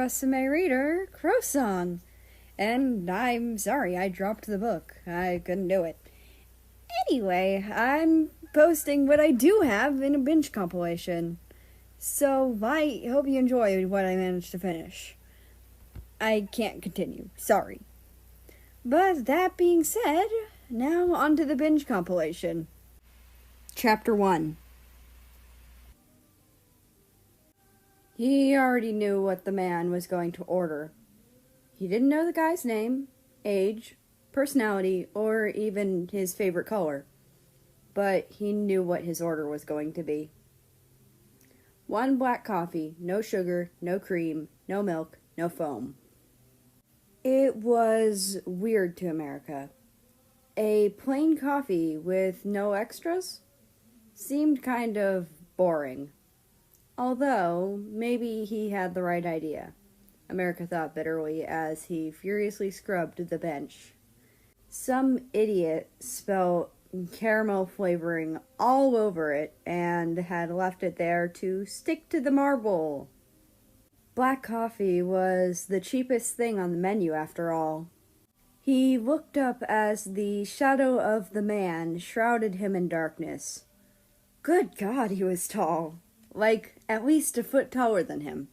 Rusame reader, Crow Song. And I'm sorry I dropped the book. I couldn't do it. Anyway, I'm posting what I do have in a binge compilation. So I hope you enjoyed what I managed to finish. I can't continue. Sorry. But that being said, now on to the binge compilation. Chapter 1. He already knew what the man was going to order. He didn't know the guy's name, age, personality, or even his favorite color. But he knew what his order was going to be. 1 black coffee, no sugar, no cream, no milk, no foam. It was weird to America. A plain coffee with no extras seemed kind of boring. Although, maybe he had the right idea, America thought bitterly as he furiously scrubbed the bench. Some idiot spilled caramel flavoring all over it and had left it there to stick to the marble. Black coffee was the cheapest thing on the menu after all. He looked up as the shadow of the man shrouded him in darkness. Good God, he was tall. Like, at least a foot taller than him.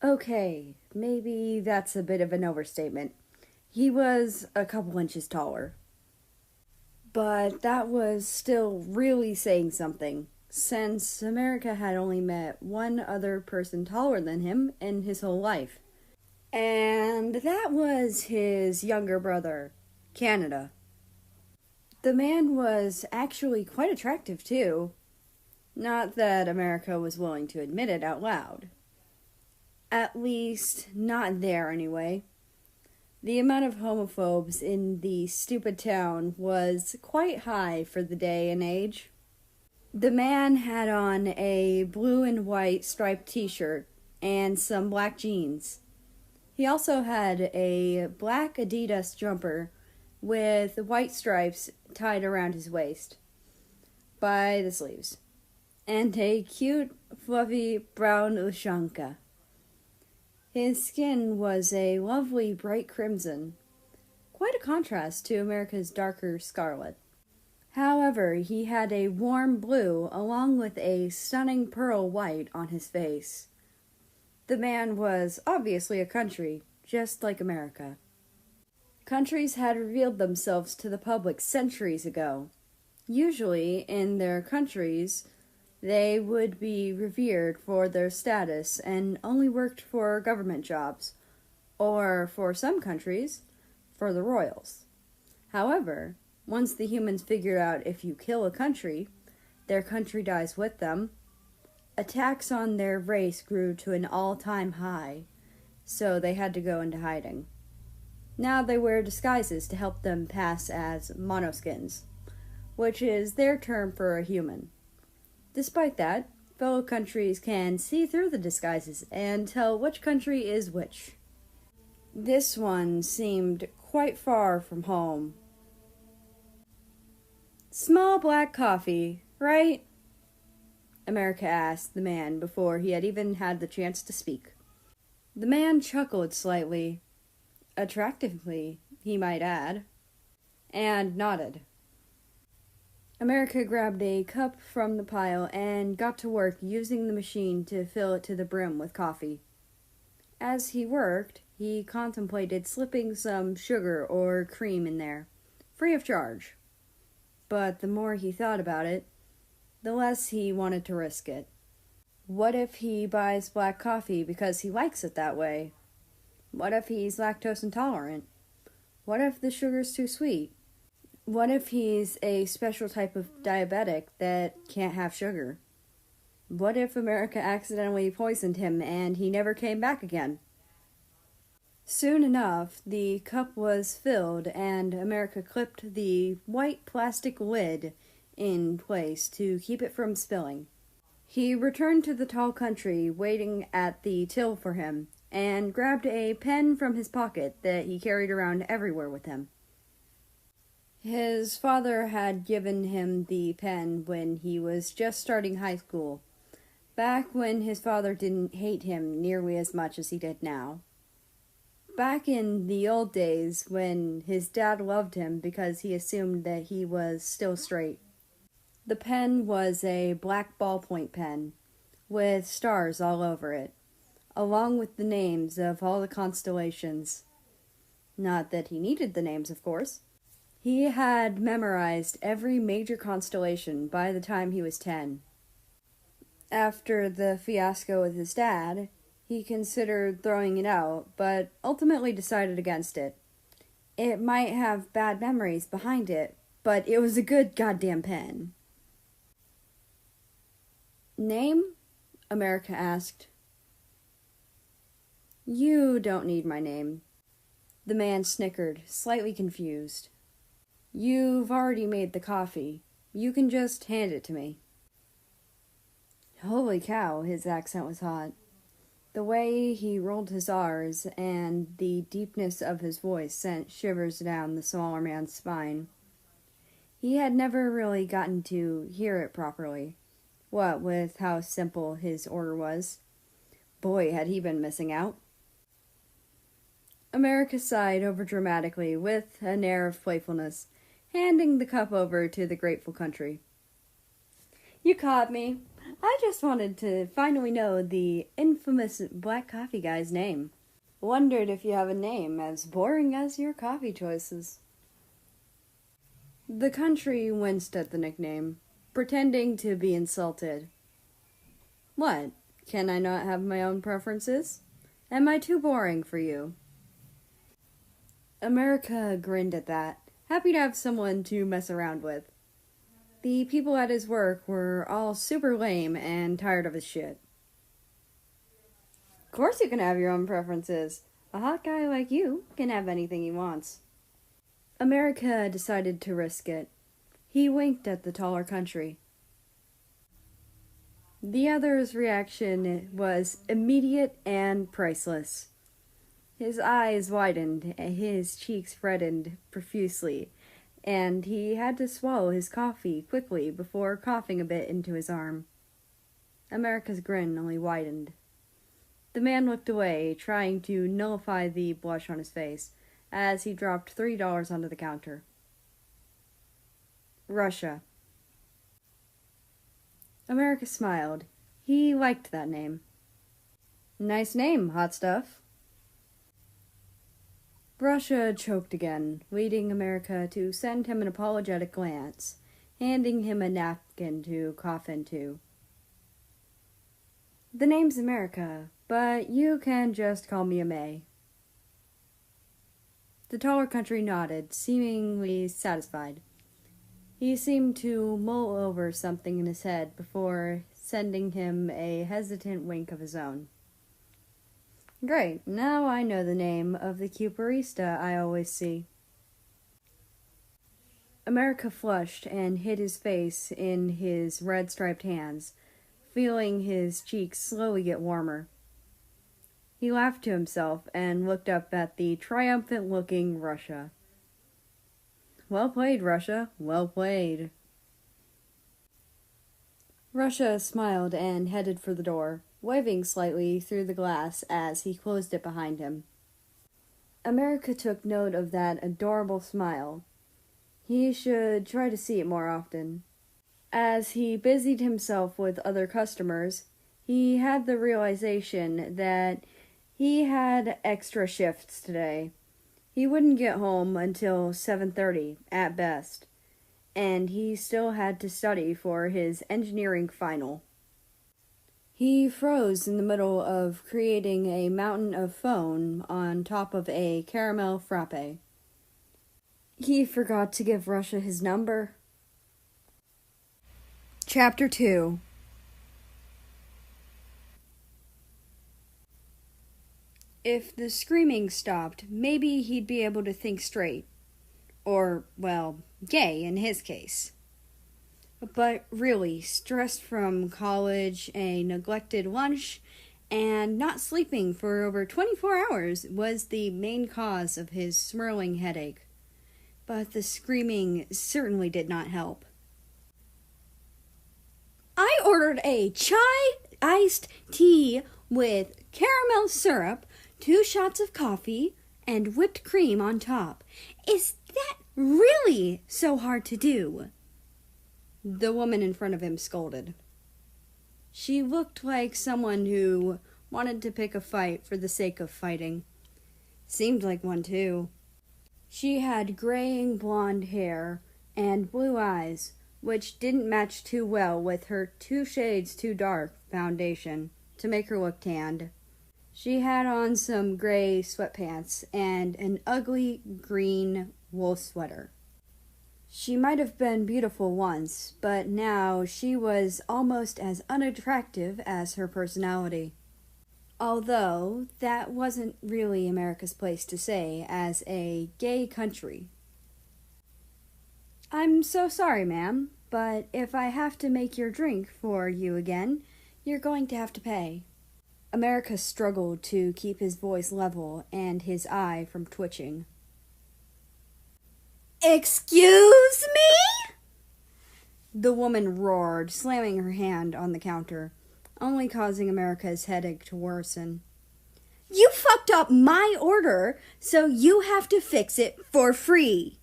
Okay, maybe that's a bit of an overstatement. He was a couple inches taller. But that was still really saying something, since America had only met one other person taller than him in his whole life. And that was his younger brother, Canada. The man was actually quite attractive, too. Not that America was willing to admit it out loud. At least, not there anyway. The amount of homophobes in the stupid town was quite high for the day and age. The man had on a blue and white striped t-shirt and some black jeans. He also had a black Adidas jumper with white stripes tied around his waist by the sleeves, and a cute, fluffy brown ushanka. His skin was a lovely bright crimson, quite a contrast to America's darker scarlet. However, he had a warm blue along with a stunning pearl white on his face. The man was obviously a country, just like America. Countries had revealed themselves to the public centuries ago. Usually, in their countries, they would be revered for their status and only worked for government jobs, or, for some countries, for the royals. However, once the humans figured out if you kill a country, their country dies with them, attacks on their race grew to an all-time high, so they had to go into hiding. Now they wear disguises to help them pass as monoskins, which is their term for a human. Despite that, fellow countries can see through the disguises and tell which country is which. This one seemed quite far from home. Small black coffee, right? America asked the man before he had even had the chance to speak. The man chuckled slightly, attractively, he might add, and nodded. America grabbed a cup from the pile and got to work using the machine to fill it to the brim with coffee. As he worked, he contemplated slipping some sugar or cream in there, free of charge. But the more he thought about it, the less he wanted to risk it. What if he buys black coffee because he likes it that way? What if he's lactose intolerant? What if the sugar's too sweet? What if he's a special type of diabetic that can't have sugar? What if America accidentally poisoned him and he never came back again? Soon enough, the cup was filled and America clipped the white plastic lid in place to keep it from spilling. He returned to the tall country waiting at the till for him and grabbed a pen from his pocket that he carried around everywhere with him. His father had given him the pen when he was just starting high school, back when his father didn't hate him nearly as much as he did now. Back in the old days when his dad loved him because he assumed that he was still straight. The pen was a black ballpoint pen with stars all over it, along with the names of all the constellations. Not that he needed the names, of course. He had memorized every major constellation by the time he was 10. After the fiasco with his dad, he considered throwing it out, but ultimately decided against it. It might have bad memories behind it, but it was a good goddamn pen. "Name?" America asked. "You don't need my name." The man snickered, slightly confused. "You've already made the coffee. You can just hand it to me." Holy cow, his accent was hot. The way he rolled his R's and the deepness of his voice sent shivers down the smaller man's spine. He had never really gotten to hear it properly, what with how simple his order was. Boy, had he been missing out. America sighed overdramatically with an air of playfulness, handing the cup over to the grateful country. "You caught me. I just wanted to finally know the infamous black coffee guy's name. Wondered if you have a name as boring as your coffee choices." The country winced at the nickname, pretending to be insulted. "What? Can I not have my own preferences? Am I too boring for you?" America grinned at that, happy to have someone to mess around with. The people at his work were all super lame and tired of his shit. "Of course you can have your own preferences. A hot guy like you can have anything he wants." America decided to risk it. He winked at the taller country. The other's reaction was immediate and priceless. His eyes widened, his cheeks reddened profusely, and he had to swallow his coffee quickly before coughing a bit into his arm. America's grin only widened. The man looked away, trying to nullify the blush on his face, as he dropped $3 onto the counter. "Russia." America smiled. He liked that name. "Nice name, hot stuff." Russia choked again, leading America to send him an apologetic glance, handing him a napkin to cough into. "The name's America, but you can just call me May." The taller country nodded, seemingly satisfied. He seemed to mull over something in his head before sending him a hesitant wink of his own. "Great, now I know the name of the cute barista I always see." America flushed and hid his face in his red-striped hands, feeling his cheeks slowly get warmer. He laughed to himself and looked up at the triumphant-looking Russia. "Well played, Russia. Well played." Russia smiled and headed for the door, waving slightly through the glass as he closed it behind him. America took note of that adorable smile. He should try to see it more often. As he busied himself with other customers, he had the realization that he had extra shifts today. He wouldn't get home until 7:30 at best, and he still had to study for his engineering final. He froze in the middle of creating a mountain of foam on top of a caramel frappe. He forgot to give Russia his number. Chapter 2. If the screaming stopped, maybe he'd be able to think straight. Or, well, gay in his case. But really, stressed from college, a neglected lunch, and not sleeping for over 24 hours was the main cause of his swirling headache. But the screaming certainly did not help. "I ordered a chai iced tea with caramel syrup, 2 shots of coffee, and whipped cream on top. Is that really so hard to do?" The woman in front of him scolded. She looked like someone who wanted to pick a fight for the sake of fighting. Seemed like one, too. She had graying blonde hair and blue eyes, which didn't match too well with her 2 shades too dark foundation to make her look tanned. She had on some gray sweatpants and an ugly green wool sweater. She might have been beautiful once, but now she was almost as unattractive as her personality. Although that wasn't really America's place to say as a gay country. "I'm so sorry, ma'am, but if I have to make your drink for you again, you're going to have to pay." America struggled to keep his voice level and his eye from twitching. "Excuse me?" The woman roared, slamming her hand on the counter, only causing America's headache to worsen. "You fucked up my order, so you have to fix it for free."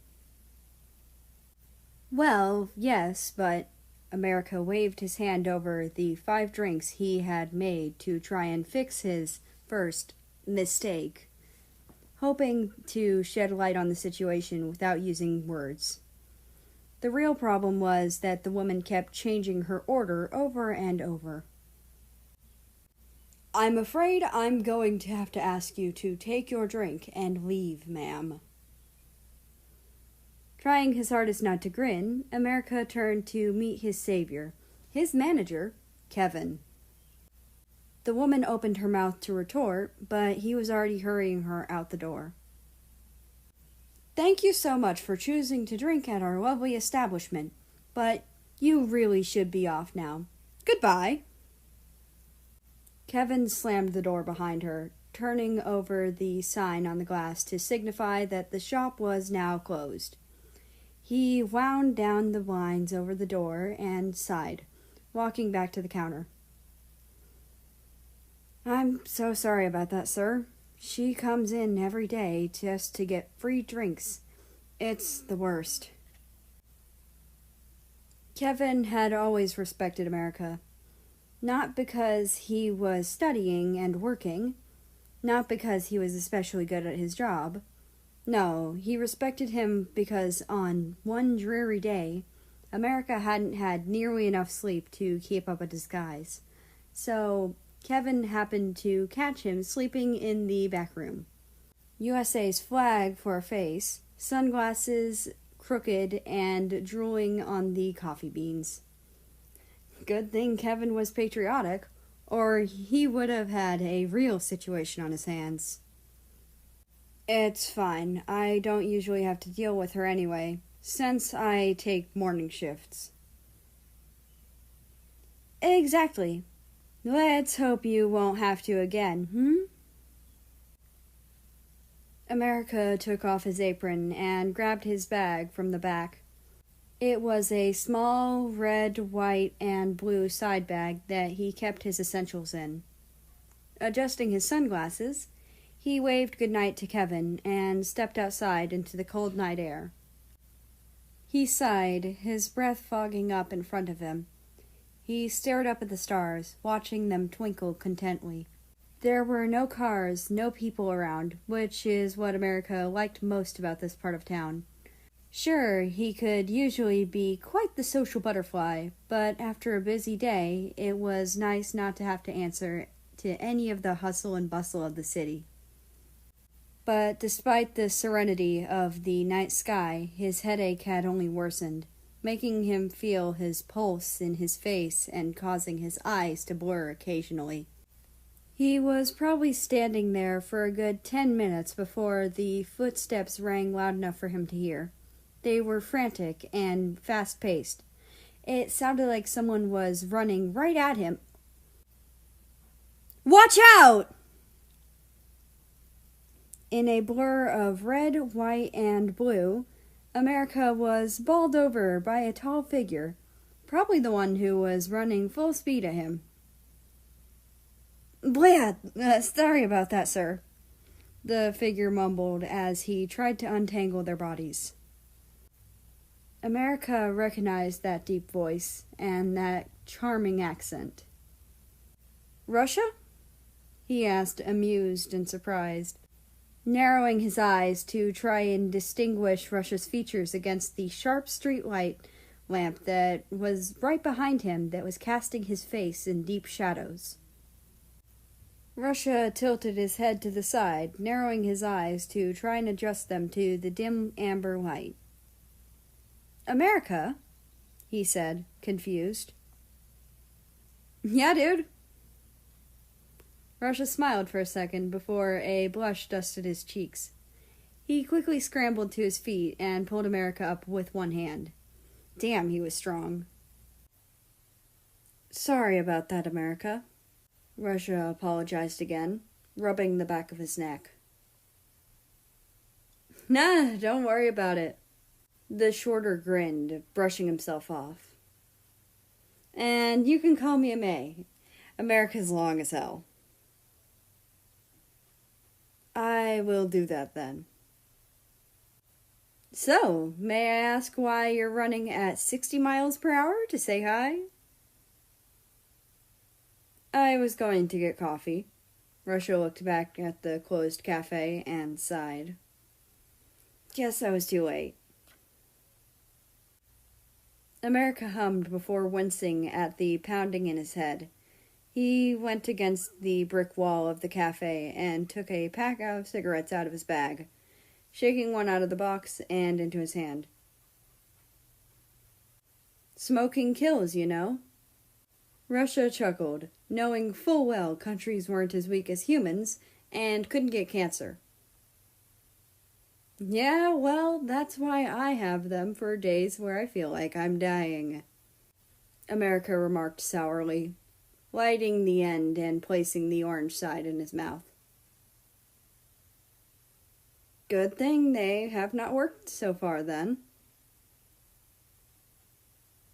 "Well, yes, but..." America waved his hand over the 5 drinks he had made to try and fix his first mistake, hoping to shed light on the situation without using words. The real problem was that the woman kept changing her order over and over. "I'm afraid I'm going to have to ask you to take your drink and leave, ma'am." Trying his hardest not to grin, America turned to meet his savior, his manager, Kevin. The woman opened her mouth to retort, but he was already hurrying her out the door. "Thank you so much for choosing to drink at our lovely establishment, but you really should be off now. Goodbye." Kevin slammed the door behind her, turning over the sign on the glass to signify that the shop was now closed. He wound down the blinds over the door and sighed, walking back to the counter. "I'm so sorry about that, sir. She comes in every day just to get free drinks. It's the worst." Kevin had always respected America. Not because he was studying and working, not because he was especially good at his job. No, he respected him because on one dreary day, America hadn't had nearly enough sleep to keep up a disguise. So Kevin happened to catch him sleeping in the back room. USA's flag for a face, sunglasses crooked and drooling on the coffee beans. Good thing Kevin was patriotic, or he would have had a real situation on his hands. "It's fine. I don't usually have to deal with her anyway, since I take morning shifts." "Exactly. Let's hope you won't have to again, America took off his apron and grabbed his bag from the back. It was a small red, white, and blue side bag that he kept his essentials in. Adjusting his sunglasses, he waved goodnight to Kevin and stepped outside into the cold night air. He sighed, his breath fogging up in front of him. He stared up at the stars, watching them twinkle contently. There were no cars, no people around, which is what America liked most about this part of town. Sure, he could usually be quite the social butterfly, but after a busy day, it was nice not to have to answer to any of the hustle and bustle of the city. But despite the serenity of the night sky, his headache had only worsened, making him feel his pulse in his face and causing his eyes to blur occasionally. He was probably standing there for a good 10 minutes before the footsteps rang loud enough for him to hear. They were frantic and fast-paced. It sounded like someone was running right at him. "Watch out!" In a blur of red, white, and blue, America was bowled over by a tall figure, probably the one who was running full speed at him. Blah! Sorry about that, sir, the figure mumbled as he tried to untangle their bodies. America recognized that deep voice and that charming accent. Russia? He asked, amused and surprised, narrowing his eyes to try and distinguish Russia's features against the sharp street light lamp that was right behind him that was casting his face in deep shadows. Russia tilted his head to the side, narrowing his eyes to try and adjust them to the dim amber light. America? He said, confused. Yeah, dude. Russia smiled for a second before a blush dusted his cheeks. He quickly scrambled to his feet and pulled America up with one hand. Damn, he was strong. Sorry about that, America. Russia apologized again, rubbing the back of his neck. Nah, don't worry about it. The shorter grinned, brushing himself off. And you can call me a May. America's long as hell. I will do that then. So, may I ask why you're running at 60 miles per hour to say hi? I was going to get coffee. Russia looked back at the closed cafe and sighed. Guess I was too late. America hummed before wincing at the pounding in his head. He went against the brick wall of the cafe and took a pack of cigarettes out of his bag, shaking one out of the box and into his hand. Smoking kills, you know. Russia chuckled, knowing full well countries weren't as weak as humans and couldn't get cancer. Yeah, well, that's why I have them for days where I feel like I'm dying, America remarked sourly, lighting the end and placing the orange side in his mouth. Good thing they have not worked so far, then.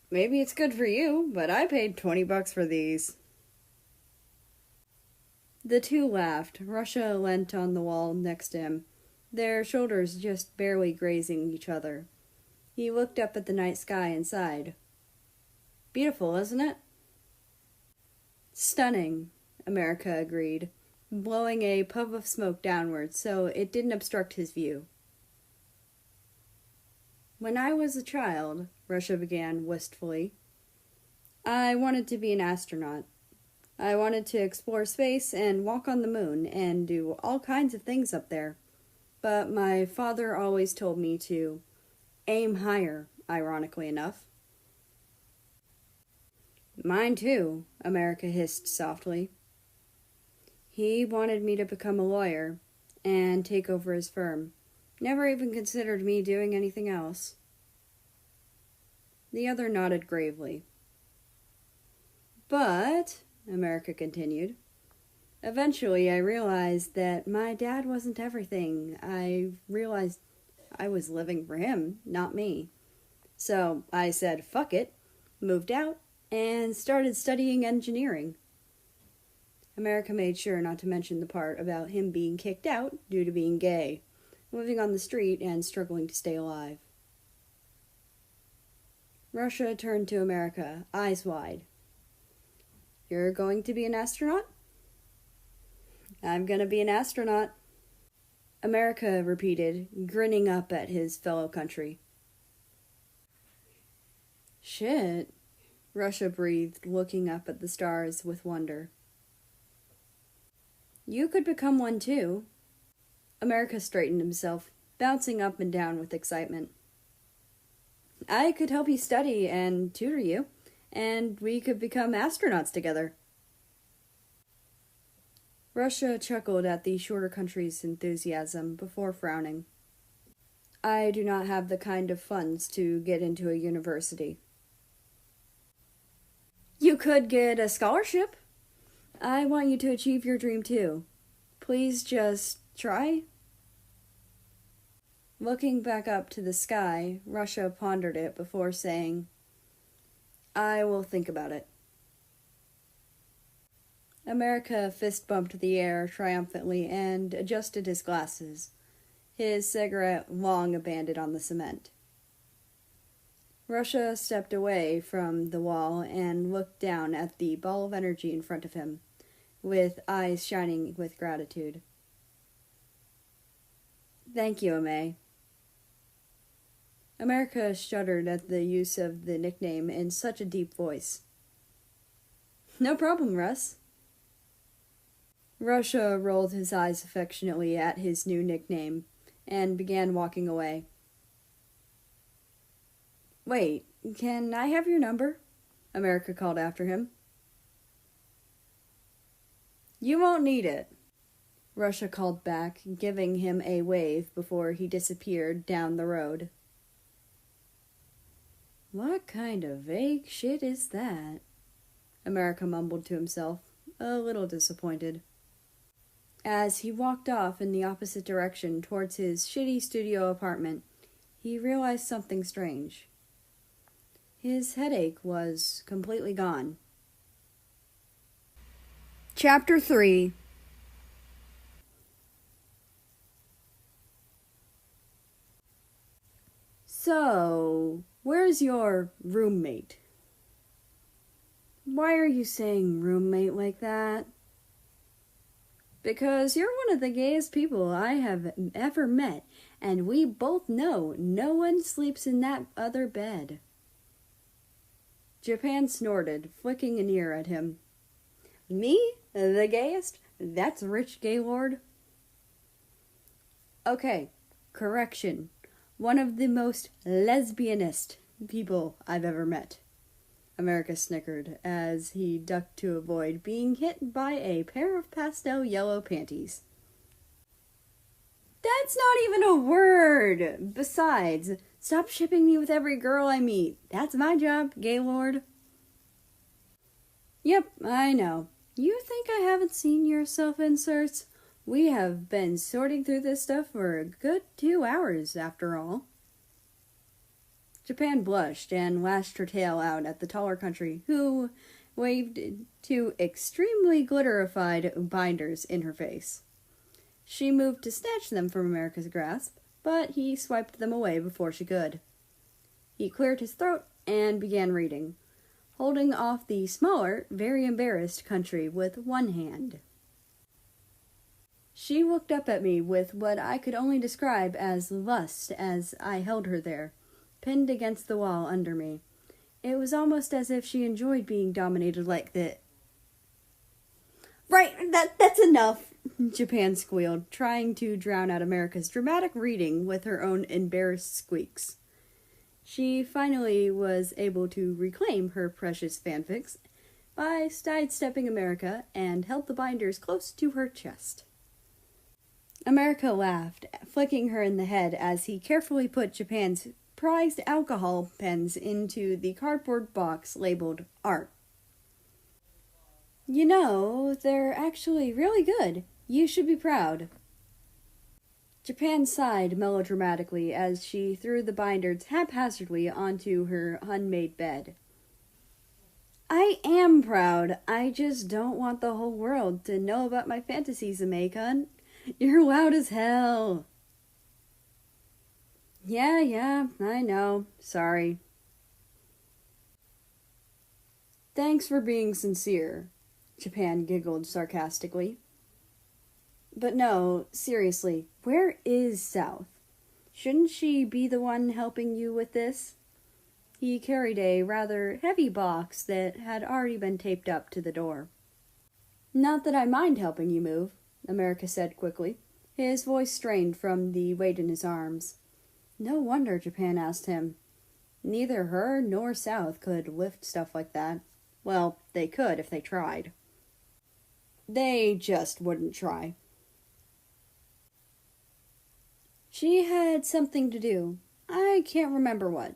Maybe it's good for you, but I paid $20 for these. The two laughed. Russia leant on the wall next to him, their shoulders just barely grazing each other. He looked up at the night sky and sighed. Beautiful, isn't it? Stunning, America agreed, blowing a puff of smoke downward so it didn't obstruct his view. When I was a child, Russia began wistfully, I wanted to be an astronaut. I wanted to explore space and walk on the moon and do all kinds of things up there. But my father always told me to aim higher, ironically enough. Mine too, America hissed softly. He wanted me to become a lawyer and take over his firm. Never even considered me doing anything else. The other nodded gravely. But, America continued, eventually I realized that my dad wasn't everything. I realized I was living for him, not me. So I said, fuck it, moved out, and started studying engineering. America made sure not to mention the part about him being kicked out due to being gay, living on the street and struggling to stay alive. Russia turned to America, eyes wide. You're going to be an astronaut? I'm going to be an astronaut, America repeated, grinning up at his fellow country. Shit, Russia breathed, looking up at the stars with wonder. You could become one too. America straightened himself, bouncing up and down with excitement. I could help you study and tutor you, and we could become astronauts together. Russia chuckled at the shorter country's enthusiasm before frowning. I do not have the kind of funds to get into a university. You could get a scholarship. I want you to achieve your dream too. Please just try. Looking back up to the sky, Russia pondered it before saying, I will think about it. America fist-bumped the air triumphantly and adjusted his glasses, his cigarette long abandoned on the cement. Russia stepped away from the wall and looked down at the ball of energy in front of him, with eyes shining with gratitude. "Thank you, Ame." America shuddered at the use of the nickname in such a deep voice. "No problem, Russ." Russia rolled his eyes affectionately at his new nickname and began walking away. "Wait, can I have your number?" America called after him. "You won't need it," Russia called back, giving him a wave before he disappeared down the road. "What kind of vague shit is that?" America mumbled to himself, a little disappointed. As he walked off in the opposite direction towards his shitty studio apartment, he realized something strange. His headache was completely gone. Chapter 3. "So, where's your roommate?" "Why are you saying roommate like that?" "Because you're one of the gayest people I have ever met, and we both know no one sleeps in that other bed." Japan snorted, flicking an ear at him. "Me? The gayest? That's rich Gaylord." "Okay, correction. One of the most lesbianist people I've ever met." America snickered as he ducked to avoid being hit by a pair of pastel yellow panties. "That's not even a word! Besides, stop shipping me with every girl I meet. That's my job, Gaylord." "Yep, I know. You think I haven't seen your self-inserts? We have been sorting through this stuff for a good 2 hours, after all." Japan blushed and lashed her tail out at the taller country, who waved two extremely glitterified binders in her face. She moved to snatch them from America's grasp, but he swiped them away before she could. He cleared his throat and began reading, holding off the smaller, very embarrassed country with one hand. She looked up at me with what I could only describe as lust as I held her there, pinned against the wall under me. It was almost as if she enjoyed being dominated like that. "Right, that's enough," Japan squealed, trying to drown out America's dramatic reading with her own embarrassed squeaks. She finally was able to reclaim her precious fanfics by sidestepping America and held the binders close to her chest. America laughed, flicking her in the head as he carefully put Japan's prized alcohol pens into the cardboard box labeled art. "You know, they're actually really good. You should be proud." Japan sighed melodramatically as she threw the binders haphazardly onto her unmade bed. "I am proud. I just don't want the whole world to know about my fantasies, Amekun. You're loud as hell." Yeah, I know. Sorry." "Thanks for being sincere," Japan giggled sarcastically. "But no, seriously, where is South? Shouldn't she be the one helping you with this?" He carried a rather heavy box that had already been taped up to the door. "Not that I mind helping you move," America said quickly, his voice strained from the weight in his arms. No wonder Japan asked him. Neither her nor South could lift stuff like that. Well, they could if they tried. They just wouldn't try. She had something to do. I can't remember what.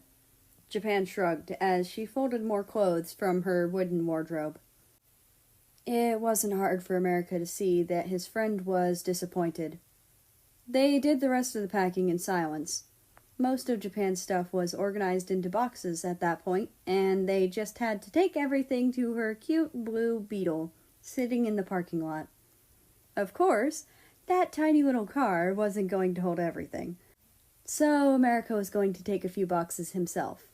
Japan shrugged as she folded more clothes from her wooden wardrobe. It wasn't hard for America to see that his friend was disappointed. They did the rest of the packing in silence. Most of Japan's stuff was organized into boxes at that point, and they just had to take everything to her cute blue Beetle sitting in the parking lot. Of course, that tiny little car wasn't going to hold everything, so America was going to take a few boxes himself.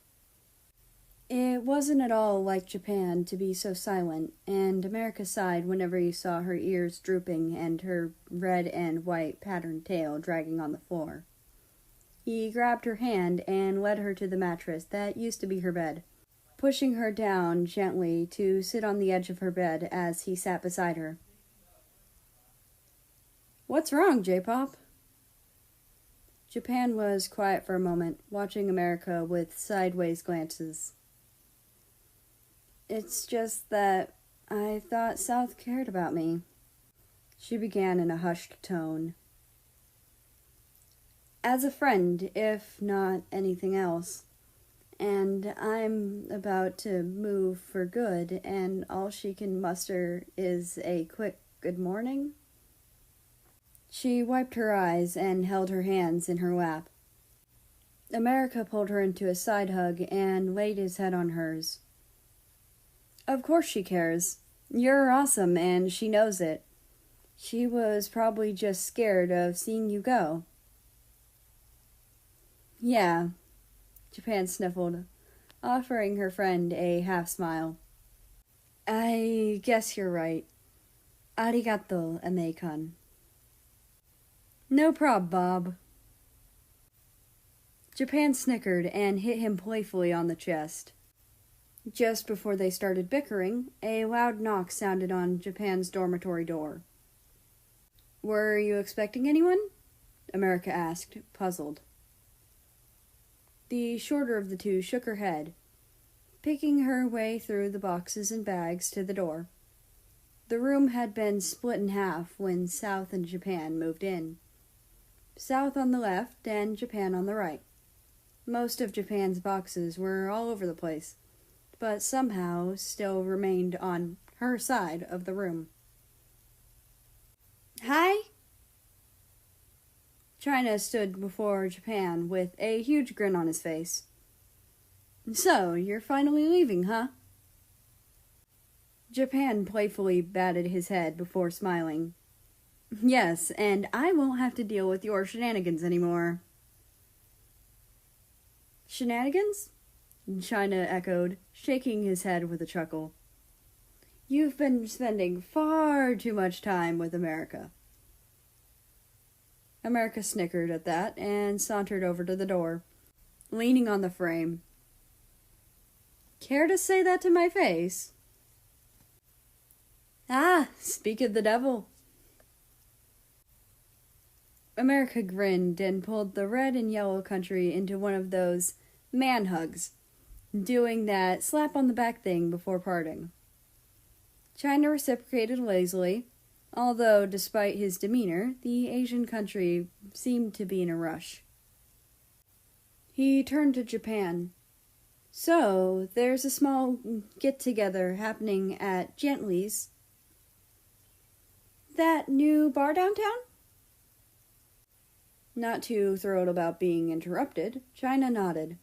It wasn't at all like Japan to be so silent, and America sighed whenever he saw her ears drooping and her red and white patterned tail dragging on the floor. He grabbed her hand and led her to the mattress that used to be her bed, pushing her down gently to sit on the edge of her bed as he sat beside her. "What's wrong, J-Pop?" Japan was quiet for a moment, watching America with sideways glances. "It's just that I thought South cared about me," she began in a hushed tone. "As a friend, if not anything else. And I'm about to move for good, and all she can muster is a quick good morning." She wiped her eyes and held her hands in her lap. America pulled her into a side hug and laid his head on hers. "Of course she cares. You're awesome, and she knows it. She was probably just scared of seeing you go." "Yeah," Japan sniffled, offering her friend a half-smile. "I guess you're right. Arigato, Ame-kun." "No prob, Bob." Japan snickered and hit him playfully on the chest. Just before they started bickering, a loud knock sounded on Japan's dormitory door. "Were you expecting anyone?" America asked, puzzled. The shorter of the two shook her head, picking her way through the boxes and bags to the door. The room had been split in half when South and Japan moved in. South on the left and Japan on the right. Most of Japan's boxes were all over the place, but somehow still remained on her side of the room. "Hi?" China stood before Japan with a huge grin on his face. "So, you're finally leaving, huh?" Japan playfully batted his head before smiling. "Yes, and I won't have to deal with your shenanigans anymore." "Shenanigans?" China echoed, shaking his head with a chuckle. "You've been spending far too much time with America." America snickered at that and sauntered over to the door, leaning on the frame. "Care to say that to my face?" "Ah, speak of the devil." America grinned and pulled the red and yellow country into one of those man hugs, doing that slap on the back thing before parting. China reciprocated lazily, although despite his demeanor, the Asian country seemed to be in a rush. He turned to Japan. "So, there's a small get-together happening at Gently's. That new bar downtown?" Not too thrilled about being interrupted, China nodded.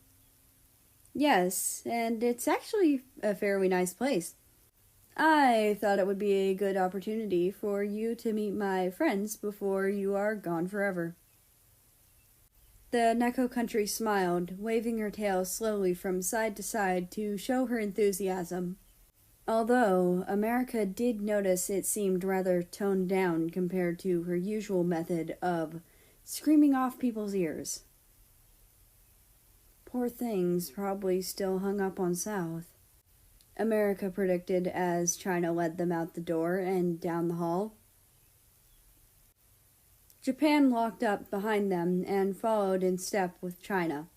"Yes, and it's actually a fairly nice place. I thought it would be a good opportunity for you to meet my friends before you are gone forever." The Neko country smiled, waving her tail slowly from side to side to show her enthusiasm. Although America did notice it seemed rather toned down compared to her usual method of screaming off people's ears. "Poor thing's probably still hung up on South," America predicted as China led them out the door and down the hall. Japan locked up behind them and followed in step with China,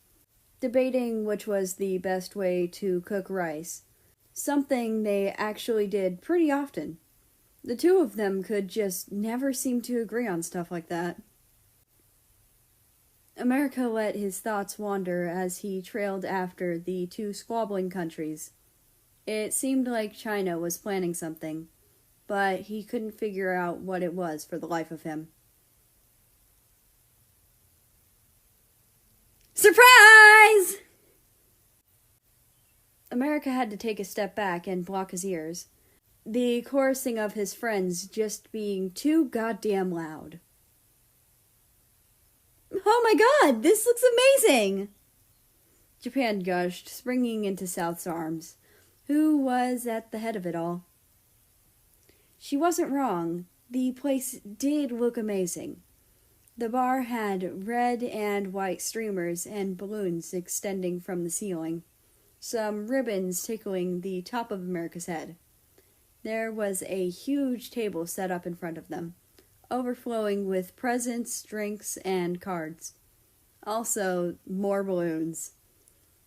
debating which was the best way to cook rice, something they actually did pretty often. The two of them could just never seem to agree on stuff like that. America let his thoughts wander as he trailed after the two squabbling countries. It seemed like China was planning something, but he couldn't figure out what it was for the life of him. Surprise! America had to take a step back and block his ears. the chorusing of his friends just being too goddamn loud. "Oh my god, this looks amazing!" Japan gushed, springing into South's arms, who was at the head of it all. She wasn't wrong. The place did look amazing. The bar had red and white streamers and balloons extending from the ceiling, some ribbons tickling the top of America's head. There was a huge table set up in front of them, overflowing with presents, drinks, and cards. Also, more balloons.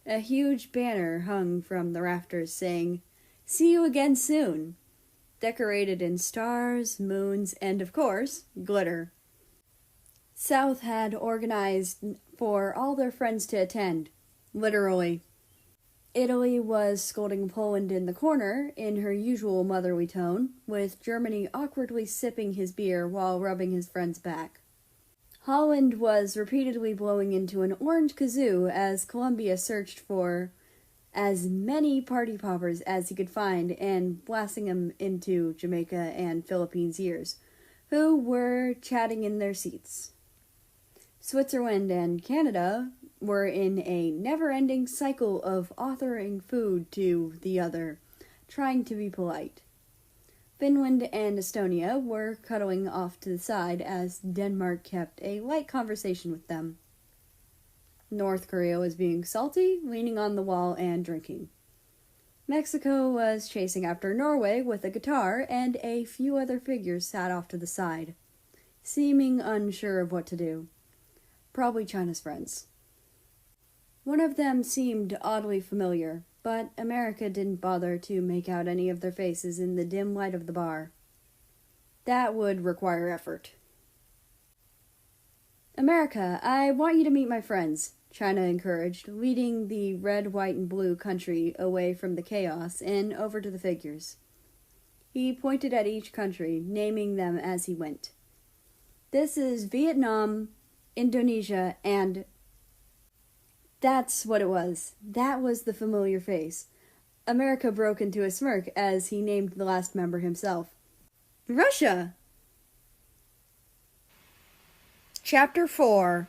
A huge banner hung from the rafters saying, "See you again soon," decorated in stars, moons, and, of course, glitter. South had organized for all their friends to attend, literally. Italy was scolding Poland in the corner in her usual motherly tone, with Germany awkwardly sipping his beer while rubbing his friend's back. Holland was repeatedly blowing into an orange kazoo as Colombia searched for as many party poppers as he could find and blasting them into Jamaica and Philippines' ears, who were chatting in their seats. Switzerland and Canada were in a never-ending cycle of offering food to the other, trying to be polite. Finland and Estonia were cuddling off to the side as Denmark kept a light conversation with them. North Korea was being salty, leaning on the wall and drinking. Mexico was chasing after Norway with a guitar, and a few other figures sat off to the side, seeming unsure of what to do. Probably China's friends. One of them seemed oddly familiar, but America didn't bother to make out any of their faces in the dim light of the bar. That would require effort. "America, I want you to meet my friends," China encouraged, leading the red, white, and blue country away from the chaos and over to the figures. He pointed at each country, naming them as he went. "This is Vietnam, Indonesia, and..." That's what it was. That was the familiar face. America broke into a smirk as he named the last member himself. "Russia!" Chapter 4.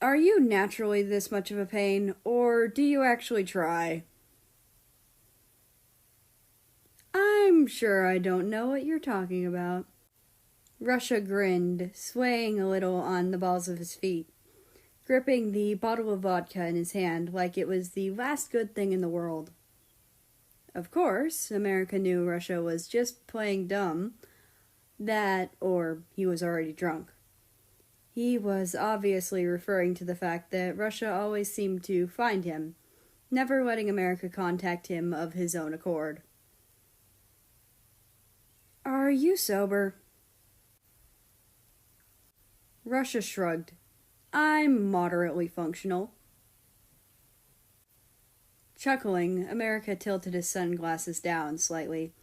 Are you naturally this much of a pain, or do you actually try? I'm sure I don't know what you're talking about. Russia grinned, swaying a little on the balls of his feet, gripping the bottle of vodka in his hand like it was the last good thing in the world. Of course, America knew Russia was just playing dumb, or he was already drunk. He was obviously referring to the fact that Russia always seemed to find him, never letting America contact him of his own accord. Are you sober? Russia shrugged. I'm moderately functional. Chuckling, America tilted his sunglasses down slightly,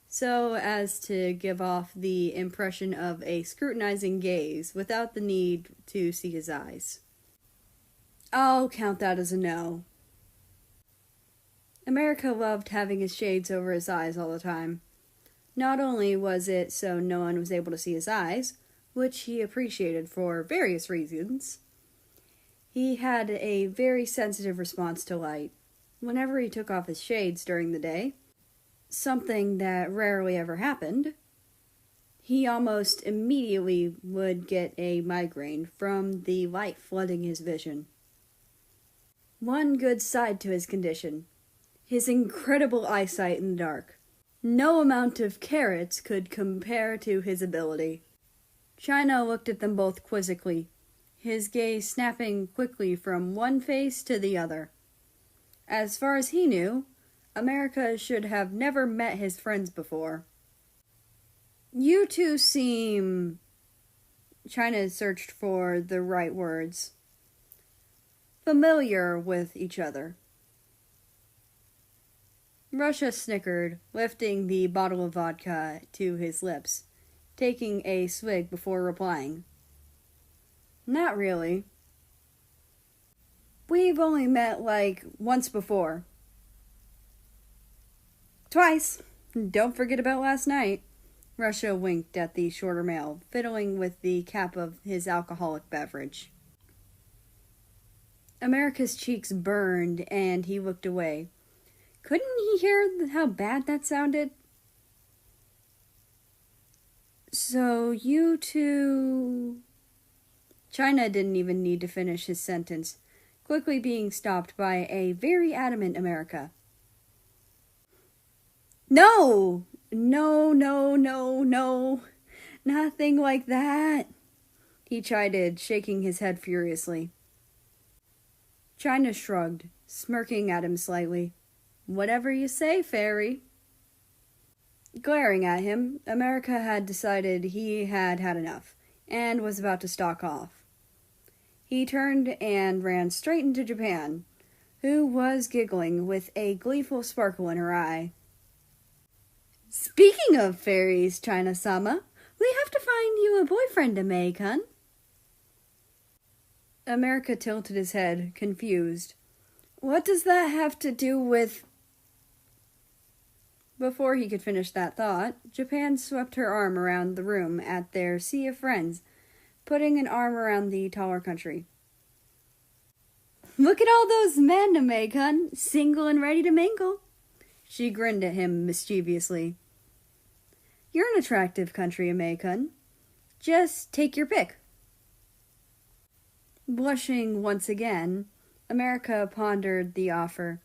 so as to give off the impression of a scrutinizing gaze without the need to see his eyes. I'll count that as a no. America loved having his shades over his eyes all the time. Not only was it so no one was able to see his eyes, which he appreciated for various reasons, he had a very sensitive response to light. Whenever he took off his shades during the day, something that rarely ever happened, he almost immediately would get a migraine from the light flooding his vision. One good side to his condition: his incredible eyesight in the dark. No amount of carrots could compare to his ability. China looked at them both quizzically, his gaze snapping quickly from one face to the other. As far as he knew, America should have never met his friends before. You two seem... China searched for the right words. Familiar with each other. Russia snickered, lifting the bottle of vodka to his lips, taking a swig before replying. Not really. We've only met like once before. Twice. Don't forget about last night. Russia winked at the shorter male, fiddling with the cap of his alcoholic beverage. America's cheeks burned, and he looked away. Couldn't he hear how bad that sounded? So you two... China didn't even need to finish his sentence, quickly being stopped by a very adamant America. No! No, no, no, no. Nothing like that, he chided, shaking his head furiously. China shrugged, smirking at him slightly. Whatever you say, fairy. Glaring at him, America had decided he had had enough, and was about to stalk off. He turned and ran straight into Japan, who was giggling with a gleeful sparkle in her eye. Speaking of fairies, China-sama, we have to find you a boyfriend, American. America tilted his head, confused. What does that have to do with... Before he could finish that thought, Japan swept her arm around the room at their sea of friends, putting an arm around the taller country. Look at all those men, American, single and ready to mingle. She grinned at him mischievously. You're an attractive country, American. Just take your pick. Blushing once again, America pondered the offer.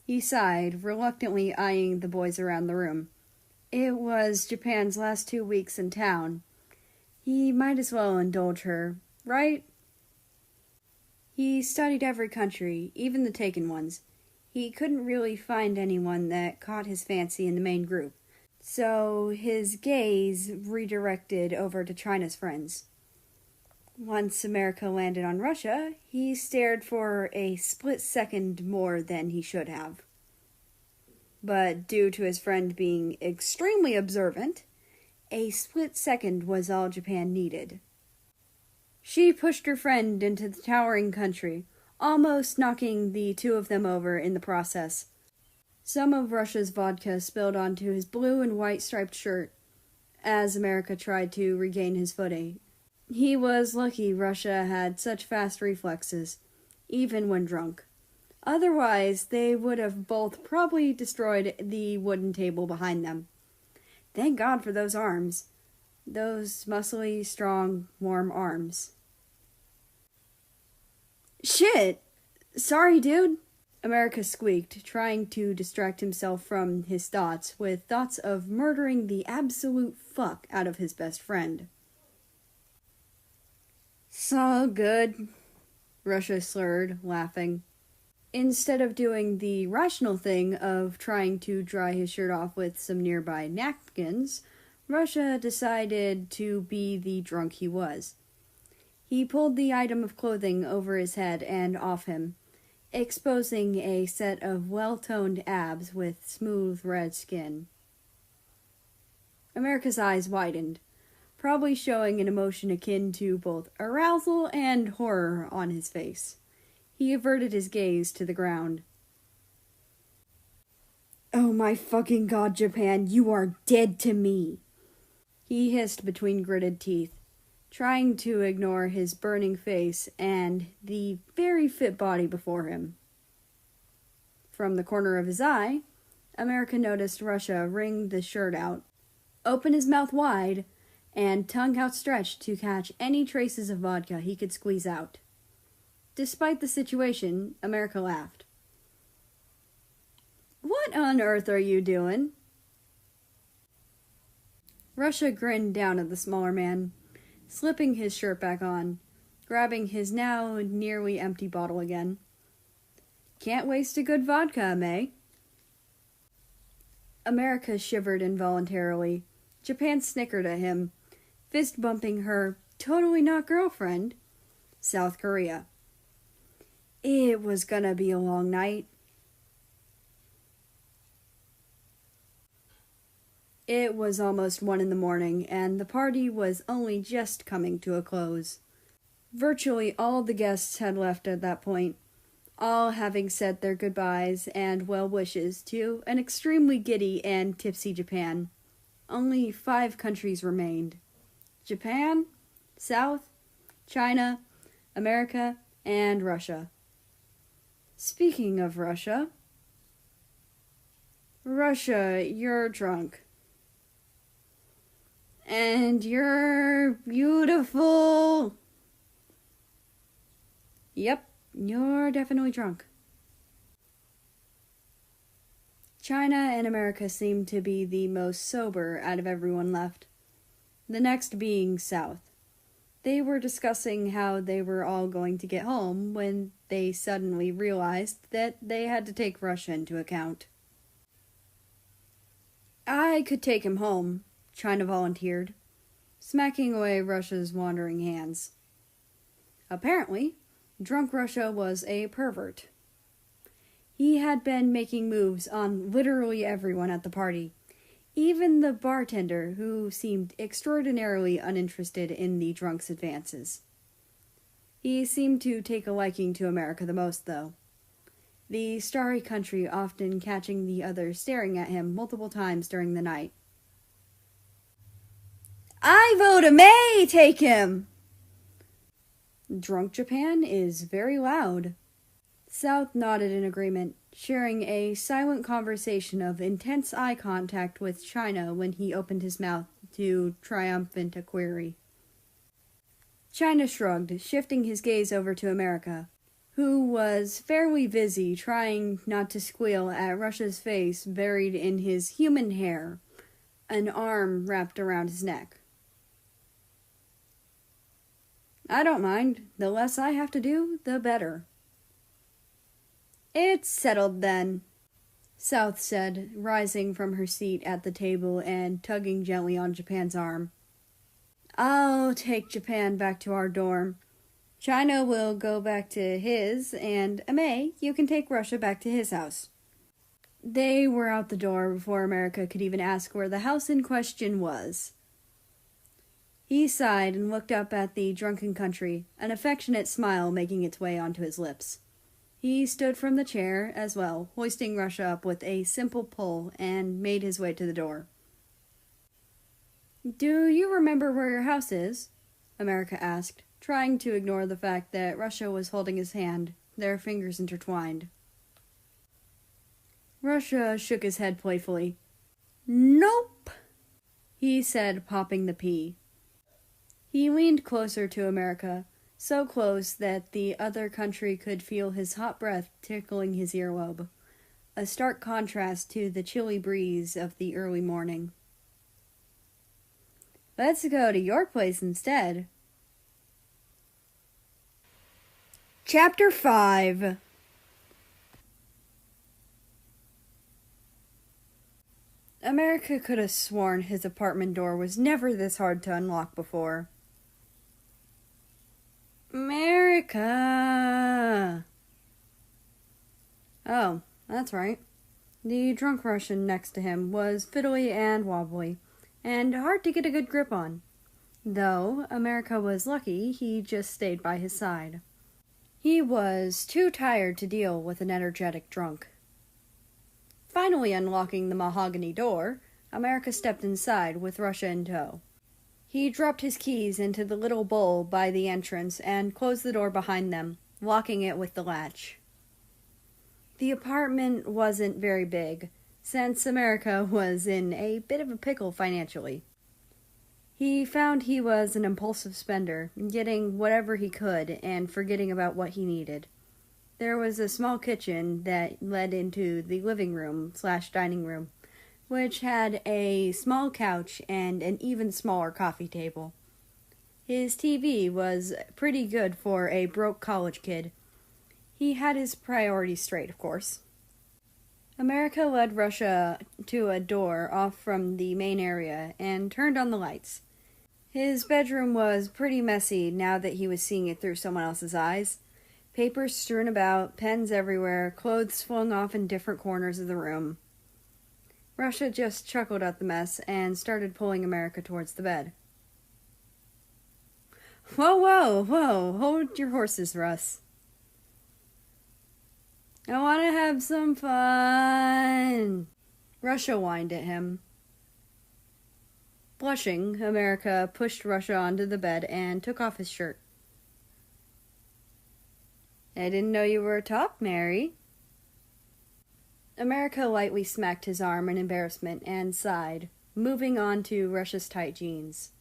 He sighed, reluctantly eyeing the boys around the room. It was Japan's last 2 weeks in town. He might as well indulge her, right? He studied every country, even the taken ones. He couldn't really find anyone that caught his fancy in the main group, so his gaze redirected over to China's friends. Once America landed on Russia, he stared for a split second more than he should have. But due to his friend being extremely observant, a split second was all Japan needed. She pushed her friend into the towering country, almost knocking the two of them over in the process. Some of Russia's vodka spilled onto his blue and white striped shirt as America tried to regain his footing. He was lucky Russia had such fast reflexes, even when drunk. Otherwise, they would have both probably destroyed the wooden table behind them. Thank God for those arms. Those muscly, strong, warm arms. Shit! Sorry, dude. America squeaked, trying to distract himself from his thoughts with thoughts of murdering the absolute fuck out of his best friend. So good, Russia slurred, laughing. Instead of doing the rational thing of trying to dry his shirt off with some nearby napkins, Russia decided to be the drunk he was. He pulled the item of clothing over his head and off him, exposing a set of well-toned abs with smooth red skin. America's eyes widened, probably showing an emotion akin to both arousal and horror on his face. He averted his gaze to the ground. Oh my fucking God, Japan, you are dead to me, he hissed between gritted teeth, trying to ignore his burning face and the very fit body before him. From the corner of his eye, America noticed Russia wring the shirt out, open his mouth wide, and tongue outstretched to catch any traces of vodka he could squeeze out. Despite the situation, America laughed. What on earth are you doing? Russia grinned down at the smaller man, slipping his shirt back on, grabbing his now nearly empty bottle again. Can't waste a good vodka, May. America shivered involuntarily. Japan snickered at him, fist bumping her totally not girlfriend, South Korea. It was gonna be a long night. It was almost 1 a.m, and the party was only just coming to a close. Virtually all the guests had left at that point, all having said their goodbyes and well wishes to an extremely giddy and tipsy Japan. Only 5 countries remained: Japan, South, China, America, and Russia. Speaking of Russia, you're drunk. And you're beautiful. Yep, you're definitely drunk. China and America seemed to be the most sober out of everyone left, the next being South. They were discussing how they were all going to get home when they suddenly realized that they had to take Russia into account. I could take him home, China volunteered, smacking away Russia's wandering hands. Apparently, drunk Russia was a pervert. He had been making moves on literally everyone at the party, even the bartender, who seemed extraordinarily uninterested in the drunk's advances. He seemed to take a liking to America the most, though, the starry country often catching the other staring at him multiple times during the night. I vote a May take him! Drunk Japan is very loud. South nodded in agreement, sharing a silent conversation of intense eye contact with China when he opened his mouth to triumphant a query. China shrugged, shifting his gaze over to America, who was fairly busy trying not to squeal at Russia's face buried in his human hair, an arm wrapped around his neck. I don't mind. The less I have to do, the better. It's settled then, South said, rising from her seat at the table and tugging gently on Japan's arm. I'll take Japan back to our dorm. China will go back to his, and May, you can take Russia back to his house. They were out the door before America could even ask where the house in question was. He sighed and looked up at the drunken country, an affectionate smile making its way onto his lips. He stood from the chair as well, hoisting Russia up with a simple pull, and made his way to the door. Do you remember where your house is? America asked, trying to ignore the fact that Russia was holding his hand, their fingers intertwined. Russia shook his head playfully. Nope, he said, popping the pea. He leaned closer to America, so close that the other country could feel his hot breath tickling his earlobe, a stark contrast to the chilly breeze of the early morning. Let's go to your place instead. Chapter 5. America could have sworn his apartment door was never this hard to unlock before. America! Oh, that's right. The drunk Russian next to him was fiddly and wobbly, and hard to get a good grip on. Though America was lucky he just stayed by his side. He was too tired to deal with an energetic drunk. Finally unlocking the mahogany door, America stepped inside with Russia in tow. He dropped his keys into the little bowl by the entrance and closed the door behind them, locking it with the latch. The apartment wasn't very big, since America was in a bit of a pickle financially. He found he was an impulsive spender, getting whatever he could and forgetting about what he needed. There was a small kitchen that led into the living room/dining room, which had a small couch and an even smaller coffee table. His TV was pretty good for a broke college kid. He had his priorities straight, of course. America led Russia to a door off from the main area and turned on the lights. His bedroom was pretty messy now that he was seeing it through someone else's eyes. Papers strewn about, pens everywhere, clothes flung off in different corners of the room. Russia just chuckled at the mess and started pulling America towards the bed. Whoa, hold your horses, Russ. I want to have some fun. Russia whined at him. Blushing, America pushed Russia onto the bed and took off his shirt. I didn't know you were a top, Mary. America lightly smacked his arm in embarrassment and sighed, moving on to Russia's tight jeans.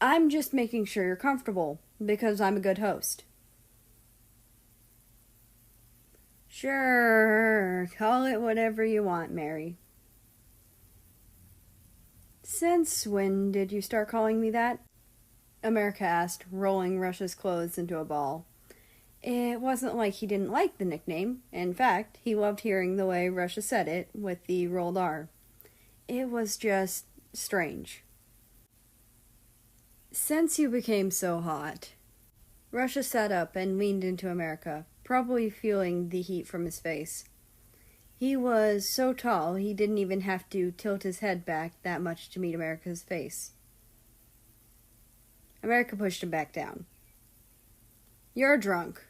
I'm just making sure you're comfortable, because I'm a good host. Sure, call it whatever you want, Mary. Since when did you start calling me that? America asked, rolling Russia's clothes into a ball. It wasn't like he didn't like the nickname. In fact, he loved hearing the way Russia said it with the rolled R. It was just strange. Since you became so hot. Russia sat up and leaned into America, probably feeling the heat from his face. He was so tall he didn't even have to tilt his head back that much to meet America's face. America pushed him back down. You're drunk.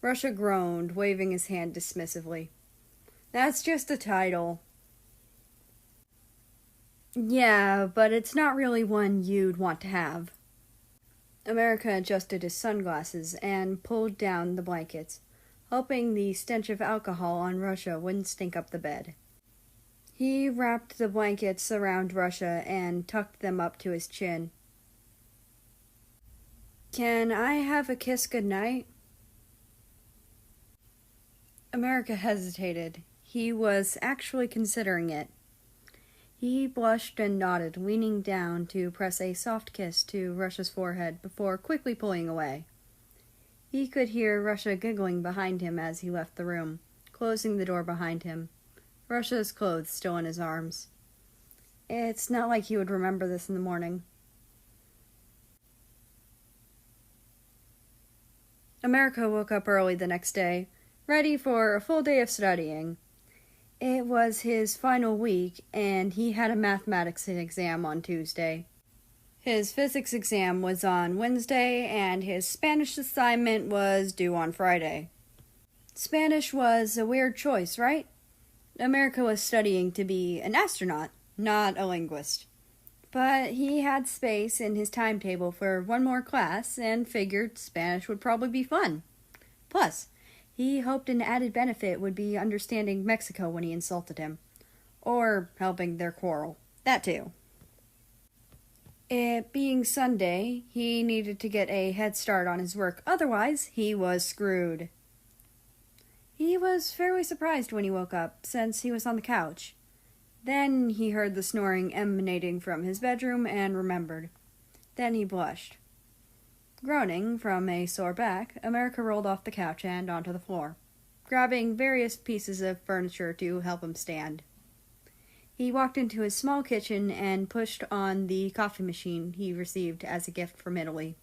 Russia groaned, waving his hand dismissively. That's just a title. Yeah, but it's not really one you'd want to have. America adjusted his sunglasses and pulled down the blankets, hoping the stench of alcohol on Russia wouldn't stink up the bed. He wrapped the blankets around Russia and tucked them up to his chin. Can I have a kiss goodnight? America hesitated. He was actually considering it. He blushed and nodded, leaning down to press a soft kiss to Russia's forehead before quickly pulling away. He could hear Russia giggling behind him as he left the room, closing the door behind him, Russia's clothes still in his arms. It's not like he would remember this in the morning. America woke up early the next day, ready for a full day of studying. It was his final week, and he had a mathematics exam on Tuesday. His physics exam was on Wednesday, and his Spanish assignment was due on Friday. Spanish was a weird choice, right? America was studying to be an astronaut, not a linguist. But he had space in his timetable for one more class and figured Spanish would probably be fun. Plus, he hoped an added benefit would be understanding Mexico when he insulted him. Or helping their quarrel. That too. It being Sunday, he needed to get a head start on his work, otherwise he was screwed. He was fairly surprised when he woke up, since he was on the couch. Then he heard the snoring emanating from his bedroom and remembered. Then he blushed. Groaning from a sore back, America rolled off the couch and onto the floor, grabbing various pieces of furniture to help him stand. He walked into his small kitchen and pushed on the coffee machine he received as a gift from Italy.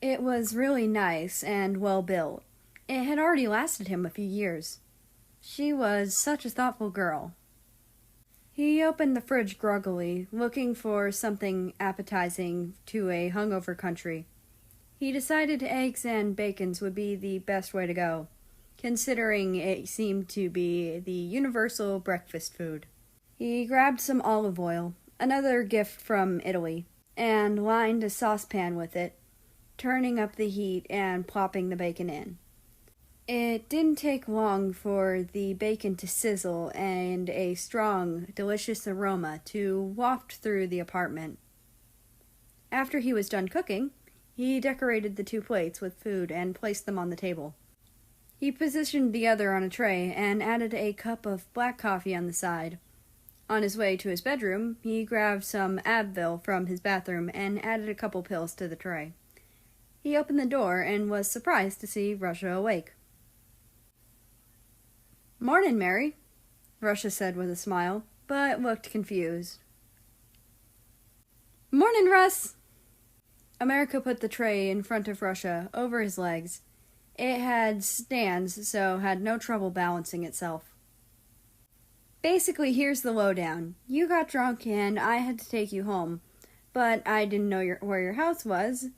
It was really nice and well built. It had already lasted him a few years. She was such a thoughtful girl. He opened the fridge groggily, looking for something appetizing to a hungover country. He decided eggs and bacons would be the best way to go, considering it seemed to be the universal breakfast food. He grabbed some olive oil, another gift from Italy, and lined a saucepan with it, turning up the heat and plopping the bacon in. It didn't take long for the bacon to sizzle and a strong, delicious aroma to waft through the apartment. After he was done cooking, he decorated the 2 plates with food and placed them on the table. He positioned the other on a tray and added a cup of black coffee on the side. On his way to his bedroom, he grabbed some Advil from his bathroom and added a couple pills to the tray. He opened the door and was surprised to see Russia awake. "Mornin', Mary," Russia said with a smile, but looked confused. "Mornin', Russ!" America put the tray in front of Russia, over his legs. It had stands, so had no trouble balancing itself. "Basically, here's the lowdown. You got drunk and I had to take you home, but I didn't know where your house was,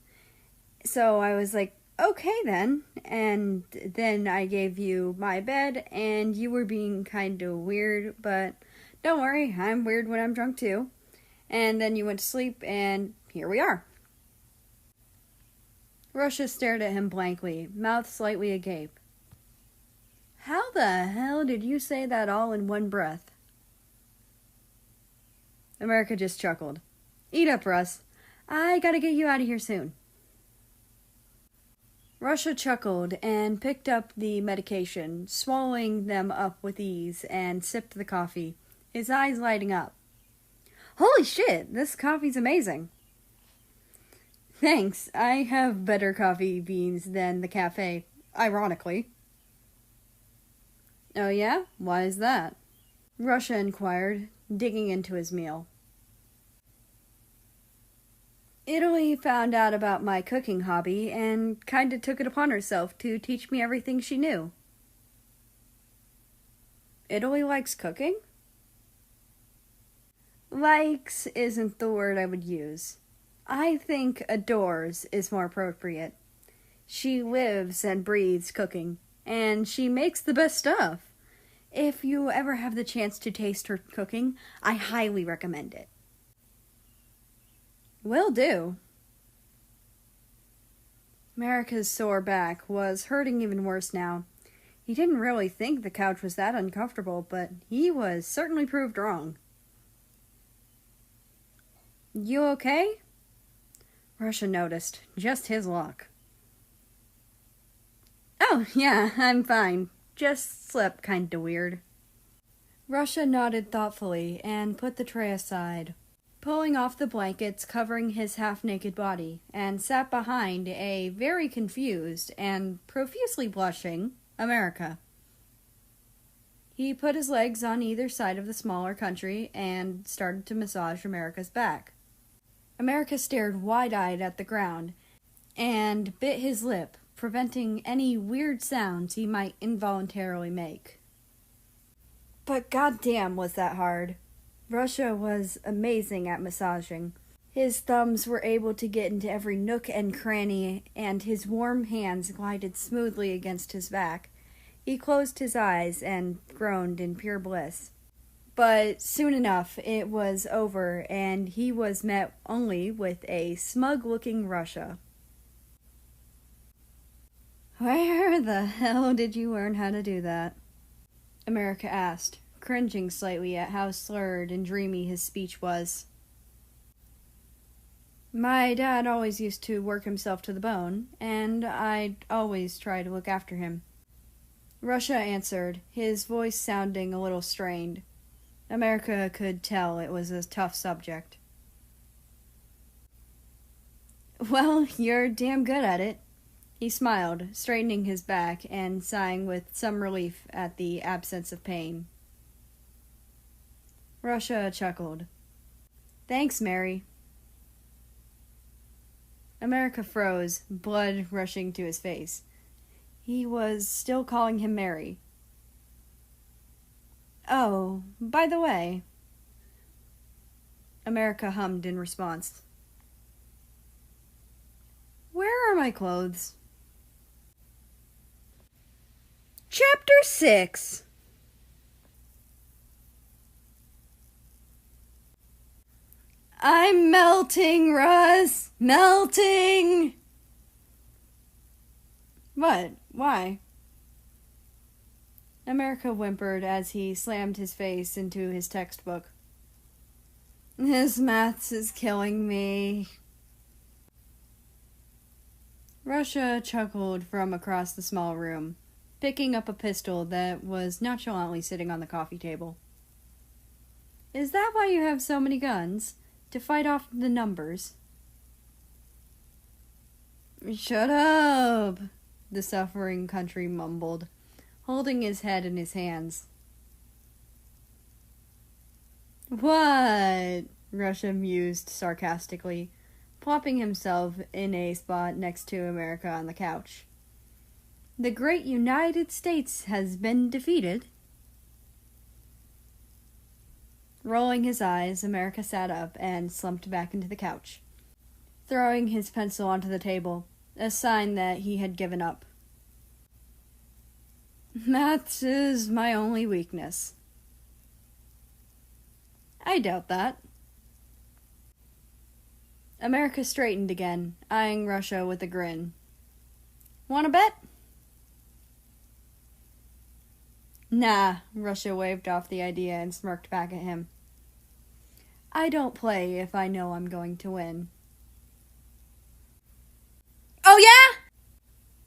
so I was like, Okay then. And then I gave you my bed, and you were being kind of weird, but don't worry, I'm weird when I'm drunk too. And then you went to sleep, and here we are. Russia stared at him blankly, mouth slightly agape. How the hell did you say that all in one breath? America just chuckled. Eat up, Russ. I gotta get you out of here soon. Russia chuckled and picked up the medication, swallowing them up with ease, and sipped the coffee, his eyes lighting up. Holy shit, this coffee's amazing. Thanks, I have better coffee beans than the cafe, ironically. Oh yeah? Why is that? Russia inquired, digging into his meal. Italy found out about my cooking hobby and kinda took it upon herself to teach me everything she knew. Italy likes cooking? Likes isn't the word I would use. I think adores is more appropriate. She lives and breathes cooking, and she makes the best stuff. If you ever have the chance to taste her cooking, I highly recommend it. Will do. America's sore back was hurting even worse now. He didn't really think the couch was that uncomfortable, but he was certainly proved wrong. You okay? Russia noticed. Just his luck. Oh, yeah, I'm fine. Just slept kinda weird. Russia nodded thoughtfully and put the tray aside, pulling off the blankets covering his half-naked body, and sat behind a very confused and profusely blushing America. He put his legs on either side of the smaller country and started to massage America's back. America stared wide-eyed at the ground and bit his lip, preventing any weird sounds he might involuntarily make. But goddamn was that hard. Russia was amazing at massaging. His thumbs were able to get into every nook and cranny, and his warm hands glided smoothly against his back. He closed his eyes and groaned in pure bliss. But soon enough, it was over, and he was met only with a smug-looking Russia. Where the hell did you learn how to do that? America asked, cringing slightly at how slurred and dreamy his speech was. My dad always used to work himself to the bone, and I'd always try to look after him. Russia answered, his voice sounding a little strained. America could tell it was a tough subject. Well, you're damn good at it. He smiled, straightening his back and sighing with some relief at the absence of pain. Russia chuckled. Thanks, Mary. America froze, blood rushing to his face. He was still calling him Mary. Oh, by the way. America hummed in response. Where are my clothes? Chapter 6. I'm melting, Russ! Melting! What? Why? America whimpered as he slammed his face into his textbook. This maths is killing me. Russia chuckled from across the small room, picking up a pistol that was nonchalantly sitting on the coffee table. Is that why you have so many guns? To fight off the numbers? Shut up, the suffering country mumbled, holding his head in his hands. What? Russia mused sarcastically, plopping himself in a spot next to America on the couch. The great United States has been defeated. Rolling his eyes, America sat up and slumped back into the couch, throwing his pencil onto the table. a sign that he had given up. Maths is my only weakness. I doubt that. America straightened again, eyeing Russia with a grin. Want to bet? Nah, Russia waved off the idea and smirked back at him. I don't play if I know I'm going to win. Oh yeah?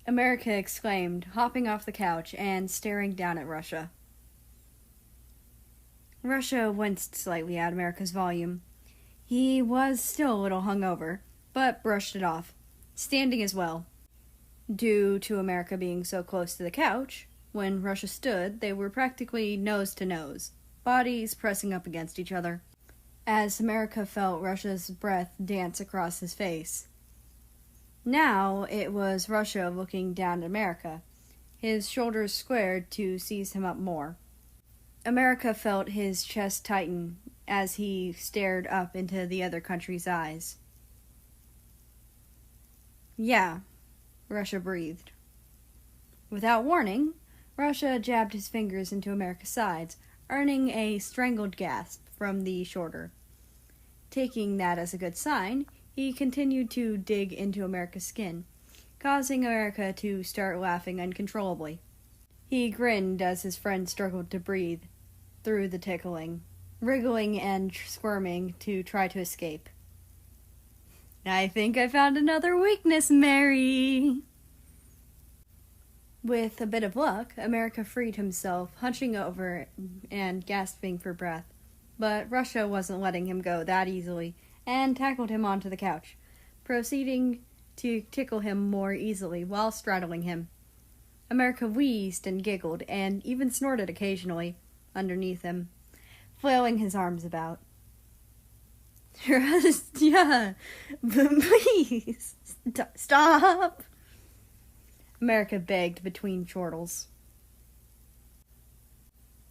America exclaimed, hopping off the couch and staring down at Russia. Russia winced slightly at America's volume. He was still a little hungover, but brushed it off, standing as well. Due to America being so close to the couch, when Russia stood, they were practically nose to nose, bodies pressing up against each other, as America felt Russia's breath dance across his face. Now it was Russia looking down at America, his shoulders squared to seize him up more. America felt his chest tighten as he stared up into the other country's eyes. Yeah, Russia breathed. Without warning, Russia jabbed his fingers into America's sides, earning a strangled gasp from the shoulder. Taking that as a good sign, he continued to dig into America's skin, causing America to start laughing uncontrollably. He grinned as his friend struggled to breathe through the tickling, wriggling and squirming to try to escape. I think I found another weakness, Mary. With a bit of luck, America freed himself, hunching over and gasping for breath. But Russia wasn't letting him go that easily, and tackled him onto the couch, proceeding to tickle him more easily while straddling him. America wheezed and giggled, and even snorted occasionally underneath him, flailing his arms about. Yeah, please, stop! America begged between chortles.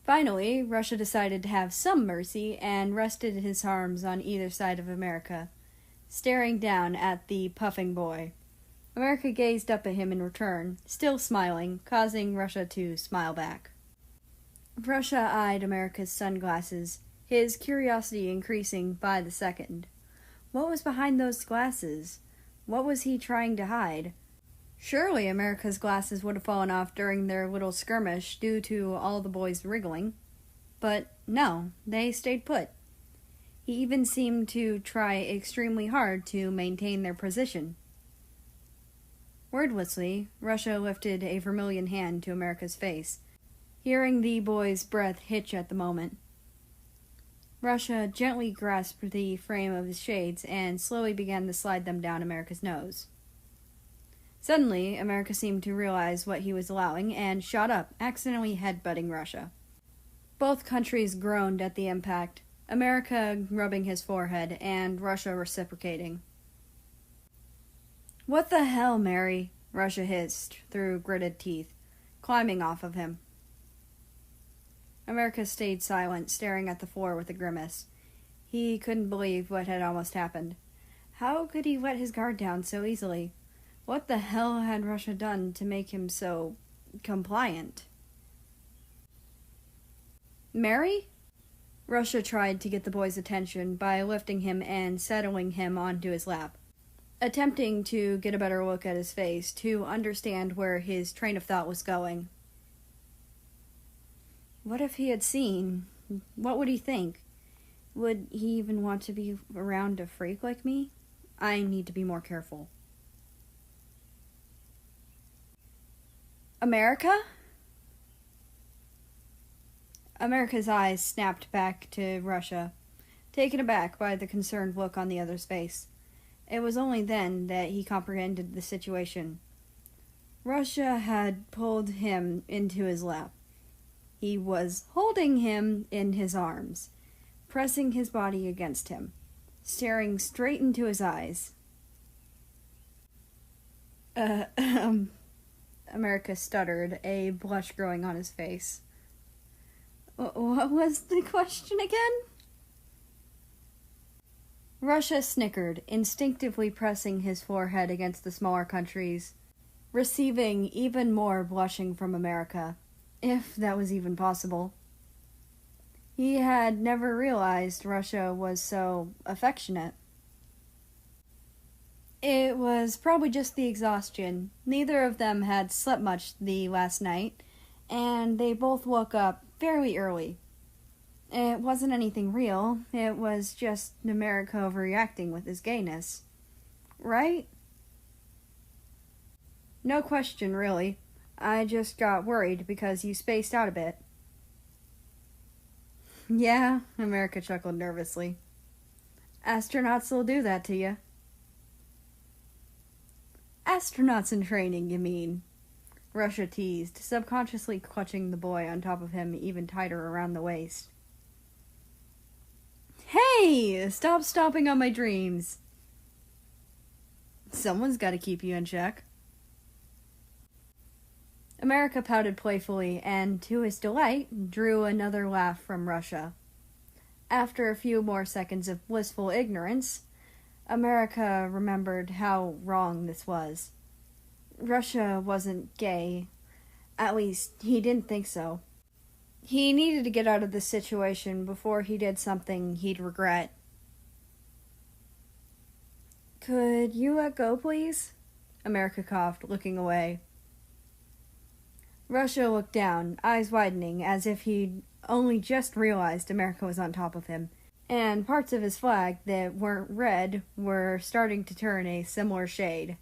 Finally, Russia decided to have some mercy and rested his arms on either side of America, staring down at the puffing boy. America gazed up at him in return, still smiling, causing Russia to smile back. Russia eyed America's sunglasses, his curiosity increasing by the second. What was behind those glasses? What was he trying to hide? Surely America's glasses would have fallen off during their little skirmish due to all the boys wriggling. But no, they stayed put. He even seemed to try extremely hard to maintain their position. Wordlessly, Russia lifted a vermilion hand to America's face, hearing the boy's breath hitch at the moment. Russia gently grasped the frame of his shades and slowly began to slide them down America's nose. Suddenly, America seemed to realize what he was allowing and shot up, accidentally headbutting Russia. Both countries groaned at the impact, America rubbing his forehead and Russia reciprocating. What the hell, Mary? Russia hissed through gritted teeth, climbing off of him. America stayed silent, staring at the floor with a grimace. He couldn't believe what had almost happened. How could he let his guard down so easily? What the hell had Russia done to make him so compliant? Mary? Russia tried to get the boy's attention by lifting him and settling him onto his lap, attempting to get a better look at his face to understand where his train of thought was going. What if he had seen? What would he think? Would he even want to be around a freak like me? I need to be more careful. America? America's eyes snapped back to Russia, taken aback by the concerned look on the other's face. It was only then that he comprehended the situation. Russia had pulled him into his lap. He was holding him in his arms, pressing his body against him, staring straight into his eyes. America stuttered, a blush growing on his face. What was the question again? Russia snickered, instinctively pressing his forehead against the smaller countries, receiving even more blushing from America, if that was even possible. He had never realized Russia was so affectionate. It was probably just the exhaustion. Neither of them had slept much the last night, and they both woke up fairly early. It wasn't anything real, it was just America overreacting with his gayness. Right? No question, really. I just got worried because you spaced out a bit. Yeah, America chuckled nervously. Astronauts will do that to you. Astronauts in training, you mean? Russia teased, subconsciously clutching the boy on top of him even tighter around the waist. Hey! Stop stomping on my dreams! Someone's got to keep you in check. America pouted playfully and, to his delight, drew another laugh from Russia. After a few more seconds of blissful ignorance, America remembered how wrong this was. Russia wasn't gay. At least, he didn't think so. He needed to get out of this situation before he did something he'd regret. Could you let go, please? America coughed, looking away. Russia looked down, eyes widening, as if he'd only just realized America was on top of him, and parts of his flag that weren't red were starting to turn a similar shade.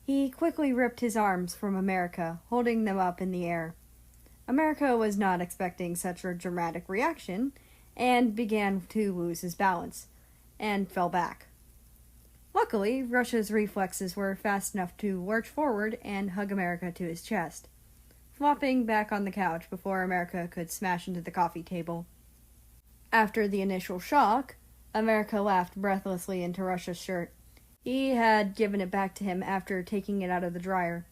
He quickly ripped his arms from America, holding them up in the air. America was not expecting such a dramatic reaction, and began to lose his balance, and fell back. Luckily, Russia's reflexes were fast enough to lurch forward and hug America to his chest, flopping back on the couch before America could smash into the coffee table. After the initial shock, America laughed breathlessly into Russia's shirt. He had given it back to him after taking it out of the dryer,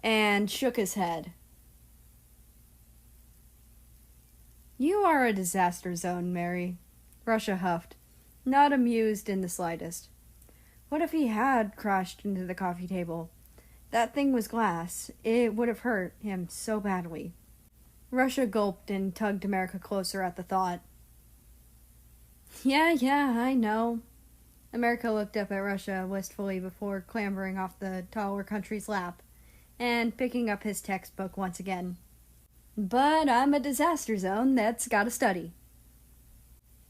and shook his head. You are a disaster zone, Mary, Russia huffed, not amused in the slightest. What if he had crashed into the coffee table? That thing was glass. It would have hurt him so badly. Russia gulped and tugged America closer at the thought. Yeah, I know. America looked up at Russia wistfully before clambering off the taller country's lap and picking up his textbook once again. But I'm a disaster zone that's gotta study.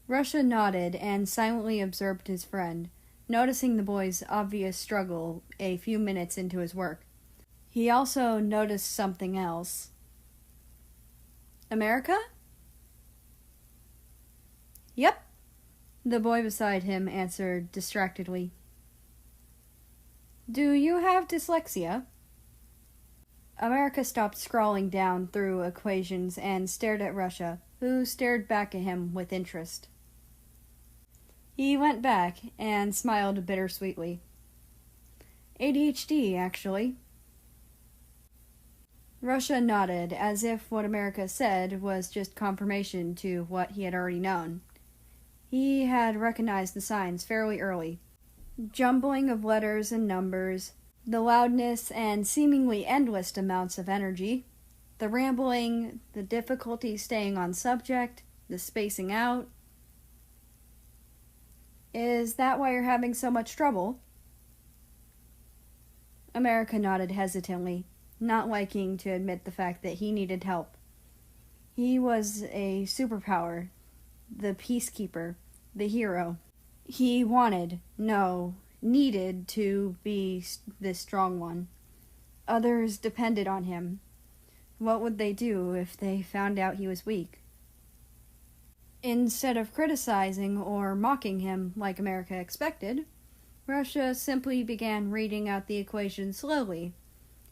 Russia nodded and silently observed his friend, noticing the boy's obvious struggle a few minutes into his work. He also noticed something else. America? Yep, the boy beside him answered distractedly. Do you have dyslexia? America stopped scrawling down through equations and stared at Russia, who stared back at him with interest. He went back and smiled bittersweetly. ADHD, actually. Russia nodded, as if what America said was just confirmation to what he had already known. He had recognized the signs fairly early. Jumbling of letters and numbers, the loudness and seemingly endless amounts of energy, the rambling, the difficulty staying on subject, the spacing out. Is that why you're having so much trouble? America nodded hesitantly, not liking to admit the fact that he needed help. He was a superpower, the peacekeeper, the hero. He needed to be this strong one. Others depended on him. What would they do if they found out he was weak? Instead of criticizing or mocking him like America expected, Russia simply began reading out the equation slowly,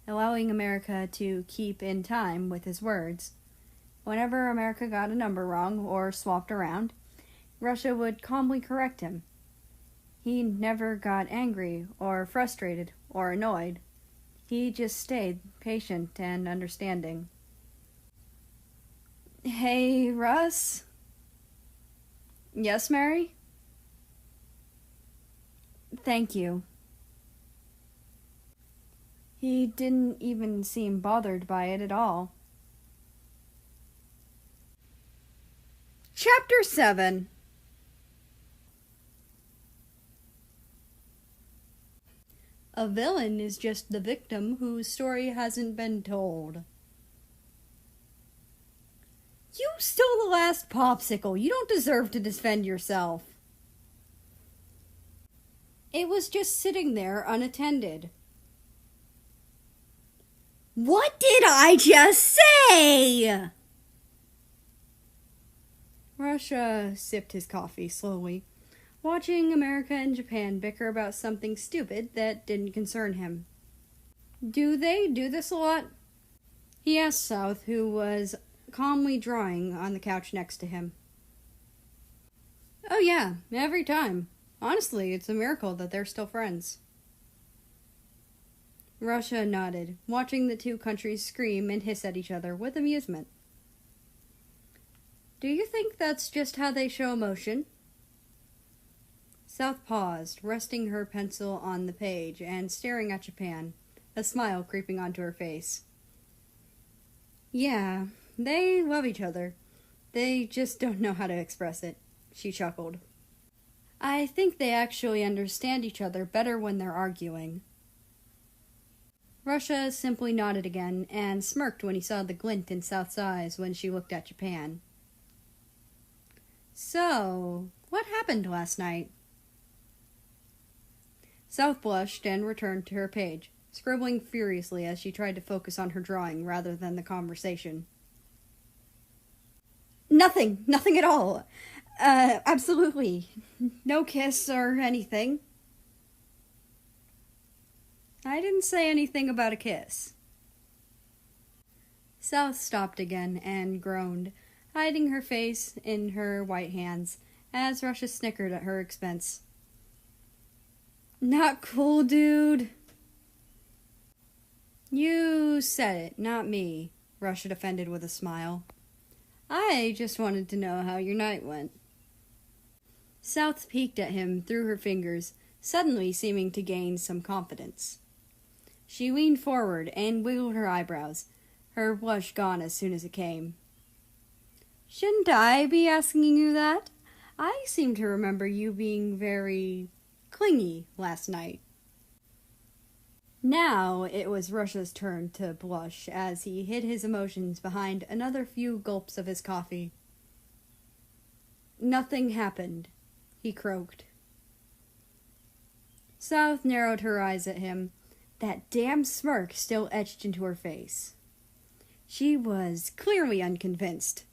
allowing America to keep in time with his words. Whenever America got a number wrong or swapped around, Russia would calmly correct him. He never got angry or frustrated or annoyed. He just stayed patient and understanding. Hey, Russ? Yes, Mary? Thank you. He didn't even seem bothered by it at all. Chapter 7. A villain is just the victim whose story hasn't been told. You stole the last popsicle. You don't deserve to defend yourself. It was just sitting there unattended. What did I just say? Russia sipped his coffee slowly, watching America and Japan bicker about something stupid that didn't concern him. Do they do this a lot? He asked South, who was calmly drawing on the couch next to him. Oh yeah, every time. Honestly, it's a miracle that they're still friends. Russia nodded, watching the two countries scream and hiss at each other with amusement. Do you think that's just how they show emotion? South paused, resting her pencil on the page and staring at Japan, a smile creeping onto her face. Yeah, they love each other. They just don't know how to express it, she chuckled. I think they actually understand each other better when they're arguing. Russia simply nodded again and smirked when he saw the glint in South's eyes when she looked at Japan. So, what happened last night? South blushed and returned to her page, scribbling furiously as she tried to focus on her drawing rather than the conversation. Nothing at all. Absolutely. No kiss or anything. I didn't say anything about a kiss. South stopped again and groaned, hiding her face in her white hands, as Russia snickered at her expense. Not cool, dude. You said it, not me, Russia defended with a smile. I just wanted to know how your night went. South peeked at him through her fingers, suddenly seeming to gain some confidence. She leaned forward and wiggled her eyebrows, her blush gone as soon as it came. Shouldn't I be asking you that? I seem to remember you being very clingy last night. Now it was Russia's turn to blush as he hid his emotions behind another few gulps of his coffee. Nothing happened, he croaked. South narrowed her eyes at him, that damn smirk still etched into her face. She was clearly unconvinced.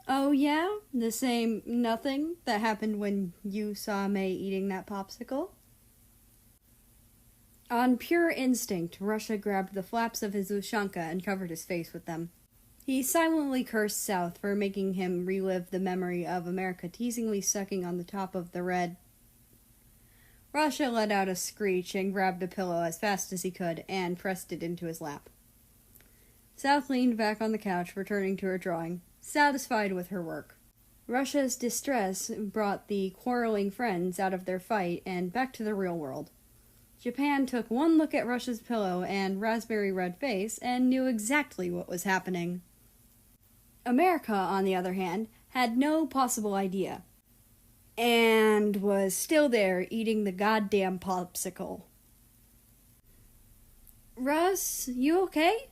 Oh yeah? The same nothing that happened when you saw May eating that popsicle? On pure instinct, Russia grabbed the flaps of his ushanka and covered his face with them. He silently cursed South for making him relive the memory of America teasingly sucking on the top of the red. Russia let out a screech and grabbed a pillow as fast as he could and pressed it into his lap. South leaned back on the couch, returning to her drawing, satisfied with her work. Russia's distress brought the quarreling friends out of their fight and back to the real world. Japan took one look at Russia's pillow and raspberry red face and knew exactly what was happening. America, on the other hand, had no possible idea, and was still there eating the goddamn popsicle. Russ, you okay?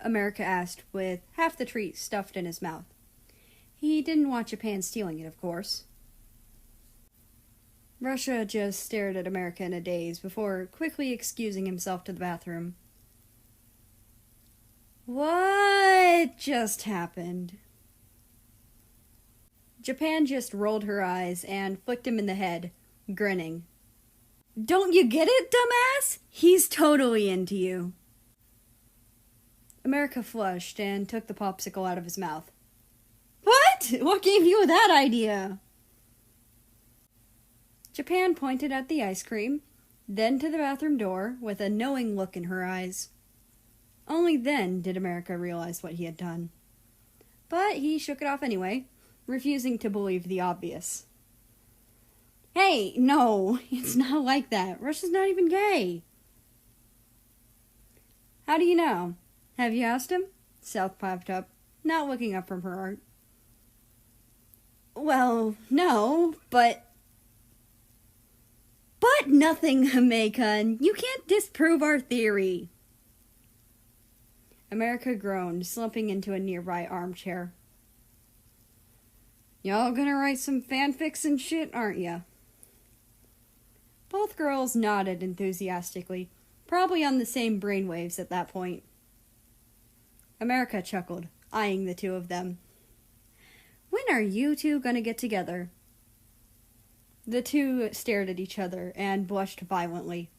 America asked, with half the treat stuffed in his mouth. He didn't want Japan stealing it, of course. Russia just stared at America in a daze before quickly excusing himself to the bathroom. What just happened? Japan just rolled her eyes and flicked him in the head, grinning. Don't you get it, dumbass? He's totally into you. America flushed and took the popsicle out of his mouth. What? What gave you that idea? Japan pointed at the ice cream, then to the bathroom door with a knowing look in her eyes. Only then did America realize what he had done. But he shook it off anyway, refusing to believe the obvious. Hey, no, it's not like that. Russia's not even gay. How do you know? Have you asked him? South piped up, not looking up from her art. Well, no, but nothing, Hamekun. You can't disprove our theory. America groaned, slumping into a nearby armchair. Y'all gonna write some fanfics and shit, aren't ya? Both girls nodded enthusiastically, probably on the same brainwaves at that point. America chuckled, eyeing the two of them. When are you two gonna get together? The two stared at each other and blushed violently.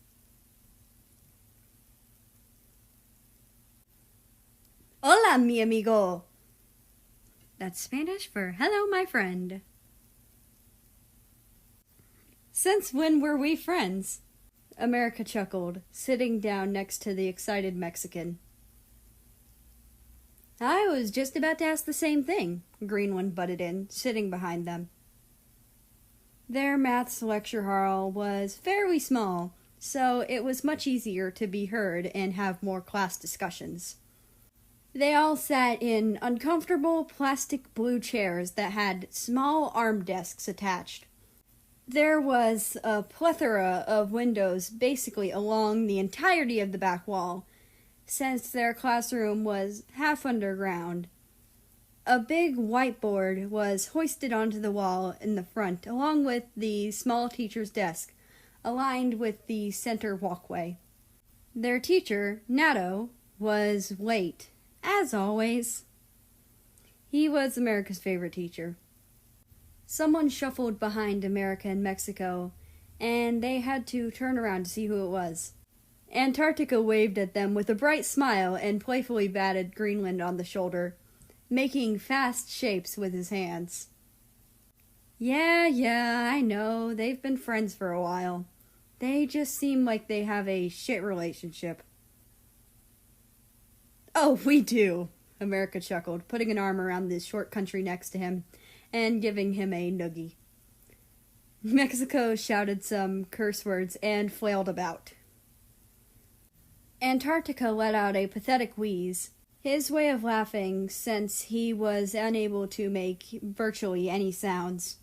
Hola, mi amigo! That's Spanish for hello, my friend. Since when were we friends? America chuckled, sitting down next to the excited Mexican. I was just about to ask the same thing, Greenland butted in, sitting behind them. Their maths lecture hall was fairly small, so it was much easier to be heard and have more class discussions. They all sat in uncomfortable plastic blue chairs that had small arm desks attached. There was a plethora of windows basically along the entirety of the back wall, since their classroom was half underground. A big whiteboard was hoisted onto the wall in the front, along with the small teacher's desk, aligned with the center walkway. Their teacher, Nato, was late, as always. He was America's favorite teacher. Someone shuffled behind America and Mexico, and they had to turn around to see who it was. Antarctica waved at them with a bright smile and playfully batted Greenland on the shoulder, making fast shapes with his hands. Yeah, I know. They've been friends for a while. They just seem like they have a shit relationship. Oh, we do, America chuckled, putting an arm around the short country next to him and giving him a noogie. Mexico shouted some curse words and flailed about. Antarctica let out a pathetic wheeze, his way of laughing since he was unable to make virtually any sounds.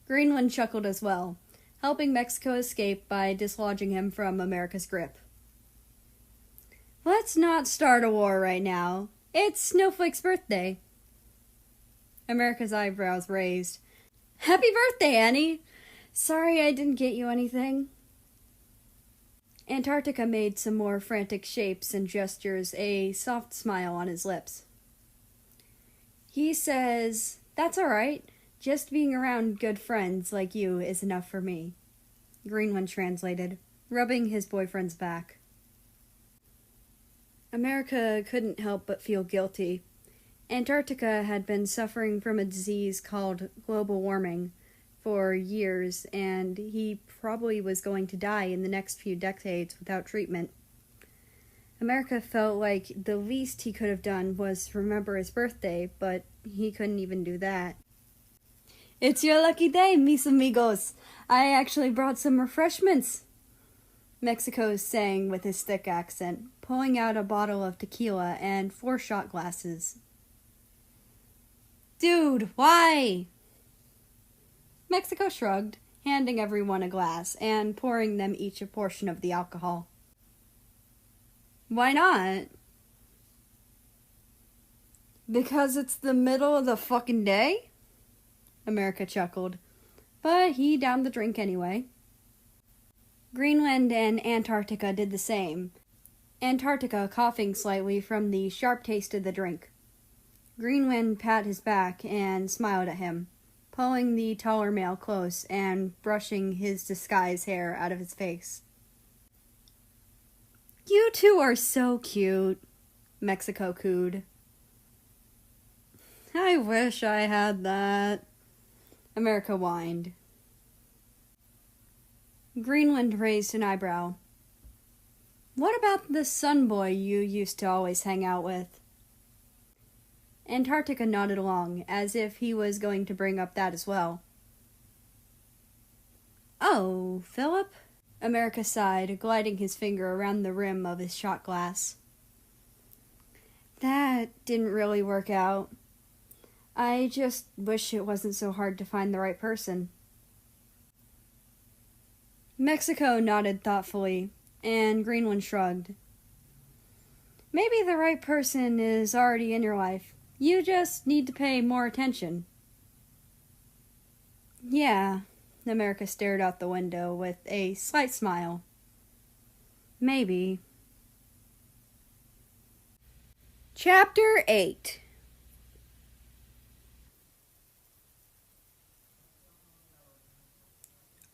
Greenland chuckled as well, helping Mexico escape by dislodging him from America's grip. Let's not start a war right now. It's Snowflake's birthday. America's eyebrows raised. Happy birthday, Annie! Sorry I didn't get you anything. Antarctica made some more frantic shapes and gestures, a soft smile on his lips. He says, that's all right. Just being around good friends like you is enough for me. Greenland translated, rubbing his boyfriend's back. America couldn't help but feel guilty. Antarctica had been suffering from a disease called global warming for years, and he probably was going to die in the next few decades without treatment. America felt like the least he could have done was remember his birthday, but he couldn't even do that. It's your lucky day, mis amigos. I actually brought some refreshments, Mexico sang with his thick accent, pulling out a bottle of tequila and 4 shot glasses. Dude, why? Mexico shrugged, handing everyone a glass and pouring them each a portion of the alcohol. Why not? Because it's the middle of the fucking day? America chuckled, but he downed the drink anyway. Greenland and Antarctica did the same, Antarctica coughing slightly from the sharp taste of the drink. Greenland pat his back and smiled at him, pulling the taller male close and brushing his disguised hair out of his face. You two are so cute, Mexico cooed. I wish I had that, America whined. Greenland raised an eyebrow. What about the sun boy you used to always hang out with? Antarctica nodded along, as if he was going to bring up that as well. Oh, Philip? America sighed, gliding his finger around the rim of his shot glass. That didn't really work out. I just wish it wasn't so hard to find the right person. Mexico nodded thoughtfully, and Greenland shrugged. Maybe the right person is already in your life. You just need to pay more attention. Yeah, America stared out the window with a slight smile. Maybe. Chapter 8.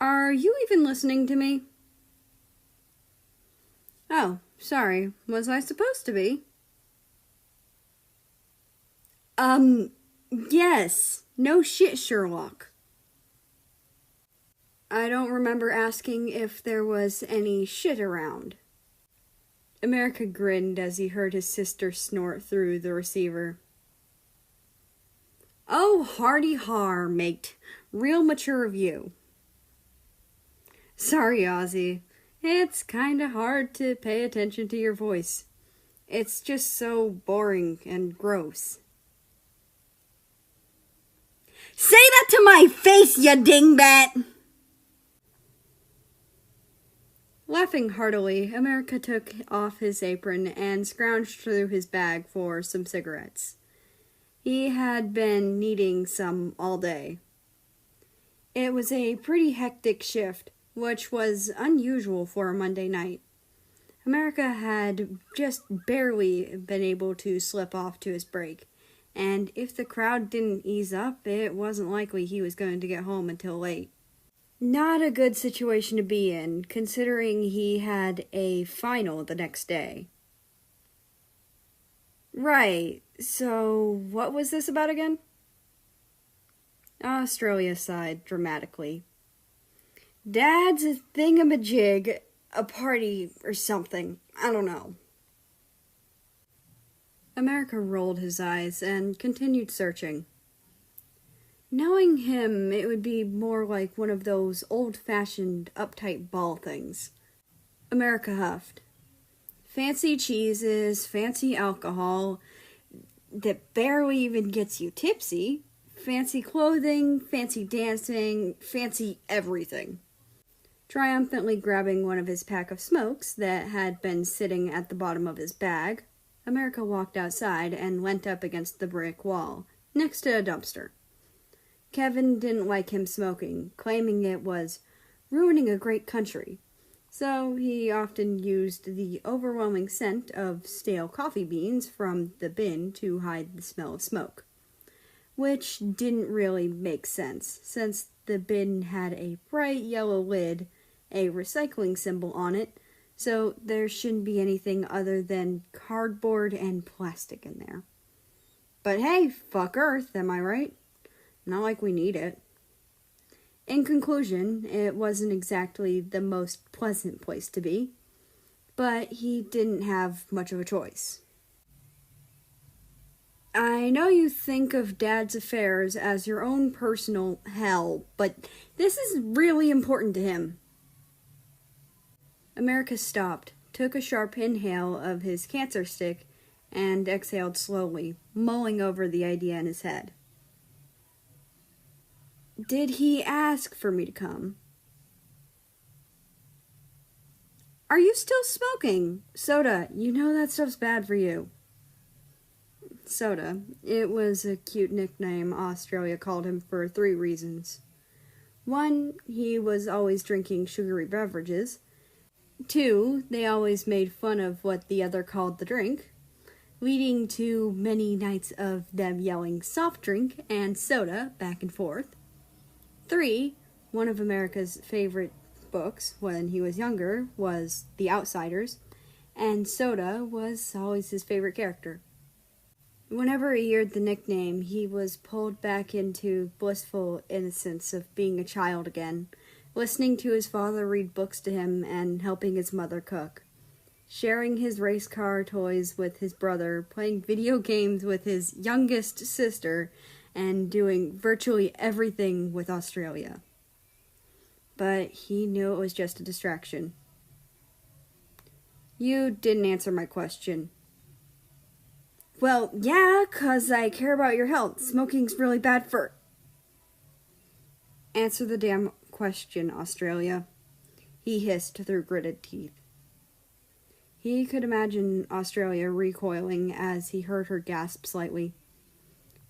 Are you even listening to me? Oh, sorry. Was I supposed to be? Yes. No shit, Sherlock. I don't remember asking if there was any shit around. America grinned as he heard his sister snort through the receiver. Oh, hardy har, mate. Real mature of you. Sorry, Ozzy. It's kinda hard to pay attention to your voice. It's just so boring and gross. Say that to my face, you dingbat! Laughing heartily, America took off his apron and scrounged through his bag for some cigarettes. He had been needing some all day. It was a pretty hectic shift, which was unusual for a Monday night. America had just barely been able to slip off to his break, and if the crowd didn't ease up, it wasn't likely he was going to get home until late. Not a good situation to be in, considering he had a final the next day. Right, so what was this about again? Australia sighed dramatically. Dad's a thingamajig, a party or something. I don't know. America rolled his eyes and continued searching. Knowing him, it would be more like one of those old-fashioned, uptight ball things. America huffed. Fancy cheeses, fancy alcohol that barely even gets you tipsy, fancy clothing, fancy dancing, fancy everything. Triumphantly grabbing one of his pack of smokes that had been sitting at the bottom of his bag, America walked outside and leant up against the brick wall, next to a dumpster. Kevin didn't like him smoking, claiming it was ruining a great country, so he often used the overwhelming scent of stale coffee beans from the bin to hide the smell of smoke. Which didn't really make sense, since the bin had a bright yellow lid, a recycling symbol on it, so there shouldn't be anything other than cardboard and plastic in there. But hey, fuck Earth, am I right? Not like we need it. In conclusion, it wasn't exactly the most pleasant place to be, but he didn't have much of a choice. I know you think of Dad's affairs as your own personal hell, but this is really important to him. America stopped, took a sharp inhale of his cancer stick, and exhaled slowly, mulling over the idea in his head. Did he ask for me to come? Are you still smoking? Soda, you know that stuff's bad for you. Soda. It was a cute nickname Australia called him for 3 reasons. 1, he was always drinking sugary beverages. 2, they always made fun of what the other called the drink, leading to many nights of them yelling soft drink and soda back and forth. 3, one of America's favorite books when he was younger was The Outsiders, and soda was always his favorite character. Whenever he heard the nickname, he was pulled back into blissful innocence of being a child again, listening to his father read books to him and helping his mother cook, sharing his race car toys with his brother, playing video games with his youngest sister, and doing virtually everything with Australia. but he knew it was just a distraction. You didn't answer my question. Well, yeah, 'cause I care about your health. Smoking's really bad for... Answer the damn question, Australia, he hissed through gritted teeth. He could imagine Australia recoiling as he heard her gasp slightly.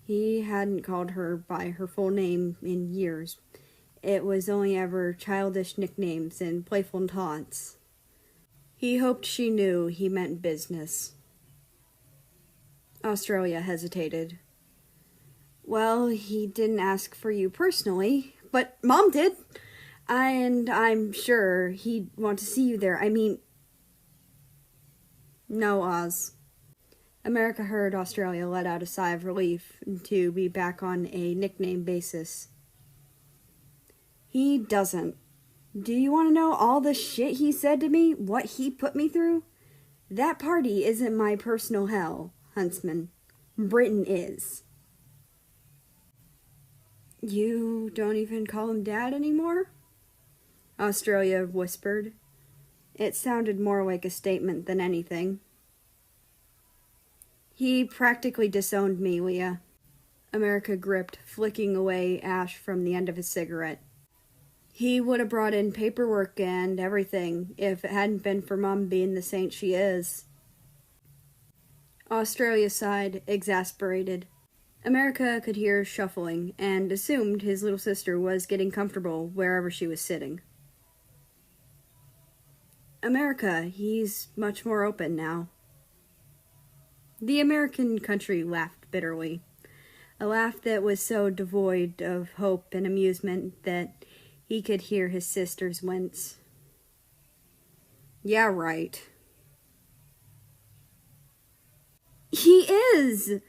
He hadn't called her by her full name in years. It was only ever childish nicknames and playful taunts. He hoped she knew he meant business. Australia hesitated. Well, he didn't ask for you personally, but Mom did. And I'm sure he'd want to see you there. I mean... No, Oz. America heard Australia let out a sigh of relief to be back on a nickname basis. He doesn't. Do you want to know all the shit he said to me? What he put me through? That party isn't my personal hell, Huntsman. Britain is. You don't even call him Dad anymore? Australia whispered. It sounded more like a statement than anything. He practically disowned me, Leah. America gripped, flicking away ash from the end of his cigarette. He would have brought in paperwork and everything if it hadn't been for Mom being the saint she is. Australia sighed, exasperated. America could hear shuffling and assumed his little sister was getting comfortable wherever she was sitting. America, he's much more open now. The American country laughed bitterly, a laugh that was so devoid of hope and amusement that he could hear his sisters wince. Yeah, right. He is!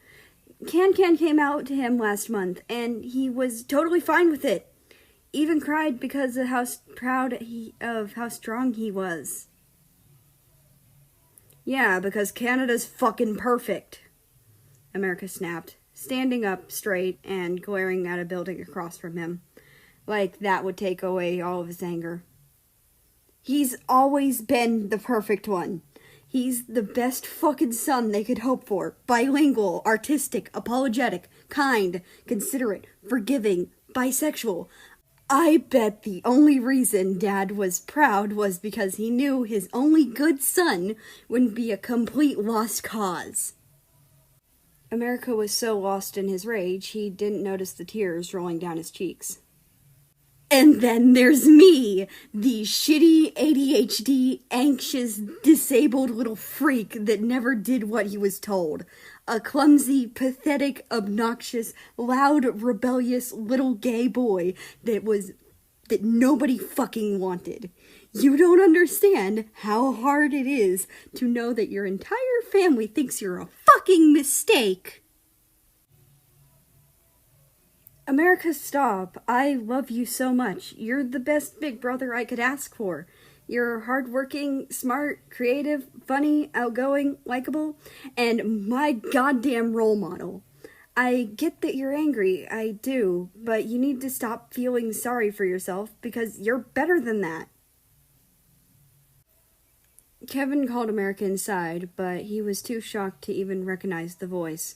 Can came out to him last month, and he was totally fine with it. Even cried because of how proud of how strong he was. Yeah, because Canada's fucking perfect, America snapped, standing up straight and glaring at a building across from him, like that would take away all of his anger. He's always been the perfect one. He's the best fucking son they could hope for. Bilingual, artistic, apologetic, kind, considerate, forgiving, bisexual. I bet the only reason Dad was proud was because he knew his only good son wouldn't be a complete lost cause. America was so lost in his rage, he didn't notice the tears rolling down his cheeks. And then there's me, the shitty ADHD, anxious, disabled little freak that never did what he was told. A clumsy, pathetic, obnoxious, loud, rebellious little gay boy that nobody fucking wanted. You don't understand how hard it is to know that your entire family thinks you're a fucking mistake. America, stop. I love you so much. You're the best big brother I could ask for. You're hardworking, smart, creative, funny, outgoing, likable, and my goddamn role model. I get that you're angry, I do, but you need to stop feeling sorry for yourself because you're better than that. Kevin called America inside, but he was too shocked to even recognize the voice.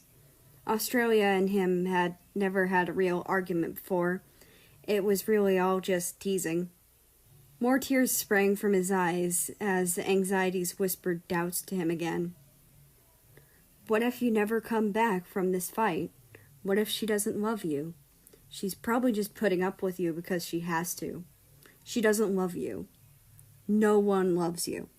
Australia and him had never had a real argument before. It was really all just teasing. More tears sprang from his eyes as anxieties whispered doubts to him again. What if you never come back from this fight? What if she doesn't love you? She's probably just putting up with you because she has to. She doesn't love you. No one loves you.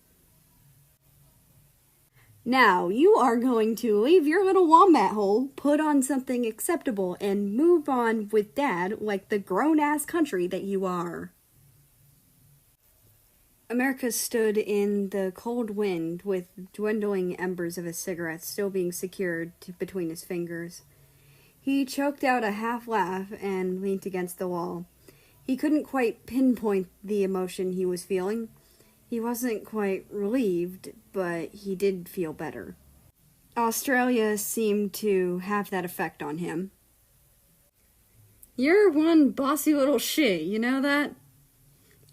Now, you are going to leave your little wombat hole, put on something acceptable, and move on with Dad like the grown-ass country that you are. America stood in the cold wind with dwindling embers of his cigarette still being secured between his fingers. He choked out a half-laugh and leaned against the wall. He couldn't quite pinpoint the emotion he was feeling. He wasn't quite relieved, but he did feel better. Australia seemed to have that effect on him. You're one bossy little shit, you know that?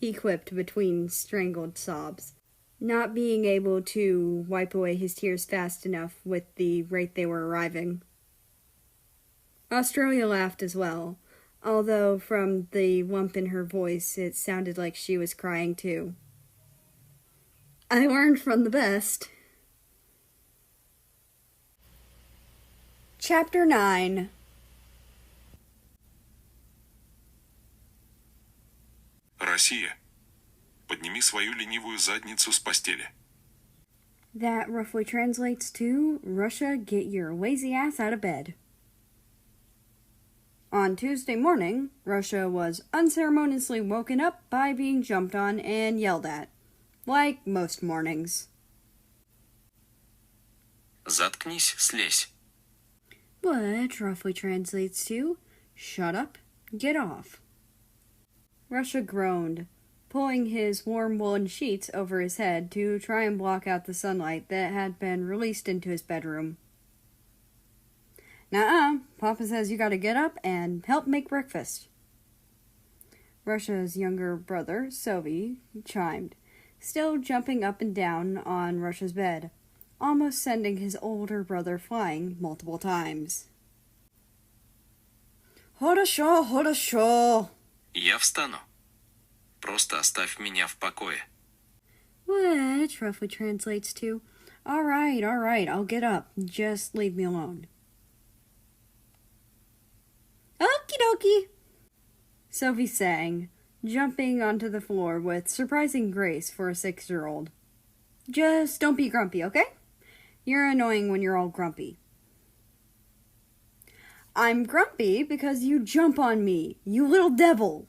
he quipped between strangled sobs, not being able to wipe away his tears fast enough with the rate they were arriving. Australia laughed as well, although from the lump in her voice it sounded like she was crying too. I learned from the best. Chapter 9. Россия, подними свою ленивую задницу с постели. That roughly translates to, Russia, get your lazy ass out of bed. On Tuesday morning, Russia was unceremoniously woken up by being jumped on and yelled at, like most mornings. Заткнись, слезь. Which roughly translates to, shut up, get off. Russia groaned, pulling his warm woolen sheets over his head to try and block out the sunlight that had been released into his bedroom. Nuh-uh, Papa says you gotta get up and help make breakfast. Russia's younger brother, Sovi, chimed, still jumping up and down on Russia's bed, almost sending his older brother flying multiple times. Хорошо, хорошо. Я встану. Просто оставь меня в покое. Which roughly translates to, all right, I'll get up. Just leave me alone. Okie dokie, Sophie sang, jumping onto the floor with surprising grace for a 6-year-old. Just don't be grumpy, okay? You're annoying when you're all grumpy. I'm grumpy because you jump on me, you little devil,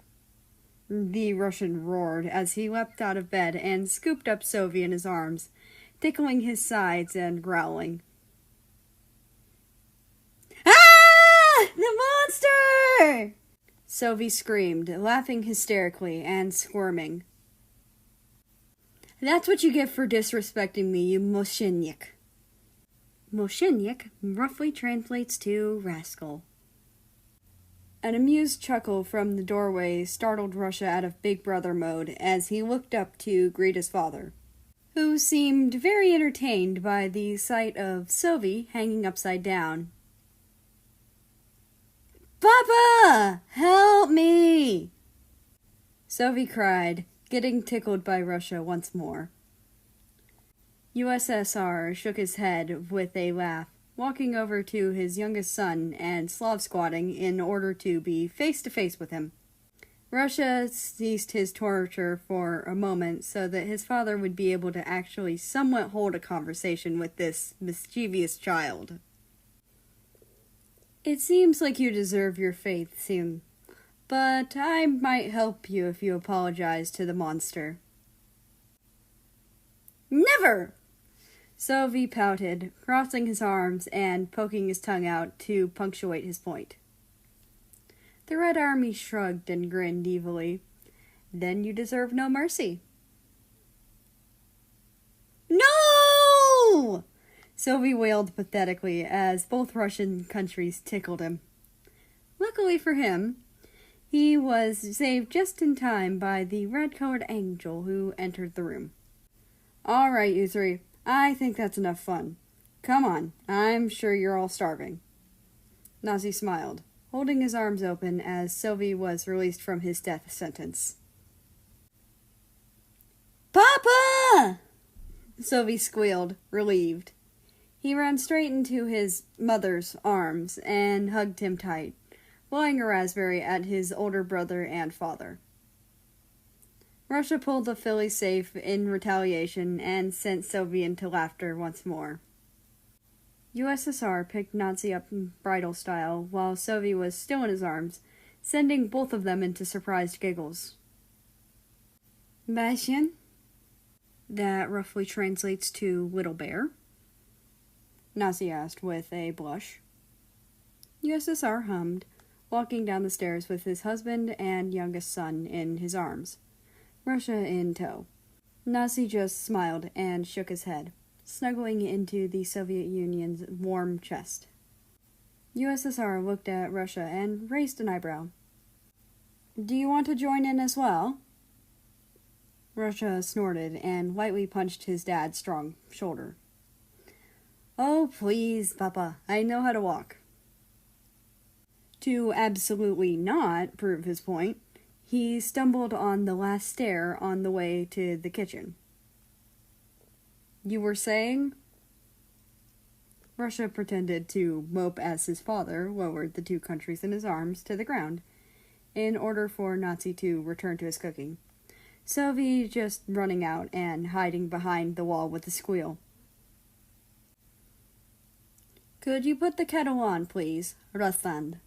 the Russian roared as he leapt out of bed and scooped up Sophie in his arms, tickling his sides and growling. Ah! The monster! Sophie screamed, laughing hysterically and squirming. That's what you get for disrespecting me, you moshennik. Moshennik roughly translates to rascal. An amused chuckle from the doorway startled Russia out of Big Brother mode as he looked up to greet his father, who seemed very entertained by the sight of Sophie hanging upside down. Papa! Help me! Sophie cried, getting tickled by Russia once more. USSR shook his head with a laugh, walking over to his youngest son and Slav squatting in order to be face-to-face with him. Russia ceased his torture for a moment so that his father would be able to actually somewhat hold a conversation with this mischievous child. It seems like you deserve your fate soon, but I might help you if you apologize to the monster. Never! Sophie pouted, crossing his arms and poking his tongue out to punctuate his point. The Red Army shrugged and grinned evilly. Then you deserve no mercy. No! Sophie wailed pathetically as both Russian countries tickled him. Luckily for him, he was saved just in time by the red-colored angel who entered the room. All right, you three. I think that's enough fun. Come on, I'm sure you're all starving. Nazi smiled, holding his arms open as Sophie was released from his death sentence. Papa! Sophie squealed, relieved. He ran straight into his mother's arms and hugged him tight, blowing a raspberry at his older brother and father. Russia pulled the Philly safe in retaliation and sent Sophie into laughter once more. USSR picked Nazi up bridal style while Sophie was still in his arms, sending both of them into surprised giggles. Bashien? That roughly translates to little bear, Nazi asked with a blush. USSR hummed, walking down the stairs with his husband and youngest son in his arms, Russia in tow. Nazi just smiled and shook his head, snuggling into the Soviet Union's warm chest. USSR looked at Russia and raised an eyebrow. Do you want to join in as well? Russia snorted and lightly punched his dad's strong shoulder. Oh, please, Papa, I know how to walk. To absolutely not prove his point, he stumbled on the last stair on the way to the kitchen. You were saying? Russia pretended to mope as his father lowered the two countries in his arms to the ground in order for Nazi to return to his cooking. Sylvie just running out and hiding behind the wall with a squeal. Could you put the kettle on, please, Rusland?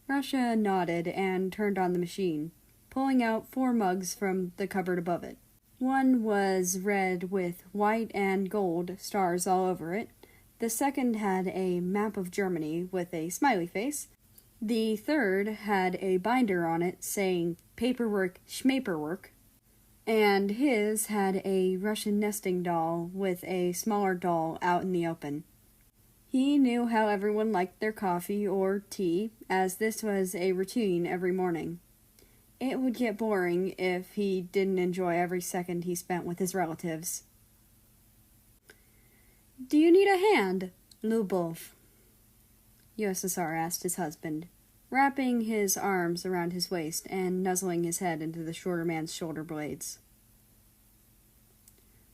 Russia nodded and turned on the machine, pulling out 4 mugs from the cupboard above it. One was red with white and gold stars all over it. The second had a map of Germany with a smiley face. The third had a binder on it saying paperwork schmaperwork. And his had a Russian nesting doll with a smaller doll out in the open. He knew how everyone liked their coffee or tea, as this was a routine every morning. It would get boring if he didn't enjoy every second he spent with his relatives. Do you need a hand, Lubov? USSR asked his husband, wrapping his arms around his waist and nuzzling his head into the shorter man's shoulder blades.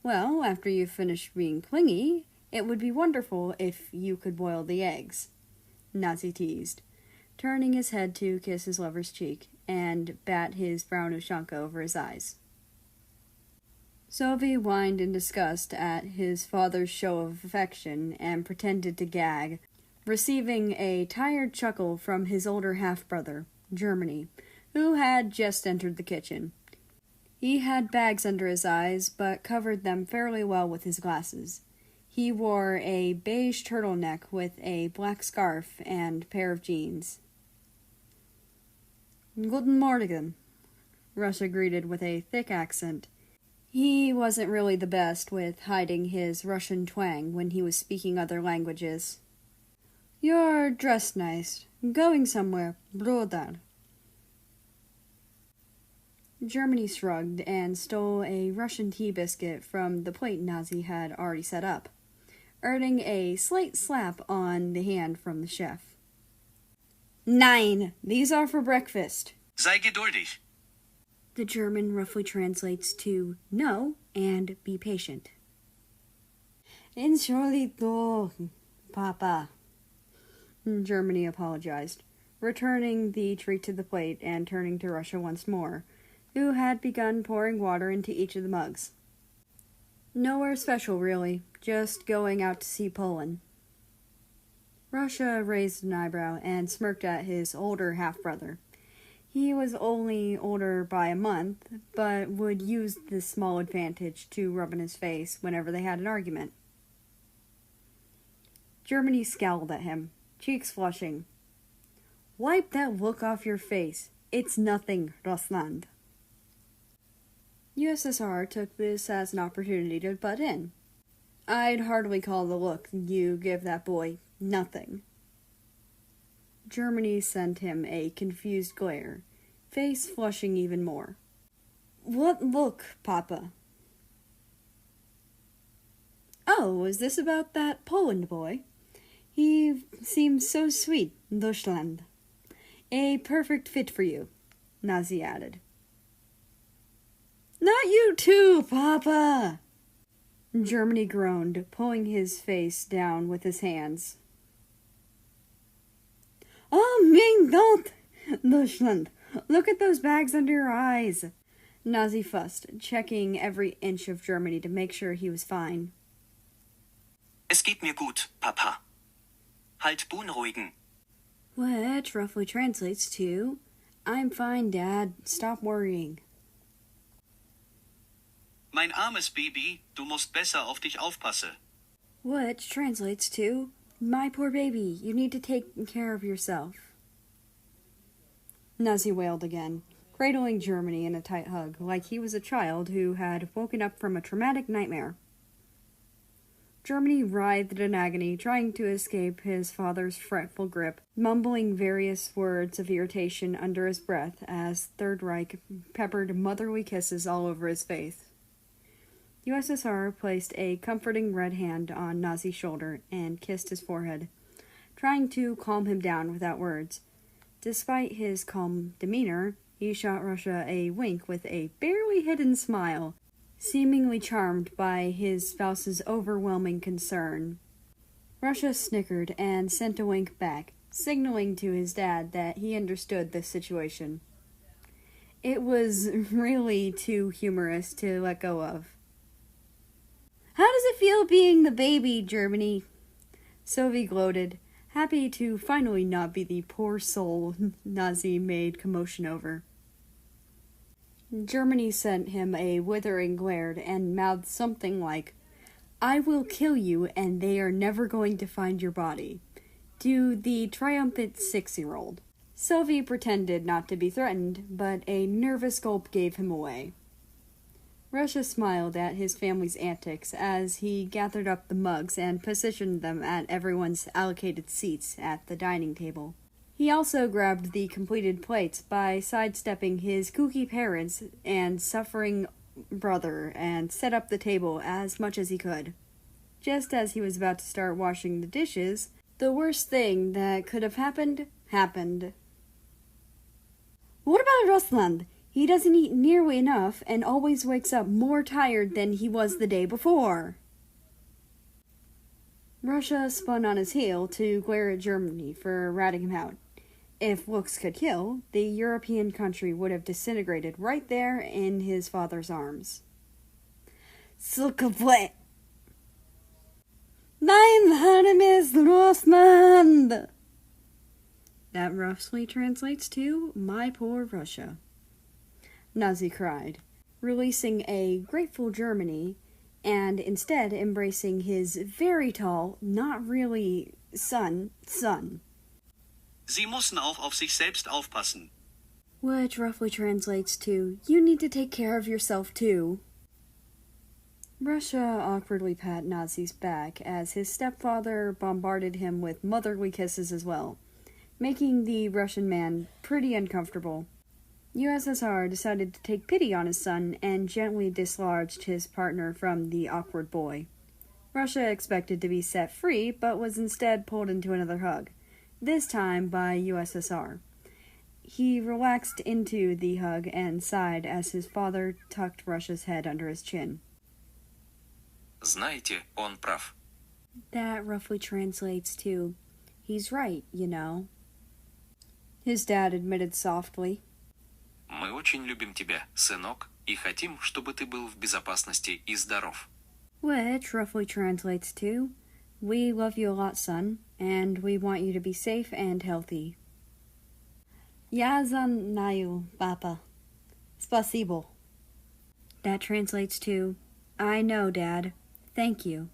Well, after you've finished being clingy, it would be wonderful if you could boil the eggs, Nazi teased, turning his head to kiss his lover's cheek and bat his brown ushanka over his eyes. Sylvie whined in disgust at his father's show of affection and pretended to gag, receiving a tired chuckle from his older half-brother, Germany, who had just entered the kitchen. He had bags under his eyes, but covered them fairly well with his glasses. He wore a beige turtleneck with a black scarf and pair of jeans. Guten Morgen, Russia greeted with a thick accent. He wasn't really the best with hiding his Russian twang when he was speaking other languages. You're dressed nice. Going somewhere, brother. Germany shrugged and stole a Russian tea biscuit from the plate Nazi had already set up, earning a slight slap on the hand from the chef. Nein, these are for breakfast. Sei geduldig. The German roughly translates to no and be patient. Entschuldigung, Papa. Germany apologized, returning the treat to the plate and turning to Russia once more, who had begun pouring water into each of the mugs. Nowhere special, really, just going out to see Poland. Russia raised an eyebrow and smirked at his older half-brother. He was only older by a month, but would use this small advantage to rub in his face whenever they had an argument. Germany scowled at him, cheeks flushing. Wipe that look off your face. It's nothing, Russland. USSR took this as an opportunity to butt in. I'd hardly call the look you give that boy nothing. Germany sent him a confused glare, face flushing even more. What look, Papa? Oh, is this about that Poland boy? He seems so sweet, Deutschland. A perfect fit for you, Nazi added. Not you too, Papa! Germany groaned, pulling his face down with his hands. Oh, mein Gott! Deutschland, look at those bags under your eyes! Nazi fussed, checking every inch of Germany to make sure he was fine. Es geht mir gut, Papa. Halt beunruhigen. Which roughly translates to, I'm fine, Dad. Stop worrying. Mein armes Baby, du musst besser auf dich aufpassen. Which translates to, my poor baby, you need to take care of yourself. Nazi wailed again, cradling Germany in a tight hug, like he was a child who had woken up from a traumatic nightmare. Germany writhed in agony, trying to escape his father's fretful grip, mumbling various words of irritation under his breath as Third Reich peppered motherly kisses all over his face. USSR placed a comforting red hand on Nazi's shoulder and kissed his forehead, trying to calm him down without words. Despite his calm demeanor, he shot Russia a wink with a barely hidden smile, seemingly charmed by his spouse's overwhelming concern. Russia snickered and sent a wink back, signaling to his dad that he understood the situation. It was really too humorous to let go of. "How does it feel being the baby, Germany?" Sylvie gloated, happy to finally not be the poor soul Nazi made commotion over. Germany sent him a withering glare and mouthed something like, "I will kill you and they are never going to find your body," to the triumphant 6-year-old. Sylvie pretended not to be threatened, but a nervous gulp gave him away. Russia smiled at his family's antics as he gathered up the mugs and positioned them at everyone's allocated seats at the dining table. He also grabbed the completed plates by sidestepping his kooky parents and suffering brother and set up the table as much as he could. Just as he was about to start washing the dishes, the worst thing that could have happened. "What about Rusland? He doesn't eat nearly enough and always wakes up more tired than he was the day before." Russia spun on his heel to glare at Germany for ratting him out. If looks could kill, the European country would have disintegrated right there in his father's arms. "Sukaple! Mein Name is Russland!" That roughly translates to, "My poor Russia." Nazi cried, releasing a grateful Germany, and instead embracing his very tall, not really son. Sie müssen auch auf sich selbst aufpassen. Which roughly translates to, "You need to take care of yourself too." Russia awkwardly pat Nazi's back as his stepfather bombarded him with motherly kisses as well, making the Russian man pretty uncomfortable. USSR decided to take pity on his son and gently dislodged his partner from the awkward boy. Russia expected to be set free, but was instead pulled into another hug, this time by USSR. He relaxed into the hug and sighed as his father tucked Russia's head under his chin. Знаете, он прав. That roughly translates to, "He's right, you know." His dad admitted softly. Мы очень любим тебя, сынок, и хотим, чтобы ты был в безопасности и здоров. Which roughly translates to, "We love you a lot, son, and we want you to be safe and healthy." Я знаю, папа. Спасибо. That translates to, "I know, Dad. Thank you."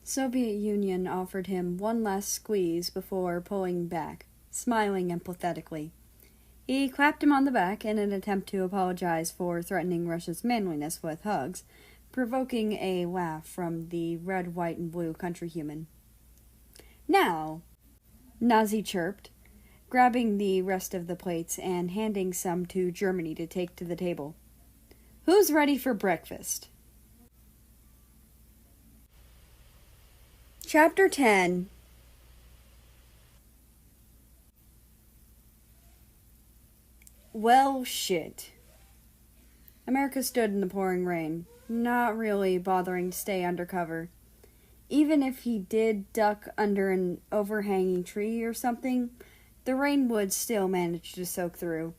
Soviet Union offered him one last squeeze before pulling back, smiling empathetically. He clapped him on the back in an attempt to apologize for threatening Russia's manliness with hugs, provoking a laugh from the red, white, and blue countryhuman. "Now," Nazi chirped, grabbing the rest of the plates and handing some to Germany to take to the table. "Who's ready for breakfast?" Chapter 10. Well, shit. America stood in the pouring rain, not really bothering to stay under cover. Even if he did duck under an overhanging tree or something, the rain would still manage to soak through,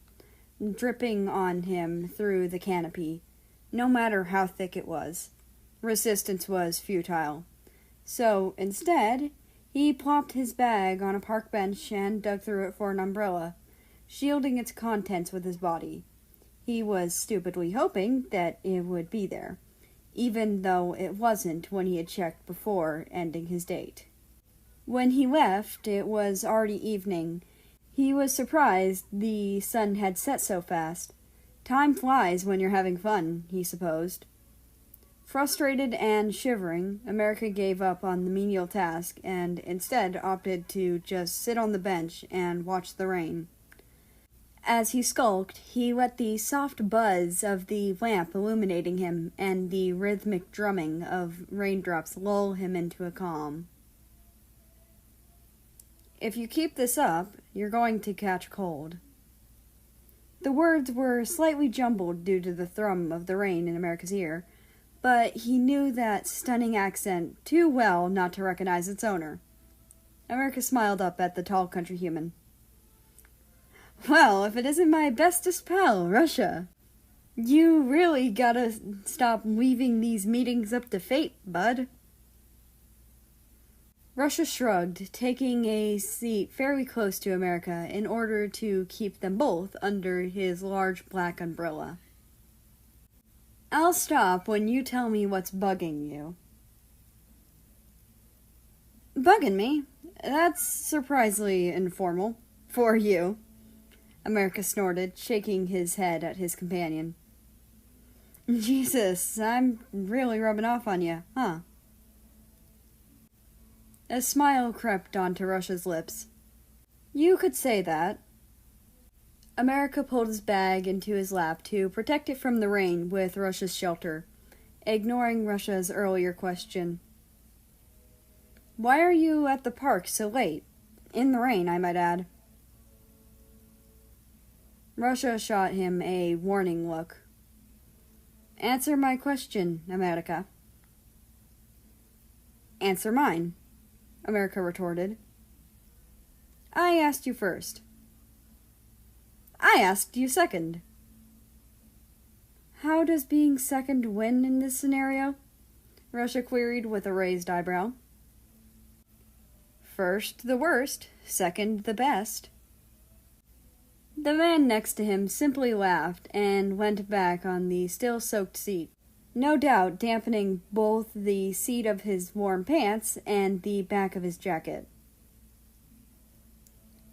dripping on him through the canopy, no matter how thick it was. Resistance was futile. So, instead, he plopped his bag on a park bench and dug through it for an umbrella, shielding its contents with his body. He was stupidly hoping that it would be there, even though it wasn't when he had checked before ending his date. When he left, it was already evening. He was surprised the sun had set so fast. Time flies when you're having fun, he supposed. Frustrated and shivering, America gave up on the menial task and instead opted to just sit on the bench and watch the rain. As he skulked, he let the soft buzz of the lamp illuminating him and the rhythmic drumming of raindrops lull him into a calm. "If you keep this up, you're going to catch cold." The words were slightly jumbled due to the thrum of the rain in America's ear, but he knew that stunning accent too well not to recognize its owner. America smiled up at the tall country human. "Well, if it isn't my bestest pal, Russia. You really gotta stop leaving these meetings up to fate, bud." Russia shrugged, taking a seat fairly close to America in order to keep them both under his large black umbrella. "I'll stop when you tell me what's bugging you." "Bugging me? That's surprisingly informal. For you," America snorted, shaking his head at his companion. "Jesus, I'm really rubbing off on you, huh?" A smile crept onto Russia's lips. "You could say that." America pulled his bag into his lap to protect it from the rain with Russia's shelter, ignoring Russia's earlier question. "Why are you at the park so late? In the rain, I might add." Russia shot him a warning look. "Answer my question, America." "Answer mine," America retorted. "I asked you first." "I asked you second." "How does being second win in this scenario?" Russia queried with a raised eyebrow. "First the worst, second the best." The man next to him simply laughed and went back on the still-soaked seat, no doubt dampening both the seat of his warm pants and the back of his jacket.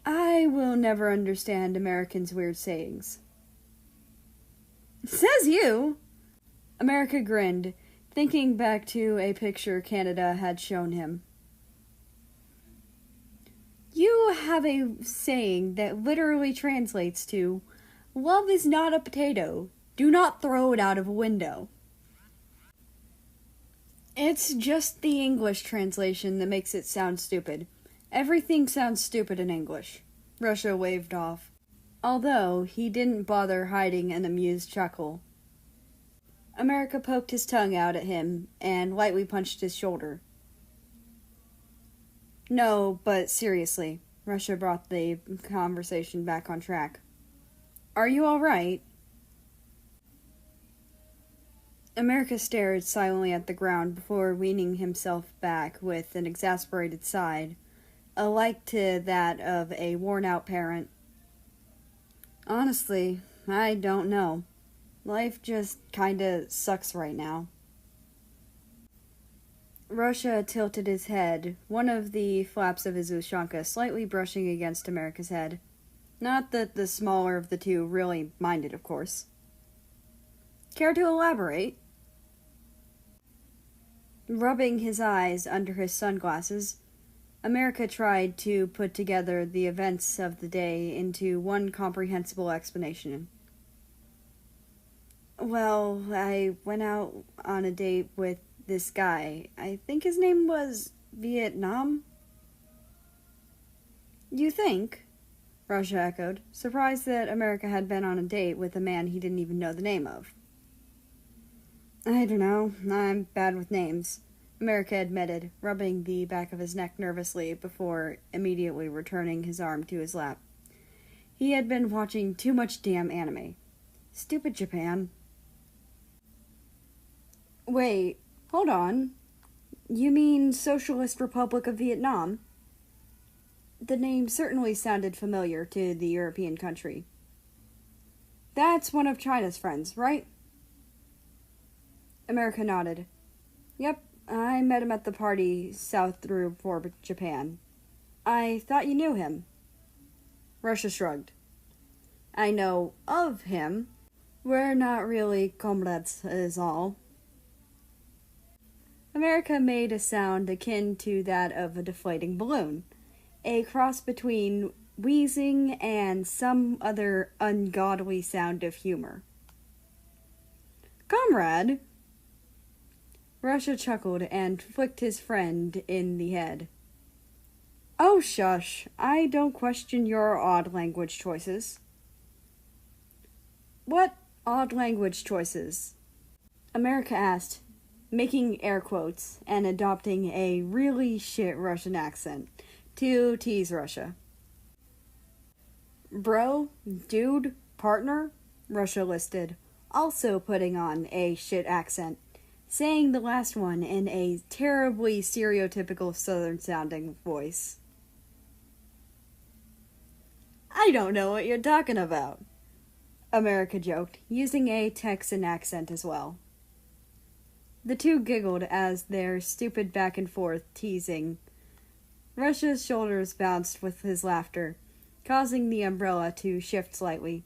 I will never understand Americans' weird sayings. "Says you!" America grinned, thinking back to a picture Canada had shown him. "You have a saying that literally translates to, 'Love is not a potato. Do not throw it out of a window.'" "It's just the English translation that makes it sound stupid. Everything sounds stupid in English," Russia waved off, although he didn't bother hiding an amused chuckle. America poked his tongue out at him and lightly punched his shoulder. "No, but seriously," Russia brought the conversation back on track. "Are you all right?" America stared silently at the ground before weaning himself back with an exasperated sigh, alike to that of a worn-out parent. "Honestly, I don't know. Life just kinda sucks right now." Russia tilted his head, one of the flaps of his ushanka slightly brushing against America's head. Not that the smaller of the two really minded, of course. "Care to elaborate?" Rubbing his eyes under his sunglasses, America tried to put together the events of the day into one comprehensible explanation. "Well, I went out on a date with this guy. I think his name was Vietnam." "You think?" Russia echoed, surprised that America had been on a date with a man he didn't even know the name of. "I don't know. I'm bad with names," America admitted, rubbing the back of his neck nervously before immediately returning his arm to his lap. He had been watching too much damn anime. Stupid Japan. "Wait, hold on. You mean Socialist Republic of Vietnam?" The name certainly sounded familiar to the European country. "That's one of China's friends, right?" America nodded. "Yep, I met him at the party south through for Japan. I thought you knew him." Russia shrugged. "I know of him. We're not really comrades, is all." America made a sound akin to that of a deflating balloon, a cross between wheezing and some other ungodly sound of humor. "Comrade!" Russia chuckled and flicked his friend in the head. "Oh, shush. I don't question your odd language choices." "What odd language choices?" America asked, making air quotes and adopting a really shit Russian accent to tease Russia. "Bro, dude, partner," Russia listed, also putting on a shit accent, saying the last one in a terribly stereotypical Southern-sounding voice. "I don't know what you're talking about," America joked, using a Texan accent as well. The two giggled as their stupid back and forth teasing. Russia's shoulders bounced with his laughter, causing the umbrella to shift slightly.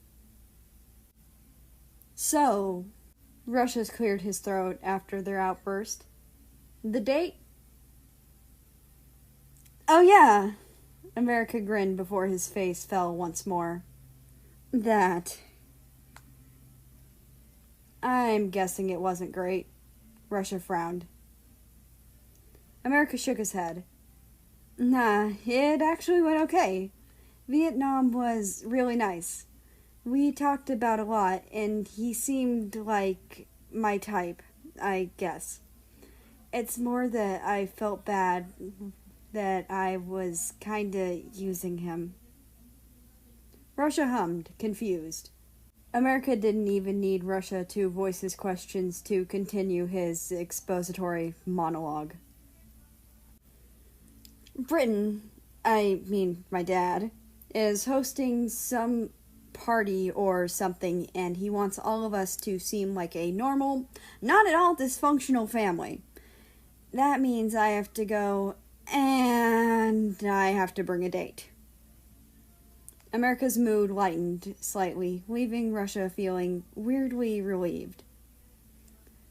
"So," Russia's cleared his throat after their outburst. "The date?" "Oh yeah," America grinned before his face fell once more. "That. I'm guessing it wasn't great." Russia frowned. America shook his head. "Nah, it actually went okay. Vietnam was really nice. We talked about a lot, and he seemed like my type, I guess. It's more that I felt bad that I was kinda using him." Russia hummed, confused. America didn't even need Russia to voice his questions to continue his expository monologue. "Britain, I mean my dad, is hosting some party or something, and he wants all of us to seem like a normal, not at all dysfunctional family. That means I have to go, and I have to bring a date." America's mood lightened slightly, leaving Russia feeling weirdly relieved.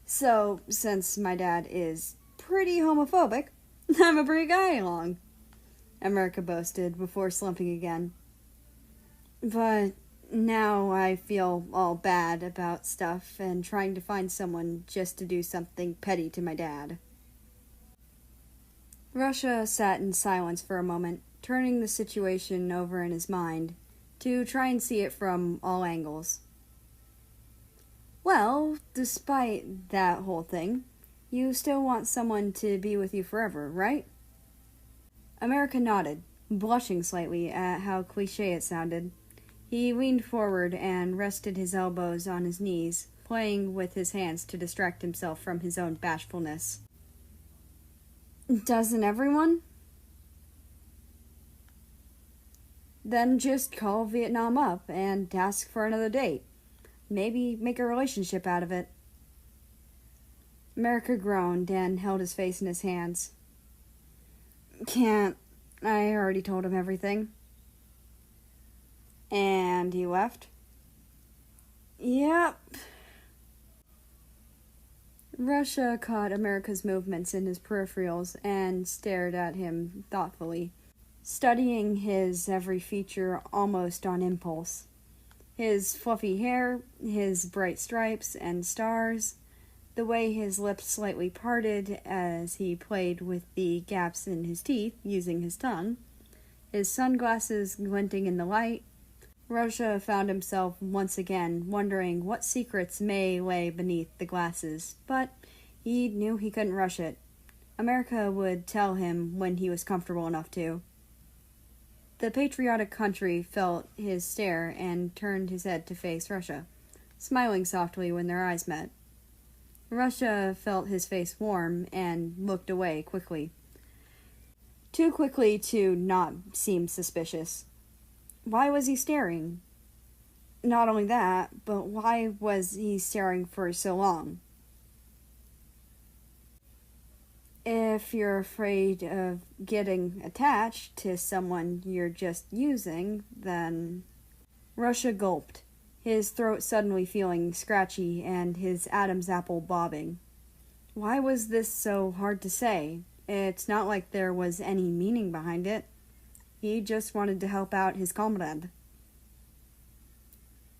"So, since my dad is pretty homophobic, I'm a pretty guy along," America boasted before slumping again. "But now I feel all bad about stuff and trying to find someone just to do something petty to my dad." Russia sat in silence for a moment, turning the situation over in his mind to try and see it from all angles. "Well, despite that whole thing, you still want someone to be with you forever, right?" America nodded, blushing slightly at how cliché it sounded. He leaned forward and rested his elbows on his knees, playing with his hands to distract himself from his own bashfulness. "Doesn't everyone?" "Then just call Vietnam up and ask for another date. Maybe make a relationship out of it." America groaned and held his face in his hands. "Can't. I already told him everything." "And he left?" "Yep." Russia caught America's movements in his peripherals and stared at him thoughtfully, studying his every feature almost on impulse. His fluffy hair, his bright stripes and stars, the way his lips slightly parted as he played with the gaps in his teeth using his tongue, his sunglasses glinting in the light. Russia found himself once again wondering what secrets may lay beneath the glasses, but he knew he couldn't rush it. America would tell him when he was comfortable enough to. The patriotic country felt his stare and turned his head to face Russia, smiling softly when their eyes met. Russia felt his face warm and looked away quickly. Too quickly to not seem suspicious. Why was he staring? Not only that, but why was he staring for so long? If you're afraid of getting attached to someone you're just using, then... Russia gulped, his throat suddenly feeling scratchy and his Adam's apple bobbing. Why was this so hard to say? It's not like there was any meaning behind it. He just wanted to help out his comrade.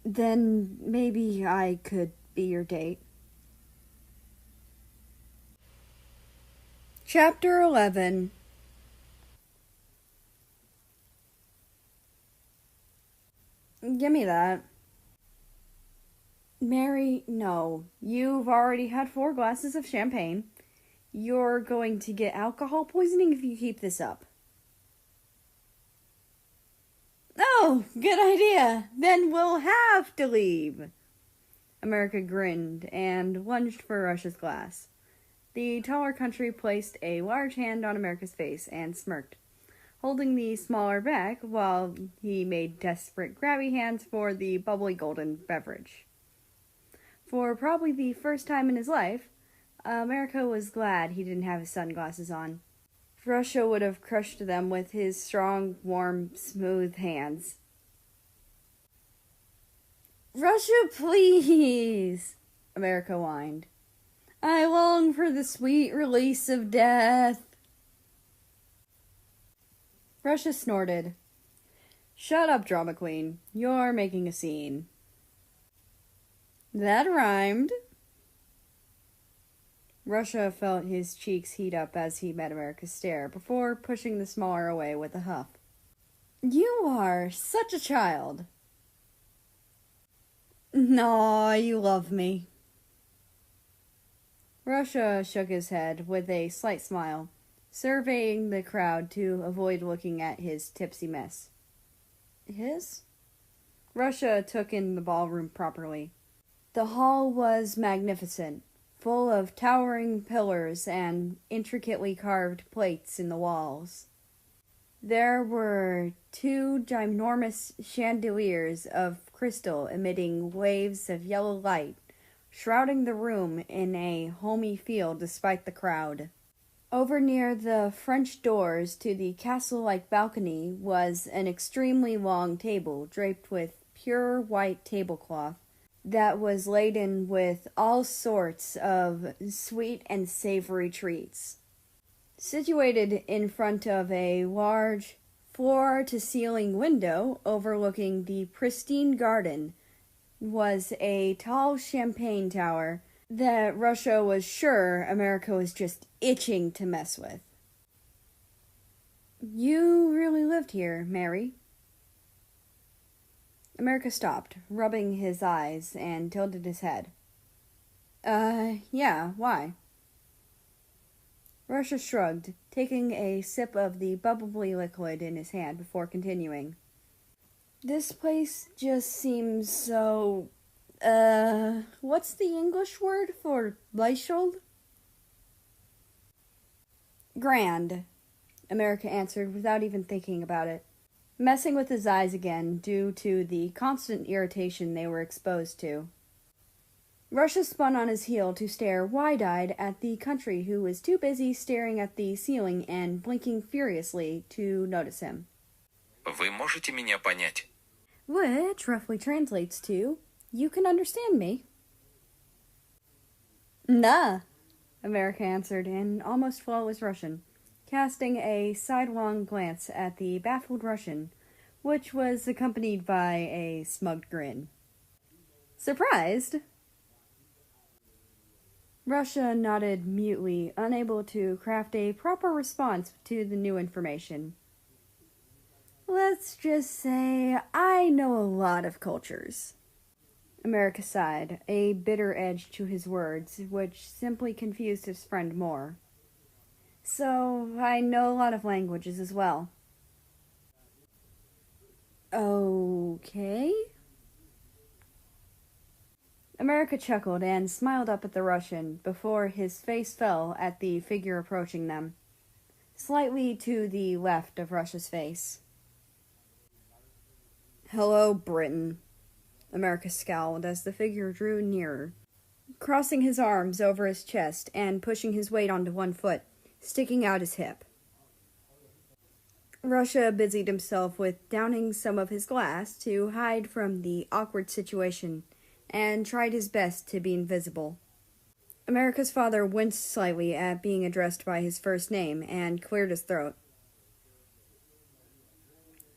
Then maybe I could be your date. Chapter 11. Give me that. Mary, no. You've already had 4 glasses of champagne. You're going to get alcohol poisoning if you keep this up. Oh, good idea. Then we'll have to leave. America grinned and lunged for Russia's glass. The taller country placed a large hand on America's face and smirked, holding the smaller back while he made desperate grabby hands for the bubbly golden beverage. For probably the first time in his life, America was glad he didn't have his sunglasses on. Russia would have crushed them with his strong, warm, smooth hands. Russia, please, America whined. I long for the sweet release of death. Russia snorted. Shut up, drama queen. You're making a scene. That rhymed. Russia felt his cheeks heat up as he met America's stare before pushing the smaller away with a huff. You are such a child. No, you love me. Russia shook his head with a slight smile, surveying the crowd to avoid looking at his tipsy mess. His? Russia took in the ballroom properly. The hall was magnificent, full of towering pillars and intricately carved plates in the walls. There were 2 ginormous chandeliers of crystal emitting waves of yellow light, shrouding the room in a homey feel despite the crowd. Over near the French doors to the castle-like balcony was an extremely long table draped with pure white tablecloth that was laden with all sorts of sweet and savory treats. Situated in front of a large floor-to-ceiling window overlooking the pristine garden was a tall champagne tower that Russia was sure America was just itching to mess with. You really lived here, Mary? America stopped, rubbing his eyes, and tilted his head. Yeah, why? Russia shrugged, taking a sip of the bubbly liquid in his hand before continuing. This place just seems so, what's the English word for Leichhold? Grand, America answered without even thinking about it, messing with his eyes again due to the constant irritation they were exposed to. Russia spun on his heel to stare wide-eyed at the country who was too busy staring at the ceiling and blinking furiously to notice him. Вы можете меня понять? Which roughly translates to, you can understand me. Nah, America answered in almost flawless Russian, casting a sidelong glance at the baffled Russian, which was accompanied by a smug grin. Surprised? Russia nodded mutely, unable to craft a proper response to the new information. Let's just say I know a lot of cultures. America sighed, a bitter edge to his words, which simply confused his friend more. So, I know a lot of languages as well. Okay. America chuckled and smiled up at the Russian before his face fell at the figure approaching them, slightly to the left of Russia's face. Hello, Britain. America scowled as the figure drew nearer, crossing his arms over his chest and pushing his weight onto one foot, sticking out his hip. Russia busied himself with downing some of his glass to hide from the awkward situation and tried his best to be invisible. America's father winced slightly at being addressed by his first name and cleared his throat.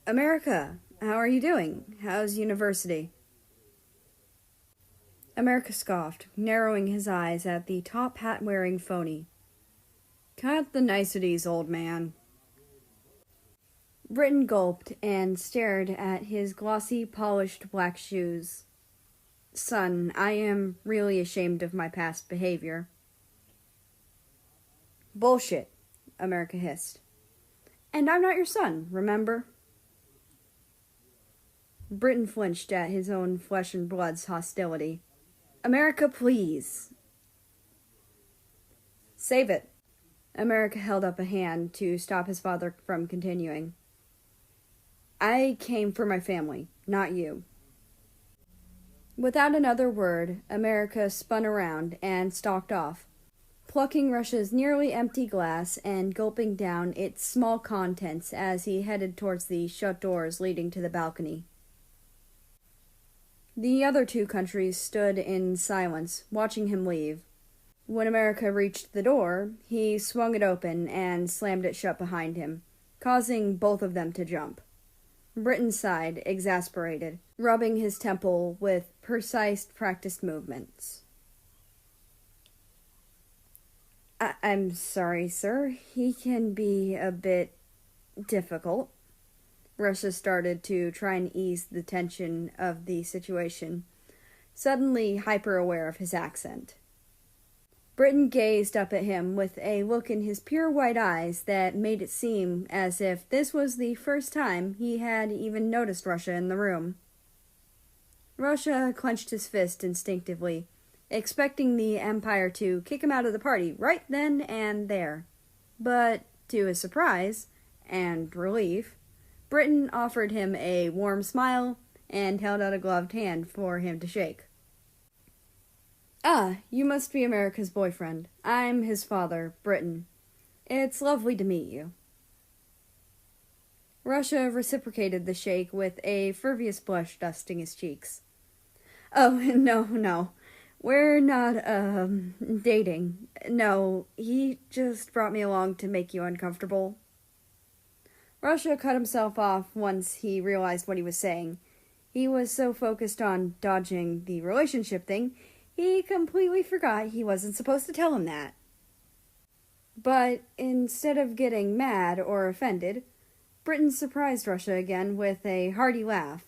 America, how are you doing? How's university? America scoffed, narrowing his eyes at the top hat-wearing phony. Cut the niceties, old man. Britton gulped and stared at his glossy, polished black shoes. Son, I am really ashamed of my past behavior. Bullshit, America hissed. And I'm not your son, remember? Britton flinched at his own flesh and blood's hostility. America, please. Save it. America held up a hand to stop his father from continuing. I came for my family, not you. Without another word, America spun around and stalked off, plucking Russia's nearly empty glass and gulping down its small contents as he headed towards the shut doors leading to the balcony. The other two countries stood in silence, watching him leave. When America reached the door, he swung it open and slammed it shut behind him, causing both of them to jump. Britton sighed, exasperated, rubbing his temple with precise, practiced movements. I'm sorry, sir. He can be a bit difficult. Russia started to try and ease the tension of the situation, suddenly hyper-aware of his accent. Britton gazed up at him with a look in his pure white eyes that made it seem as if this was the first time he had even noticed Russia in the room. Russia clenched his fist instinctively, expecting the Empire to kick him out of the party right then and there. But, to his surprise and relief, Britton offered him a warm smile and held out a gloved hand for him to shake. Ah, you must be America's boyfriend. I'm his father, Britton. It's lovely to meet you. Russia reciprocated the shake with a furvious blush dusting his cheeks. Oh, no. We're not, dating. No, he just brought me along to make you uncomfortable. Russia cut himself off once he realized what he was saying. He was so focused on dodging the relationship thing, he completely forgot he wasn't supposed to tell him that. But instead of getting mad or offended, Britton surprised Russia again with a hearty laugh.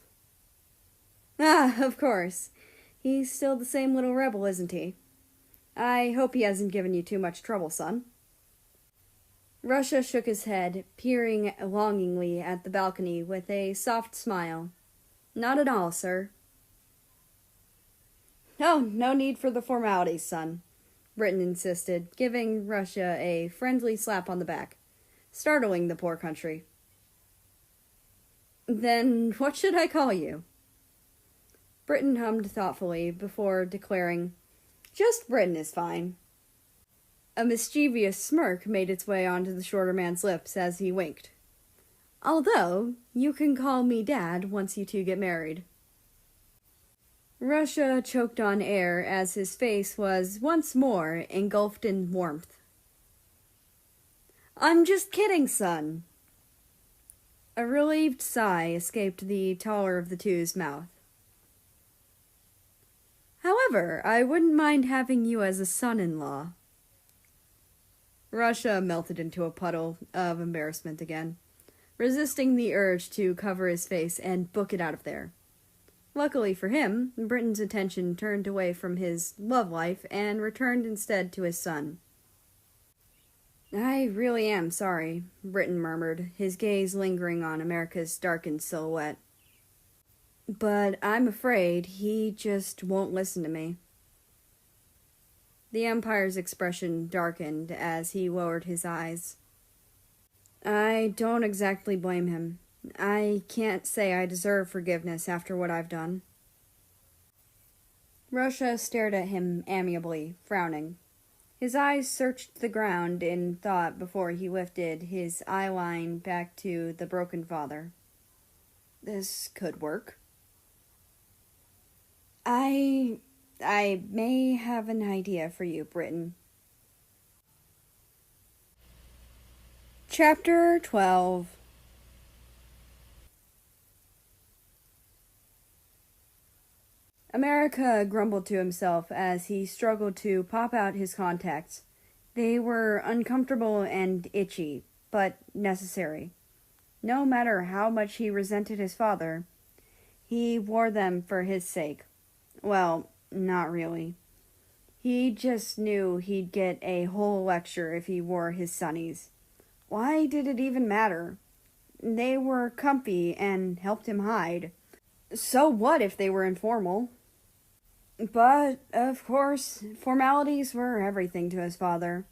Ah, of course. He's still the same little rebel, isn't he? I hope he hasn't given you too much trouble, son. Russia shook his head, peering longingly at the balcony with a soft smile. Not at all, sir. Oh, no need for the formalities, son, Britton insisted, giving Russia a friendly slap on the back, startling the poor country. Then what should I call you? Britton hummed thoughtfully before declaring, Just Britton is fine. A mischievous smirk made its way onto the shorter man's lips as he winked. Although, you can call me Dad once you two get married. Russia choked on air as his face was once more engulfed in warmth. I'm just kidding, son. A relieved sigh escaped the taller of the two's mouth. However, I wouldn't mind having you as a son-in-law. Russia melted into a puddle of embarrassment again, resisting the urge to cover his face and book it out of there. Luckily for him, Britton's attention turned away from his love life and returned instead to his son. I really am sorry, Britton murmured, his gaze lingering on America's darkened silhouette. But I'm afraid he just won't listen to me. The Empire's expression darkened as he lowered his eyes. I don't exactly blame him. I can't say I deserve forgiveness after what I've done. Russia stared at him amiably, frowning. His eyes searched the ground in thought before he lifted his eye line back to the broken father. This could work. I I may have an idea for you, Britain. Chapter 12. America grumbled to himself as he struggled to pop out his contacts. They were uncomfortable and itchy, but necessary. No matter how much he resented his father, he wore them for his sake. Well, not really. He just knew he'd get a whole lecture if he wore his sunnies. Why did it even matter? They were comfy and helped him hide. So what if they were informal? But, of course, formalities were everything to his father.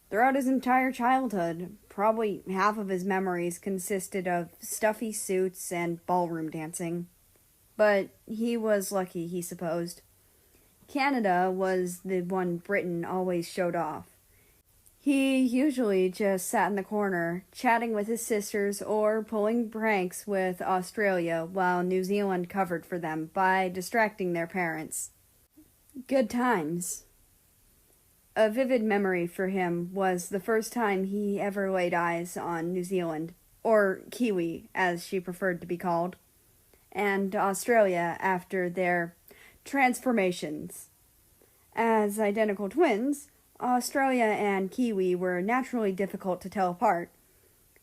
Throughout his entire childhood, probably half of his memories consisted of stuffy suits and ballroom dancing. But he was lucky, he supposed. Canada was the one Britain always showed off. He usually just sat in the corner, chatting with his sisters or pulling pranks with Australia while New Zealand covered for them by distracting their parents. Good times. A vivid memory for him was the first time he ever laid eyes on New Zealand, or Kiwi, as she preferred to be called, and Australia after their transformations. As identical twins, Australia and Kiwi were naturally difficult to tell apart,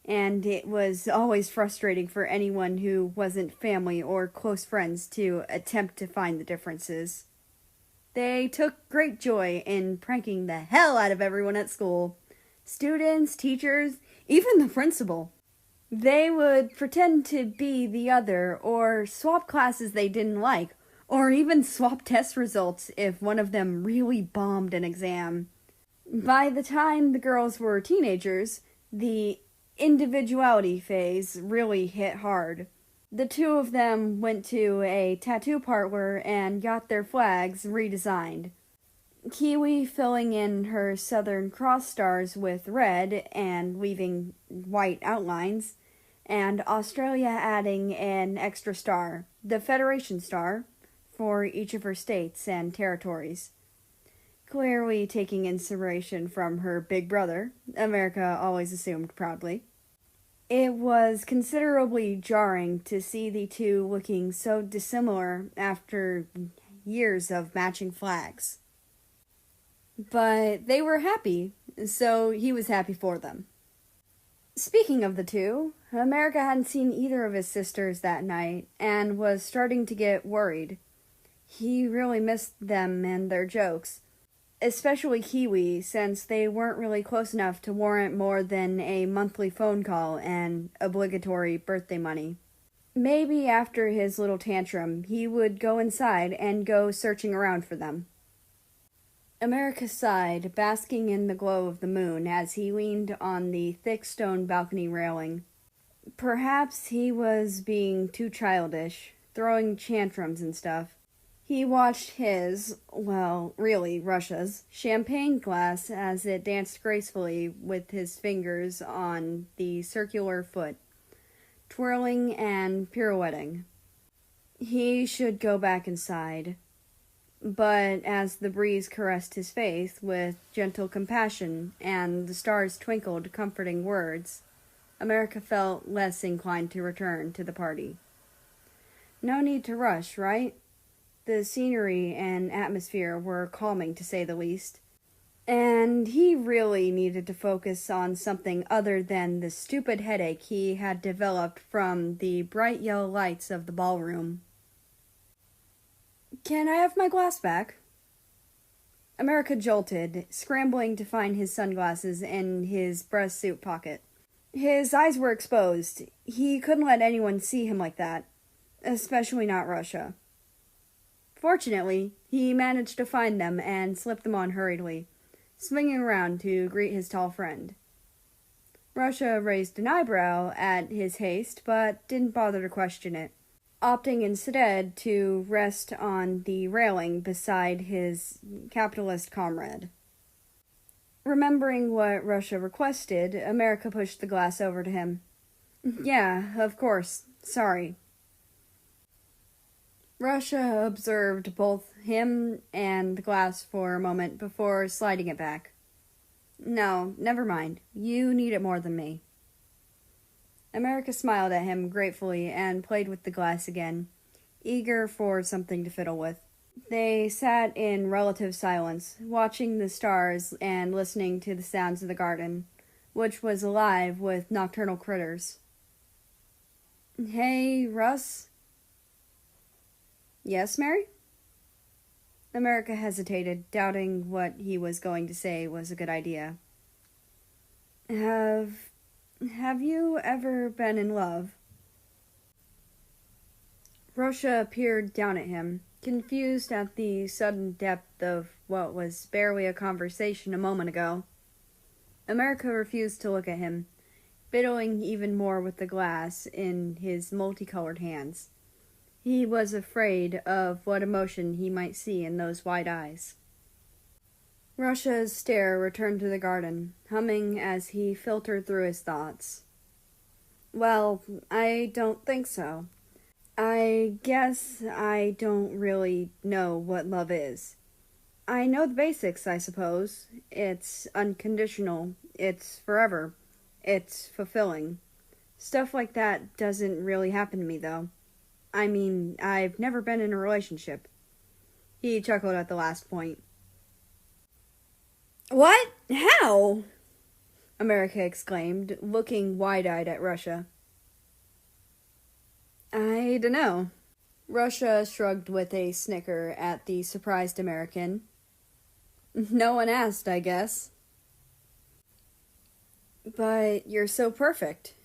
and it was always frustrating for anyone who wasn't family or close friends to attempt to find the differences. They took great joy in pranking the hell out of everyone at school. Students, teachers, even the principal. They would pretend to be the other, or swap classes they didn't like, or even swap test results if one of them really bombed an exam. By the time the girls were teenagers, the individuality phase really hit hard. The two of them went to a tattoo parlor and got their flags redesigned. Kiwi filling in her Southern Cross stars with red and leaving white outlines, and Australia adding an extra star, the Federation star, for each of her states and territories. Clearly taking inspiration from her big brother, America always assumed proudly. It was considerably jarring to see the two looking so dissimilar after years of matching flags. But they were happy, so he was happy for them. Speaking of the two, America hadn't seen either of his sisters that night and was starting to get worried. He really missed them and their jokes. Especially Kiwi, since they weren't really close enough to warrant more than a monthly phone call and obligatory birthday money. Maybe after his little tantrum, he would go inside and go searching around for them. America sighed, basking in the glow of the moon as he leaned on the thick stone balcony railing. Perhaps he was being too childish, throwing tantrums and stuff. He watched his, well, really Russia's, champagne glass as it danced gracefully with his fingers on the circular foot, twirling and pirouetting. He should go back inside. But as the breeze caressed his face with gentle compassion and the stars twinkled comforting words, America felt less inclined to return to the party. No need to rush, right? The scenery and atmosphere were calming, to say the least. And he really needed to focus on something other than the stupid headache he had developed from the bright yellow lights of the ballroom. "Can I have my glass back?" America jolted, scrambling to find his sunglasses in his breast suit pocket. His eyes were exposed. He couldn't let anyone see him like that, especially not Russia. Fortunately, he managed to find them and slip them on hurriedly, swinging around to greet his tall friend. Russia raised an eyebrow at his haste, but didn't bother to question it, opting instead to rest on the railing beside his capitalist comrade. Remembering what Russia requested, America pushed the glass over to him. "Yeah, of course. Sorry." Russia observed both him and the glass for a moment before sliding it back. No, never mind. You need it more than me. America smiled at him gratefully and played with the glass again, eager for something to fiddle with. They sat in relative silence, watching the stars and listening to the sounds of the garden, which was alive with nocturnal critters. Hey, Russ? Yes, Mary? America hesitated, doubting what he was going to say was a good idea. Have you ever been in love? Russia peered down at him, confused at the sudden depth of what was barely a conversation a moment ago. America refused to look at him, fiddling even more with the glass in his multicolored hands. He was afraid of what emotion he might see in those wide eyes. Russia's stare returned to the garden, humming as he filtered through his thoughts. Well, I don't think so. I guess I don't really know what love is. I know the basics, I suppose. It's unconditional. It's forever. It's fulfilling. Stuff like that doesn't really happen to me, though. I mean, I've never been in a relationship. He chuckled at the last point. What? How? America exclaimed, looking wide-eyed at Russia. I dunno. Russia shrugged with a snicker at the surprised American. No one asked, I guess. But you're so perfect,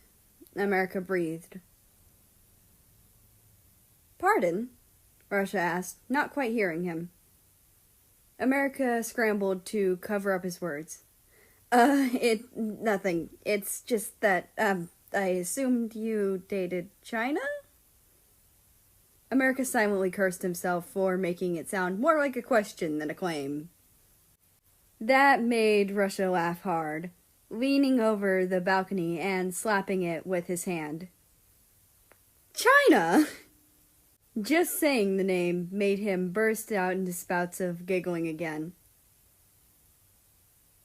America breathed. Pardon? Russia asked, not quite hearing him. America scrambled to cover up his words. Nothing. It's just that, I assumed you dated China? America silently cursed himself for making it sound more like a question than a claim. That made Russia laugh hard, leaning over the balcony and slapping it with his hand. China! Just saying the name made him burst out into spouts of giggling again.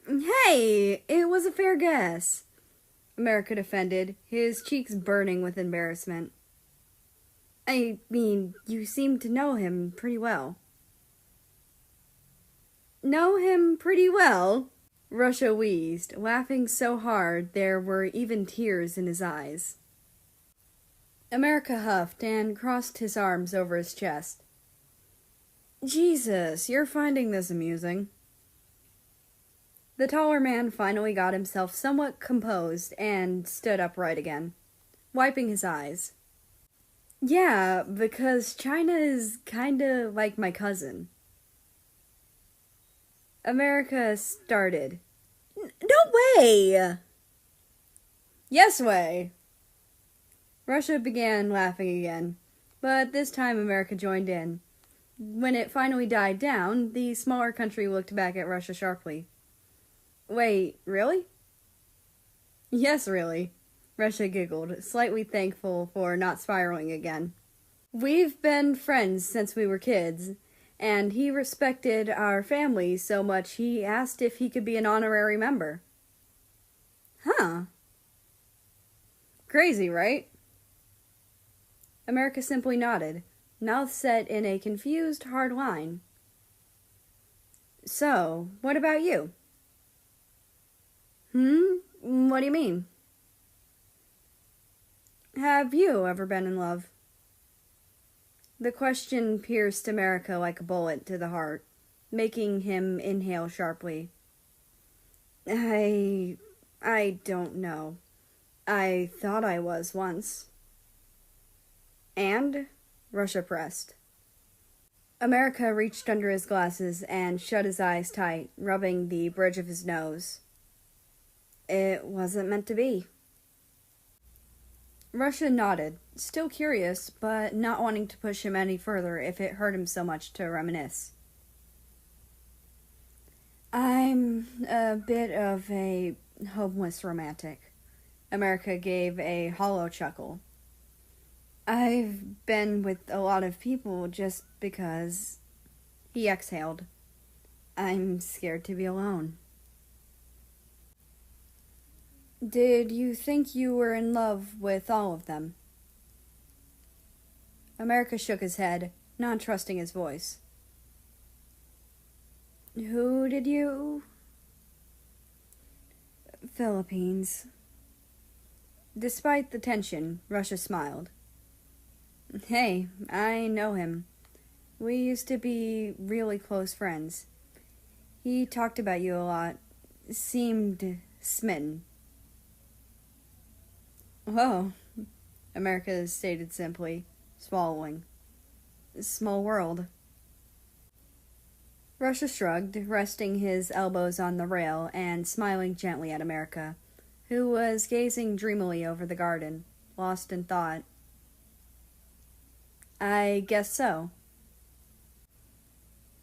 Hey, it was a fair guess, America defended, his cheeks burning with embarrassment. I mean, you seem to know him pretty well. Know him pretty well? Russia wheezed, laughing so hard there were even tears in his eyes. America huffed and crossed his arms over his chest. Jesus, you're finding this amusing. The taller man finally got himself somewhat composed and stood upright again, wiping his eyes. Yeah, because China is kinda like my cousin. America started. No way! Yes way! Russia began laughing again, but this time America joined in. When it finally died down, the smaller country looked back at Russia sharply. Wait, really? Yes, really. Russia giggled, slightly thankful for not spiraling again. We've been friends since we were kids, and he respected our family so much he asked if he could be an honorary member. Huh. Crazy, right? America simply nodded, mouth set in a confused, hard line. So, what about you? What do you mean? Have you ever been in love? The question pierced America like a bullet to the heart, making him inhale sharply. I don't know. I thought I was once. And? Russia pressed. America reached under his glasses and shut his eyes tight, rubbing the bridge of his nose. It wasn't meant to be. Russia nodded, still curious, but not wanting to push him any further if it hurt him so much to reminisce. I'm a bit of a homeless romantic. America gave a hollow chuckle. I've been with a lot of people just because. He exhaled. I'm scared to be alone. Did you think you were in love with all of them? America shook his head, not trusting his voice. Who did you? Philippines. Despite the tension, Russia smiled. Hey, I know him. We used to be really close friends. He talked about you a lot. Seemed smitten. Oh, America stated simply, swallowing. Small world. Russia shrugged, resting his elbows on the rail and smiling gently at America, who was gazing dreamily over the garden, lost in thought. I guess so.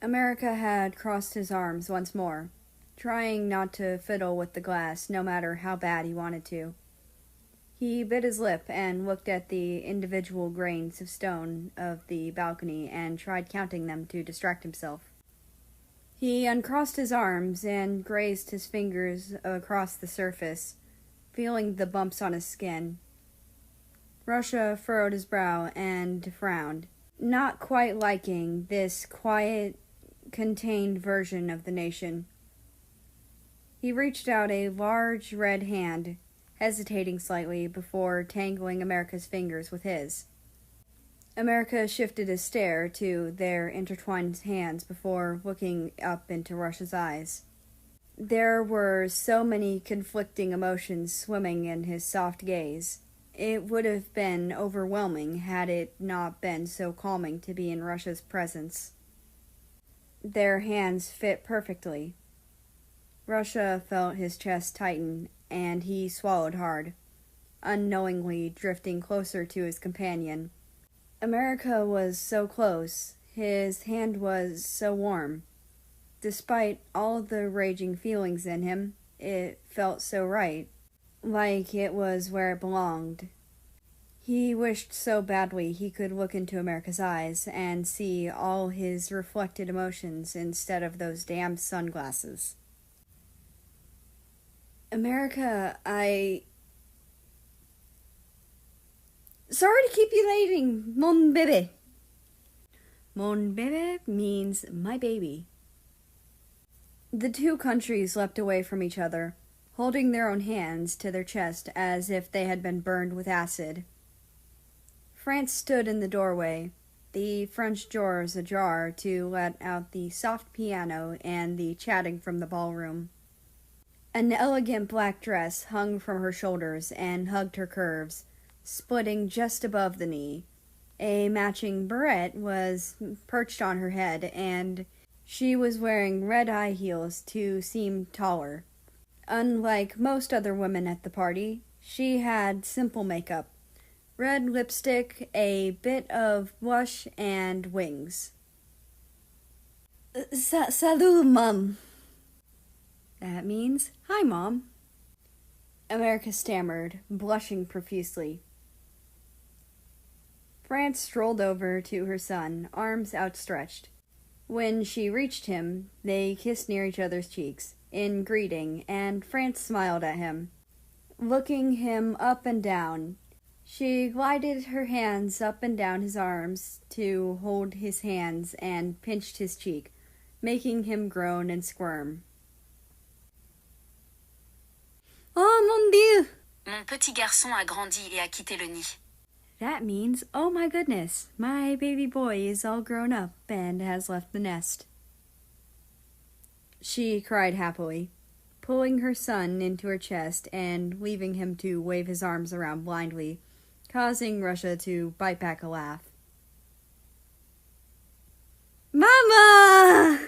America had crossed his arms once more, trying not to fiddle with the glass no matter how bad he wanted to. He bit his lip and looked at the individual grains of stone of the balcony and tried counting them to distract himself. He uncrossed his arms and grazed his fingers across the surface, feeling the bumps on his skin. Russia furrowed his brow and frowned, not quite liking this quiet, contained version of the nation. He reached out a large red hand, hesitating slightly before tangling America's fingers with his. America shifted his stare to their intertwined hands before looking up into Russia's eyes. There were so many conflicting emotions swimming in his soft gaze. It would have been overwhelming had it not been so calming to be in Russia's presence. Their hands fit perfectly. Russia felt his chest tighten, and he swallowed hard, unknowingly drifting closer to his companion. America was so close, his hand was so warm. Despite all the raging feelings in him, it felt so right, like it was where it belonged. He wished so badly he could look into America's eyes and see all his reflected emotions instead of those damn sunglasses. America, Sorry to keep you waiting, mon bébé. Mon bébé means my baby. The two countries leapt away from each other, holding their own hands to their chest as if they had been burned with acid. France stood in the doorway, the French doors ajar to let out the soft piano and the chatting from the ballroom. An elegant black dress hung from her shoulders and hugged her curves, splitting just above the knee. A matching barrette was perched on her head, and she was wearing red high heels to seem taller. Unlike most other women at the party, she had simple makeup. Red lipstick, a bit of blush, and wings. Salut, Mom. That means, hi, Mom. America stammered, blushing profusely. France strolled over to her son, arms outstretched. When she reached him, they kissed near each other's cheeks, in greeting, and France smiled at him. Looking him up and down, she glided her hands up and down his arms to hold his hands and pinched his cheek, making him groan and squirm. Oh, mon Dieu! Mon petit garçon a grandi et a quitté le nid. That means, oh my goodness, my baby boy is all grown up and has left the nest. She cried happily, pulling her son into her chest and leaving him to wave his arms around blindly, causing Russia to bite back a laugh. Mama!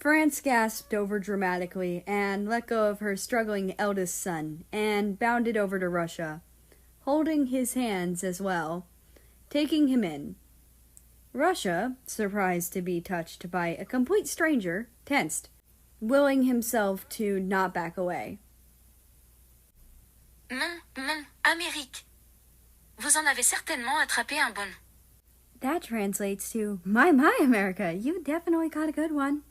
France gasped over dramatically and let go of her struggling eldest son and bounded over to Russia, holding his hands as well, taking him in. Russia, surprised to be touched by a complete stranger, tensed, willing himself to not back away. Non, non, Amérique. Vous en avez certainement attrapé un bon. That translates to, my, America, you definitely caught a good one.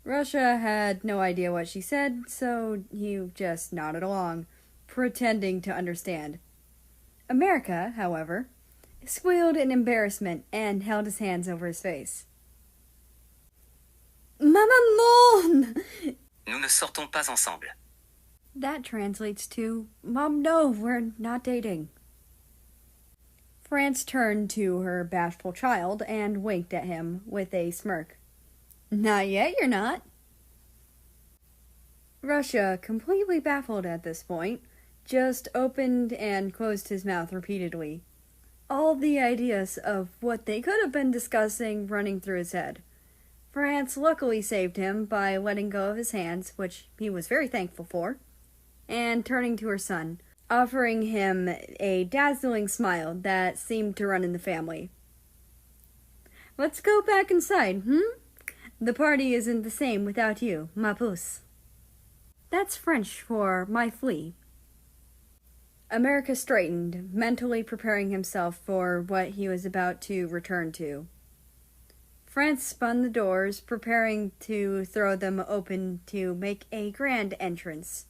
Russia had no idea what she said, so he just nodded along, pretending to understand. America, however, squealed in embarrassment and held his hands over his face. Maman, non! Nous ne sortons pas ensemble. That translates to, Mom, no, we're not dating. France turned to her bashful child and winked at him with a smirk. Not yet, you're not. Russia, completely baffled at this point, just opened and closed his mouth repeatedly. All the ideas of what they could have been discussing running through his head. France luckily saved him by letting go of his hands, which he was very thankful for, and turning to her son, offering him a dazzling smile that seemed to run in the family. Let's go back inside, The party isn't the same without you, ma pouce. That's French for my flea. America straightened, mentally preparing himself for what he was about to return to. France spun the doors, preparing to throw them open to make a grand entrance.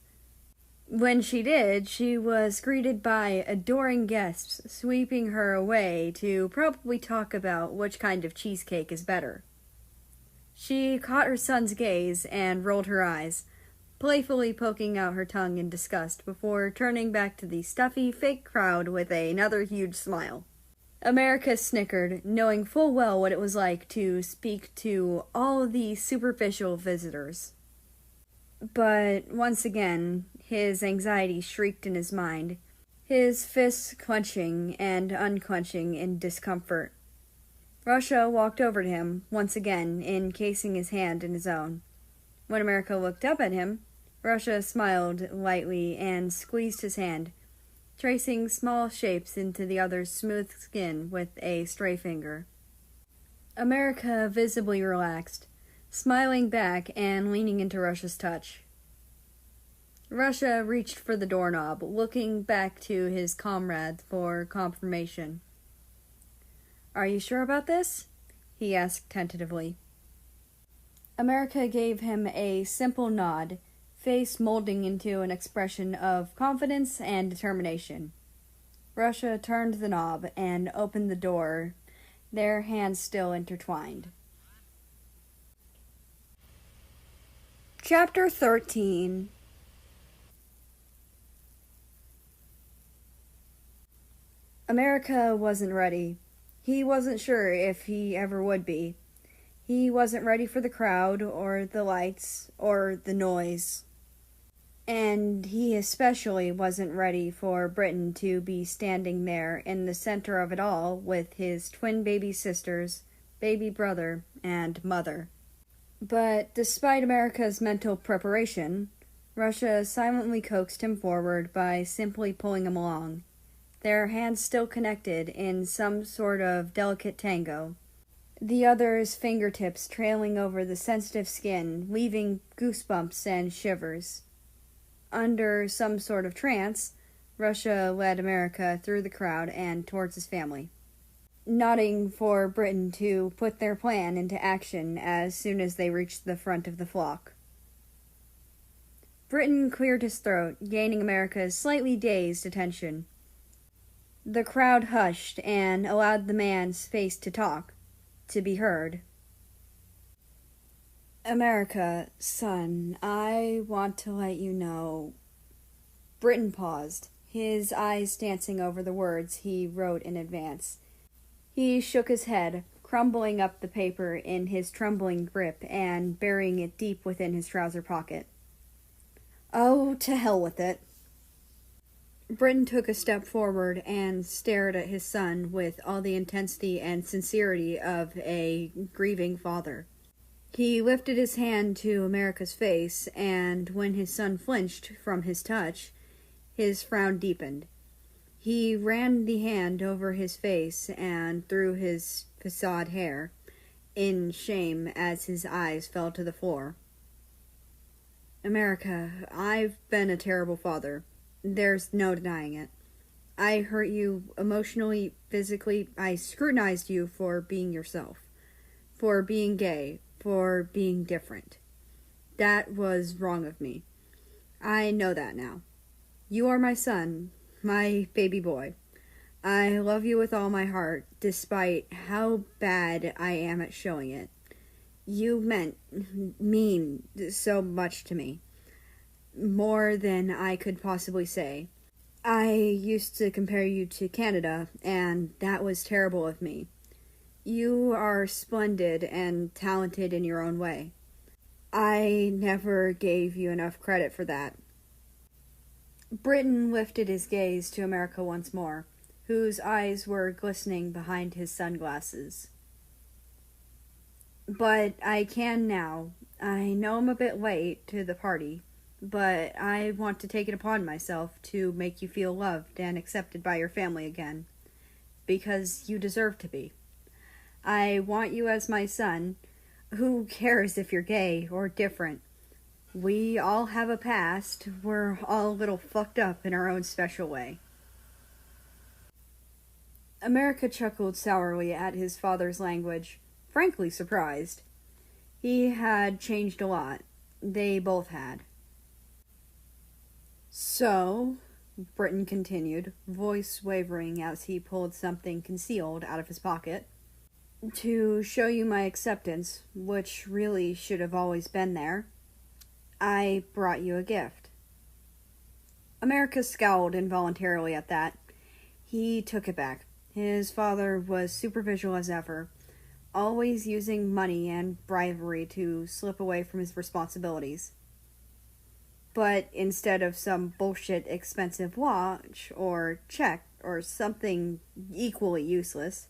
When she did, she was greeted by adoring guests sweeping her away to probably talk about which kind of cheesecake is better. She caught her son's gaze and rolled her eyes, playfully poking out her tongue in disgust before turning back to the stuffy, fake crowd with another huge smile. America snickered, knowing full well what it was like to speak to all of the superficial visitors. But once again, his anxiety shrieked in his mind, his fists clenching and unclenching in discomfort. Russia walked over to him, once again, encasing his hand in his own. When America looked up at him, Russia smiled lightly and squeezed his hand, tracing small shapes into the other's smooth skin with a stray finger. America visibly relaxed, smiling back and leaning into Russia's touch. Russia reached for the doorknob, looking back to his comrade for confirmation. "Are you sure about this?" he asked tentatively. America gave him a simple nod, face molding into an expression of confidence and determination. Russia turned the knob and opened the door, their hands still intertwined. Chapter 13. America wasn't ready. He wasn't sure if he ever would be. He wasn't ready for the crowd, or the lights, or the noise. And he especially wasn't ready for Britain to be standing there in the center of it all with his twin baby sisters, baby brother, and mother. But despite America's mental preparation, Russia silently coaxed him forward by simply pulling him along, their hands still connected in some sort of delicate tango, the other's fingertips trailing over the sensitive skin, leaving goosebumps and shivers. Under some sort of trance, Russia led America through the crowd and towards his family, nodding for Britain to put their plan into action as soon as they reached the front of the flock. Britain cleared his throat, gaining America's slightly dazed attention. The crowd hushed and allowed the man's space to talk, to be heard. "America, son, I want to let you know." Britain paused, his eyes dancing over the words he wrote in advance. He shook his head, crumbling up the paper in his trembling grip and burying it deep within his trouser pocket. "Oh, to hell with it." Britain took a step forward and stared at his son with all the intensity and sincerity of a grieving father. He lifted his hand to America's face, and when his son flinched from his touch, his frown deepened. He ran the hand over his face and through his facade hair, in shame as his eyes fell to the floor. "America, I've been a terrible father. There's no denying it. I hurt you emotionally, physically. I scrutinized you for being yourself, for being gay, for being different. That was wrong of me. I know that now. You are my son, my baby boy. I love you with all my heart, despite how bad I am at showing it. You mean so much to me. More than I could possibly say. I used to compare you to Canada, and that was terrible of me. You are splendid and talented in your own way. I never gave you enough credit for that. Britain lifted his gaze to America once more, whose eyes were glistening behind his sunglasses. But I can now. I know I'm a bit late to the party, but I want to take it upon myself to make you feel loved and accepted by your family again, because you deserve to be. I want you as my son. Who cares if you're gay or different? We all have a past. We're all a little fucked up in our own special way. America chuckled sourly at his father's language, frankly surprised. He had changed a lot. They both had. So, Britain continued, voice wavering as he pulled something concealed out of his pocket, to show you my acceptance, which really should have always been there, I brought you a gift. America scowled involuntarily at that. He took it back. His father was superficial as ever, always using money and bribery to slip away from his responsibilities. But instead of some bullshit expensive watch or check or something equally useless,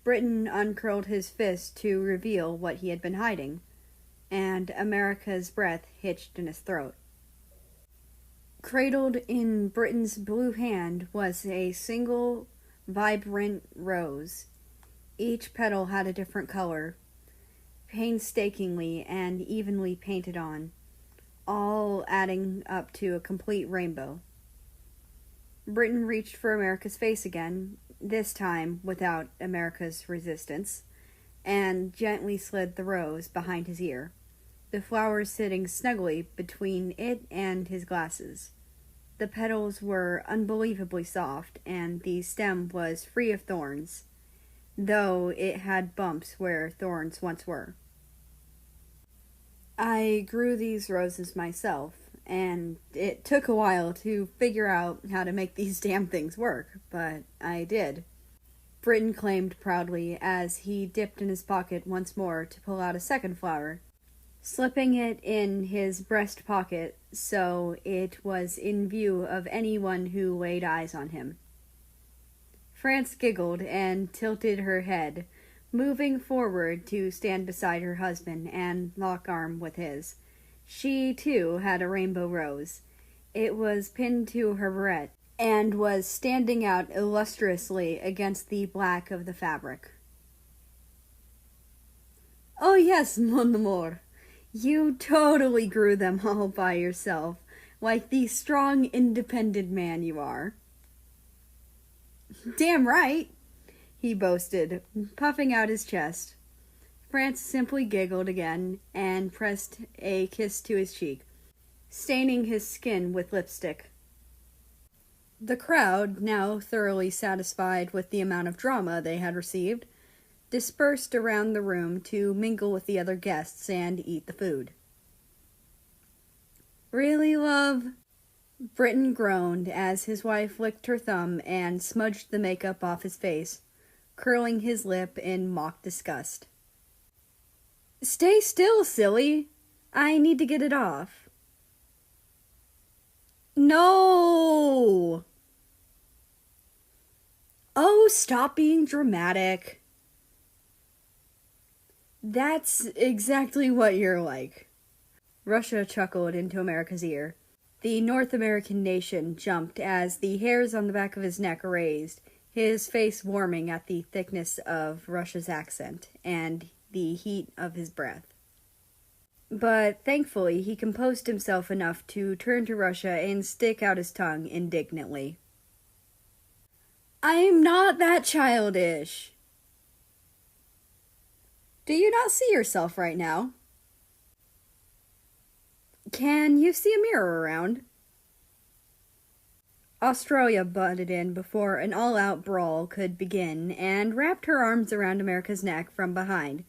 Britain uncurled his fist to reveal what he had been hiding, and America's breath hitched in his throat. Cradled in Britain's blue hand was a single, vibrant rose. Each petal had a different color, painstakingly and evenly painted on, all adding up to a complete rainbow. Britain reached for America's face again, this time without America's resistance, and gently slid the rose behind his ear, the flowers sitting snugly between it and his glasses. The petals were unbelievably soft, and the stem was free of thorns, though it had bumps where thorns once were. I grew these roses myself, and it took a while to figure out how to make these damn things work, but I did. Britain claimed proudly as he dipped in his pocket once more to pull out a second flower, slipping it in his breast pocket so it was in view of anyone who laid eyes on him. France giggled and tilted her head, moving forward to stand beside her husband and lock arm with his. She, too, had a rainbow rose. It was pinned to her barrette, and was standing out illustriously against the black of the fabric. "Oh yes, mon amour. You totally grew them all by yourself, like the strong, independent man you are." "Damn right," he boasted, puffing out his chest. France simply giggled again and pressed a kiss to his cheek, staining his skin with lipstick. The crowd, now thoroughly satisfied with the amount of drama they had received, dispersed around the room to mingle with the other guests and eat the food. "Really, love?" Britain groaned as his wife licked her thumb and smudged the makeup off his face, curling his lip in mock disgust. "Stay still, silly. I need to get it off." "No!" "Oh, stop being dramatic." "That's exactly what you're like." Russia chuckled into America's ear. The North American nation jumped as the hairs on the back of his neck raised, his face warming at the thickness of Russia's accent and the heat of his breath. But thankfully he composed himself enough to turn to Russia and stick out his tongue indignantly. I'm not that childish. Do you not see yourself right now? Can you see a mirror around? Australia butted in before an all-out brawl could begin and wrapped her arms around America's neck from behind,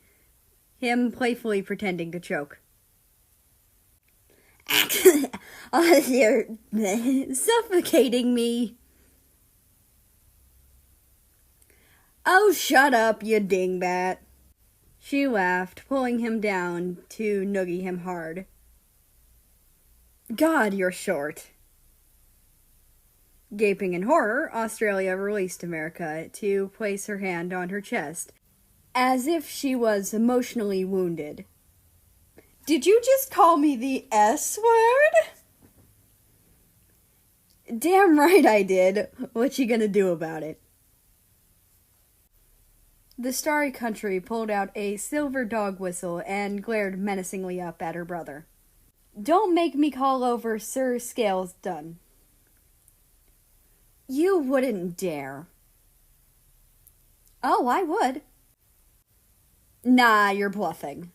him playfully pretending to choke. Oh, you're suffocating me. Oh, shut up, you dingbat. She laughed, pulling him down to noogie him hard. God, you're short. Gaping in horror, Australia released America to place her hand on her chest, as if she was emotionally wounded. Did you just call me the S word? Damn right I did. What you gonna do about it? The starry country pulled out a silver dog whistle and glared menacingly up at her brother. Don't make me call over Sir Scales Dun. You wouldn't dare. Oh, I would. Nah, you're bluffing.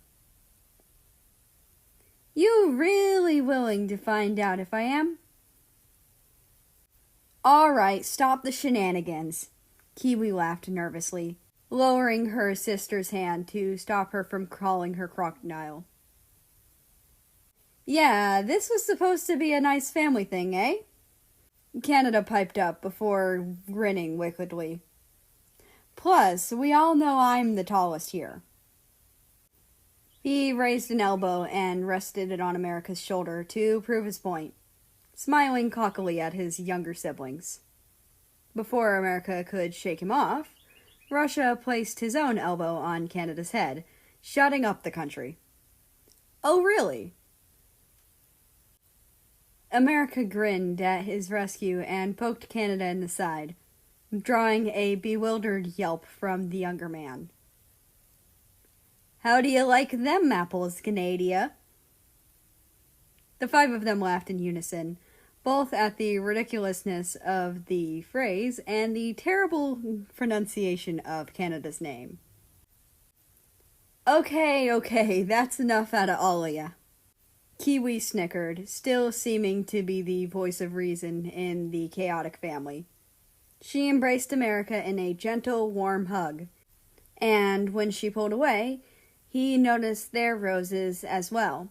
You really willing to find out if I am? Alright, stop the shenanigans. Kiwi laughed nervously, lowering her sister's hand to stop her from calling her crocodile. Yeah, this was supposed to be a nice family thing, eh? Canada piped up before grinning wickedly. Plus, we all know I'm the tallest here. He raised an elbow and rested it on America's shoulder to prove his point, smiling cockily at his younger siblings. Before America could shake him off, Russia placed his own elbow on Canada's head, shutting up the country. Oh, really? America grinned at his rescue and poked Canada in the side, drawing a bewildered yelp from the younger man. How do you like them apples, Canadia? The five of them laughed in unison, both at the ridiculousness of the phrase and the terrible pronunciation of Canada's name. Okay, that's enough out of all of ya. Kiwi snickered, still seeming to be the voice of reason in the chaotic family. She embraced America in a gentle, warm hug, and when she pulled away, he noticed their roses as well.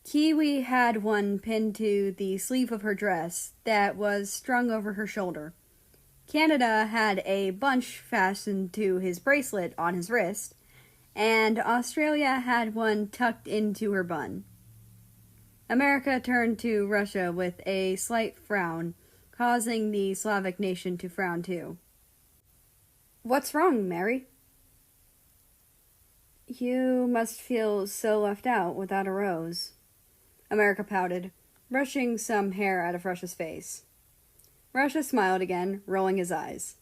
Kiwi had one pinned to the sleeve of her dress that was strung over her shoulder. Canada had a bunch fastened to his bracelet on his wrist, and Australia had one tucked into her bun. America turned to Russia with a slight frown, causing the Slavic nation to frown too. What's wrong, Mary? You must feel so left out without a rose. America pouted, brushing some hair out of Russia's face. Russia smiled again, rolling his eyes.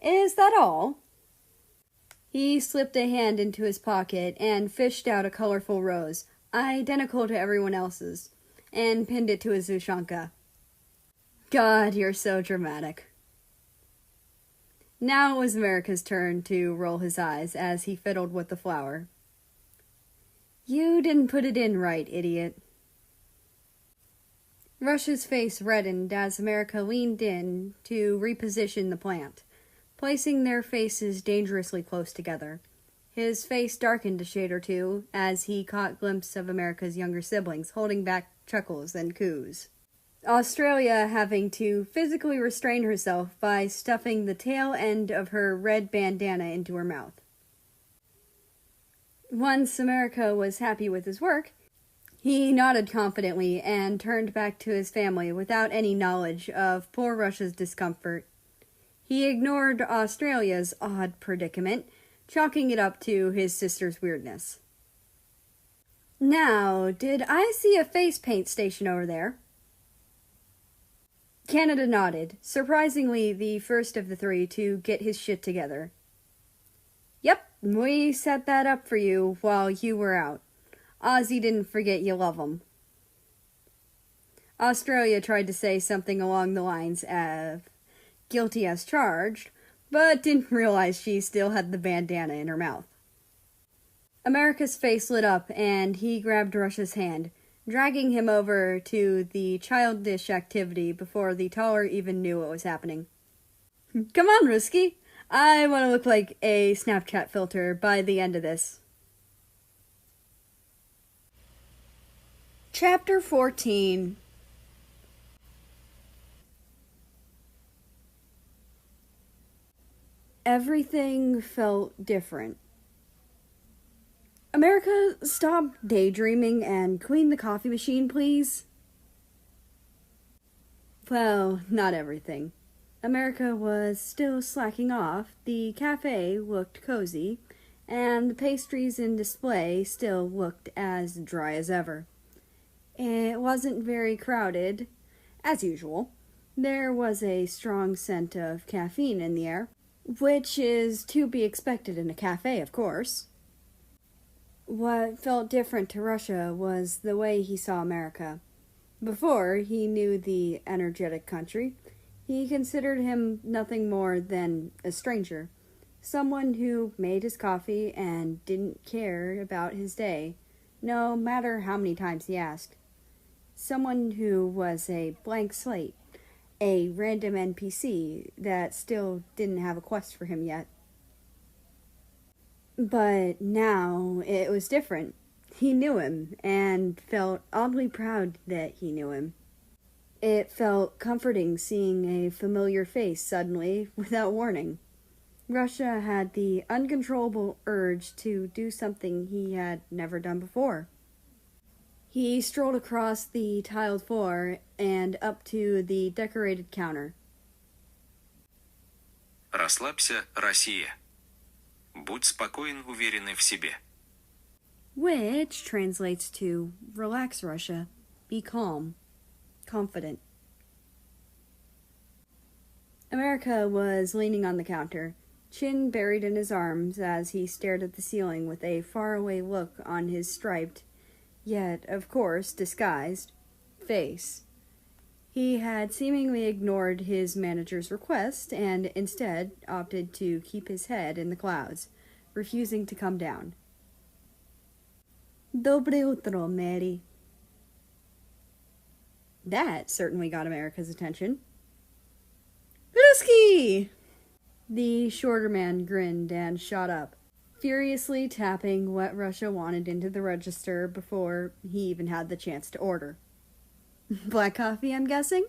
Is that all? He slipped a hand into his pocket and fished out a colorful rose, identical to everyone else's, and pinned it to his ushanka. God, you're so dramatic. Now it was America's turn to roll his eyes as he fiddled with the flower. You didn't put it in right, idiot. Russia's face reddened as America leaned in to reposition the plant, placing their faces dangerously close together. His face darkened a shade or two as he caught glimpses of America's younger siblings holding back chuckles and coos. Australia having to physically restrain herself by stuffing the tail end of her red bandana into her mouth. Once America was happy with his work, he nodded confidently and turned back to his family without any knowledge of poor Russia's discomfort. He ignored Australia's odd predicament, chalking it up to his sister's weirdness. Now, did I see a face paint station over there? Canada nodded, surprisingly the first of the three to get his shit together. Yep, we set that up for you while you were out. Ozzy didn't forget you love him. Australia tried to say something along the lines of, guilty as charged, but didn't realize she still had the bandana in her mouth. America's face lit up, and he grabbed Russia's hand, dragging him over to the childish activity before the taller even knew what was happening. Come on, Rusky. I want to look like a Snapchat filter by the end of this. Chapter 14. Everything felt different. America, stop daydreaming and clean the coffee machine, please. Well, not everything. America was still slacking off, the cafe looked cozy, and the pastries in display still looked as dry as ever. It wasn't very crowded, as usual. There was a strong scent of caffeine in the air, which is to be expected in a cafe, of course. What felt different to Russia was the way he saw America. Before he knew the energetic country, he considered him nothing more than a stranger, someone who made his coffee and didn't care about his day, no matter how many times he asked. Someone who was a blank slate, a random NPC that still didn't have a quest for him yet. But now it was different. He knew him, and felt oddly proud that he knew him. It felt comforting seeing a familiar face suddenly, without warning. Russia had the uncontrollable urge to do something he had never done before. He strolled across the tiled floor and up to the decorated counter. Расслабься, Россия. Будь спокоен, уверенный в себе. Which translates to, relax, Russia. Be calm. Confident. America was leaning on the counter, chin buried in his arms as he stared at the ceiling with a faraway look on his striped, yet, of course, disguised, face. He had seemingly ignored his manager's request and instead opted to keep his head in the clouds, refusing to come down. Dobre utro, Mary. That certainly got America's attention. Rusky! The shorter man grinned and shot up, furiously tapping what Russia wanted into the register before he even had the chance to order. Black coffee, I'm guessing?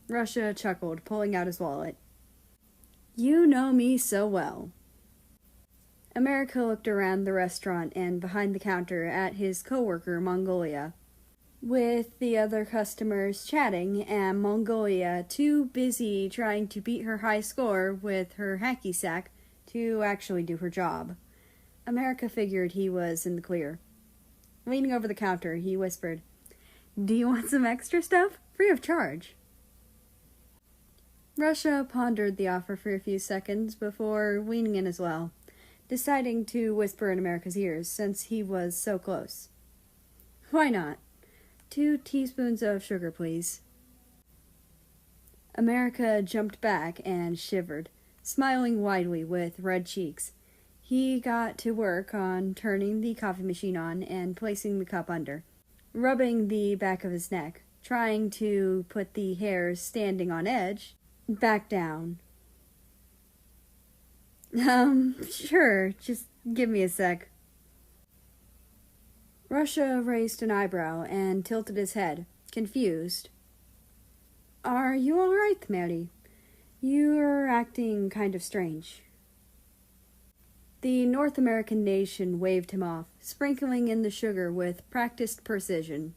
Russia chuckled, pulling out his wallet. You know me so well. America looked around the restaurant and behind the counter at his coworker, Mongolia, with the other customers chatting and Mongolia too busy trying to beat her high score with her hacky sack to actually do her job. America figured he was in the clear. Leaning over the counter, he whispered, Do you want some extra stuff? Free of charge. Russia pondered the offer for a few seconds before leaning in as well, deciding to whisper in America's ears since he was so close. Why not? 2 teaspoons of sugar, please. America jumped back and shivered, smiling widely with red cheeks. He got to work on turning the coffee machine on and placing the cup under, rubbing the back of his neck, trying to put the hairs standing on edge back down. Sure, just give me a sec. Russia raised an eyebrow and tilted his head, confused. Are you all right, Mary? You're acting kind of strange. The North American nation waved him off, sprinkling in the sugar with practiced precision.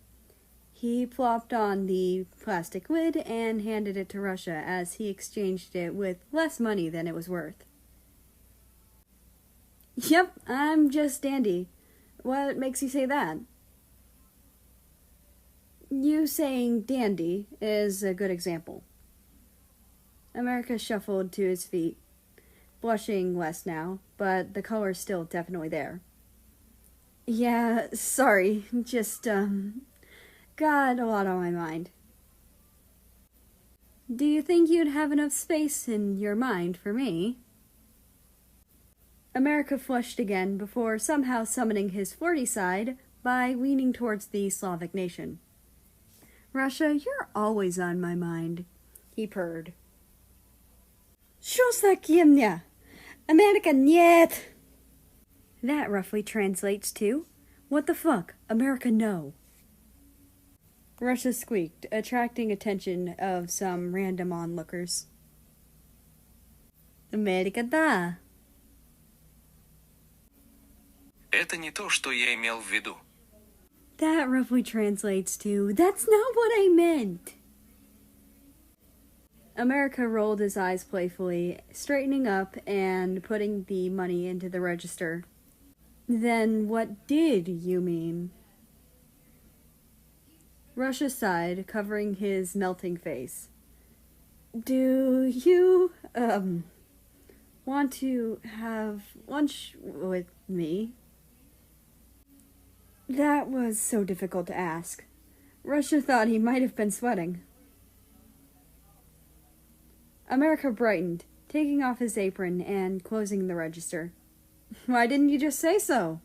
He plopped on the plastic lid and handed it to Russia as he exchanged it with less money than it was worth. Yep, I'm just dandy. What makes you say that? You saying dandy is a good example. America shuffled to his feet, blushing less now, but the color's still definitely there. Yeah, sorry, just, got a lot on my mind. Do you think you'd have enough space in your mind for me? America flushed again before somehow summoning his flirty side by leaning towards the Slavic nation. Russia, you're always on my mind, he purred. Что за America нет! That roughly translates to, what the fuck, America no. Russia squeaked, attracting attention of some random onlookers. America да. Это не то, что я имел в виду. That roughly translates to, that's not what I meant. America rolled his eyes playfully, straightening up and putting the money into the register. Then what did you mean? Russia sighed, covering his melting face. Do you, want to have lunch with me? That was so difficult to ask. Russia thought he might have been sweating. America brightened, taking off his apron and closing the register. Why didn't you just say so?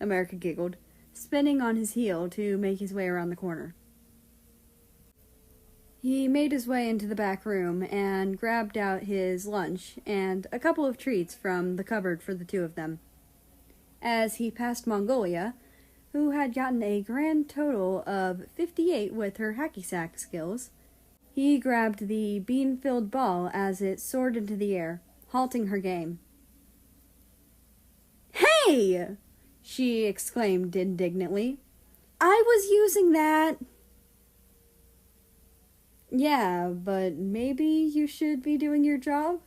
America giggled, spinning on his heel to make his way around the corner. He made his way into the back room and grabbed out his lunch and a couple of treats from the cupboard for the two of them. As he passed Mongolia, who had gotten a grand total of 58 with her hacky sack skills, he grabbed the bean-filled ball as it soared into the air, halting her game. Hey! She exclaimed indignantly. I was using that. Yeah, but maybe you should be doing your job?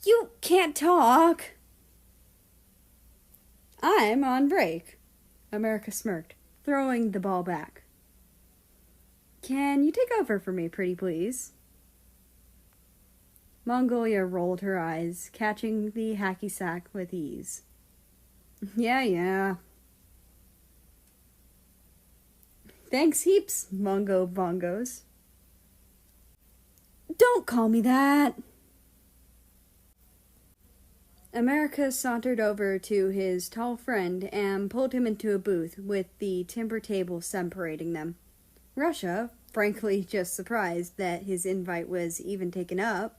You can't talk. I'm on break, America smirked, throwing the ball back. Can you take over for me, pretty please? Mongolia rolled her eyes, catching the hacky sack with ease. Yeah. Thanks heaps, Mongo Bongos. Don't call me that. America sauntered over to his tall friend and pulled him into a booth with the timber table separating them. Russia, frankly just surprised that his invite was even taken up,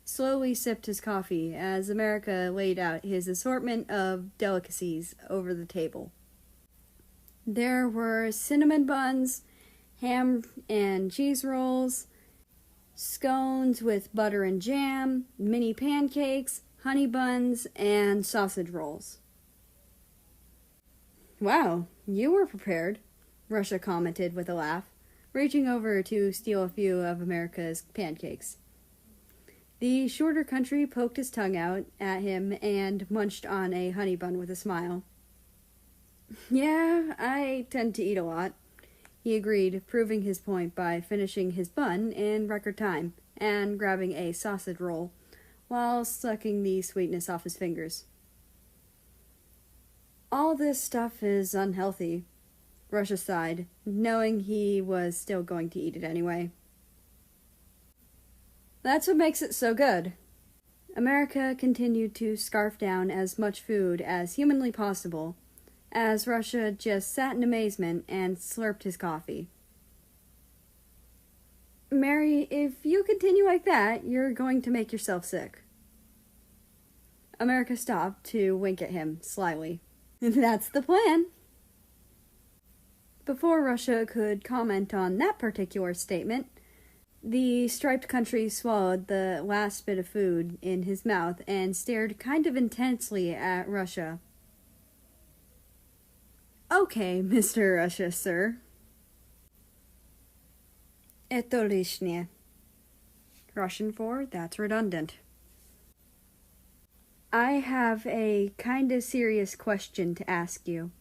slowly sipped his coffee as America laid out his assortment of delicacies over the table. There were cinnamon buns, ham and cheese rolls, scones with butter and jam, mini pancakes, honey buns, and sausage rolls. Wow, you were prepared, Russia commented with a laugh, reaching over to steal a few of America's pancakes. The shorter country poked his tongue out at him and munched on a honey bun with a smile. Yeah, I tend to eat a lot, he agreed, proving his point by finishing his bun in record time and grabbing a sausage roll while sucking the sweetness off his fingers. All this stuff is unhealthy, Russia sighed, knowing he was still going to eat it anyway. That's what makes it so good. America continued to scarf down as much food as humanly possible, as Russia just sat in amazement and slurped his coffee. Mary, if you continue like that, you're going to make yourself sick. America stopped to wink at him slyly. That's the plan. Before Russia could comment on that particular statement, the striped country swallowed the last bit of food in his mouth and stared kind of intensely at Russia. Okay, Mr. Russia, sir. Это лишнее. Russian for, that's redundant. I have a kinda serious question to ask you.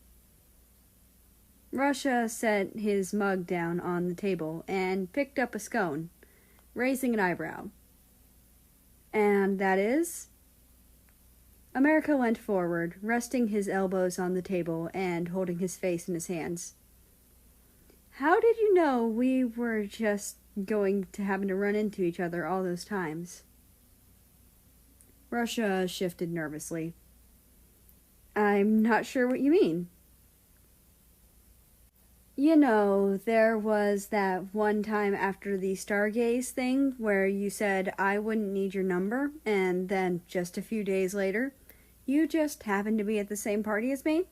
Russia set his mug down on the table and picked up a scone, raising an eyebrow. And that is? America leant forward, resting his elbows on the table and holding his face in his hands. How did you know we were just going to happen to run into each other all those times. Russia shifted nervously. I'm not sure what you mean. You know, there was that one time after the Stargaze thing where you said I wouldn't need your number, and then just a few days later, you just happened to be at the same party as me?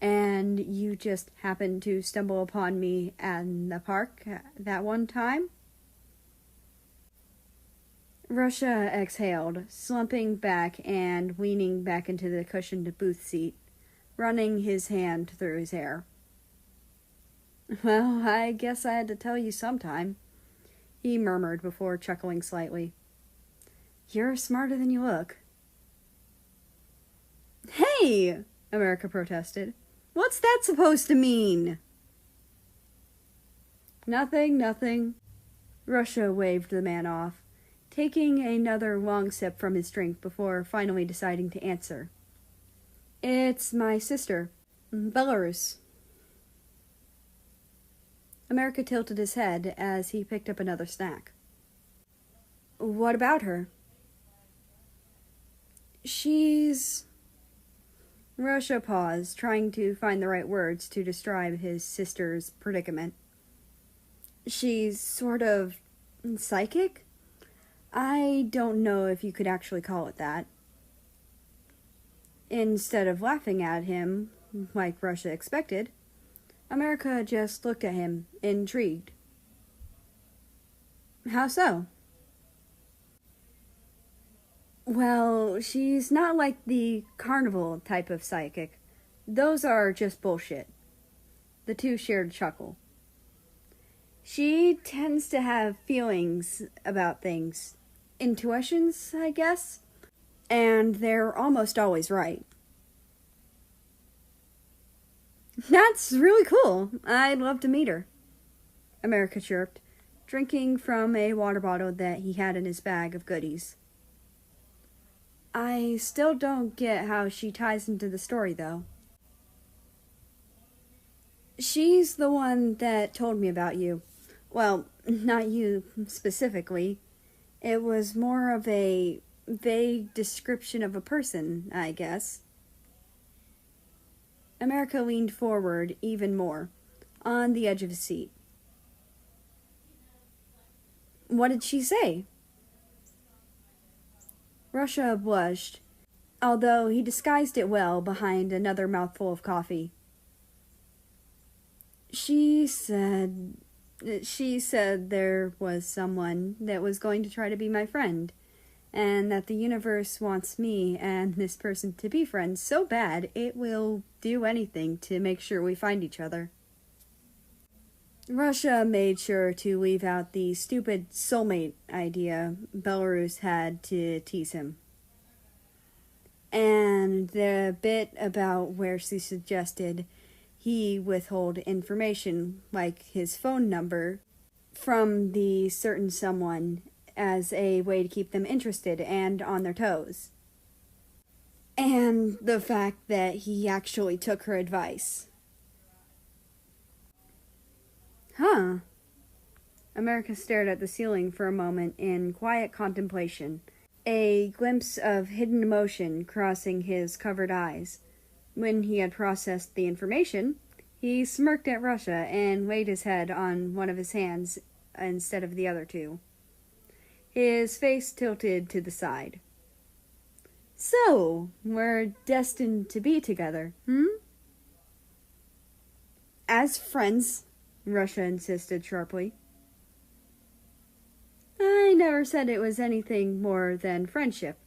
And you just happened to stumble upon me in the park that one time? Russia exhaled, slumping back and leaning back into the cushioned booth seat, running his hand through his hair. Well, I guess I had to tell you sometime, he murmured before chuckling slightly. You're smarter than you look. Hey, America protested. What's that supposed to mean? Nothing. Russia waved the man off, taking another long sip from his drink before finally deciding to answer. It's my sister, Belarus. America tilted his head as he picked up another snack. What about her? She's... Russia paused, trying to find the right words to describe his sister's predicament. She's sort of psychic? I don't know if you could actually call it that. Instead of laughing at him, like Russia expected, America just looked at him, intrigued. How so? Well, she's not like the carnival type of psychic. Those are just bullshit. The two shared a chuckle. She tends to have feelings about things. Intuitions, I guess. And they're almost always right. That's really cool. I'd love to meet her, America chirped, drinking from a water bottle that he had in his bag of goodies. I still don't get how she ties into the story, though. She's the one that told me about you. Well, not you specifically. It was more of a vague description of a person, I guess. America leaned forward even more, on the edge of his seat. What did she say? Russia blushed, although he disguised it well behind another mouthful of coffee. She said there was someone that was going to try to be my friend, and that the universe wants me and this person to be friends so bad it will do anything to make sure we find each other. Russia made sure to leave out the stupid soulmate idea Belarus had to tease him. And the bit about where she suggested he withhold information, like his phone number, from the certain someone as a way to keep them interested and on their toes. And the fact that he actually took her advice. Huh. America stared at the ceiling for a moment in quiet contemplation, a glimpse of hidden emotion crossing his covered eyes. When he had processed the information, he smirked at Russia and laid his head on one of his hands instead of the other two. His face tilted to the side. So, we're destined to be together, As friends, Russia insisted sharply. I never said it was anything more than friendship.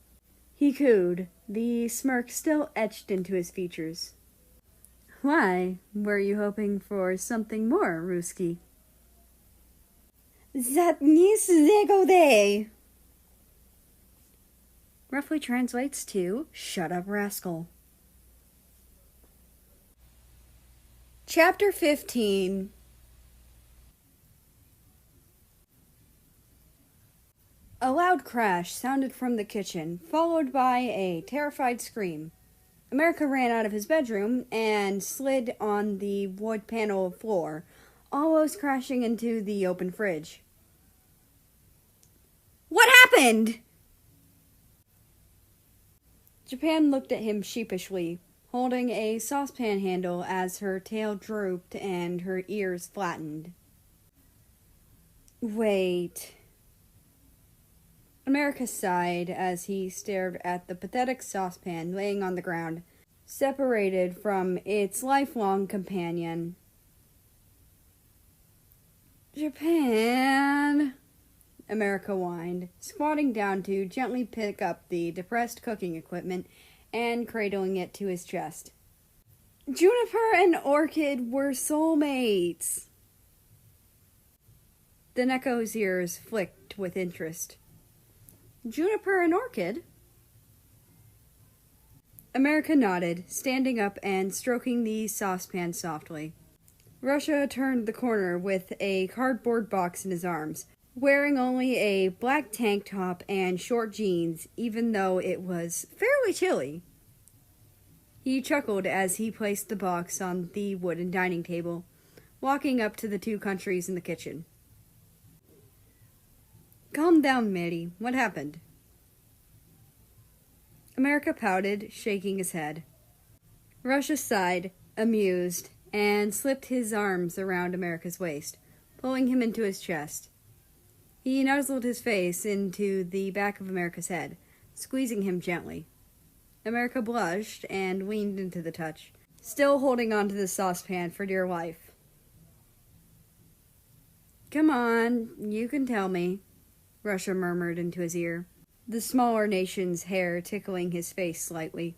He cooed, the smirk still etched into his features. Why, were you hoping for something more, Ruski? That nic zego day roughly translates to, shut up, rascal. Chapter 15. A loud crash sounded from the kitchen, followed by a terrified scream. America ran out of his bedroom and slid on the wood panel floor, almost crashing into the open fridge. happened? Japan looked at him sheepishly, holding a saucepan handle as her tail drooped and her ears flattened. Wait. America sighed as he stared at the pathetic saucepan laying on the ground, separated from its lifelong companion. Japan, America whined, squatting down to gently pick up the depressed cooking equipment and cradling it to his chest. Juniper and Orchid were soulmates. The Neko's ears flicked with interest. Juniper and Orchid? America nodded, standing up and stroking the saucepan softly. Russia turned the corner with a cardboard box in his arms, wearing only a black tank top and short jeans, even though it was fairly chilly. He chuckled as he placed the box on the wooden dining table, walking up to the two countries in the kitchen. Calm down, Mary. What happened? America pouted, shaking his head. Russia sighed, amused, and slipped his arms around America's waist, pulling him into his chest. He nuzzled his face into the back of America's head, squeezing him gently. America blushed and leaned into the touch, still holding onto the saucepan for dear life. Come on, you can tell me, Russia murmured into his ear, the smaller nation's hair tickling his face slightly.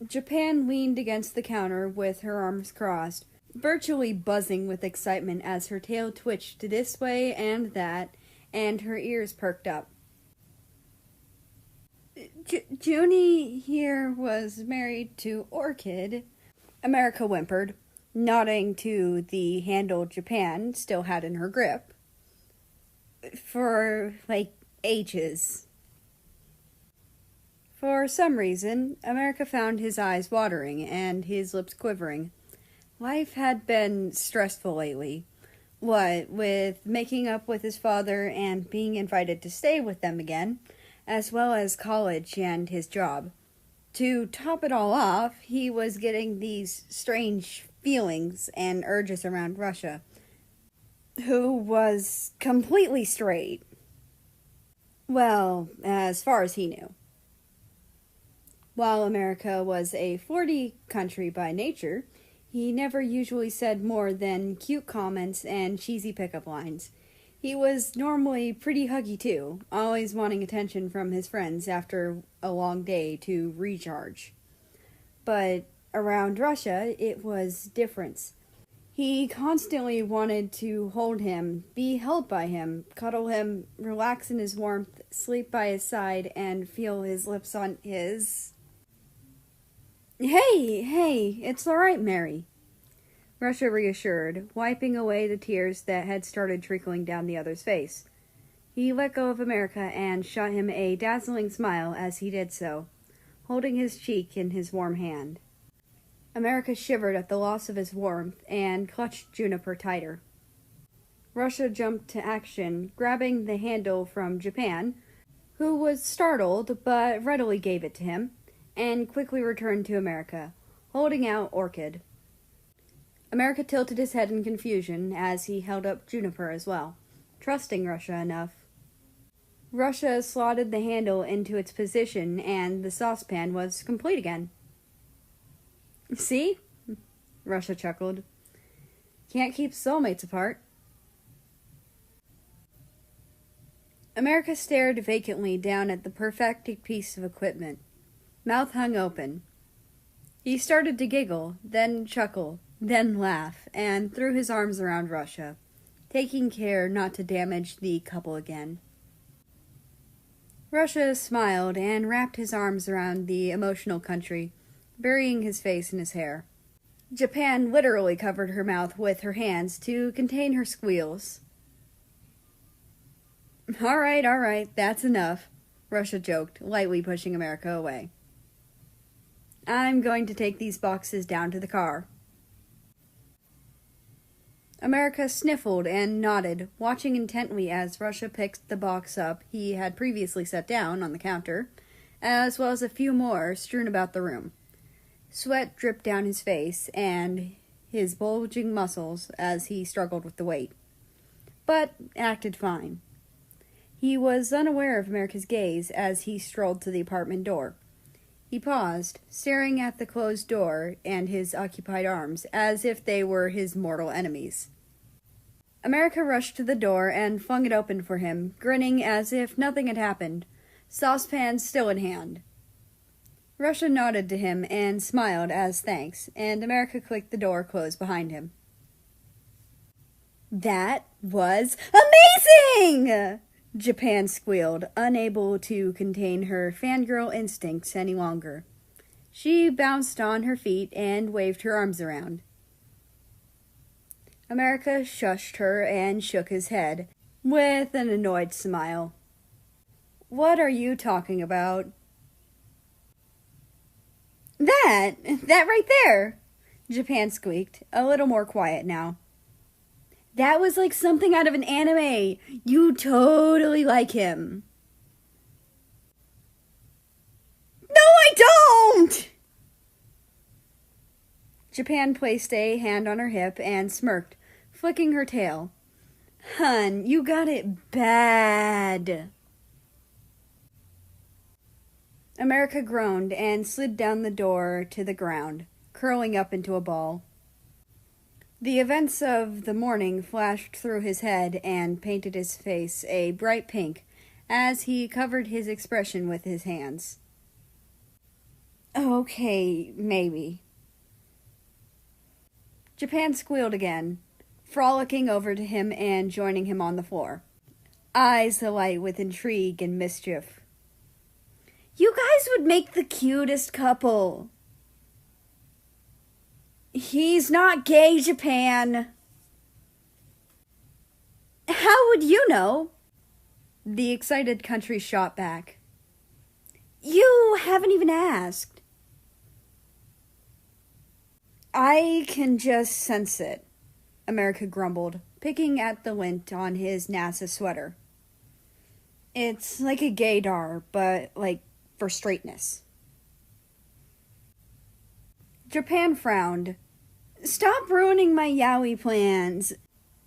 Japan leaned against the counter with her arms crossed, virtually buzzing with excitement as her tail twitched this way and that, and her ears perked up. Junie here was married to Orchid, America whimpered, nodding to the handle Japan still had in her grip. For, ages. For some reason, America found his eyes watering and his lips quivering. Life had been stressful lately. What with making up with his father and being invited to stay with them again, as well as college and his job. To top it all off, he was getting these strange feelings and urges around Russia, who was completely straight. Well, as far as he knew. While America was a flirty country by nature, he never usually said more than cute comments and cheesy pickup lines. He was normally pretty huggy too, always wanting attention from his friends after a long day to recharge. But around Russia, it was different. He constantly wanted to hold him, be held by him, cuddle him, relax in his warmth, sleep by his side, and feel his lips on his... Hey, it's all right, Mary. Russia reassured, wiping away the tears that had started trickling down the other's face. He let go of America and shot him a dazzling smile as he did so, holding his cheek in his warm hand. America shivered at the loss of his warmth and clutched Juniper tighter. Russia jumped to action, grabbing the handle from Japan, who was startled but readily gave it to him, and quickly returned to America, holding out Orchid. America tilted his head in confusion as he held up Juniper as well, trusting Russia enough. Russia slotted the handle into its position, and the saucepan was complete again. See? Russia chuckled. Can't keep soulmates apart. America stared vacantly down at the perfected piece of equipment, mouth hung open. He started to giggle, then chuckle, then laugh, and threw his arms around Russia, taking care not to damage the couple again. Russia smiled and wrapped his arms around the emotional country, burying his face in his hair. Japan literally covered her mouth with her hands to contain her squeals. All right, that's enough, Russia joked, lightly pushing America away. I'm going to take these boxes down to the car. America sniffled and nodded, watching intently as Russia picked the box up he had previously set down on the counter, as well as a few more strewn about the room. Sweat dripped down his face and his bulging muscles as he struggled with the weight, but acted fine. He was unaware of America's gaze as he strolled to the apartment door. He paused, staring at the closed door and his occupied arms, as if they were his mortal enemies. America rushed to the door and flung it open for him, grinning as if nothing had happened, saucepan still in hand. Russia nodded to him and smiled as thanks, and America clicked the door closed behind him. That was amazing! Japan squealed, unable to contain her fangirl instincts any longer. She bounced on her feet and waved her arms around. America shushed her and shook his head, with an annoyed smile. What are you talking about? That right there, Japan squeaked, a little more quiet now. That was like something out of an anime. You totally like him. No, I don't! Japan placed a hand on her hip and smirked, flicking her tail. Hun, you got it bad. America groaned and slid down the door to the ground, curling up into a ball. The events of the morning flashed through his head and painted his face a bright pink as he covered his expression with his hands. Okay, maybe. Japan squealed again, frolicking over to him and joining him on the floor, eyes alight with intrigue and mischief. You guys would make the cutest couple. He's not gay, Japan. How would you know? The excited country shot back. You haven't even asked. I can just sense it, America grumbled, picking at the lint on his NASA sweater. It's like a gaydar, but like for straightness. Japan frowned. Stop ruining my yaoi plans.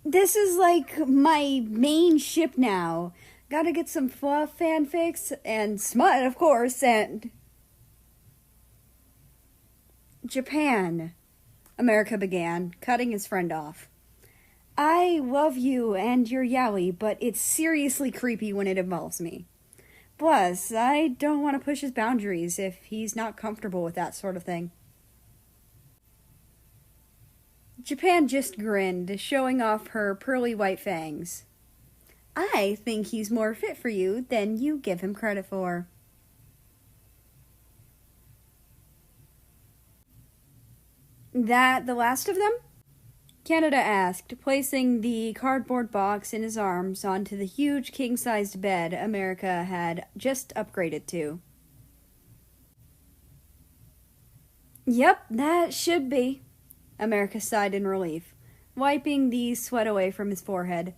This is like my main ship now. Gotta get some fluff fanfics and smut, of course, and... Japan, America began, cutting his friend off. I love you and your yaoi, but it's seriously creepy when it involves me. Plus, I don't want to push his boundaries if he's not comfortable with that sort of thing. Japan just grinned, showing off her pearly white fangs. I think he's more fit for you than you give him credit for. That the last of them? Canada asked, placing the cardboard box in his arms onto the huge king-sized bed America had just upgraded to. Yep, that should be, America sighed in relief, wiping the sweat away from his forehead.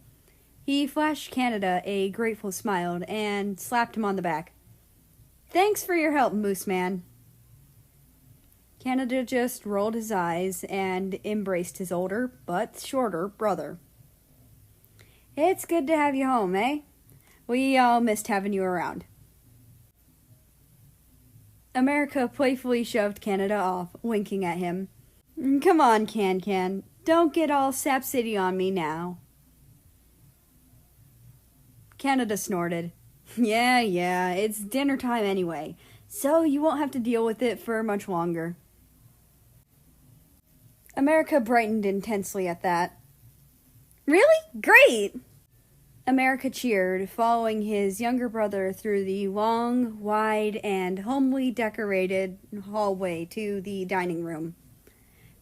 He flashed Canada a grateful smile and slapped him on the back. Thanks for your help, Moose Man. Canada just rolled his eyes and embraced his older, but shorter, brother. It's good to have you home, eh? We all missed having you around. America playfully shoved Canada off, winking at him. Come on, Can. Don't get all Sap City on me now. Canada snorted. Yeah, it's dinner time anyway, so you won't have to deal with it for much longer. America brightened intensely at that. Really? Great! America cheered, following his younger brother through the long, wide, and homely decorated hallway to the dining room.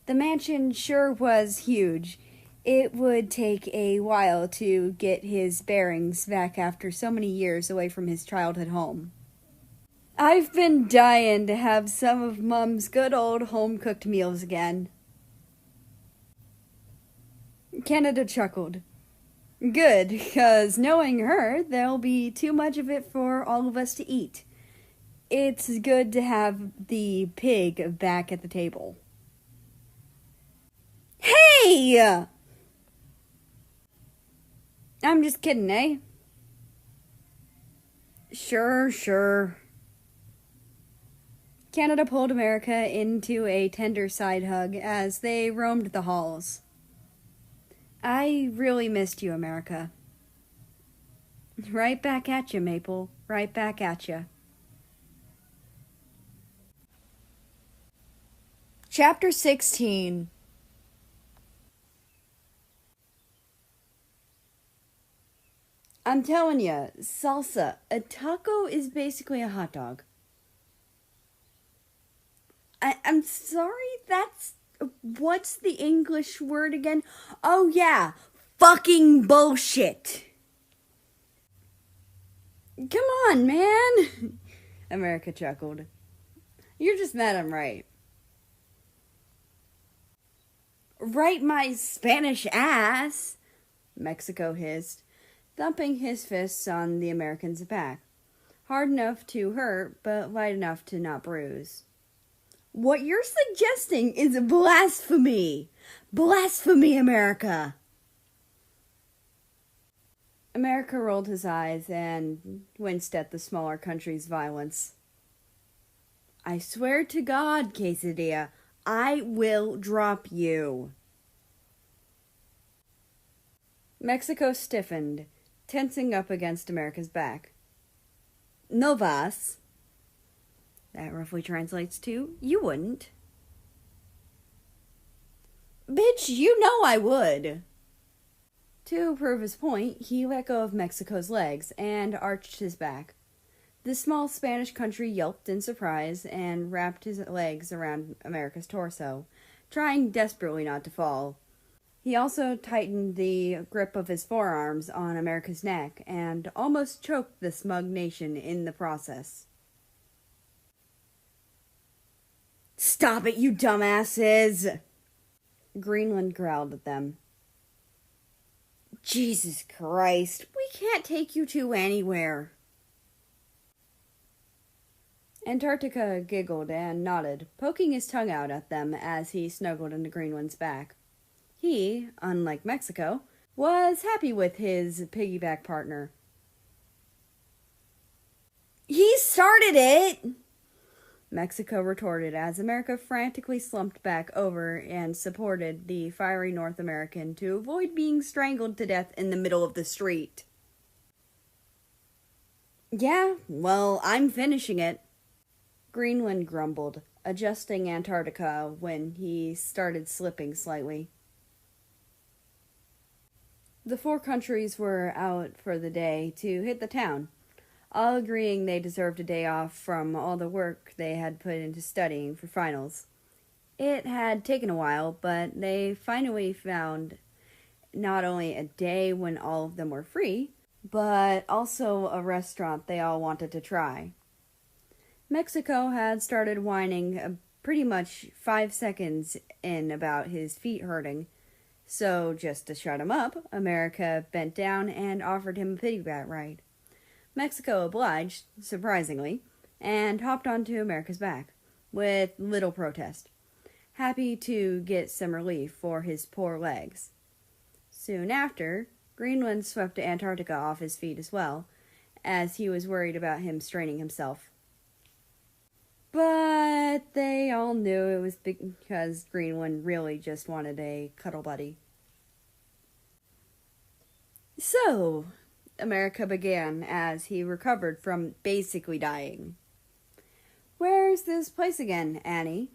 The mansion sure was huge. It would take a while to get his bearings back after so many years away from his childhood home. I've been dying to have some of Mum's good old home-cooked meals again. Canada chuckled. Good, because knowing her, there'll be too much of it for all of us to eat. It's good to have the pig back at the table. Hey! I'm just kidding, eh? Sure. Canada pulled America into a tender side hug as they roamed the halls. I really missed you, America. Right back at you, Maple. Right back at you. Chapter 16. I'm telling you, salsa, a taco is basically a hot dog. I'm sorry, what's the English word again? Oh yeah, fucking bullshit. Come on, man. America chuckled. You're just mad I'm right. Right my Spanish ass, Mexico hissed, thumping his fists on the American's back. Hard enough to hurt, but light enough to not bruise. What you're suggesting is blasphemy. Blasphemy, America. America rolled his eyes and winced at the smaller country's violence. I swear to God, Quesadilla, I will drop you. Mexico stiffened, tensing up against America's back. No vas. That roughly translates to, you wouldn't. Bitch, you know I would. To prove his point, he let go of Mexico's legs and arched his back. The small Spanish country yelped in surprise and wrapped his legs around America's torso, trying desperately not to fall. He also tightened the grip of his forearms on America's neck and almost choked the smug nation in the process. Stop it, you dumbasses! Greenland growled at them. Jesus Christ, we can't take you two anywhere. Antarctica giggled and nodded, poking his tongue out at them as he snuggled into Greenland's back. He, unlike Mexico, was happy with his piggyback partner. He started it! Mexico retorted as America frantically slumped back over and supported the fiery North American to avoid being strangled to death in the middle of the street. Yeah, well, I'm finishing it. Greenland grumbled, adjusting Antarctica when he started slipping slightly. The four countries were out for the day to hit the town, all agreeing they deserved a day off from all the work they had put into studying for finals. It had taken a while, but they finally found not only a day when all of them were free, but also a restaurant they all wanted to try. Mexico had started whining pretty much 5 seconds in about his feet hurting, so just to shut him up, America bent down and offered him a piggyback ride. Mexico obliged, surprisingly, and hopped onto America's back, with little protest, happy to get some relief for his poor legs. Soon after, Greenland swept Antarctica off his feet as well, as he was worried about him straining himself. But they all knew it was because Greenland really just wanted a cuddle buddy. So, America began as he recovered from basically dying. Where's this place again, Annie?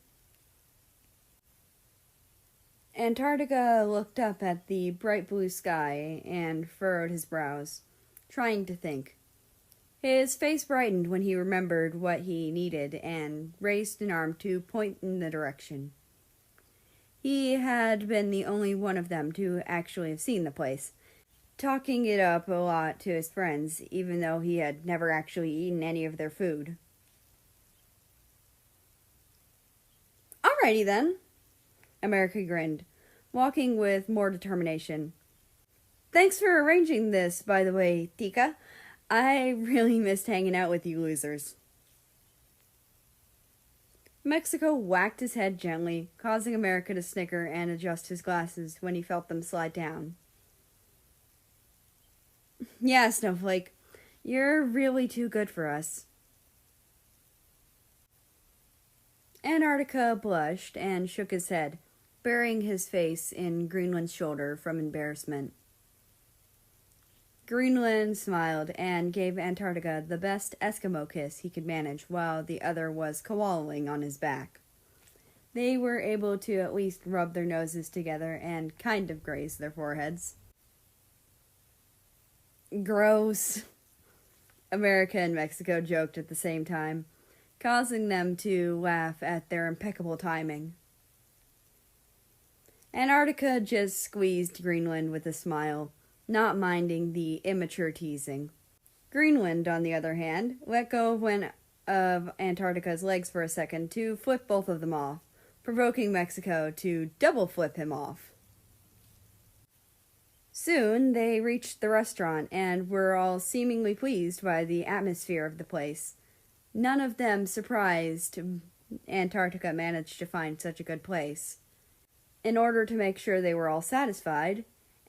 Antarctica looked up at the bright blue sky and furrowed his brows, trying to think. His face brightened when he remembered what he needed and raised an arm to point in the direction. He had been the only one of them to actually have seen the place, talking it up a lot to his friends, even though he had never actually eaten any of their food. Alrighty then, America grinned, walking with more determination. Thanks for arranging this, by the way, Tika. I really missed hanging out with you losers. Mexico whacked his head gently, causing America to snicker and adjust his glasses when he felt them slide down. Yeah, Snowflake, you're really too good for us. Antarctica blushed and shook his head, burying his face in Greenland's shoulder from embarrassment. Greenland smiled and gave Antarctica the best Eskimo kiss he could manage while the other was kowalling on his back. They were able to at least rub their noses together and kind of graze their foreheads. Gross. America and Mexico joked at the same time, causing them to laugh at their impeccable timing. Antarctica just squeezed Greenland with a smile, not minding the immature teasing. Greenland, on the other hand, let go of Antarctica's legs for a second to flip both of them off, provoking Mexico to double flip him off. Soon they reached the restaurant and were all seemingly pleased by the atmosphere of the place. None of them surprised Antarctica managed to find such a good place. In order to make sure they were all satisfied,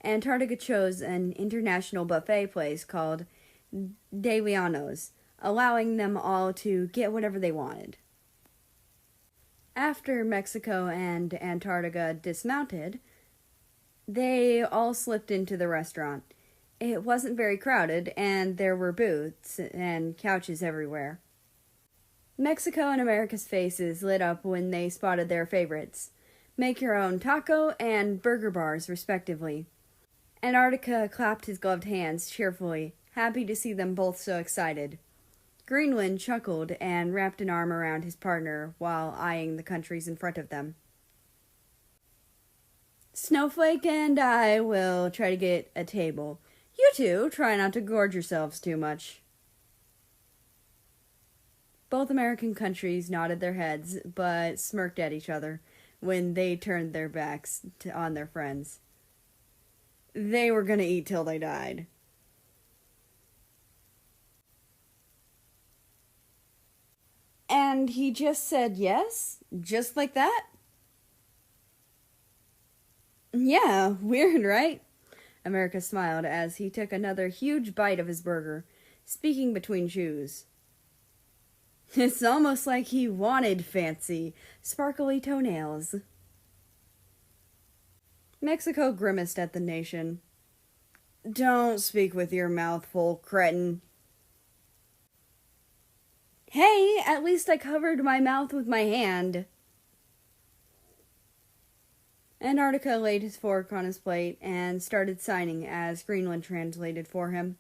Antarctica chose an international buffet place called De Leonos, allowing them all to get whatever they wanted. After Mexico and Antarctica dismounted, they all slipped into the restaurant. It wasn't very crowded, and there were booths and couches everywhere. Mexico and America's faces lit up when they spotted their favorites, make-your-own taco and burger bars, respectively. Antarctica clapped his gloved hands cheerfully, happy to see them both so excited. Greenland chuckled and wrapped an arm around his partner while eyeing the countries in front of them. Snowflake and I will try to get a table. You two try not to gorge yourselves too much. Both American countries nodded their heads, but smirked at each other when they turned their backs on their friends. They were going to eat till they died. And he just said yes? Just like that? Yeah, weird, right? America smiled as he took another huge bite of his burger, speaking between chews. It's almost like he wanted fancy, sparkly toenails. Mexico grimaced at the nation. Don't speak with your mouth full, cretin. Hey, at least I covered my mouth with my hand. Antarctica laid his fork on his plate and started signing as Greenland translated for him.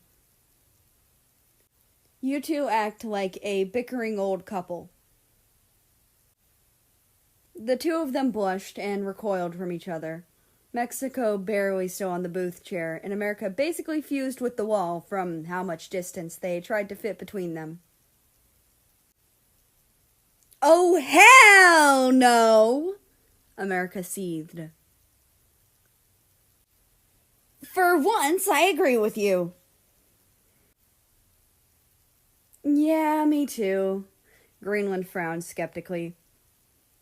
You two act like a bickering old couple. The two of them blushed and recoiled from each other. Mexico barely still on the booth chair, and America basically fused with the wall from how much distance they tried to fit between them. Oh, hell no! America seethed. For once, I agree with you. Yeah, me too. Greenland frowned skeptically.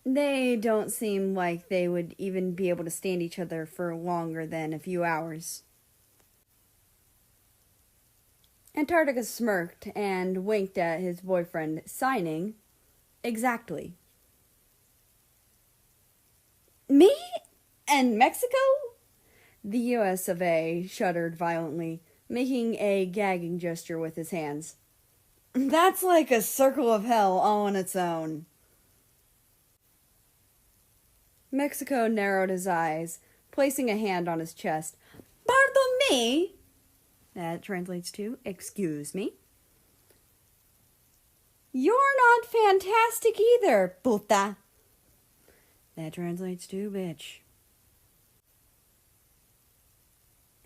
They don't seem like they would even be able to stand each other for longer than a few hours. Antarctica smirked and winked at his boyfriend, signing, exactly. Me? And Mexico? The US of A shuddered violently, making a gagging gesture with his hands. That's like a circle of hell all on its own. Mexico narrowed his eyes, placing a hand on his chest. Pardon me? That translates to, excuse me. You're not fantastic either, puta. That translates to, bitch.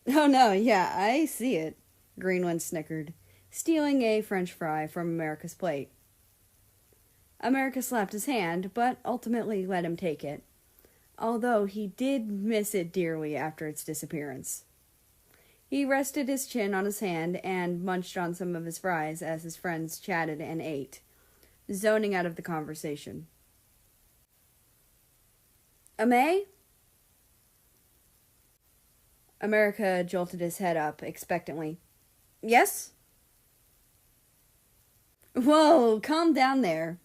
Oh no, yeah, I see it, Greenland snickered, stealing a French fry from America's plate. America slapped his hand, but ultimately let him take it. although he did miss it dearly after its disappearance. He rested his chin on his hand and munched on some of his fries as his friends chatted and ate, zoning out of the conversation. Amay? America jolted his head up expectantly. Yes? Whoa, calm down there,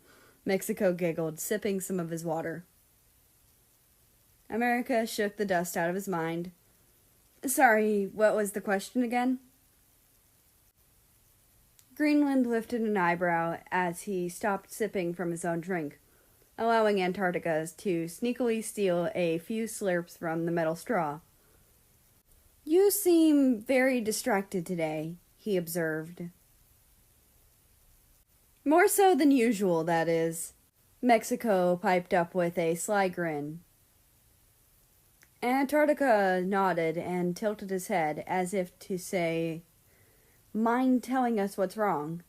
Mexico giggled, sipping some of his water. America shook the dust out of his mind. Sorry, what was the question again? Greenland lifted an eyebrow as he stopped sipping from his own drink, allowing Antarctica to sneakily steal a few slurps from the metal straw. You seem very distracted today, he observed. More so than usual, that is, Mexico piped up with a sly grin. Antarctica nodded and tilted his head as if to say, mind telling us what's wrong?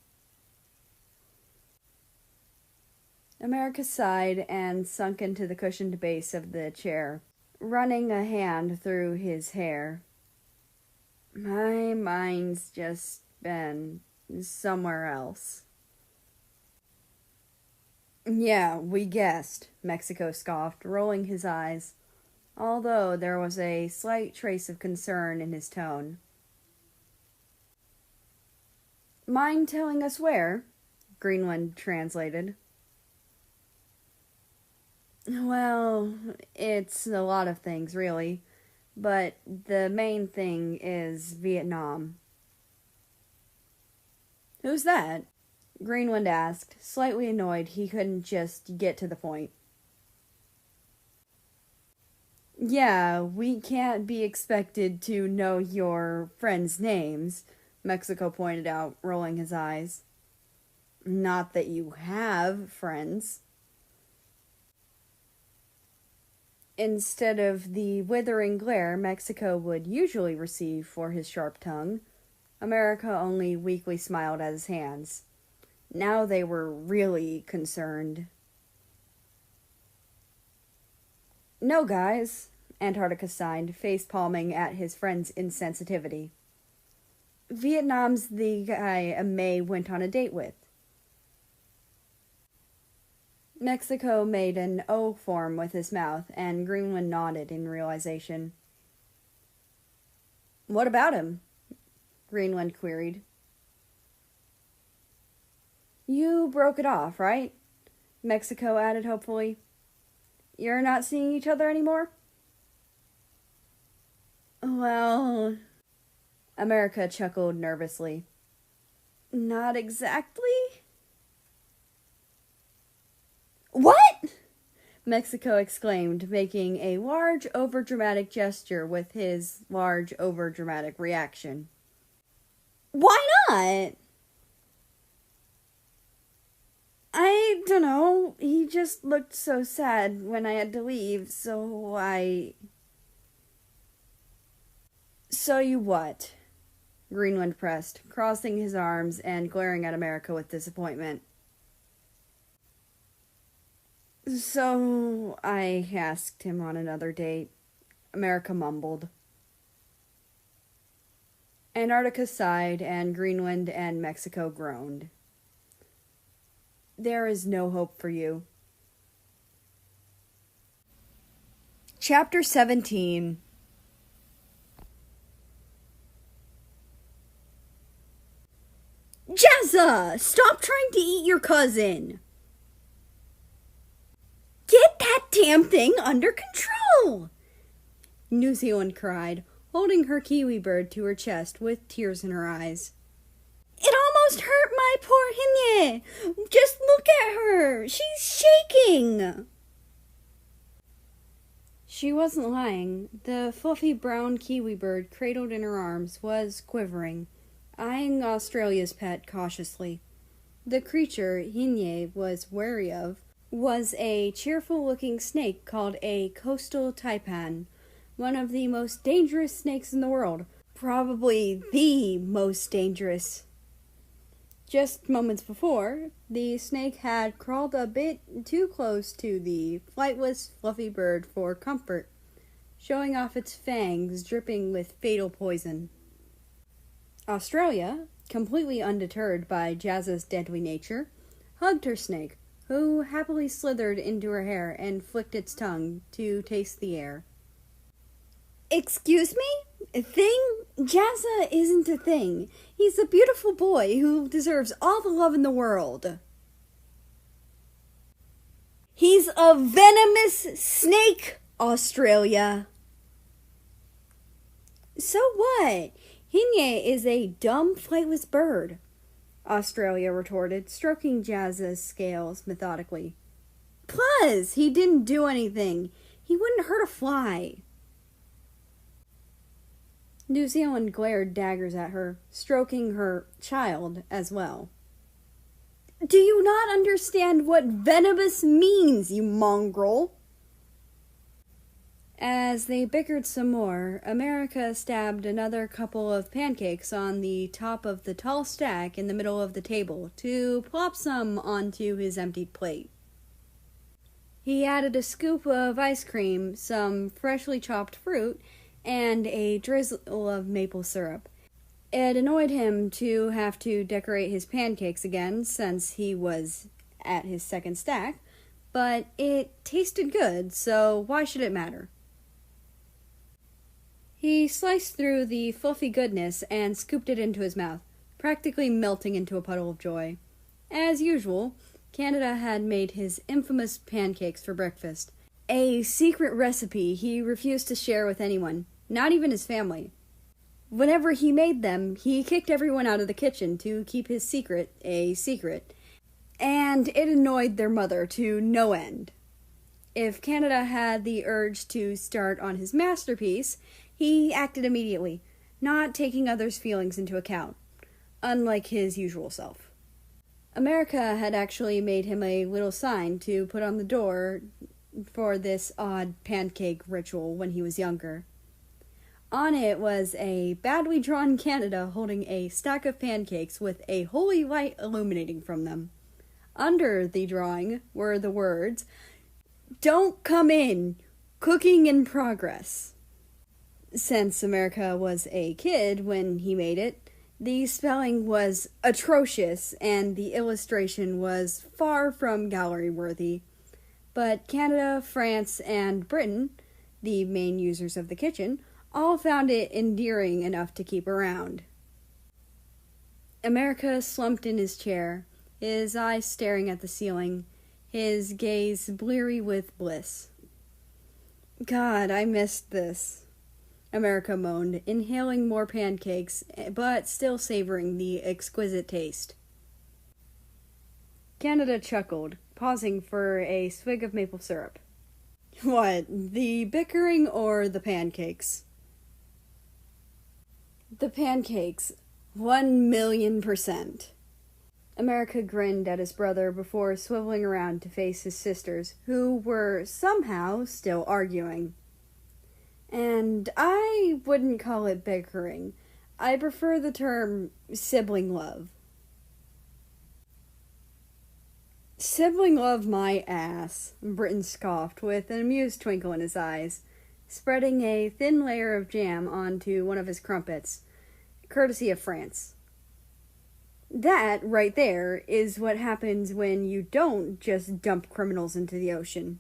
America sighed and sunk into the cushioned base of the chair, running a hand through his hair. My mind's just been somewhere else. Yeah, we guessed, Mexico scoffed, rolling his eyes, although there was a slight trace of concern in his tone. Mind telling us where? Greenland translated. Well, it's a lot of things, really, but the main thing is Vietnam. Who's that? Greenland asked, slightly annoyed he couldn't just get to the point. Yeah, we can't be expected to know your friends' names, Mexico pointed out, rolling his eyes. Not that you have friends. Instead of the withering glare Mexico would usually receive for his sharp tongue, America only weakly smiled at his hands. Now they were really concerned. No, guys, Antarctica sighed, face-palming at his friend's insensitivity. Vietnam's the guy May went on a date with. Mexico made an O form with his mouth, and Greenland nodded in realization. What about him? Greenland queried. You broke it off, right? Mexico added hopefully. You're not seeing each other anymore? Well, America chuckled nervously. Not exactly. What? Mexico exclaimed, making a large, overdramatic gesture with his large, overdramatic reaction. Why not? I don't know. He just looked so sad when I had to leave, so I... So you what? Greenland pressed, crossing his arms and glaring at America with disappointment. So I asked him on another date. America mumbled. Antarctica sighed, and Greenland and Mexico groaned. There is no hope for you. Chapter 17. Jazza! Stop trying to eat your cousin! Get that damn thing under control! New Zealand cried, holding her kiwi bird to her chest with tears in her eyes. It almost hurt my poor Hinye! Just look at her! She's shaking! She wasn't lying. The fluffy brown kiwi bird cradled in her arms was quivering, eyeing Australia's pet cautiously. The creature Hinye was wary of was a cheerful-looking snake called a coastal taipan, one of the most dangerous snakes in the world, probably the most dangerous. Just moments before, the snake had crawled a bit too close to the flightless, fluffy bird for comfort, showing off its fangs dripping with fatal poison. Australia, completely undeterred by Jazz's deadly nature, hugged her snake, who happily slithered into her hair and flicked its tongue to taste the air. Excuse me? Thing? Jazza isn't a thing. He's a beautiful boy who deserves all the love in the world. He's a venomous snake, Australia. So what? Hinye is a dumb, flightless bird, Australia retorted, stroking Jazza's scales methodically. Plus, he didn't do anything. He wouldn't hurt a fly. New Zealand glared daggers at her, stroking her child as well. Do you not understand what venomous means, you mongrel? As they bickered some more, America stabbed another couple of pancakes on the top of the tall stack in the middle of the table to plop some onto his emptied plate. He added a scoop of ice cream, some freshly chopped fruit, and a drizzle of maple syrup. It annoyed him to have to decorate his pancakes again since he was at his second stack, but it tasted good, so why should it matter? He sliced through the fluffy goodness and scooped it into his mouth, practically melting into a puddle of joy. As usual, Canada had made his infamous pancakes for breakfast, a secret recipe he refused to share with anyone, not even his family. Whenever he made them, he kicked everyone out of the kitchen to keep his secret a secret, and it annoyed their mother to no end. If Canada had the urge to start on his masterpiece, he acted immediately, not taking others' feelings into account, unlike his usual self. America had actually made him a little sign to put on the door for this odd pancake ritual when he was younger. On it was a badly drawn Canada holding a stack of pancakes with a holy light illuminating from them. Under the drawing were the words, "Don't come in, cooking in progress." Since America was a kid when he made it, the spelling was atrocious and the illustration was far from gallery-worthy. But Canada, France, and Britain, the main users of the kitchen, all found it endearing enough to keep around. America slumped in his chair, his eyes staring at the ceiling, his gaze bleary with bliss. God, I missed this, America moaned, inhaling more pancakes, but still savoring the exquisite taste. Canada chuckled, pausing for a swig of maple syrup. What, the bickering or the pancakes? The pancakes, 1,000,000%. America grinned at his brother before swiveling around to face his sisters, who were somehow still arguing. And I wouldn't call it bickering. I prefer the term sibling love. Sibling love my ass, Britton scoffed with an amused twinkle in his eyes, spreading a thin layer of jam onto one of his crumpets, courtesy of France. That, right there, is what happens when you don't just dump criminals into the ocean.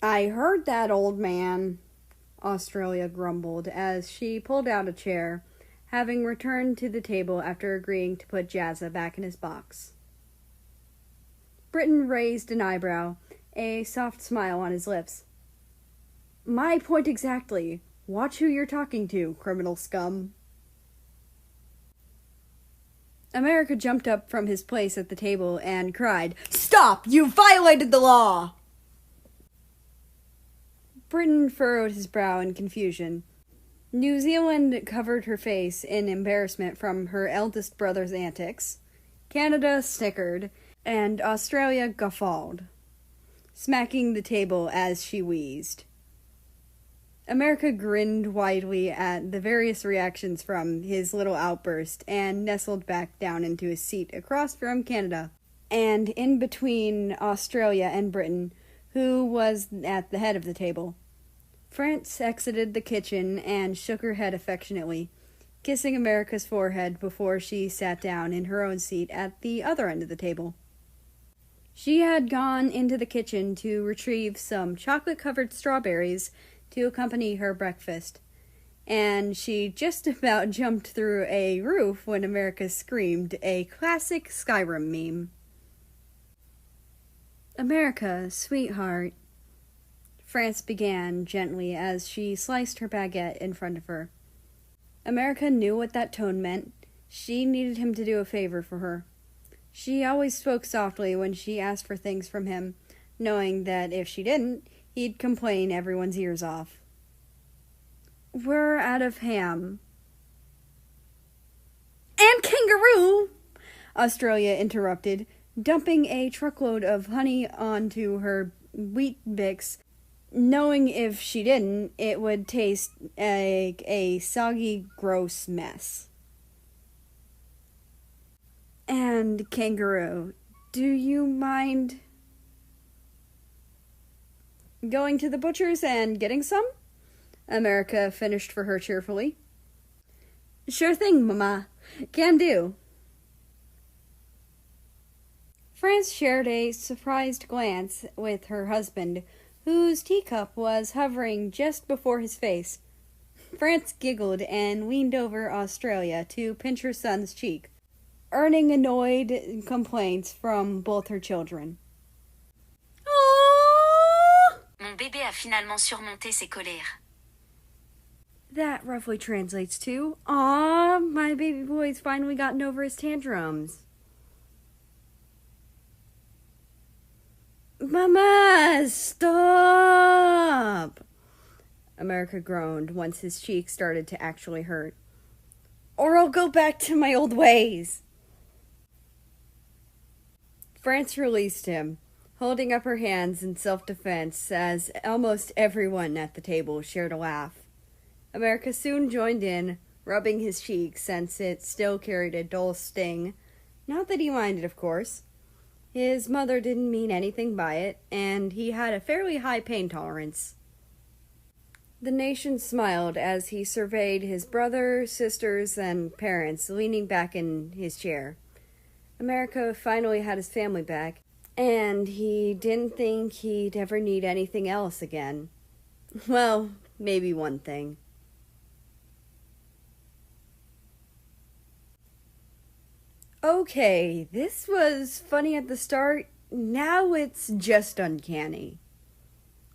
I heard that, old man, Australia grumbled as she pulled out a chair, having returned to the table after agreeing to put Jazza back in his box. Britton raised an eyebrow, a soft smile on his lips. My point exactly. Watch who you're talking to, criminal scum. America jumped up from his place at the table and cried, Stop! You violated the law! Britton furrowed his brow in confusion. New Zealand covered her face in embarrassment from her eldest brother's antics. Canada snickered, and Australia guffawed, smacking the table as she wheezed. America grinned widely at the various reactions from his little outburst and nestled back down into his seat across from Canada, and in between Australia and Britain, who was at the head of the table. France exited the kitchen and shook her head affectionately, kissing America's forehead before she sat down in her own seat at the other end of the table. She had gone into the kitchen to retrieve some chocolate-covered strawberries to accompany her breakfast, and she just about jumped through a roof when America screamed, a classic Skyrim meme. "America, sweetheart," France began gently as she sliced her baguette in front of her. America knew what that tone meant. She needed him to do a favor for her. She always spoke softly when she asked for things from him, knowing that if she didn't, he'd complain everyone's ears off. "We're out of ham." "And kangaroo!" Australia interrupted, dumping a truckload of honey onto her wheat bix, knowing if she didn't, it would taste like a soggy, gross mess. "And kangaroo, do you mind going to the butcher's and getting some?" America finished for her cheerfully. "Sure thing, Mama. Can do." France shared a surprised glance with her husband, whose teacup was hovering just before his face. France giggled and leaned over Australia to pinch her son's cheek, earning annoyed complaints from both her children. "Aww!" Mon bébé a finalement surmonté ses colères. That roughly translates to, "Aw, my baby boy's finally gotten over his tantrums." "Mama, stop!" America groaned once his cheek started to actually hurt. "Or I'll go back to my old ways." France released him, holding up her hands in self-defense as almost everyone at the table shared a laugh. America soon joined in, rubbing his cheek since it still carried a dull sting. Not that he minded, of course. His mother didn't mean anything by it, and he had a fairly high pain tolerance. The nation smiled as he surveyed his brother, sisters, and parents leaning back in his chair. America finally had his family back, and he didn't think he'd ever need anything else again. Well, maybe one thing. Okay, this was funny at the start. Now it's just uncanny.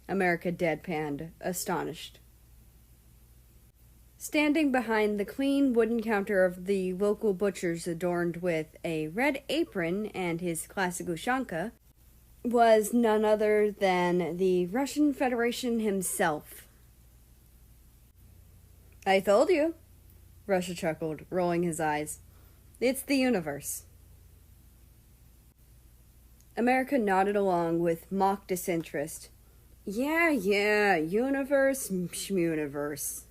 America deadpanned, astonished. Standing behind the clean wooden counter of the local butcher's adorned with a red apron and his classic ushanka was none other than the Russian Federation himself. "I told you," Russia chuckled, rolling his eyes. "It's the universe." America nodded along with mock disinterest. Yeah, universe, schmuniverse."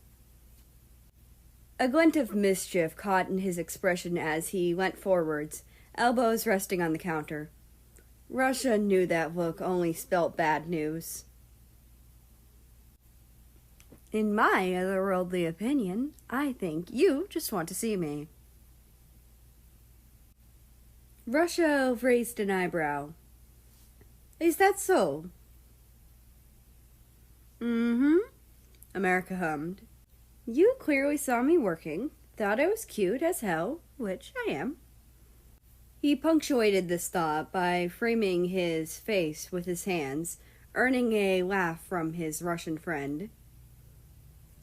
A glint of mischief caught in his expression as he leant forwards, elbows resting on the counter. Russia knew that look only spelt bad news. "In my otherworldly opinion, I think you just want to see me." Russia raised an eyebrow. "Is that so?" "Mm-hmm," America hummed. "You clearly saw me working, thought I was cute as hell, which I am." He punctuated this thought by framing his face with his hands, earning a laugh from his Russian friend,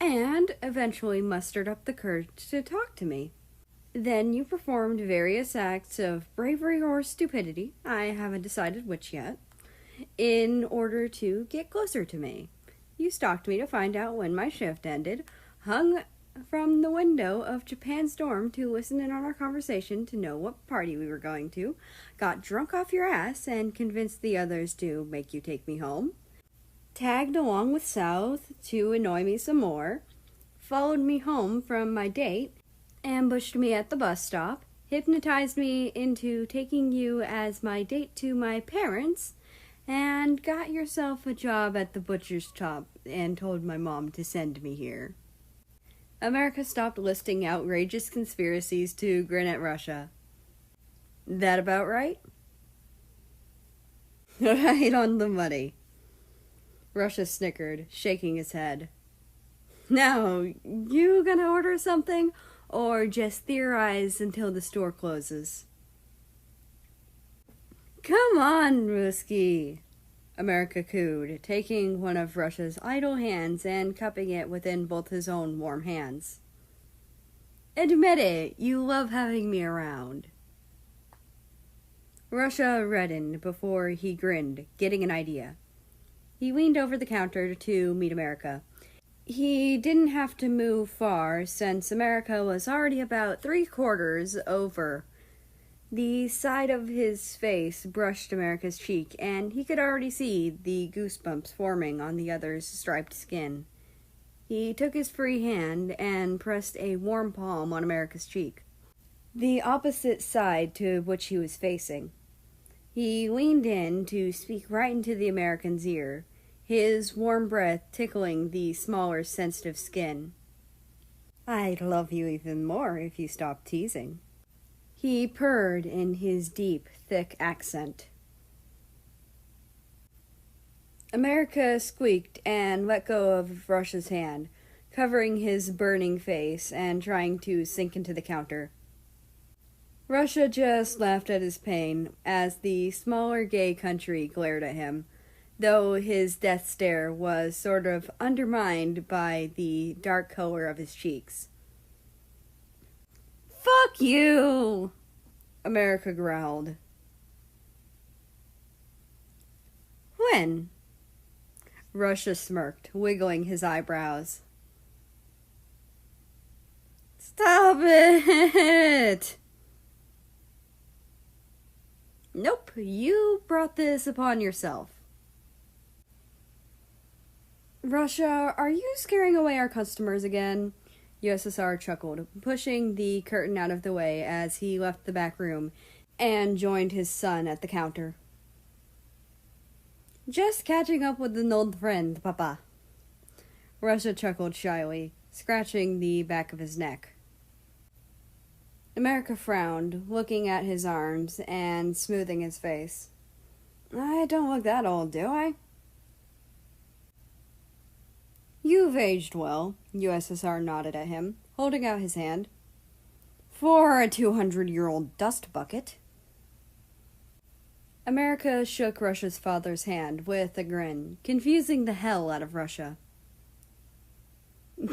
and eventually mustered up the courage to talk to me. Then you performed various acts of bravery or stupidity, I haven't decided which yet, in order to get closer to me. You stalked me to find out when my shift ended, hung from the window of Japan's dorm to listen in on our conversation to know what party we were going to, got drunk off your ass and convinced the others to make you take me home, tagged along with South to annoy me some more, followed me home from my date, ambushed me at the bus stop, hypnotized me into taking you as my date to my parents, and got yourself a job at the butcher's shop and told my mom to send me here. America stopped listing outrageous conspiracies to grin at Russia. That about right? Right on the money. Russia snickered, shaking his head. Now, you gonna order something, or just theorize until the store closes? Come on, Ruski, America cooed, taking one of Russia's idle hands and cupping it within both his own warm hands. Admit it, you love having me around. Russia reddened before he grinned, getting an idea. He leaned over the counter to meet America. He didn't have to move far, since America was already about 3/4 over. The side of his face brushed America's cheek, and he could already see the goosebumps forming on the other's striped skin. He took his free hand and pressed a warm palm on America's cheek, the opposite side to which he was facing. He leaned in to speak right into the American's ear, his warm breath tickling the smaller, sensitive skin. I'd love you even more if you stopped teasing. He purred in his deep, thick accent. America squeaked and let go of Russia's hand, covering his burning face and trying to sink into the counter. Russia just laughed at his pain as the smaller gay country glared at him, though his death stare was sort of undermined by the dark color of his cheeks. Fuck you! America growled. When? Russia smirked, wiggling his eyebrows. Stop it! Nope, you brought this upon yourself. Russia, are you scaring away our customers again? USSR chuckled, pushing the curtain out of the way as he left the back room and joined his son at the counter. Just catching up with an old friend, Papa. Russia chuckled shyly, scratching the back of his neck. America frowned, looking at his arms and smoothing his face. I don't look that old, do I? You've aged well, USSR nodded at him, holding out his hand. For a 200-year-old dust bucket. America shook Russia's father's hand with a grin, confusing the hell out of Russia.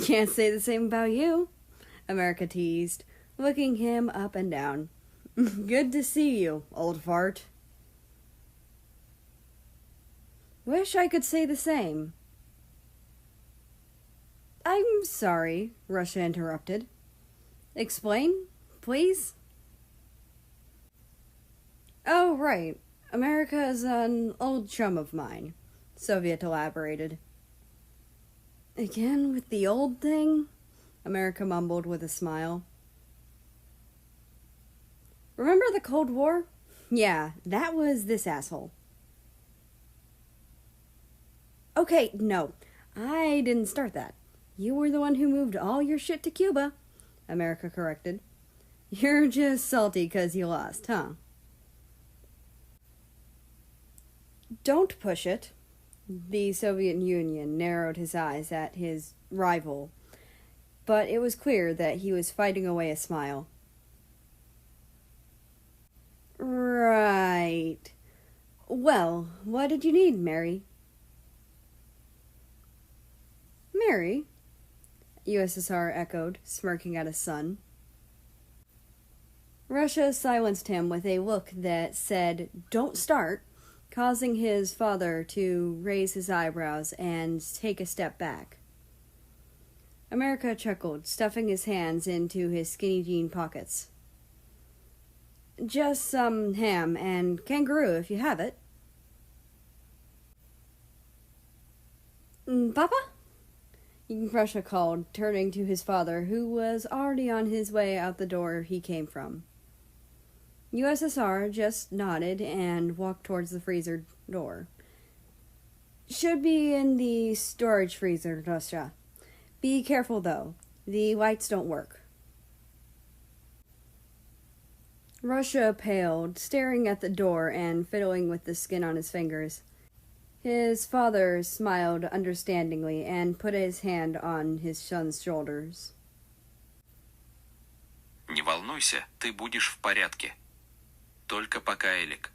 Can't say the same about you, America teased, looking him up and down. Good to see you, old fart. Wish I could say the same. I'm sorry, Russia interrupted. Explain, please? Oh, right. America is an old chum of mine, Soviet elaborated. Again with the old thing? America mumbled with a smile. Remember the Cold War? Yeah, that was this asshole. Okay, no, I didn't start that. You were the one who moved all your shit to Cuba, America corrected. You're just salty 'cause you lost, huh? Don't push it. The Soviet Union narrowed his eyes at his rival, but it was clear that he was fighting away a smile. Right. Well, what did you need, Mary? Mary? USSR echoed, smirking at his son. Russia silenced him with a look that said, "Don't start," causing his father to raise his eyebrows and take a step back. America chuckled, stuffing his hands into his skinny jean pockets. Just some ham and kangaroo if you have it. Papa? Russia called, turning to his father, who was already on his way out the door he came from. USSR just nodded and walked towards the freezer door. Should be in the storage freezer, Russia. Be careful, though. The lights don't work. Russia paled, staring at the door and fiddling with the skin on his fingers. His father smiled understandingly and put his hand on his son's shoulders. Не волнуйся, ты будешь в порядке. Только пока, Элик.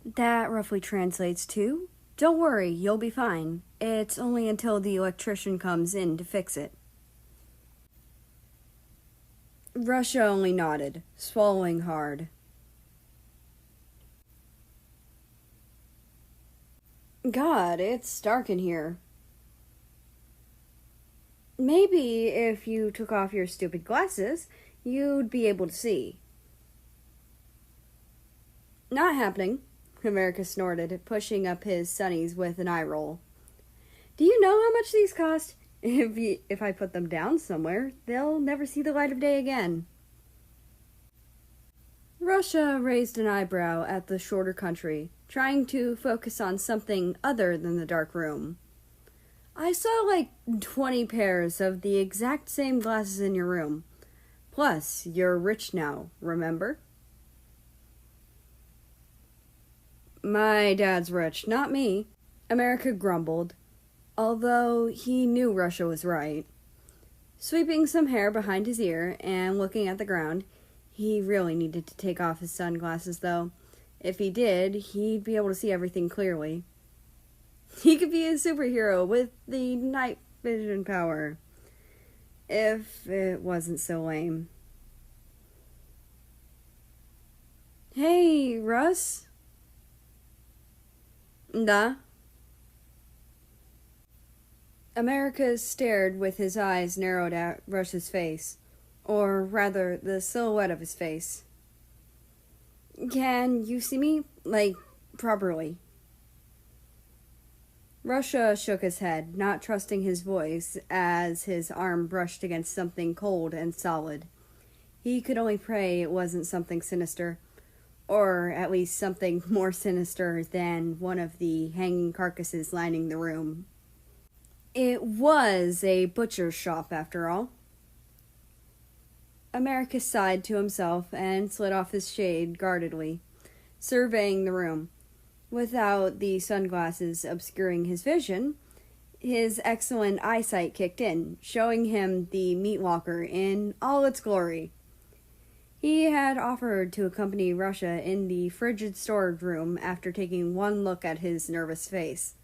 That roughly translates to, don't worry, you'll be fine. It's only until the electrician comes in to fix it. Russia only nodded, swallowing hard. God, it's dark in here. Maybe if you took off your stupid glasses, you'd be able to see. Not happening, America snorted, pushing up his sunnies with an eye roll. Do you know how much these cost? If I put them down somewhere, they'll never see the light of day again. Russia raised an eyebrow at the shorter country, trying to focus on something other than the dark room. I saw like 20 pairs of the exact same glasses in your room. Plus, you're rich now, remember? My dad's rich, not me, America grumbled, although he knew Russia was right. Sweeping some hair behind his ear and looking at the ground, he really needed to take off his sunglasses, though. If he did, he'd be able to see everything clearly. He could be a superhero with the night vision power. If it wasn't so lame. Hey, Russ. Da? America stared with his eyes narrowed at Russia's face, or rather, the silhouette of his face. Can you see me, like, properly? Russia shook his head, not trusting his voice, as his arm brushed against something cold and solid. He could only pray it wasn't something sinister, or at least something more sinister than one of the hanging carcasses lining the room. It was a butcher's shop, after all. America sighed to himself and slid off his shade guardedly, surveying the room. Without the sunglasses obscuring his vision, his excellent eyesight kicked in, showing him the meat locker in all its glory. He had offered to accompany Russia in the frigid storage room after taking one look at his nervous face.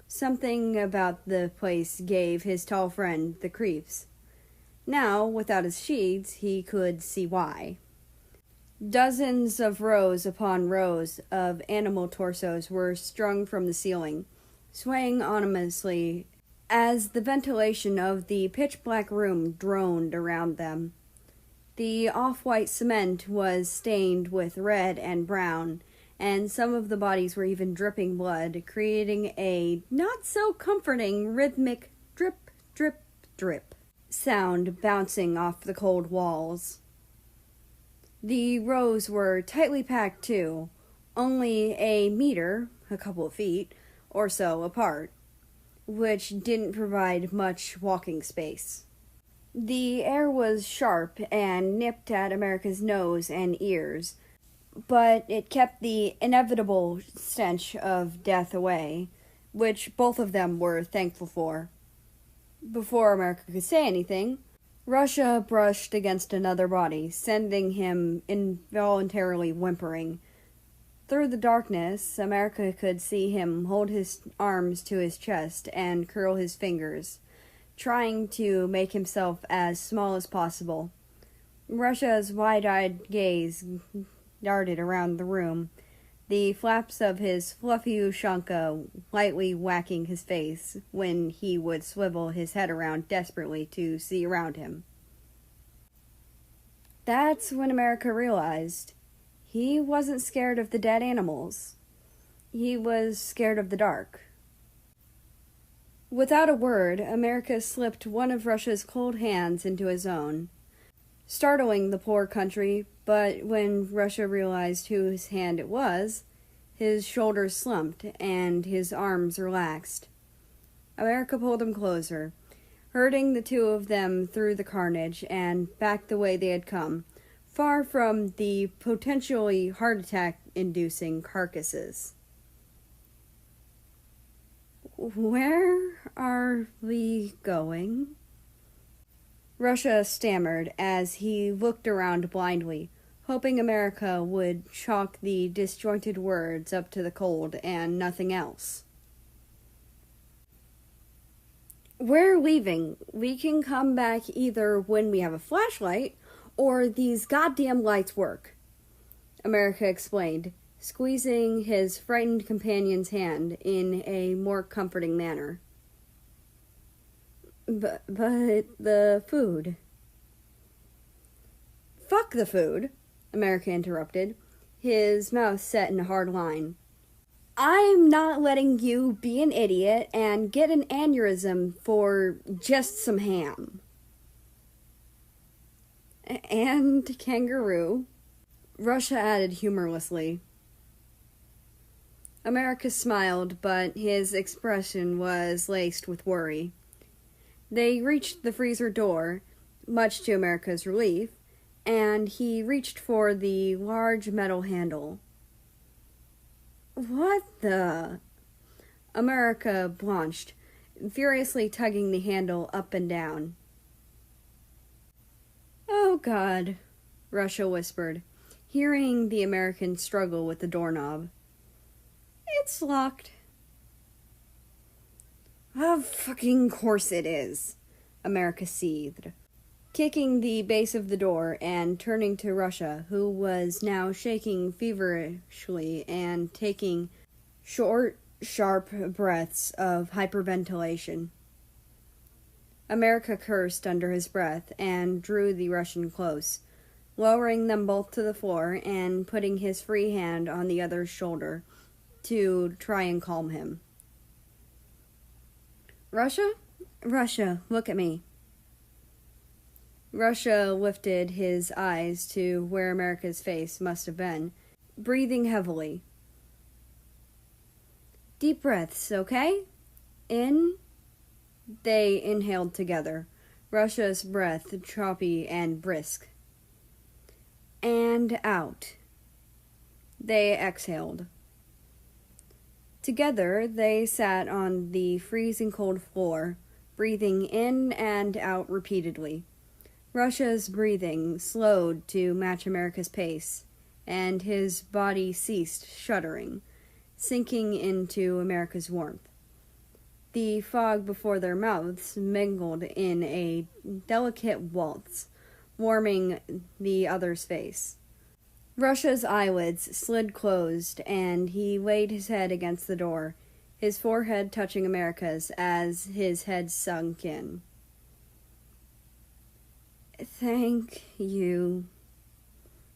Something about the place gave his tall friend the creeps. Now, without his sheets, he could see why. Dozens of rows upon rows of animal torsos were strung from the ceiling, swaying ominously as the ventilation of the pitch-black room droned around them. The off-white cement was stained with red and brown, and some of the bodies were even dripping blood, creating a not-so-comforting rhythmic drip, drip, drip sound bouncing off the cold walls. The rows were tightly packed, too, only a meter, a couple of feet, or so apart, which didn't provide much walking space. The air was sharp and nipped at America's nose and ears, but it kept the inevitable stench of death away, which both of them were thankful for. Before America could say anything, Russia brushed against another body, sending him involuntarily whimpering. Through the darkness, America could see him hold his arms to his chest and curl his fingers, trying to make himself as small as possible. Russia's wide-eyed gaze darted around the room, the flaps of his fluffy ushanka lightly whacking his face when he would swivel his head around desperately to see around him. That's when America realized he wasn't scared of the dead animals. He was scared of the dark. Without a word, America slipped one of Russia's cold hands into his own, startling the poor country, but when Russia realized whose hand it was, his shoulders slumped and his arms relaxed. America pulled him closer, herding the two of them through the carnage and back the way they had come, far from the potentially heart attack-inducing carcasses. "Where are we going?" Russia stammered as he looked around blindly, hoping America would chalk the disjointed words up to the cold and nothing else. "We're leaving. We can come back either when we have a flashlight or these goddamn lights work," America explained, squeezing his frightened companion's hand in a more comforting manner. But the food." "Fuck the food," America interrupted, his mouth set in a hard line. "I'm not letting you be an idiot and get an aneurysm for just some ham." "And kangaroo," Russia added humorlessly. America smiled, but his expression was laced with worry. They reached the freezer door, much to America's relief, and he reached for the large metal handle. "What the?" America blanched, furiously tugging the handle up and down. "Oh, God," Russia whispered, hearing the American struggle with the doorknob. "It's locked." "Of fucking course it is," America seethed, kicking the base of the door and turning to Russia, who was now shaking feverishly and taking short, sharp breaths of hyperventilation. America cursed under his breath and drew the Russian close, lowering them both to the floor and putting his free hand on the other's shoulder to try and calm him. "Russia? Russia, look at me." Russia lifted his eyes to where America's face must have been, breathing heavily. "Deep breaths, okay? In." They inhaled together, Russia's breath choppy and brisk. "And out." They exhaled. Together, they sat on the freezing cold floor, breathing in and out repeatedly. Russia's breathing slowed to match America's pace, and his body ceased shuddering, sinking into America's warmth. The fog before their mouths mingled in a delicate waltz, warming the other's face. Russia's eyelids slid closed, and he laid his head against the door, his forehead touching America's as his head sunk in. "Thank you,"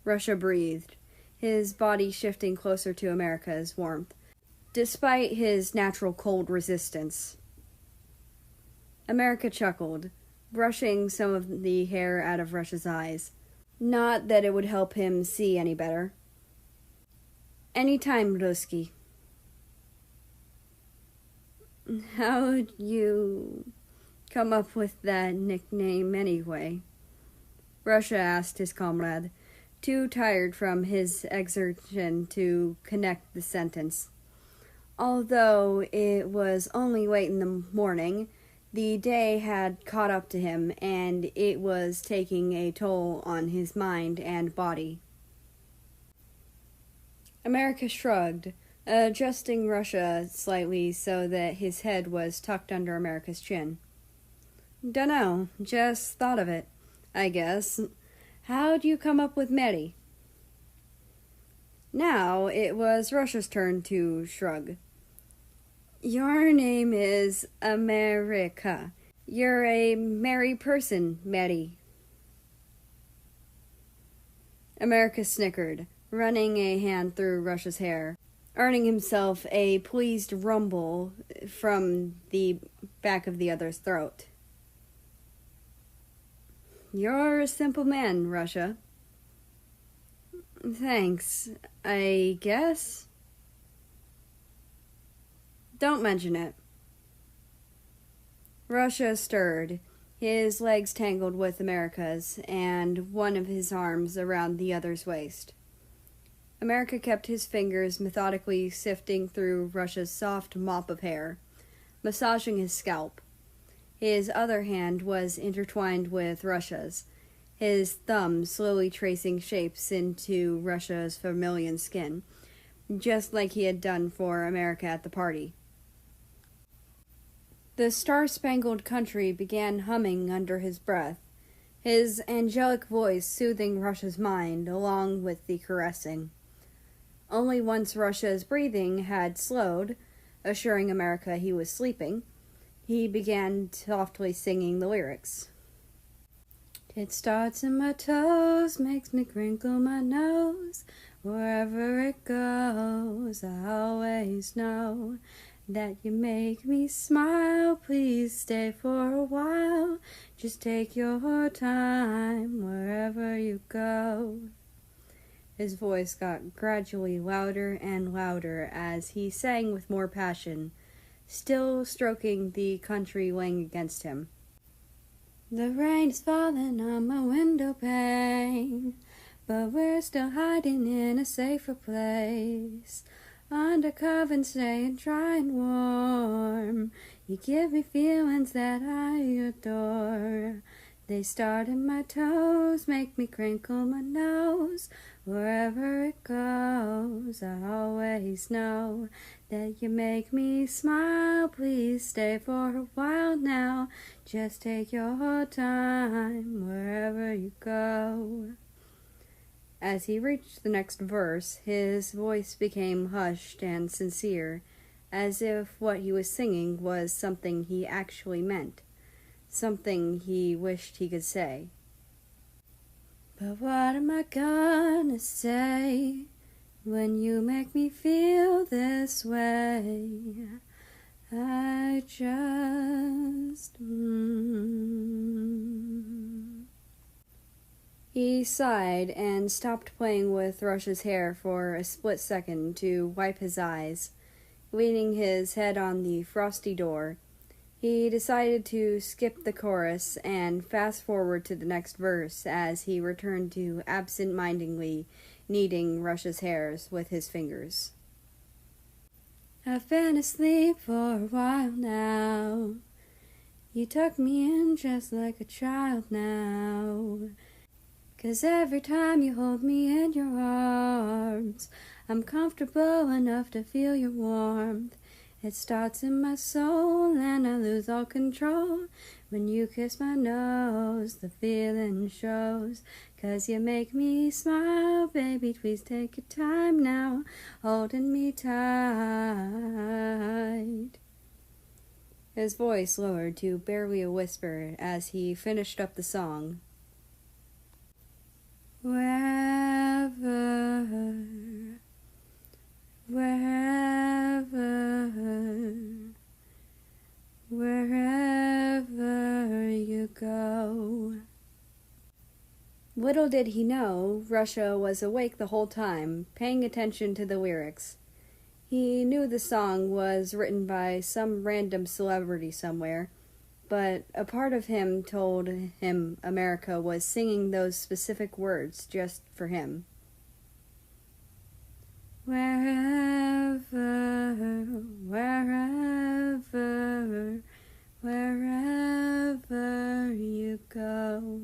Russia breathed, his body shifting closer to America's warmth, despite his natural cold resistance. America chuckled, brushing some of the hair out of Russia's eyes. Not that it would help him see any better. "Any time, Ruski." "How'd you come up with that nickname anyway?" Russia asked his comrade, too tired from his exertion to connect the sentence. Although it was only late in the morning, the day had caught up to him, and it was taking a toll on his mind and body. America shrugged, adjusting Russia slightly so that his head was tucked under America's chin. "Dunno, just thought of it, I guess. How'd you come up with Mary?" Now it was Russia's turn to shrug. "Your name is America. You're a merry person, Mary." America snickered, running a hand through Russia's hair. earning himself a pleased rumble from the back of the other's throat. You're a simple man, Russia. Thanks, I guess. Don't mention it. Russia stirred, his legs tangled with America's, and one of his arms around the other's waist. America kept his fingers methodically sifting through Russia's soft mop of hair, massaging his scalp. His other hand was intertwined with Russia's, his thumb slowly tracing shapes into Russia's vermilion skin, just like he had done for America at the party. The star-spangled country began humming under his breath, his angelic voice soothing Russia's mind along with the caressing. Only once Russia's breathing had slowed, assuring America he was sleeping, he began softly singing the lyrics. It starts in my toes, makes me crinkle my nose. Wherever it goes, I always know that you make me smile. Please stay for a while. Just take your time wherever you go. His voice got gradually louder and louder as he sang with more passion, still stroking the country laying against him. The rain is falling on my window pane, but we're still hiding in a safer place. Undercover and staying dry and warm. You give me feelings that I adore. They start in my toes, make me crinkle my nose. Wherever it goes, I always know that you make me smile. Please stay for a while now. Just take your time wherever you go. As he reached the next verse, his voice became hushed and sincere, as if what he was singing was something he actually meant, something he wished he could say. But what am I gonna say when you make me feel this way? I just... He sighed and stopped playing with Russia's hair for a split second to wipe his eyes. Leaning his head on the frosty door, he decided to skip the chorus and fast forward to the next verse as he returned to absent-mindedly kneading Russia's hairs with his fingers. I've been asleep for a while now. You tuck me in just like a child now. 'Cause every time you hold me in your arms, I'm comfortable enough to feel your warmth. It starts in my soul and I lose all control. When you kiss my nose, the feeling shows. 'Cause you make me smile, baby, please take your time now, holding me tight. His voice lowered to barely a whisper as he finished up the song. Wherever you go. Little did he know, Russia was awake the whole time, paying attention to the lyrics. He knew the song was written by some random celebrity somewhere, but a part of him told him America was singing those specific words just for him. Wherever you go.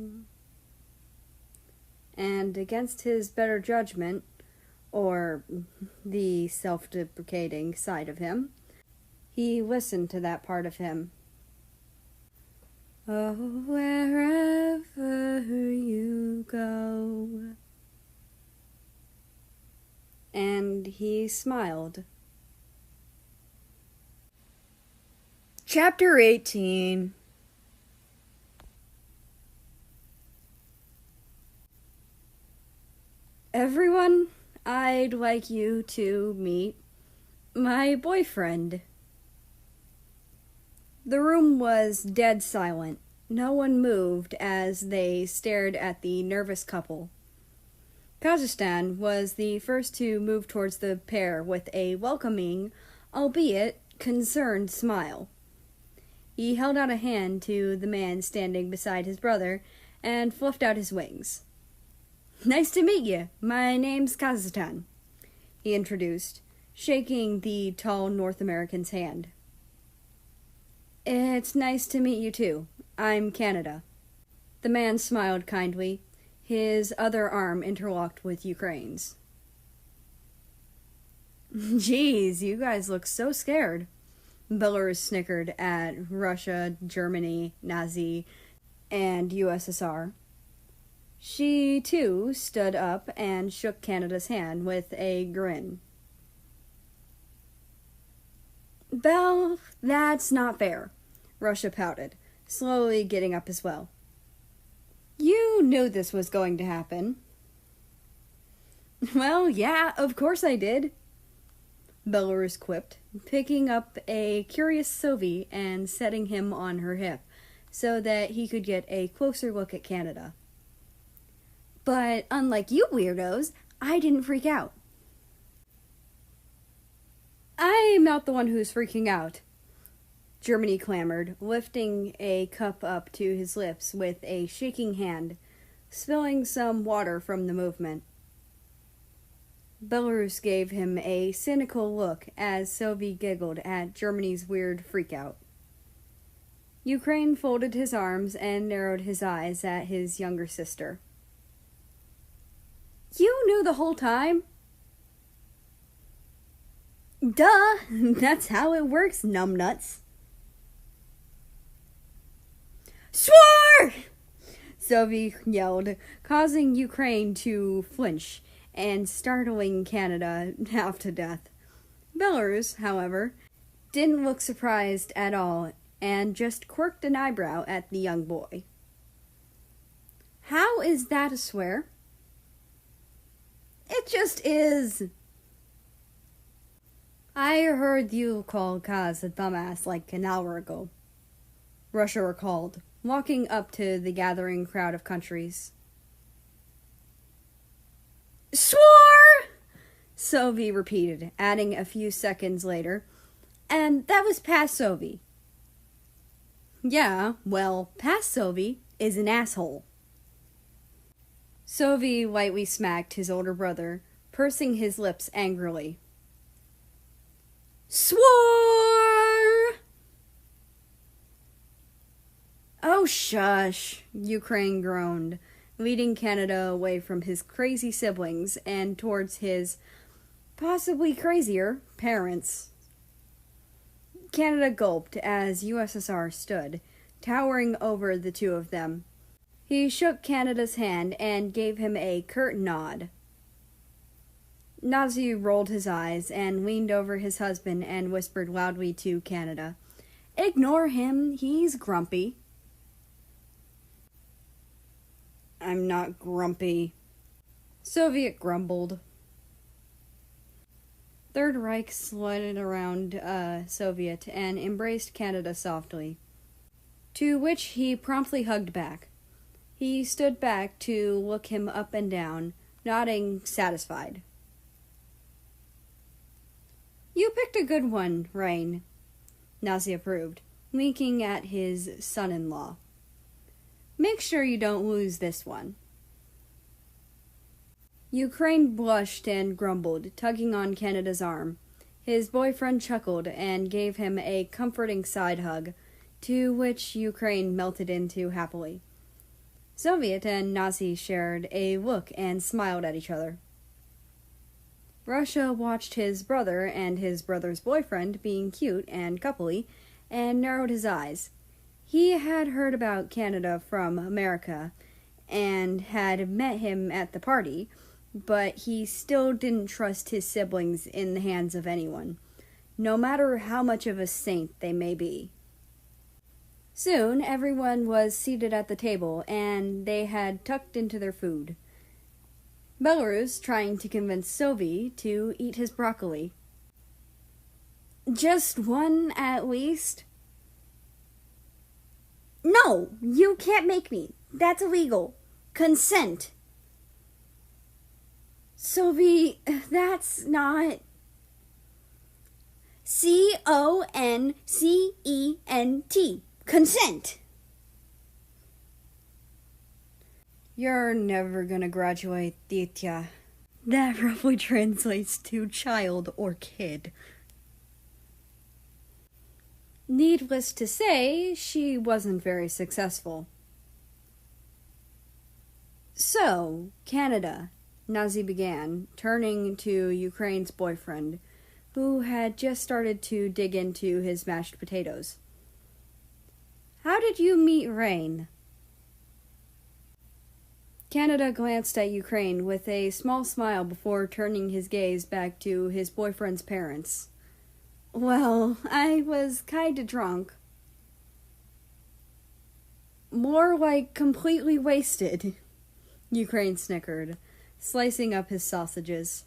And against his better judgment, or the self-deprecating side of him, he listened to that part of him. Oh, wherever you go. And he smiled. Chapter 18. Everyone, I'd like you to meet My boyfriend. The room was dead silent. No one moved as they stared at the nervous couple. Kazakhstan was the first to move towards the pair with a welcoming, albeit concerned smile. He held out a hand to the man standing beside his brother and fluffed out his wings. "Nice to meet you. My name's Kazakhstan," he introduced, shaking the tall North American's hand. "It's nice to meet you too. I'm Canada." The man smiled kindly, his other arm interlocked with Ukraine's. "Geez, you guys look so scared." Belarus snickered at Russia, Germany, Nazi, and USSR. She, too, stood up and shook Canada's hand with a grin. "Belle, that's not fair," Russia pouted, slowly getting up as well. "You knew this was going to happen." "Well, yeah, of course I did," Belarus quipped, picking up a curious Sovi and setting him on her hip so that he could get a closer look at Canada. "But unlike you weirdos, I didn't freak out." "I'm not the one who's freaking out," Germany clamored, lifting a cup up to his lips with a shaking hand, spilling some water from the movement. Belarus gave him a cynical look as Sovi giggled at Germany's weird freakout. Ukraine folded his arms and narrowed his eyes at his younger sister. "You knew the whole time?" "Duh! That's how it works, numbnuts." "Swore!" Sovi yelled, causing Ukraine to flinch and startling Canada half to death. Belarus, however, didn't look surprised at all and just quirked an eyebrow at the young boy. "How is that a swear?" "It just is." "I heard you call Kaz a dumbass like an hour ago," Russia recalled, walking up to the gathering crowd of countries. "Swore!" Sovi repeated, adding a few seconds later, "And that was past Sovi." "Yeah, well, past Sovi is an asshole." Sovi lightly smacked his older brother, pursing his lips angrily. "Swore!" "Oh, shush," Ukraine groaned, leading Canada away from his crazy siblings and towards his possibly crazier parents. Canada gulped as USSR stood, towering over the two of them. He shook Canada's hand and gave him a curt nod. Nazi rolled his eyes and leaned over his husband and whispered loudly to Canada, "Ignore him, he's grumpy." "I'm not grumpy," Soviet grumbled. Third Reich slid around Soviet and embraced Canada softly, to which he promptly hugged back. He stood back to look him up and down, nodding satisfied. "You picked a good one, Rain," Nazi approved, winking at his son-in-law. "Make sure you don't lose this one." Ukraine blushed and grumbled, tugging on Canada's arm. His boyfriend chuckled and gave him a comforting side hug, to which Ukraine melted into happily. Soviet and Nazi shared a look and smiled at each other. Russia watched his brother and his brother's boyfriend being cute and coupley and narrowed his eyes. He had heard about Canada from America and had met him at the party, but he still didn't trust his siblings in the hands of anyone, no matter how much of a saint they may be. Soon, everyone was seated at the table, and they had tucked into their food. Belarus trying to convince Sovi to eat his broccoli. Just one at least? No, you can't make me. That's illegal. Consent. Sylvie, that's not... C-O-N-C-E-N-T. Consent. You're never gonna graduate, Ditya. That roughly translates to child or kid. Needless to say, she wasn't very successful. So, Canada, Nazi began, turning to Ukraine's boyfriend, who had just started to dig into his mashed potatoes. How did you meet Rain? Canada glanced at Ukraine with a small smile before turning his gaze back to his boyfriend's parents. Well, I was kinda drunk. More like completely wasted, Ukraine snickered, slicing up his sausages.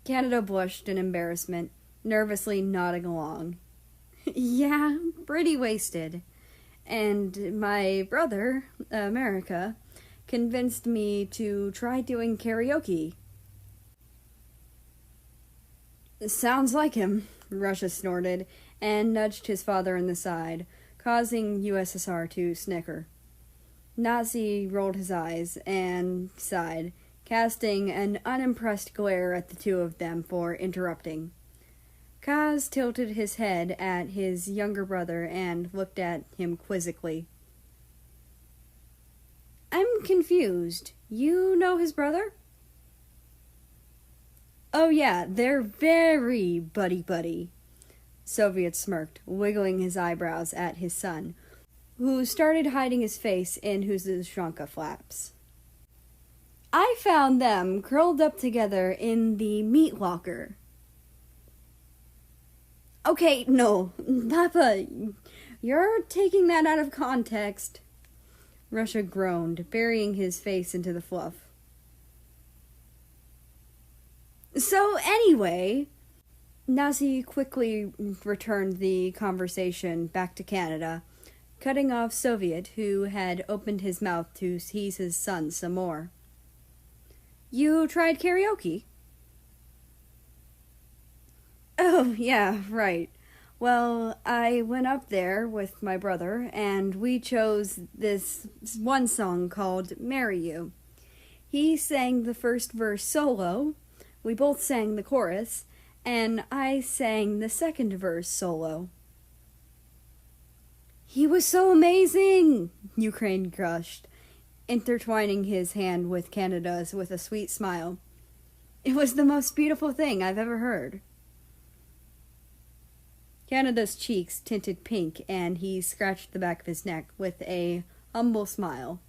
Canada blushed in embarrassment, nervously nodding along. Yeah, pretty wasted. And my brother, America, convinced me to try doing karaoke. Sounds like him, Russia snorted, and nudged his father in the side, causing USSR to snicker. Nazi rolled his eyes and sighed, casting an unimpressed glare at the two of them for interrupting. Kaz tilted his head at his younger brother and looked at him quizzically. I'm confused. You know his brother? Oh yeah, they're very buddy-buddy. Soviet smirked, wiggling his eyebrows at his son, who started hiding his face in his Uzhranka flaps. I found them curled up together in the meat locker. Okay, no, Papa, you're taking that out of context. Russia groaned, burying his face into the fluff. So anyway, Nazi quickly returned the conversation back to Canada, cutting off Soviet, who had opened his mouth to tease his son some more. You tried karaoke? Oh, yeah, right. Well, I went up there with my brother, and we chose this one song called Marry You. He sang the first verse solo, we both sang the chorus, and I sang the second verse solo. He was so amazing, Ukraine gushed, intertwining his hand with Canada's with a sweet smile. It was the most beautiful thing I've ever heard. Canada's cheeks tinted pink, and he scratched the back of his neck with a humble smile.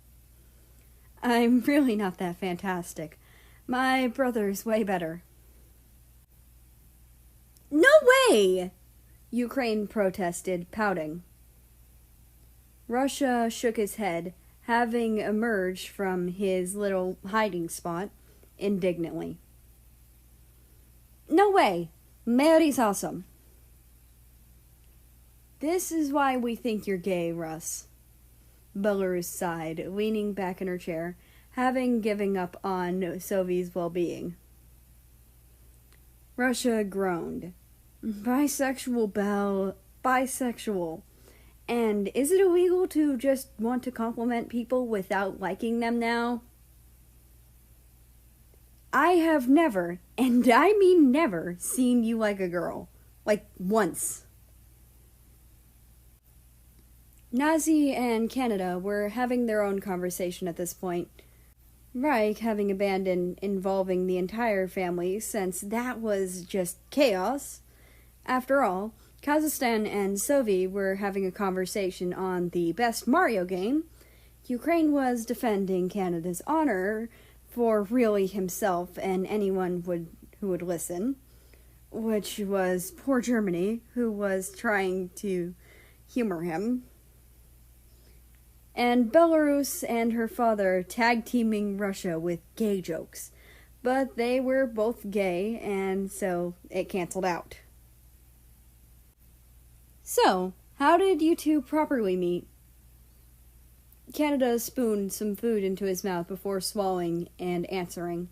I'm really not that fantastic. My brother's way better. No way! Ukraine protested, pouting. Russia shook his head, having emerged from his little hiding spot, indignantly. No way! Mary's awesome. This is why we think you're gay, Russ. Belarus sighed, leaning back in her chair, having given up on Sophie's well-being. Russia groaned. Bisexual, Belle. Bisexual. And is it illegal to just want to compliment people without liking them now? I have never, and I mean never, seen you like a girl. Like, once. Nazi and Canada were having their own conversation at this point, Reich having abandoned involving the entire family since that was just chaos. After all, Kazakhstan and Soviet were having a conversation on the best Mario game. Ukraine was defending Canada's honor for really himself and anyone who would listen, which was poor Germany, who was trying to humor him. And Belarus and her father tag-teaming Russia with gay jokes. But they were both gay, and so it canceled out. So, how did you two properly meet? Canada spooned some food into his mouth before swallowing and answering.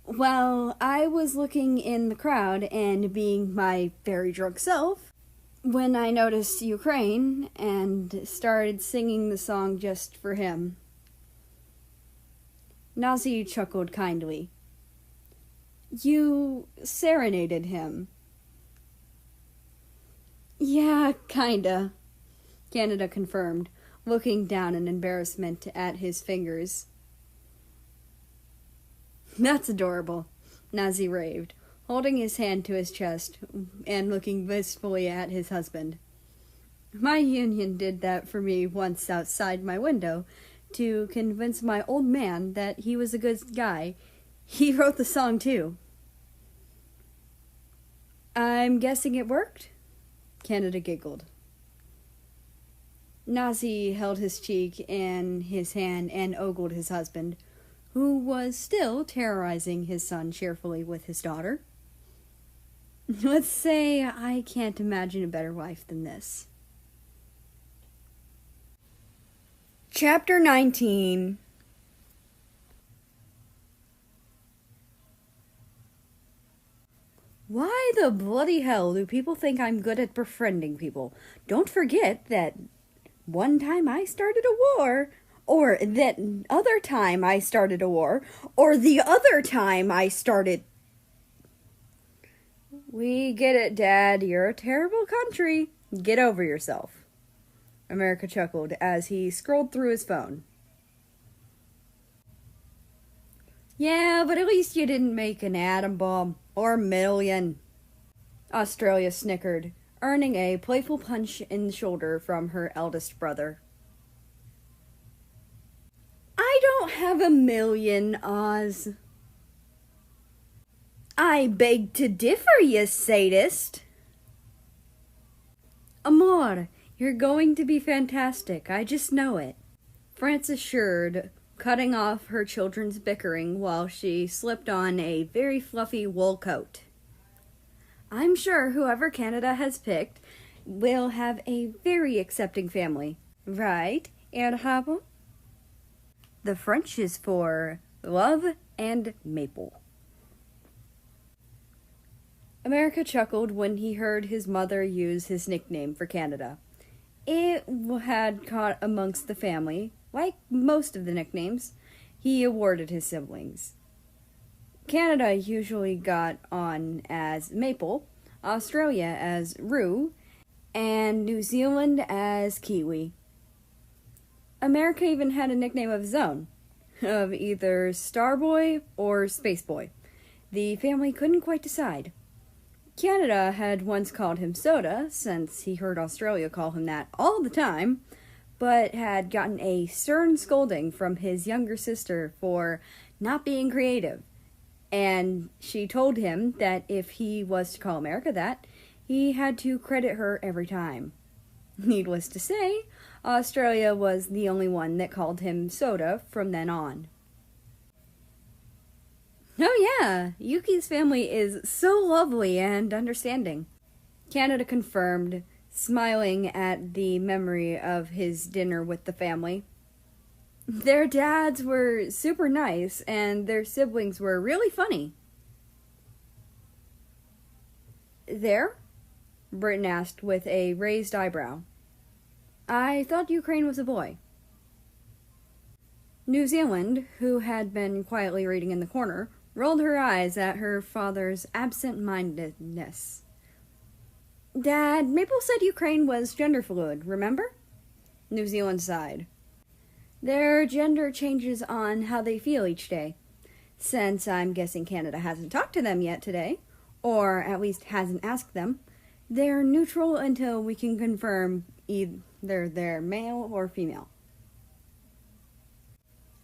Well, I was looking in the crowd and being my very drunk self when I noticed Ukraine and started singing the song just for him. Nazi chuckled kindly. You serenaded him. Yeah, kinda, Canada confirmed, looking down in embarrassment at his fingers. That's adorable, Nazi raved, holding his hand to his chest and looking wistfully at his husband. My union did that for me once outside my window to convince my old man that he was a good guy. He wrote the song, too. I'm guessing it worked? Canada giggled. Nazi held his cheek in his hand and ogled his husband, who was still terrorizing his son cheerfully with his daughter. Let's say I can't imagine a better wife than this. Chapter 19. Why the bloody hell do people think I'm good at befriending people? Don't forget that one time I started a war, or that other time I started a war, or the other time I started... We get it, Dad. You're a terrible country. Get over yourself. America chuckled as he scrolled through his phone. Yeah, but at least you didn't make an atom bomb. Or a million. Australia snickered, earning a playful punch in the shoulder from her eldest brother. I don't have a million, Oz. I beg to differ, you sadist. Amor, you're going to be fantastic. I just know it. France assured, cutting off her children's bickering while she slipped on a very fluffy wool coat. I'm sure whoever Canada has picked will have a very accepting family. Right, Erhabo? The French is for love and maple. America chuckled when he heard his mother use his nickname for Canada. It had caught amongst the family. Like most of the nicknames, he awarded his siblings. Canada usually got on as Maple, Australia as Roo, and New Zealand as Kiwi. America even had a nickname of his own, of either Starboy or Spaceboy. The family couldn't quite decide. Canada had once called him Soda, since he heard Australia call him that all the time, but had gotten a stern scolding from his younger sister for not being creative, and she told him that if he was to call America that, he had to credit her every time. Needless to say, Australia was the only one that called him Soda from then on. Oh yeah, Yuki's family is so lovely and understanding, Canada confirmed, smiling at the memory of his dinner with the family. Their dads were super nice, and their siblings were really funny. There? Britain asked with a raised eyebrow. I thought Ukraine was a boy. New Zealand, who had been quietly reading in the corner, rolled her eyes at her father's absent-mindedness. Dad, Maple said Ukraine was gender fluid, remember? New Zealand sighed. Their gender changes on how they feel each day. Since I'm guessing Canada hasn't talked to them yet today, or at least hasn't asked them, they're neutral until we can confirm either they're male or female.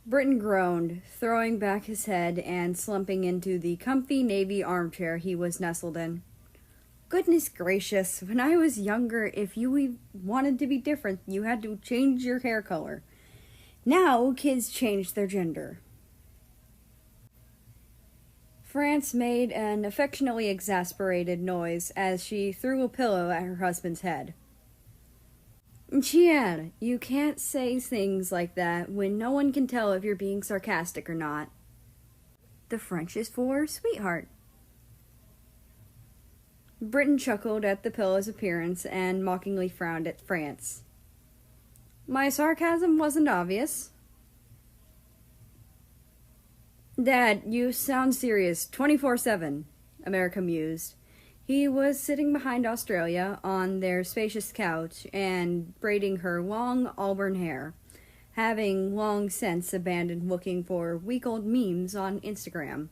Britain groaned, throwing back his head and slumping into the comfy navy armchair he was nestled in. Goodness gracious, when I was younger, if you wanted to be different, you had to change your hair color. Now, kids change their gender. France made an affectionately exasperated noise as she threw a pillow at her husband's head. Chien, you can't say things like that when no one can tell if you're being sarcastic or not. The French is for sweetheart. Britain chuckled at the pillow's appearance and mockingly frowned at France. My sarcasm wasn't obvious. Dad, you sound serious 24/7, America mused. He was sitting behind Australia on their spacious couch and braiding her long auburn hair, having long since abandoned looking for week-old memes on Instagram.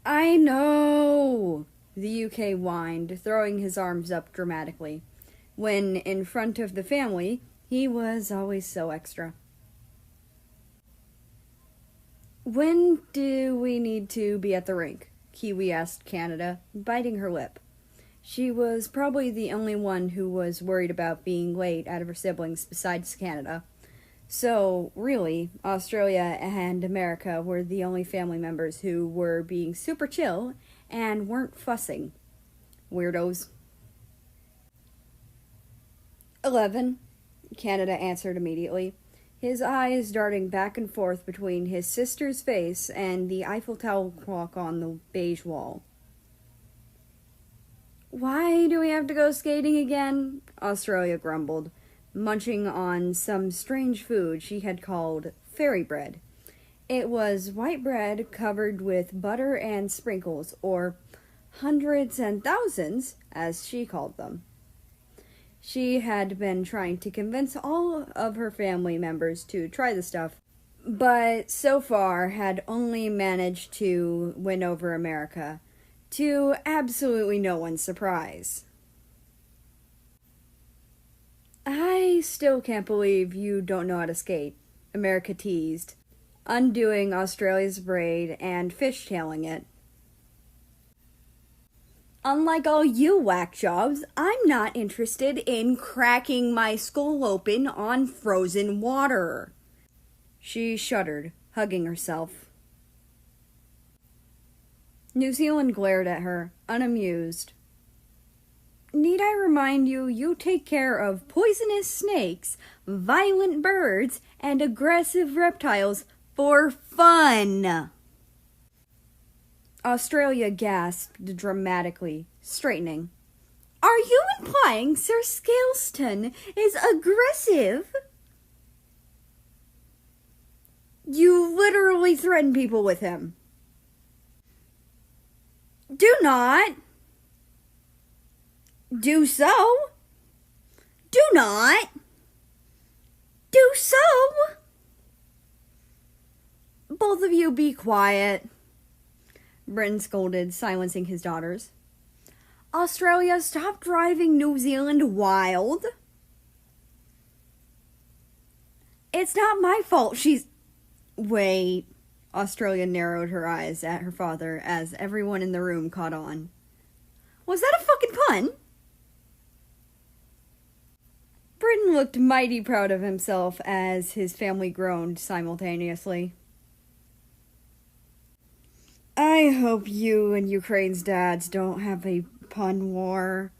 I know, the UK whined, throwing his arms up dramatically. When in front of the family, he was always so extra. When do we need to be at the rink? Kiwi asked Canada, biting her lip. She was probably the only one who was worried about being late out of her siblings besides Canada. So, really, Australia and America were the only family members who were being super chill and weren't fussing. Weirdos. 11, Canada answered immediately, his eyes darting back and forth between his sister's face and the Eiffel Tower clock on the beige wall. Why do we have to go skating again? Australia grumbled, munching on some strange food she had called fairy bread. It was white bread covered with butter and sprinkles, or hundreds and thousands, as she called them. She had been trying to convince all of her family members to try the stuff, but so far had only managed to win over America, to absolutely no one's surprise. I still can't believe you don't know how to skate, America teased, undoing Australia's braid and fishtailing it. Unlike all you whack jobs, I'm not interested in cracking my skull open on frozen water. She shuddered, hugging herself. New Zealand glared at her, unamused. Need I remind you, you take care of poisonous snakes, violent birds, and aggressive reptiles for fun. Australia gasped dramatically, straightening. Are you implying Sir Scaleston is aggressive? You literally threaten people with him. Do not. Do so. Do not. Do so. Both of you be quiet, Britain scolded, silencing his daughters. Australia, stop driving New Zealand wild. It's not my fault she's... Wait. Australia narrowed her eyes at her father as everyone in the room caught on. Was that a fucking pun? Britain looked mighty proud of himself as his family groaned simultaneously. I hope you and Ukraine's dads don't have a pun war,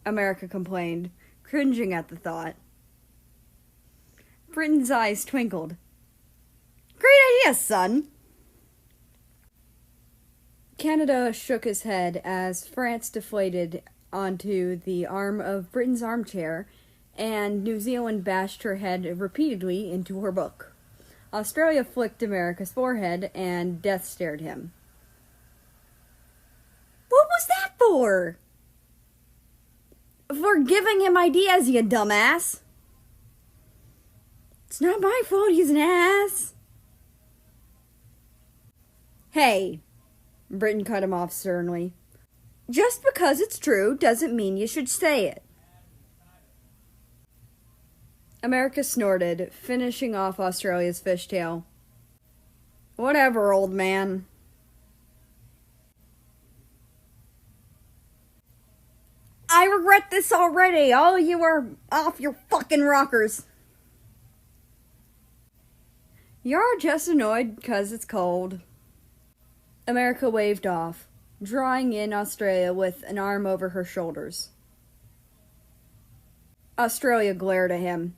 America complained, cringing at the thought. Britain's eyes twinkled. Great idea, son. Canada shook his head as France deflated onto the arm of Britain's armchair, and New Zealand bashed her head repeatedly into her book. Australia flicked America's forehead, and death stared him. What was that for? For giving him ideas, you dumbass. It's not my fault he's an ass. Hey, Britain cut him off sternly. Just because it's true doesn't mean you should say it. America snorted, finishing off Australia's fishtail. Whatever, old man. I regret this already. All of you are off your fucking rockers. You're just annoyed because it's cold, America waved off, drawing in Australia with an arm over her shoulders. Australia glared at him.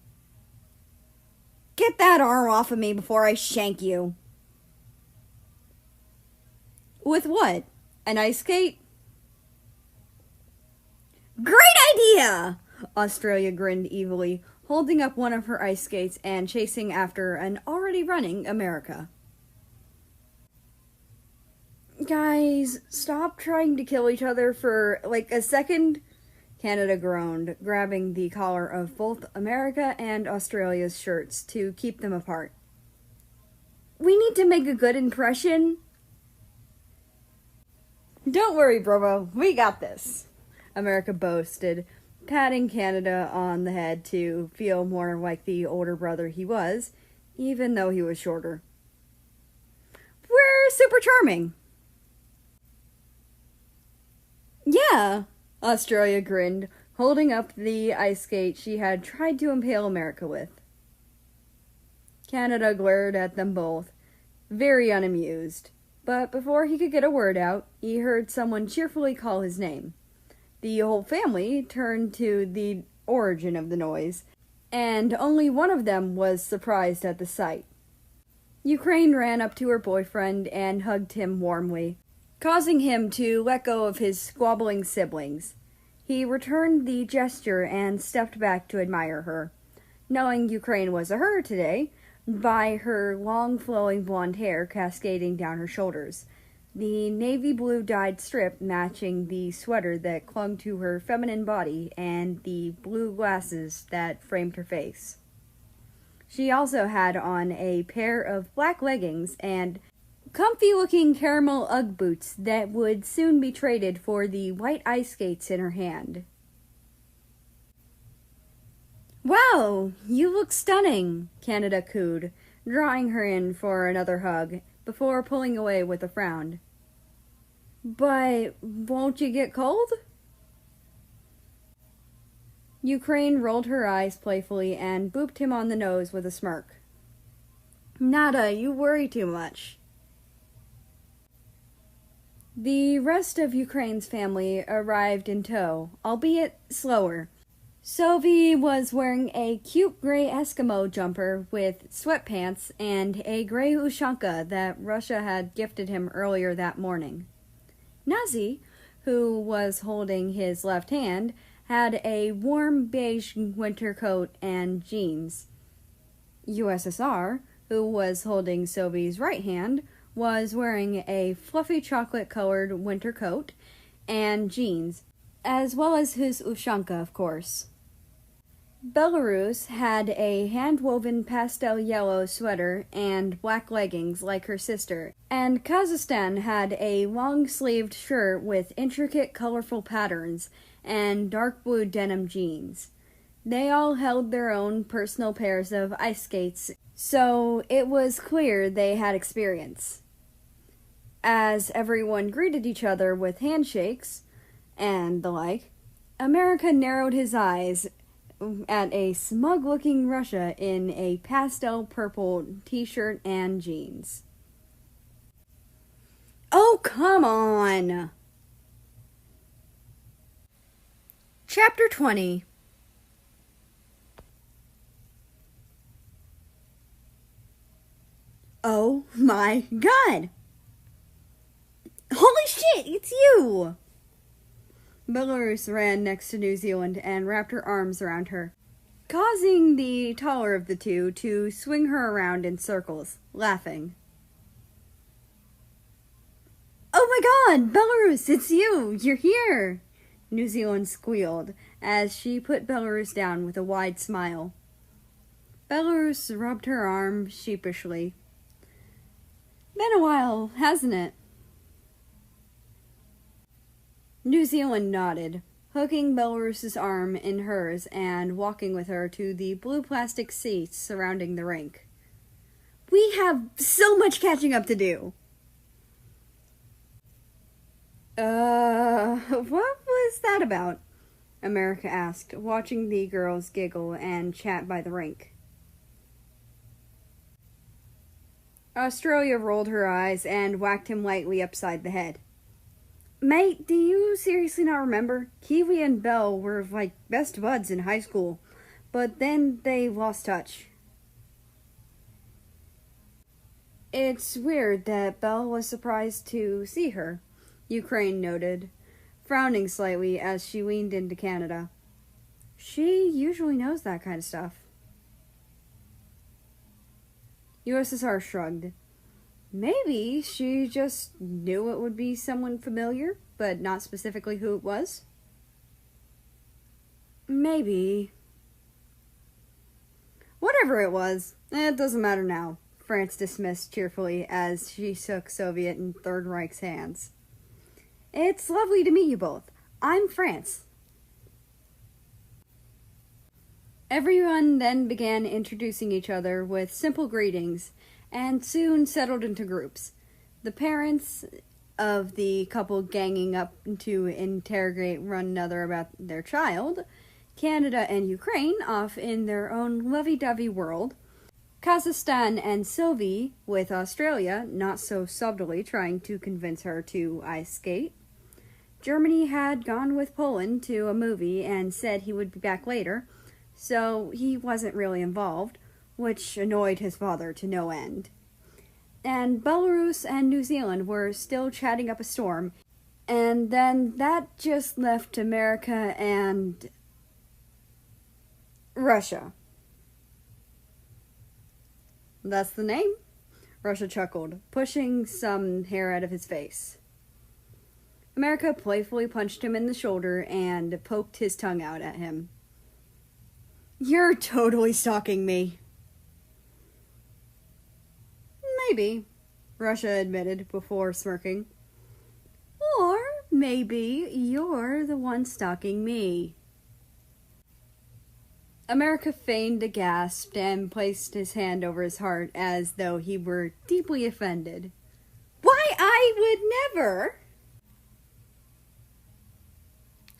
"Get that arm off of me before I shank you." "With what? An ice skate?" "Great idea!" Australia grinned evilly, holding up one of her ice skates and chasing after an already running America. "Guys, stop trying to kill each other for like a second," Canada groaned, grabbing the collar of both America and Australia's shirts to keep them apart. "We need to make a good impression." "Don't worry, Brobo, we got this," America boasted, patting Canada on the head to feel more like the older brother he was, even though he was shorter. "We're super charming." "Yeah," Australia grinned, holding up the ice skate she had tried to impale America with. Canada glared at them both, very unamused, but before he could get a word out, he heard someone cheerfully call his name. The whole family turned to the origin of the noise, and only one of them was surprised at the sight. Ukraine ran up to her boyfriend and hugged him warmly, causing him to let go of his squabbling siblings. He returned the gesture and stepped back to admire her, knowing Ukraine was a her today by her long flowing blonde hair cascading down her shoulders, the navy blue dyed strip matching the sweater that clung to her feminine body, and the blue glasses that framed her face. She also had on a pair of black leggings and comfy-looking caramel Ugg boots that would soon be traded for the white ice skates in her hand. "Wow, you look stunning," Canada cooed, drawing her in for another hug, before pulling away with a frown. "But won't you get cold?" Ukraine rolled her eyes playfully and booped him on the nose with a smirk. "Nada, you worry too much." The rest of Ukraine's family arrived in tow, albeit slower. Sophie was wearing a cute gray Eskimo jumper with sweatpants and a gray ushanka that Russia had gifted him earlier that morning. Nazi, who was holding his left hand, had a warm beige winter coat and jeans. USSR, who was holding Sophie's right hand, was wearing a fluffy chocolate-colored winter coat and jeans, as well as his ushanka, of course. Belarus had a hand-woven pastel yellow sweater and black leggings like her sister, and Kazakhstan had a long-sleeved shirt with intricate, colorful patterns and dark blue denim jeans. They all held their own personal pairs of ice skates, so it was clear they had experience. As everyone greeted each other with handshakes and the like, America narrowed his eyes at a smug-looking Russia in a pastel purple t-shirt and jeans. "Oh, come on!" Chapter 20. "Oh my God! Holy shit, it's you!" Belarus ran next to New Zealand and wrapped her arms around her, causing the taller of the two to swing her around in circles, laughing. "Oh my God, Belarus, it's you! You're here!" New Zealand squealed as she put Belarus down with a wide smile. Belarus rubbed her arm sheepishly. "Been a while, hasn't it?" New Zealand nodded, hooking Belarus's arm in hers and walking with her to the blue plastic seats surrounding the rink. "We have so much catching up to do." What was that about?" America asked, watching the girls giggle and chat by the rink. Australia rolled her eyes and whacked him lightly upside the head. Mate, do you seriously not remember? Kiwi and Belle were like best buds in high school, but then they lost touch. It's weird that Belle was surprised to see her, Ukraine noted, frowning slightly as she leaned into Canada. She usually knows that kind of stuff. USSR shrugged. Maybe she just knew it would be someone familiar, but not specifically who it was. Maybe. Whatever it was, it doesn't matter now, France dismissed cheerfully as she shook Soviet and Third Reich's hands. It's lovely to meet you both. I'm France. Everyone then began introducing each other with simple greetings, and soon settled into groups. The parents of the couple ganging up to interrogate one another about their child, Canada and Ukraine off in their own lovey-dovey world, Kazakhstan and Sylvie with Australia not so subtly trying to convince her to ice skate. Germany had gone with Poland to a movie and said he would be back later, so he wasn't really involved, which annoyed his father to no end. And Belarus and New Zealand were still chatting up a storm, and then that just left America and Russia. That's the name? Russia chuckled, pushing some hair out of his face. America playfully punched him in the shoulder and poked his tongue out at him. You're totally stalking me. Maybe, Russia admitted before smirking. Or maybe you're the one stalking me. America feigned a gasp and placed his hand over his heart as though he were deeply offended. Why, I would never!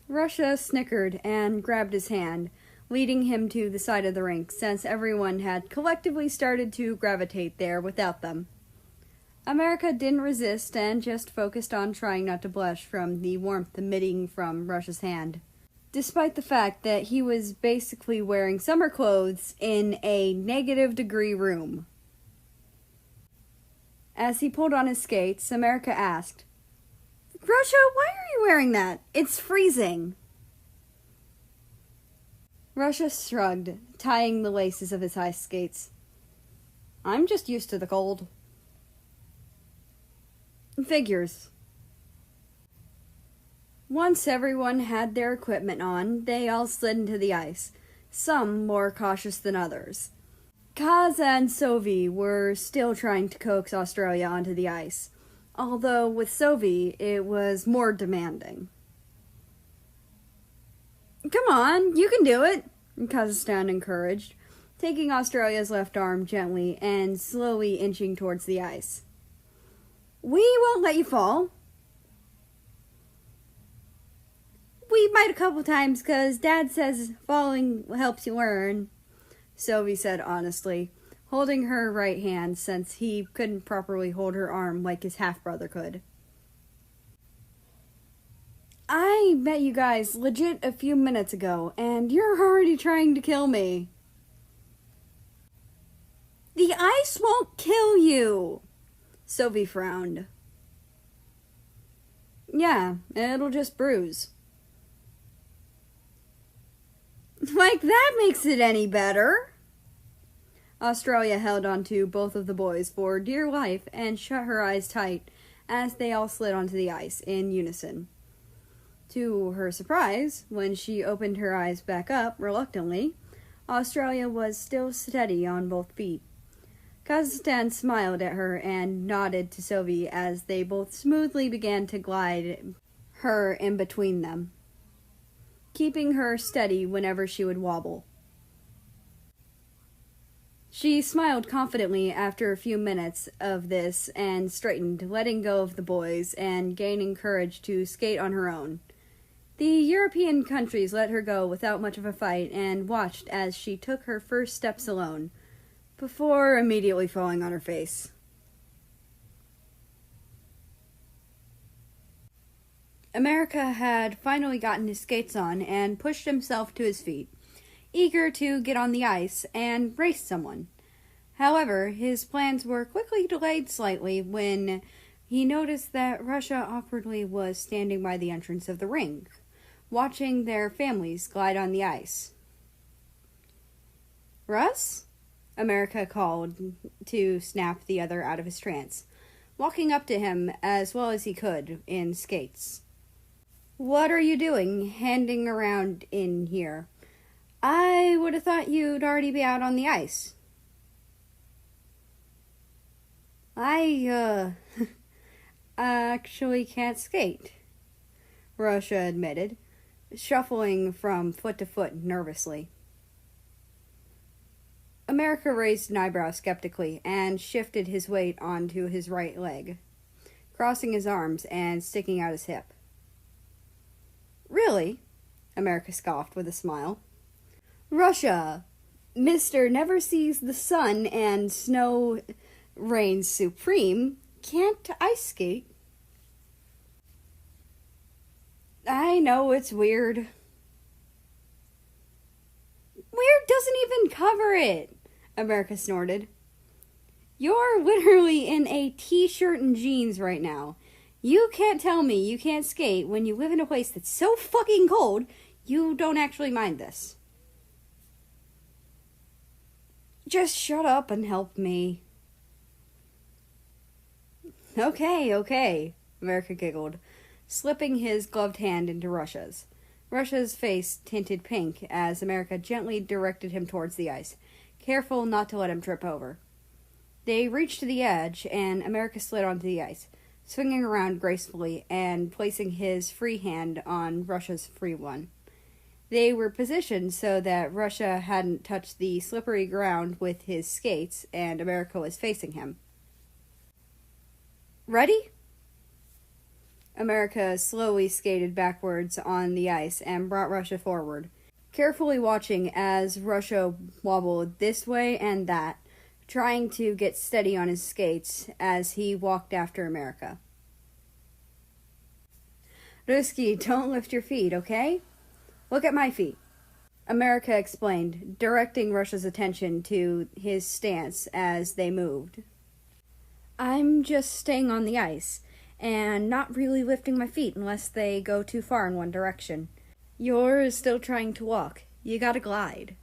Russia snickered and grabbed his hand, leading him to the side of the rink, since everyone had collectively started to gravitate there without them. America didn't resist and just focused on trying not to blush from the warmth emitting from Russia's hand, despite the fact that he was basically wearing summer clothes in a -degree room. As he pulled on his skates, America asked, Russia, why are you wearing that? It's freezing. Russia shrugged, tying the laces of his ice skates. I'm just used to the cold. Figures. Once everyone had their equipment on, they all slid into the ice, some more cautious than others. Kaz and Sovi were still trying to coax Australia onto the ice, although with Sovi it was more demanding. Come on, you can do it, Kazakhstan encouraged, taking Australia's left arm gently and slowly inching towards the ice. We won't let you fall. We might a couple times, 'cause Dad says falling helps you learn, Sovi said honestly, holding her right hand since he couldn't properly hold her arm like his half-brother could. I met you guys legit a few minutes ago, and you're already trying to kill me. The ice won't kill you, Sophie frowned. Yeah, it'll just bruise. Like that makes it any better. Australia held onto both of the boys for dear life and shut her eyes tight as they all slid onto the ice in unison. To her surprise, when she opened her eyes back up reluctantly, Australia was still steady on both feet. Kazakhstan smiled at her and nodded to Sophie as they both smoothly began to glide her in between them, keeping her steady whenever she would wobble. She smiled confidently after a few minutes of this and straightened, letting go of the boys and gaining courage to skate on her own. The European countries let her go without much of a fight and watched as she took her first steps alone, before immediately falling on her face. America had finally gotten his skates on and pushed himself to his feet, eager to get on the ice and race someone. However, his plans were quickly delayed slightly when he noticed that Russia awkwardly was standing by the entrance of the ring, watching their families glide on the ice. "Russ?" America called to snap the other out of his trance, walking up to him as well as he could in skates. "What are you doing handing around in here? I would have thought you'd already be out on the ice." I actually can't skate," Russia admitted, shuffling from foot to foot nervously. America raised an eyebrow skeptically and shifted his weight onto his right leg, crossing his arms and sticking out his hip. "Really?" America scoffed with a smile. "Russia, Mr. Never Sees the Sun and Snow Reigns Supreme, can't ice skate." "I know it's weird." "Weird doesn't even cover it," America snorted. "You're literally in a t-shirt and jeans right now. You can't tell me you can't skate when you live in a place that's so fucking cold you don't actually mind this." "Just shut up and help me." Okay, America giggled, slipping his gloved hand into Russia's. Russia's face tinted pink as America gently directed him towards the ice, careful not to let him trip over. They reached the edge, and America slid onto the ice, swinging around gracefully and placing his free hand on Russia's free one. They were positioned so that Russia hadn't touched the slippery ground with his skates, and America was facing him. "Ready?" America slowly skated backwards on the ice and brought Russia forward, carefully watching as Russia wobbled this way and that, trying to get steady on his skates as he walked after America. "Ruski, don't lift your feet, okay? Look at my feet," America explained, directing Russia's attention to his stance as they moved. "I'm just staying on the ice, and not really lifting my feet unless they go too far in one direction. You're still trying to walk. You gotta glide."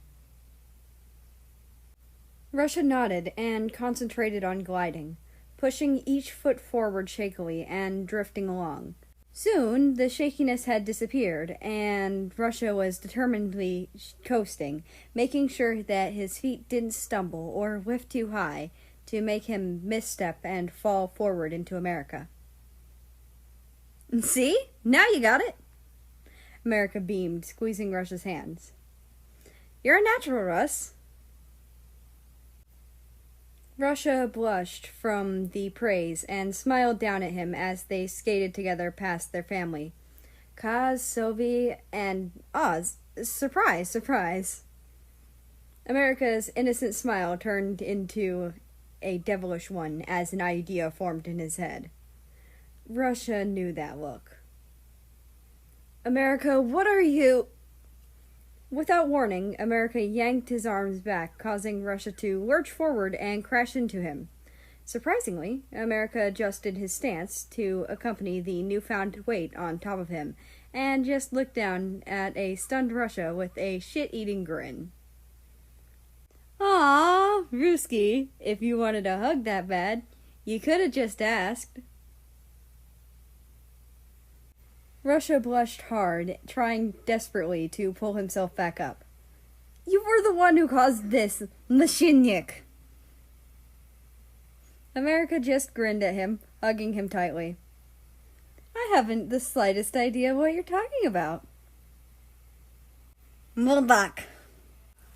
Russia nodded and concentrated on gliding, pushing each foot forward shakily and drifting along. Soon, the shakiness had disappeared, and Russia was determinedly coasting, making sure that his feet didn't stumble or lift too high to make him misstep and fall forward into America. "See? Now you got it!" America beamed, squeezing Russia's hands. "You're a natural, Russ." Russia blushed from the praise and smiled down at him as they skated together past their family. Kaz, Sophie, and Oz. Surprise, surprise. America's innocent smile turned into a devilish one as an idea formed in his head. Russia knew that look. "America, what are you—" Without warning, America yanked his arms back, causing Russia to lurch forward and crash into him. Surprisingly, America adjusted his stance to accompany the newfound weight on top of him, and just looked down at a stunned Russia with a shit-eating grin. "Aw, Ruski, if you wanted a hug that bad, you could have just asked." Russia blushed hard, trying desperately to pull himself back up. "You were the one who caused this, Mashinyik." America just grinned at him, hugging him tightly. "I haven't the slightest idea what you're talking about." "Murdak."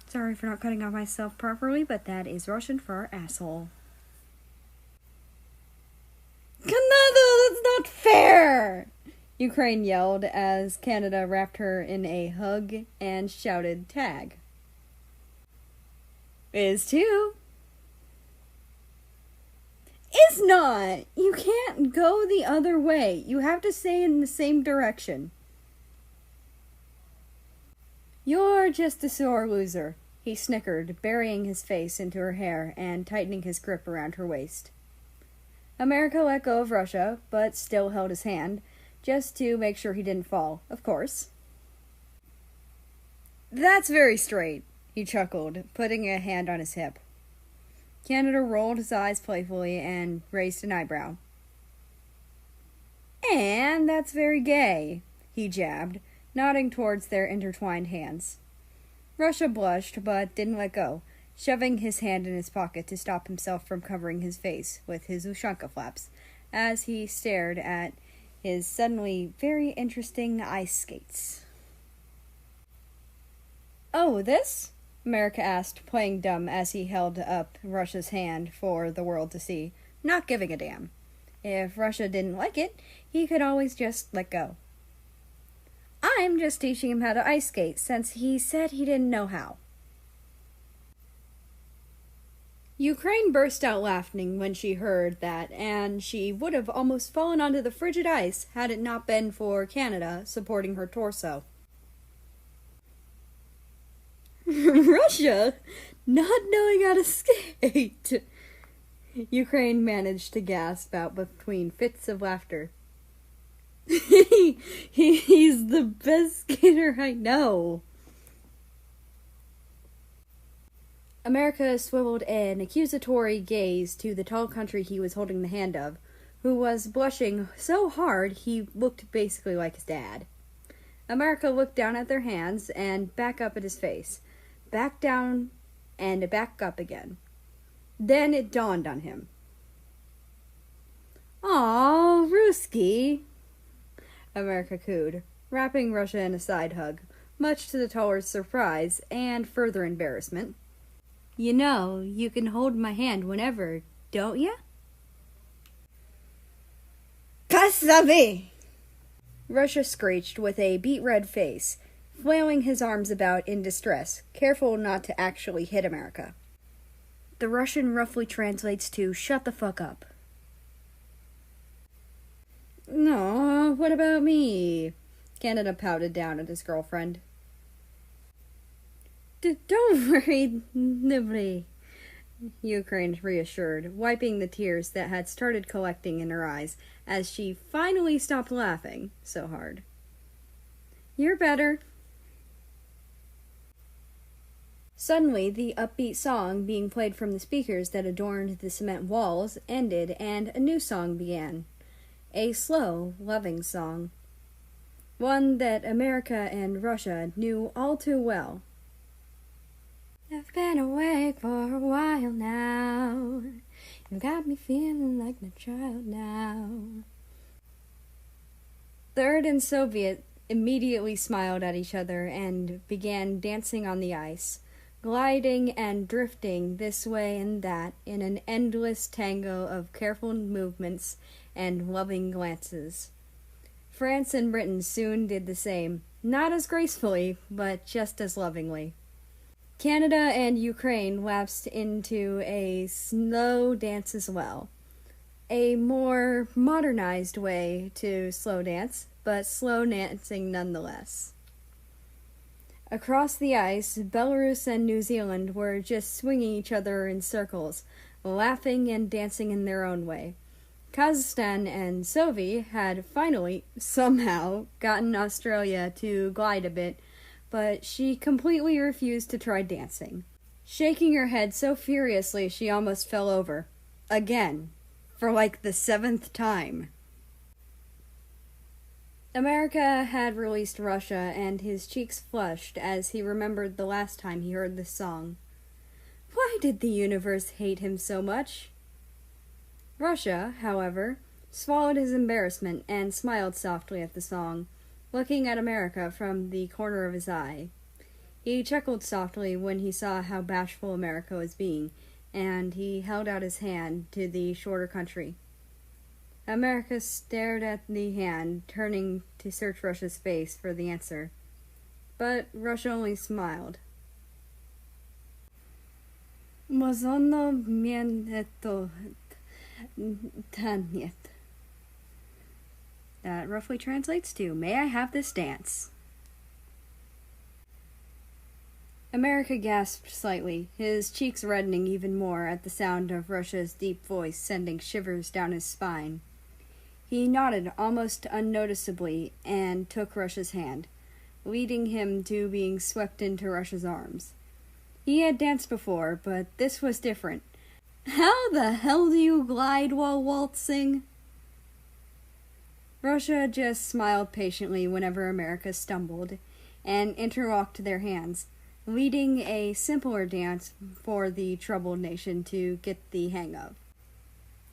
Sorry for not cutting off myself properly, but that is Russian for asshole. "Canada, that's not fair!" Ukraine yelled as Canada wrapped her in a hug and shouted tag. "Is too." is not! You can't go the other way. You have to stay in the same direction. You're just a sore loser, he snickered, burying his face into her hair and tightening his grip around her waist. America let go of Russia, but still held his hand, just to make sure he didn't fall, of course. That's very straight, he chuckled, putting a hand on his hip. Canada rolled his eyes playfully and raised an eyebrow. And that's very gay, he jabbed, nodding towards their intertwined hands. Russia blushed, but didn't let go, shoving his hand in his pocket to stop himself from covering his face with his ushanka flaps, as he stared at his suddenly very interesting ice skates. Oh, this? America asked, playing dumb as he held up Russia's hand for the world to see, not giving a damn. If Russia didn't like it, he could always just let go. I'm just teaching him how to ice skate, since he said he didn't know how. Ukraine burst out laughing when she heard that, and she would have almost fallen onto the frigid ice had it not been for Canada supporting her torso. Russia not knowing how to skate! Ukraine managed to gasp out between fits of laughter. He's the best skater I know. America swiveled an accusatory gaze to the tall country he was holding the hand of, who was blushing so hard he looked basically like his dad. America looked down at their hands and back up at his face, back down and back up again. Then it dawned on him. Aw, Ruski, America cooed, wrapping Russia in a side hug, much to the taller's surprise and further embarrassment. You know, you can hold my hand whenever, don't ya? Kasave! Russia screeched with a beet-red face, flailing his arms about in distress, careful not to actually hit America. The Russian roughly translates to, shut the fuck up. No, what about me? Canada pouted down at his girlfriend. Don't worry, nobody, Ukraine reassured, wiping the tears that had started collecting in her eyes as she finally stopped laughing so hard. You're better. Suddenly, the upbeat song being played from the speakers that adorned the cement walls ended, and a new song began. A slow, loving song. One that America and Russia knew all too well. I've been awake for a while now. You got me feeling like a child now. Third and Soviet immediately smiled at each other and began dancing on the ice, gliding and drifting this way and that in an endless tango of careful movements and loving glances. France and Britain soon did the same, not as gracefully, but just as lovingly. Canada and Ukraine lapsed into a slow dance as well. A more modernized way to slow dance, but slow dancing nonetheless. Across the ice, Belarus and New Zealand were just swinging each other in circles, laughing and dancing in their own way. Kazakhstan and Sovi had finally, somehow, gotten Australia to glide a bit, but she completely refused to try dancing, shaking her head so furiously she almost fell over. Again. For like the 7th time. America had released Russia, and his cheeks flushed as he remembered the last time he heard this song. Why did the universe hate him so much? Russia, however, swallowed his embarrassment and smiled softly at the song, looking at America from the corner of his eye. He chuckled softly when he saw how bashful America was being, and he held out his hand to the shorter country. America stared at the hand, turning to search Russia's face for the answer. But Russia only smiled. Tanyet. That roughly translates to, may I have this dance? America gasped slightly, his cheeks reddening even more at the sound of Russia's deep voice sending shivers down his spine. He nodded almost unnoticeably and took Russia's hand, leading him to being swept into Russia's arms. He had danced before, but this was different. How the hell do you glide while waltzing? Russia just smiled patiently whenever America stumbled, and interlocked their hands, leading a simpler dance for the troubled nation to get the hang of.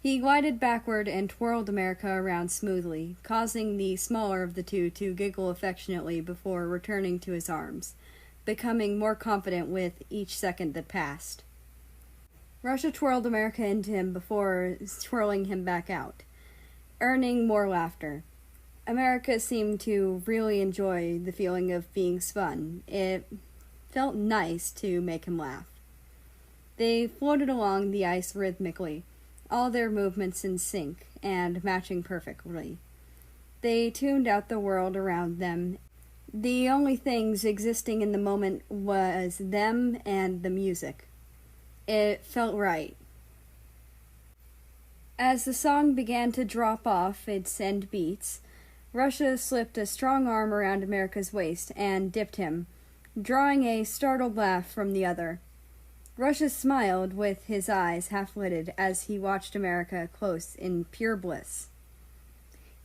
He glided backward and twirled America around smoothly, causing the smaller of the two to giggle affectionately before returning to his arms, becoming more confident with each second that passed. Russia twirled America into him before twirling him back out, earning more laughter. America seemed to really enjoy the feeling of being spun. It felt nice to make him laugh. They floated along the ice rhythmically, all their movements in sync and matching perfectly. They tuned out the world around them. The only things existing in the moment was them and the music. It felt right. As the song began to drop off its end beats, Russia slipped a strong arm around America's waist and dipped him, drawing a startled laugh from the other. Russia smiled with his eyes half-lidded as he watched America close in pure bliss.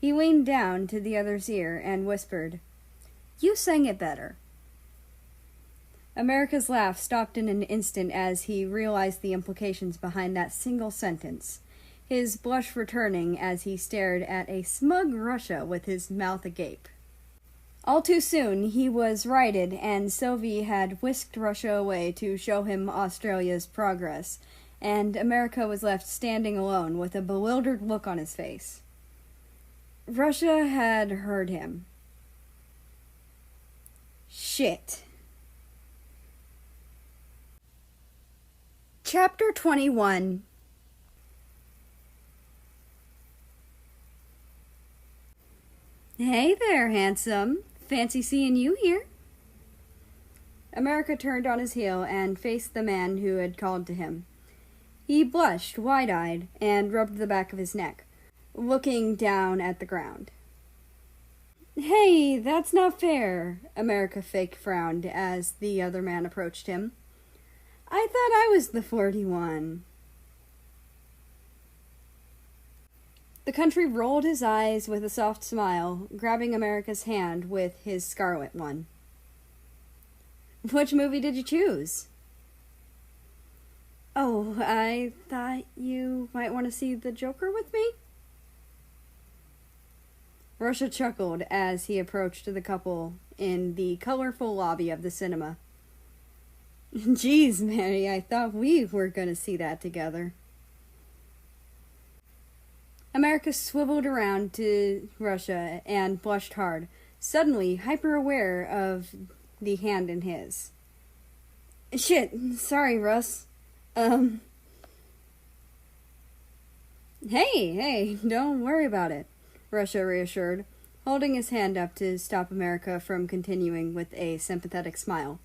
He leaned down to the other's ear and whispered, "You sang it better." America's laugh stopped in an instant as he realized the implications behind that single sentence, his blush returning as he stared at a smug Russia with his mouth agape. All too soon, he was righted, and Sylvie had whisked Russia away to show him Australia's progress, and America was left standing alone with a bewildered look on his face. Russia had heard him. Shit. Chapter 21. Hey there, handsome. Fancy seeing you here. America turned on his heel and faced the man who had called to him. He blushed, wide-eyed, and rubbed the back of his neck, looking down at the ground. Hey, that's not fair, America fake frowned as the other man approached him. I thought I was the flirty one. The country rolled his eyes with a soft smile, grabbing America's hand with his scarlet one. Which movie did you choose? Oh, I thought you might want to see the Joker with me? Russia chuckled as he approached the couple in the colorful lobby of the cinema. Geez, Mary, I thought we were going to see that together. America swiveled around to Russia and blushed hard, suddenly hyper-aware of the hand in his. Shit, sorry, Russ. Hey, don't worry about it, Russia reassured, holding his hand up to stop America from continuing with a sympathetic smile.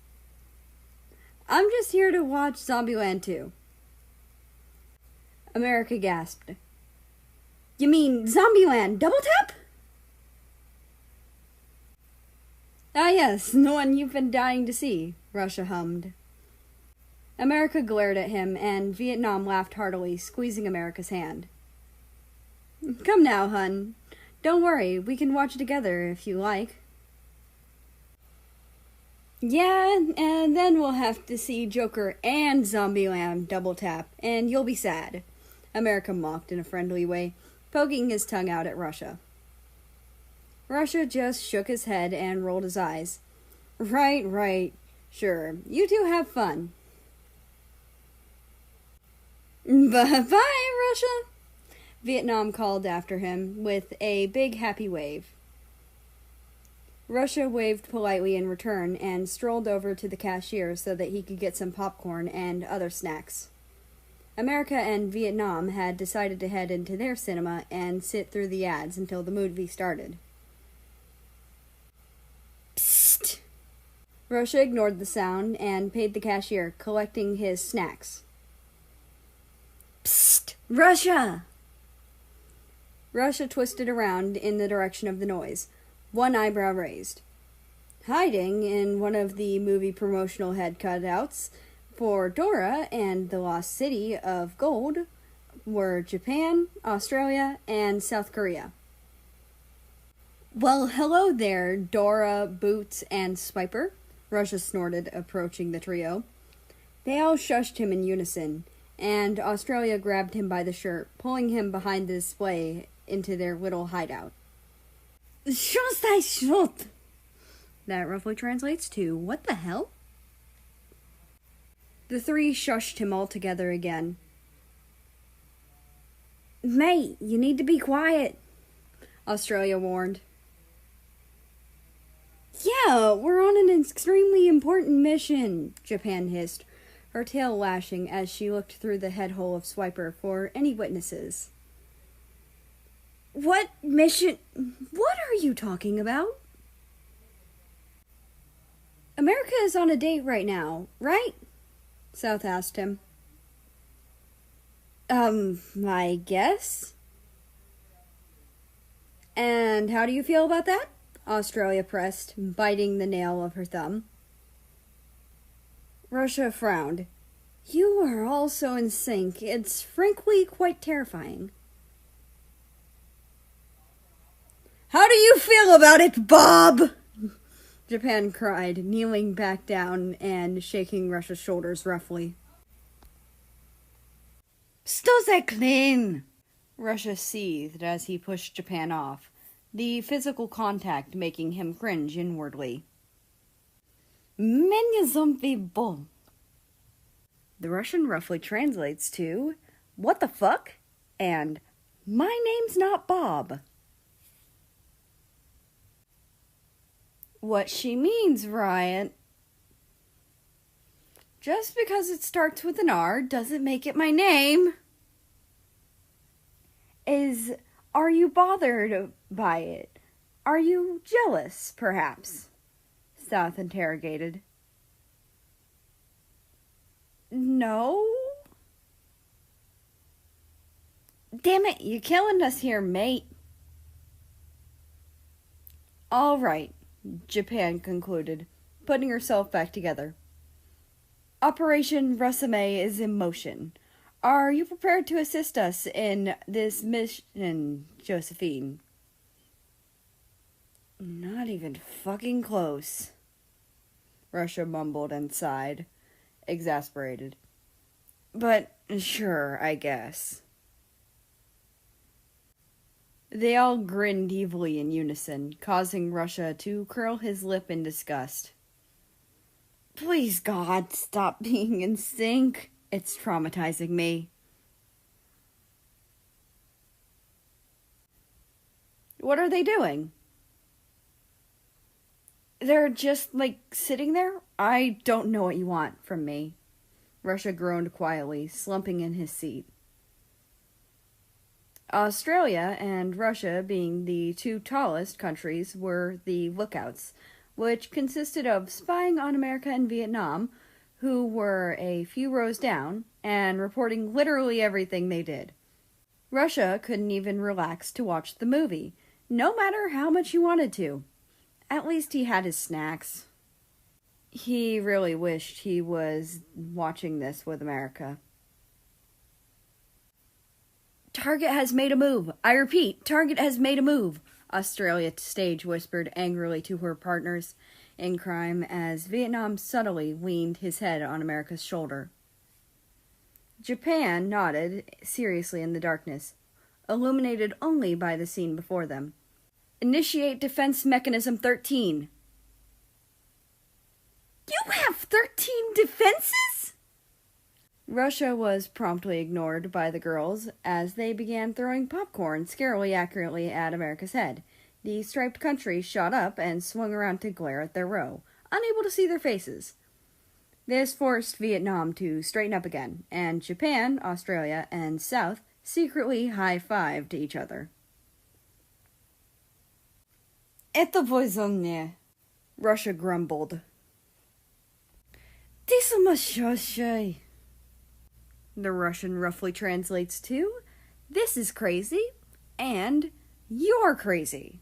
I'm just here to watch Zombieland 2. America gasped. You mean Zombieland Double Tap? Ah yes, the one you've been dying to see, Russia hummed. America glared at him, and Vietnam laughed heartily, squeezing America's hand. Come now, hun. Don't worry, we can watch together if you like. Yeah, and then we'll have to see Joker and Zombieland Double Tap, and you'll be sad, America mocked in a friendly way, poking his tongue out at Russia. Russia just shook his head and rolled his eyes. Right. Sure, you two have fun. Bye, Russia, Vietnam called after him with a big happy wave. Russia waved politely in return and strolled over to the cashier so that he could get some popcorn and other snacks. America and Vietnam had decided to head into their cinema and sit through the ads until the movie started. Psst! Russia ignored the sound and paid the cashier, collecting his snacks. Psst! Russia! Russia twisted around in the direction of the noise, one eyebrow raised. Hiding in one of the movie promotional head cutouts for Dora and the Lost City of Gold were Japan, Australia, and South Korea. Well, hello there, Dora, Boots, and Swiper, Russia snorted, approaching the trio. They all shushed him in unison, and Australia grabbed him by the shirt, pulling him behind the display into their little hideout. Shut! That roughly translates to, what the hell? The three shushed him all together again. Mate, you need to be quiet, Australia warned. Yeah, we're on an extremely important mission, Japan hissed, her tail lashing as she looked through the head hole of Swiper for any witnesses. What mission? What are you talking about? America is on a date right now, right? South asked him. I guess. And how do you feel about that? Australia pressed, biting the nail of her thumb. Russia frowned. You are all so in sync. It's frankly quite terrifying. How do you feel about it, Bob? Japan cried, kneeling back down and shaking Russia's shoulders roughly. Stoze clean! Russia seethed as he pushed Japan off, the physical contact making him cringe inwardly. Many zombie bomb. The Russian roughly translates to, what the fuck? And, my name's not Bob. What she means, Ryan. Just because it starts with an R doesn't make it my name. Are you bothered by it? Are you jealous, perhaps? South interrogated. No? Damn it, you're killing us here, mate. All right. Japan concluded, putting herself back together. Operation Rusame is in motion. Are you prepared to assist us in this mission, Josephine? Not even fucking close. Russia mumbled and sighed, exasperated. But sure, I guess. They all grinned evilly in unison, causing Russia to curl his lip in disgust. Please, God, stop being in sync. It's traumatizing me. What are they doing? They're just, sitting there? I don't know what you want from me. Russia groaned quietly, slumping in his seat. Australia and Russia, being the two tallest countries, were the lookouts, which consisted of spying on America and Vietnam, who were a few rows down, and reporting literally everything they did. Russia couldn't even relax to watch the movie, no matter how much he wanted to. At least he had his snacks. He really wished he was watching this with America. Target has made a move. I repeat, Target has made a move, Australia stage whispered angrily to her partners in crime as Vietnam subtly leaned his head on America's shoulder. Japan nodded seriously in the darkness, illuminated only by the scene before them. Initiate Defense Mechanism 13. You have 13 defenses? Russia was promptly ignored by the girls as they began throwing popcorn scarily accurately at America's head. The striped country shot up and swung around to glare at their row, unable to see their faces. This forced Vietnam to straighten up again, and Japan, Australia, and South secretly high-fived each other. Это безумие, Russia grumbled. Ты сумасшедший. The Russian roughly translates to, this is crazy, and you're crazy.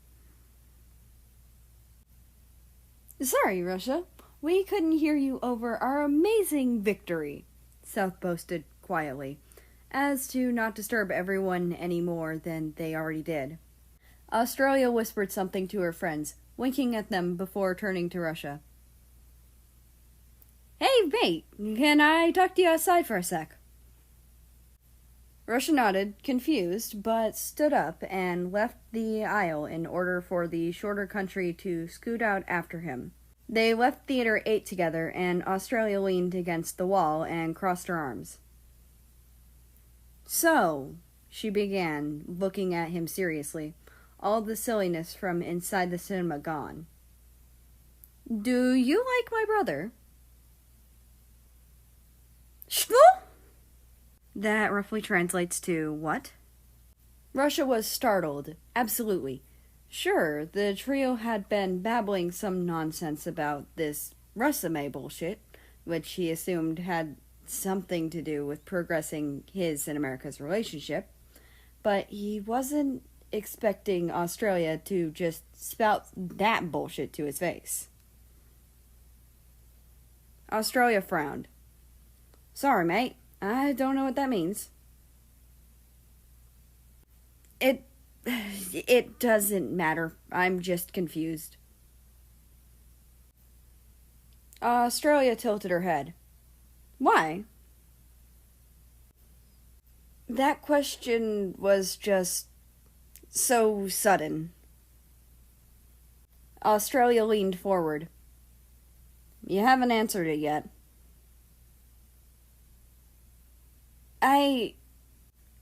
Sorry, Russia. We couldn't hear you over our amazing victory, South boasted quietly, as to not disturb everyone any more than they already did. Australia whispered something to her friends, winking at them before turning to Russia. Hey, mate, can I talk to you outside for a sec? Russia nodded, confused, but stood up and left the aisle in order for the shorter country to scoot out after him. They left theater 8 together, and Australia leaned against the wall and crossed her arms. So, she began, looking at him seriously, all the silliness from inside the cinema gone. Do you like my brother? Что? That roughly translates to what? Russia was startled, absolutely. Sure, the trio had been babbling some nonsense about this Rusame bullshit, which he assumed had something to do with progressing his and America's relationship, but he wasn't expecting Australia to just spout that bullshit to his face. Australia frowned. Sorry, mate. I don't know what that means. It doesn't matter. I'm just confused. Australia tilted her head. Why? That question was just so sudden. Australia leaned forward. You haven't answered it yet.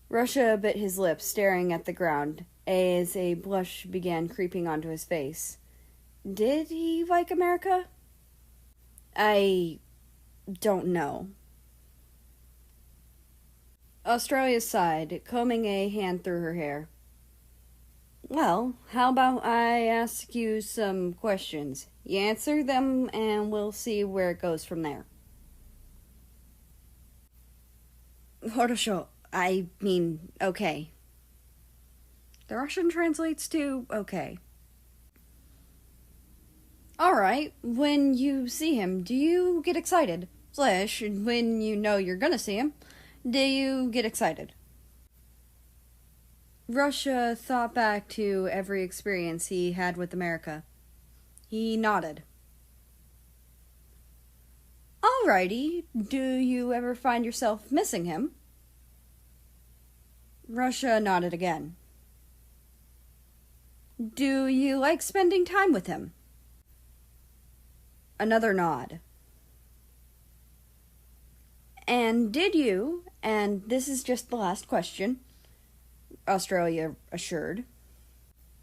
Russia bit his lips, staring at the ground, as a blush began creeping onto his face. Did he like America? I don't know. Australia sighed, combing a hand through her hair. Well, how about I ask you some questions? You answer them, and we'll see where it goes from there. Хорошо. I mean, okay. The Russian translates to okay. Alright, when you see him, do you get excited? / when you know you're gonna see him, do you get excited? Russia thought back to every experience he had with America. He nodded. Alrighty, do you ever find yourself missing him? Russia nodded again. Do you like spending time with him? Another nod. And did you, and this is just the last question, Australia assured,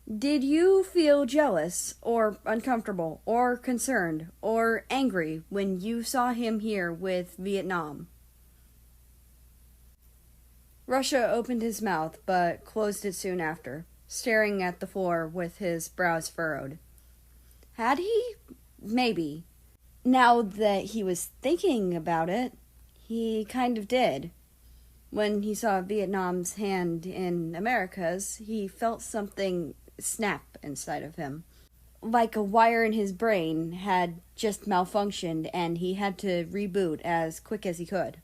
did you feel jealous, or uncomfortable, or concerned, or angry when you saw him here with Vietnam? Russia opened his mouth, but closed it soon after, staring at the floor with his brows furrowed. Had he? Maybe. Now that he was thinking about it, he kind of did. When he saw Vietnam's hand in America's, he felt something snap inside of him. Like a wire in his brain had just malfunctioned and he had to reboot as quick as he could.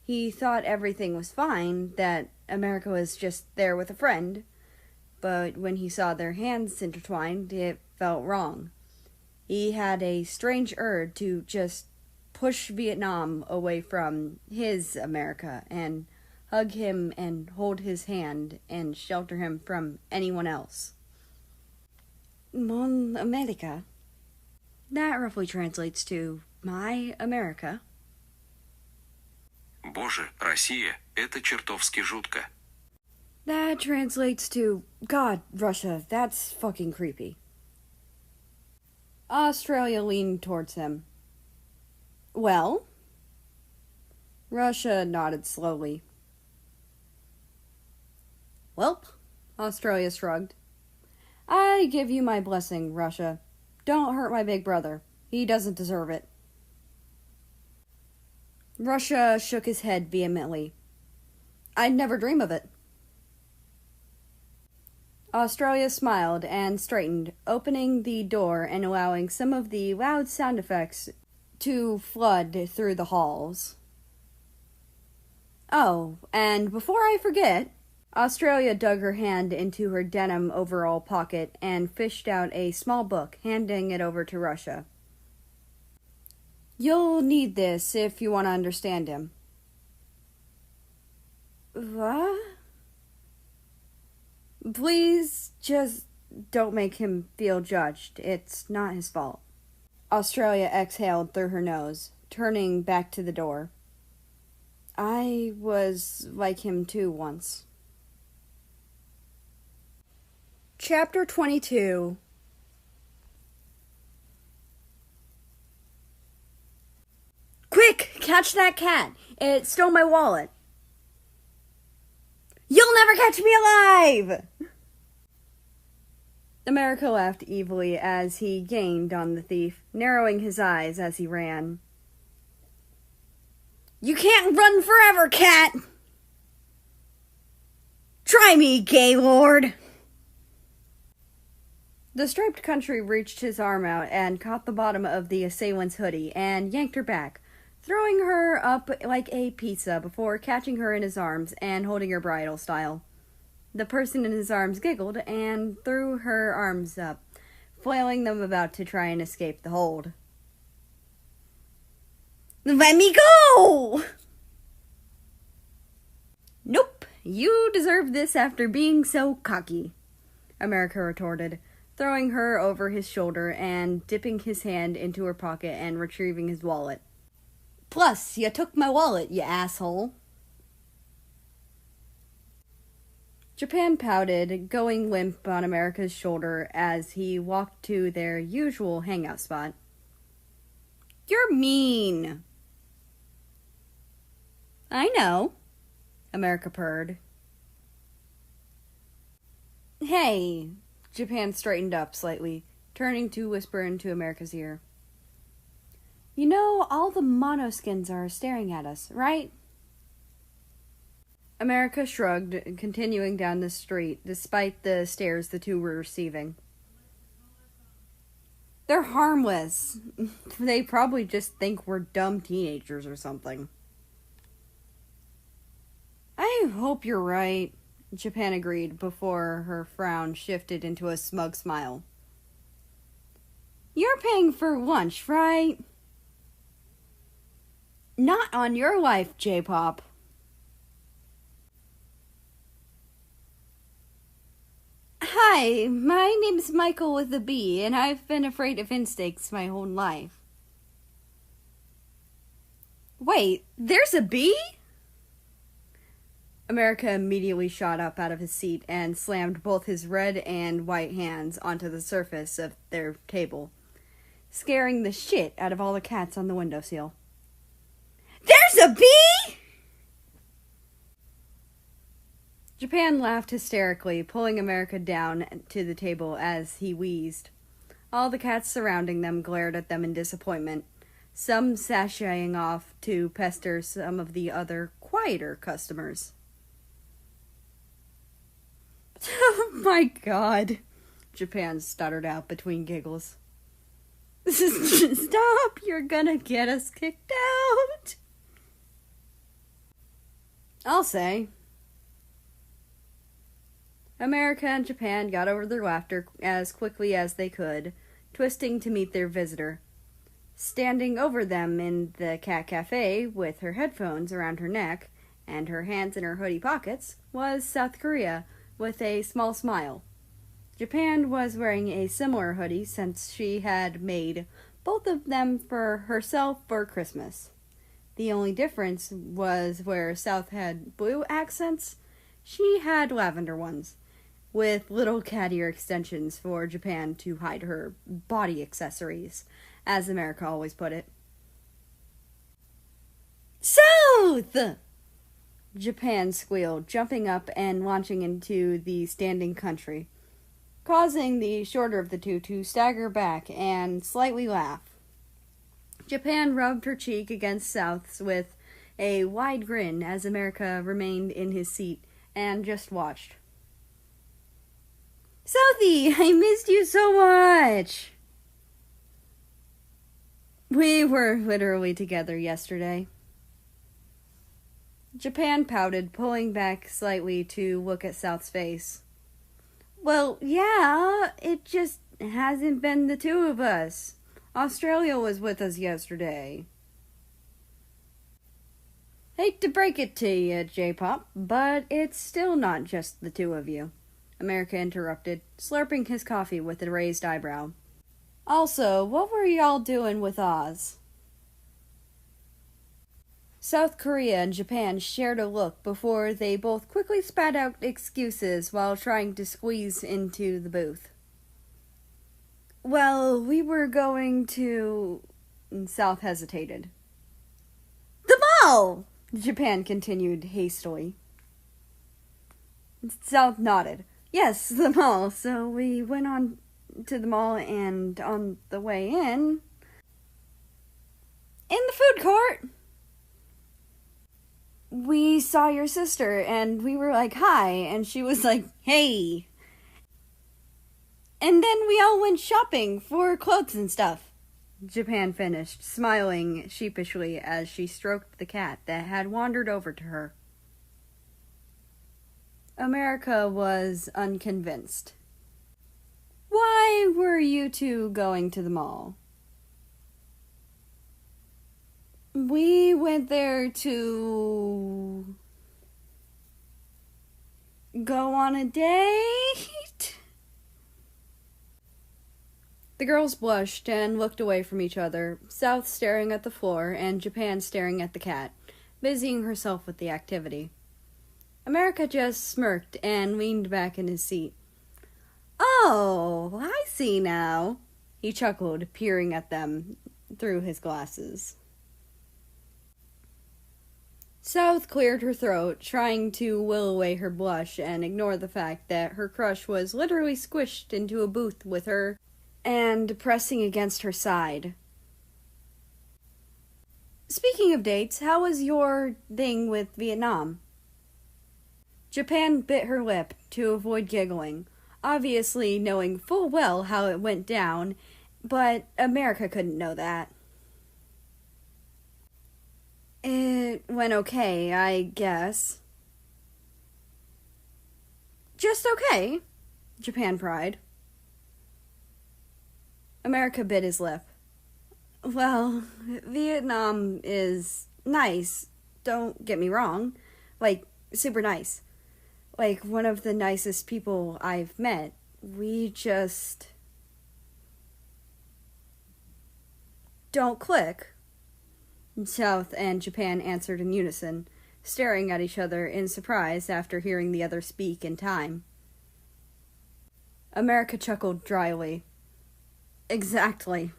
He thought everything was fine, that America was just there with a friend, but when he saw their hands intertwined, it felt wrong. He had a strange urge to just push Vietnam away from his America and hug him and hold his hand and shelter him from anyone else. Mon America. That roughly translates to my America. Боже, Россия, это чертовски жутко. That translates to, God, Russia, that's fucking creepy. Australia leaned towards him. Well? Russia nodded slowly. Welp, Australia shrugged. I give you my blessing, Russia. Don't hurt my big brother. He doesn't deserve it. Russia shook his head vehemently. I'd never dream of it. Australia smiled and straightened, opening the door and allowing some of the loud sound effects to flood through the halls. Oh, and before I forget, Australia dug her hand into her denim overall pocket and fished out a small book, handing it over to Russia. You'll need this if you want to understand him. What? Please just don't make him feel judged. It's not his fault. Australia exhaled through her nose, turning back to the door. I was like him too once. Chapter 22. Quick! Catch that cat! It stole my wallet. You'll never catch me alive! America laughed evilly as he gained on the thief, narrowing his eyes as he ran. You can't run forever, cat! Try me, Gaylord! The striped country reached his arm out and caught the bottom of the assailant's hoodie and yanked her back, throwing her up like a pizza before catching her in his arms and holding her bridal style. The person in his arms giggled and threw her arms up, flailing them about to try and escape the hold. Let me go! Nope, you deserve this after being so cocky, America retorted, throwing her over his shoulder and dipping his hand into her pocket and retrieving his wallet. Plus, you took my wallet, you asshole. Japan pouted, going limp on America's shoulder as he walked to their usual hangout spot. You're mean. I know, America purred. Hey, Japan straightened up slightly, turning to whisper into America's ear. You know, all the monoskins are staring at us, right? America shrugged, continuing down the street, despite the stares the two were receiving. They're harmless. They probably just think we're dumb teenagers or something. I hope you're right, Japan agreed before her frown shifted into a smug smile. You're paying for lunch, right? Not on your life, J-pop. Hi, my name's Michael with a B, and I've been afraid of insects my whole life. Wait, there's a bee? America immediately shot up out of his seat and slammed both his red and white hands onto the surface of their table, scaring the shit out of all the cats on the windowsill. There's a bee! Japan laughed hysterically, pulling America down to the table as he wheezed. All the cats surrounding them glared at them in disappointment, some sashaying off to pester some of the other, quieter customers. Oh my god, Japan stuttered out between giggles. Stop, you're gonna get us kicked out. I'll say. America and Japan got over their laughter as quickly as they could, twisting to meet their visitor. Standing over them in the cat cafe, with her headphones around her neck and her hands in her hoodie pockets, was South Korea, with a small smile. Japan was wearing a similar hoodie since she had made both of them for herself for Christmas. The only difference was where South had blue accents, she had lavender ones, with little cat ear extensions for Japan to hide her body accessories, as America always put it. South! Japan squealed, jumping up and launching into the standing country, causing the shorter of the two to stagger back and slightly laugh. Japan rubbed her cheek against South's with a wide grin as America remained in his seat and just watched. Southie, I missed you so much! We were literally together yesterday. Japan pouted, pulling back slightly to look at South's face. Well, yeah, it just hasn't been the two of us. Australia was with us yesterday. Hate to break it to you, J-Pop, but it's still not just the two of you, America interrupted, slurping his coffee with a raised eyebrow. Also, what were y'all doing with Oz? South Korea and Japan shared a look before they both quickly spat out excuses while trying to squeeze into the booth. Well, we were going to... South hesitated. The mall! Japan continued hastily. South nodded. Yes, the mall. So we went on to the mall, and on the way in the food court, we saw your sister, and we were like, hi, and she was like, hey. And then we all went shopping for clothes and stuff, Japan finished, smiling sheepishly as she stroked the cat that had wandered over to her. America was unconvinced. Why were you two going to the mall? We went there to go on a date? The girls blushed and looked away from each other, South staring at the floor and Japan staring at the cat, busying herself with the activity. America just smirked and leaned back in his seat. Oh, I see now, he chuckled, peering at them through his glasses. South cleared her throat, trying to will away her blush and ignore the fact that her crush was literally squished into a booth with her and pressing against her side. Speaking of dates, how was your thing with Vietnam? Japan bit her lip to avoid giggling, obviously knowing full well how it went down, but America couldn't know that. It went okay, I guess. Just okay, Japan cried. America bit his lip. Well, Vietnam is nice, don't get me wrong. Like, super nice. Like, one of the nicest people I've met. We just don't click. South and Japan answered in unison, staring at each other in surprise after hearing the other speak in time. America chuckled dryly. Exactly.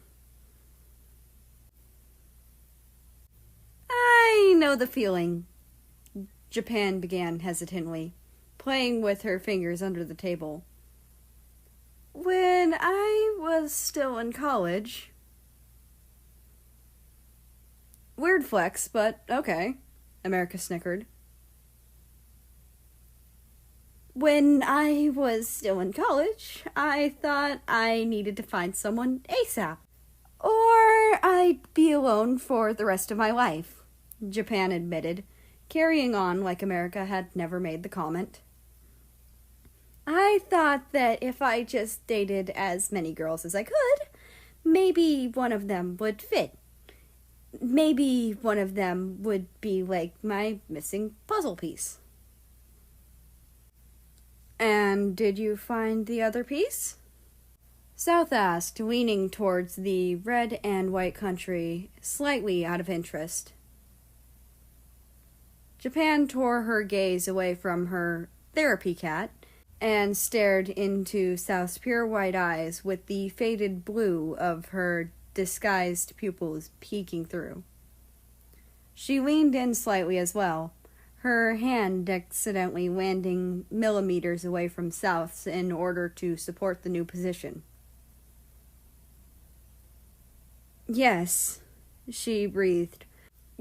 I know the feeling, Japan began hesitantly, playing with her fingers under the table. When I was still in college... Weird flex, but okay, America snickered. When I was still in college, I thought I needed to find someone ASAP. Or I'd be alone for the rest of my life, Japan admitted, carrying on like America had never made the comment. I thought that if I just dated as many girls as I could, maybe one of them would fit. Maybe one of them would be like my missing puzzle piece. And did you find the other piece? South asked, leaning towards the red and white country, slightly out of interest. Japan tore her gaze away from her therapy cat and stared into South's pure white eyes with the faded blue of her disguised pupils peeking through. She leaned in slightly as well, her hand accidentally landing millimeters away from South's in order to support the new position. "Yes," she breathed,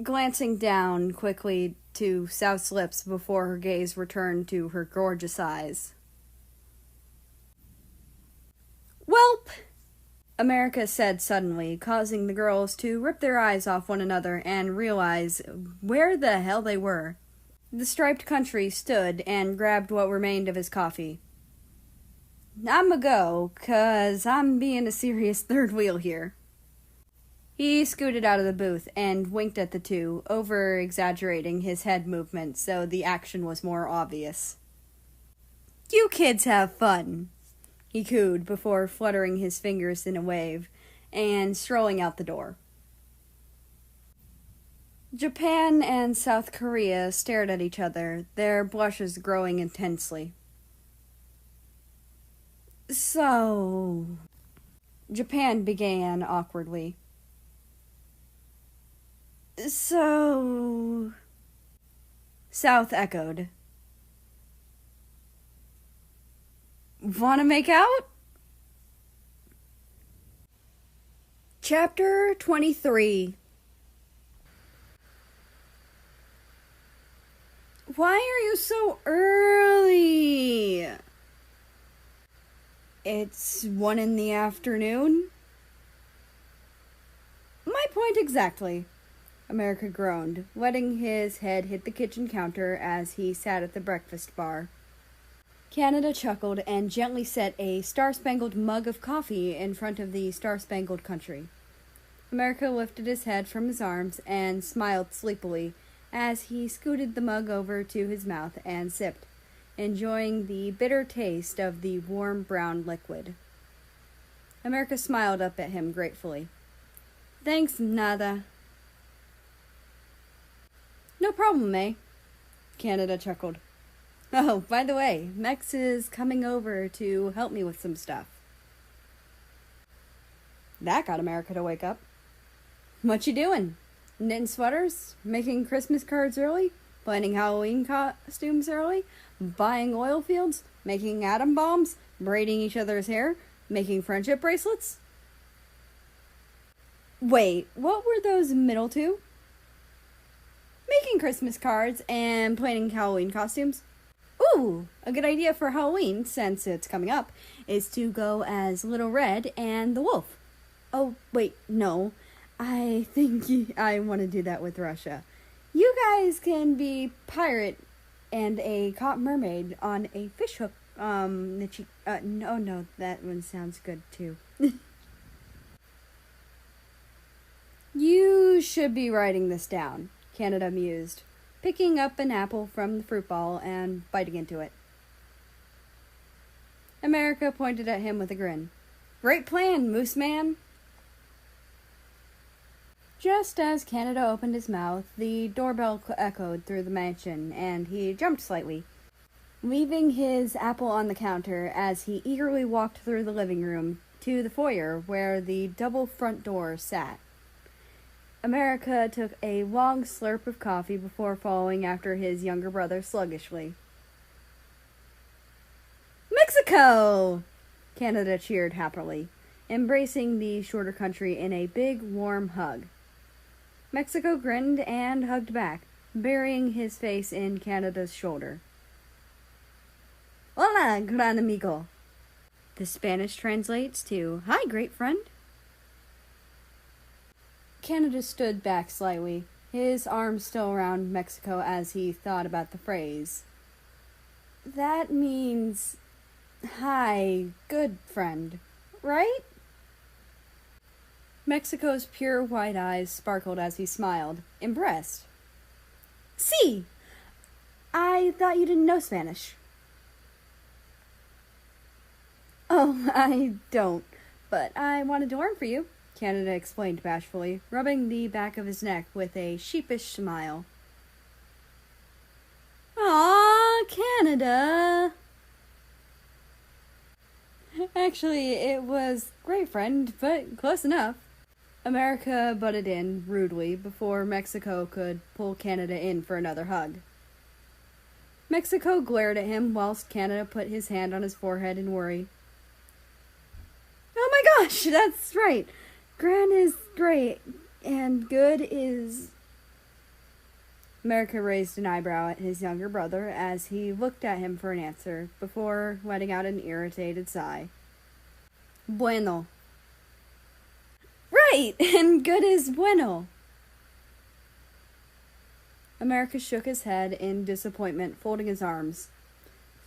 glancing down quickly to South's lips before her gaze returned to her gorgeous eyes. "Welp," America said suddenly, causing the girls to rip their eyes off one another and realize where the hell they were. The striped country stood and grabbed what remained of his coffee. "I'ma go, 'cause I'm being a serious third wheel here." He scooted out of the booth and winked at the two, over-exaggerating his head movement so the action was more obvious. "You kids have fun," he cooed before fluttering his fingers in a wave and strolling out the door. Japan and South Korea stared at each other, their blushes growing intensely. "So," Japan began awkwardly. "So," South echoed. "Wanna make out?" Chapter 23. "Why are you so early?" "It's 1 in the afternoon." "My point exactly," America groaned, letting his head hit the kitchen counter as he sat at the breakfast bar. Canada chuckled and gently set a star-spangled mug of coffee in front of the star-spangled country. America lifted his head from his arms and smiled sleepily as he scooted the mug over to his mouth and sipped, enjoying the bitter taste of the warm brown liquid. America smiled up at him gratefully. "Thanks, Nada." "No problem, eh?" Canada chuckled. "Oh, by the way, Mex is coming over to help me with some stuff." That got America to wake up. "What you doing? Knitting sweaters? Making Christmas cards early? Planning Halloween costumes early? Buying oil fields? Making atom bombs? Braiding each other's hair? Making friendship bracelets?" "Wait, what were those middle two?" "Making Christmas cards and planning Halloween costumes." "Ooh, a good idea for Halloween, since it's coming up, is to go as Little Red and the Wolf." "Oh, wait, no. I think I want to do that with Russia. You guys can be pirate and a caught mermaid on a fishhook. No, that one sounds good too." "You should be writing this down," Canada mused, picking up an apple from the fruit ball and biting into it. America pointed at him with a grin. "Great plan, Moose Man." Just as Canada opened his mouth, the doorbell echoed through the mansion, and he jumped slightly, leaving his apple on the counter as he eagerly walked through the living room to the foyer where the double front door sat. America took a long slurp of coffee before following after his younger brother sluggishly. "Mexico!" Canada cheered happily, embracing the shorter country in a big, warm hug. Mexico grinned and hugged back, burying his face in Canada's shoulder. "Hola, gran amigo." The Spanish translates to, "Hi, great friend." Canada stood back slightly, his arms still around Mexico as he thought about the phrase. "That means, hi, good friend, right?" Mexico's pure white eyes sparkled as he smiled, impressed. "Sí! I thought you didn't know Spanish." "Oh, I don't, but I wanted to learn for you," Canada explained bashfully, rubbing the back of his neck with a sheepish smile. "Aw, Canada!" "Actually, it was great friend, but close enough." America butted in rudely before Mexico could pull Canada in for another hug. Mexico glared at him whilst Canada put his hand on his forehead in worry. Oh my gosh, that's right. Gran is great, and good is... America raised an eyebrow at his younger brother as he looked at him for an answer, before letting out an irritated sigh. Bueno. Right, and good is bueno. America shook his head in disappointment, folding his arms.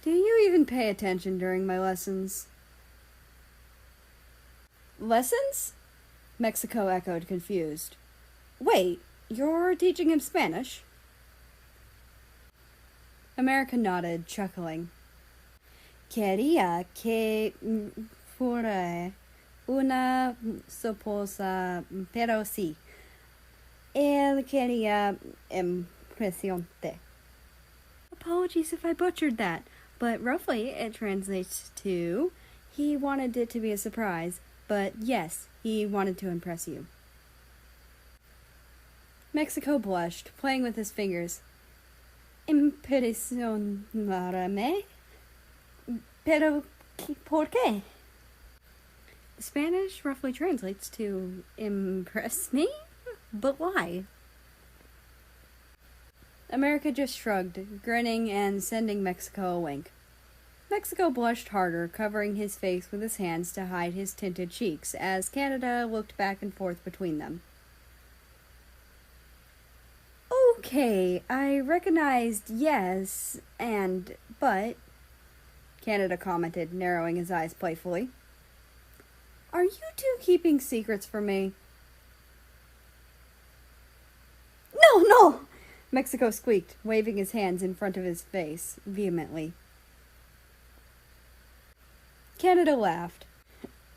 Do you even pay attention during my lessons? Lessons? Mexico echoed, confused. Wait, you're teaching him Spanish? America nodded, chuckling. Quería que fuera una esposa, pero sí. Él quería impresionarte. Apologies if I butchered that, but roughly it translates to, he wanted it to be a surprise, but yes, he wanted to impress you. Mexico blushed, playing with his fingers. Impresionarme? Pero ¿por qué? Spanish roughly translates to impress me? But why? America just shrugged, grinning and sending Mexico a wink. Mexico blushed harder, covering his face with his hands to hide his tinted cheeks, as Canada looked back and forth between them. Okay, I recognized yes, but, Canada commented, narrowing his eyes playfully. Are you two keeping secrets from me? No! Mexico squeaked, waving his hands in front of his face, vehemently. Canada laughed.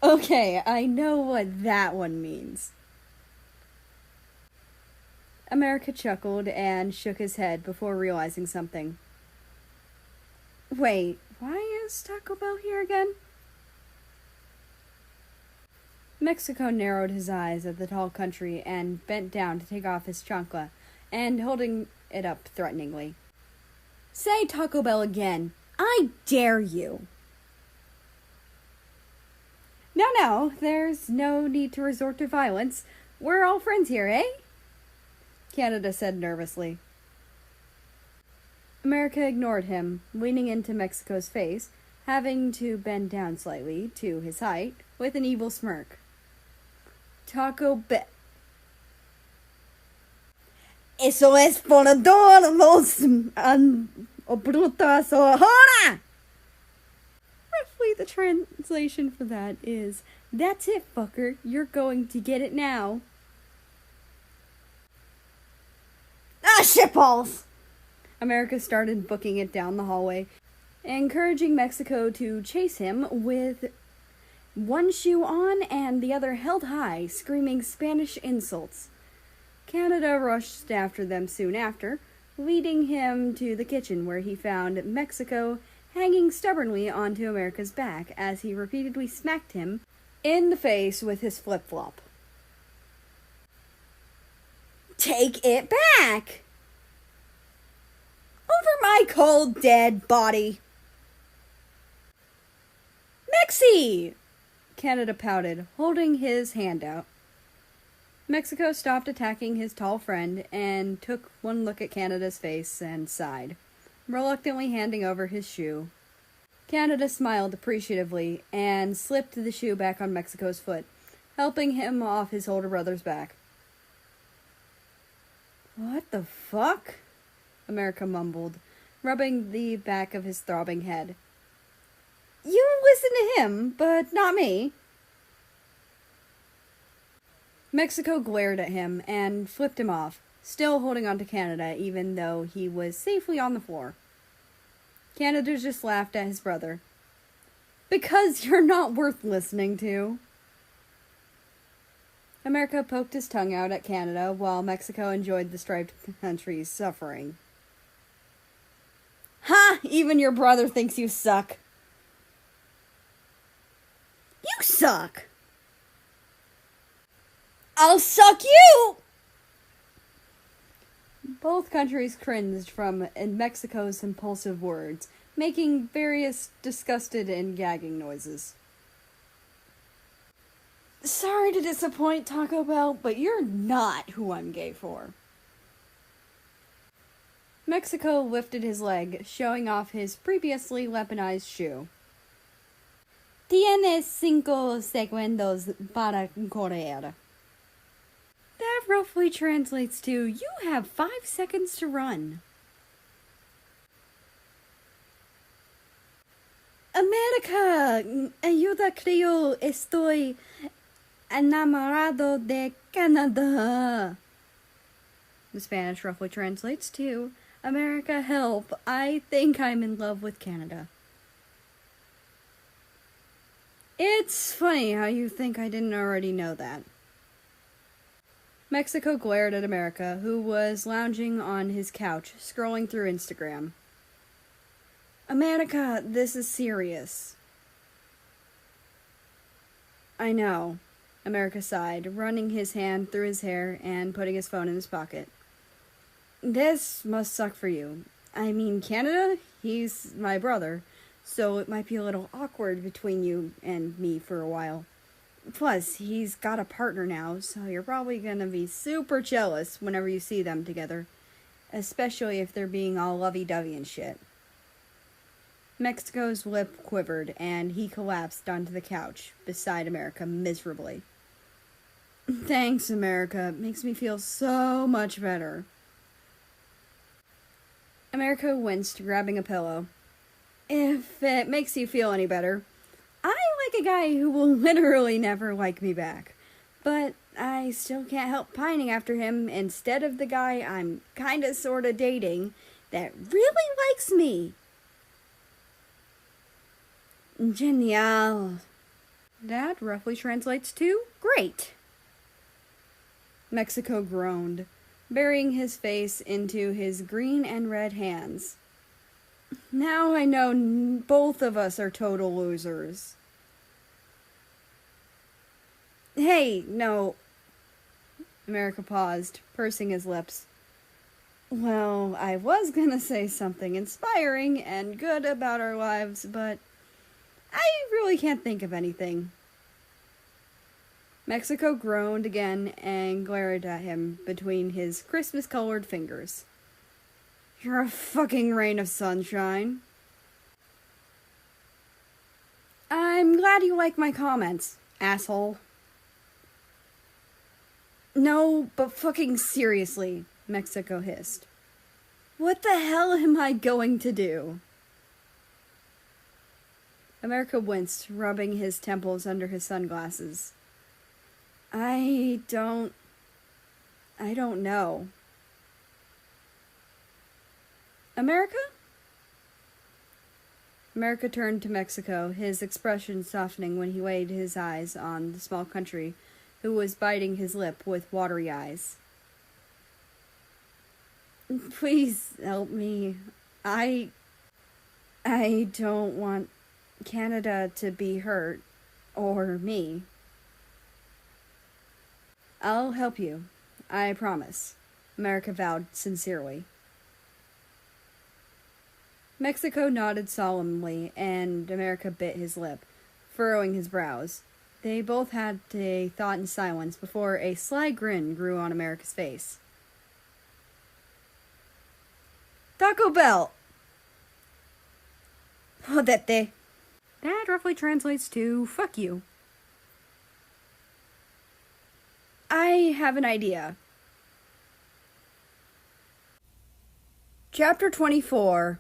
Okay, I know what that one means. America chuckled and shook his head before realizing something. Wait, why is Taco Bell here again? Mexico narrowed his eyes at the tall country and bent down to take off his chancla, and holding it up threateningly. Say Taco Bell again. I dare you. No, there's no need to resort to violence. We're all friends here, eh? Canada said nervously. America ignored him, leaning into Mexico's face, having to bend down slightly to his height, with an evil smirk. Taco Bell. Eso es por todos los brutas ahora! Roughly the translation for that is, that's it, fucker, you're going to get it now. Ah, shitballs! America started booking it down the hallway, encouraging Mexico to chase him with one shoe on and the other held high, screaming Spanish insults. Canada rushed after them soon after, leading him to the kitchen where he found Mexico hanging stubbornly onto America's back as he repeatedly smacked him in the face with his flip-flop. Take it back! Over my cold, dead body! Mexi! Canada pouted, holding his hand out. Mexico stopped attacking his tall friend and took one look at Canada's face and sighed, reluctantly handing over his shoe. Canada smiled appreciatively and slipped the shoe back on Mexico's foot, helping him off his older brother's back. What the fuck? America mumbled, rubbing the back of his throbbing head. You listen to him, but not me. Mexico glared at him and flipped him off, still holding on to Canada even though he was safely on the floor. Canada just laughed at his brother. Because you're not worth listening to. America poked his tongue out at Canada while Mexico enjoyed the striped country's suffering. Ha! Even your brother thinks you suck. You suck! I'll suck you! Both countries cringed from Mexico's impulsive words, making various disgusted and gagging noises. Sorry to disappoint, Taco Bell, but you're not who I'm gay for. Mexico lifted his leg, showing off his previously weaponized shoe. Tienes 5 segundos para correr. That roughly translates to, you have 5 seconds to run. América, ayuda creo, estoy enamorado de Canadá. The Spanish roughly translates to, America, help, I think I'm in love with Canada. It's funny how you think I didn't already know that. Mexico glared at America, who was lounging on his couch, scrolling through Instagram. America, this is serious. I know, America sighed, running his hand through his hair and putting his phone in his pocket. This must suck for you. I mean, Canada, he's my brother, so it might be a little awkward between you and me for a while. Plus, he's got a partner now, so you're probably gonna be super jealous whenever you see them together. Especially if they're being all lovey-dovey and shit. Mexico's lip quivered, and he collapsed onto the couch beside America miserably. Thanks, America. It makes me feel so much better. America winced, grabbing a pillow. If it makes you feel any better, I like a guy who will literally never like me back. But I still can't help pining after him instead of the guy I'm kinda sorta dating that really likes me. Genial. That roughly translates to great. Mexico groaned, burying his face into his green and red hands. Now I know both of us are total losers. Hey, no. America paused, pursing his lips. Well, I was gonna say something inspiring and good about our lives, but I really can't think of anything. Mexico groaned again and glared at him between his Christmas-colored fingers. You're a fucking rain of sunshine. I'm glad you like my comments, asshole. No, but fucking seriously, Mexico hissed. What the hell am I going to do? America winced, rubbing his temples under his sunglasses. I don't know. America? America turned to Mexico, his expression softening when he laid his eyes on the small country who was biting his lip with watery eyes. Please help me. I don't want Canada to be hurt, or me. I'll help you, I promise, America vowed sincerely. Mexico nodded solemnly, and America bit his lip, furrowing his brows. They both had a thought in silence before a sly grin grew on America's face. Taco Bell! Jodete. That roughly translates to, fuck you. I have an idea. Chapter 24.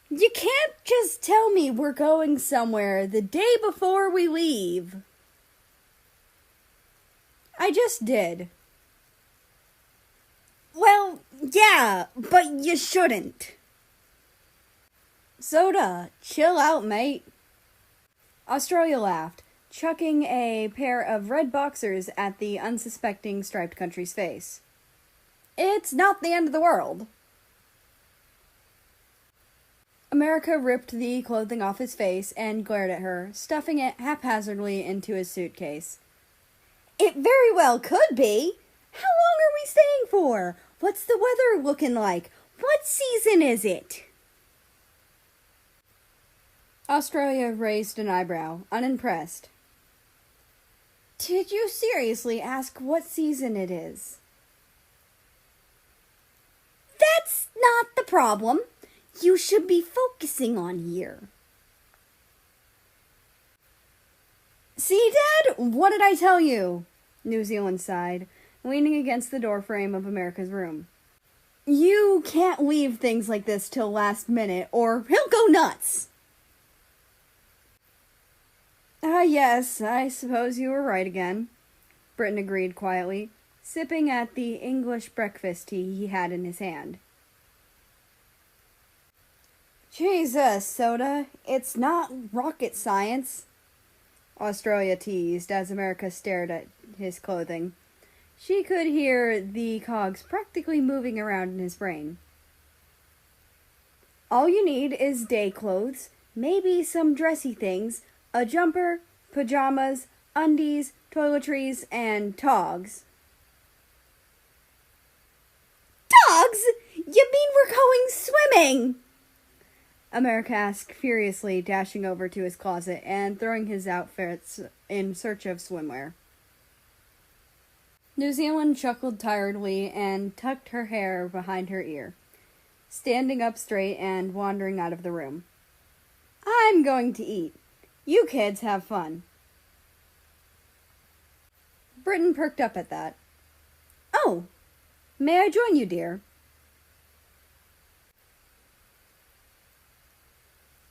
You can't just tell me we're going somewhere the day before we leave. I just did. Well, yeah, but you shouldn't. Soda, chill out, mate. Australia laughed, chucking a pair of red boxers at the unsuspecting striped country's face. It's not the end of the world. America ripped the clothing off his face and glared at her, stuffing it haphazardly into his suitcase. It very well could be. How long are we staying for? What's the weather looking like? What season is it? Australia raised an eyebrow, unimpressed. Did you seriously ask what season it is? That's not the problem. You should be focusing on here. See, Dad? What did I tell you? New Zealand sighed, leaning against the doorframe of America's room. You can't leave things like this till last minute, or he'll go nuts. Yes, I suppose you were right again, Britain agreed quietly, sipping at the English breakfast tea he had in his hand. Jesus, Soda, it's not rocket science, Australia teased as America stared at his clothing. She could hear the cogs practically moving around in his brain. All you need is day clothes, maybe some dressy things, a jumper, pajamas, undies, toiletries, and togs. Togs? You mean we're going swimming? America asked furiously, dashing over to his closet and throwing his outfits in search of swimwear. New Zealand chuckled tiredly and tucked her hair behind her ear, standing up straight and wandering out of the room. I'm going to eat. You kids have fun. Britain perked up at that. Oh, may I join you, dear?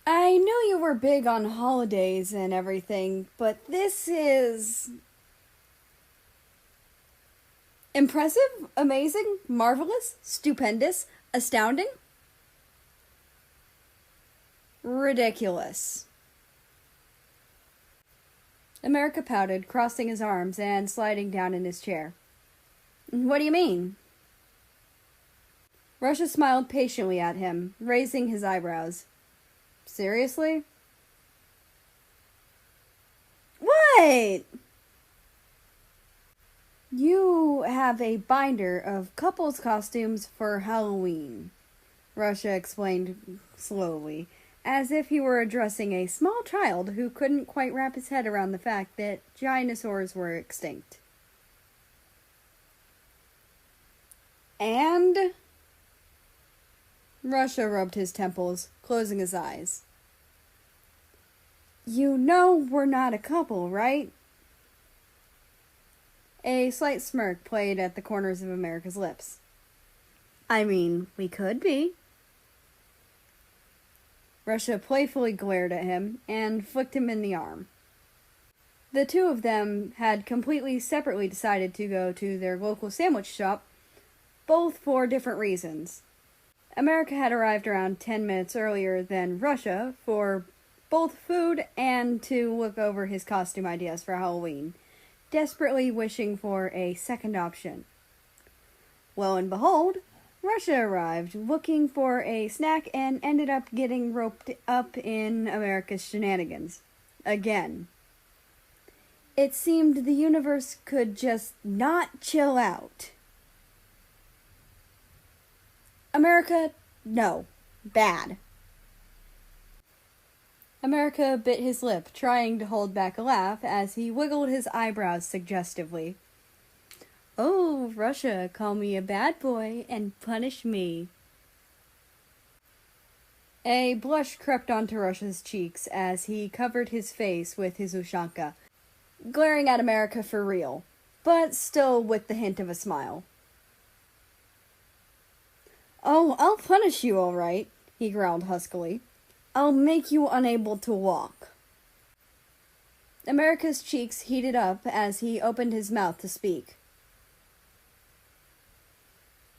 I know you were big on holidays and everything, but this is impressive, amazing, marvelous, stupendous, astounding, ridiculous. America pouted, crossing his arms and sliding down in his chair. What do you mean? Russia smiled patiently at him, raising his eyebrows. Seriously? What? You have a binder of couples costumes for Halloween, Russia explained slowly, as if he were addressing a small child who couldn't quite wrap his head around the fact that dinosaurs were extinct. And Russia rubbed his temples, closing his eyes. You know we're not a couple, right? A slight smirk played at the corners of America's lips. I mean, we could be. Russia playfully glared at him and flicked him in the arm. The two of them had completely separately decided to go to their local sandwich shop, both for different reasons. America had arrived around 10 minutes earlier than Russia for both food and to look over his costume ideas for Halloween, desperately wishing for a second option. Lo and behold, Russia arrived looking for a snack and ended up getting roped up in America's shenanigans. Again. It seemed the universe could just not chill out. America, no. Bad. America bit his lip, trying to hold back a laugh as he wiggled his eyebrows suggestively. Oh, Russia, call me a bad boy and punish me. A blush crept onto Russia's cheeks as he covered his face with his ushanka, glaring at America for real, but still with the hint of a smile. Oh, I'll punish you all right, he growled huskily. I'll make you unable to walk. America's cheeks heated up as he opened his mouth to speak.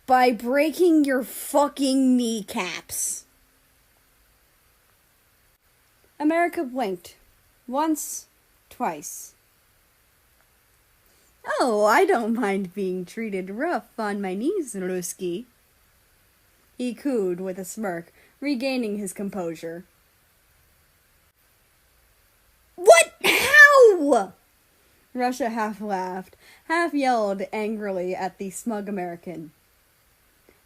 By breaking your fucking kneecaps. America blinked. Once, twice. Oh, I don't mind being treated rough on my knees, Ruski. He cooed with a smirk, regaining his composure. What? How? Russia half laughed, half yelled angrily at the smug American.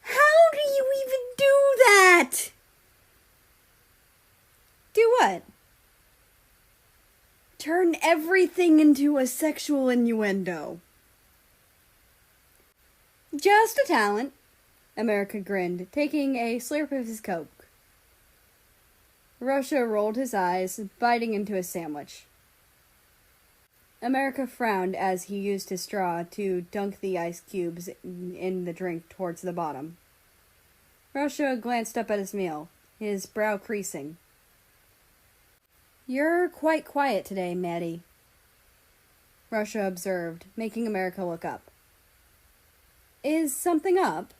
How do you even do that? Do what? Turn everything into a sexual innuendo. Just a talent, America grinned, taking a slurp of his Coke. Russia rolled his eyes, biting into his sandwich. America frowned as he used his straw to dunk the ice cubes in the drink towards the bottom. Russia glanced up at his meal, his brow creasing. You're quite quiet today, Maddie, Russia observed, making America look up. Is something up?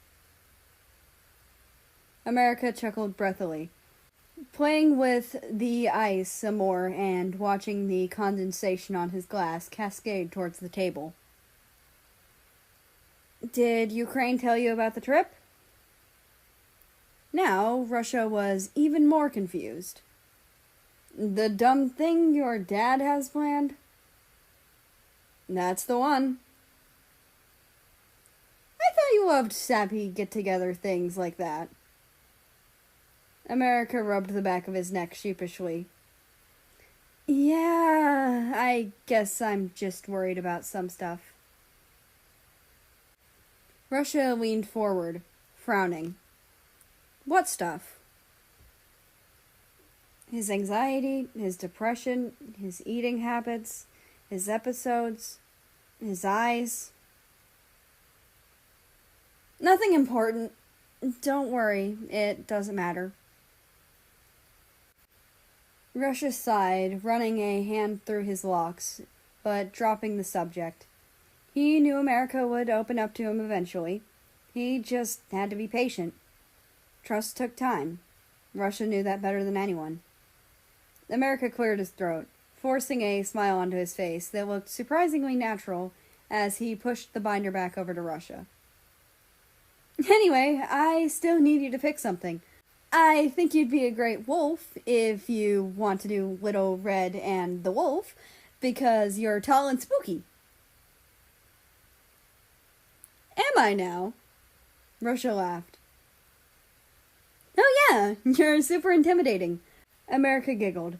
America chuckled breathily, playing with the ice some more and watching the condensation on his glass cascade towards the table. Did Ukraine tell you about the trip? Now, Russia was even more confused. The dumb thing your dad has planned? That's the one. I thought you loved sappy get-together things like that. America rubbed the back of his neck sheepishly. Yeah, I guess I'm just worried about some stuff. Russia leaned forward, frowning. What stuff? His anxiety, his depression, his eating habits, his episodes, his eyes. Nothing important. Don't worry, it doesn't matter. Russia sighed, running a hand through his locks, but dropping the subject. He knew America would open up to him eventually. He just had to be patient. Trust took time. Russia knew that better than anyone. America cleared his throat, forcing a smile onto his face that looked surprisingly natural as he pushed the binder back over to Russia. Anyway, I still need you to pick something. I think you'd be a great wolf if you want to do Little Red and the Wolf, because you're tall and spooky. Am I now? Russia laughed. Oh yeah, you're super intimidating. America giggled,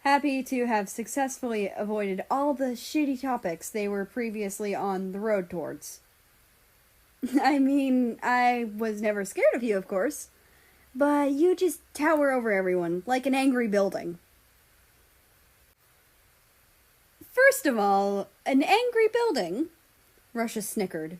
happy to have successfully avoided all the shitty topics they were previously on the road towards. I mean, I was never scared of you, of course. But you just tower over everyone, like an angry building. First of all, an angry building? Russia snickered.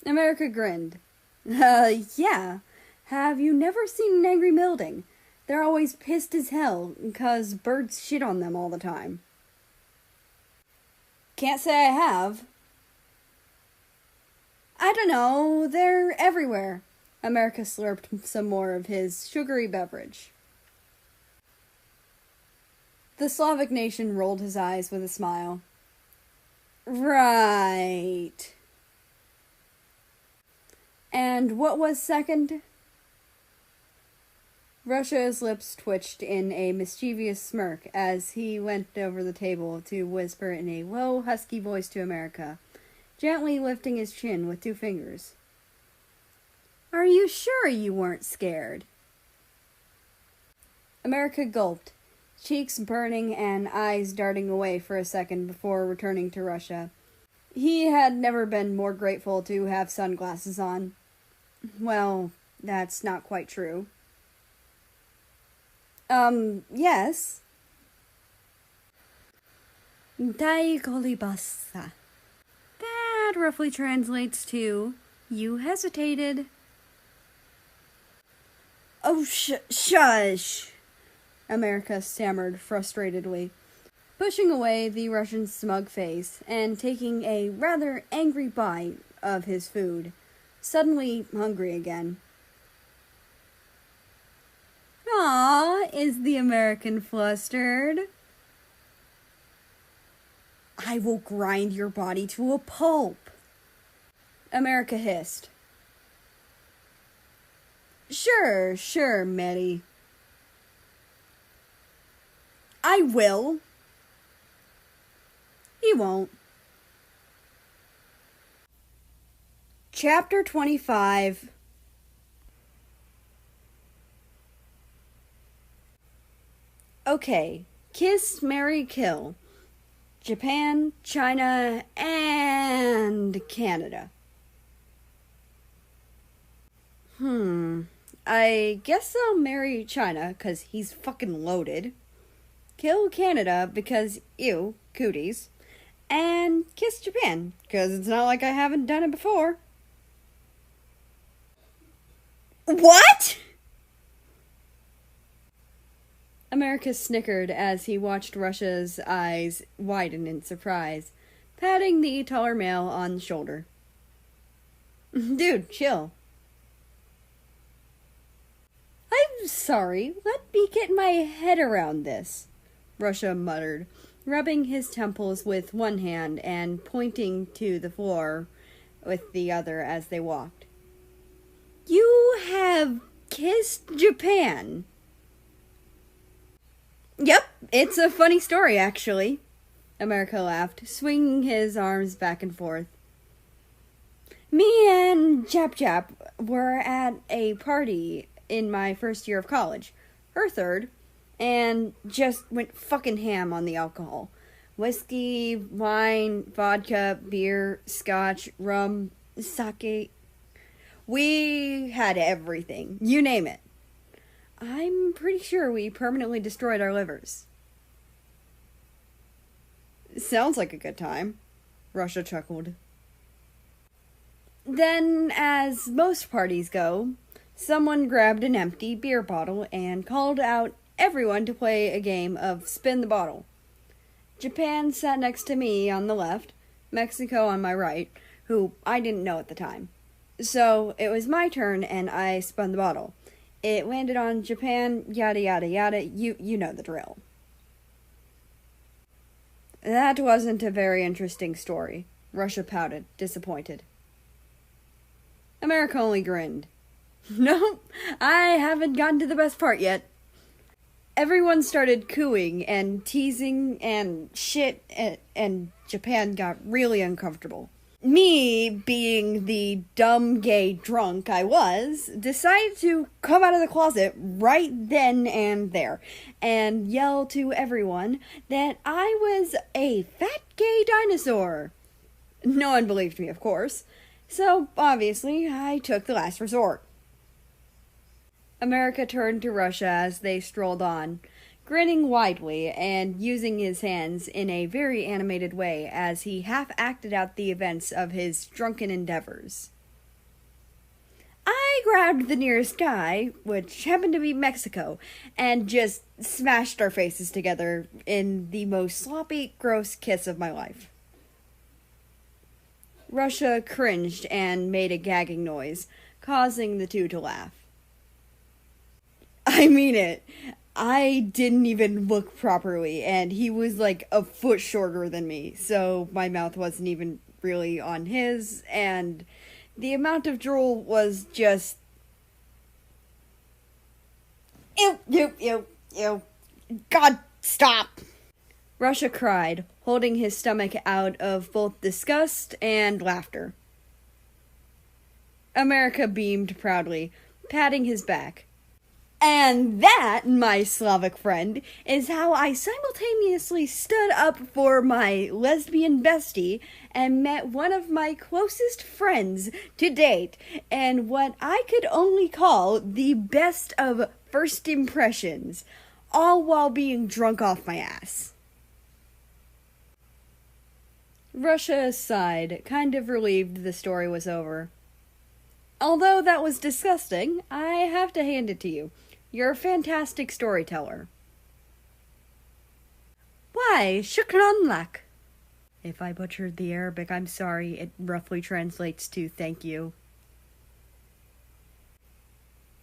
America grinned. Yeah. Have you never seen an angry building? They're always pissed as hell, 'cause birds shit on them all the time. Can't say I have. I don't know, they're everywhere. America slurped some more of his sugary beverage. The Slavic nation rolled his eyes with a smile. Right. And what was second? Russia's lips twitched in a mischievous smirk as he went over the table to whisper in a low, husky voice to America, gently lifting his chin with 2 fingers. Are you sure you weren't scared? America gulped, cheeks burning and eyes darting away for a second before returning to Russia. He had never been more grateful to have sunglasses on. Well, that's not quite true. Yes. Dai kolibasa. That roughly translates to, you hesitated. Oh, shush, America stammered frustratedly, pushing away the Russian's smug face and taking a rather angry bite of his food, suddenly hungry again. Aw, is the American flustered? I will grind your body to a pulp, America hissed. Sure, Mary. I will. He won't. Chapter 25. Okay, kiss, marry, kill. Japan, China, and Canada. I guess I'll marry China, 'cause he's fucking loaded. Kill Canada, because, ew, cooties. And kiss Japan, 'cause it's not like I haven't done it before. What? America snickered as he watched Russia's eyes widen in surprise, patting the taller male on the shoulder. Dude, chill. I'm sorry, let me get my head around this, Russia muttered, rubbing his temples with one hand and pointing to the floor with the other as they walked. You have kissed Japan. Yep, it's a funny story, actually, America laughed, swinging his arms back and forth. Me and Chap were at a party in my first year of college, her third, and just went fucking ham on the alcohol. Whiskey, wine, vodka, beer, scotch, rum, sake. We had everything, you name it. I'm pretty sure we permanently destroyed our livers. Sounds like a good time, Russia chuckled. Then, as most parties go, someone grabbed an empty beer bottle and called out everyone to play a game of spin the bottle. Japan sat next to me on the left, Mexico on my right, who I didn't know at the time. So it was my turn and I spun the bottle. It landed on Japan, yada yada yada, you know the drill. That wasn't a very interesting story, Russia pouted, disappointed. America only grinned. No, I haven't gotten to the best part yet. Everyone started cooing and teasing and shit, and Japan got really uncomfortable. Me, being the dumb gay drunk I was, decided to come out of the closet right then and there and yell to everyone that I was a fat gay dinosaur. No one believed me, of course, so obviously I took the last resort. America turned to Russia as they strolled on, grinning widely and using his hands in a very animated way as he half-acted out the events of his drunken endeavors. I grabbed the nearest guy, which happened to be Mexico, and just smashed our faces together in the most sloppy, gross kiss of my life. Russia cringed and made a gagging noise, causing the two to laugh. I mean it. I didn't even look properly, and he was like a foot shorter than me, so my mouth wasn't even really on his, and the amount of drool was just... Ew. God, stop! Russia cried, holding his stomach out of both disgust and laughter. America beamed proudly, patting his back. And that, my Slavic friend, is how I simultaneously stood up for my lesbian bestie and met one of my closest friends to date, and what I could only call the best of first impressions, all while being drunk off my ass. Russia sighed, kind of relieved the story was over. Although that was disgusting, I have to hand it to you. You're a fantastic storyteller. Why, shukran lak. If I butchered the Arabic, I'm sorry. It roughly translates to thank you.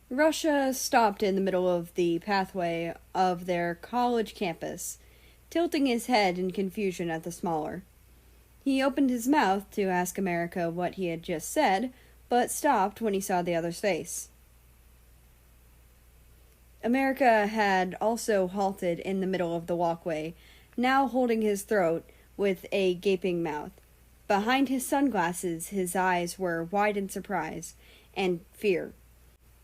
Russia stopped in the middle of the pathway of their college campus, tilting his head in confusion at the smaller. He opened his mouth to ask America what he had just said, but stopped when he saw the other's face. America had also halted in the middle of the walkway, now holding his throat with a gaping mouth. Behind his sunglasses, his eyes were wide in surprise and fear.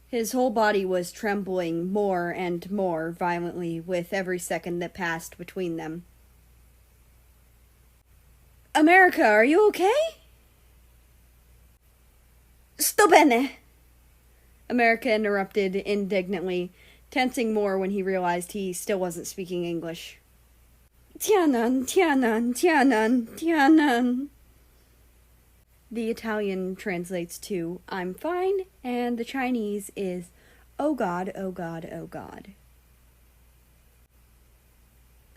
His whole body was trembling more and more violently with every second that passed between them. America, are you okay? Sto bene! America interrupted indignantly, tensing more when he realized he still wasn't speaking English. Tianan, Tianan, Tianan, Tianan. The Italian translates to, I'm fine, and the Chinese is, oh God, oh God, oh God.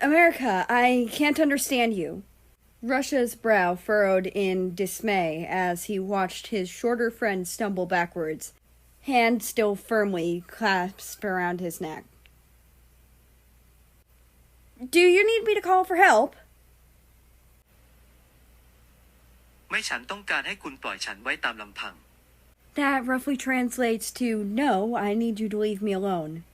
America, I can't understand you. Russia's brow furrowed in dismay as he watched his shorter friend stumble backwards, hand still firmly clasped around his neck. Do you need me to call for help? ไม่ฉันต้องการให้คุณปล่อยฉันไว้ตามลำพัง That roughly translates to, no, I need you to leave me alone.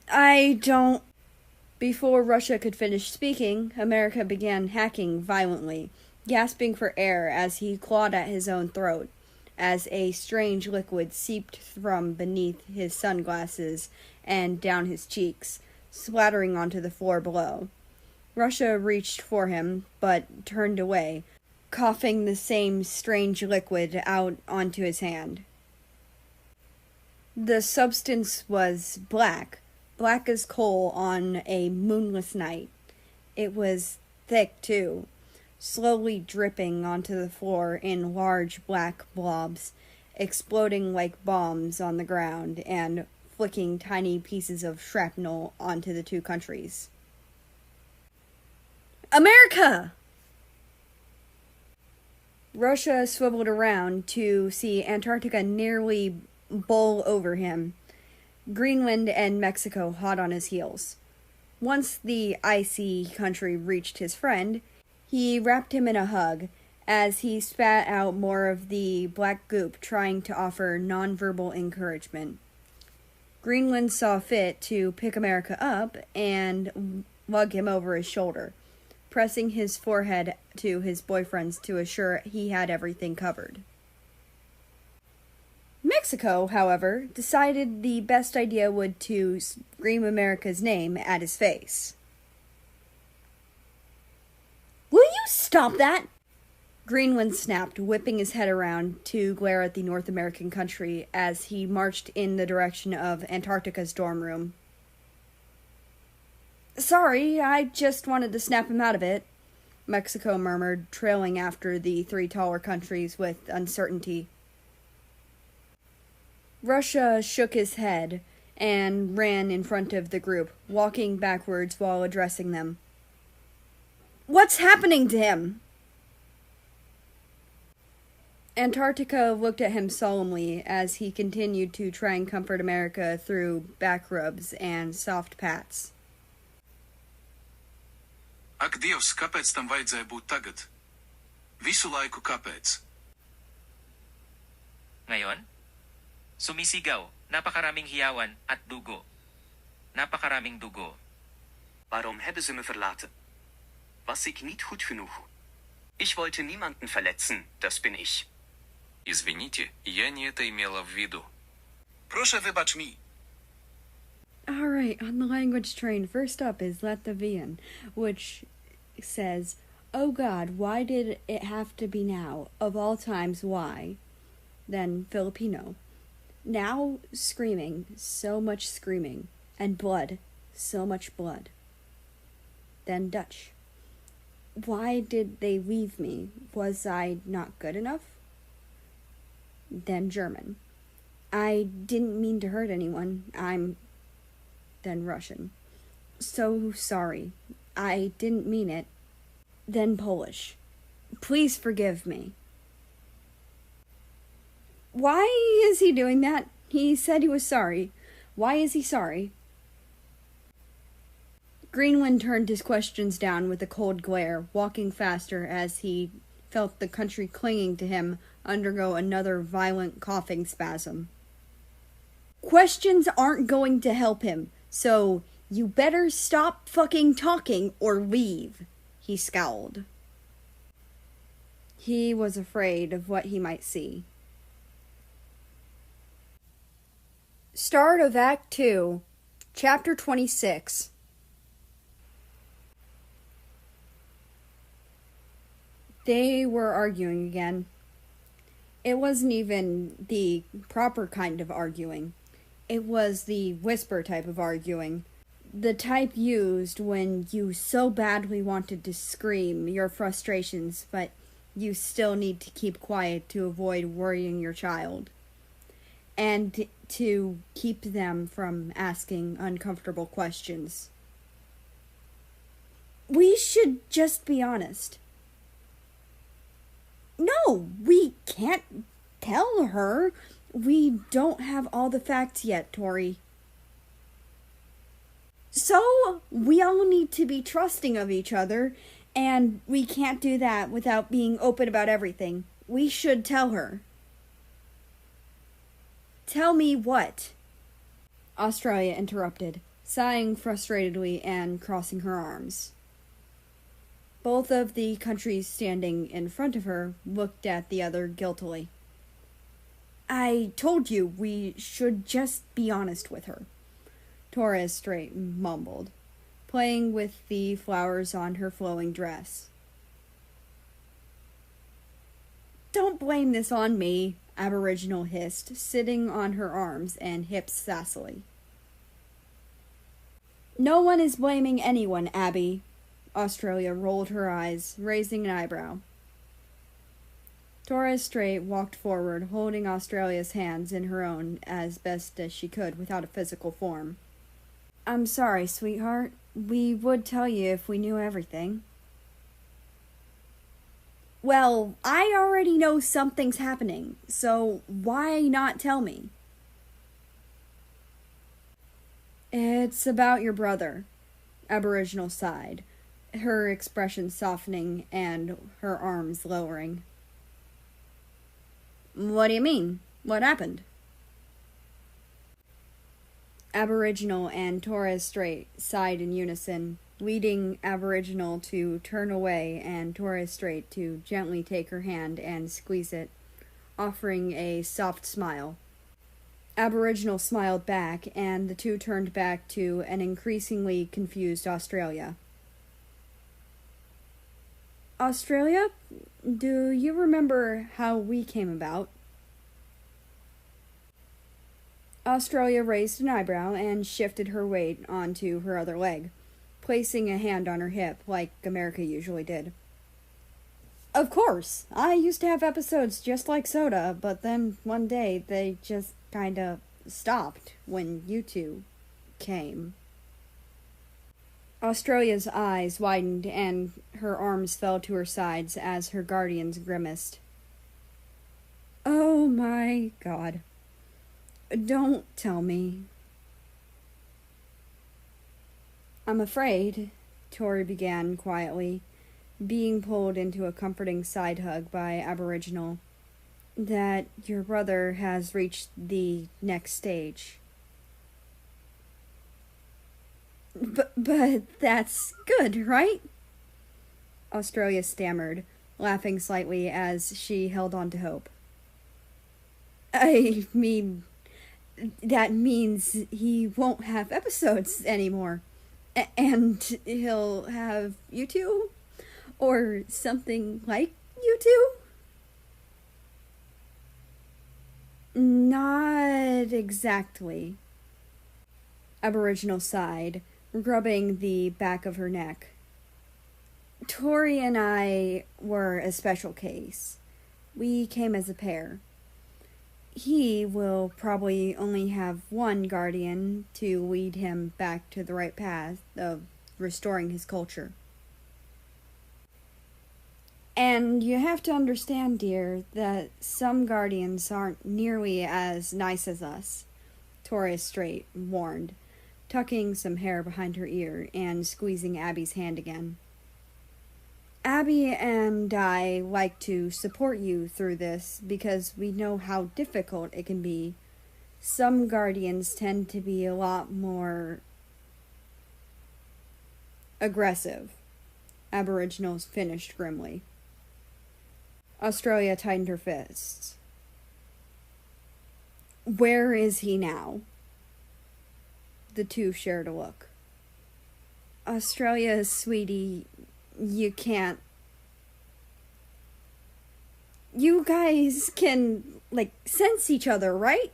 I don't... Before Russia could finish speaking, America began hacking violently, gasping for air as he clawed at his own throat, as a strange liquid seeped from beneath his sunglasses and down his cheeks, splattering onto the floor below. Russia reached for him, but turned away, coughing the same strange liquid out onto his hand. The substance was black as coal on a moonless night. It was thick, too, slowly dripping onto the floor in large black blobs, exploding like bombs on the ground and flicking tiny pieces of shrapnel onto the two countries. America! Russia swiveled around to see Antarctica nearly bowl over him, Greenland and Mexico hot on his heels. Once the icy country reached his friend, he wrapped him in a hug as he spat out more of the black goop, trying to offer nonverbal encouragement. Greenland saw fit to pick America up and lug him over his shoulder, pressing his forehead to his boyfriend's to assure he had everything covered. Mexico, however, decided the best idea would to scream America's name at his face. Will you stop that? Greenland snapped, whipping his head around to glare at the North American country as he marched in the direction of Antarctica's dorm room. Sorry, I just wanted to snap him out of it, Mexico murmured, trailing after the three taller countries with uncertainty. Russia shook his head and ran in front of the group, walking backwards while addressing them. What's happening to him? Antarctica looked at him solemnly as he continued to try and comfort America through back rubs and soft pats. Ak Dievs, kāpēc tam vajadzēja būt tagad? Visu laiku kāpēc? Ngayon? Sumisigaw, napakaraming hiyawan at dugo. Napakaraming dugo. Warum hebben ze me verlaten? Was ik niet goed genoeg? Ich wollte niemanden verletzen, das bin ich. Извините, я не это имела в виду. Proszę wybacz mi. Alright, on the language train, first up is Latvian, which says, Oh God, why did it have to be now? Of all times, why? Then Filipino. Now screaming, so much screaming, and blood, so much blood. Then Dutch. Why did they leave me? Was I not good enough? Then German. I didn't mean to hurt anyone. Then Russian. So sorry. I didn't mean it. Then Polish. Please forgive me. Why is he doing that? He said he was sorry. Why is he sorry? Greenland turned his questions down with a cold glare, walking faster as he felt the country clinging to him undergo another violent coughing spasm. Questions aren't going to help him, so you better stop fucking talking or leave, he scowled. He was afraid of what he might see. Start of Act 2, Chapter 26. They were arguing again. It wasn't even the proper kind of arguing. It was the whisper type of arguing. The type used when you so badly wanted to scream your frustrations, but you still need to keep quiet to avoid worrying your child. And to keep them from asking uncomfortable questions. We should just be honest. No, we can't tell her. We don't have all the facts yet, Tori. So, we all need to be trusting of each other, and we can't do that without being open about everything. We should tell her. Tell me what? Australia interrupted, sighing frustratedly and crossing her arms. Both of the countries standing in front of her looked at the other guiltily. I told you we should just be honest with her, Torres Strait mumbled, playing with the flowers on her flowing dress. Don't blame this on me, Aboriginal hissed, sitting on her arms and hips sassily. No one is blaming anyone, Abby. Australia rolled her eyes, raising an eyebrow. Torres Strait walked forward, holding Australia's hands in her own as best as she could without a physical form. I'm sorry, sweetheart. We would tell you if we knew everything. Well, I already know something's happening, so why not tell me? It's about your brother, Aboriginal sighed, her expression softening and her arms lowering. What do you mean? What happened? Aboriginal and Torres Strait sighed in unison, leading Aboriginal to turn away and Torres Strait to gently take her hand and squeeze it, offering a soft smile. Aboriginal smiled back, and the two turned back to an increasingly confused Australia. Australia, do you remember how we came about? Australia raised an eyebrow and shifted her weight onto her other leg, placing a hand on her hip like America usually did. Of course, I used to have episodes just like Soda, but then one day they just kinda stopped when you two came. Australia's eyes widened and her arms fell to her sides as her guardians grimaced. Oh my God. Don't tell me. I'm afraid, Tori began quietly, being pulled into a comforting side hug by Aboriginal, that your brother has reached the next stage. But that's good, right? Australia stammered, laughing slightly as she held on to hope. I mean, that means he won't have episodes anymore. And he'll have you two? Or something like you two? Not exactly. Aboriginal sighed, rubbing the back of her neck. Tori and I were a special case. We came as a pair. He will probably only have one guardian to lead him back to the right path of restoring his culture. And you have to understand, dear, that some guardians aren't nearly as nice as us, Torres Strait warned, tucking some hair behind her ear and squeezing Abby's hand again. Abby and I like to support you through this because we know how difficult it can be Some guardians tend to be a lot more aggressive, Aboriginals finished grimly. Australia tightened her fists. Where is he now? The two shared a look. Australia, sweetie, you can't. You guys can, sense each other, right?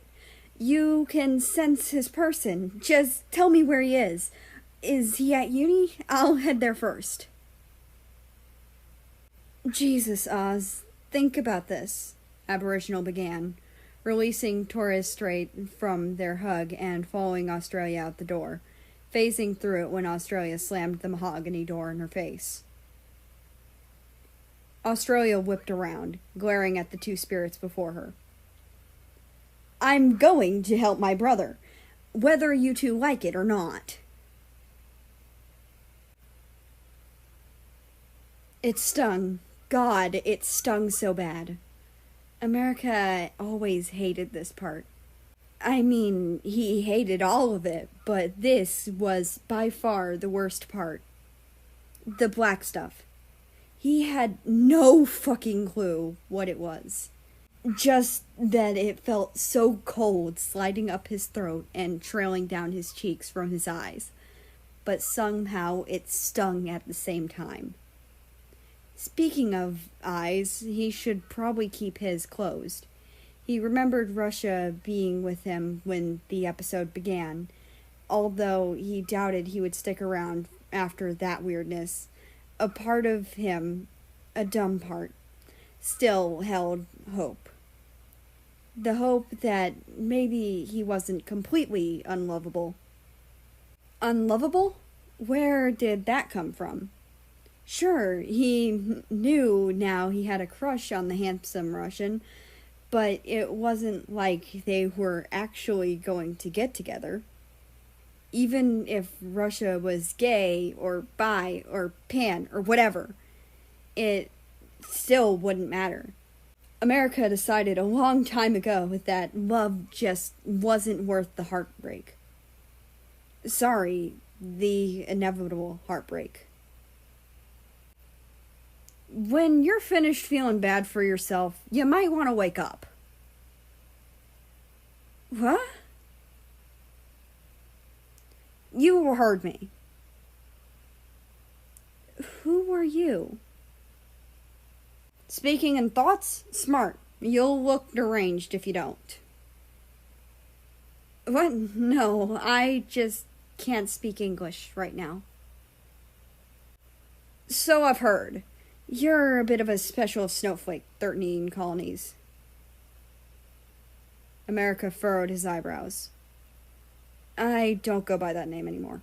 You can sense his person. Just tell me where he is. Is he at uni? I'll head there first. Jesus, Oz, think about this, Aboriginal began, releasing Torres Strait from their hug and following Australia out the door, phasing through it when Australia slammed the mahogany door in her face. Australia whipped around, glaring at the two spirits before her. I'm going to help my brother, whether you two like it or not. It stung. God, it stung so bad. America always hated this part. I mean, he hated all of it, but this was by far the worst part. The black stuff. He had no fucking clue what it was. Just that it felt so cold sliding up his throat and trailing down his cheeks from his eyes. But somehow it stung at the same time. Speaking of eyes, he should probably keep his closed. He remembered Russia being with him when the episode began, although he doubted he would stick around after that weirdness. A part of him, a dumb part, still held hope. The hope that maybe he wasn't completely unlovable. Unlovable? Where did that come from? Sure, he knew now he had a crush on the handsome Russian, but it wasn't like they were actually going to get together. Even if Russia was gay, or bi, or pan, or whatever, it still wouldn't matter. America decided a long time ago that love just wasn't worth the heartbreak. Sorry, the inevitable heartbreak. When you're finished feeling bad for yourself, you might want to wake up. What? You heard me. Who were you? Speaking in thoughts? Smart. You'll look deranged if you don't. What? No, I just can't speak English right now. So I've heard. You're a bit of a special snowflake, 13 colonies. America furrowed his eyebrows. I don't go by that name anymore.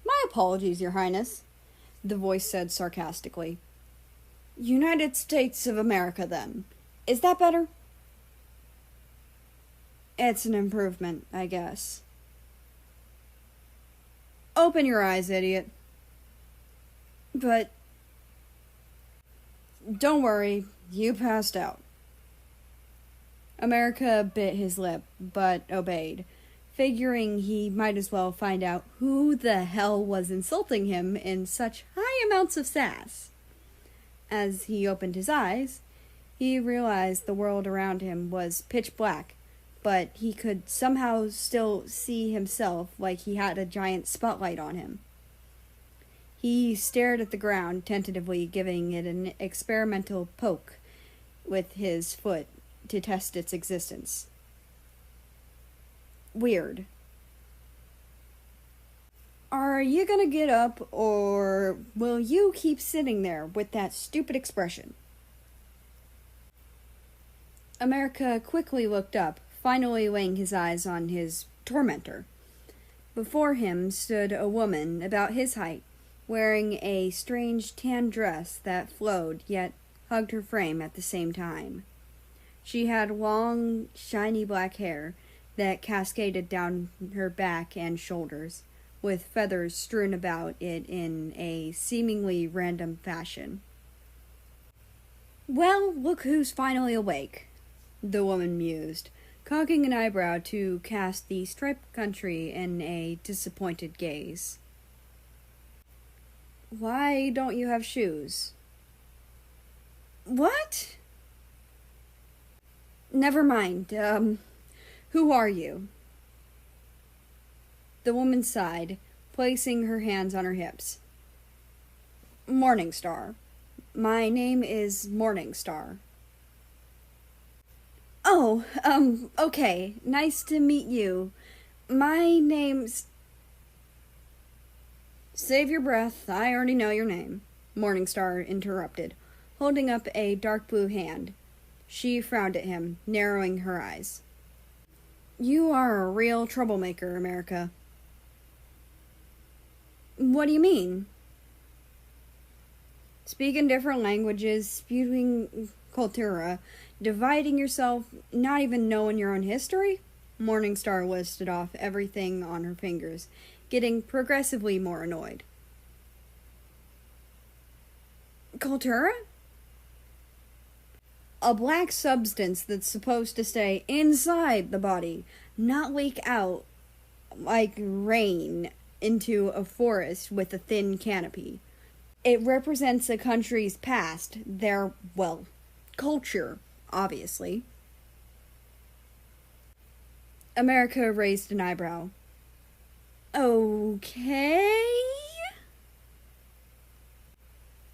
My apologies, Your Highness, the voice said sarcastically. United States of America, then. Is that better? It's an improvement, I guess. Open your eyes, idiot. But don't worry, you passed out. America bit his lip, but obeyed, figuring he might as well find out who the hell was insulting him in such high amounts of sass. As he opened his eyes, he realized the world around him was pitch black, but he could somehow still see himself like he had a giant spotlight on him. He stared at the ground, tentatively giving it an experimental poke with his foot to test its existence. Weird. Are you gonna get up, or will you keep sitting there with that stupid expression? America quickly looked up, finally laying his eyes on his tormentor. Before him stood a woman about his height, wearing a strange tan dress that flowed yet hugged her frame at the same time. She had long, shiny black hair that cascaded down her back and shoulders, with feathers strewn about it in a seemingly random fashion. Well, look who's finally awake, the woman mused, cocking an eyebrow to cast the striped country in a disappointed gaze. Why don't you have shoes? What? Never mind. Who are you? The woman sighed, placing her hands on her hips. Morningstar. My name is Morningstar. Oh, okay. Nice to meet you. My name's... Save your breath. I already know your name, Morningstar interrupted, holding up a dark blue hand. She frowned at him, narrowing her eyes. You are a real troublemaker, America. What do you mean? Speaking different languages, spewing cultura, dividing yourself, not even knowing your own history? Morningstar listed off everything on her fingers, getting progressively more annoyed. Cultura? A black substance that's supposed to stay inside the body, not leak out like rain into a forest with a thin canopy. It represents a country's past, their, well, culture, obviously. America raised an eyebrow. Okay?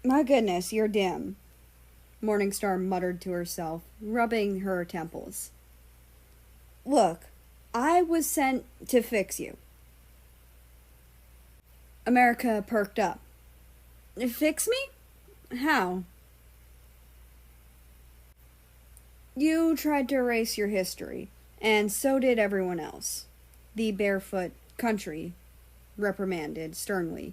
My goodness, you're dim, Morningstar muttered to herself, rubbing her temples. Look, I was sent to fix you. America perked up. Fix me? How? You tried to erase your history, and so did everyone else. The barefoot country reprimanded sternly.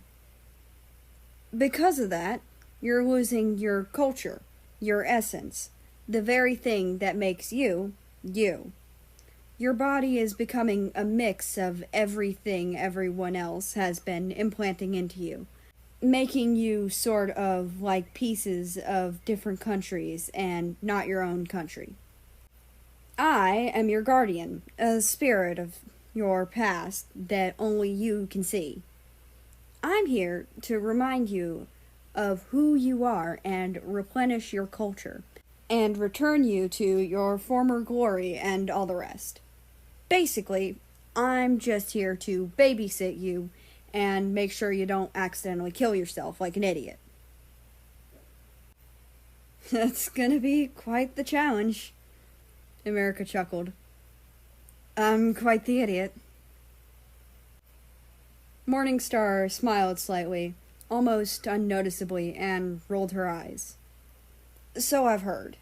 Because of that, you're losing your culture, your essence, the very thing that makes you, you. Your body is becoming a mix of everything everyone else has been implanting into you, making you sort of like pieces of different countries and not your own country. I am your guardian, a spirit of your past that only you can see. I'm here to remind you of who you are and replenish your culture, and return you to your former glory and all the rest. Basically, I'm just here to babysit you and make sure you don't accidentally kill yourself like an idiot. That's gonna be quite the challenge, America chuckled. I'm quite the idiot. Morningstar smiled slightly, almost unnoticeably, and rolled her eyes. So I've heard.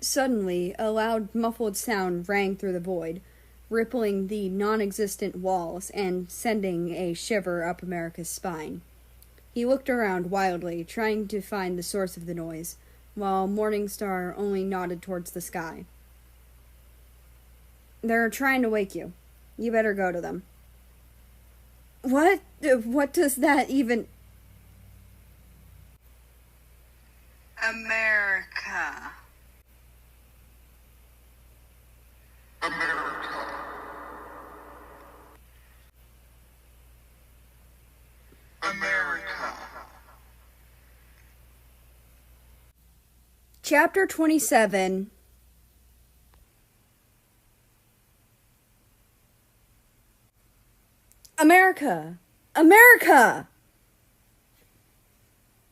Suddenly, a loud, muffled sound rang through the void, rippling the non-existent walls and sending a shiver up America's spine. He looked around wildly, trying to find the source of the noise, while Morningstar only nodded towards the sky. They're trying to wake you. You better go to them. What? What does that even... America. Chapter 27. America! America!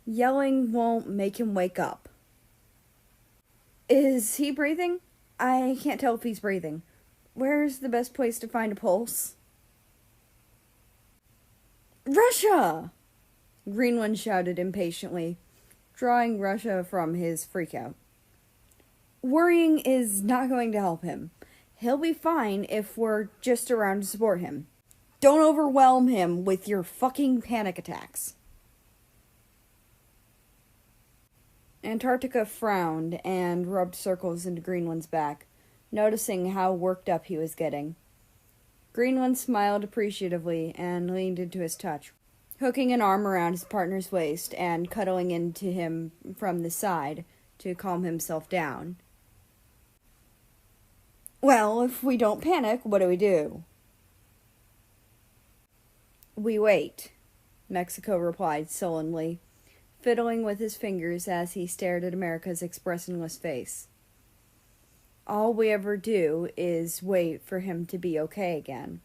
Yelling won't make him wake up. Is he breathing? I can't tell if he's breathing. Where's the best place to find a pulse? Russia! Greenland shouted impatiently, drawing Russia from his freakout. Worrying is not going to help him. He'll be fine if we're just around to support him. Don't overwhelm him with your fucking panic attacks. Antarctica frowned and rubbed circles into Greenland's back, noticing how worked up he was getting. Greenland smiled appreciatively and leaned into his touch, hooking an arm around his partner's waist and cuddling into him from the side to calm himself down. Well, if we don't panic, what do? We wait, Mexico replied sullenly, fiddling with his fingers as he stared at America's expressionless face. All we ever do is wait for him to be okay again.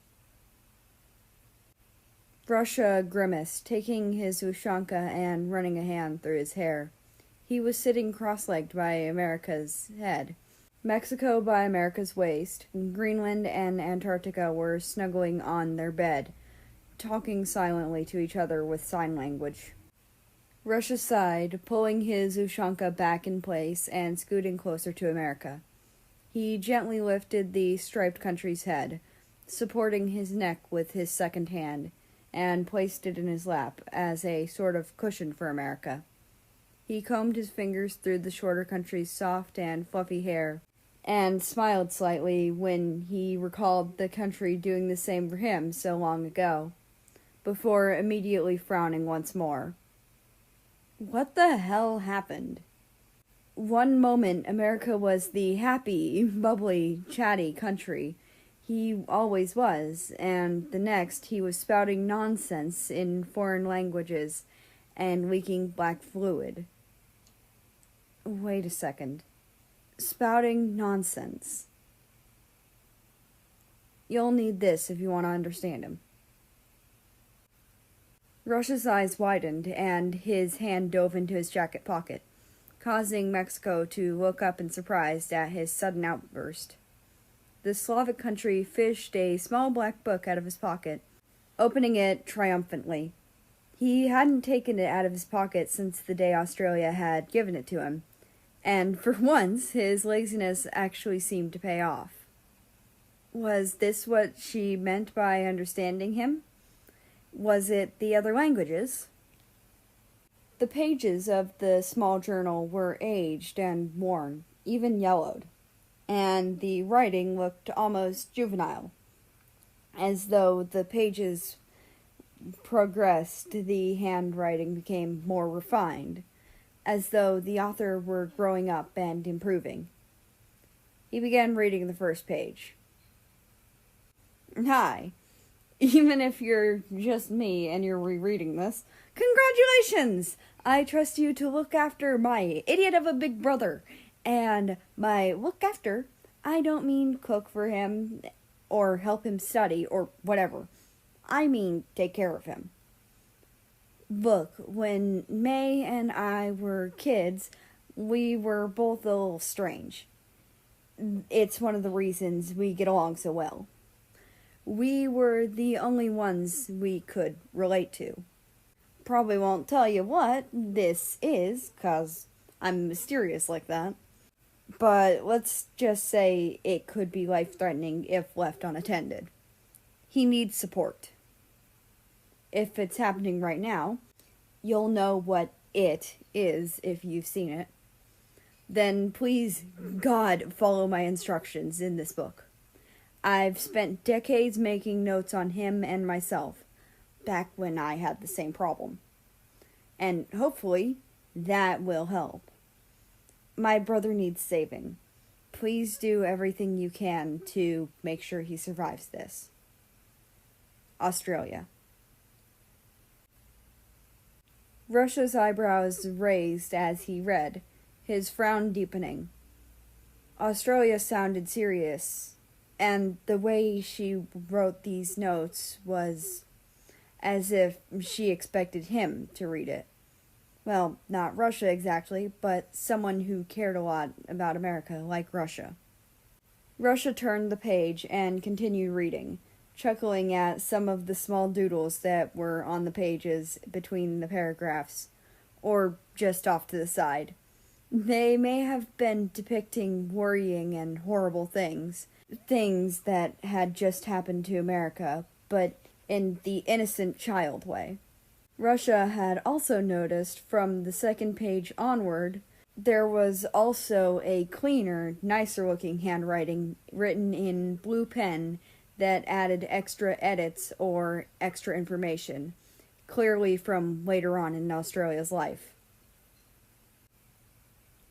Russia grimaced, taking his ushanka and running a hand through his hair. He was sitting cross-legged by America's head, Mexico by America's waist. Greenland and Antarctica were snuggling on their bed, talking silently to each other with sign language. Russia sighed, pulling his ushanka back in place and scooting closer to America. He gently lifted the striped country's head, supporting his neck with his second hand, and placed it in his lap as a sort of cushion for America. He combed his fingers through the shorter country's soft and fluffy hair, and smiled slightly when he recalled the country doing the same for him so long ago, before immediately frowning once more. What the hell happened? One moment America was the happy, bubbly, chatty country he always was, and the next he was spouting nonsense in foreign languages and leaking black fluid. Wait a second. Spouting nonsense. You'll need this if you want to understand him. Russia's eyes widened, and his hand dove into his jacket pocket, causing Mexico to look up in surprise at his sudden outburst. The Slavic country fished a small black book out of his pocket, opening it triumphantly. He hadn't taken it out of his pocket since the day Australia had given it to him, and for once his laziness actually seemed to pay off. Was this what she meant by understanding him? Was it the other languages? The pages of the small journal were aged and worn, even yellowed, and the writing looked almost juvenile. As though the pages progressed, the handwriting became more refined, as though the author were growing up and improving. He began reading the first page. Hi. Even if you're just me and you're rereading this, congratulations! I trust you to look after my idiot of a big brother. And by look after, I don't mean cook for him or help him study or whatever. I mean take care of him. Look, when May and I were kids, we were both a little strange. It's one of the reasons we get along so well. We were the only ones we could relate to. Probably won't tell you what this is, 'cause I'm mysterious like that. But let's just say it could be life-threatening if left unattended. He needs support. If it's happening right now, you'll know what it is if you've seen it. Then please, God, follow my instructions in this book. I've spent decades making notes on him and myself, back when I had the same problem. And hopefully, that will help. My brother needs saving. Please do everything you can to make sure he survives this. Australia. Russia's eyebrows raised as he read, his frown deepening. Australia sounded serious, and the way she wrote these notes was as if she expected him to read it. Well, not Russia exactly, but someone who cared a lot about America, like Russia. Russia turned the page and continued reading, chuckling at some of the small doodles that were on the pages between the paragraphs, or just off to the side. They may have been depicting worrying and horrible things that had just happened to America, but in the innocent child way. Russia had also noticed from the second page onward there was also a cleaner, nicer-looking handwriting written in blue pen that added extra edits or extra information, clearly from later on in Australia's life.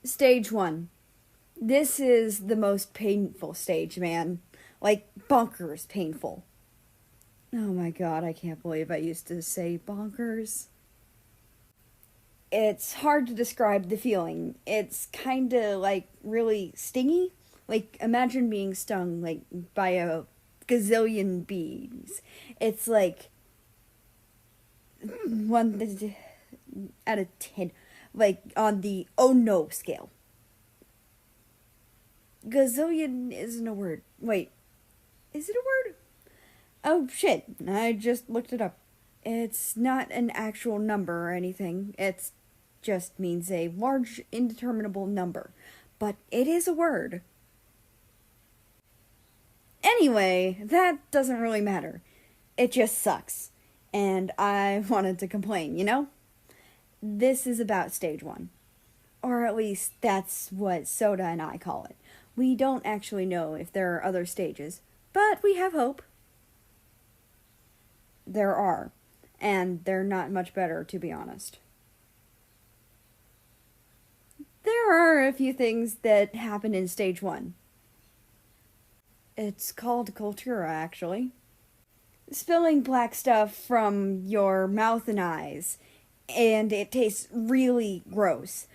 Stage 1. This is the most painful stage, man. Like, bonkers painful. Oh my god, I can't believe I used to say bonkers. It's hard to describe the feeling. It's kinda, like, really stingy. Like, imagine being stung, like, by a gazillion bees. It's like 1 out of 10. Like, on the oh no scale. Gazillion isn't a word. Wait, is it a word? Oh shit, I just looked it up. It's not an actual number or anything. It just means a large indeterminable number. But it is a word. Anyway, that doesn't really matter. It just sucks. And I wanted to complain, you know? This is about stage 1. Or at least that's what Soda and I call it. We don't actually know if there are other stages, but we have hope. There are, and they're not much better, to be honest. There are a few things that happen in stage 1. It's called Cultura, actually. Spilling black stuff from your mouth and eyes, and it tastes really gross.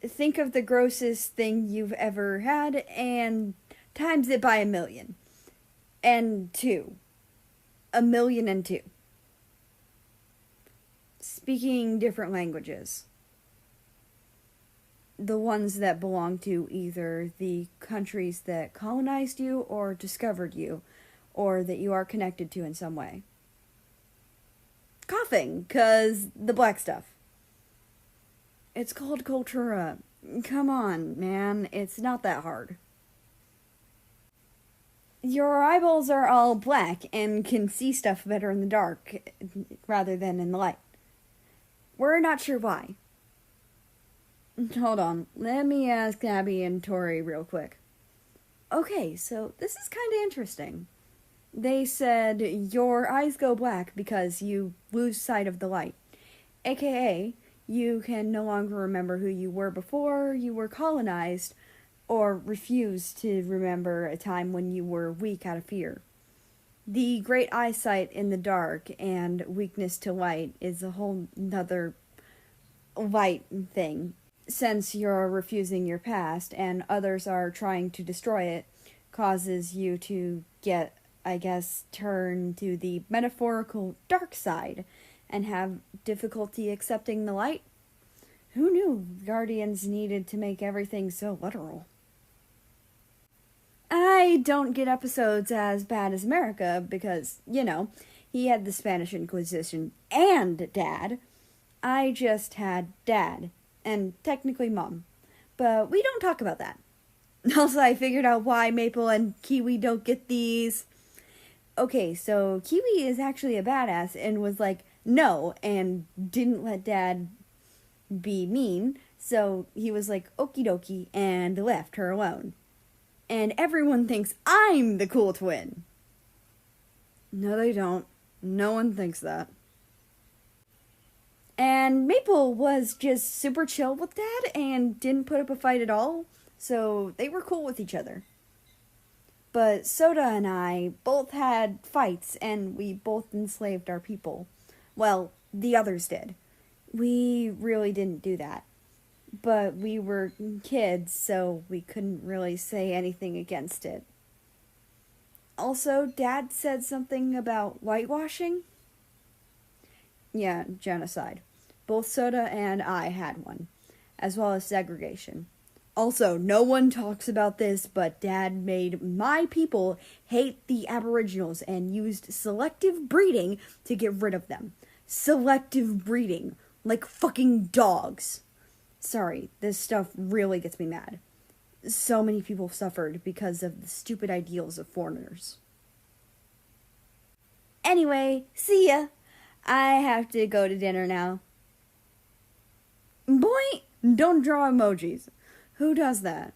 Think of the grossest thing you've ever had and times it by 1,000,000. And 2. 1,000,002. Speaking different languages. The ones that belong to either the countries that colonized you or discovered you, or that you are connected to in some way. Coughing, 'cause the black stuff. It's called Cultura. Come on, man. It's not that hard. Your eyeballs are all black and can see stuff better in the dark rather than in the light. We're not sure why. Hold on. Let me ask Abby and Tori real quick. Okay, so this is kind of interesting. They said your eyes go black because you lose sight of the light. AKA, you can no longer remember who you were before you were colonized, or refuse to remember a time when you were weak out of fear. The great eyesight in the dark and weakness to light is a whole nother light thing. Since you're refusing your past and others are trying to destroy it, causes you to get, I guess, turn to the metaphorical dark side and have difficulty accepting the light. Who knew Guardians needed to make everything so literal? I don't get episodes as bad as America because, you know, he had the Spanish Inquisition and Dad. I just had Dad, and technically Mom. But we don't talk about that. Also, I figured out why Maple and Kiwi don't get these. Okay, so Kiwi is actually a badass and was like, no, and didn't let Dad be mean, so he was like, okie dokie, and left her alone. And everyone thinks I'm the cool twin. No, they don't. No one thinks that. And Maple was just super chill with Dad and didn't put up a fight at all, so they were cool with each other. But Soda and I both had fights, and we both enslaved our people. Well, the others did. We really didn't do that. But we were kids, so we couldn't really say anything against it. Also, Dad said something about whitewashing. Yeah, genocide. Both Soda and I had one, as well as segregation. Also, no one talks about this, but Dad made my people hate the Aboriginals and used selective breeding to get rid of them. Selective breeding. Like fucking dogs. Sorry, this stuff really gets me mad. So many people suffered because of the stupid ideals of foreigners. Anyway, see ya. I have to go to dinner now. Boy, don't draw emojis. Who does that?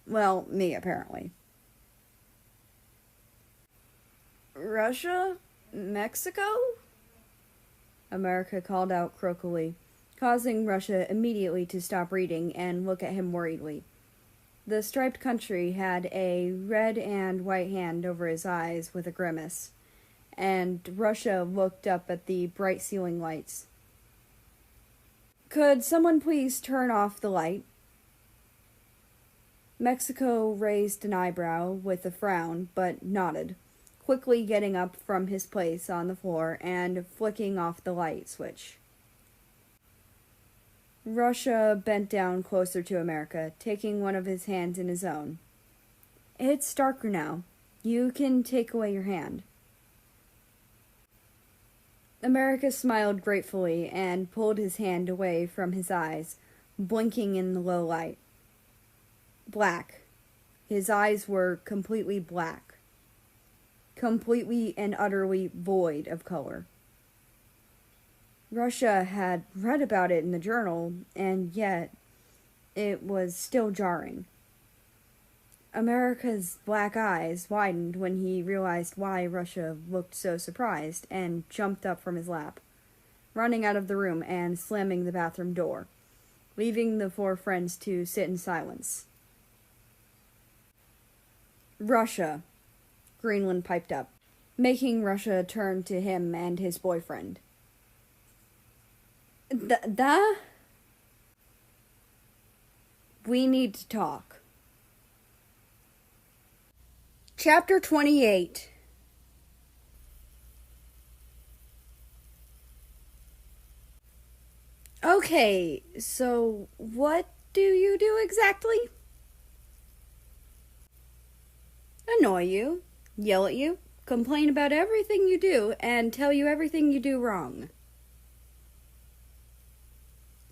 Well, me, apparently. Russia? Mexico? America called out croakily, causing Russia immediately to stop reading and look at him worriedly. The striped country had a red and white hand over his eyes with a grimace, and Russia looked up at the bright ceiling lights. Could someone please turn off the light? Mexico raised an eyebrow with a frown, but nodded, quickly getting up from his place on the floor and flicking off the light switch. Russia bent down closer to America, taking one of his hands in his own. It's darker now. You can take away your hand. America smiled gratefully and pulled his hand away from his eyes, blinking in the low light. Black. His eyes were completely black. Completely and utterly void of color. Russia had read about it in the journal, and yet it was still jarring. America's black eyes widened when he realized why Russia looked so surprised, and jumped up from his lap, running out of the room and slamming the bathroom door, leaving the four friends to sit in silence. Russia, Greenland piped up, making Russia turn to him and his boyfriend. We need to talk. Chapter 28. Okay, so what do you do exactly? Annoy you, yell at you, complain about everything you do, and tell you everything you do wrong.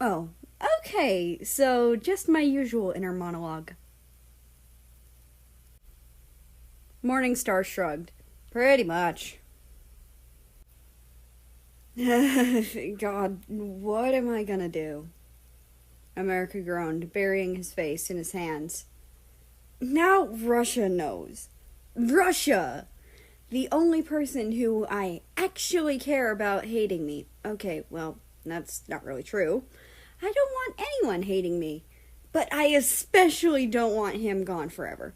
Oh, okay, so just my usual inner monologue. Morningstar shrugged. Pretty much. God, what am I gonna do? America groaned, burying his face in his hands. Now Russia knows. Russia! The only person who I actually care about hating me. Okay, well, that's not really true. I don't want anyone hating me, but I especially don't want him gone forever.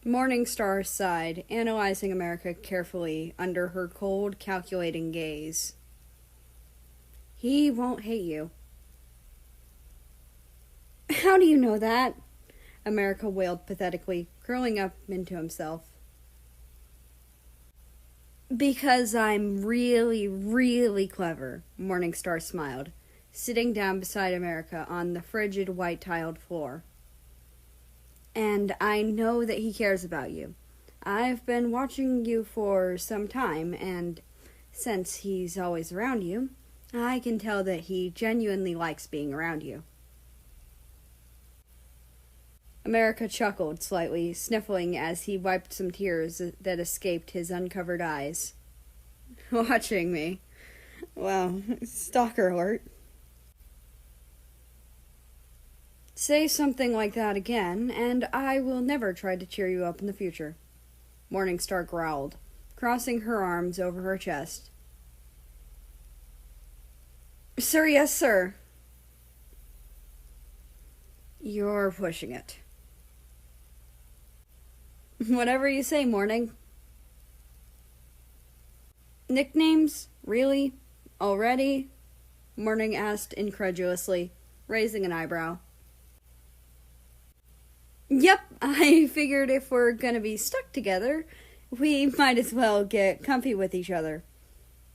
Morningstar sighed, analyzing America carefully under her cold, calculating gaze. He won't hate you. How do you know that? America wailed pathetically, curling up into himself. Because I'm really, really clever, Morningstar smiled, sitting down beside America on the frigid white-tiled floor. And I know that he cares about you. I've been watching you for some time, and since he's always around you, I can tell that he genuinely likes being around you. America chuckled slightly, sniffling as he wiped some tears that escaped his uncovered eyes. Watching me? Well, stalker alert. Say something like that again, and I will never try to cheer you up in the future. Morningstar growled, crossing her arms over her chest. Sir, yes, sir. You're pushing it. Whatever you say, Morning. Nicknames? Really? Already? Morning asked incredulously, raising an eyebrow. Yep, I figured if we're gonna be stuck together, we might as well get comfy with each other.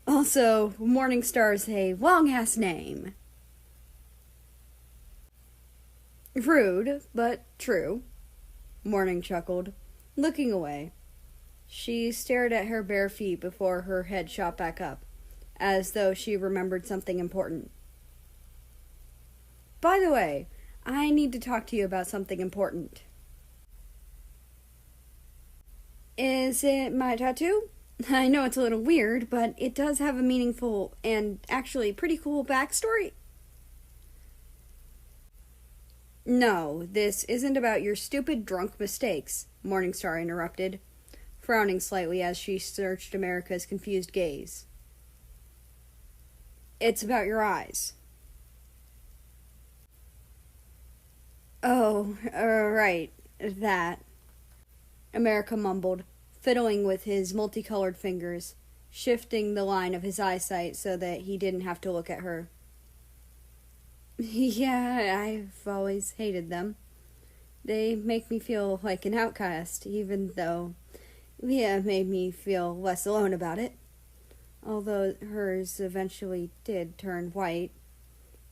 Also, Morningstar's a long-ass name. Rude, but true. Morning chuckled, looking away. She stared at her bare feet before her head shot back up, as though she remembered something important. By the way, I need to talk to you about something important. Is it my tattoo? I know it's a little weird, but it does have a meaningful and actually pretty cool backstory. No, this isn't about your stupid drunk mistakes, Morningstar interrupted, frowning slightly as she searched America's confused gaze. It's about your eyes. Oh, right, that. America mumbled, fiddling with his multicolored fingers, shifting the line of his eyesight so that he didn't have to look at her. Yeah, I've always hated them. They make me feel like an outcast, even though Leah made me feel less alone about it. Although hers eventually did turn white.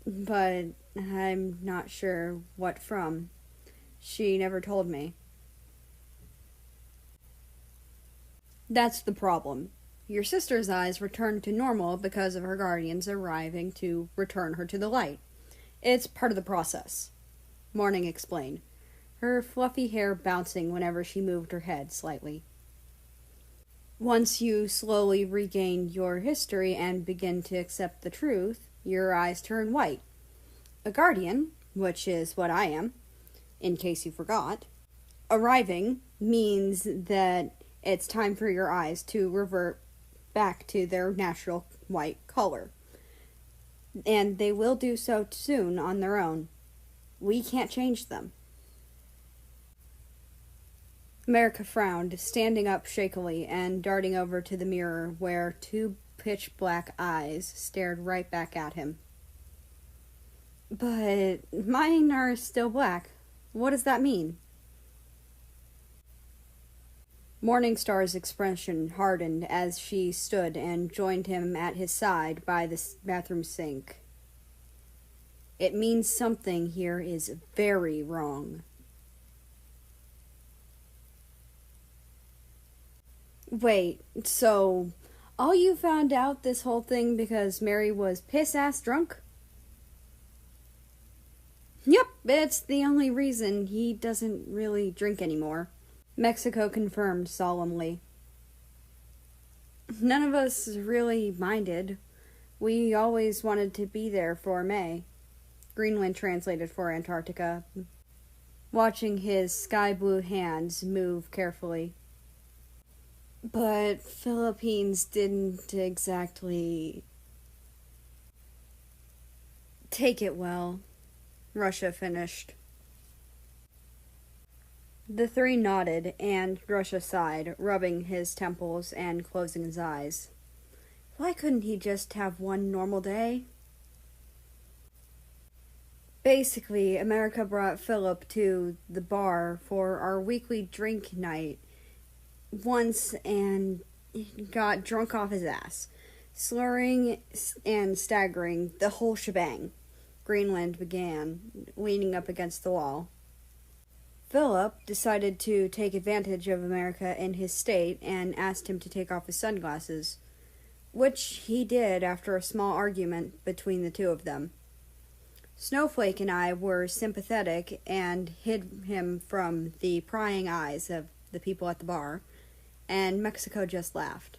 But I'm not sure what from. She never told me. That's the problem. Your sister's eyes returned to normal because of her guardians arriving to return her to the light. It's part of the process, Morning explained, her fluffy hair bouncing whenever she moved her head slightly. Once you slowly regain your history and begin to accept the truth, your eyes turn white. A guardian, which is what I am, in case you forgot, arriving means that it's time for your eyes to revert back to their natural white color. And they will do so soon on their own. We can't change them. America frowned, standing up shakily and darting over to the mirror where two pitch-black eyes stared right back at him. But mine are still black. What does that mean? Morningstar's expression hardened as she stood and joined him at his side by the bathroom sink. It means something here is very wrong. Wait, so all you found out this whole thing because Mary was piss-ass drunk? Yep, it's the only reason he doesn't really drink anymore, Mexico confirmed solemnly. None of us really minded. We always wanted to be there for May. Greenland translated for Antarctica, watching his sky-blue hands move carefully. But Philippines didn't exactly take it well, Russia finished. The three nodded, and Russia sighed, rubbing his temples and closing his eyes. Why couldn't he just have one normal day? Basically, America brought Philip to the bar for our weekly drink night once and got drunk off his ass, slurring and staggering, the whole shebang. Greenland began, leaning up against the wall. Philip decided to take advantage of America in his state and asked him to take off his sunglasses, which he did after a small argument between the two of them. Snowflake and I were sympathetic and hid him from the prying eyes of the people at the bar, and Mexico just laughed.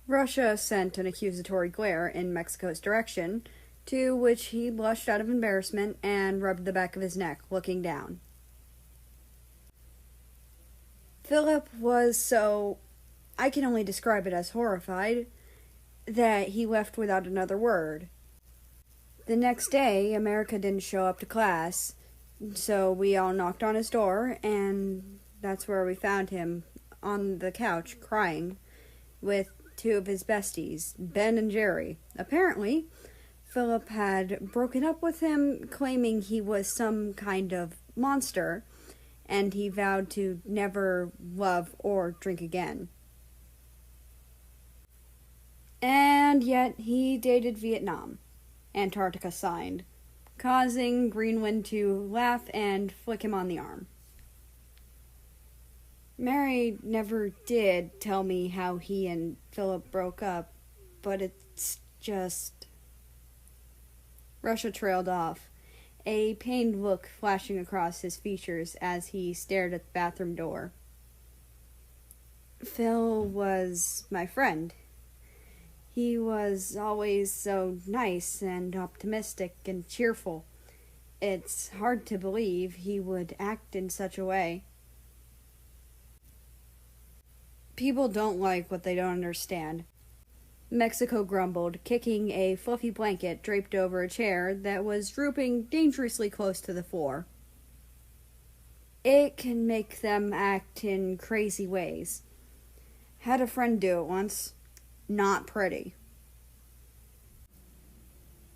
Russia sent an accusatory glare in Mexico's direction, to which he blushed out of embarrassment and rubbed the back of his neck, looking down. Philip was so, I can only describe it as horrified, that he left without another word. The next day, America didn't show up to class, so we all knocked on his door, and that's where we found him, on the couch, crying, with two of his besties, Ben and Jerry. Apparently, Philip had broken up with him, claiming he was some kind of monster, and he vowed to never love or drink again. And yet he dated Vietnam, Antarctica signed, causing Greenland to laugh and flick him on the arm. Mary never did tell me how he and Philip broke up, but it's just... Russia trailed off, a pained look flashing across his features as he stared at the bathroom door. Phil was my friend. He was always so nice and optimistic and cheerful. It's hard to believe he would act in such a way. People don't like what they don't understand. Mexico grumbled, kicking a fluffy blanket draped over a chair that was drooping dangerously close to the floor. It can make them act in crazy ways. Had a friend do it once. Not pretty.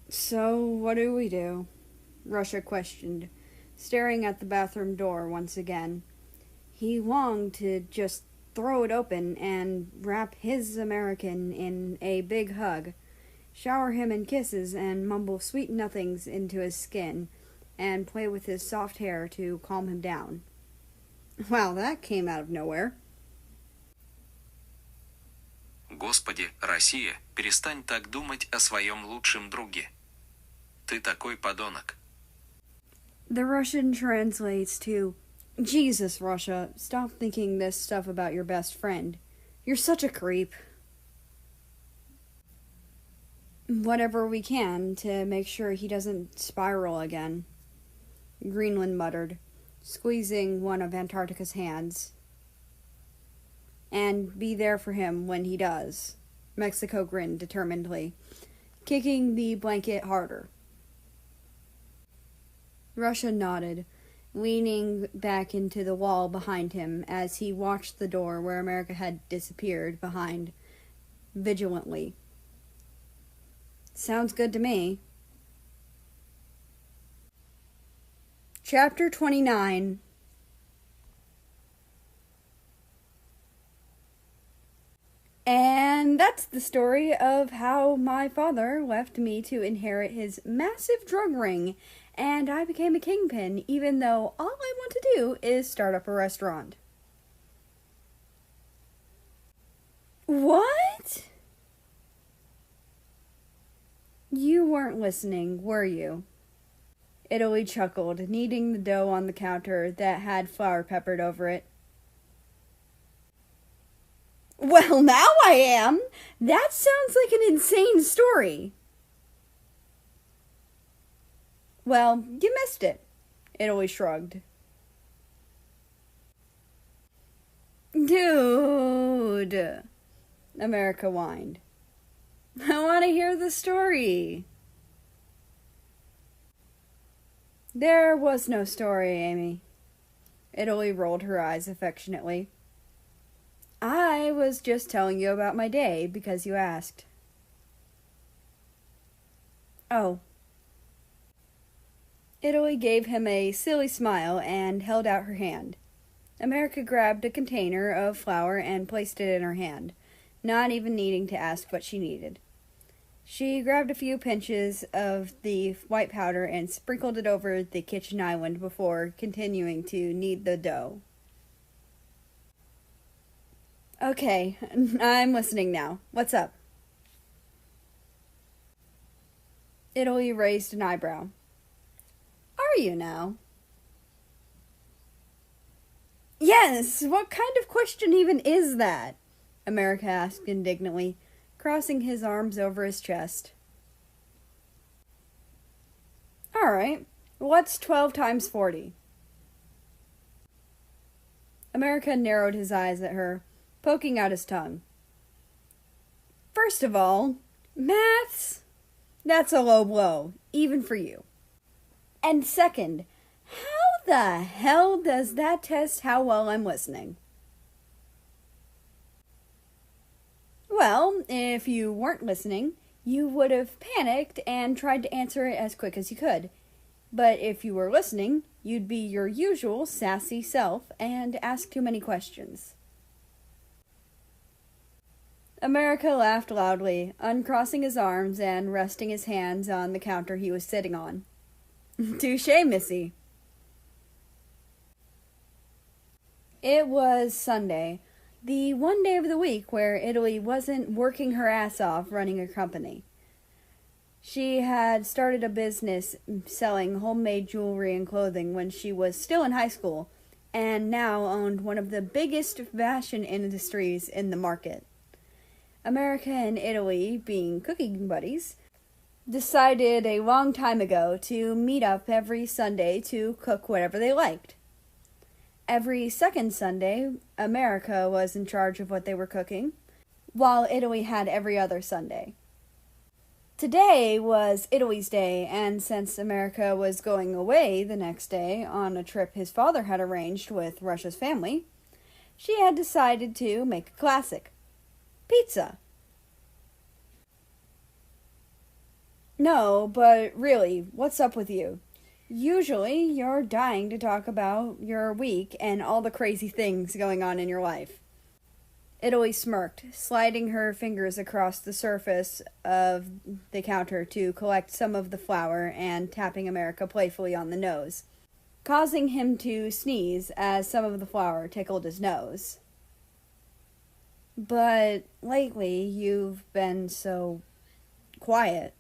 So, what do we do? Russia questioned, staring at the bathroom door once again. He longed to just throw it open and wrap his American in a big hug, shower him in kisses and mumble sweet nothings into his skin, and play with his soft hair to calm him down. Wow, that came out of nowhere. Господи, Россия, перестань так думать о своем лучшем друге. Ты такой подонок. The Russian translates to, Jesus, Russia, stop thinking this stuff about your best friend. You're such a creep. Whatever we can to make sure he doesn't spiral again, Greenland muttered, squeezing one of Antarctica's hands. And be there for him when he does, Mexico grinned determinedly, kicking the blanket harder. Russia nodded, leaning back into the wall behind him as he watched the door where America had disappeared behind vigilantly. Sounds good to me. Chapter 29. And that's the story of how my father left me to inherit his massive drug ring, and I became a kingpin, even though all I want to do is start up a restaurant. What? You weren't listening, were you? Italy chuckled, kneading the dough on the counter that had flour peppered over it. Well, now I am! That sounds like an insane story. Well, you missed it, Italy shrugged. Dude, America whined. I want to hear the story. There was no story, Amy. Italy rolled her eyes affectionately. I was just telling you about my day because you asked. Oh. Italy gave him a silly smile and held out her hand. America grabbed a container of flour and placed it in her hand, not even needing to ask what she needed. She grabbed a few pinches of the white powder and sprinkled it over the kitchen island before continuing to knead the dough. Okay, I'm listening now. What's up? Italy raised an eyebrow. Are you now? Yes, what kind of question even is that? America asked indignantly, crossing his arms over his chest. Alright, what's 12 times 40? America narrowed his eyes at her, poking out his tongue. First of all, maths? That's a low blow, even for you. And second, how the hell does that test how well I'm listening? Well, if you weren't listening, you would have panicked and tried to answer it as quick as you could. But if you were listening, you'd be your usual sassy self and ask too many questions. America laughed loudly, uncrossing his arms and resting his hands on the counter he was sitting on. Touché, missy. It was Sunday, the one day of the week where Italy wasn't working her ass off running a company. She had started a business selling homemade jewelry and clothing when she was still in high school, and now owned one of the biggest fashion industries in the market. America and Italy, being cooking buddies, decided a long time ago to meet up every Sunday to cook whatever they liked. Every second Sunday, America was in charge of what they were cooking, while Italy had every other Sunday. Today was Italy's day, and since America was going away the next day on a trip his father had arranged with Russia's family, she had decided to make a classic: pizza. No, but really, what's up with you? Usually, you're dying to talk about your week and all the crazy things going on in your life. Italy smirked, sliding her fingers across the surface of the counter to collect some of the flour and tapping America playfully on the nose, causing him to sneeze as some of the flour tickled his nose. But lately, you've been so quiet.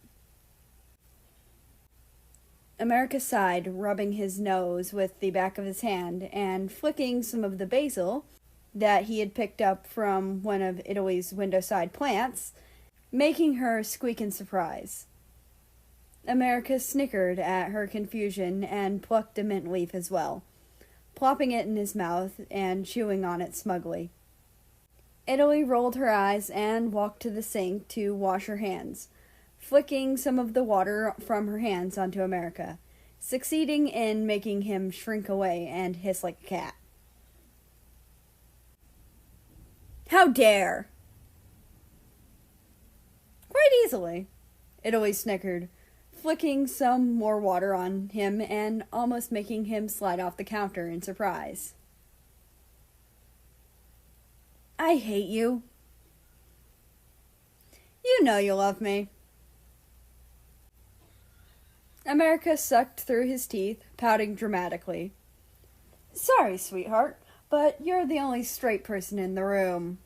America sighed, rubbing his nose with the back of his hand and flicking some of the basil that he had picked up from one of Italy's windowside plants, making her squeak in surprise. America snickered at her confusion and plucked a mint leaf as well, plopping it in his mouth and chewing on it smugly. Italy rolled her eyes and walked to the sink to wash her hands, flicking some of the water from her hands onto America, succeeding in making him shrink away and hiss like a cat. How dare! Quite easily, Italy snickered, flicking some more water on him and almost making him slide off the counter in surprise. I hate you. You know you love me. America sucked through his teeth, pouting dramatically. Sorry, sweetheart, but you're the only straight person in the room.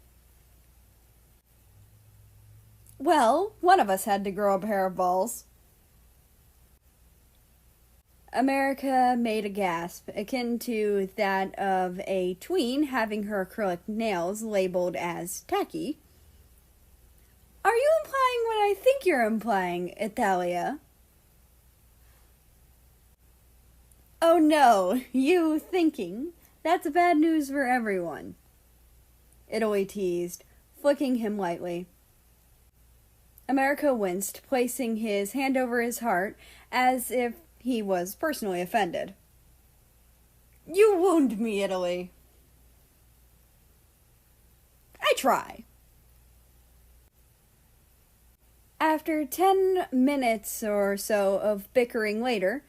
Well, one of us had to grow a pair of balls. America made a gasp, akin to that of a tween having her acrylic nails labeled as tacky. Are you implying what I think you're implying, Italia? Oh no, you thinking? That's bad news for everyone. Italy teased, flicking him lightly. America winced, placing his hand over his heart as if he was personally offended. You wound me, Italy. I try. After 10 minutes or so of bickering later,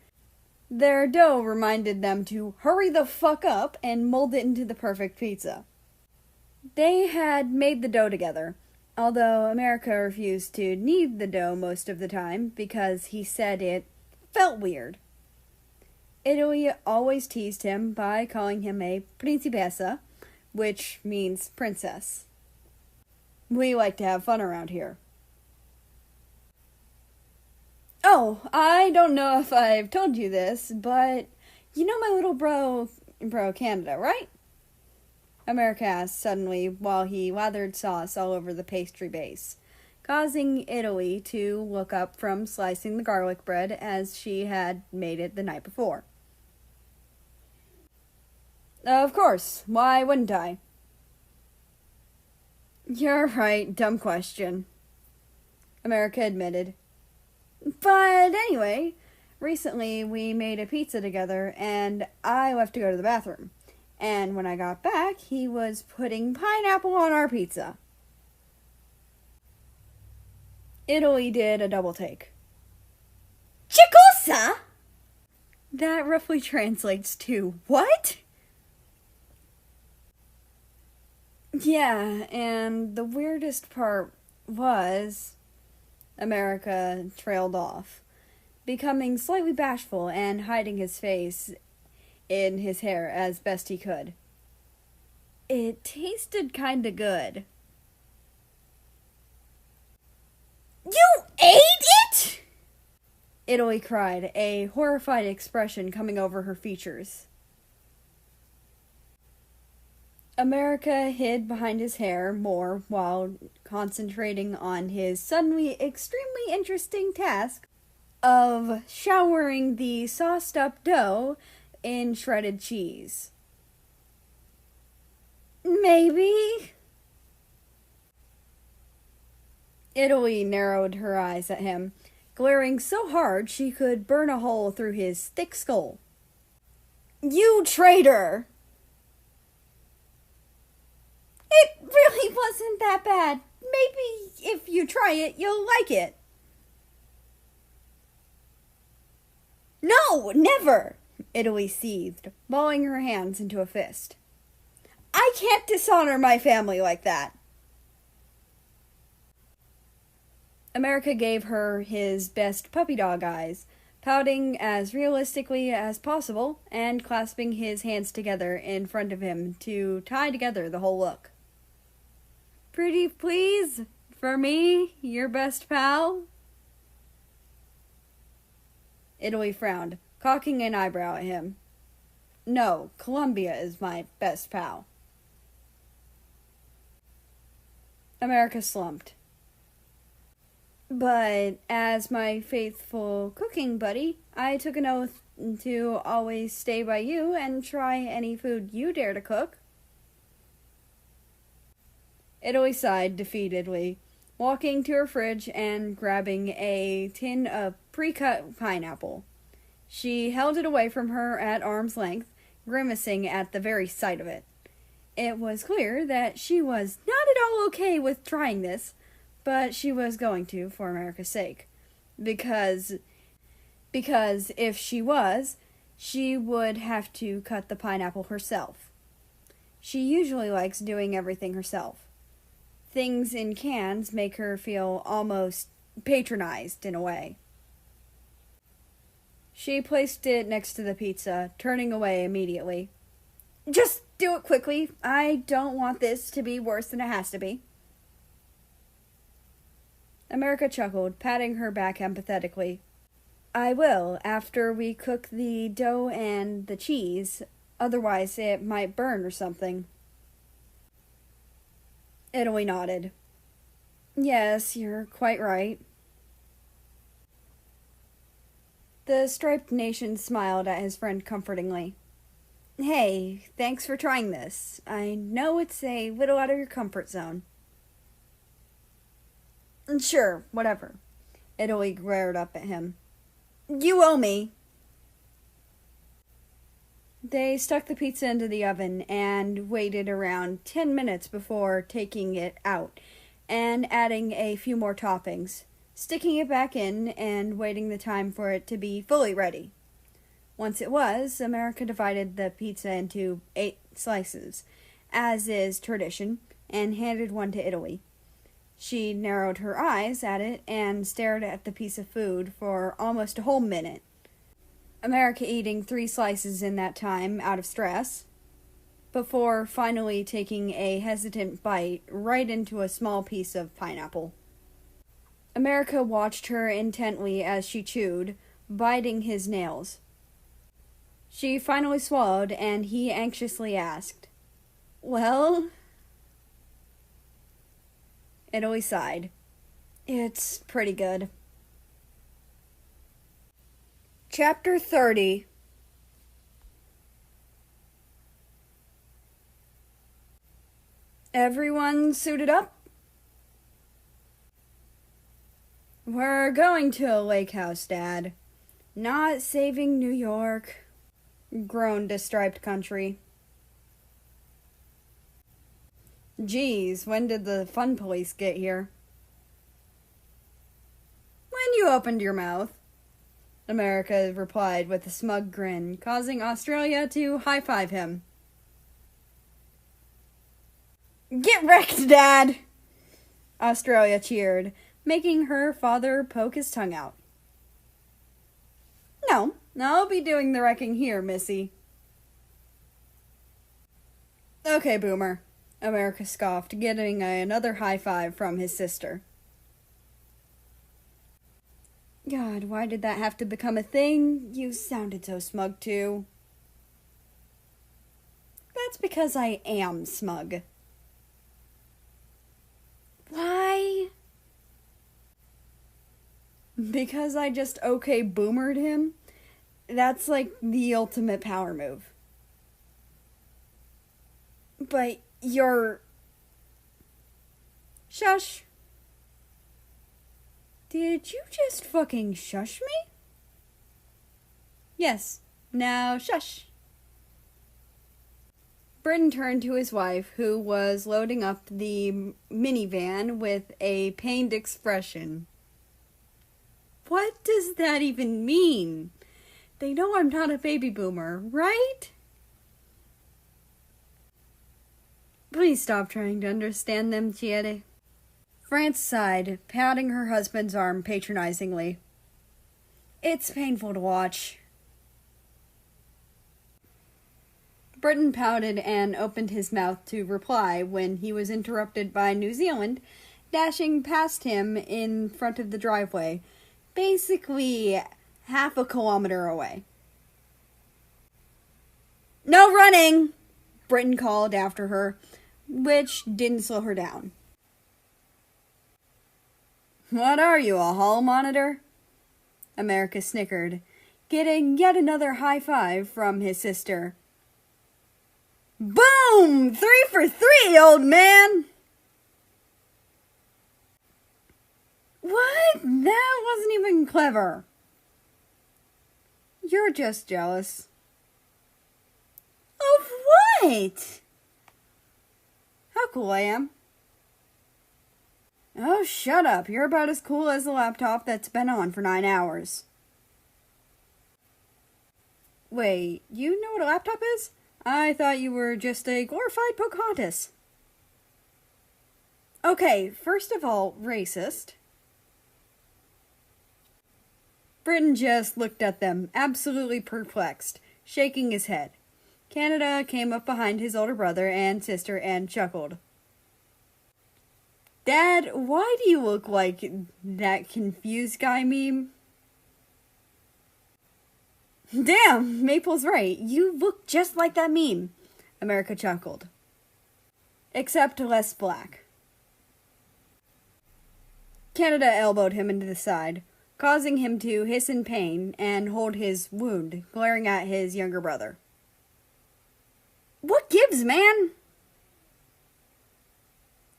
their dough reminded them to hurry the fuck up and mold it into the perfect pizza. They had made the dough together, although America refused to knead the dough most of the time because he said it felt weird. Italy always teased him by calling him a principessa, which means princess. We like to have fun around here. Oh, I don't know if I've told you this, but you know my little bro Canada, right? America asked suddenly while he lathered sauce all over the pastry base, causing Italy to look up from slicing the garlic bread as she had made it the night before. Of course, why wouldn't I? You're right, dumb question, America admitted. But anyway, recently we made a pizza together and I left to go to the bathroom. And when I got back, he was putting pineapple on our pizza. Italy did a double take. Chicosa? That roughly translates to what? Yeah, and the weirdest part was America trailed off, becoming slightly bashful and hiding his face in his hair as best he could. It tasted kinda good. You ate it?! Italy cried, a horrified expression coming over her features. America hid behind his hair more while concentrating on his suddenly extremely interesting task of showering the sauced-up dough in shredded cheese. Maybe? Italy narrowed her eyes at him, glaring so hard she could burn a hole through his thick skull. You traitor! It really wasn't that bad. Maybe if you try it, you'll like it. No, never! Italy seethed, balling her hands into a fist. I can't dishonor my family like that. America gave her his best puppy dog eyes, pouting as realistically as possible and clasping his hands together in front of him to tie together the whole look. Pretty please? For me, your best pal? Italy frowned, cocking an eyebrow at him. No, Columbia is my best pal. America slumped. But as my faithful cooking buddy, I took an oath to always stay by you and try any food you dare to cook. Italy sighed defeatedly, walking to her fridge and grabbing a tin of pre-cut pineapple. She held it away from her at arm's length, grimacing at the very sight of it. It was clear that she was not at all okay with trying this, but she was going to for America's sake. Because if she was, she would have to cut the pineapple herself. She usually likes doing everything herself. Things in cans make her feel almost patronized in a way. She placed it next to the pizza, turning away immediately. Just do it quickly. I don't want this to be worse than it has to be. America chuckled, patting her back empathetically. I will, after we cook the dough and the cheese. Otherwise it might burn or something. Italy nodded. Yes, you're quite right. The striped nation smiled at his friend comfortingly. Hey, thanks for trying this. I know it's a little out of your comfort zone. Sure, whatever. Italy glared up at him. You owe me. They stuck the pizza into the oven and waited around 10 minutes before taking it out and adding a few more toppings, sticking it back in and waiting the time for it to be fully ready. Once it was, America divided the pizza into 8 slices, as is tradition, and handed one to Italy. She narrowed her eyes at it and stared at the piece of food for almost a whole minute. America eating 3 slices in that time out of stress, before finally taking a hesitant bite right into a small piece of pineapple. America watched her intently as she chewed, biting his nails. She finally swallowed, and he anxiously asked, Well? Italy sighed. It's pretty good. Chapter 30. Everyone suited up? We're going to a lake house, Dad. Not saving New York, groaned a striped country. Geez, when did the fun police get here? When you opened your mouth, America replied with a smug grin, causing Australia to high-five him. Get wrecked, Dad! Australia cheered, making her father poke his tongue out. No, I'll be doing the wrecking here, Missy. Okay, Boomer, America scoffed, getting another high-five from his sister. God, why did that have to become a thing? You sounded so smug, too. That's because I am smug. Why? Because I just okay boomered him? That's like the ultimate power move. But you're... Shush. Did you just fucking shush me? Yes, now shush. Britton turned to his wife, who was loading up the minivan with a pained expression. What does that even mean? They know I'm not a baby boomer, right? Please stop trying to understand them, Thierry. France sighed, patting her husband's arm patronizingly. It's painful to watch. Britton pouted and opened his mouth to reply when he was interrupted by New Zealand dashing past him in front of the driveway, basically half a kilometer away. No running! Britton called after her, which didn't slow her down. What are you, a hall monitor? America snickered, getting yet another high five from his sister. Boom! 3 for 3, old man! What? That wasn't even clever. You're just jealous. Of what? How cool I am. Oh, shut up. You're about as cool as the laptop that's been on for 9 hours. Wait, you know what a laptop is? I thought you were just a glorified Pocahontas. Okay, first of all, racist. Britton just looked at them, absolutely perplexed, shaking his head. Canada came up behind his older brother and sister and chuckled. Dad, why do you look like that confused guy meme? Damn, Maple's right. You look just like that meme, America chuckled. Except less black. Canada elbowed him into the side, causing him to hiss in pain and hold his wound, glaring at his younger brother. What gives, man?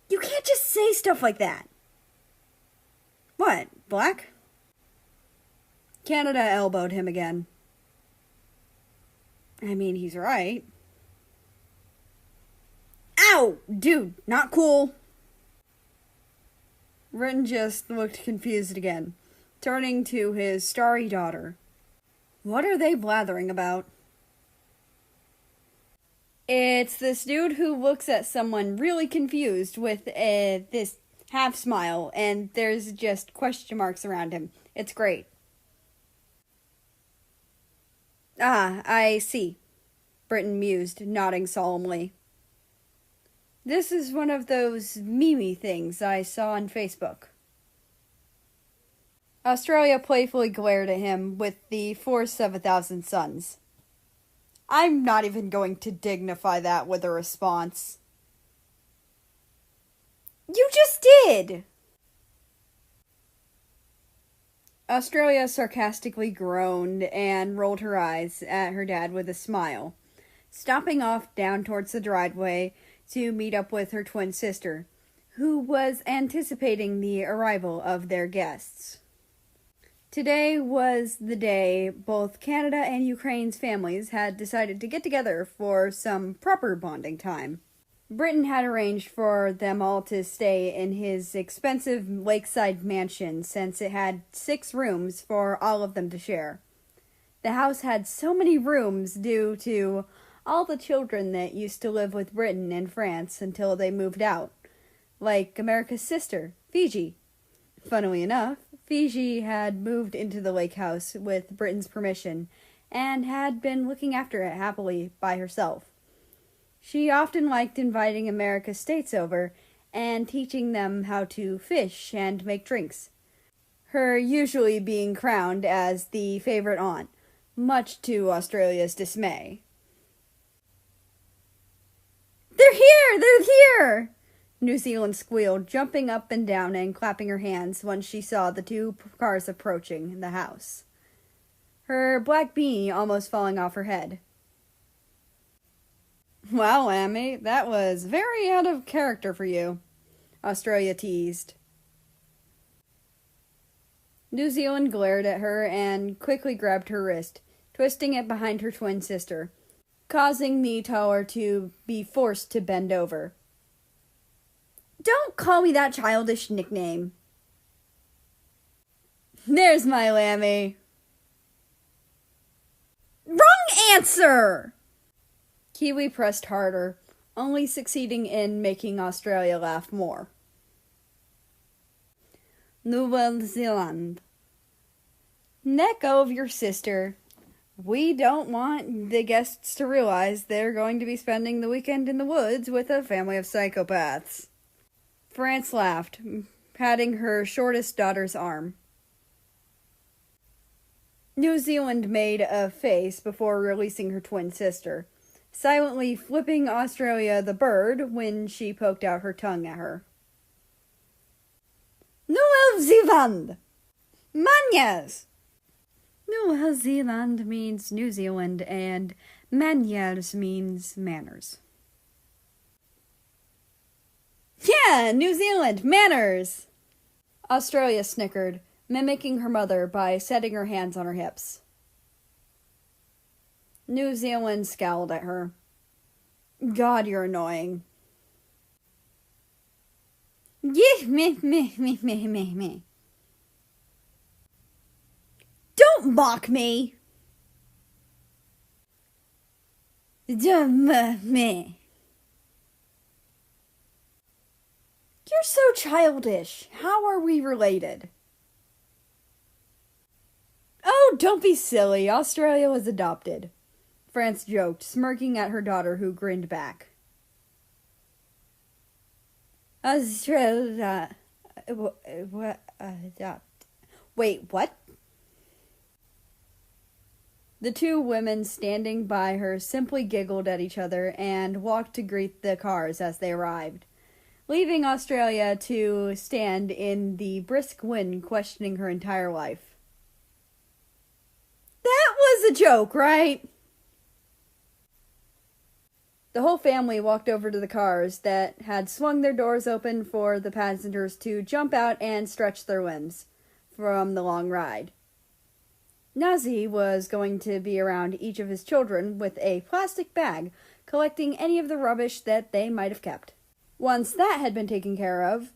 You can't just say stuff like that. What, black? Canada elbowed him again. I mean, he's right. Ow! Dude, not cool. Britton just looked confused again, turning to his starry daughter. What are they blathering about? It's this dude who looks at someone really confused with this half smile, and there's just question marks around him. It's great. Ah, I see, Britton mused, nodding solemnly. This is one of those meme things I saw on Facebook. Australia playfully glared at him with the force of 1,000 suns. I'm not even going to dignify that with a response. You just did! Australia sarcastically groaned and rolled her eyes at her dad with a smile, stopping off down towards the driveway to meet up with her twin sister, who was anticipating the arrival of their guests. Today was the day both Canada and Ukraine's families had decided to get together for some proper bonding time. Britton had arranged for them all to stay in his expensive lakeside mansion since it had 6 rooms for all of them to share. The house had so many rooms due to all the children that used to live with Britton in France until they moved out, like America's sister, Fiji. Funnily enough, Fiji had moved into the lake house with Britton's permission and had been looking after it happily by herself. She often liked inviting America's states over and teaching them how to fish and make drinks, her usually being crowned as the favorite aunt, much to Australia's dismay. They're here! They're here! New Zealand squealed, jumping up and down and clapping her hands when she saw the 2 cars approaching the house, her black beanie almost falling off her head. Wow, Amy, that was very out of character for you, Australia teased. New Zealand glared at her and quickly grabbed her wrist, twisting it behind her twin sister, causing the taller to be forced to bend over. Don't call me that childish nickname. There's my Lammy. Wrong answer! Kiwi pressed harder, only succeeding in making Australia laugh more. New Zealand. Let go of your sister. We don't want the guests to realize they're going to be spending the weekend in the woods with a family of psychopaths. France laughed, patting her shortest daughter's arm. New Zealand made a face before releasing her twin sister, silently flipping Australia the bird when she poked out her tongue at her. New Zealand! Manners! New Zealand means New Zealand, and manners means manners. Yeah, New Zealand, manners! Australia snickered, mimicking her mother by setting her hands on her hips. New Zealand scowled at her. God, you're annoying. Me. Don't mock me! Me. You're so childish. How are we related? Oh, don't be silly. Australia was adopted. France joked, smirking at her daughter, who grinned back. Australia... Wait, what? The two women standing by her simply giggled at each other and walked to greet the cars as they arrived, leaving Australia to stand in the brisk wind, questioning her entire life. That was a joke, right? The whole family walked over to the cars that had swung their doors open for the passengers to jump out and stretch their limbs from the long ride. Nazi was going to be around each of his children with a plastic bag, collecting any of the rubbish that they might have kept. Once that had been taken care of,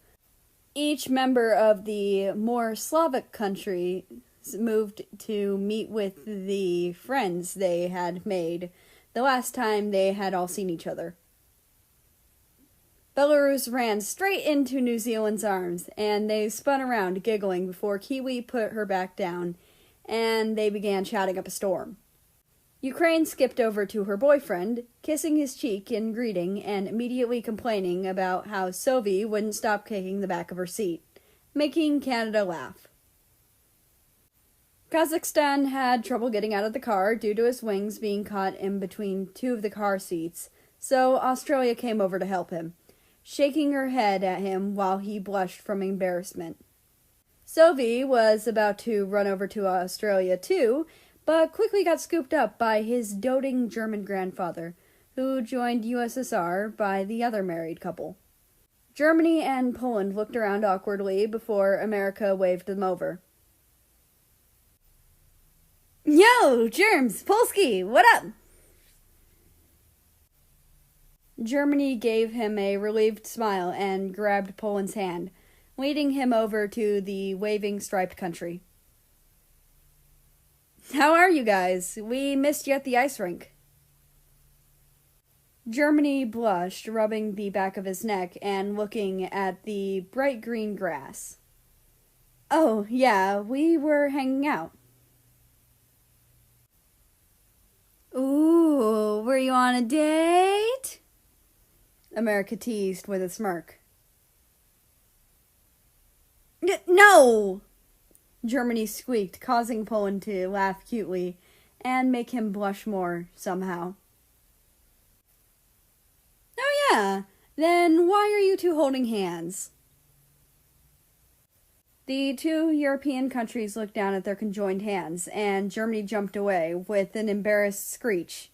each member of the more Slavic country moved to meet with the friends they had made the last time they had all seen each other. Belarus ran straight into New Zealand's arms, and they spun around, giggling, before Kiwi put her back down, and they began chatting up a storm. Ukraine skipped over to her boyfriend, kissing his cheek in greeting and immediately complaining about how Sovi wouldn't stop kicking the back of her seat, making Canada laugh. Kazakhstan had trouble getting out of the car due to his wings being caught in between two of the car seats, so Australia came over to help him, shaking her head at him while he blushed from embarrassment. Sovi was about to run over to Australia too, but quickly got scooped up by his doting German grandfather, who joined USSR by the other married couple. Germany and Poland looked around awkwardly before America waved them over. Yo, Germs, Polski, what up? Germany gave him a relieved smile and grabbed Poland's hand, leading him over to the waving striped country. How are you guys? We missed you at the ice rink. Germany blushed, rubbing the back of his neck and looking at the bright green grass. Oh, yeah, we were hanging out. Ooh, were you on a date? America teased with a smirk. No! Germany squeaked, causing Poland to laugh cutely and make him blush more, somehow. Oh yeah, then why are you two holding hands? The two European countries looked down at their conjoined hands, and Germany jumped away with an embarrassed screech.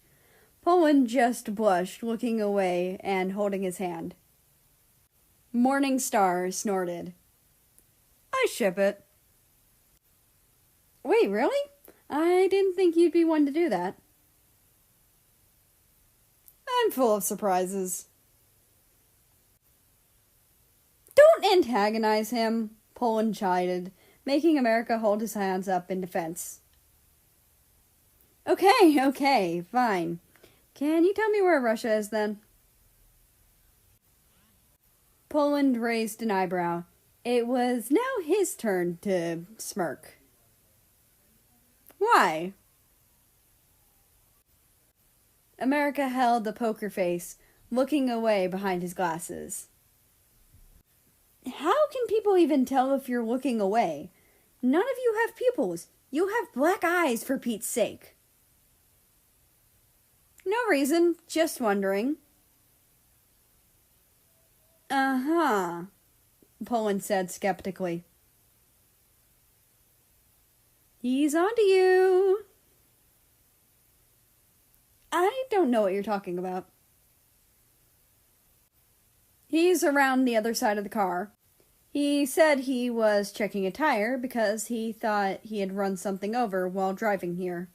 Poland just blushed, looking away and holding his hand. Morning Star snorted. I ship it. Wait, really? I didn't think you'd be one to do that. I'm full of surprises. Don't antagonize him, Poland chided, making America hold his hands up in defense. Okay, fine. Can you tell me where Russia is then? Poland raised an eyebrow. It was now his turn to smirk. Why? America held a poker face, looking away behind his glasses. How can people even tell if you're looking away? None of you have pupils. You have black eyes, for Pete's sake. No reason, just wondering. Uh-huh, Poland said skeptically. He's onto you. I don't know what you're talking about. He's around the other side of the car. He said he was checking a tire because he thought he had run something over while driving here.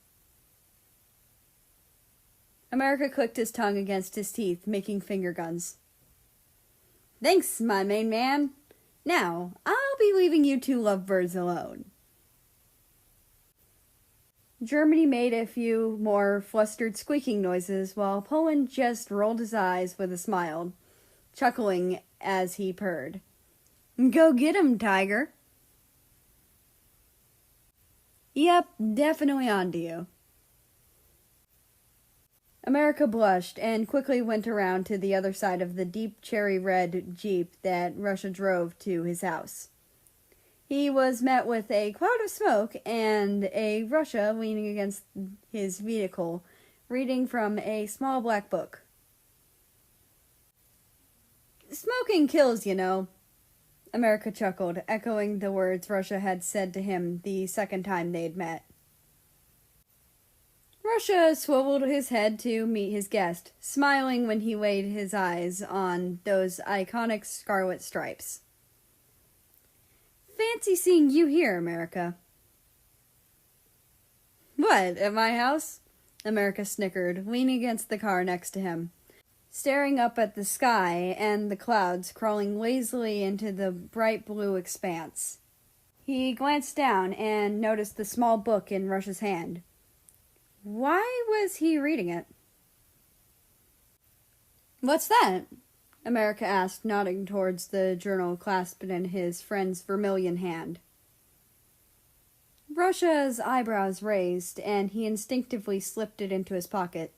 America clicked his tongue against his teeth, making finger guns. Thanks, my main man. Now, I'll be leaving you two lovebirds alone. Germany made a few more flustered squeaking noises while Poland just rolled his eyes with a smile, chuckling as he purred. Go get 'em, tiger. Yep, definitely onto you. America blushed and quickly went around to the other side of the deep cherry red Jeep that Russia drove to his house. He was met with a cloud of smoke and a Russia leaning against his vehicle, reading from a small black book. Smoking kills, you know, America chuckled, echoing the words Russia had said to him the second time they'd met. Russia swiveled his head to meet his guest, smiling when he laid his eyes on those iconic scarlet stripes. Fancy seeing you here, America. What, at my house? America snickered, leaning against the car next to him, staring up at the sky and the clouds crawling lazily into the bright blue expanse. He glanced down and noticed the small book in Russia's hand. Why was he reading it? What's that? America asked, nodding towards the journal clasped in his friend's vermilion hand. Russia's eyebrows raised, and he instinctively slipped it into his pocket,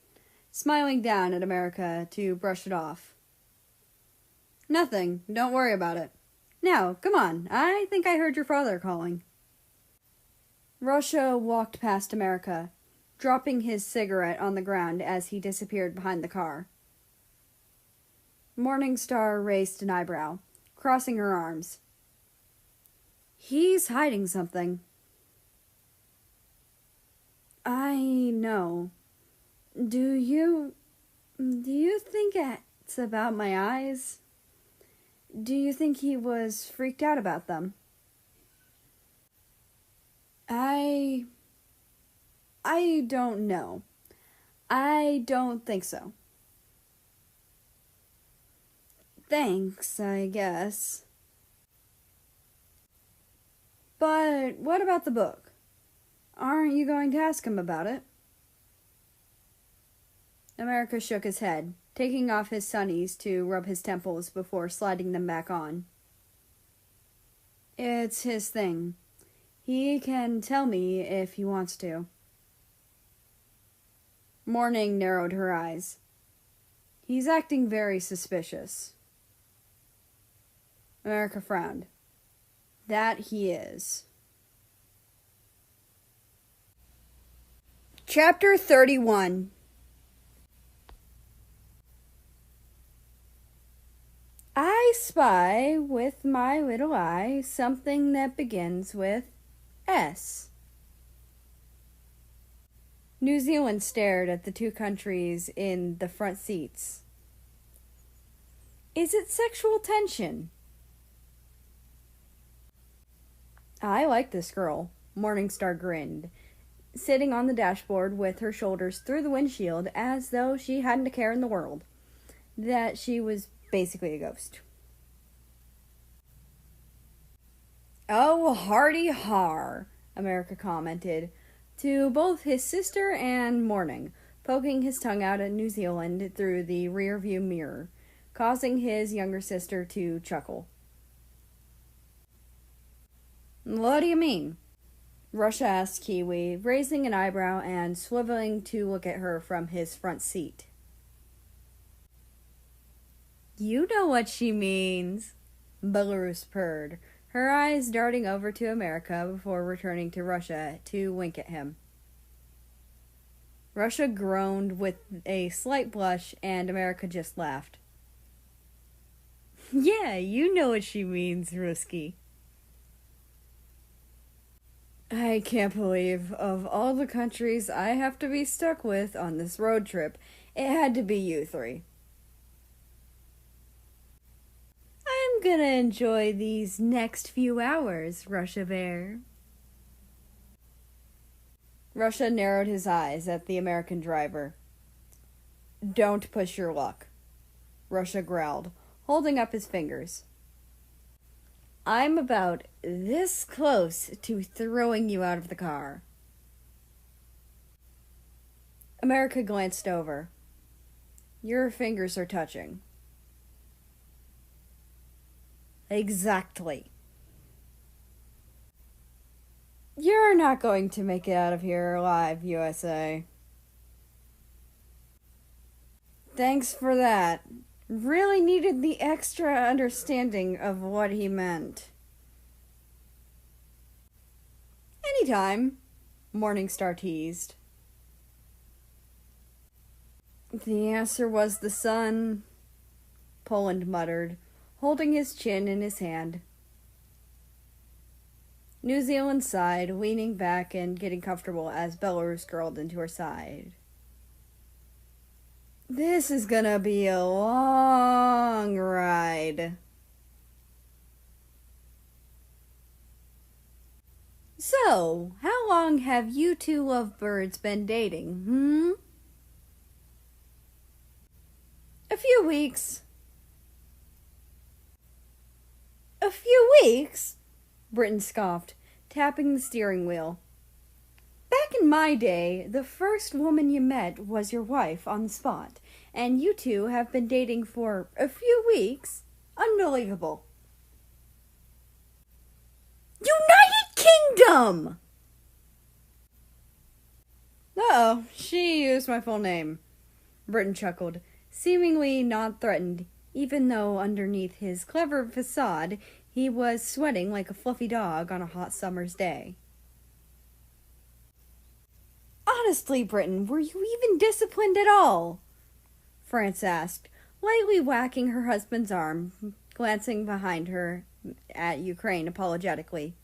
smiling down at America to brush it off. Nothing. Don't worry about it. Now, come on. I think I heard your father calling. Russia walked past America, dropping his cigarette on the ground as he disappeared behind the car. Morningstar raised an eyebrow, crossing her arms. He's hiding something. I know. Do you think it's about my eyes? Do you think he was freaked out about them? I don't know. I don't think so. Thanks, I guess. But what about the book? Aren't you going to ask him about it? America shook his head, taking off his sunnies to rub his temples before sliding them back on. It's his thing. He can tell me if he wants to. Morning narrowed her eyes. He's acting very suspicious. America frowned. That he is. Chapter 31. I spy with my little eye something that begins with S. New Zealand stared at the two countries in the front seats. Is it sexual tension? I like this girl, Morningstar grinned, sitting on the dashboard with her shoulders through the windshield as though she hadn't a care in the world, that she was basically a ghost. "Oh, hardy har," America commented to both his sister and Morning, poking his tongue out at New Zealand through the rearview mirror, causing his younger sister to chuckle. "What do you mean?" Russia asked Kiwi, raising an eyebrow and swiveling to look at her from his front seat. "You know what she means," Belarus purred, her eyes darting over to America before returning to Russia to wink at him. Russia groaned with a slight blush, and America just laughed. "Yeah, you know what she means, Ruski." "I can't believe, of all the countries I have to be stuck with on this road trip, it had to be you three." "I'm gonna enjoy these next few hours, Russia Bear." Russia narrowed his eyes at the American driver. "Don't push your luck," Russia growled, holding up his fingers. "I'm about this close to throwing you out of the car." America glanced over. "Your fingers are touching." "Exactly." "You're not going to make it out of here alive, USA." "Thanks for that. Really needed the extra understanding of what he meant." "Anytime," Morningstar teased. "The answer was the sun," Poland muttered, holding his chin in his hand. New Zealand sighed, leaning back and getting comfortable as Belarus curled into her side. "This is gonna be a long ride." "So, how long have you two lovebirds been dating, "A few weeks." "A few weeks?" Britain scoffed, tapping the steering wheel. "Back in my day, the first woman you met was your wife on the spot, and you two have been dating for a few weeks? Unbelievable." "United Kingdom!" "Uh-oh, she used my full name," Britain chuckled, seemingly not threatened, even though underneath his clever facade he was sweating like a fluffy dog on a hot summer's day. "Honestly, Britain, were you even disciplined at all?" France asked, lightly whacking her husband's arm, glancing behind her at Ukraine apologetically.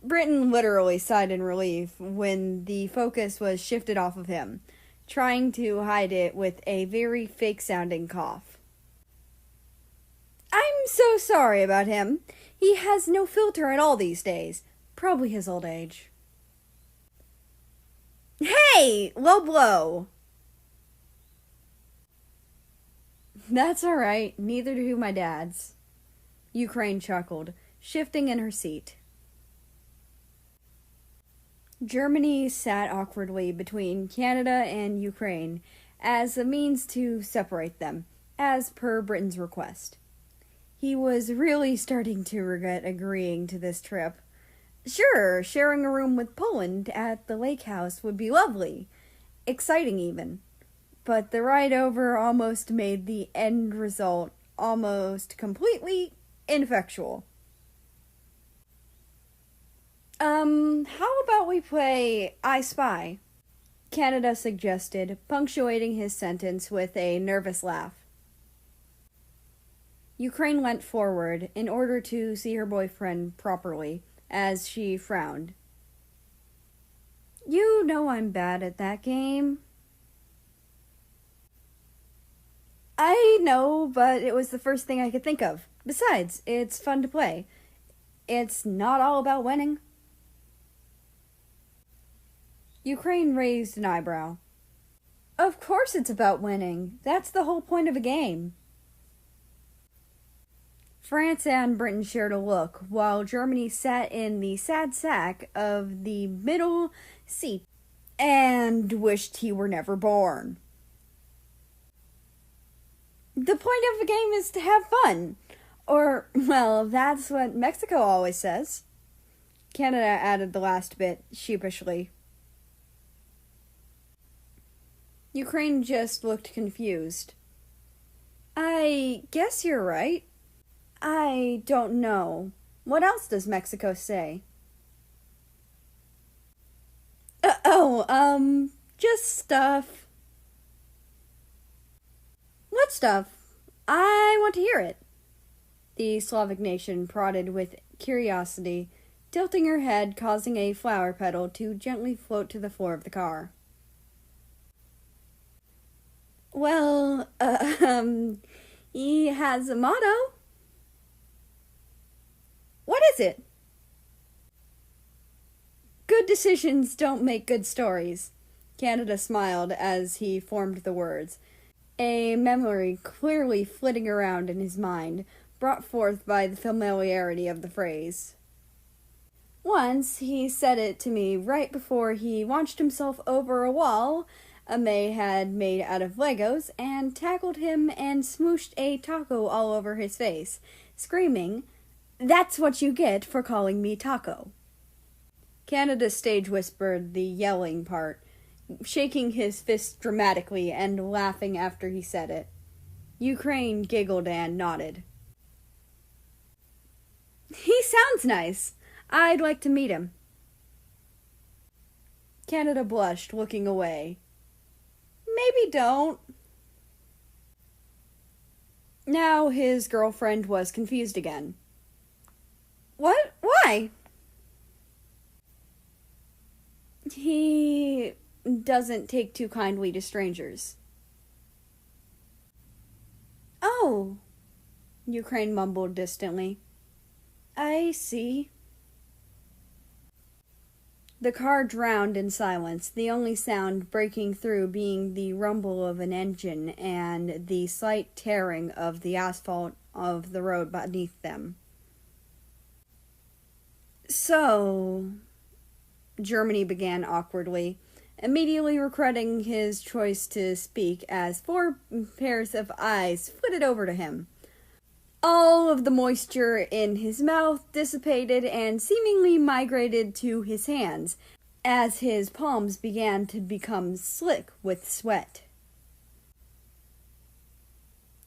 Britain literally sighed in relief when the focus was shifted off of him, trying to hide it with a very fake-sounding cough. "I'm so sorry about him. He has no filter at all these days. Probably his old age." "Hey, low blow!" "That's all right. Neither do my dad's." Ukraine chuckled, shifting in her seat. Germany sat awkwardly between Canada and Ukraine as a means to separate them, as per Britain's request. He was really starting to regret agreeing to this trip. Sure, sharing a room with Poland at the lake house would be lovely, exciting even, but the ride over almost made the end result almost completely ineffectual. How about we play I Spy?" Canada suggested, punctuating his sentence with a nervous laugh. Ukraine leant forward in order to see her boyfriend properly, as she frowned. "You know I'm bad at that game." "I know, but it was the first thing I could think of. Besides, it's fun to play. It's not all about winning." Ukraine raised an eyebrow. Of course it's about winning. That's the whole point of a game. France and Britain shared a look, while Germany sat in the sad sack of the middle seat and wished he were never born. The point of a game is to have fun. Or, well, that's what Mexico always says. Canada added the last bit, sheepishly. Ukraine just looked confused. I guess you're right. I don't know. What else does Mexico say? Just stuff. What stuff? I want to hear it. The Slavic nation prodded with curiosity, tilting her head, causing a flower petal to gently float to the floor of the car. Well, he has a motto. What is it? Good decisions don't make good stories. Canada smiled as he formed the words, a memory clearly flitting around in his mind, brought forth by the familiarity of the phrase. Once he said it to me right before he launched himself over a wall May had made out of Legos and tackled him and smooshed a taco all over his face, screaming, "That's what you get for calling me Taco." Canada stage whispered the yelling part, shaking his fist dramatically and laughing after he said it. Ukraine giggled and nodded. He sounds nice. I'd like to meet him. Canada blushed, looking away. Maybe don't. Now his girlfriend was confused again. What? Why? He doesn't take too kindly to strangers. Oh, Ukraine mumbled distantly. I see. The car drowned in silence, the only sound breaking through being the rumble of an engine and the slight tearing of the asphalt of the road beneath them. So, Germany began awkwardly, immediately regretting his choice to speak as 4 pairs of eyes flitted over to him. All of the moisture in his mouth dissipated and seemingly migrated to his hands as his palms began to become slick with sweat.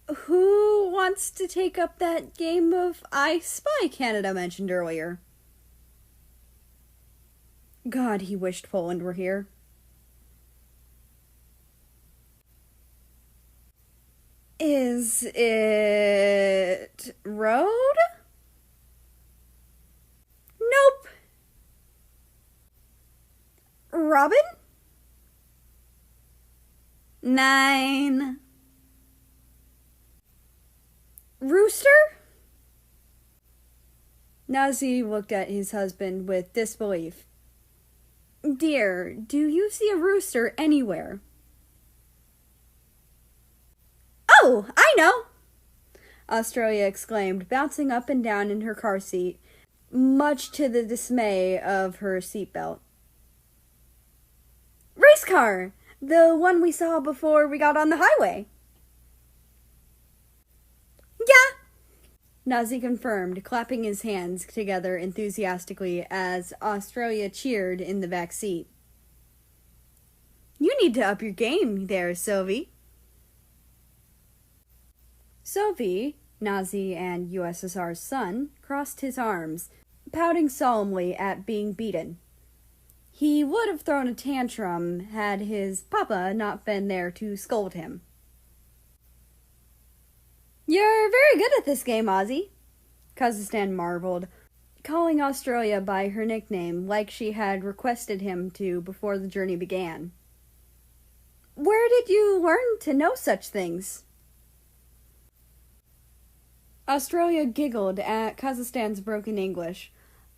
Who wants to take up that game of I Spy Canada mentioned earlier? God, he wished Poland were here. Is it road? Nope. Robin? 9. Rooster? Nazi looked at his husband with disbelief. Dear, do you see a rooster anywhere? Oh, I know! Australia exclaimed, bouncing up and down in her car seat, much to the dismay of her seatbelt. Race car! The one we saw before we got on the highway. Yeah, Nazi confirmed, clapping his hands together enthusiastically as Australia cheered in the back seat. You need to up your game there, Sylvie. Sophie, Nazi and USSR's son, crossed his arms, pouting solemnly at being beaten. He would have thrown a tantrum had his papa not been there to scold him. You're very good at this game, Ozzy, Kazakhstan marveled, calling Australia by her nickname like she had requested him to before the journey began. Where did you learn to know such things? Australia giggled at Kazakhstan's broken English,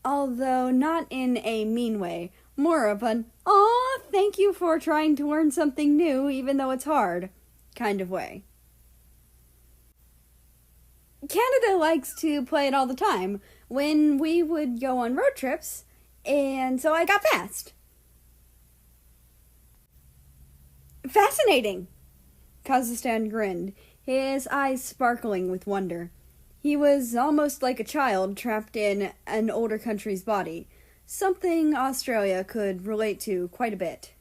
although not in a mean way, More of an, "Aw, thank you for trying to learn something new even though it's hard" kind of way. Canada likes to play it all the time when we would go on road trips, and so I got fast. Fascinating! Kazakhstan grinned, his eyes sparkling with wonder. He was almost like a child trapped in an older country's body, something Australia could relate to quite a bit.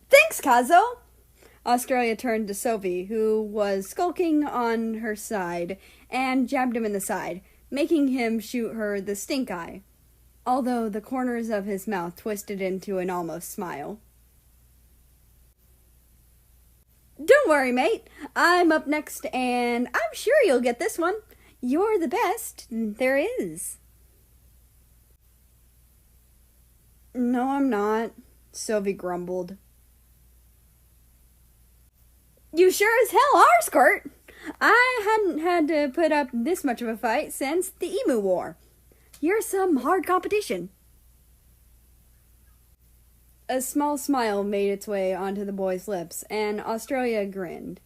Thanks, Kazo! Australia turned to Sophie, who was skulking on her side, and jabbed him in the side, making him shoot her the stink eye, although the corners of his mouth twisted into an almost smile. Don't worry, mate. I'm up next, and I'm sure you'll get this one. You're the best there is. No, I'm not, Sylvie grumbled. You sure as hell are, Squirt. I hadn't had to put up this much of a fight since the Emu War. You're some hard competition. A small smile made its way onto the boy's lips, and Australia grinned.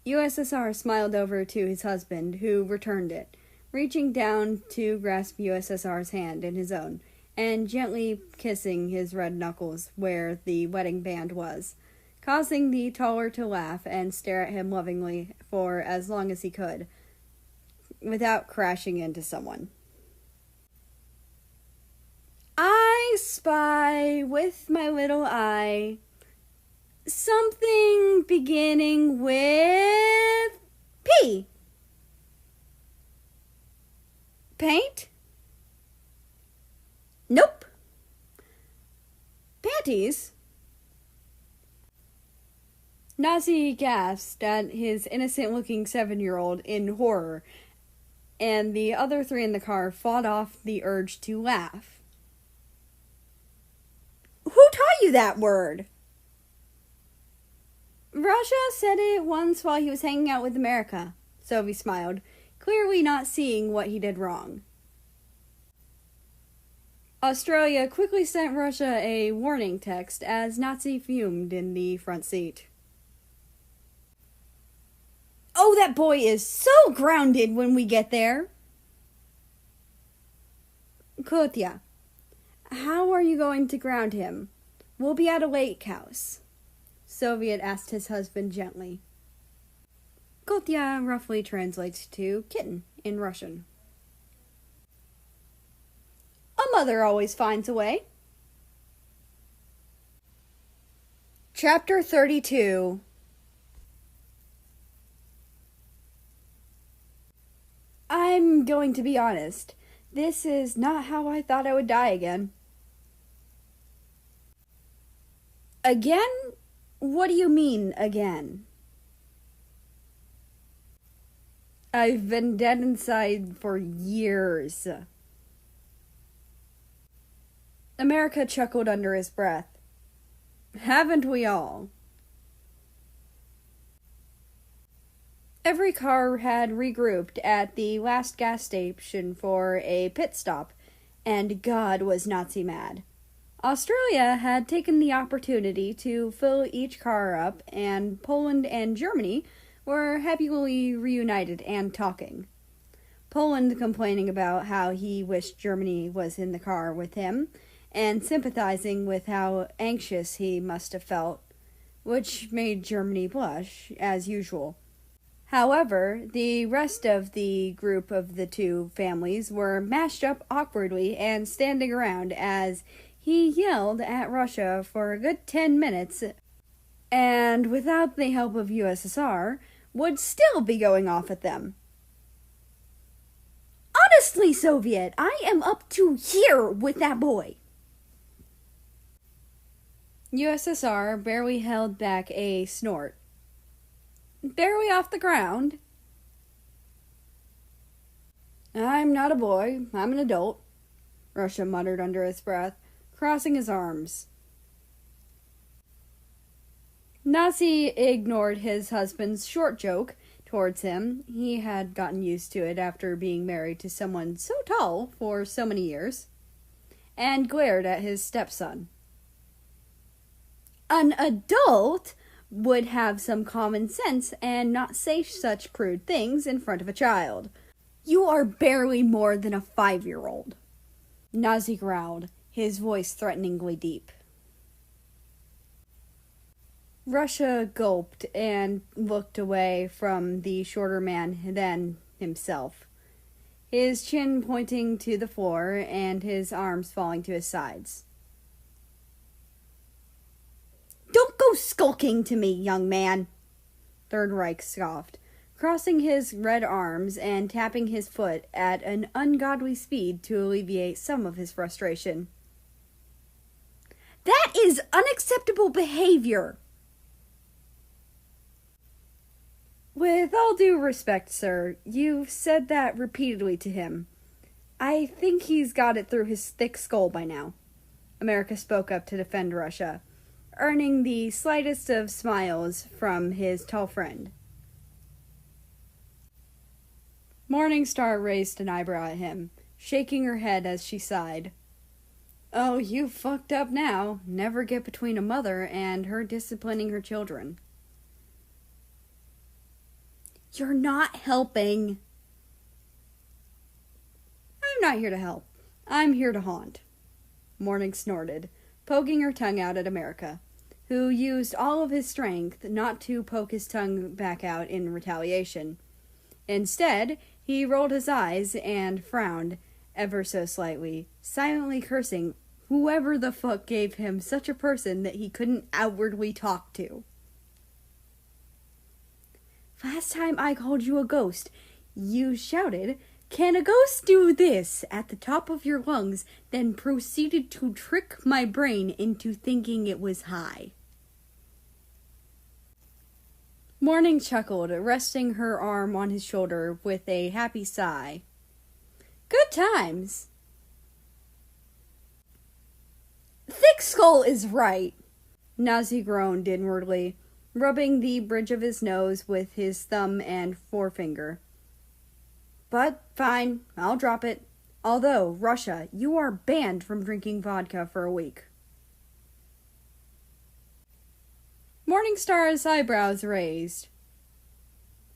USSR smiled over to his husband, who returned it, reaching down to grasp USSR's hand in his own, and gently kissing his red knuckles where the wedding band was, causing the taller to laugh and stare at him lovingly for as long as he could, without crashing into someone. I spy with my little eye something beginning with P. Paint? Nope. Panties? Nazi gasped at his innocent-looking 7-year-old in horror, and the other three in the car fought off the urge to laugh. Who taught you that word? Russia said it once while he was hanging out with America, Sophie smiled, clearly not seeing what he did wrong. Australia quickly sent Russia a warning text as Nazi fumed in the front seat. Oh, that boy is so grounded when we get there. Kotya, how are you going to ground him? We'll be at a lake house, Soviet asked his husband gently. Kotya roughly translates to kitten in Russian. A mother always finds a way. Chapter 32. I'm going to be honest. This is not how I thought I would die again. Again? What do you mean, again? I've been dead inside for years. America chuckled under his breath. Haven't we all? Every car had regrouped at the last gas station for a pit stop, and God was Nazi mad. Australia had taken the opportunity to fill each car up, and Poland and Germany were happily reunited and talking. Poland complaining about how he wished Germany was in the car with him, and sympathizing with how anxious he must have felt, which made Germany blush, as usual. However, the rest of the group of the two families were mashed up awkwardly and standing around as he yelled at Russia for a good 10 minutes, and without the help of USSR, would still be going off at them. Honestly, Soviet, I am up to here with that boy. USSR barely held back a snort. Barely off the ground. I'm not a boy, I'm an adult, Russia muttered under his breath, crossing his arms. Nazi ignored his husband's short joke towards him. He had gotten used to it after being married to someone so tall for so many years. and glared at his stepson. An adult would have some common sense and not say such crude things in front of a child. You are barely more than a 5-year-old. Nazi growled, his voice threateningly deep. Russia gulped and looked away from the shorter man than himself, his chin pointing to the floor and his arms falling to his sides. Don't go skulking to me, young man, Third Reich scoffed, crossing his red arms and tapping his foot at an ungodly speed to alleviate some of his frustration. That is unacceptable behavior! With all due respect, sir, you've said that repeatedly to him. I think he's got it through his thick skull by now. America spoke up to defend Russia, earning the slightest of smiles from his tall friend. Morningstar raised an eyebrow at him, shaking her head as she sighed. Oh, you fucked up now. Never get between a mother and her disciplining her children. You're not helping. I'm not here to help. I'm here to haunt. Morning snorted, poking her tongue out at America, who used all of his strength not to poke his tongue back out in retaliation. Instead, he rolled his eyes and frowned ever so slightly, silently cursing whoever the fuck gave him such a person that he couldn't outwardly talk to. Last time I called you a ghost, you shouted, "Can a ghost do this?" at the top of your lungs, then proceeded to trick my brain into thinking it was high. Morning chuckled, resting her arm on his shoulder with a happy sigh. Good times. Thick skull is right, Nazi groaned inwardly, rubbing the bridge of his nose with his thumb and forefinger. But fine, I'll drop it. Although, Russia, you are banned from drinking vodka for a week. Morningstar's eyebrows raised.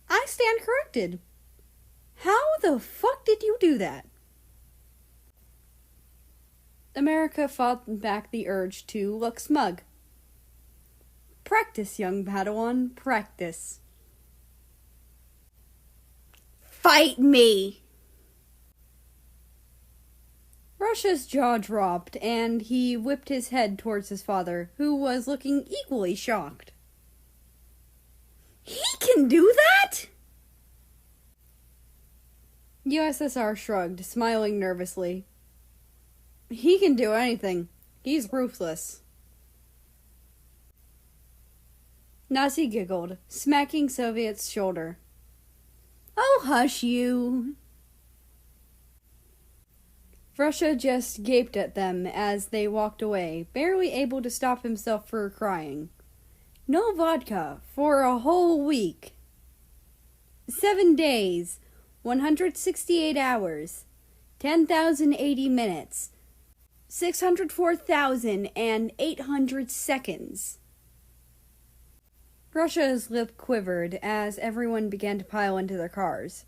I stand corrected. How the fuck did you do that? America fought back the urge to look smug. Practice, young Padawan, practice. Fight me! Russia's jaw dropped, and he whipped his head towards his father, who was looking equally shocked. He can do that?! USSR shrugged, smiling nervously. He can do anything. He's ruthless. Nazi giggled, smacking Soviet's shoulder. Oh, hush you. Russia just gaped at them as they walked away, barely able to stop himself from crying. No vodka for a whole week. 7 days, 168 hours, 10,080 minutes, 604,800 seconds. Russia's lip quivered as everyone began to pile into their cars,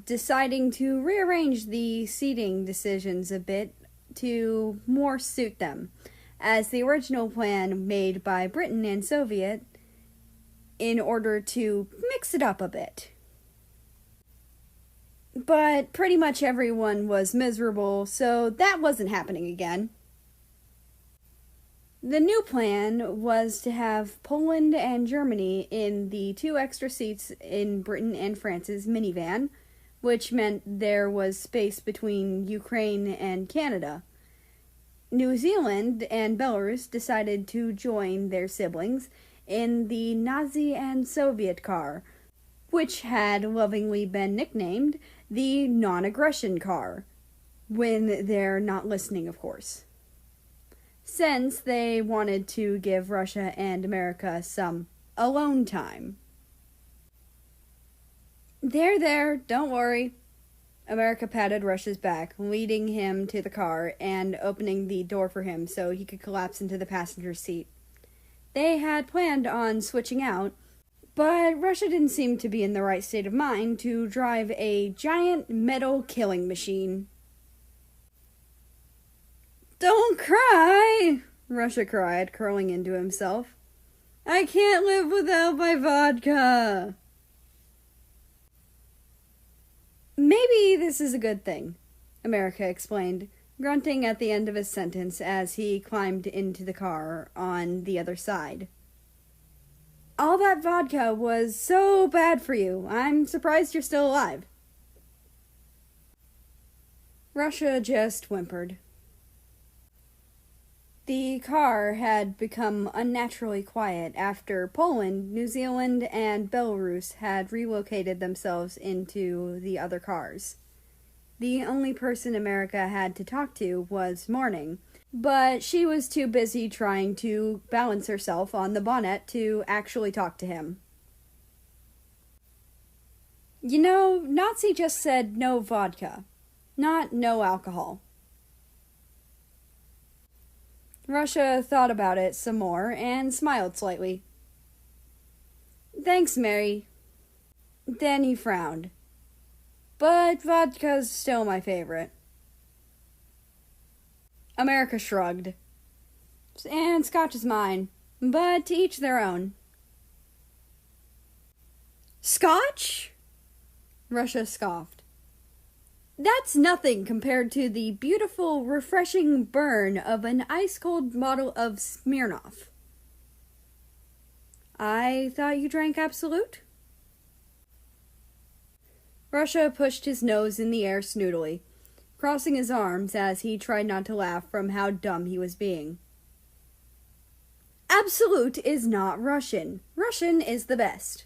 deciding to rearrange the seating decisions a bit to more suit them, as the original plan made by Britain and Soviet in order to mix it up a bit. But pretty much everyone was miserable, so that wasn't happening again. The new plan was to have Poland and Germany in the 2 extra seats in Britain and France's minivan, which meant there was space between Ukraine and Canada. New Zealand and Belarus decided to join their siblings in the Nazi and Soviet car, which had lovingly been nicknamed the non-aggression car, when they're not listening, of course, since they wanted to give Russia and America some alone time. There, don't worry. America patted Russia's back, leading him to the car and opening the door for him so he could collapse into the passenger seat. They had planned on switching out, but Russia didn't seem to be in the right state of mind to drive a giant metal killing machine. "Don't cry!" Russia cried, curling into himself. "I can't live without my vodka." "Maybe this is a good thing," America explained, grunting at the end of his sentence as he climbed into the car on the other side. "All that vodka was so bad for you. I'm surprised you're still alive." Russia just whimpered. The car had become unnaturally quiet after Poland, New Zealand, and Belarus had relocated themselves into the other cars. The only person America had to talk to was Morning, but she was too busy trying to balance herself on the bonnet to actually talk to him. "You know, Nazi just said no vodka, not no alcohol." Russia thought about it some more and smiled slightly. "Thanks, Mary." Then he frowned. "But vodka's still my favorite." America shrugged. "And scotch is mine, but to each their own." "Scotch?" Russia scoffed. "That's nothing compared to the beautiful, refreshing burn of an ice-cold bottle of Smirnoff." "I thought you drank Absolute?" Russia pushed his nose in the air snootily, crossing his arms as he tried not to laugh from how dumb he was being. "Absolute is not Russian. Russian is the best."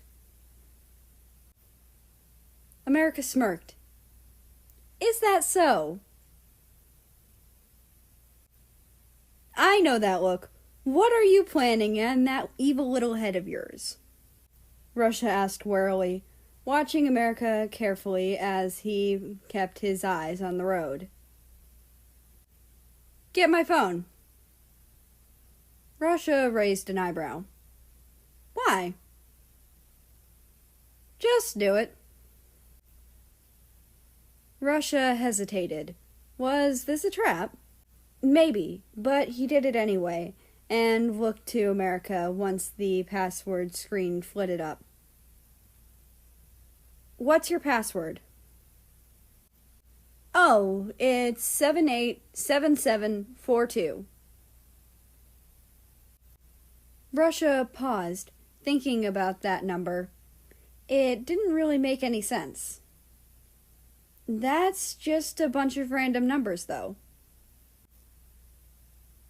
America smirked. "Is that so?" "I know that look. What are you planning in that evil little head of yours?" Russia asked warily, watching America carefully as he kept his eyes on the road. "Get my phone." Russia raised an eyebrow. "Why?" "Just do it." Russia hesitated. Was this a trap? Maybe, but he did it anyway, and looked to America once the password screen flitted up. "What's your password?" "Oh, it's 787742. Russia paused, thinking about that number. It didn't really make any sense. "That's just a bunch of random numbers, though."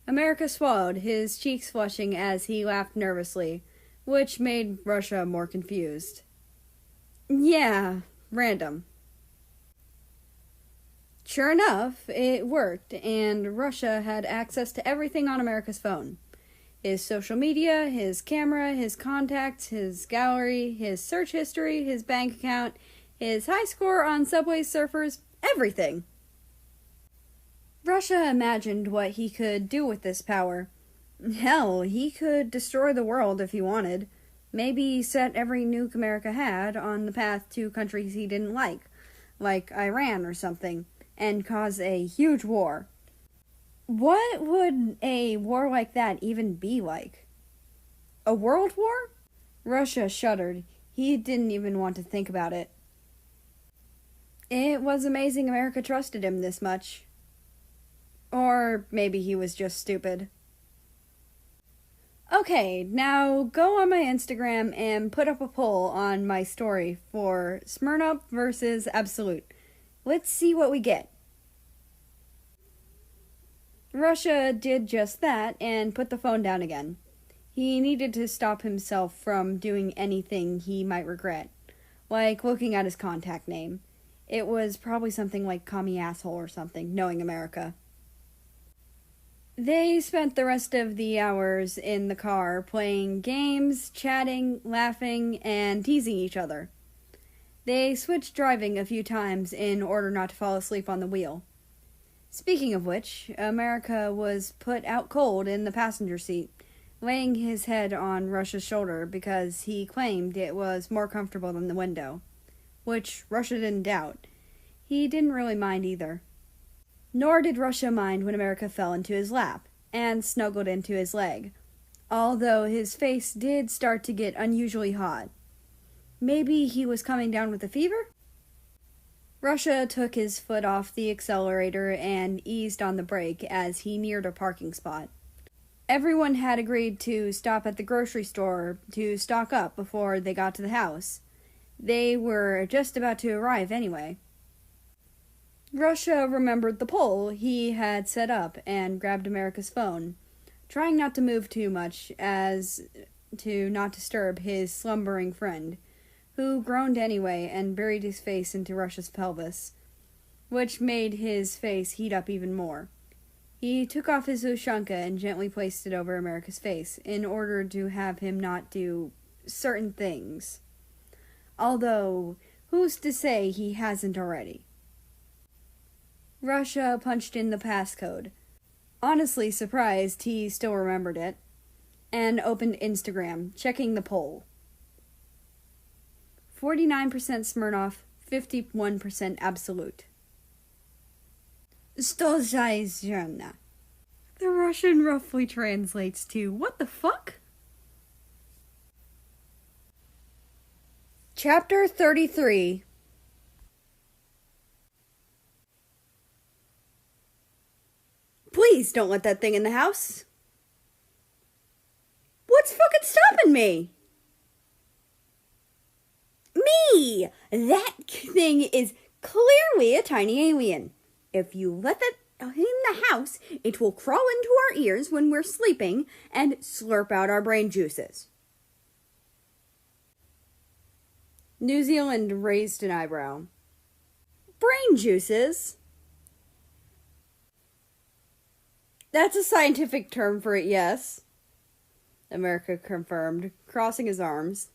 America swallowed, his cheeks flushing as he laughed nervously, which made Russia more confused. "Yeah, random." Sure enough, it worked, and Russia had access to everything on America's phone. His social media, his camera, his contacts, his gallery, his search history, his bank account, his high score on Subway Surfers, everything. Russia imagined what he could do with this power. Hell, he could destroy the world if he wanted. Maybe set every nuke America had on the path to countries he didn't like Iran or something, and cause a huge war. What would a war like that even be like? A world war? Russia shuddered. He didn't even want to think about it. It was amazing America trusted him this much. Or maybe he was just stupid. "Okay, now go on my Instagram and put up a poll on my story for Smirnoff versus Absolute. Let's see what we get." Russia did just that and put the phone down again. He needed to stop himself from doing anything he might regret, like looking at his contact name. It was probably something like "commie asshole" or something, knowing America. They spent the rest of the hours in the car playing games, chatting, laughing, and teasing each other. They switched driving a few times in order not to fall asleep on the wheel. Speaking of which, America was put out cold in the passenger seat, laying his head on Russia's shoulder because he claimed it was more comfortable than the window, which Russia didn't doubt. He didn't really mind either. Nor did Russia mind when America fell into his lap and snuggled into his leg, although his face did start to get unusually hot. Maybe he was coming down with a fever? Russia took his foot off the accelerator and eased on the brake as he neared a parking spot. Everyone had agreed to stop at the grocery store to stock up before they got to the house. They were just about to arrive anyway. Russia remembered the pole he had set up and grabbed America's phone, trying not to move too much as to not disturb his slumbering friend, who groaned anyway and buried his face into Russia's pelvis, which made his face heat up even more. He took off his ushanka and gently placed it over America's face in order to have him not do certain things. Although, who's to say he hasn't already? Russia punched in the passcode, honestly surprised he still remembered it, and opened Instagram, checking the poll. 49% Smirnoff, 51% Absolute. Stozhaizhana. The Russian roughly translates to, what the fuck? Chapter 33. Please don't let that thing in the house. What's fucking stopping me? Me! That thing is clearly a tiny alien. If you let that in the house, it will crawl into our ears when we're sleeping and slurp out our brain juices. New Zealand raised an eyebrow. Brain juices? That's a scientific term for it, yes. America confirmed, crossing his arms.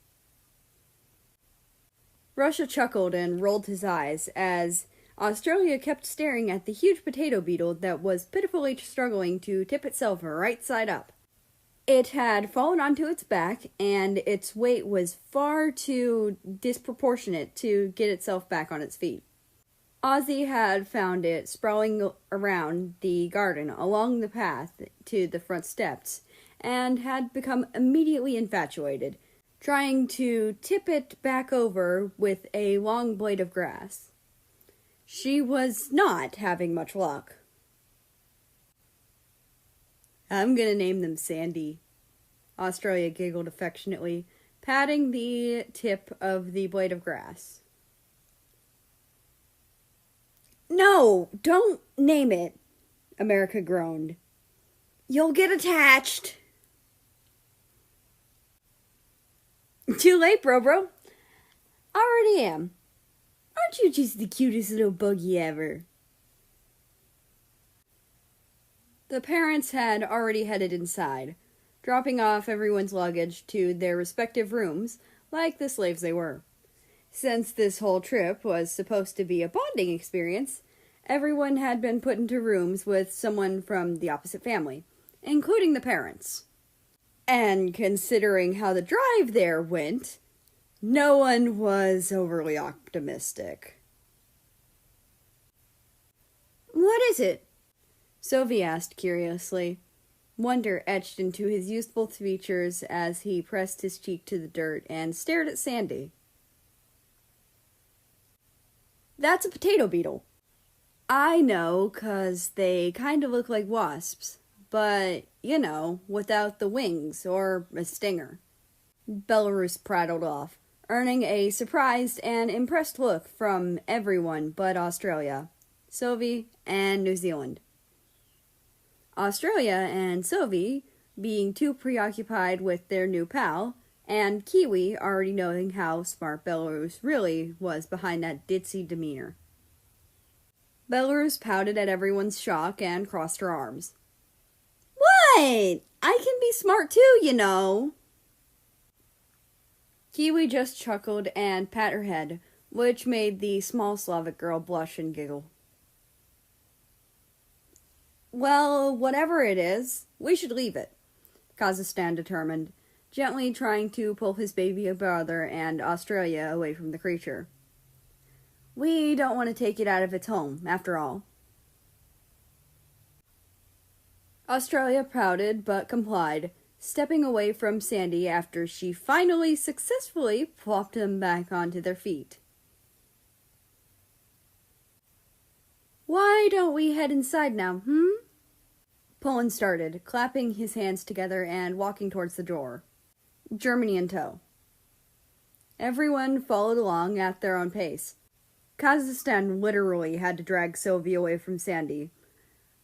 Russia chuckled and rolled his eyes as Australia kept staring at the huge potato beetle that was pitifully struggling to tip itself right side up. It had fallen onto its back, and its weight was far too disproportionate to get itself back on its feet. Ozzy had found it sprawling around the garden along the path to the front steps, and had become immediately infatuated, trying to tip it back over with a long blade of grass. She was not having much luck. I'm gonna name them Sandy. Australia giggled affectionately, patting the tip of the blade of grass. No, don't name it, America groaned. You'll get attached. Too late, bro. Already am. Aren't you just the cutest little buggy ever? The parents had already headed inside, dropping off everyone's luggage to their respective rooms, like the slaves they were. Since this whole trip was supposed to be a bonding experience, everyone had been put into rooms with someone from the opposite family, including the parents. And considering how the drive there went, no one was overly optimistic. What is it? Sylvie asked curiously, wonder etched into his youthful features as he pressed his cheek to the dirt and stared at Sandy. That's a potato beetle. I know, 'cause they kind of look like wasps, but, you know, without the wings or a stinger. Belarus prattled off, earning a surprised and impressed look from everyone but Australia, Sylvie, and New Zealand. Australia and Sylvie being too preoccupied with their new pal, and Kiwi already knowing how smart Belarus really was behind that ditzy demeanor. Belarus pouted at everyone's shock and crossed her arms. What? I can be smart too, you know. Kiwi just chuckled and pat her head, which made the small Slavic girl blush and giggle. Well, whatever it is, we should leave it, Kazakhstan determined, gently trying to pull his baby brother and Australia away from the creature. We don't want to take it out of its home, after all. Australia pouted but complied, stepping away from Sandy after she finally successfully plopped them back onto their feet. Why don't we head inside now, Pullen started, clapping his hands together and walking towards the door, Germany in tow. Everyone followed along at their own pace. Kazakhstan literally had to drag Sylvie away from Sandy,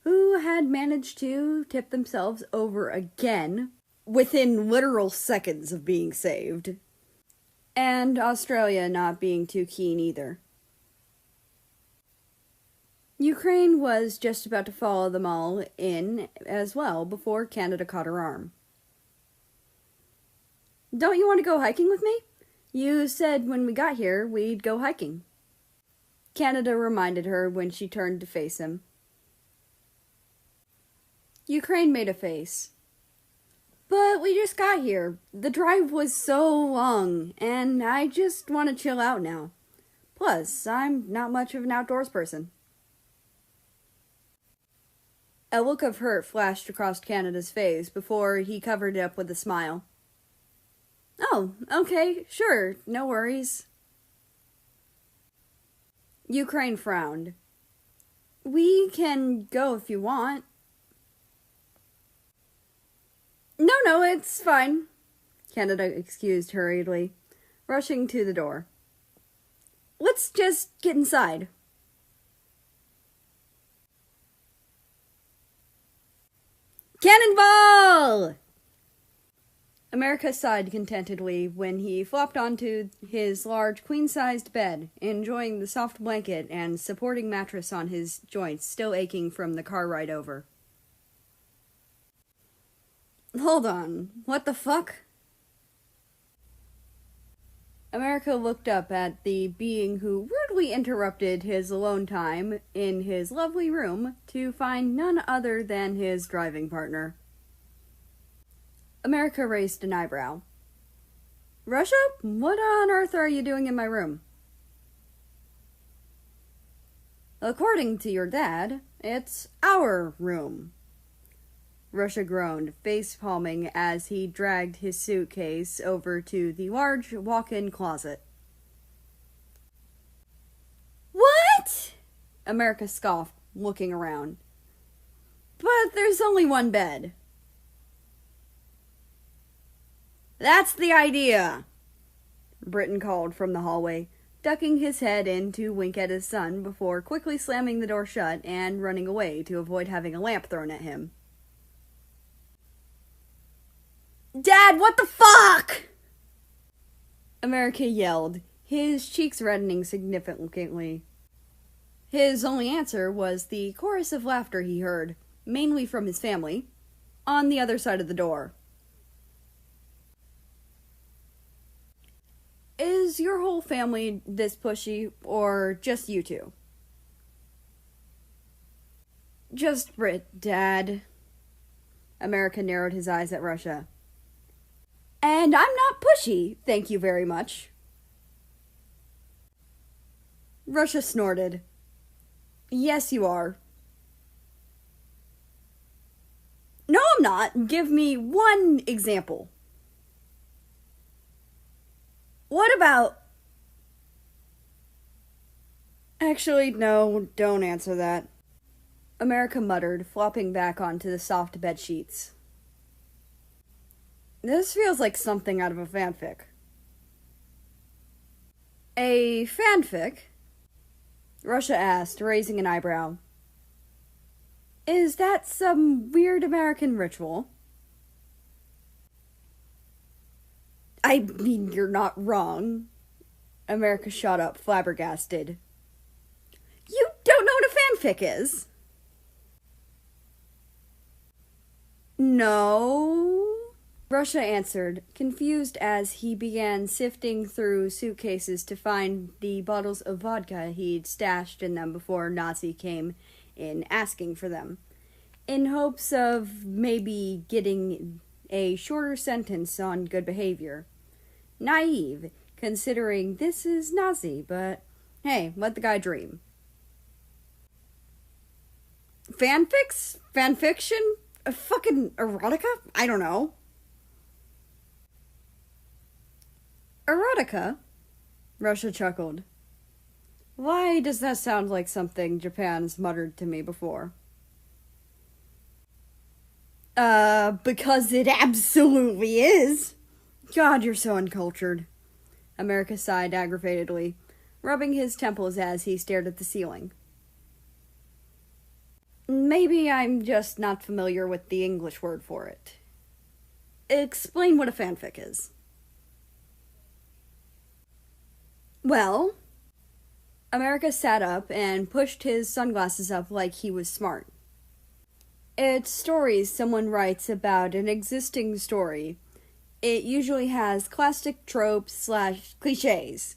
who had managed to tip themselves over again within literal seconds of being saved, and Australia not being too keen either. Ukraine was just about to follow them all in as well before Canada caught her arm. Don't you want to go hiking with me? You said when we got here we'd go hiking. Canada reminded her when she turned to face him. Ukraine made a face. But we just got here. The drive was so long, and I just want to chill out now. Plus, I'm not much of an outdoors person. A look of hurt flashed across Canada's face before he covered it up with a smile. Oh, okay, sure, no worries. Ukraine frowned. We can go if you want. No, it's fine, Canada excused hurriedly, rushing to the door. Let's just get inside. Cannonball! America sighed contentedly when he flopped onto his large queen-sized bed, enjoying the soft blanket and supporting mattress on his joints still aching from the car ride over. Hold on, what the fuck? America looked up at the being who rudely interrupted his alone time in his lovely room to find none other than his driving partner. America raised an eyebrow. Russia, what on earth are you doing in my room? According to your dad, it's our room. Russia groaned, face-palming as he dragged his suitcase over to the large walk-in closet. What? America scoffed, looking around. But there's only one bed. That's the idea, Britton called from the hallway, ducking his head in to wink at his son before quickly slamming the door shut and running away to avoid having a lamp thrown at him. Dad, what the fuck? America yelled, his cheeks reddening significantly. His only answer was the chorus of laughter he heard, mainly from his family, on the other side of the door. Is your whole family this pushy, or just you two? Just Brit, Dad. America narrowed his eyes at Russia. And I'm not pushy, thank you very much. Russia snorted. Yes, you are. No, I'm not. Give me one example. What about... Actually, no, don't answer that. America muttered, flopping back onto the soft bed sheets. This feels like something out of a fanfic. A fanfic? Russia asked, raising an eyebrow. Is that some weird American ritual? I mean, you're not wrong. America shot up, flabbergasted. You don't know what a fanfic is? No. Russia answered, confused as he began sifting through suitcases to find the bottles of vodka he'd stashed in them before Nazi came in asking for them, in hopes of maybe getting a shorter sentence on good behavior. Naive, considering this is Nazi, but hey, let the guy dream. Fanfics? Fanfiction? A fucking erotica? I don't know. Erotica? Russia chuckled. Why does that sound like something Japan's muttered to me before? Because it absolutely is. God, you're so uncultured. America sighed aggravatedly, rubbing his temples as he stared at the ceiling. Maybe I'm just not familiar with the English word for it. Explain what a fanfic is. Well, America sat up and pushed his sunglasses up like he was smart. It's stories someone writes about an existing story. It usually has classic tropes / cliches.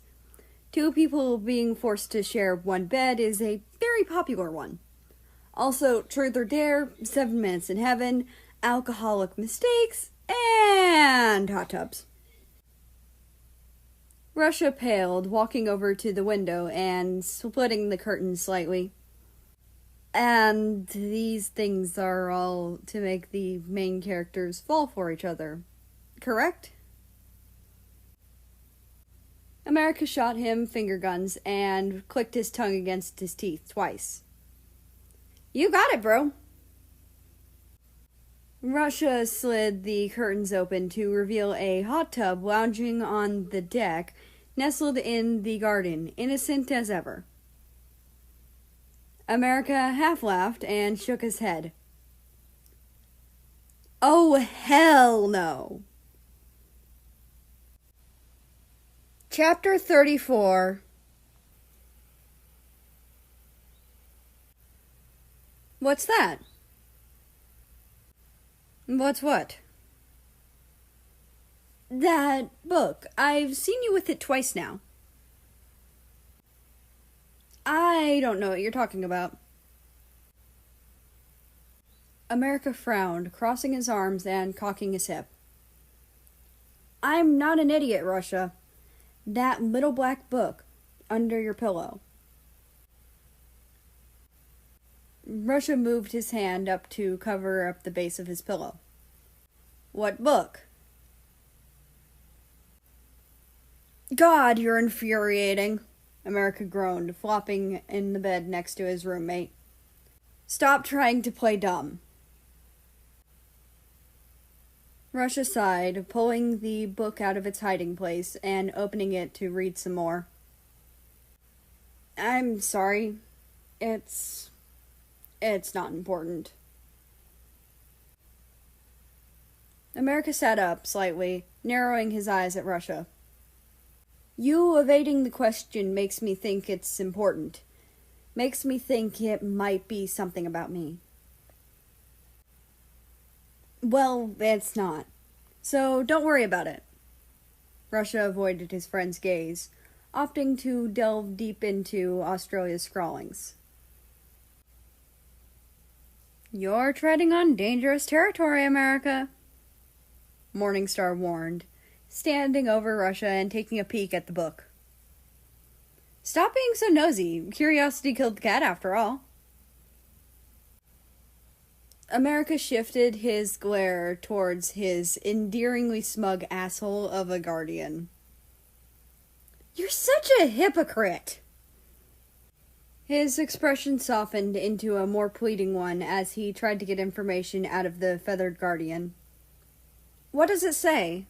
Two people being forced to share one bed is a very popular one. Also, Truth or Dare, 7 Minutes in Heaven, Alcoholic Mistakes, and hot tubs. Russia paled, walking over to the window and splitting the curtains slightly. And these things are all to make the main characters fall for each other, correct? America shot him finger guns and clicked his tongue against his teeth twice. You got it, bro. Russia slid the curtains open to reveal a hot tub lounging on the deck, nestled in the garden, innocent as ever. America half laughed and shook his head. Oh, hell no. Chapter 34. What's that? What's what? That book. I've seen you with it twice now. I don't know what you're talking about. America frowned, crossing his arms and cocking his hip. I'm not an idiot, Russia. That little black book under your pillow. Russia moved his hand up to cover up the base of his pillow. What book? God, you're infuriating, America groaned, flopping in the bed next to his roommate. Stop trying to play dumb. Russia sighed, pulling the book out of its hiding place and opening it to read some more. I'm sorry. It's not important. America sat up slightly, narrowing his eyes at Russia. You evading the question makes me think it's important. Makes me think it might be something about me. Well, it's not. So don't worry about it. Russia avoided his friend's gaze, opting to delve deep into Australia's scrawlings. You're treading on dangerous territory, America, Morningstar warned, standing over Russia and taking a peek at the book. Stop being so nosy. Curiosity killed the cat, after all. America shifted his glare towards his endearingly smug asshole of a guardian. You're such a hypocrite! His expression softened into a more pleading one as he tried to get information out of the feathered guardian. What does it say?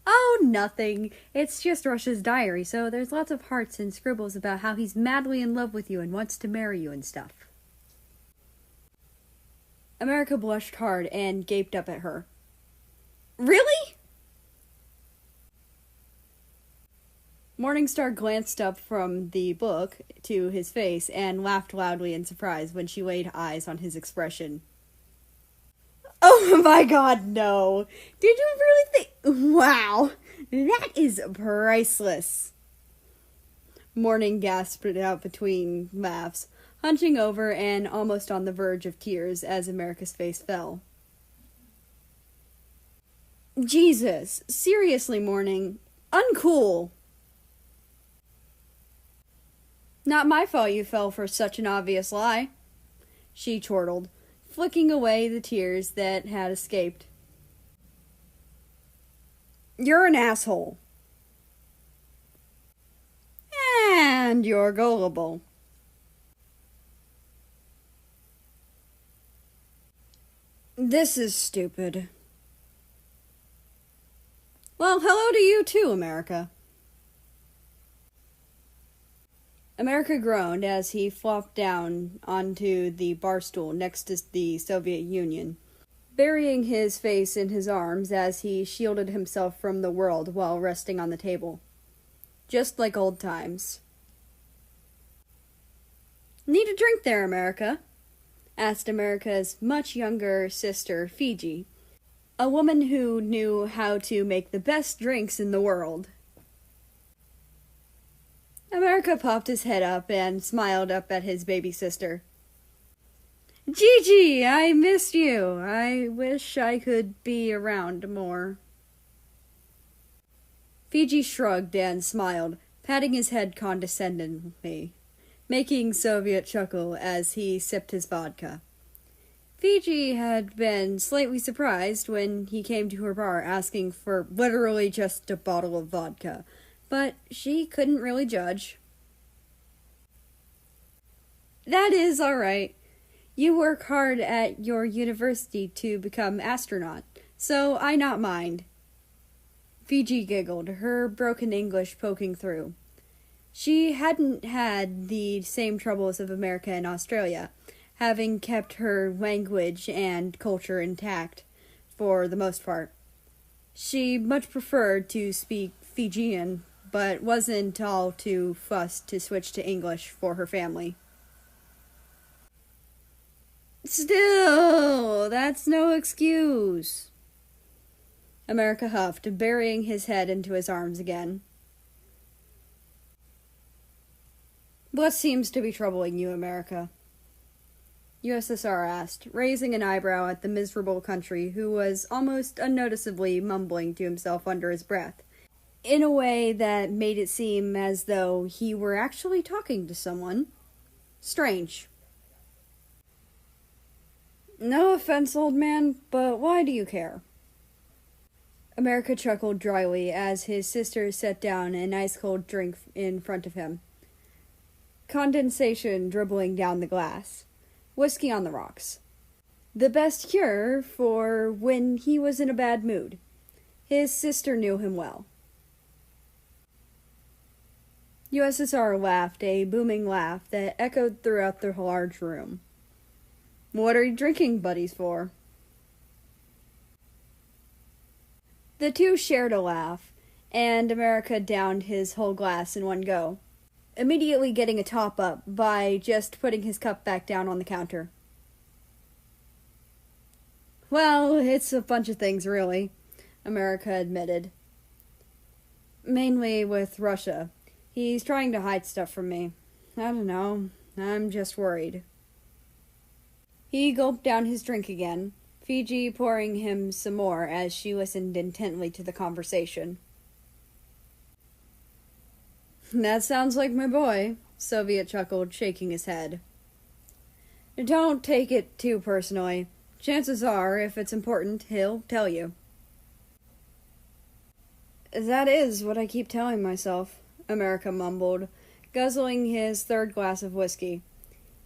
Oh, nothing. It's just Russia's diary, so there's lots of hearts and scribbles about how he's madly in love with you and wants to marry you and stuff. America blushed hard and gaped up at her. Really? Morningstar glanced up from the book to his face and laughed loudly in surprise when she laid eyes on his expression. Oh my god, no. Did you really think? Wow, that is priceless. Morning gasped it out between laughs, hunching over and almost on the verge of tears as America's face fell. Jesus, seriously, Morning. Uncool. Not my fault you fell for such an obvious lie, she chortled, flicking away the tears that had escaped. You're an asshole. And you're gullible. This is stupid. Well, hello to you too, America. America groaned as he flopped down onto the bar stool next to the Soviet Union, burying his face in his arms as he shielded himself from the world while resting on the table. Just like old times. Need a drink there, America? Asked America's much younger sister, Fiji, a woman who knew how to make the best drinks in the world. America popped his head up and smiled up at his baby sister. Gigi, I missed you. I wish I could be around more. Fiji shrugged and smiled, patting his head condescendingly, making Soviet chuckle as he sipped his vodka. Fiji had been slightly surprised when he came to her bar asking for literally just a bottle of vodka, but she couldn't really judge. That is all right. You work hard at your university to become astronaut, so I not mind. Fiji giggled, her broken English poking through. She hadn't had the same troubles of America and Australia, having kept her language and culture intact for the most part. She much preferred to speak Fijian, but wasn't all too fussed to switch to English for her family. Still, that's no excuse. America huffed, burying his head into his arms again. What seems to be troubling you, America? USSR asked, raising an eyebrow at the miserable country who was almost unnoticeably mumbling to himself under his breath, in a way that made it seem as though he were actually talking to someone. Strange. No offense, old man, but why do you care? America chuckled dryly as his sister set down an ice-cold drink in front of him. Condensation dribbling down the glass. Whiskey on the rocks. The best cure for when he was in a bad mood. His sister knew him well. USSR laughed, a booming laugh that echoed throughout the large room. What are you drinking buddies for? The two shared a laugh, and America downed his whole glass in one go, immediately getting a top-up by just putting his cup back down on the counter. Well, it's a bunch of things, really, America admitted. Mainly with Russia. He's trying to hide stuff from me. I don't know. I'm just worried. He gulped down his drink again, Fiji pouring him some more as she listened intently to the conversation. That sounds like my boy, Soviet chuckled, shaking his head. Don't take it too personally. Chances are, if it's important, he'll tell you. That is what I keep telling myself, America mumbled, guzzling his third glass of whiskey.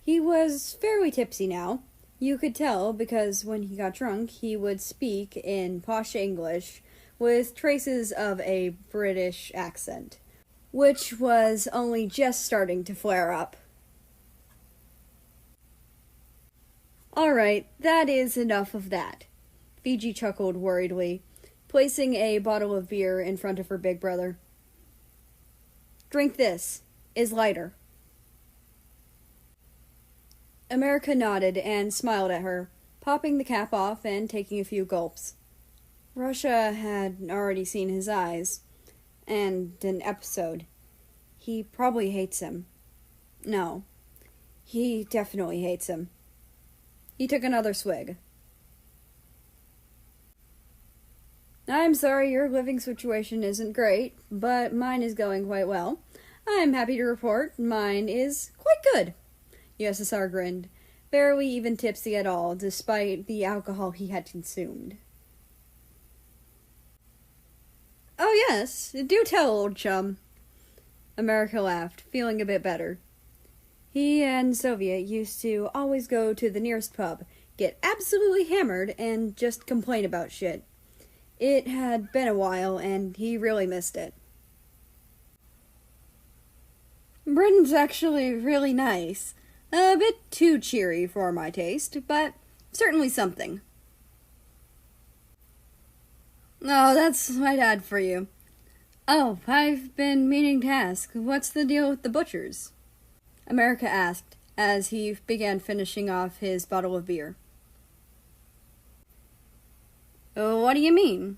He was fairly tipsy now. You could tell because when he got drunk, he would speak in posh English with traces of a British accent, which was only just starting to flare up. All right, that is enough of that, Fiji chuckled worriedly, placing a bottle of beer in front of her big brother. Drink this. Is lighter. America nodded and smiled at her, popping the cap off and taking a few gulps. Russia had already seen his eyes, and an episode. He probably hates him. No, he definitely hates him. He took another swig. I'm sorry your living situation isn't great, but mine is going quite well. I'm happy to report mine is quite good. USSR grinned, barely even tipsy at all, despite the alcohol he had consumed. Oh yes, do tell, old chum. America laughed, feeling a bit better. He and Soviet used to always go to the nearest pub, get absolutely hammered, and just complain about shit. It had been a while, and he really missed it. Britain's actually really nice. A bit too cheery for my taste, but certainly something. Oh, that's my dad for you. Oh, I've been meaning to ask, what's the deal with the butchers? America asked, as he began finishing off his bottle of beer. What do you mean?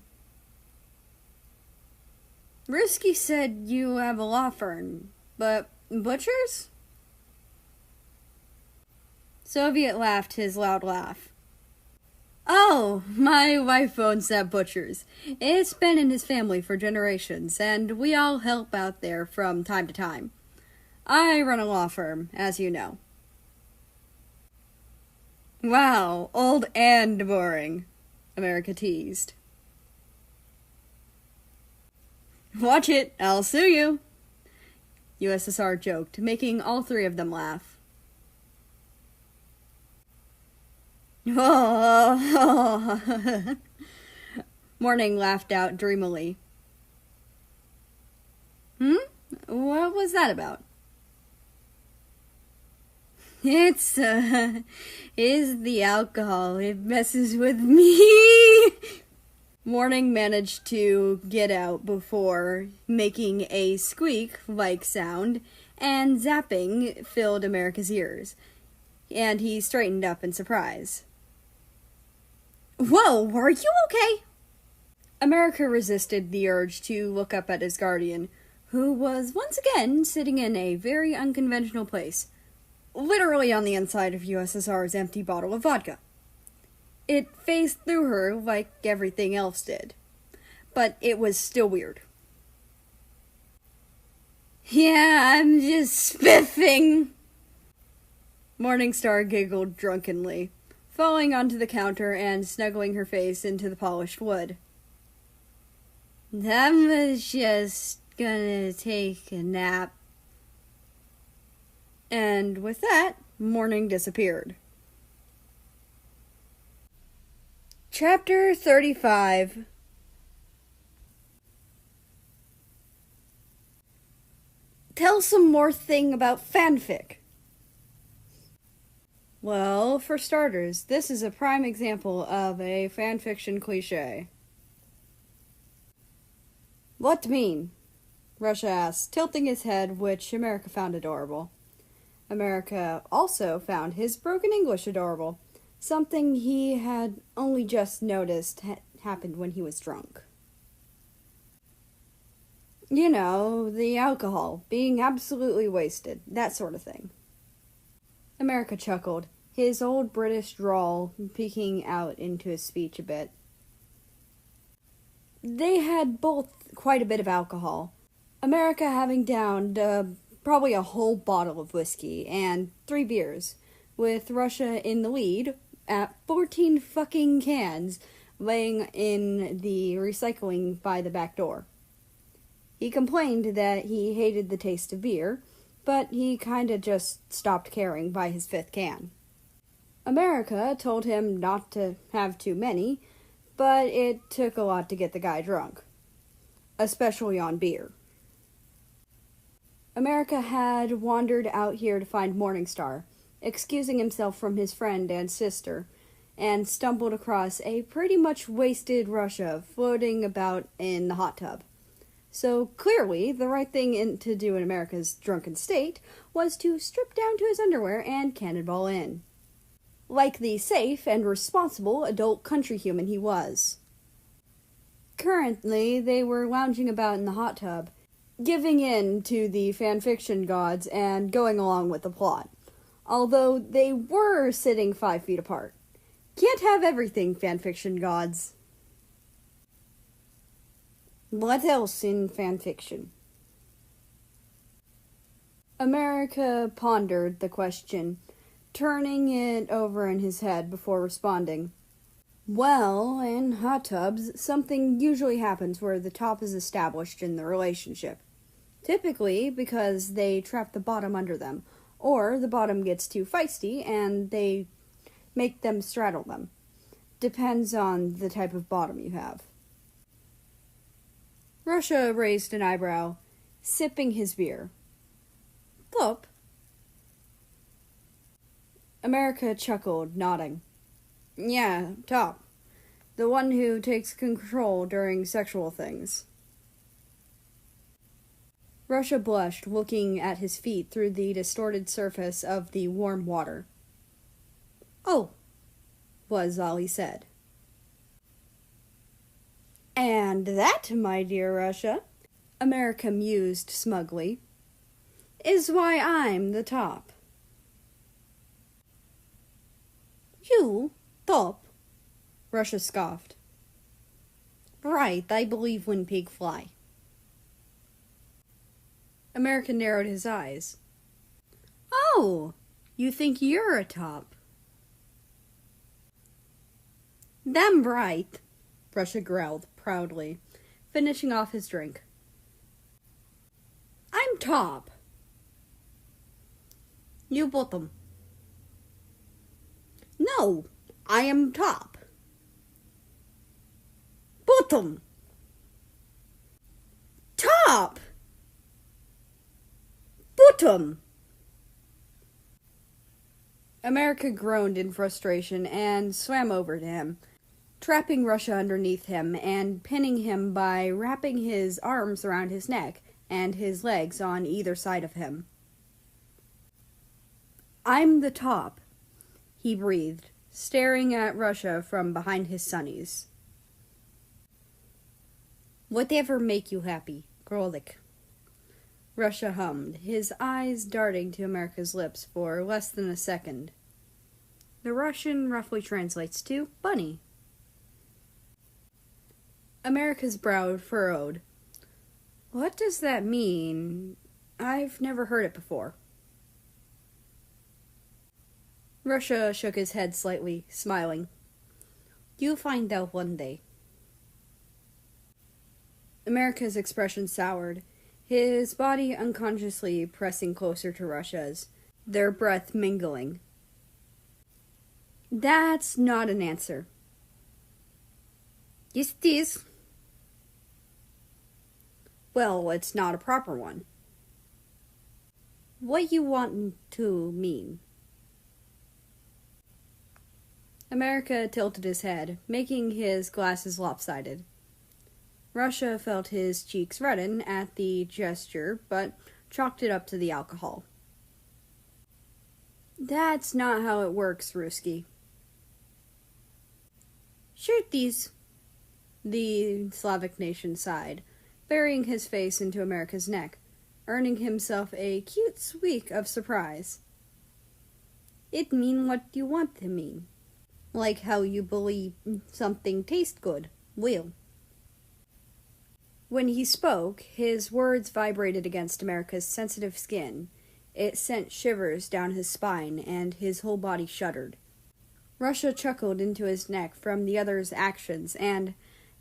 Risky said you have a law firm, but butchers? Soviet laughed his loud laugh. Oh, my wife owns that butcher's. It's been in his family for generations, and we all help out there from time to time. I run a law firm, as you know. Wow, old and boring, America teased. Watch it, I'll sue you, USSR joked, making all three of them laugh. Oh. Morning laughed out dreamily. What was that about? It's, is the alcohol. It messes with me. Morning managed to get out before making a squeak-like sound, and zapping filled America's ears, and he straightened up in surprise. Whoa, are you okay? America resisted the urge to look up at his guardian, who was once again sitting in a very unconventional place, literally on the inside of USSR's empty bottle of vodka. It phased through her like everything else did, but it was still weird. Yeah, I'm just spiffing. Morningstar giggled drunkenly, falling onto the counter and snuggling her face into the polished wood. I was just gonna take a nap. And with that, Morning disappeared. Chapter 35. Tell some more thing about fanfic. Well, for starters, this is a prime example of a fanfiction cliché. What mean? Russia asked, tilting his head, which America found adorable. America also found his broken English adorable, something he had only just noticed happened when he was drunk. You know, the alcohol, being absolutely wasted, that sort of thing. America chuckled, his old British drawl peeking out into his speech a bit. They had both quite a bit of alcohol, America having downed probably a whole bottle of whiskey and 3 beers, with Russia in the lead at 14 fucking cans laying in the recycling by the back door. He complained that he hated the taste of beer, but he kinda just stopped caring by his 5th can. America told him not to have too many, but it took a lot to get the guy drunk, especially on beer. America had wandered out here to find Morningstar, excusing himself from his friend and sister, and stumbled across a pretty much wasted Russia floating about in the hot tub. So clearly, the right thing to do in America's drunken state was to strip down to his underwear and cannonball in. like the safe and responsible adult country human he was. Currently, they were lounging about in the hot tub, giving in to the fanfiction gods and going along with the plot, although they were sitting 5 feet apart. Can't have everything, fanfiction gods. What else in fanfiction? America pondered the question, turning it over in his head before responding. Well, in hot tubs, something usually happens where the top is established in the relationship. Typically because they trap the bottom under them, or the bottom gets too feisty and they make them straddle them. Depends on the type of bottom you have. Russia raised an eyebrow, sipping his beer. Top? America chuckled, nodding. Yeah, top. The one who takes control during sexual things. Russia blushed, looking at his feet through the distorted surface of the warm water. Oh, was all he said. And that, my dear Russia, America mused smugly, is why I'm the top. You, top? Russia scoffed. Right, I believe when pig fly. America narrowed his eyes. Oh, you think you're a top? Damn right, Russia growled proudly, finishing off his drink. I'm top. You bottom. No, I am top. Bottom. Top. Bottom. America groaned in frustration and swam over to him, trapping Russia underneath him and pinning him by wrapping his arms around his neck and his legs on either side of him. I'm the top, he breathed, staring at Russia from behind his sunnies. Whatever make you happy, Grolik. Russia hummed, his eyes darting to America's lips for less than a second. The Russian roughly translates to bunny. America's brow furrowed. What does that mean? I've never heard it before. Russia shook his head slightly, smiling. You'll find out one day. America's expression soured, his body unconsciously pressing closer to Russia's, their breath mingling. That's not an answer. Yes, it is. Well, it's not a proper one. What you want to mean? America tilted his head, making his glasses lopsided. Russia felt his cheeks redden at the gesture, but chalked it up to the alcohol. That's not how it works, Ruski. Sure it is, the Slavic nation sighed, burying his face into America's neck, earning himself a cute squeak of surprise. It mean what you want to mean. Like how you believe something tastes good, will. When he spoke, his words vibrated against America's sensitive skin. It sent shivers down his spine, and his whole body shuddered. Russia chuckled into his neck from the other's actions, and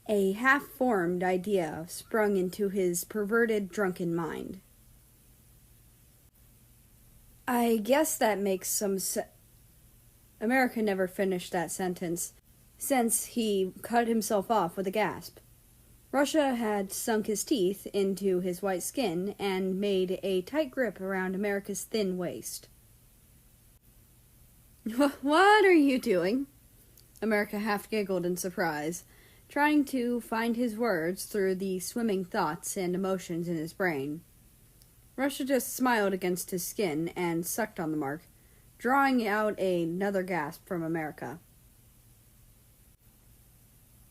a half-formed idea sprung into his perverted, drunken mind. I guess that makes some sense. America never finished that sentence, since he cut himself off with a gasp. Russia had sunk his teeth into his white skin and made a tight grip around America's thin waist. What are you doing? America half giggled in surprise, trying to find his words through the swimming thoughts and emotions in his brain. Russia just smiled against his skin and sucked on the mark, drawing out another gasp from America.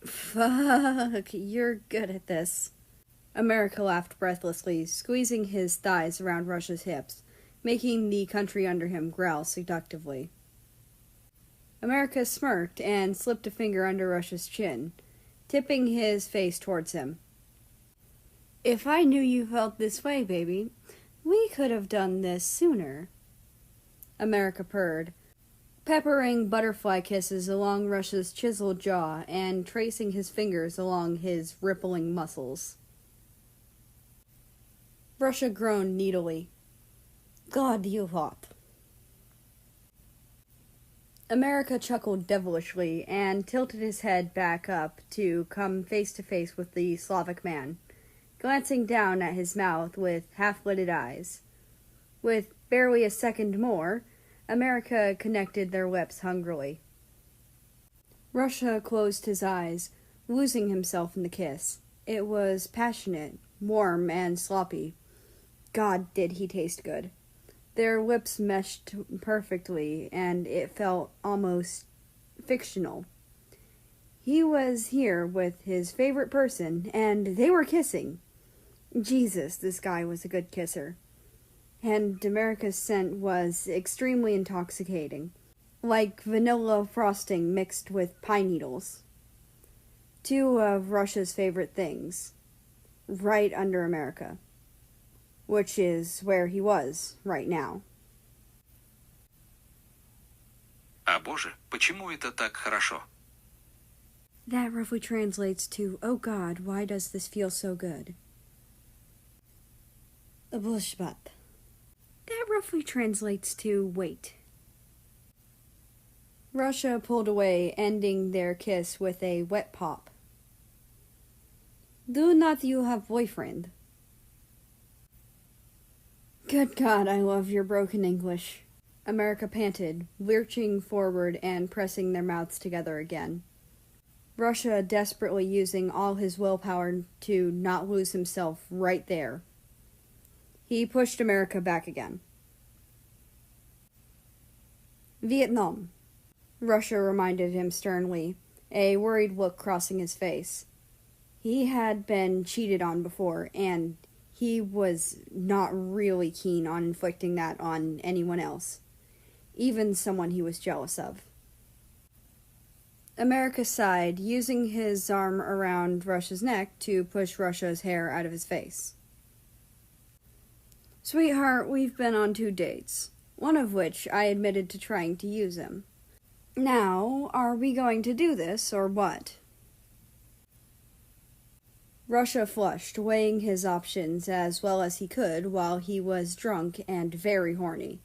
Fuck, you're good at this. America laughed breathlessly, squeezing his thighs around Russia's hips, making the country under him growl seductively. America smirked and slipped a finger under Russia's chin, tipping his face towards him. If I knew you felt this way, baby, we could have done this sooner. America purred, peppering butterfly kisses along Russia's chiseled jaw and tracing his fingers along his rippling muscles. Russia groaned needily. God, you lot. America chuckled devilishly and tilted his head back up to come face to face with the Slavic man, glancing down at his mouth with half-lidded eyes. With barely a second more, America connected their lips hungrily. Russia closed his eyes, losing himself in the kiss. It was passionate, warm, and sloppy. God, did he taste good. Their lips meshed perfectly, and it felt almost fictional. He was here with his favorite person, and they were kissing. Jesus, this guy was a good kisser. And America's scent was extremely intoxicating, like vanilla frosting mixed with pine needles. Two of Russia's favorite things, right under America, which is where he was right now. А боже, почему это так хорошо? That roughly translates to, oh God, why does this feel so good? Bullshbat. That roughly translates to, wait. Russia pulled away, ending their kiss with a wet pop. Do not you have boyfriend? Good God, I love your broken English. America panted, lurching forward and pressing their mouths together again. Russia desperately using all his willpower to not lose himself right there. He pushed America back again. Vietnam, Russia reminded him sternly, a worried look crossing his face. He had been cheated on before, and he was not really keen on inflicting that on anyone else, even someone he was jealous of. America sighed, using his arm around Russia's neck to push Russia's hair out of his face. Sweetheart, we've been on 2 dates, one of which I admitted to trying to use him. Now, are we going to do this, or what? Russia flushed, weighing his options as well as he could while he was drunk and very horny.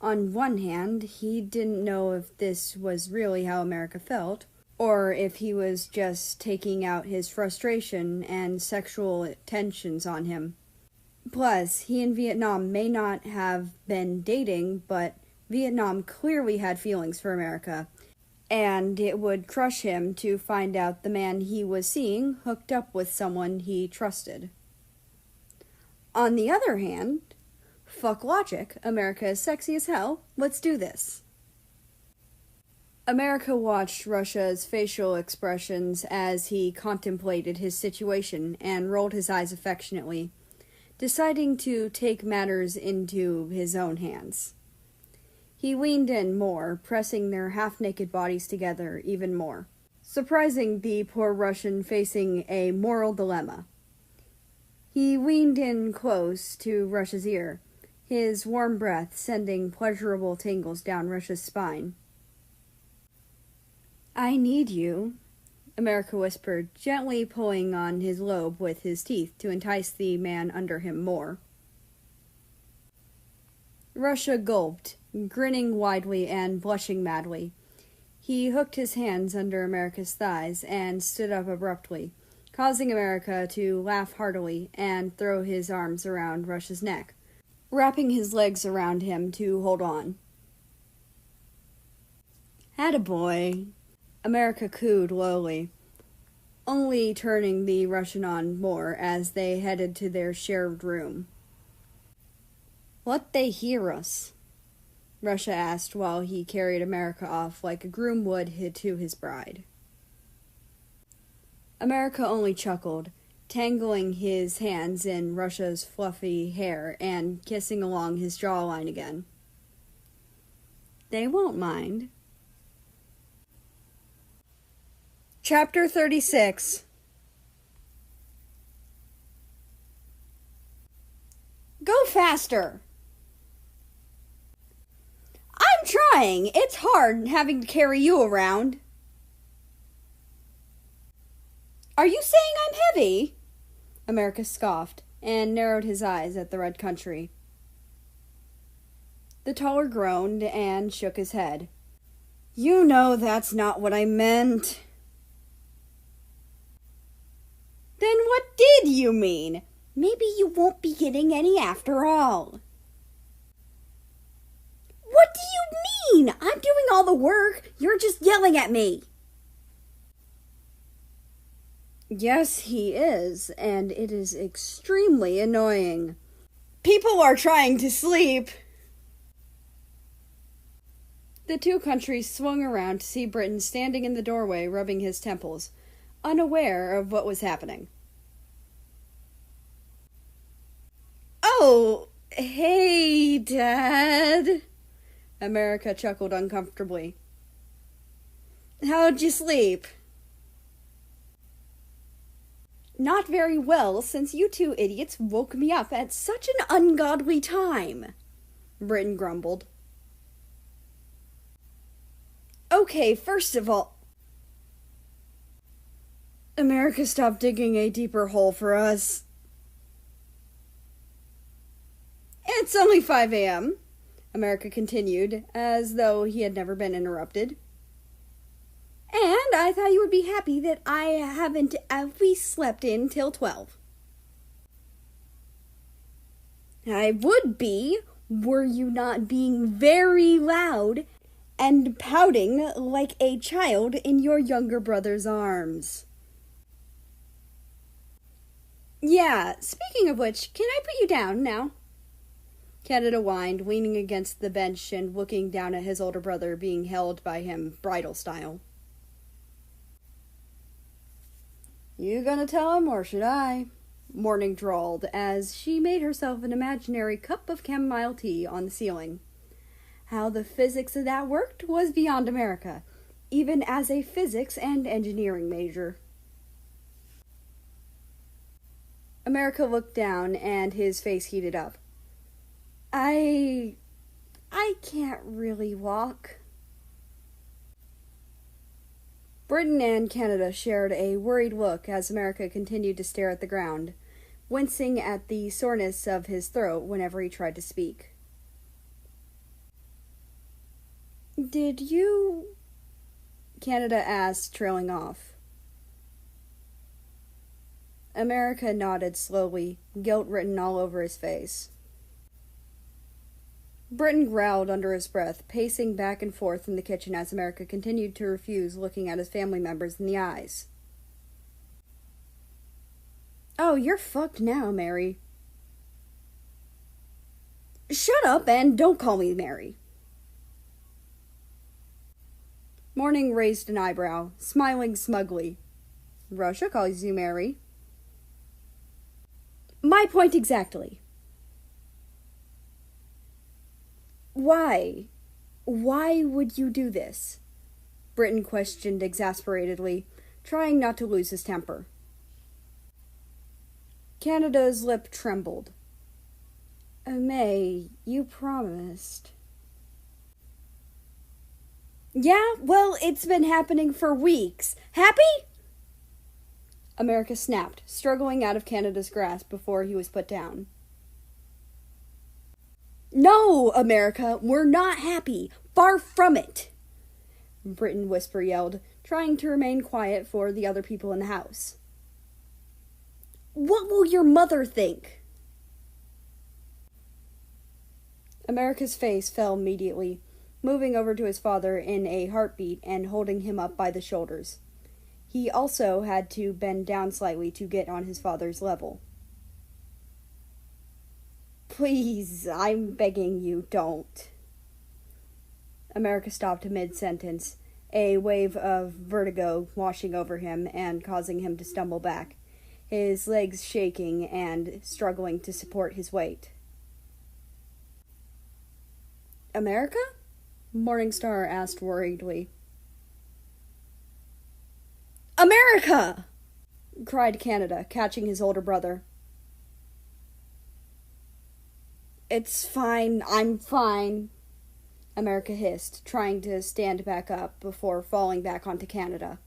On one hand, he didn't know if this was really how America felt, or if he was just taking out his frustration and sexual tensions on him. Plus, he and Vietnam may not have been dating, but Vietnam clearly had feelings for America, and it would crush him to find out the man he was seeing hooked up with someone he trusted. On the other hand, fuck logic, America is sexy as hell, let's do this. America watched Russia's facial expressions as he contemplated his situation and rolled his eyes affectionately, deciding to take matters into his own hands. He leaned in more, pressing their half-naked bodies together even more, surprising the poor Russian facing a moral dilemma. He leaned in close to Russia's ear, his warm breath sending pleasurable tingles down Russia's spine. I need you, America whispered, gently pulling on his lobe with his teeth to entice the man under him more. Russia gulped, grinning widely and blushing madly. He hooked his hands under America's thighs and stood up abruptly, causing America to laugh heartily and throw his arms around Russia's neck, wrapping his legs around him to hold on. Attaboy, America cooed lowly, only turning the Russian on more as they headed to their shared room. Let they hear us. Russia asked while he carried America off like a groom would to his bride. America only chuckled, tangling his hands in Russia's fluffy hair and kissing along his jawline again. They won't mind. Chapter 36. Go faster! I'm trying! It's hard having to carry you around. Are you saying I'm heavy? America scoffed and narrowed his eyes at the red country. The taller groaned and shook his head. You know that's not what I meant. Then what did you mean? Maybe you won't be getting any after all. What do you mean? I'm doing all the work. You're just yelling at me. Yes, he is, and it is extremely annoying. People are trying to sleep. The two countries swung around to see Britain standing in the doorway, rubbing his temples, unaware of what was happening. Oh, hey, Dad. America chuckled uncomfortably. How'd you sleep? Not very well, since you two idiots woke me up at such an ungodly time, Britain grumbled. Okay, first of all, America stopped digging a deeper hole for us. It's only 5 a.m., America continued, as though he had never been interrupted. And I thought you would be happy that I haven't at least slept in till 12. I would be, were you not being very loud and pouting like a child in your younger brother's arms. Yeah, speaking of which, can I put you down now? Canada whined, leaning against the bench and looking down at his older brother being held by him bridal style. You gonna tell him, or should I? Morning drawled, as she made herself an imaginary cup of chamomile tea on the ceiling. How the physics of that worked was beyond America, even as a physics and engineering major. America looked down, and his face heated up. I can't really walk. Britain and Canada shared a worried look as America continued to stare at the ground, wincing at the soreness of his throat whenever he tried to speak. Did you... Canada asked, trailing off. America nodded slowly, guilt written all over his face. Britain growled under his breath, pacing back and forth in the kitchen as America continued to refuse looking at his family members in the eyes. Oh, you're fucked now, Mary. Shut up and don't call me Mary. Morning raised an eyebrow, smiling smugly. Russia calls you Mary. My point exactly. Why? Why would you do this? Britain questioned exasperatedly, trying not to lose his temper. Canada's lip trembled. May, you promised. Yeah, well, it's been happening for weeks. Happy? America snapped, struggling out of Canada's grasp before he was put down. No, America, we're not happy. Far from it. Britain whisper yelled, trying to remain quiet for the other people in the house. What will your mother think? America's face fell immediately, moving over to his father in a heartbeat and holding him up by the shoulders. He also had to bend down slightly to get on his father's level. Please, I'm begging you, don't. America stopped mid-sentence, a wave of vertigo washing over him and causing him to stumble back, his legs shaking and struggling to support his weight. America? Morningstar asked worriedly. America! Cried Canada, catching his older brother. It's fine, I'm fine, America hissed, trying to stand back up before falling back onto Canada.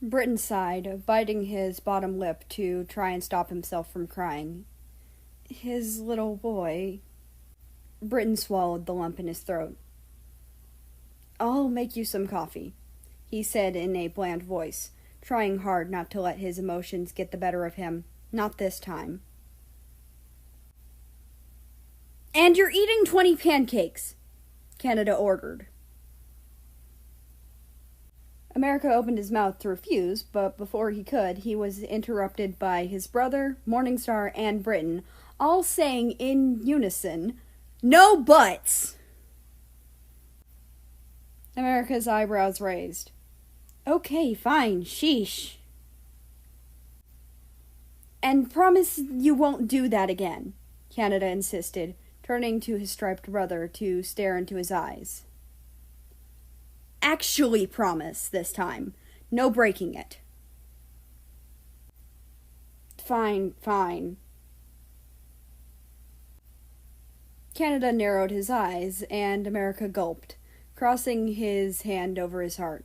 Britain sighed, biting his bottom lip to try and stop himself from crying. His little boy. Britain swallowed the lump in his throat. I'll make you some coffee, he said in a bland voice, trying hard not to let his emotions get the better of him. Not this time. And you're eating 20 pancakes, Canada ordered. America opened his mouth to refuse, but before he could, he was interrupted by his brother, Morningstar, and Britain, all saying in unison, "No buts!" America's eyebrows raised. Okay, fine, sheesh. And promise you won't do that again, Canada insisted, turning to his striped brother to stare into his eyes. Actually promise this time. No breaking it. Fine, fine. Canada narrowed his eyes, and America gulped, crossing his hand over his heart.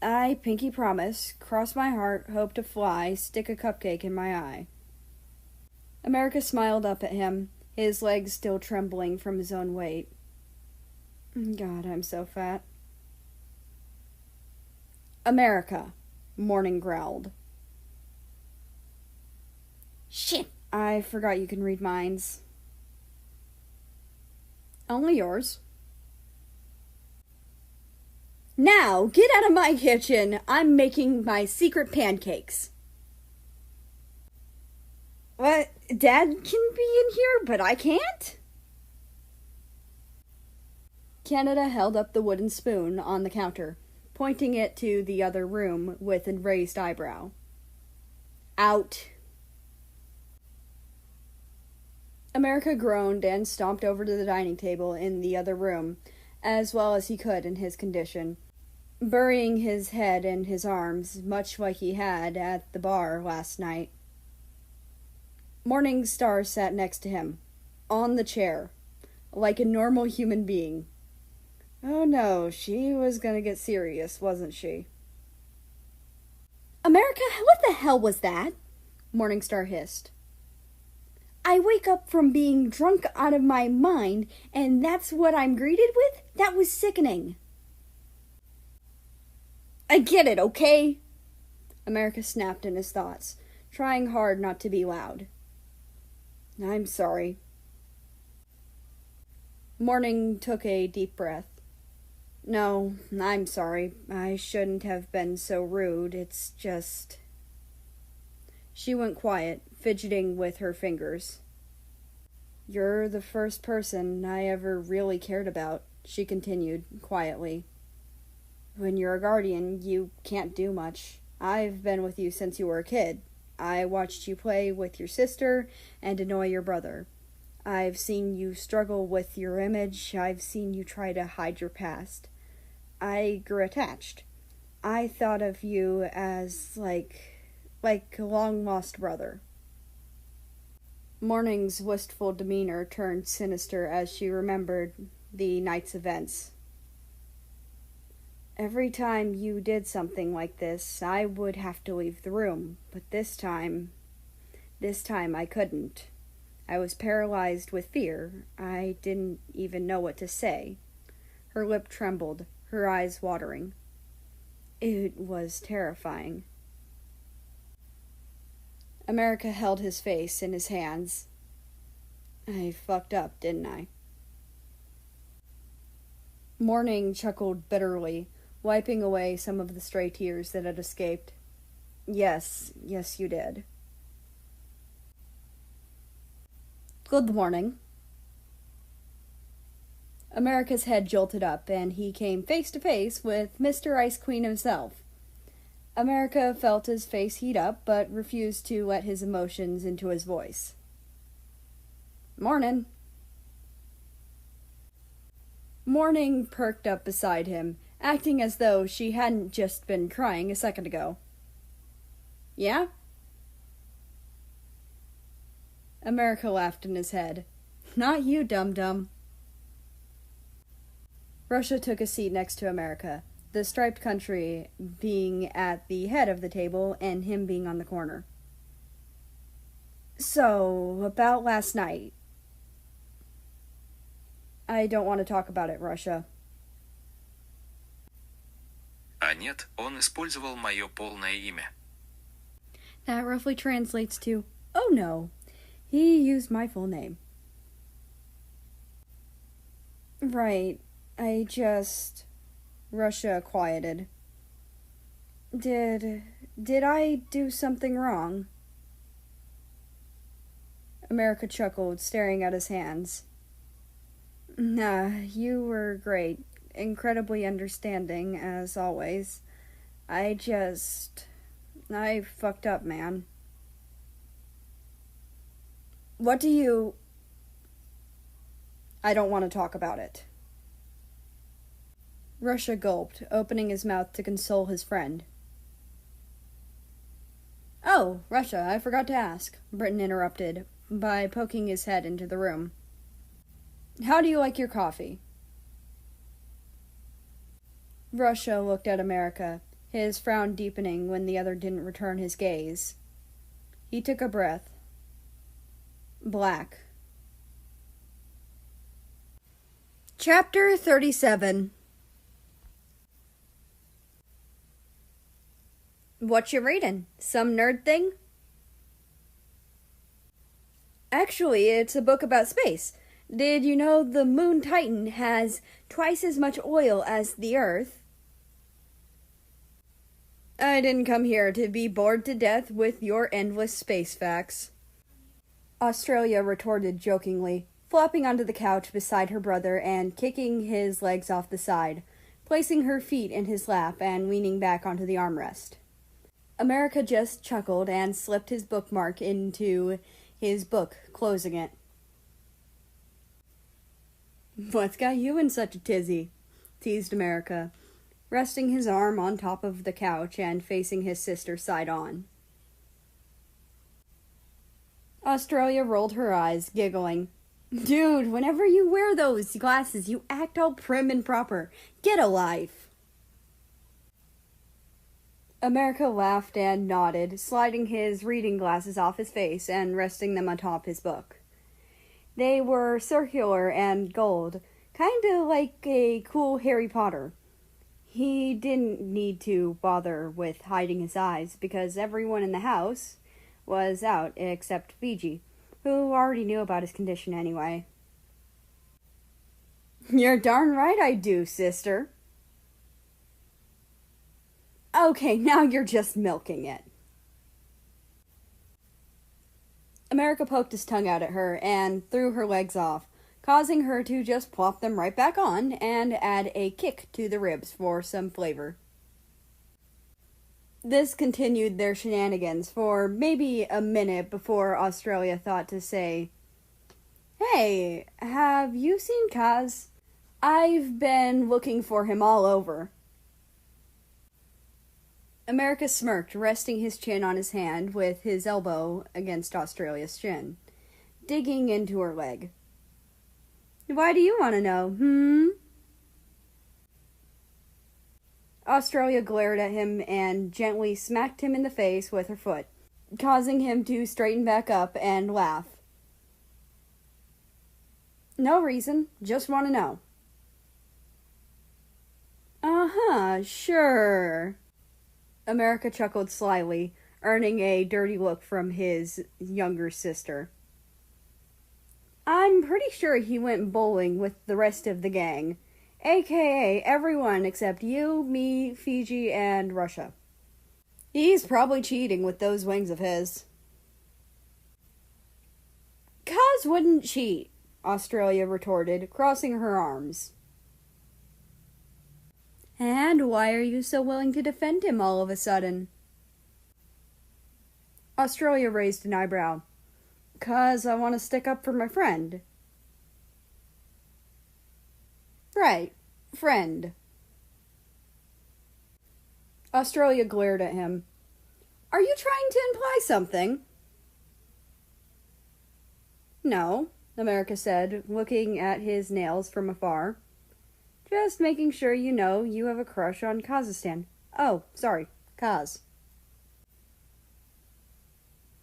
I pinky promise, cross my heart, hope to fly, stick a cupcake in my eye. America smiled up at him, his legs still trembling from his own weight. God, I'm so fat. America, Morning growled. Shit, I forgot you can read minds. Only yours. Now, get out of my kitchen. I'm making my secret pancakes. What? Dad can be in here, but I can't? Canada held up the wooden spoon on the counter, pointing it to the other room with a raised eyebrow. Out. America groaned and stomped over to the dining table in the other room, as well as he could in his condition, burying his head in his arms, much like he had at the bar last night. Morningstar sat next to him, on the chair, like a normal human being. Oh no, she was gonna get serious, wasn't she? America, what the hell was that? Morningstar hissed. I wake up from being drunk out of my mind, and that's what I'm greeted with? That was sickening. I get it, okay? America snapped in his thoughts, trying hard not to be loud. I'm sorry. Morning took a deep breath. No, I'm sorry. I shouldn't have been so rude. It's just... She went quiet, fidgeting with her fingers. You're the first person I ever really cared about, she continued, quietly. When you're a guardian, you can't do much. I've been with you since you were a kid. I watched you play with your sister and annoy your brother. I've seen you struggle with your image. I've seen you try to hide your past. I grew attached. I thought of you as, like a long-lost brother. Morning's wistful demeanor turned sinister as she remembered the night's events. Every time you did something like this, I would have to leave the room, but this time I couldn't. I was paralyzed with fear. I didn't even know what to say. Her lip trembled, her eyes watering. It was terrifying. America held his face in his hands. I fucked up, didn't I? Morning chuckled bitterly, wiping away some of the stray tears that had escaped. Yes, you did. Good morning. America's head jolted up, and he came face to face with Mr. Ice Queen himself. America felt his face heat up, but refused to let his emotions into his voice. "Mornin'." Morning perked up beside him, acting as though she hadn't just been crying a second ago. "Yeah?" America laughed in his head. "Not you, dum-dum." Russia took a seat next to America, the striped country being at the head of the table and him being on the corner. "So, about last night." "I don't want to talk about it, Russia." А нет, он использовал мое полное имя. That roughly translates to, "Oh no, he used my full name." "Right, Russia quieted. Did I do something wrong?" America chuckled, staring at his hands. "Nah, you were great. Incredibly understanding, as always. I fucked up, man." "What do you—" "I don't want to talk about it." Russia gulped, opening his mouth to console his friend. "Oh, Russia, I forgot to ask," Britain interrupted, by poking his head into the room. "How do you like your coffee?" Russia looked at America, his frown deepening when the other didn't return his gaze. He took a breath. Black. Chapter 37. "What you reading? Some nerd thing?" "Actually, it's a book about space. Did you know the moon Titan has twice as much oil as the Earth?" "I didn't come here to be bored to death with your endless space facts," Australia retorted jokingly, flopping onto the couch beside her brother and kicking his legs off the side, placing her feet in his lap and leaning back onto the armrest. America just chuckled and slipped his bookmark into his book, closing it. "What's got you in such a tizzy?" teased America, resting his arm on top of the couch and facing his sister side on. Australia rolled her eyes, giggling. "Dude, whenever you wear those glasses, you act all prim and proper. Get a life." America laughed and nodded, sliding his reading glasses off his face and resting them atop his book. They were circular and gold, kinda like a cool Harry Potter. He didn't need to bother with hiding his eyes because everyone in the house was out except Fiji, who already knew about his condition anyway. "You're darn right I do, sister." "Okay, now you're just milking it." America poked his tongue out at her and threw her legs off, causing her to just plop them right back on and add a kick to the ribs for some flavor. This continued their shenanigans for maybe a minute before Australia thought to say, "Hey, have you seen Kaz? I've been looking for him all over." America smirked, resting his chin on his hand with his elbow against Australia's chin, digging into her leg. "Why do you want to know, Australia glared at him and gently smacked him in the face with her foot, causing him to straighten back up and laugh. "No reason, just want to know." "Uh-huh, sure." America chuckled slyly, earning a dirty look from his younger sister. "I'm pretty sure he went bowling with the rest of the gang, aka everyone except you, me, Fiji, and Russia. He's probably cheating with those wings of his." "Kaz wouldn't cheat. Australia retorted, crossing her arms. And why are you so willing to defend him all of a sudden? Australia raised an eyebrow. 'Cause I want to stick up for my friend. Right, friend. Australia glared at him. Are you trying to imply something? No, America said, looking at his nails from afar. Just making sure you know you have a crush on Kazakhstan. Oh, sorry, Kaz.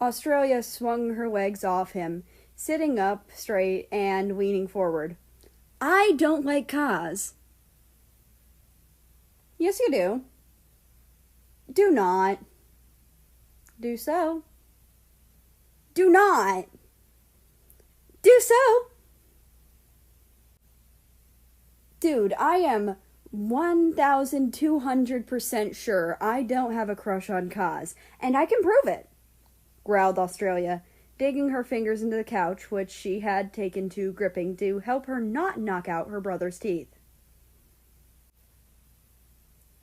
Australia swung her legs off him, sitting up straight and leaning forward. I don't like Kaz. Yes, you do. Do not. Do so. Do not. Do so. Dude, I am 1,200% sure I don't have a crush on Kaz, and I can prove it, growled Australia, digging her fingers into the couch, which she had taken to gripping to help her not knock out her brother's teeth.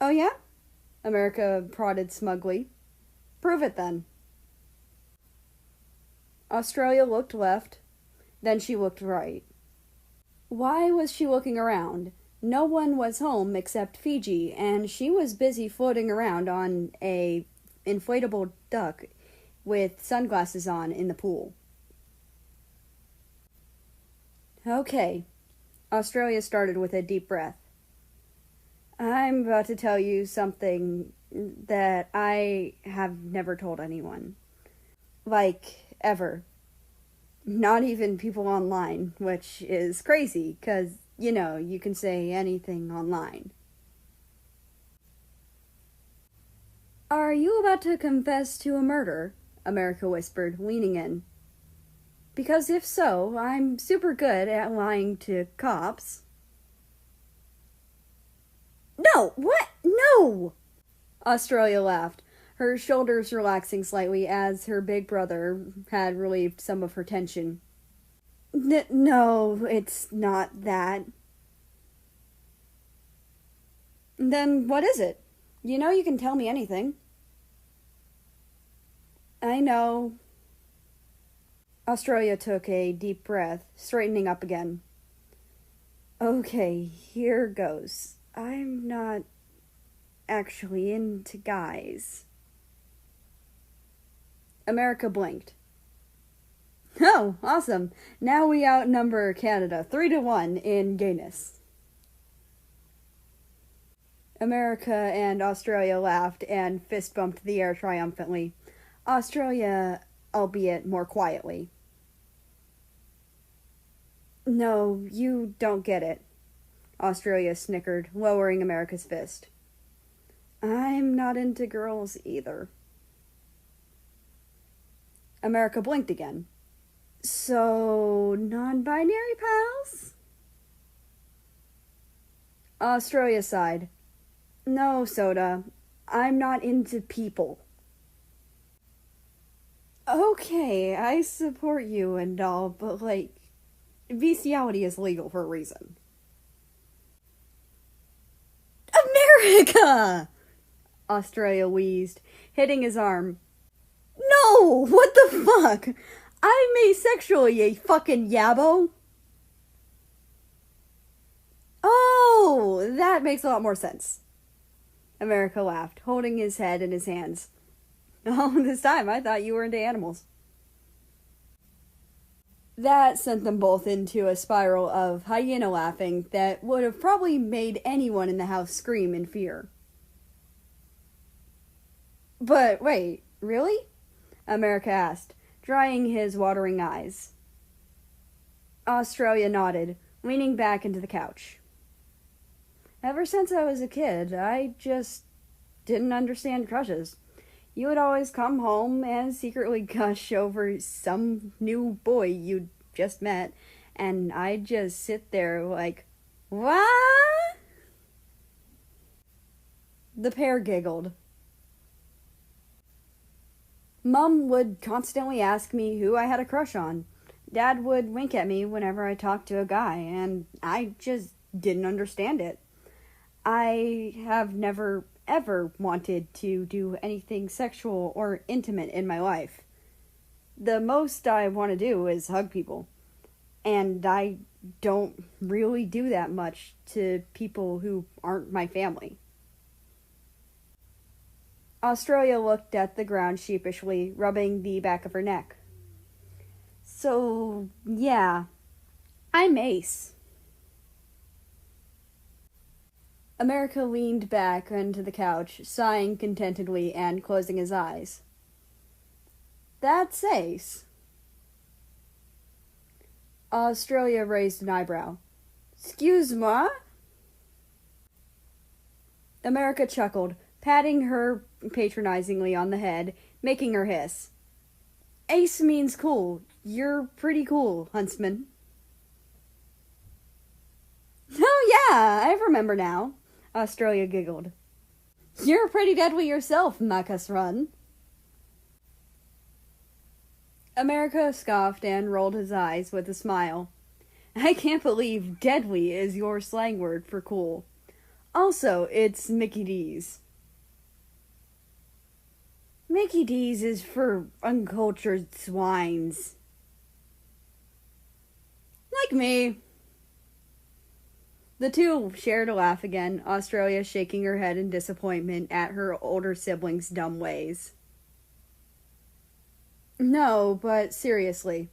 Oh yeah? America prodded smugly. Prove it then. Australia looked left, then she looked right. Why was she looking around? No one was home except Fiji, and she was busy floating around on a inflatable duck with sunglasses on in the pool. Okay. Australia started with a deep breath. I'm about to tell you something that I have never told anyone. Like, ever. Not even people online, which is crazy, because, you know, you can say anything online. Are you about to confess to a murder? America whispered, leaning in. Because if so, I'm super good at lying to cops. No! What? No! Australia laughed, her shoulders relaxing slightly as her big brother had relieved some of her tension. No, it's not that. Then what is it? You know you can tell me anything. I know. Australia took a deep breath, straightening up again. Okay, here goes. I'm not actually into guys. America blinked. Oh, awesome. Now we outnumber Canada 3-1 in gayness. America and Australia laughed and fist bumped the air triumphantly. Australia, albeit more quietly. No, you don't get it, Australia snickered, lowering America's fist. I'm not into girls either. America blinked again. So, non-binary pals? Australia sighed. No, Soda. I'm not into people. Okay, I support you and all, but, like, bestiality is legal for a reason. America! Australia wheezed, hitting his arm. No! What the fuck? I'm asexual, you fucking yabbo! Oh, that makes a lot more sense. America laughed, holding his head in his hands. Oh, this time I thought you were into animals. That sent them both into a spiral of hyena laughing that would have probably made anyone in the house scream in fear. But wait, really? America asked, drying his watering eyes. Australia nodded, leaning back into the couch. Ever since I was a kid, I just didn't understand crushes. You would always come home and secretly gush over some new boy you'd just met, and I'd just sit there like, what? The pair giggled. Mum would constantly ask me who I had a crush on. Dad would wink at me whenever I talked to a guy, and I just didn't understand it. I have never, ever wanted to do anything sexual or intimate in my life. The most I want to do is hug people. And I don't really do that much to people who aren't my family. Australia looked at the ground sheepishly, rubbing the back of her neck. So, yeah, I'm Ace. America leaned back onto the couch, sighing contentedly and closing his eyes. That's Ace. Australia raised an eyebrow. Excuse moi? America chuckled, patting her patronizingly on the head, making her hiss. Ace means cool. You're pretty cool, huntsman. Oh yeah, I remember now. Australia giggled. You're pretty deadly yourself, Marcus Run. America scoffed and rolled his eyes with a smile. I can't believe deadly is your slang word for cool. Also, it's Mickey D's. Mickey D's is for uncultured swines. Like me. The two shared a laugh again, Australia shaking her head in disappointment at her older siblings' dumb ways. No, but seriously.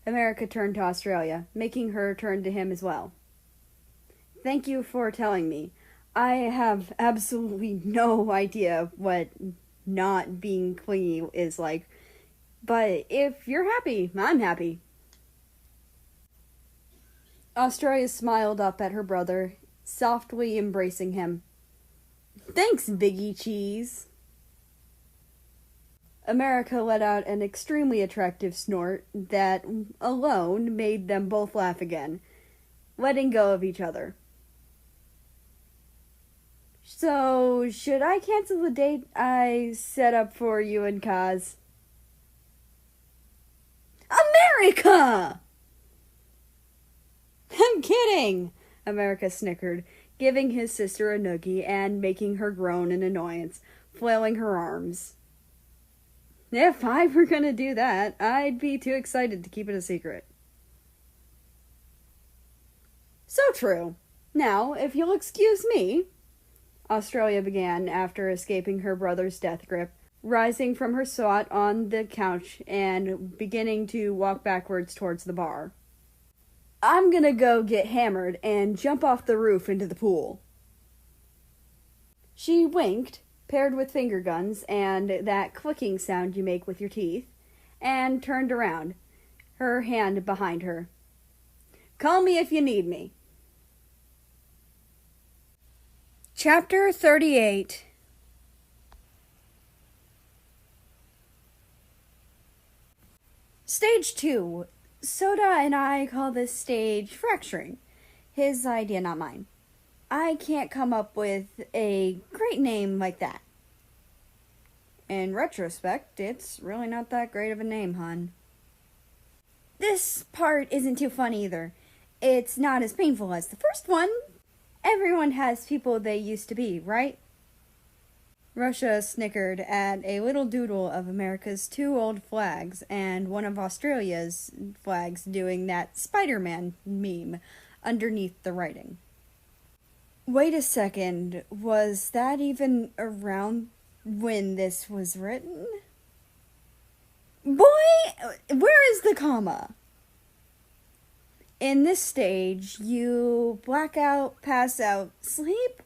America turned to Australia, making her turn to him as well. Thank you for telling me. I have absolutely no idea what not being clingy is like. But if you're happy, I'm happy. Australia smiled up at her brother, softly embracing him. Thanks, Biggie Cheese. America let out an extremely attractive snort that alone made them both laugh again, letting go of each other. So, should I cancel the date I set up for you and Kaz? America! I'm kidding! America snickered, giving his sister a noogie and making her groan in annoyance, flailing her arms. If I were gonna do that, I'd be too excited to keep it a secret. So true. Now, if you'll excuse me, Australia began after escaping her brother's death grip, rising from her spot on the couch and beginning to walk backwards towards the bar. I'm gonna go get hammered and jump off the roof into the pool. She winked, paired with finger guns and that clicking sound you make with your teeth, and turned around, her hand behind her. Call me if you need me. Chapter 38. Stage 2. Soda and I call this stage fracturing. His idea, not mine. I can't come up with a great name like that. In retrospect, it's really not that great of a name, hon. This part isn't too fun either. It's not as painful as the first one. Everyone has people they used to be, right? Russia snickered at a little doodle of America's 2 old flags and one of Australia's flags doing that Spider-Man meme underneath the writing. Wait a second, was that even around when this was written? Boy, where is the comma? In this stage, you black out, pass out, sleep,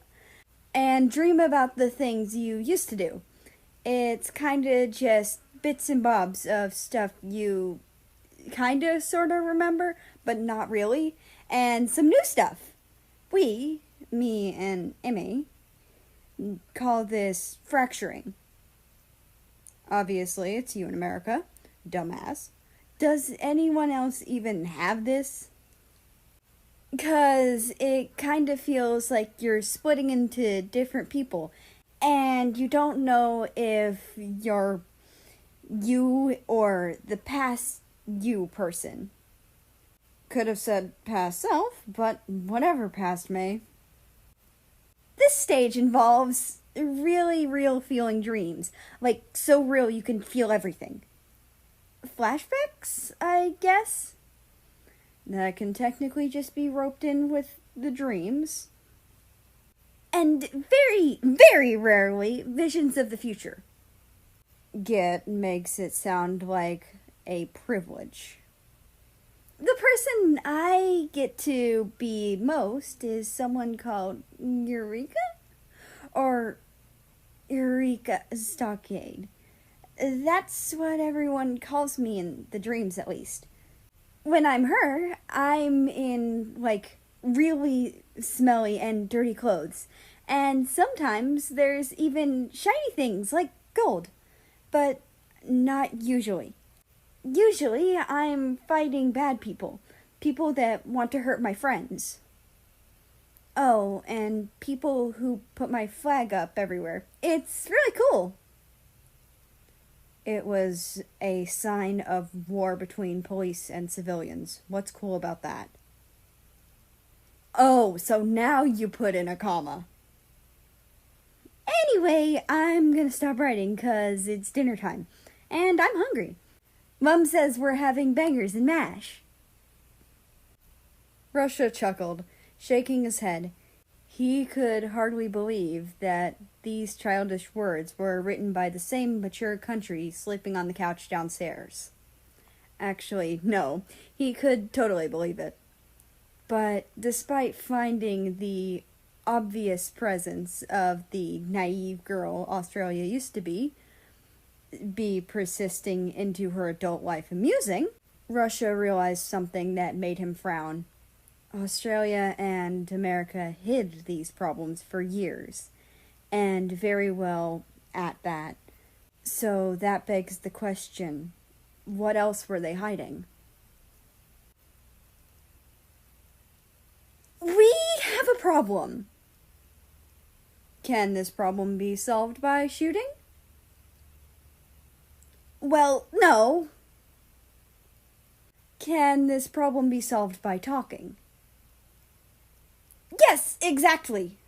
and dream about the things you used to do. It's kinda just bits and bobs of stuff you kinda sorta remember, but not really, and some new stuff. We, me and Emmy, call this fracturing. Obviously, it's you in America, dumbass. Does anyone else even have this? 'Cause it kind of feels like you're splitting into different people, and you don't know if you're you or the past you person. Could have said past self, but whatever, past May. This stage involves really real feeling dreams. Like, so real you can feel everything. Flashbacks, I guess? That can technically just be roped in with the dreams. And very, very rarely, visions of the future. Get makes it sound like a privilege. The person I get to be most is someone called Eureka? Or Eureka Stockade. That's what everyone calls me in the dreams, at least. When I'm her, I'm in, like, really smelly and dirty clothes. And sometimes there's even shiny things, like gold. But not usually. Usually, I'm fighting bad people. People that want to hurt my friends. Oh, and people who put my flag up everywhere. It's really cool. It was a sign of war between police and civilians. What's cool about that? Oh, so now you put in a comma. Anyway, I'm gonna stop writing because it's dinner time. And I'm hungry. Mom says we're having bangers and mash. Russia chuckled, shaking his head. He could hardly believe that these childish words were written by the same mature country sleeping on the couch downstairs. Actually, no, he could totally believe it. But despite finding the obvious presence of the naive girl Australia used to be persisting into her adult life amusing, Russia realized something that made him frown. Australia and America hid these problems for years, and very well at that. So that begs the question, what else were they hiding? We have a problem. Can this problem be solved by shooting? Well, no. Can this problem be solved by talking? Yes, exactly.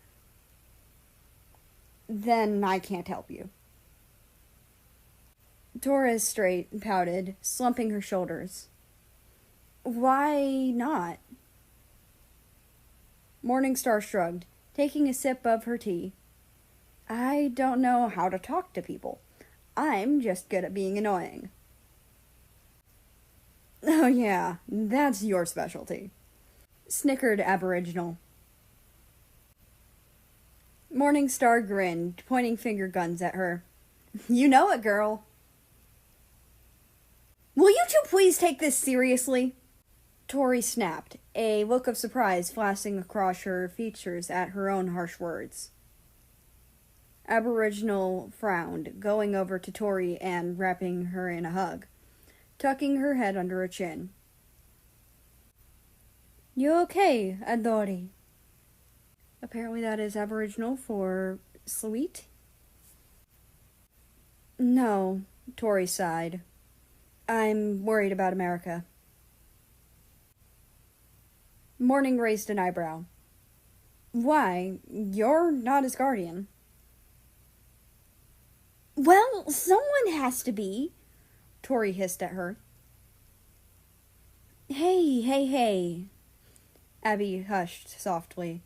Then I can't help you. Torres straight pouted, slumping her shoulders. Why not? Morningstar shrugged, taking a sip of her tea. I don't know how to talk to people. I'm just good at being annoying. Oh yeah, that's your specialty. Snickered Aboriginal. Morningstar grinned, pointing finger guns at her. You know it, girl. Will you two please take this seriously? Tori snapped, a look of surprise flashing across her features at her own harsh words. Aboriginal frowned, going over to Tori and wrapping her in a hug, tucking her head under her chin. You okay, Adori? Apparently that is Aboriginal for sweet. No, Tori sighed. I'm worried about America. Morning raised an eyebrow. Why? You're not his guardian. Well, someone has to be, Tori hissed at her. Hey. Abby hushed softly,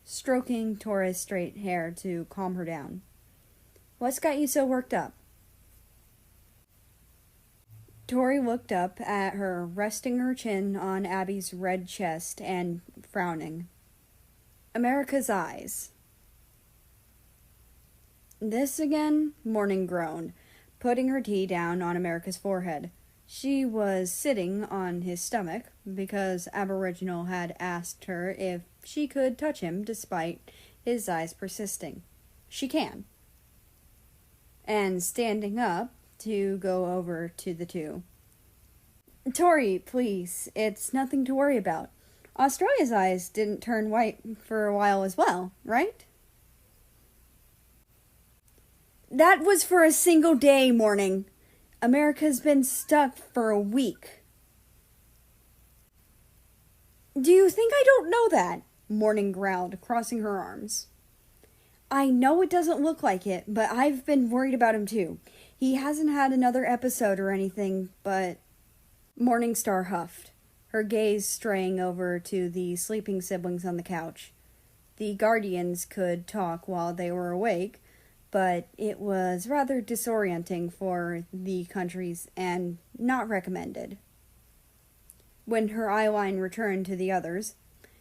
stroking Torres' straight hair to calm her down. What's got you so worked up? Tori looked up at her, resting her chin on Abby's red chest and frowning. America's eyes. This again? Morning groaned, putting her tea down on America's forehead. She was sitting on his stomach because Aboriginal had asked her if she could touch him despite his eyes persisting. She can. And standing up to go over to the two. Tori, please, it's nothing to worry about. Australia's eyes didn't turn white for a while as well, right? That was for a single day, Morning. America's been stuck for a week. Do you think I don't know that? Morning growled, crossing her arms. I know it doesn't look like it, but I've been worried about him too. He hasn't had another episode or anything, but... Morningstar huffed, her gaze straying over to the sleeping siblings on the couch. The guardians could talk while they were awake, but it was rather disorienting for the countries and not recommended. When her eyeline returned to the others,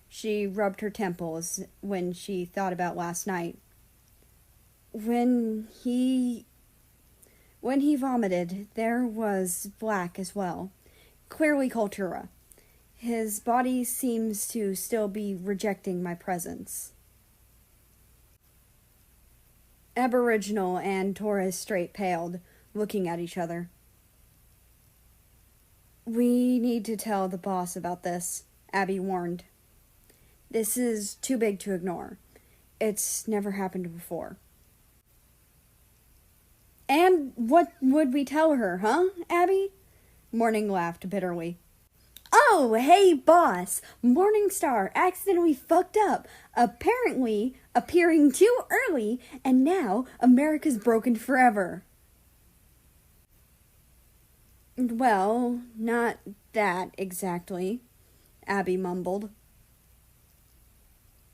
she rubbed her temples when she thought about last night. When he vomited, there was black as well. Clearly Kultura. His body seems to still be rejecting my presence. Aboriginal and Torres Strait paled, looking at each other. We need to tell the boss about this, Abby warned. This is too big to ignore. It's never happened before. And what would we tell her, huh, Abby? Morning laughed bitterly. Oh, hey, boss! Morningstar accidentally fucked up, apparently appearing too early, and now America's broken forever. Well, not that exactly, Abby mumbled.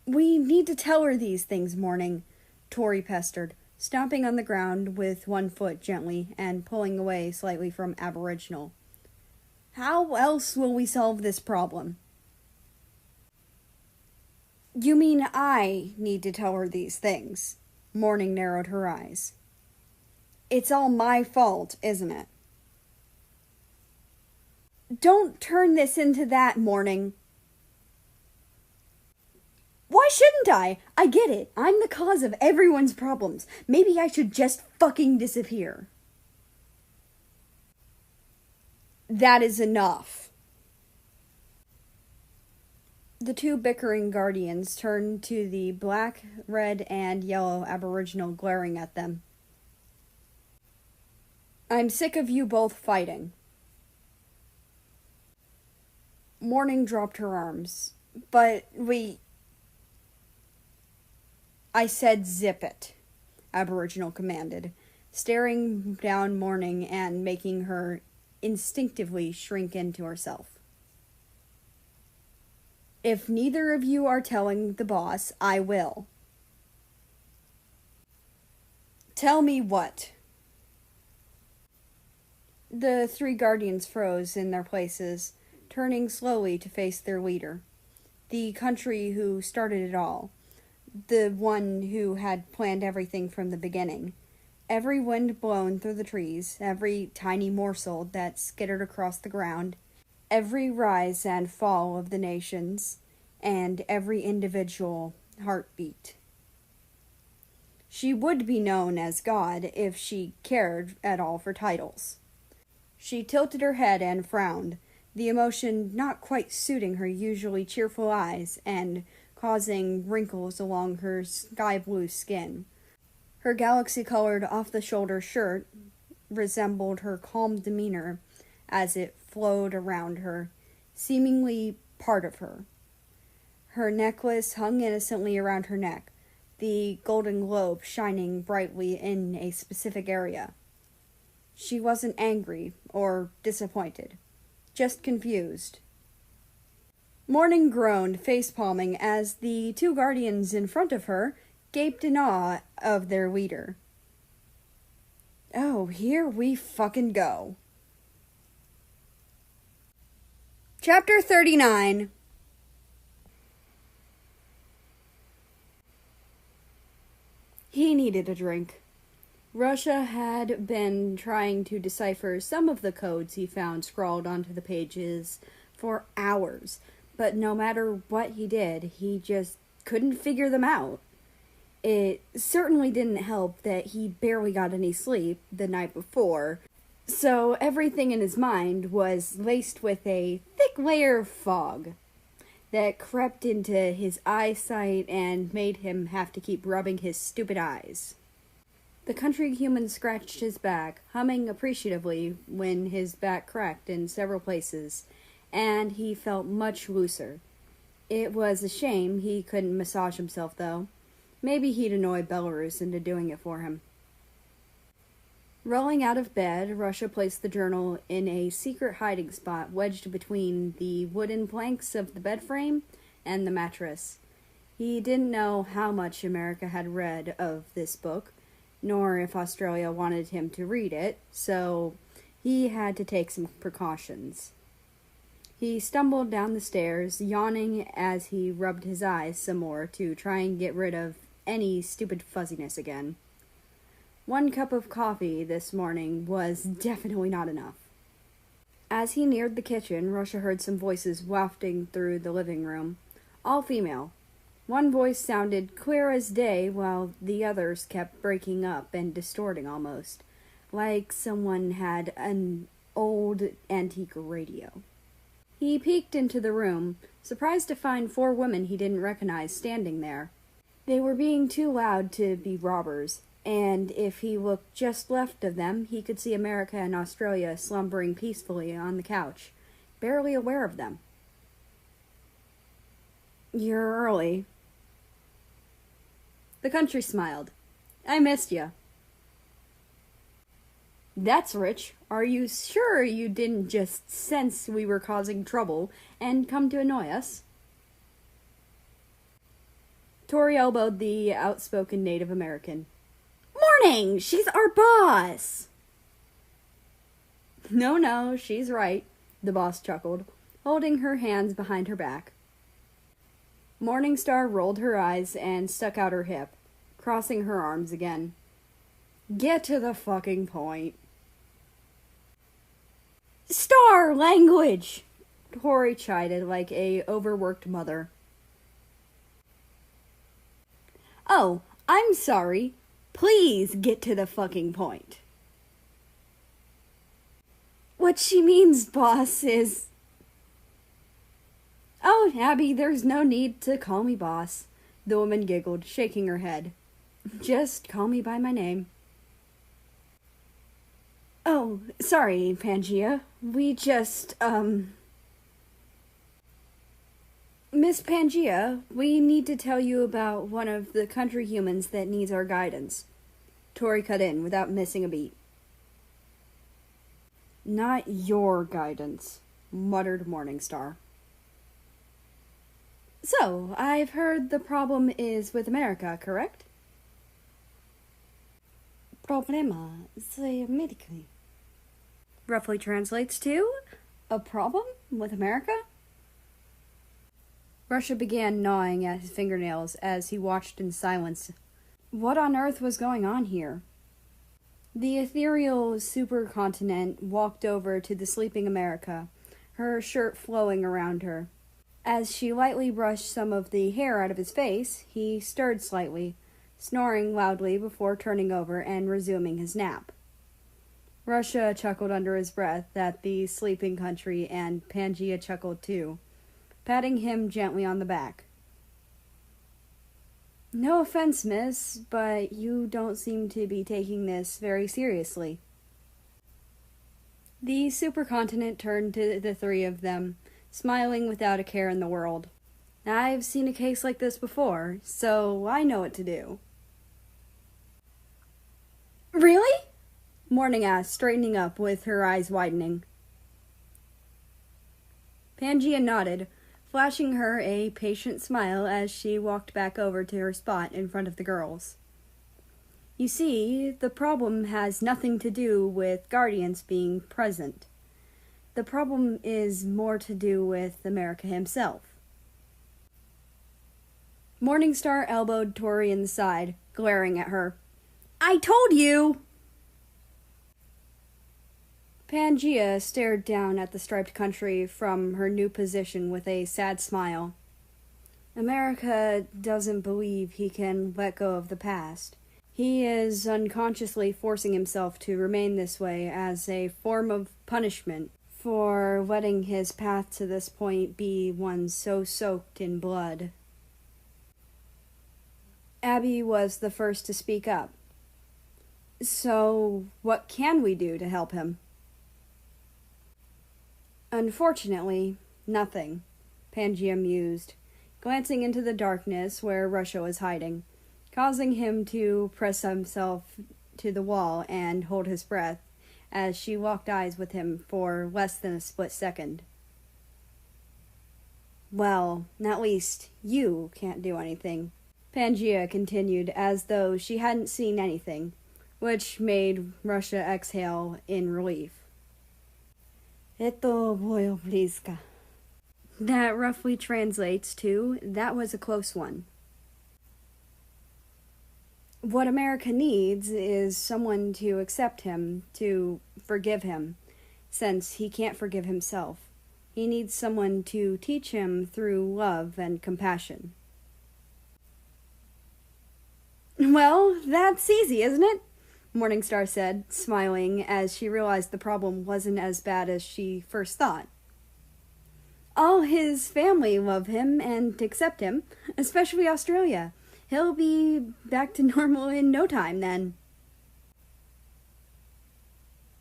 We need to tell her these things, Morning, Tori pestered, stomping on the ground with one foot gently and pulling away slightly from Aboriginal. How else will we solve this problem? You mean I need to tell her these things? Morning narrowed her eyes. It's all my fault, isn't it? Don't turn this into that, Morning. Why shouldn't I? I get it. I'm the cause of everyone's problems. Maybe I should just fucking disappear. That is enough. The two bickering guardians turned to the black, red, and yellow Aboriginal glaring at them. I'm sick of you both fighting. Morning dropped her arms. But I said zip it, Aboriginal commanded, staring down Morning and making her instinctively shrink into herself. If neither of you are telling the boss, I will. Tell me what? The three guardians froze in their places, turning slowly to face their leader, the country who started it all, the one who had planned everything from the beginning. Every wind blown through the trees, every tiny morsel that skittered across the ground, every rise and fall of the nations, and every individual heartbeat. She would be known as God if she cared at all for titles. She tilted her head and frowned, the emotion not quite suiting her usually cheerful eyes and causing wrinkles along her sky-blue skin. Her galaxy-colored off-the-shoulder shirt resembled her calm demeanor as it flowed around her, seemingly part of her. Her necklace hung innocently around her neck, the golden globe shining brightly in a specific area. She wasn't angry or disappointed, just confused. Morning groaned, face-palming, as the two guardians in front of her gaped in awe of their leader. Oh, here we fucking go. Chapter 39. He needed a drink. Russia had been trying to decipher some of the codes he found scrawled onto the pages for hours, but no matter what he did, he just couldn't figure them out. It certainly didn't help that he barely got any sleep the night before, so everything in his mind was laced with a thick layer of fog that crept into his eyesight and made him have to keep rubbing his stupid eyes. The country human scratched his back, humming appreciatively when his back cracked in several places, and he felt much looser. It was a shame he couldn't massage himself, though. Maybe he'd annoy Belarus into doing it for him. Rolling out of bed, Russia placed the journal in a secret hiding spot wedged between the wooden planks of the bed frame and the mattress. He didn't know how much America had read of this book, nor if Australia wanted him to read it, so he had to take some precautions. He stumbled down the stairs, yawning as he rubbed his eyes some more to try and get rid of any stupid fuzziness again. 1 cup of coffee this morning was definitely not enough. As he neared the kitchen, Russia heard some voices wafting through the living room, all female. One voice sounded clear as day, while the others kept breaking up and distorting almost, like someone had an old antique radio. He peeked into the room, surprised to find 4 women he didn't recognize standing there. They were being too loud to be robbers, and if he looked just left of them, he could see America and Australia slumbering peacefully on the couch, barely aware of them. "You're early." The country smiled. "I missed you." "That's rich. Are you sure you didn't just sense we were causing trouble and come to annoy us?" Tori elbowed the outspoken Native American. "Morning! She's our boss!" No, she's right," the boss chuckled, holding her hands behind her back. Morningstar rolled her eyes and stuck out her hip, crossing her arms again. "Get to the fucking point." "Star language!" Tori chided like a overworked mother. "Oh, I'm sorry. Please get to the fucking point." "What she means, boss, is..." "Oh, Abby, there's no need to call me boss," the woman giggled, shaking her head. "Just call me by my name." "Oh, sorry, Pangea. We just, Miss Pangea, we need to tell you about one of the country humans that needs our guidance." Tori cut in without missing a beat. "Not your guidance," muttered Morningstar. "So, I've heard the problem is with America, correct?" "Problema z Amerikой." Roughly translates to, a problem with America? Russia began gnawing at his fingernails as he watched in silence. What on earth was going on here? The ethereal supercontinent walked over to the sleeping America, her shirt flowing around her. As she lightly brushed some of the hair out of his face, he stirred slightly, snoring loudly before turning over and resuming his nap. Russia chuckled under his breath at the sleeping country, and Pangea chuckled too, patting him gently on the back. "No offense, miss, but you don't seem to be taking this very seriously." The supercontinent turned to the 3 of them, smiling without a care in the world. "I've seen a case like this before, so I know what to do." "Really?" Morning asked, straightening up with her eyes widening. Pangea nodded, flashing her a patient smile as she walked back over to her spot in front of the girls. "You see, the problem has nothing to do with guardians being present. The problem is more to do with America himself." Morningstar elbowed Tori in the side, glaring at her. "I told you!" Pangea stared down at the striped country from her new position with a sad smile. America doesn't believe he can let go of the past. He is unconsciously forcing himself to remain this way as a form of punishment for letting his path to this point be one so soaked in blood. Abby was the first to speak up. "So, what can we do to help him?" "Unfortunately, nothing," Pangea mused. glancing into the darkness where Russia was hiding, causing him to press himself to the wall and hold his breath as she locked eyes with him for less than a split second. Well, at least you can't do anything, Pangea continued as though she hadn't seen anything, which made Russia exhale in relief. Eto boyo bliska. That roughly translates to, that was a close one. What America needs is someone to accept him, to forgive him, since he can't forgive himself. He needs someone to teach him through love and compassion. Well, that's easy, isn't it? Morningstar said, smiling as she realized the problem wasn't as bad as she first thought. All his family love him and accept him, especially Australia. He'll be back to normal in no time, then.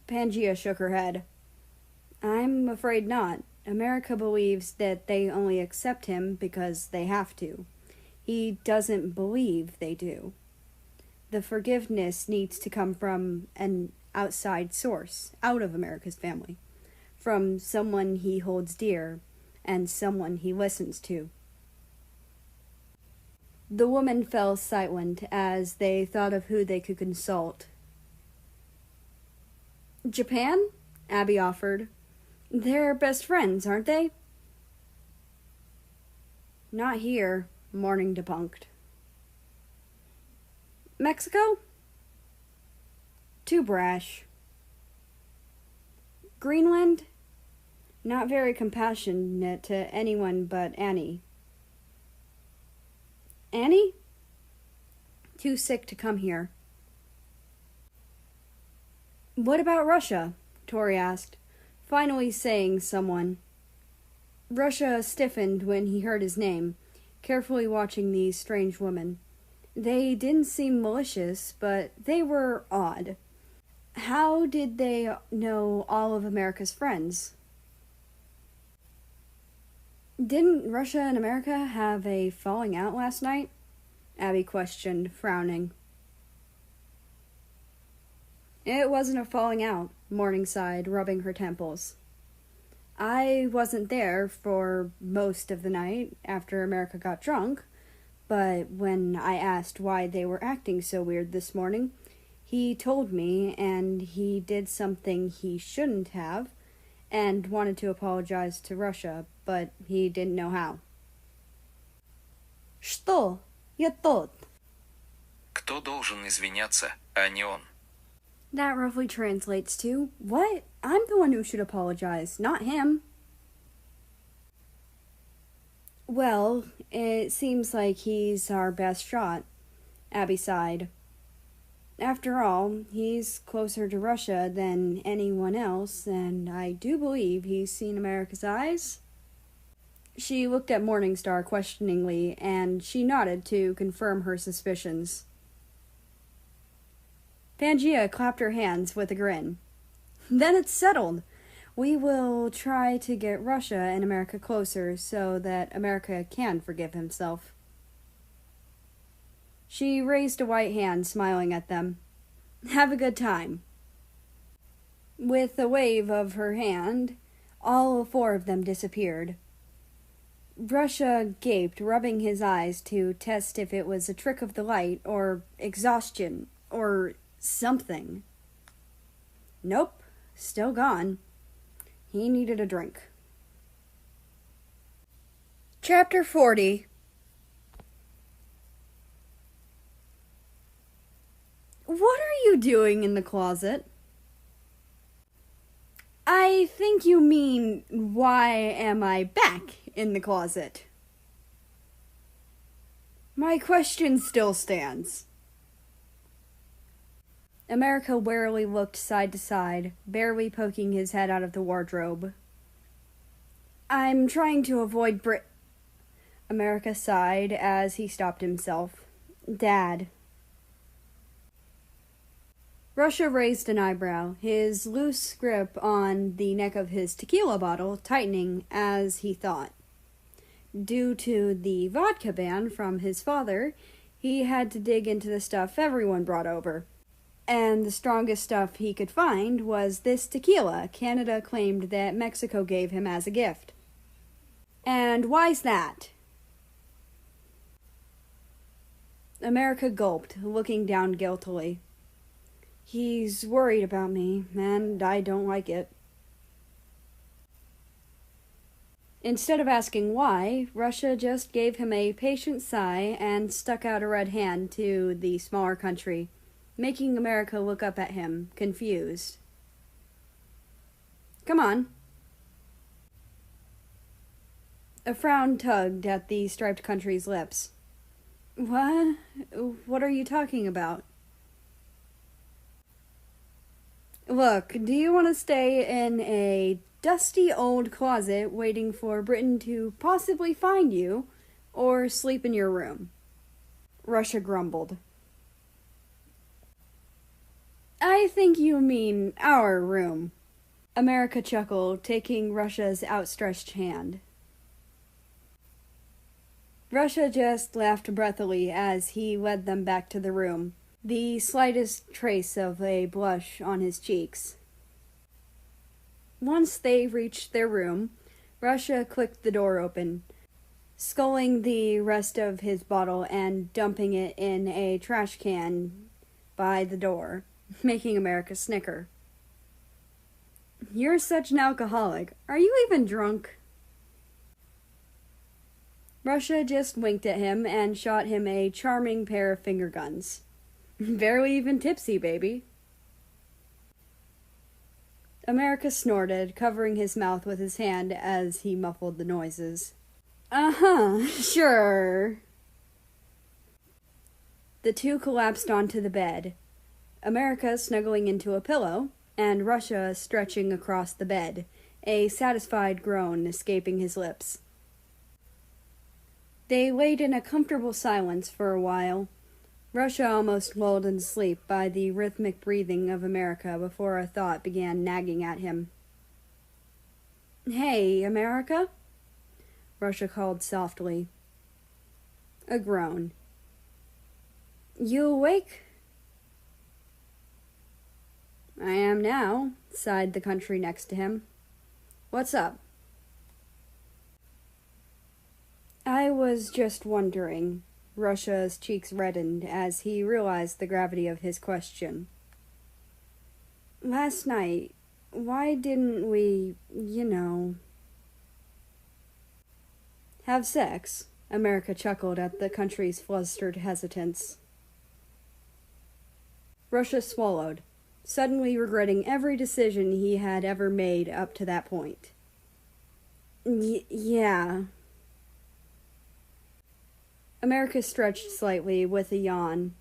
Pangea shook her head. I'm afraid not. America believes that they only accept him because they have to. He doesn't believe they do. The forgiveness needs to come from an outside source, out of America's family, from someone he holds dear and someone he listens to. The woman fell silent as they thought of who they could consult. Japan? Abby offered. They're best friends, aren't they? Not here, Morning debunked. Mexico? Too brash. Greenland? Not very compassionate to anyone but Annie. Annie? Too sick to come here. What about Russia? Tori asked, finally saying someone. Russia stiffened when he heard his name, carefully watching these strange women. They didn't seem malicious, but they were odd. How did they know all of America's friends? Didn't Russia and America have a falling out last night? Abby questioned, frowning. It wasn't a falling out, Morning sighed, rubbing her temples. I wasn't there for most of the night after America got drunk, but when I asked why they were acting so weird this morning, he told me, and he did something he shouldn't have, and wanted to apologize to Russia, but he didn't know how. Что? Я тот. Кто должен извиняться, а не он? That roughly translates to, what? I'm the one who should apologize, not him. Well, it seems like he's our best shot, Abby sighed. After all, he's closer to Russia than anyone else, and I do believe he's seen America's eyes. She looked at Morningstar questioningly, and she nodded to confirm her suspicions. Pangea clapped her hands with a grin. Then it's settled. We will try to get Russia and America closer so that America can forgive himself. She raised a white hand, smiling at them. Have a good time. With a wave of her hand, all four of them disappeared. Russia gaped, rubbing his eyes to test if it was a trick of the light or exhaustion or something. Nope, still gone. He needed a drink. Chapter 40. What are you doing in the closet? I think you mean, why am I back in the closet? My question still stands. America warily looked side to side, barely poking his head out of the wardrobe. I'm trying to avoid America sighed as he stopped himself. Dad. Russia raised an eyebrow, his loose grip on the neck of his tequila bottle tightening as he thought. Due to the vodka ban from his father, he had to dig into the stuff everyone brought over. And the strongest stuff he could find was this tequila Canada claimed that Mexico gave him as a gift. And why's that? America gulped, looking down guiltily. He's worried about me, and I don't like it. Instead of asking why, Russia just gave him a patient sigh and stuck out a red hand to the smaller country, making America look up at him, confused. Come on. A frown tugged at the striped country's lips. What? What are you talking about? Look, do you want to stay in a dusty old closet waiting for Britain to possibly find you, or sleep in your room? Russia grumbled. I think you mean our room. America chuckled, taking Russia's outstretched hand. Russia just laughed breathily as he led them back to the room, the slightest trace of a blush on his cheeks. Once they reached their room, Russia clicked the door open, sculling the rest of his bottle and dumping it in a trash can by the door, making America snicker. You're such an alcoholic. Are you even drunk? Russia just winked at him and shot him a charming pair of finger guns. Barely even tipsy, baby. America snorted, covering his mouth with his hand as he muffled the noises. Uh-huh, sure. The two collapsed onto the bed, America snuggling into a pillow, and Russia stretching across the bed, a satisfied groan escaping his lips. They laid in a comfortable silence for a while, Russia almost lulled into sleep by the rhythmic breathing of America before a thought began nagging at him. Hey, America? Russia called softly. A groan. You awake? I am now, sighed the country next to him. What's up? I was just wondering. Russia's cheeks reddened as he realized the gravity of his question. Last night, why didn't we, have sex? America chuckled at the country's flustered hesitance. Russia swallowed, suddenly regretting every decision he had ever made up to that point. Yeah. America stretched slightly with a yawn.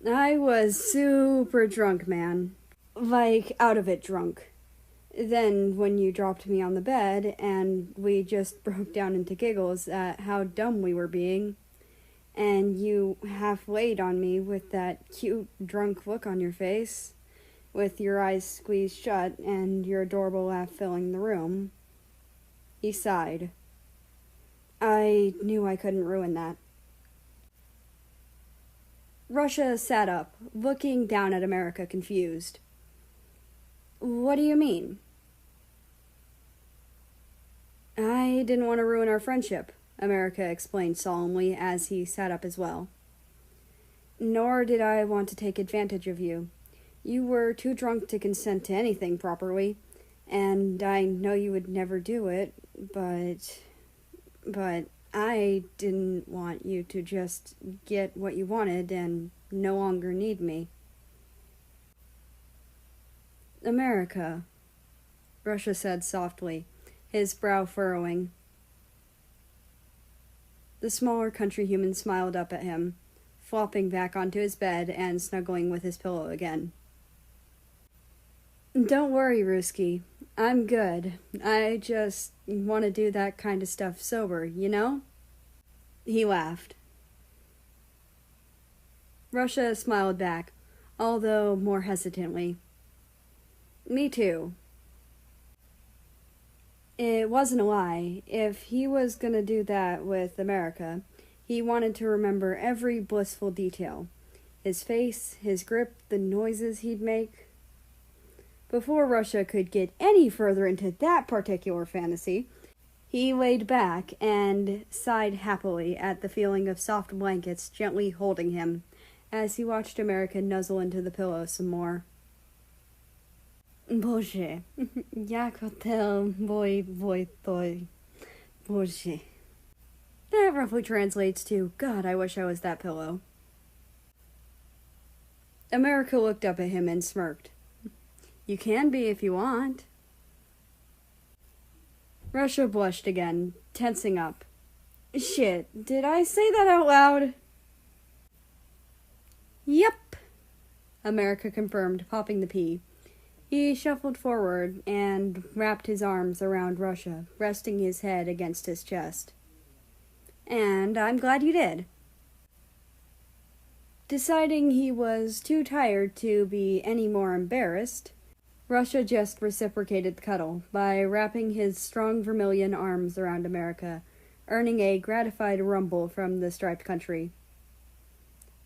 I was super drunk, man. Like, out of it drunk. Then, when you dropped me on the bed, and we just broke down into giggles at how dumb we were being, and you half laid on me with that cute, drunk look on your face, with your eyes squeezed shut and your adorable laugh filling the room. He sighed. I knew I couldn't ruin that. Russia sat up, looking down at America, confused. What do you mean? I didn't want to ruin our friendship, America explained solemnly as he sat up as well. Nor did I want to take advantage of you. You were too drunk to consent to anything properly, and I know you would never do it, but I didn't want you to just get what you wanted and no longer need me. America, Russia said softly, his brow furrowing. The smaller country human smiled up at him, flopping back onto his bed and snuggling with his pillow again. Don't worry, Ruski. I'm good. I just want to do that kind of stuff sober, you know? He laughed. Russia smiled back, although more hesitantly. Me too. It wasn't a lie. If he was gonna do that with America, he wanted to remember every blissful detail. His face, his grip, the noises he'd make. Before Russia could get any further into that particular fantasy, he laid back and sighed happily at the feeling of soft blankets gently holding him as he watched America nuzzle into the pillow some more. Bože, jak hotel boj toj. Bože. That roughly translates to, God, I wish I was that pillow. America looked up at him and smirked. You can be if you want. Russia blushed again, tensing up. Shit, did I say that out loud? Yep, America confirmed, popping the pea. He shuffled forward and wrapped his arms around Russia, resting his head against his chest. And I'm glad you did. Deciding he was too tired to be any more embarrassed, Russia just reciprocated the cuddle by wrapping his strong vermilion arms around America, earning a gratified rumble from the striped country.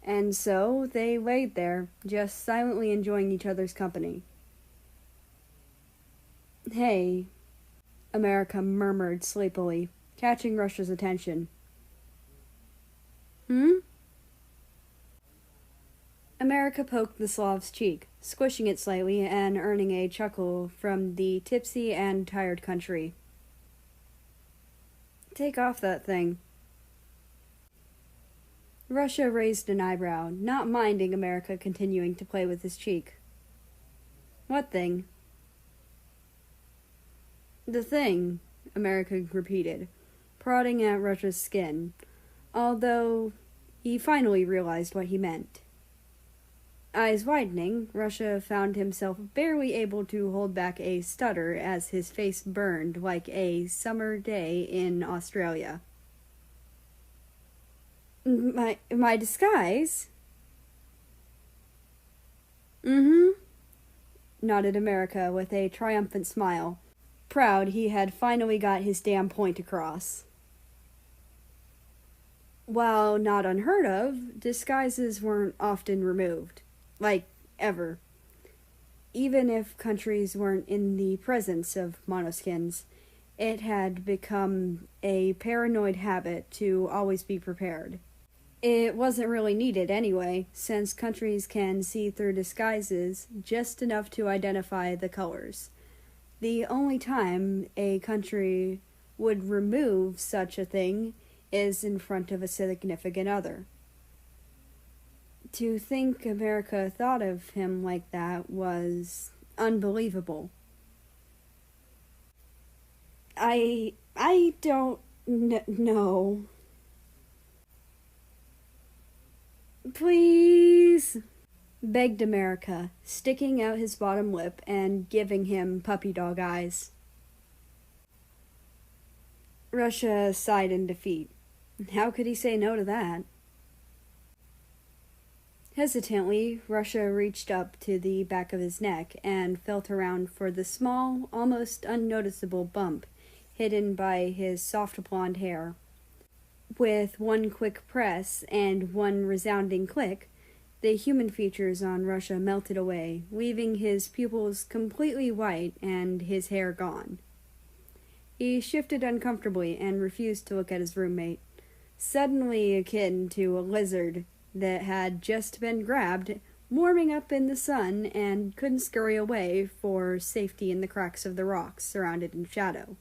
And so they laid there, just silently enjoying each other's company. Hey, America murmured sleepily, catching Russia's attention. America poked the Slav's cheek, squishing it slightly and earning a chuckle from the tipsy and tired country. Take off that thing. Russia raised an eyebrow, not minding America continuing to play with his cheek. What thing? The thing, America repeated, prodding at Russia's skin, although he finally realized what he meant. Eyes widening, Russia found himself barely able to hold back a stutter as his face burned like a summer day in Australia. My disguise? Nodded America with a triumphant smile, proud he had finally got his damn point across. While not unheard of, disguises weren't often removed. Like, ever. Even if countries weren't in the presence of monoskins, it had become a paranoid habit to always be prepared. It wasn't really needed anyway, since countries can see through disguises just enough to identify the colors. The only time a country would remove such a thing is in front of a significant other. To think America thought of him like that was unbelievable. I don't know. Please, begged America, sticking out his bottom lip and giving him puppy dog eyes. Russia sighed in defeat. How could he say no to that? Hesitantly, Russia reached up to the back of his neck and felt around for the small, almost unnoticeable bump hidden by his soft blonde hair. With one quick press and one resounding click, the human features on Russia melted away, leaving his pupils completely white and his hair gone. He shifted uncomfortably and refused to look at his roommate, suddenly akin to a lizard that had just been grabbed, warming up in the sun, and couldn't scurry away for safety in the cracks of the rocks surrounded in shadow.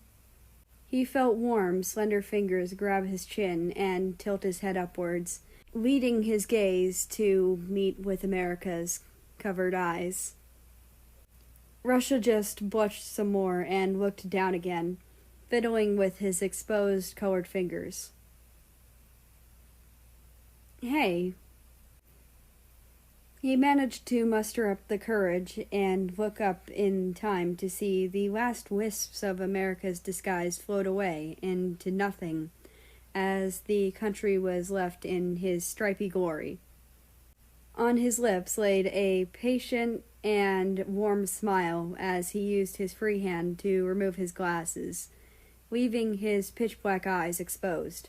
He felt warm, slender fingers grab his chin and tilt his head upwards, leading his gaze to meet with America's covered eyes. Russia just blushed some more and looked down again, fiddling with his exposed colored fingers. Hey. He managed to muster up the courage and look up in time to see the last wisps of America's disguise float away into nothing as the country was left in his stripy glory. On his lips laid a patient and warm smile as he used his free hand to remove his glasses, leaving his pitch-black eyes exposed.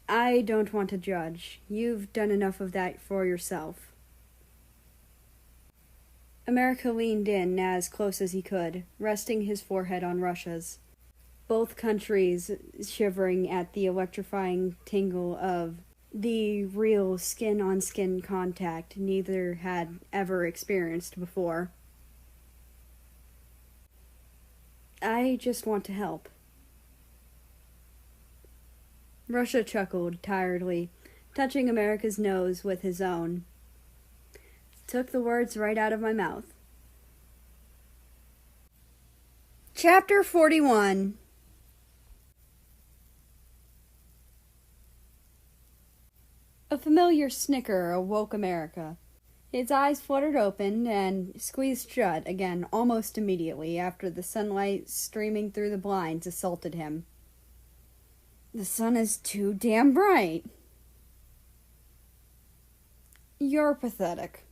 I don't want to judge. You've done enough of that for yourself. America leaned in as close as he could, resting his forehead on Russia's. Both countries shivering at the electrifying tingle of the real skin-on-skin contact neither had ever experienced before. I just want to help. Russia chuckled tiredly, touching America's nose with his own. Took the words right out of my mouth. Chapter 41. A familiar snicker awoke America. His eyes fluttered open and squeezed shut again almost immediately after the sunlight streaming through the blinds assaulted him. The sun is too damn bright. You're pathetic.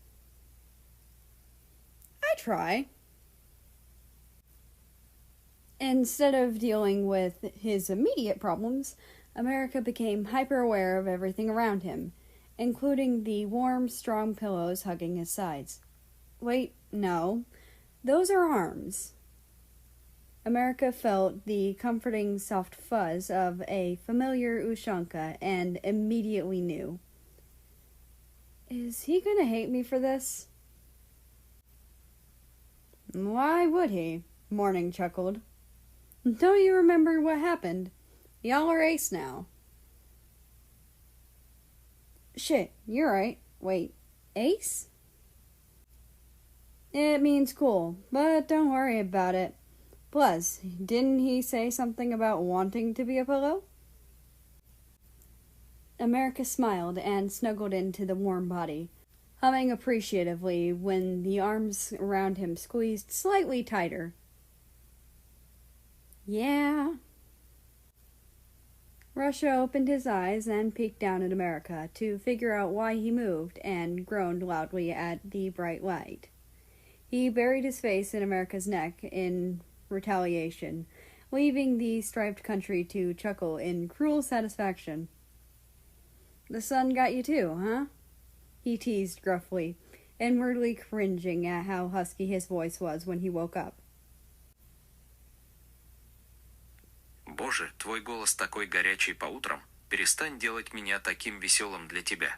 I try. Instead of dealing with his immediate problems, America became hyper-aware of everything around him, including the warm, strong pillows hugging his sides. Wait, no. Those are arms. America felt the comforting soft fuzz of a familiar Ushanka and immediately knew. Is he going to hate me for this? Why would he? Morning chuckled. Don't you remember what happened? Y'all are ace now. Shit, you're right. Wait, ace? It means cool, but don't worry about it. Plus, didn't he say something about wanting to be a pillow? America smiled and snuggled into the warm body, humming appreciatively when the arms around him squeezed slightly tighter. Yeah. Russia opened his eyes and peeked down at America to figure out why he moved and groaned loudly at the bright light. He buried his face in America's neck in retaliation, leaving the striped country to chuckle in cruel satisfaction. The sun got you too, huh? He teased gruffly, inwardly cringing at how husky his voice was when he woke up. Боже, твой голос такой горячий по утрам. Перестань делать меня таким веселым для тебя.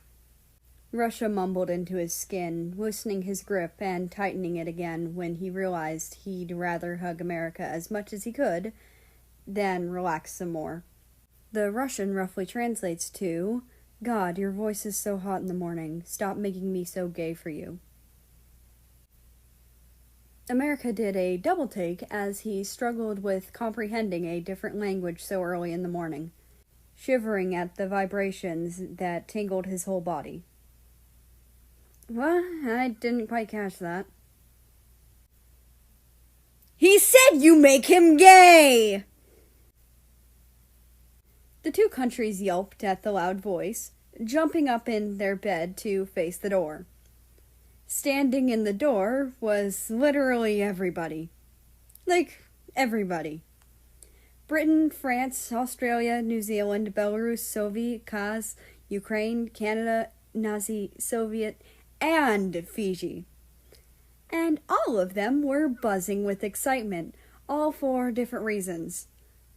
Russia mumbled into his skin, loosening his grip and tightening it again when he realized he'd rather hug America as much as he could than relax some more. The Russian roughly translates to, God, your voice is so hot in the morning. Stop making me so gay for you. America did a double take as he struggled with comprehending a different language so early in the morning, shivering at the vibrations that tingled his whole body. What? I didn't quite catch that. He said you make him gay! The two countries yelped at the loud voice, jumping up in their bed to face the door. Standing in the door was literally everybody. Like, everybody. Britain, France, Australia, New Zealand, Belarus, Soviet, Kaz, Ukraine, Canada, Nazi, Soviet, and Fiji. And all of them were buzzing with excitement, all for different reasons.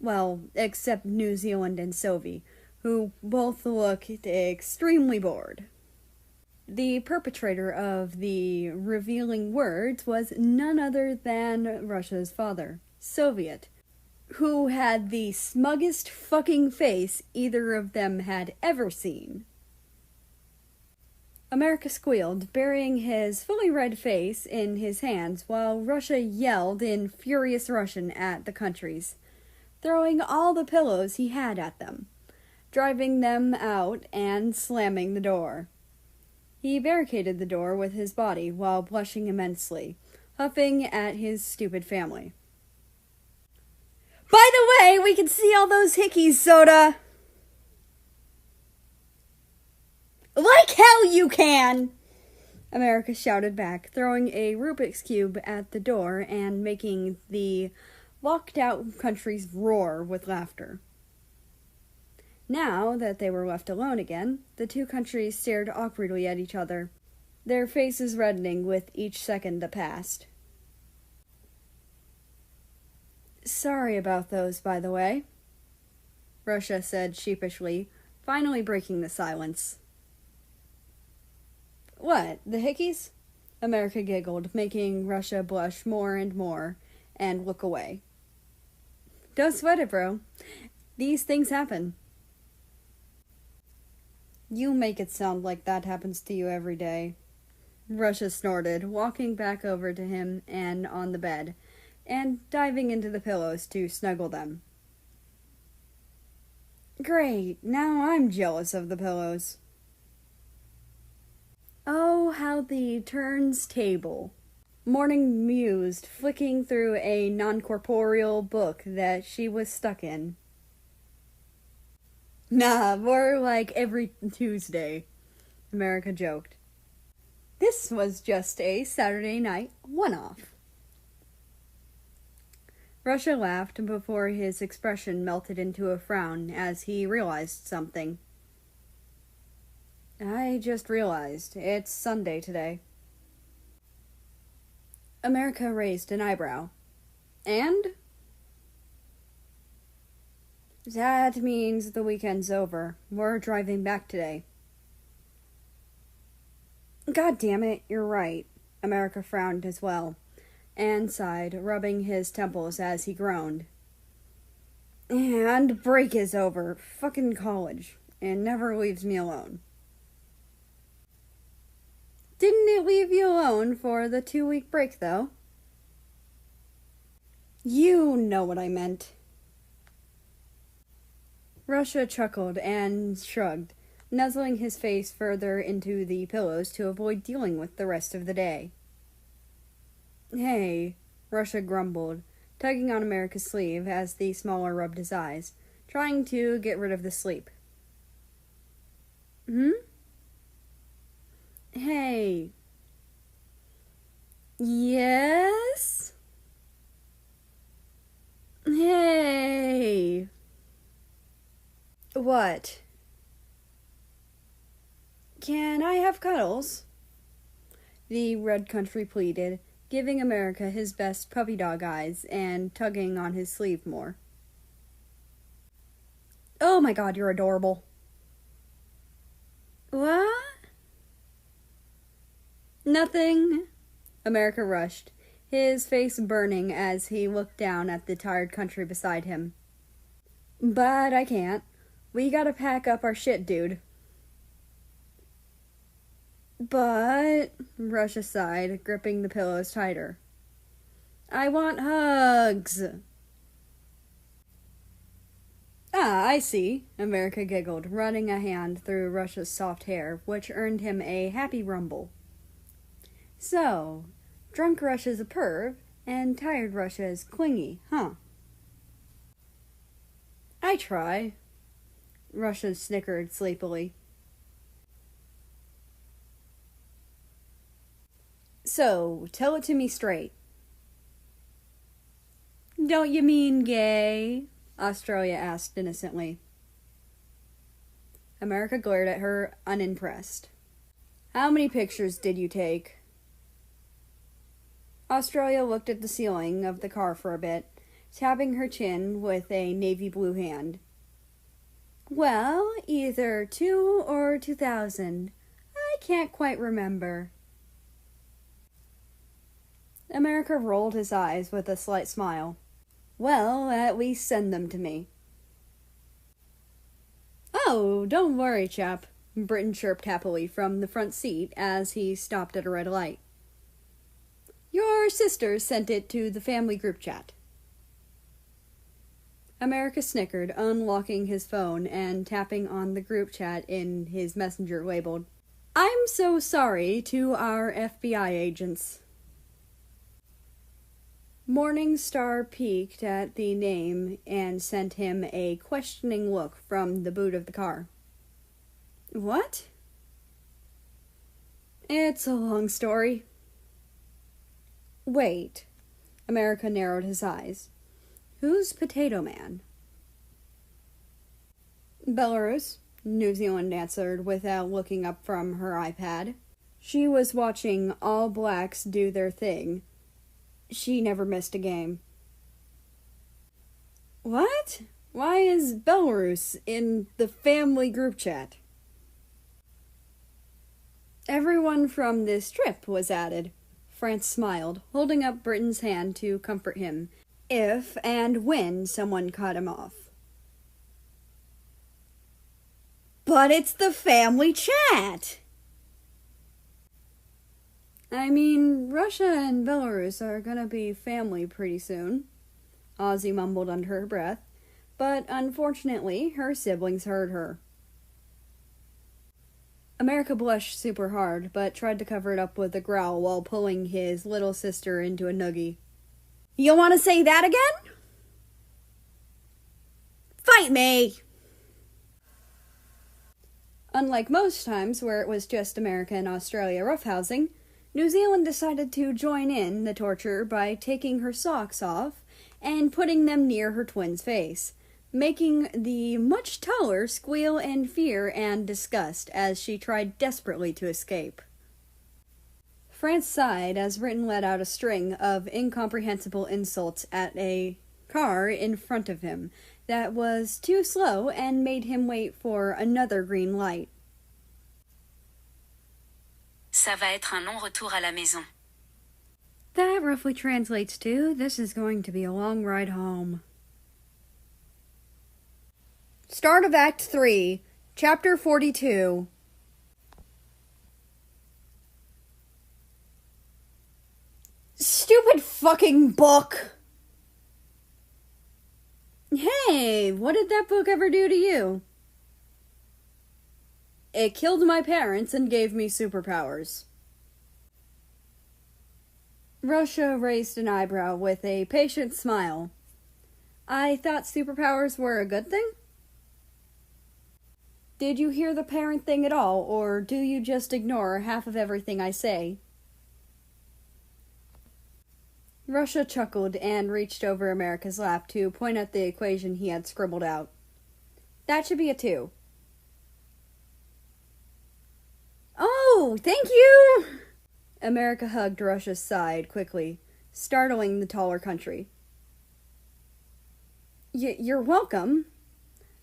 Well, except New Zealand and Soviet, who both looked extremely bored. The perpetrator of the revealing words was none other than Russia's father, Soviet, who had the smuggest fucking face either of them had ever seen. America squealed, burying his fully red face in his hands while Russia yelled in furious Russian at the countries, throwing all the pillows he had at them, driving them out and slamming the door. He barricaded the door with his body while blushing immensely, huffing at his stupid family. By the way, we can see all those hickeys, Soda! Like hell you can! America shouted back, throwing a Rubik's Cube at the door and making the locked out countries roar with laughter. Now that they were left alone again, the two countries stared awkwardly at each other, their faces reddening with each second that passed. "Sorry about those, by the way," Russia said sheepishly, finally breaking the silence. "What, the hickeys?" America giggled, making Russia blush more and more and look away. "Don't sweat it, bro. These things happen." "You make it sound like that happens to you every day," Russia snorted, walking back over to him and on the bed, and diving into the pillows to snuggle them. "Great, now I'm jealous of the pillows." "Oh, how the turns table," Morning mused, flicking through a non-corporeal book that she was stuck in. "Nah, more like every Tuesday," America joked. "This was just a Saturday night one-off." Russia laughed before his expression melted into a frown as he realized something. "I just realized it's Sunday today." America raised an eyebrow. "And?" "That means the weekend's over. We're driving back today." "God damn it, you're right." America frowned as well, and sighed, rubbing his temples as he groaned. "And break is over. Fucking college. And never leaves me alone." "Didn't it leave you alone for the 2-week break, though?" "You know what I meant." Russia chuckled and shrugged, nuzzling his face further into the pillows to avoid dealing with the rest of the day. "Hey," Russia grumbled, tugging on America's sleeve as the smaller rubbed his eyes, trying to get rid of the sleep. "Hmm? Hey." "Yes?" "Hey." "What?" "Can I have cuddles?" the Red Country pleaded, giving America his best puppy dog eyes and tugging on his sleeve more. "Oh my God, you're adorable." "What?" "Nothing," America rushed, his face burning as he looked down at the tired country beside him. "But I can't. We gotta pack up our shit, dude." "But," Russia sighed, gripping the pillows tighter. "I want hugs." "Ah, I see," America giggled, running a hand through Russia's soft hair, which earned him a happy rumble. "So, drunk Russia's a perv, and tired Russia is clingy, huh?" "I try." Russia snickered sleepily. "So, tell it to me straight." "Don't you mean gay?" Australia asked innocently. America glared at her, unimpressed. "How many pictures did you take?" Australia looked at the ceiling of the car for a bit, tapping her chin with a navy blue hand. "Well, either 2 or 2,000. I can't quite remember." America rolled his eyes with a slight smile. "Well, at least send them to me." "Oh, don't worry, chap," Britain chirped happily from the front seat as he stopped at a red light. "Your sister sent it to the family group chat." America snickered, unlocking his phone and tapping on the group chat in his messenger labeled, "I'm so sorry to our FBI agents." Morningstar peeked at the name and sent him a questioning look from the boot of the car. "What?" "It's a long story." "Wait." America narrowed his eyes. Who's Potato Man? Belarus, New Zealand answered without looking up from her iPad. She was watching All Blacks do their thing. She never missed a game. What? Why is Belarus in the family group chat? Everyone from this trip was added. France smiled, holding up Britain's hand to comfort him, if and when someone cut him off. But it's the family chat! I mean, Russia and Belarus are gonna be family pretty soon, Ozzy mumbled under her breath, but unfortunately, her siblings heard her. America blushed super hard, but tried to cover it up with a growl while pulling his little sister into a noogie. You want to say that again? Fight me! Unlike most times where it was just America and Australia roughhousing, New Zealand decided to join in the torture by taking her socks off and putting them near her twin's face, making the much taller squeal in fear and disgust as she tried desperately to escape. France sighed as Britain let out a string of incomprehensible insults at a car in front of him that was too slow and made him wait for another green light. Ça va être un long retour à la maison. That roughly translates to, this is going to be a long ride home. Start of Act 3, Chapter 42. Stupid fucking book! Hey, what did that book ever do to you? It killed my parents and gave me superpowers. Russia raised an eyebrow with a patient smile. I thought superpowers were a good thing? Did you hear the parent thing at all, or do you just ignore half of everything I say? Russia chuckled and reached over America's lap to point at the equation he had scribbled out. That should be a 2. Oh, thank you! America hugged Russia's side quickly, startling the taller country. You're welcome,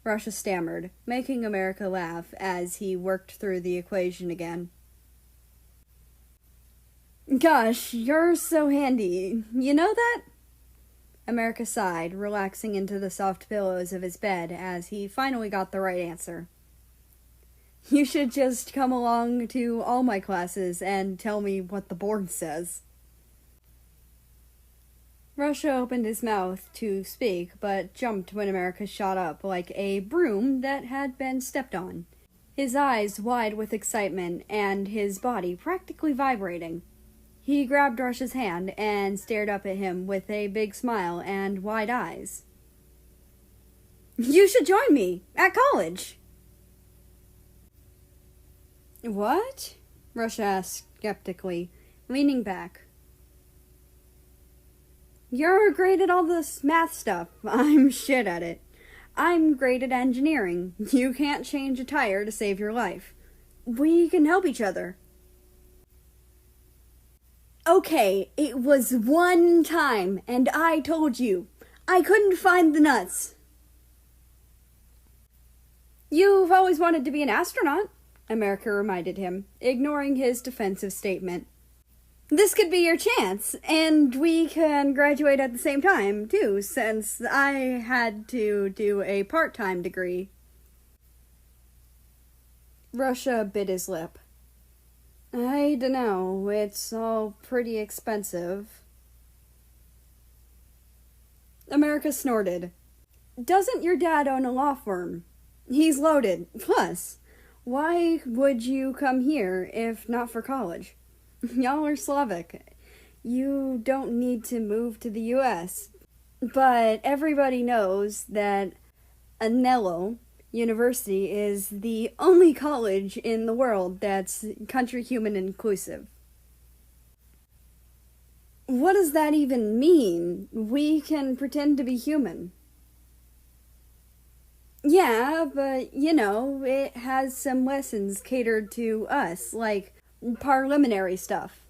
Russia stammered, making America laugh as he worked through the equation again. Gosh, you're so handy. You know that? America sighed, relaxing into the soft pillows of his bed as he finally got the right answer. You should just come along to all my classes and tell me what the board says. Russia opened his mouth to speak, but jumped when America shot up like a broom that had been stepped on, his eyes wide with excitement and his body practically vibrating. He grabbed Russia's hand and stared up at him with a big smile and wide eyes. You should join me at college. What? Russia asked skeptically, leaning back. You're great at all this math stuff. I'm shit at it. I'm great at engineering. You can't change a tire to save your life. We can help each other. Okay, it was one time, and I told you. I couldn't find the nuts. You've always wanted to be an astronaut, America reminded him, ignoring his defensive statement. This could be your chance, and we can graduate at the same time, too, since I had to do a part-time degree. Russia bit his lip. I dunno, it's all pretty expensive. America snorted. Doesn't your dad own a law firm? He's loaded. Plus, why would you come here if not for college? Y'all are Slavic. You don't need to move to the U.S. But everybody knows that Anello University is the only college in the world that's country, human, inclusive. What does that even mean? We can pretend to be human. Yeah, but, it has some lessons catered to us, like parliamentary stuff.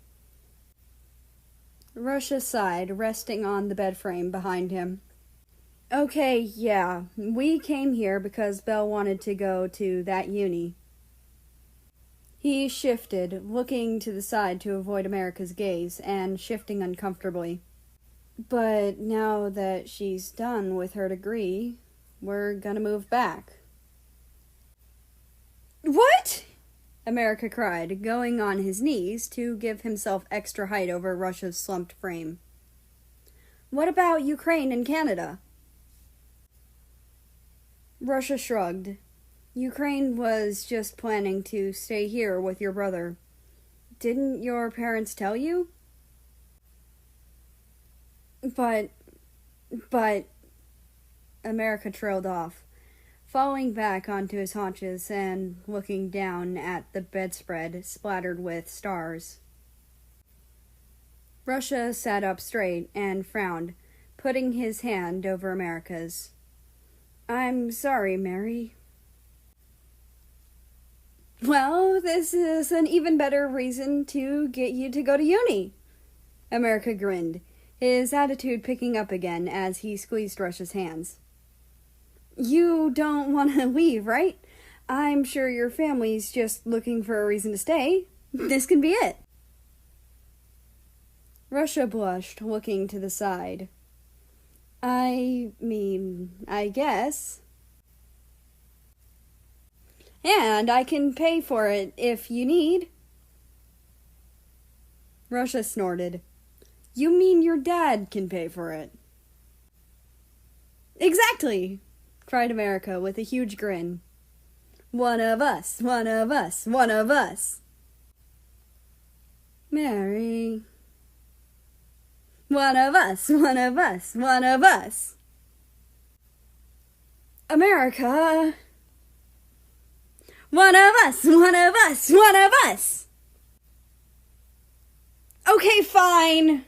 Russia sighed, resting on the bed frame behind him. Okay, yeah, we came here because Belle wanted to go to that uni. He shifted, looking to the side to avoid America's gaze, and shifting uncomfortably. But now that she's done with her degree, we're gonna move back. What? America cried, going on his knees to give himself extra height over Russia's slumped frame. What about Ukraine and Canada? Russia shrugged. Ukraine was just planning to stay here with your brother. Didn't your parents tell you? But... America trailed off, falling back onto his haunches and looking down at the bedspread splattered with stars. Russia sat up straight and frowned, putting his hand over America's. I'm sorry, Mary. Well, this is an even better reason to get you to go to uni. America grinned, his attitude picking up again as he squeezed Russia's hands. You don't want to leave, right? I'm sure your family's just looking for a reason to stay. This can be it. Russia blushed, looking to the side. I guess. And I can pay for it if you need. Russia snorted. You mean your dad can pay for it? Exactly, cried America with a huge grin. One of us, one of us, one of us. Mary. One of us, one of us, one of us. America. One of us, one of us, one of us. Okay, fine.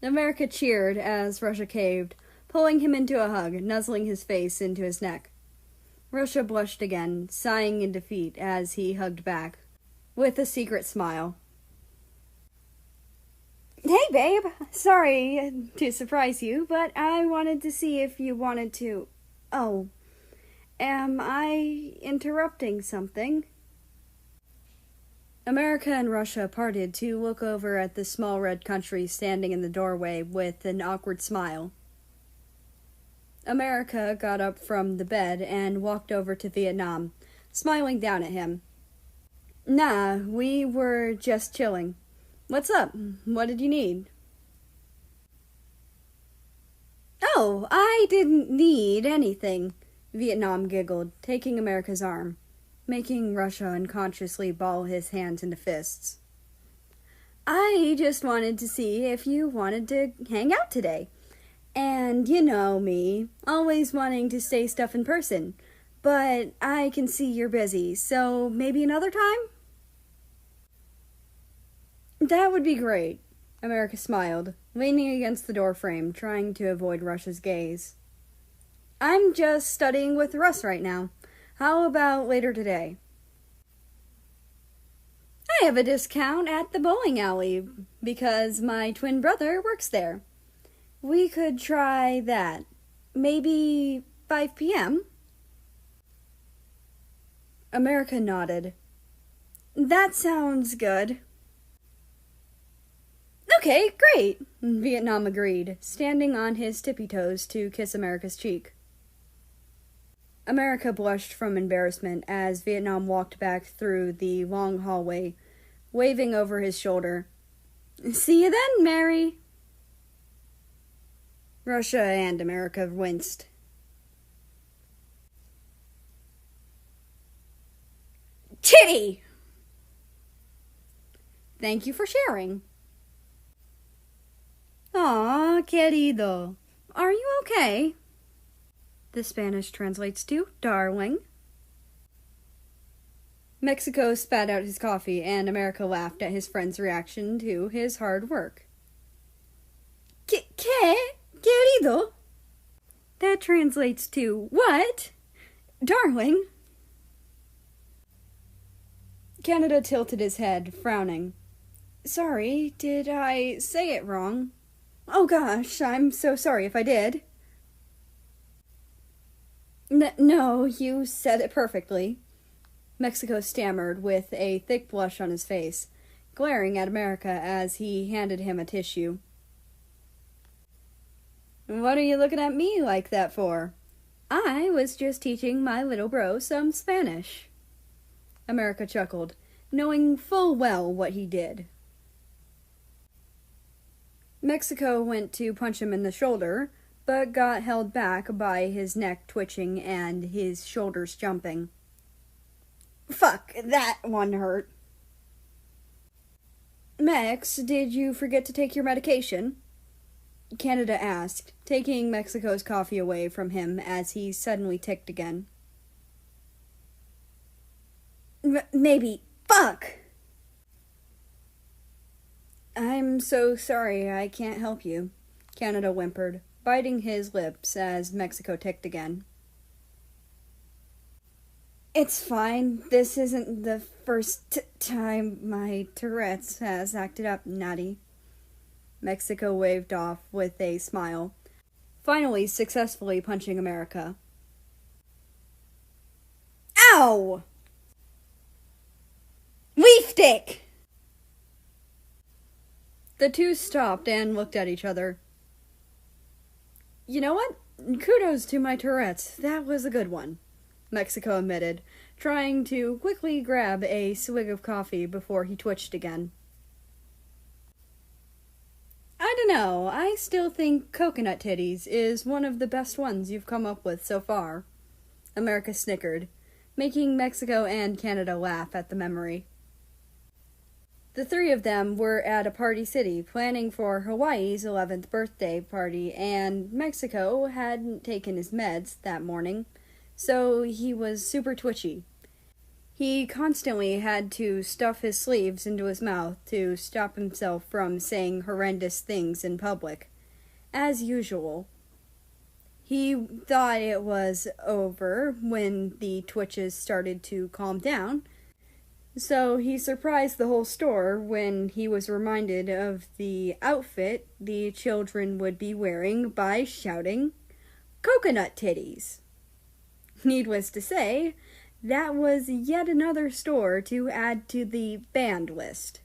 America cheered as Russia caved, pulling him into a hug, nuzzling his face into his neck. Russia blushed again, sighing in defeat as he hugged back, with a secret smile. Hey, babe. Sorry to surprise you, but I wanted to see if you wanted to... Oh, am I interrupting something? America and Russia parted to look over at the small red country standing in the doorway with an awkward smile. America got up from the bed and walked over to Vietnam, smiling down at him. Nah, we were just chilling. What's up? What did you need? Oh, I didn't need anything, Vietnam giggled, taking America's arm, making Russia unconsciously ball his hands into fists. I just wanted to see if you wanted to hang out today. And you know me, always wanting to say stuff in person. But I can see you're busy, so maybe another time? That would be great, America smiled, leaning against the doorframe, trying to avoid Russia's gaze. I'm just studying with Russ right now. How about later today? I have a discount at the bowling alley because my twin brother works there. We could try that. Maybe 5 p.m.? America nodded. That sounds good. Okay, great, Vietnam agreed, standing on his tippy toes to kiss America's cheek. America blushed from embarrassment as Vietnam walked back through the long hallway, waving over his shoulder. See you then, Mary. Russia and America winced. Kitty! Thank you for sharing. Aw, querido. Are you okay? The Spanish translates to darling. Mexico spat out his coffee, and America laughed at his friend's reaction to his hard work. ¿Qué, querido? That translates to, what? Darling? Canada tilted his head, frowning. Sorry, did I say it wrong? Oh gosh, I'm so sorry if I did. No, you said it perfectly. Mexico stammered with a thick blush on his face, glaring at America as he handed him a tissue. What are you looking at me like that for? I was just teaching my little bro some Spanish. America chuckled, knowing full well what he did. Mexico went to punch him in the shoulder, but got held back by his neck twitching and his shoulders jumping. Fuck, that one hurt. Mex, did you forget to take your medication? Canada asked, taking Mexico's coffee away from him as he suddenly ticked again. Maybe. Fuck! I'm so sorry I can't help you, Canada whimpered, biting his lips as Mexico ticked again. It's fine. This isn't the first time my Tourette's has acted up, Natty. Mexico waved off with a smile, finally successfully punching America. Ow! Leaf stick! The two stopped and looked at each other. You know what? Kudos to my Tourette's. That was a good one, Mexico admitted, trying to quickly grab a swig of coffee before he twitched again. I don't know, I still think coconut titties is one of the best ones you've come up with so far. America snickered, making Mexico and Canada laugh at the memory. The three of them were at a party city planning for Hawaii's 11th birthday party, and Mexico hadn't taken his meds that morning, so he was super twitchy. He constantly had to stuff his sleeves into his mouth to stop himself from saying horrendous things in public, as usual. He thought it was over when the twitches started to calm down, so he surprised the whole store when he was reminded of the outfit the children would be wearing by shouting, "Coconut titties!" Needless to say, that was yet another store to add to the banned list.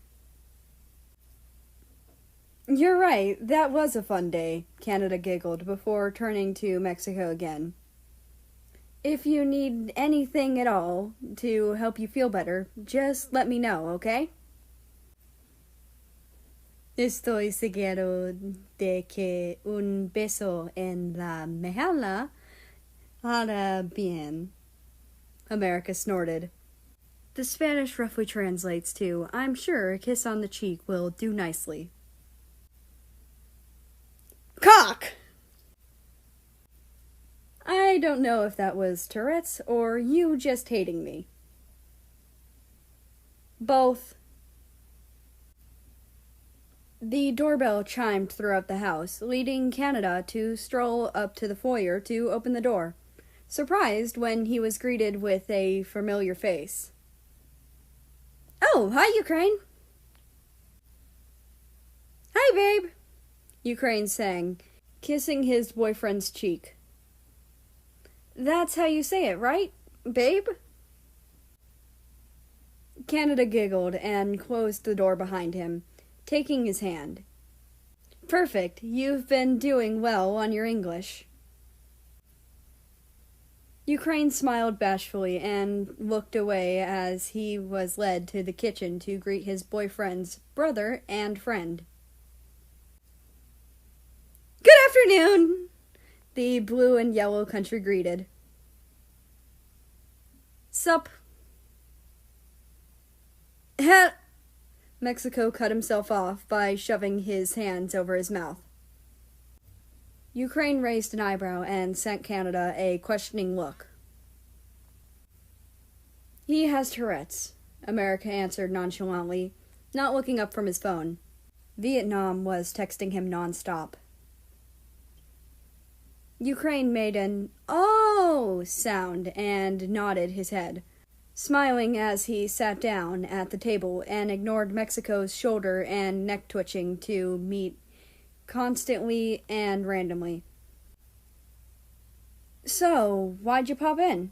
You're right, that was a fun day, Canada giggled before turning to Mexico again. If you need anything at all to help you feel better, just let me know, okay? Estoy seguro de que un beso en la mejilla hará bien. America snorted. The Spanish roughly translates to, I'm sure a kiss on the cheek will do nicely. Cock! I don't know if that was Tourette's or you just hating me. Both. The doorbell chimed throughout the house, leading Canada to stroll up to the foyer to open the door, surprised when he was greeted with a familiar face. Oh, hi, Ukraine. Hi, babe, Ukraine sang, kissing his boyfriend's cheek. That's how you say it, right, babe? Canada giggled and closed the door behind him, taking his hand. Perfect, you've been doing well on your English. Ukraine smiled bashfully and looked away as he was led to the kitchen to greet his boyfriend's brother and friend. Good afternoon, the blue and yellow country greeted. Sup? Mexico cut himself off by shoving his hands over his mouth. Ukraine raised an eyebrow and sent Canada a questioning look. He has Tourette's, America answered nonchalantly, not looking up from his phone. Vietnam was texting him nonstop. Ukraine made an "oh" sound and nodded his head, smiling as he sat down at the table and ignored Mexico's shoulder and neck twitching to meet constantly and randomly. "So, why'd you pop in?"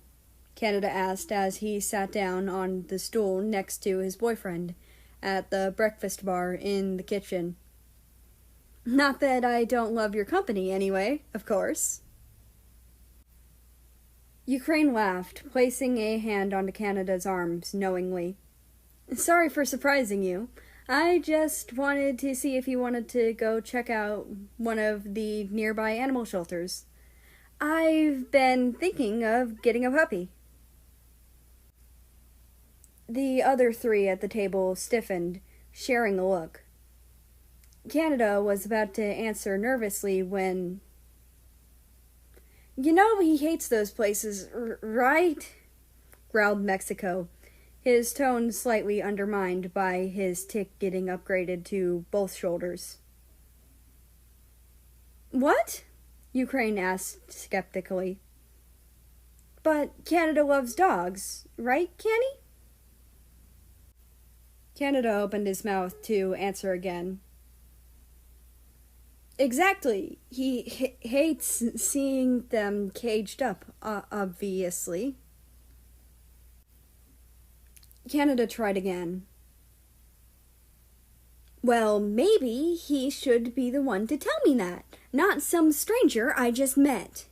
Canada asked as he sat down on the stool next to his boyfriend at the breakfast bar in the kitchen. "Not that I don't love your company, anyway, of course." Ukraine laughed, placing a hand onto Canada's arms knowingly. "Sorry for surprising you. I just wanted to see if you wanted to go check out one of the nearby animal shelters. I've been thinking of getting a puppy." The other three at the table stiffened, sharing a look. Canada was about to answer nervously when... "You know he hates those places, right?" growled Mexico, his tone slightly undermined by his tick getting upgraded to both shoulders. "What?" Ukraine asked skeptically. "But Canada loves dogs, right, Canny?" Canada opened his mouth to answer again. "Exactly. He hates seeing them caged up, obviously." Canada tried again. "Well, maybe he should be the one to tell me that, not some stranger I just met."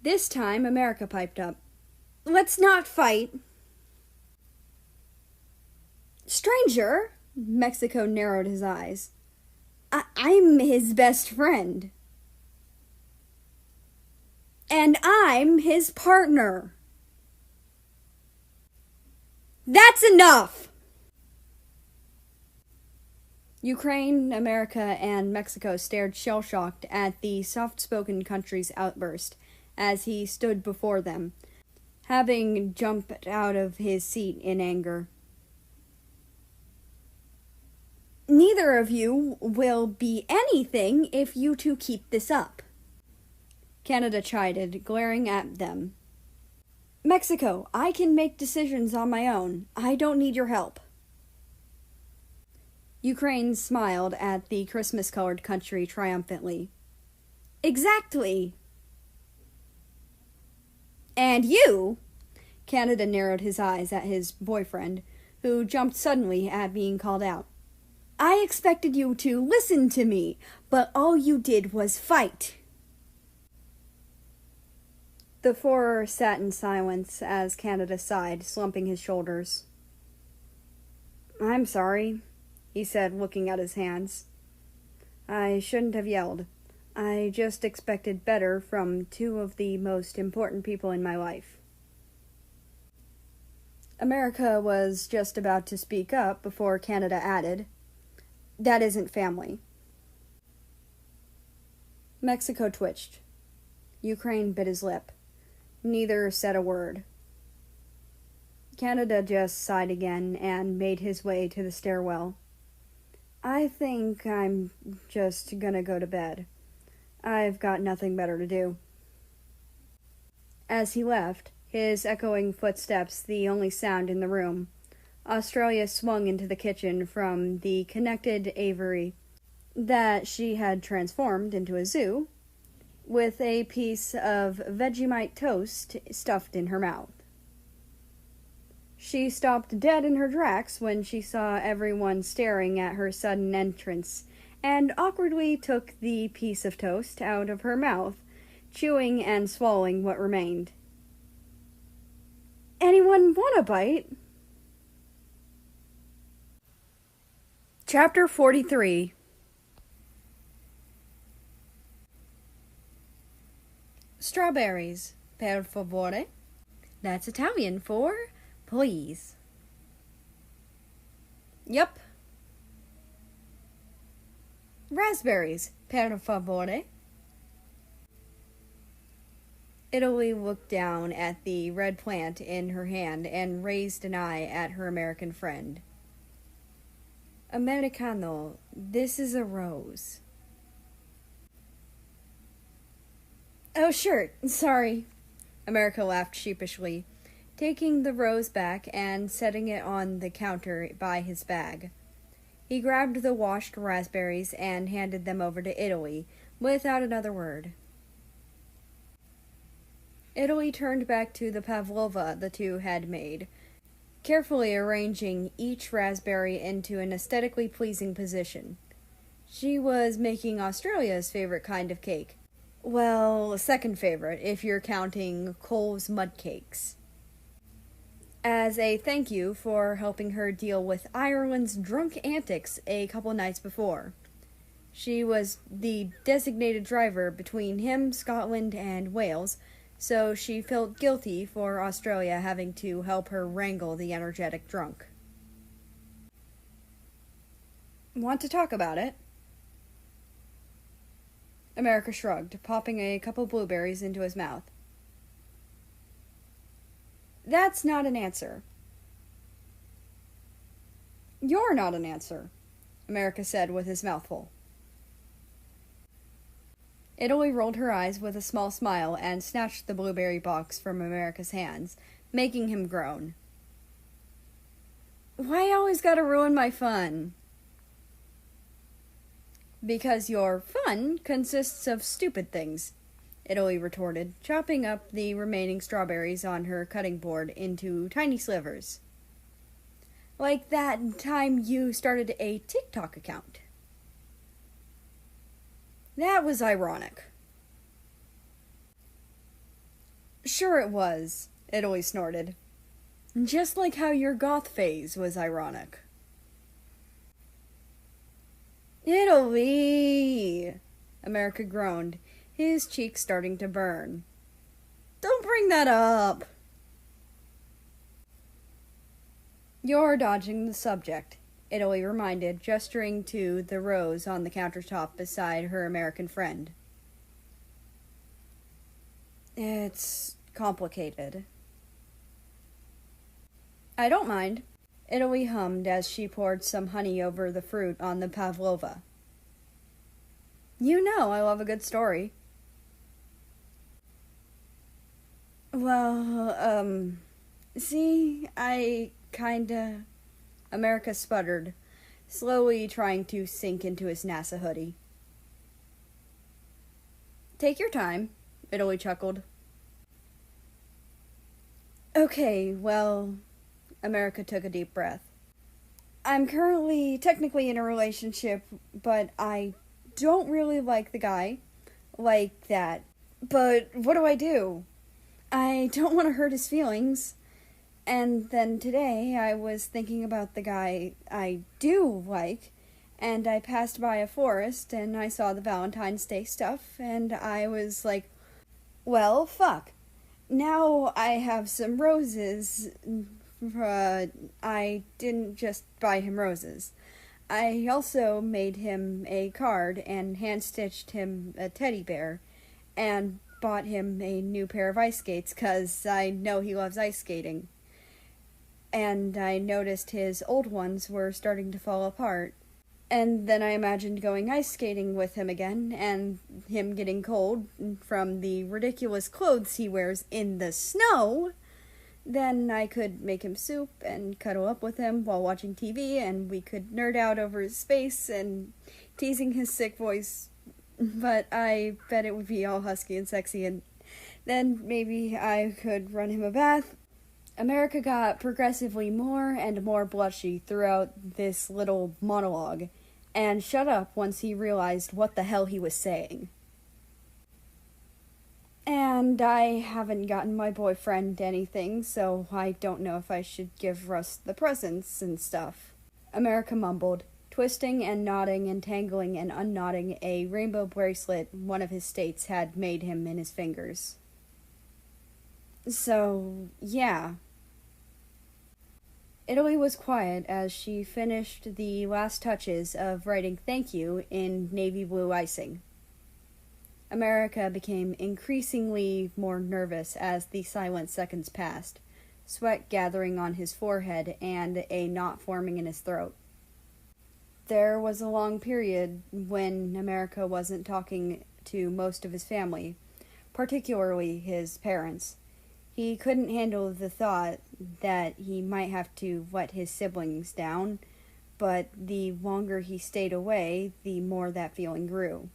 This time, America piped up. "Let's not fight." "Stranger?" Mexico narrowed his eyes. I'm his best friend." "And I'm his partner." "That's enough!" Ukraine, America, and Mexico stared shell-shocked at the soft-spoken country's outburst as he stood before them, having jumped out of his seat in anger. "Neither of you will be anything if you two keep this up," Canada chided, glaring at them. "Mexico, I can make decisions on my own. I don't need your help." Ukraine smiled at the Christmas-colored country triumphantly. "Exactly." "And you?" Canada narrowed his eyes at his boyfriend, who jumped suddenly at being called out. "I expected you to listen to me, but all you did was fight." The four sat in silence as Canada sighed, slumping his shoulders. "I'm sorry," he said, looking at his hands. "I shouldn't have yelled. I just expected better from two of the most important people in my life." America was just about to speak up before Canada added, "That isn't family." Mexico twitched. Ukraine bit his lip. Neither said a word. Canada just sighed again and made his way to the stairwell. "I think I'm just gonna go to bed. I've got nothing better to do." As he left, his echoing footsteps the only sound in the room, Australia swung into the kitchen from the connected aviary that she had transformed into a zoo, with a piece of Vegemite toast stuffed in her mouth. She stopped dead in her tracks when she saw everyone staring at her sudden entrance, and awkwardly took the piece of toast out of her mouth, chewing and swallowing what remained. "Anyone want a bite?" Chapter 43. Strawberries, per favore. That's Italian for please. Yup. Raspberries, per favore. Italy looked down at the red plant in her hand and raised an eye at her American friend. Americano, this is a rose. Oh, sure, sorry. America laughed sheepishly, taking the rose back and setting it on the counter by his bag. He grabbed the washed raspberries and handed them over to Italy, without another word. Italy turned back to the pavlova the two had made, carefully arranging each raspberry into an aesthetically pleasing position. She was making Australia's favorite kind of cake. Well, second favorite, if you're counting Cole's mud cakes. As a thank you for helping her deal with Ireland's drunk antics a couple nights before. She was the designated driver between him, Scotland, and Wales, so she felt guilty for Australia having to help her wrangle the energetic drunk. Want to talk about it? America shrugged, popping a couple blueberries into his mouth. That's not an answer. You're not an answer, America said with his mouth full. Italy rolled her eyes with a small smile and snatched the blueberry box from America's hands, making him groan. Why always gotta ruin my fun? Because your fun consists of stupid things, Italy retorted, chopping up the remaining strawberries on her cutting board into tiny slivers. Like that time you started a TikTok account. That was ironic. Sure it was, Italy snorted. Just like how your goth phase was ironic. Italy! America groaned, his cheeks starting to burn. Don't bring that up! You're dodging the subject, Italy reminded, gesturing to the rose on the countertop beside her American friend. It's complicated. I don't mind, Italy hummed as she poured some honey over the fruit on the pavlova. You know I love a good story. Well, see, I kinda... America sputtered, slowly trying to sink into his NASA hoodie. Take your time, Italy chuckled. Okay, well, America took a deep breath. I'm currently technically in a relationship, but I don't really like the guy like that. But what do I do? I don't want to hurt his feelings. And then today I was thinking about the guy I do like, and I passed by a forest and I saw the Valentine's Day stuff, and I was like, well, fuck. Now I have some roses. I didn't just buy him roses. I also made him a card and hand-stitched him a teddy bear and bought him a new pair of ice skates because I know he loves ice skating. And I noticed his old ones were starting to fall apart. And then I imagined going ice skating with him again, and him getting cold from the ridiculous clothes he wears in the snow. Then I could make him soup and cuddle up with him while watching TV, and we could nerd out over his space and teasing his sick voice. But I bet it would be all husky and sexy, and then maybe I could run him a bath. America got progressively more and more blushy throughout this little monologue, and shut up once he realized what the hell he was saying. And I haven't gotten my boyfriend anything, so I don't know if I should give Russ the presents and stuff. America mumbled, twisting and knotting and tangling and unknotting a rainbow bracelet one of his states had made him in his fingers. So, yeah. Italy was quiet as she finished the last touches of writing thank you in navy blue icing. America became increasingly more nervous as the silent seconds passed, sweat gathering on his forehead and a knot forming in his throat. There was a long period when America wasn't talking to most of his family, particularly his parents. He couldn't handle the thought that he might have to let his siblings down, but the longer he stayed away, the more that feeling grew.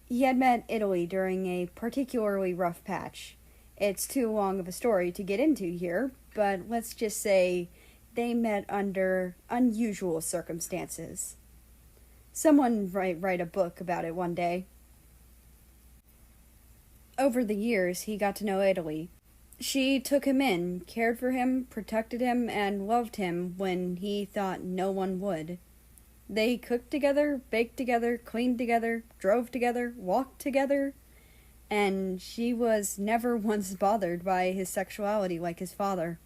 He had met Italy during a particularly rough patch. It's too long of a story to get into here, but let's just say they met under unusual circumstances. Someone might write a book about it one day. Over the years, he got to know Italy. She took him in, cared for him, protected him, and loved him when he thought no one would. They cooked together, baked together, cleaned together, drove together, walked together, and she was never once bothered by his sexuality like his father.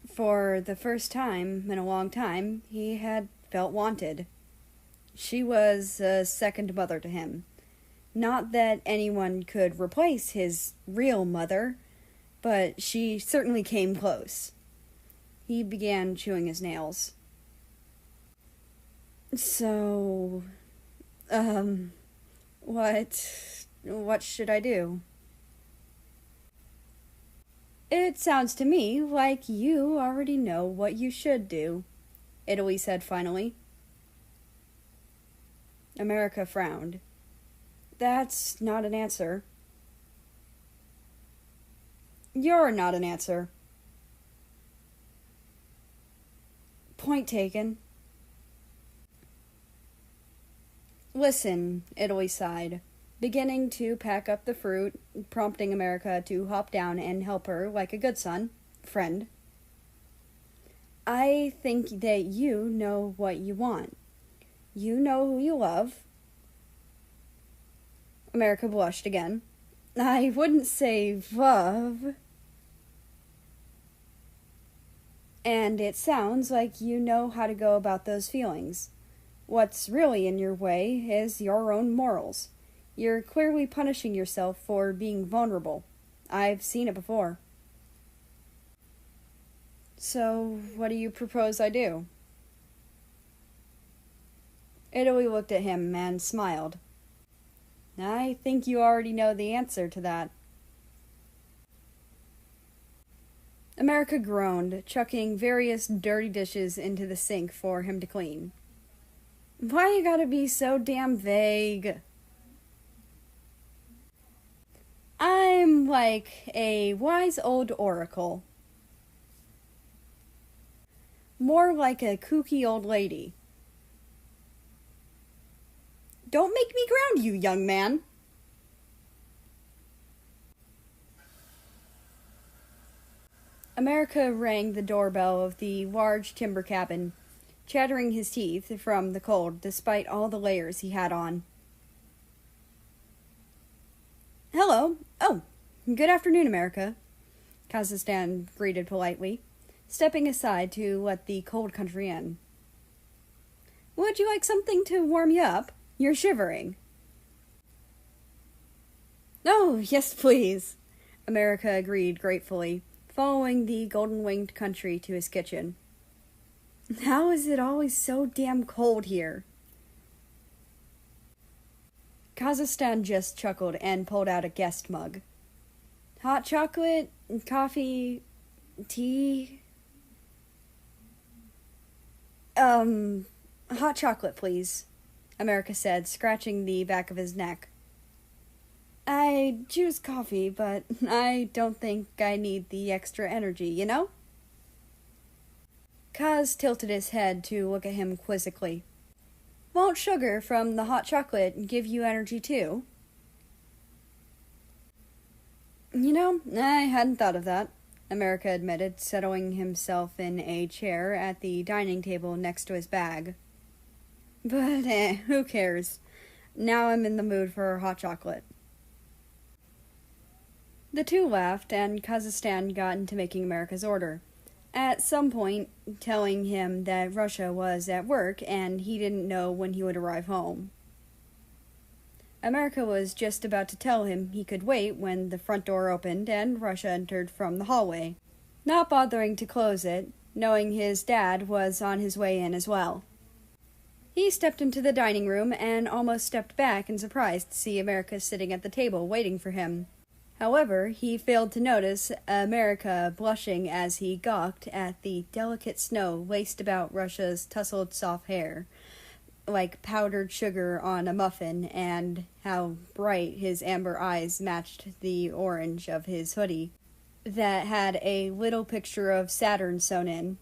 For the first time in a long time, he had felt wanted. She was a second mother to him. Not that anyone could replace his real mother, but she certainly came close. He began chewing his nails. So, what should I do? It sounds to me like you already know what you should do, Italy said finally. America frowned. That's not an answer. You're not an answer. Point taken. Listen, Italy sighed, beginning to pack up the fruit, prompting America to hop down and help her like a good friend. I think that you know what you want. You know who you love. America blushed again. I wouldn't say love. And it sounds like you know how to go about those feelings. What's really in your way is your own morals. You're clearly punishing yourself for being vulnerable. I've seen it before. So, what do you propose I do? Italy looked at him and smiled. I think you already know the answer to that. America groaned, chucking various dirty dishes into the sink for him to clean. Why you gotta be so damn vague? I'm like a wise old oracle. More like a kooky old lady. Don't make me ground you, young man. America rang the doorbell of the large timber cabin, chattering his teeth from the cold despite all the layers he had on. Hello. Oh, good afternoon, America, Kazakhstan greeted politely, stepping aside to let the cold country in. Would you like something to warm you up? You're shivering. Oh, yes, please, America agreed gratefully, following the golden-winged country to his kitchen. How is it always so damn cold here? Kazakhstan just chuckled and pulled out a guest mug. Hot chocolate, coffee, tea? Hot chocolate, please, America said, scratching the back of his neck. I choose coffee, but I don't think I need the extra energy, you know? Kaz tilted his head to look at him quizzically. Won't sugar from the hot chocolate give you energy too? You know, I hadn't thought of that, America admitted, settling himself in a chair at the dining table next to his bag. But, who cares? Now I'm in the mood for hot chocolate. The two laughed, and Kazakhstan got into making America's order, at some point telling him that Russia was at work and he didn't know when he would arrive home. America was just about to tell him he could wait when the front door opened and Russia entered from the hallway, not bothering to close it, knowing his dad was on his way in as well. He stepped into the dining room and almost stepped back in surprise to see America sitting at the table waiting for him. However, he failed to notice America blushing as he gawked at the delicate snow laced about Russia's tousled soft hair, like powdered sugar on a muffin, and how bright his amber eyes matched the orange of his hoodie that had a little picture of Saturn sewn in.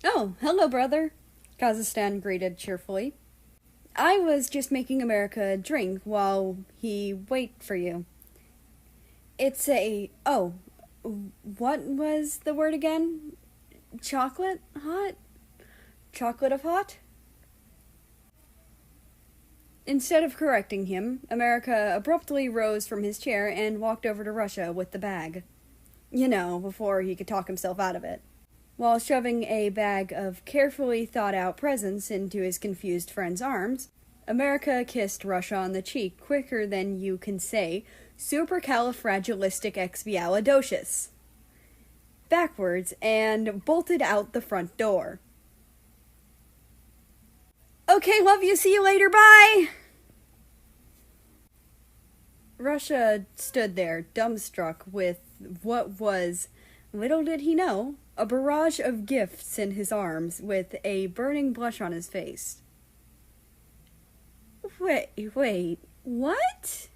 "Oh, hello, brother," Kazakhstan greeted cheerfully. "I was just making America a drink while he wait for you. It's oh, what was the word again? Chocolate hot? Chocolate of hot?" Instead of correcting him, America abruptly rose from his chair and walked over to Russia with the bag. Before he could talk himself out of it. While shoving a bag of carefully thought-out presents into his confused friend's arms, America kissed Russia on the cheek quicker than you can say supercalifragilisticexpialidocious backwards and bolted out the front door. "Okay, love you, see you later, bye!" Russia stood there, dumbstruck with what was, little did he know, a barrage of gifts in his arms, with a burning blush on his face. Wait, what?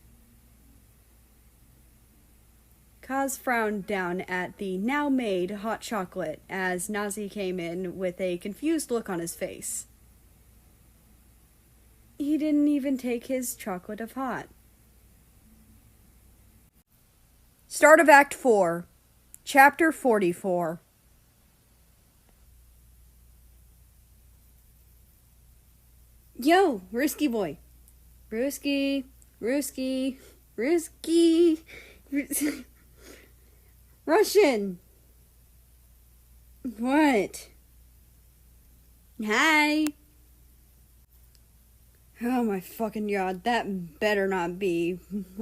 Kaz frowned down at the now-made hot chocolate as Nazi came in with a confused look on his face. He didn't even take his chocolate of hot. Start of Act 4, Chapter 44. "Yo, Risky boy. Ruski. Russian. What? Hi. Oh my fucking god, that better not be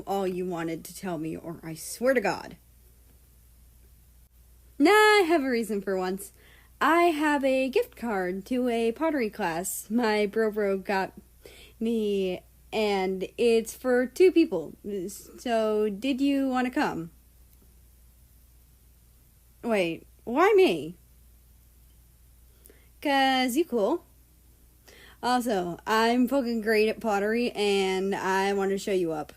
all you wanted to tell me, or I swear to God. Nah, I have a reason for once. I have a gift card to a pottery class my bro got me, and it's for 2 people. So, did you want to come? Wait, why me? 'Cause you cool. Also, I'm fucking great at pottery, and I want to show you up.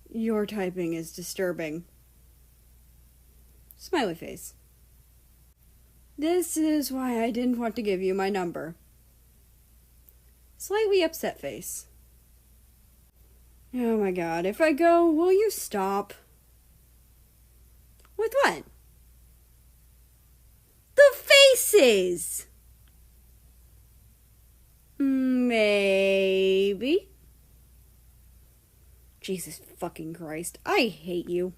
Your typing is disturbing. Smiley face. This is why I didn't want to give you my number. Slightly upset face. Oh my god, if I go, will you stop? With what? The faces! Maybe. Jesus fucking Christ, I hate you.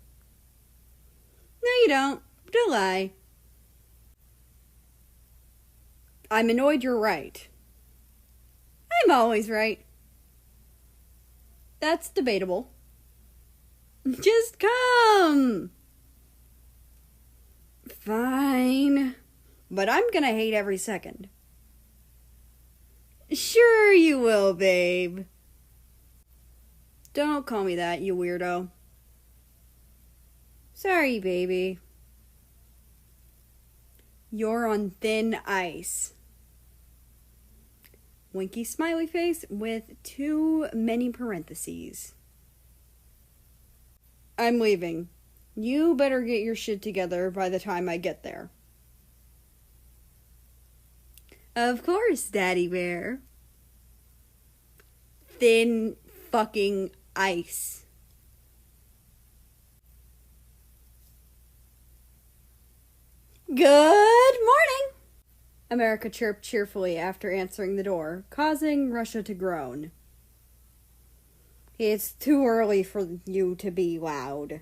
No, you don't. Don't lie. I'm annoyed you're right. I'm always right. That's debatable. Just come! Fine. But I'm gonna hate every second. Sure you will, babe. Don't call me that, you weirdo. Sorry, baby. You're on thin ice. Winky smiley face with too many parentheses. I'm leaving. You better get your shit together by the time I get there. Of course, Daddy Bear. Thin fucking ice. Good morning! America chirped cheerfully after answering the door, causing Russia to groan. It's too early for you to be loud.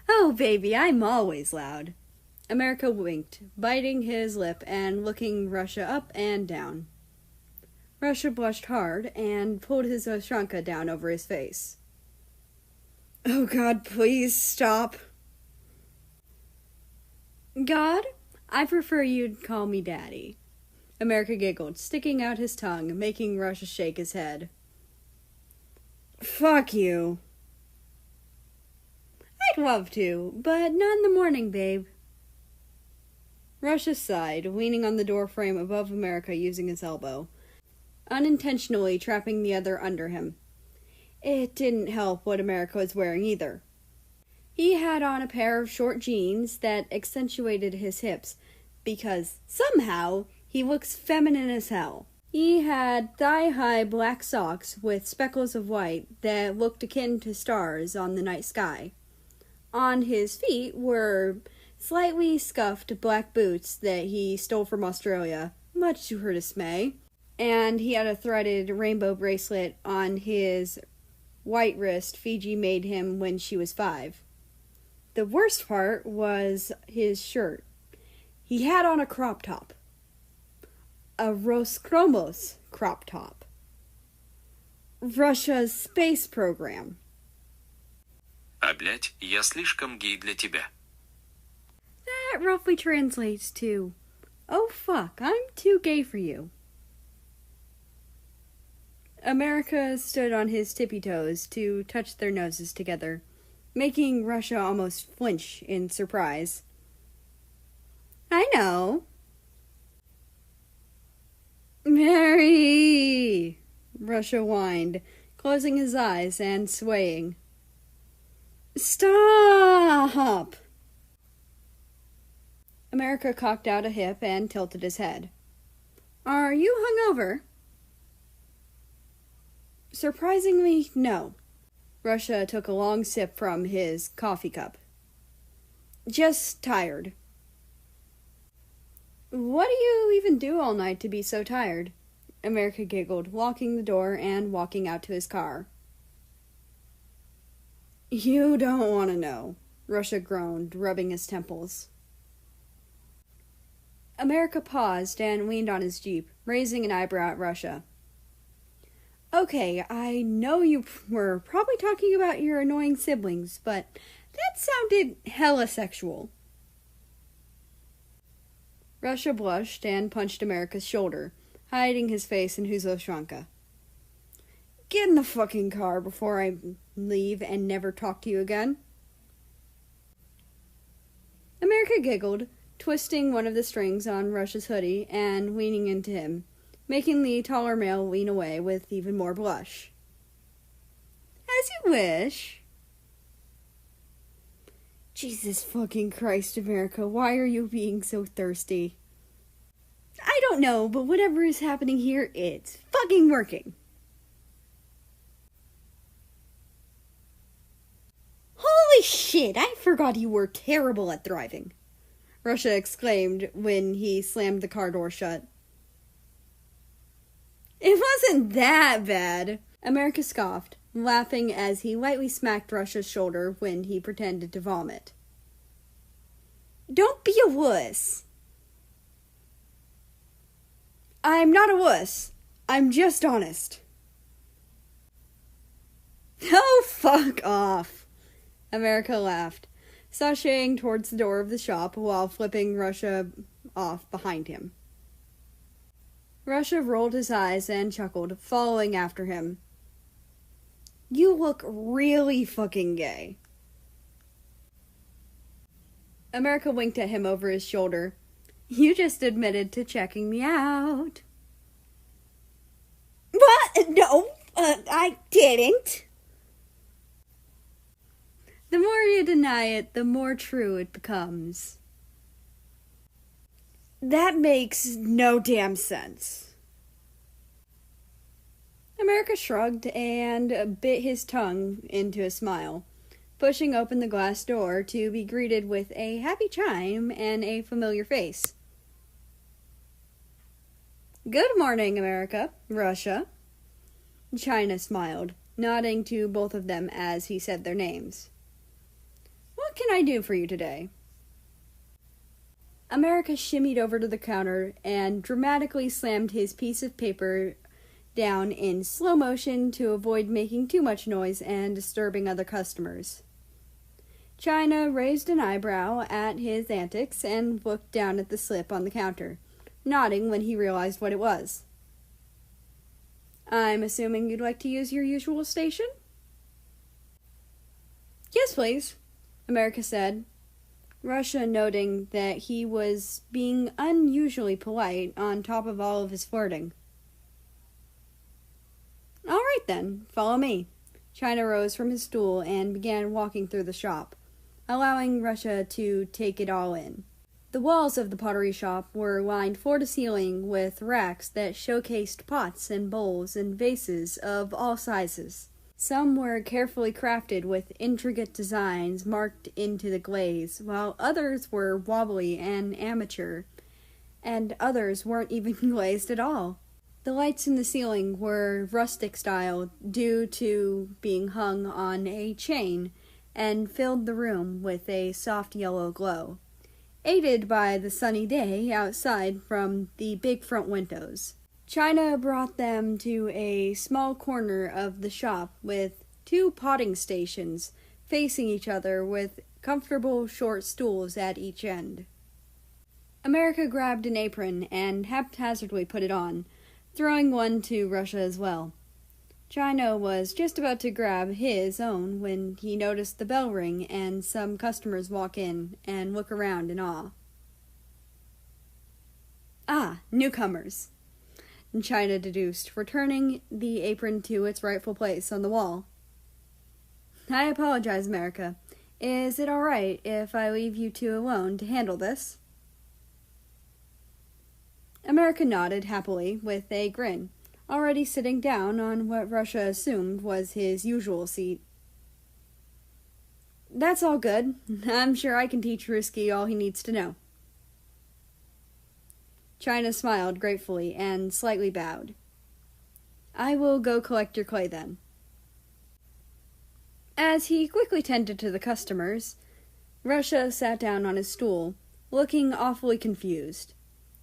Oh, baby, I'm always loud. America winked, biting his lip and looking Russia up and down. Russia blushed hard and pulled his Oshranka down over his face. Oh God, please stop. God, I prefer you'd call me Daddy. America giggled, sticking out his tongue, making Russia shake his head. Fuck you. I'd love to, but not in the morning, babe. Russia sighed, leaning on the door frame above America using his elbow, unintentionally trapping the other under him. It didn't help what America was wearing either. He had on a pair of short jeans that accentuated his hips, because somehow he looks feminine as hell. He had thigh-high black socks with speckles of white that looked akin to stars on the night sky. On his feet were slightly scuffed black boots that he stole from Australia, much to her dismay, and he had a threaded rainbow bracelet on his white wrist Fiji made him when she was 5. The worst part was his shirt. He had on a crop top. A Roskromos crop top. Russia's space program. А блядь, я слишком гей для тебя. That roughly translates to, oh fuck, I'm too gay for you. America stood on his tippy toes to touch their noses together, making Russia almost flinch in surprise. I know. Mary! Russia whined, closing his eyes and swaying. Stop! America cocked out a hip and tilted his head. Are you hungover? Surprisingly, no. Russia took a long sip from his coffee cup. Just tired. What do you even do all night to be so tired? America giggled, locking the door and walking out to his car. You don't want to know, Russia groaned, rubbing his temples. America paused and leaned on his jeep, raising an eyebrow at Russia. Okay, I know you were probably talking about your annoying siblings, but that sounded hella sexual. Russia blushed and punched America's shoulder, hiding his face in Huzoshanka. Get in the fucking car before I leave and never talk to you again. America giggled, twisting one of the strings on Russia's hoodie and leaning into him, making the taller male lean away with even more blush. As you wish. Jesus fucking Christ, America, why are you being so thirsty? I don't know, but whatever is happening here, it's fucking working. Holy shit, I forgot you were terrible at driving, Russia exclaimed when he slammed the car door shut. It wasn't that bad, America scoffed, laughing as he lightly smacked Russia's shoulder when he pretended to vomit. Don't be a wuss. I'm not a wuss. I'm just honest. Oh, fuck off, America laughed, sashaying towards the door of the shop while flipping Russia off behind him. Russia rolled his eyes and chuckled, following after him. You look really fucking gay. America winked at him over his shoulder. You just admitted to checking me out. What? No, I didn't. The more you deny it, the more true it becomes. That makes no damn sense. America shrugged and bit his tongue into a smile, pushing open the glass door to be greeted with a happy chime and a familiar face. Good morning, America, Russia. China smiled, nodding to both of them as he said their names. What can I do for you today? America shimmied over to the counter and dramatically slammed his piece of paper down in slow motion to avoid making too much noise and disturbing other customers. China raised an eyebrow at his antics and looked down at the slip on the counter, nodding when he realized what it was. "I'm assuming you'd like to use your usual station?" "Yes, please," America said, Russia noting that he was being unusually polite on top of all of his flirting. "All right then, follow me." China rose from his stool and began walking through the shop, allowing Russia to take it all in. The walls of the pottery shop were lined floor to ceiling with racks that showcased pots and bowls and vases of all sizes. Some were carefully crafted with intricate designs marked into the glaze, while others were wobbly and amateur, and others weren't even glazed at all. The lights in the ceiling were rustic style due to being hung on a chain and filled the room with a soft yellow glow, aided by the sunny day outside from the big front windows. China brought them to a small corner of the shop with 2 potting stations facing each other with comfortable short stools at each end. America grabbed an apron and haphazardly put it on, throwing one to Russia as well. China was just about to grab his own when he noticed the bell ring and some customers walk in and look around in awe. "Ah, newcomers," China deduced, returning the apron to its rightful place on the wall. "I apologize, America. Is it all right if I leave you two alone to handle this?" America nodded happily with a grin, already sitting down on what Russia assumed was his usual seat. "That's all good. I'm sure I can teach Ruski all he needs to know." China smiled gratefully and slightly bowed. "I will go collect your clay then." As he quickly tended to the customers, Russia sat down on his stool, looking awfully confused.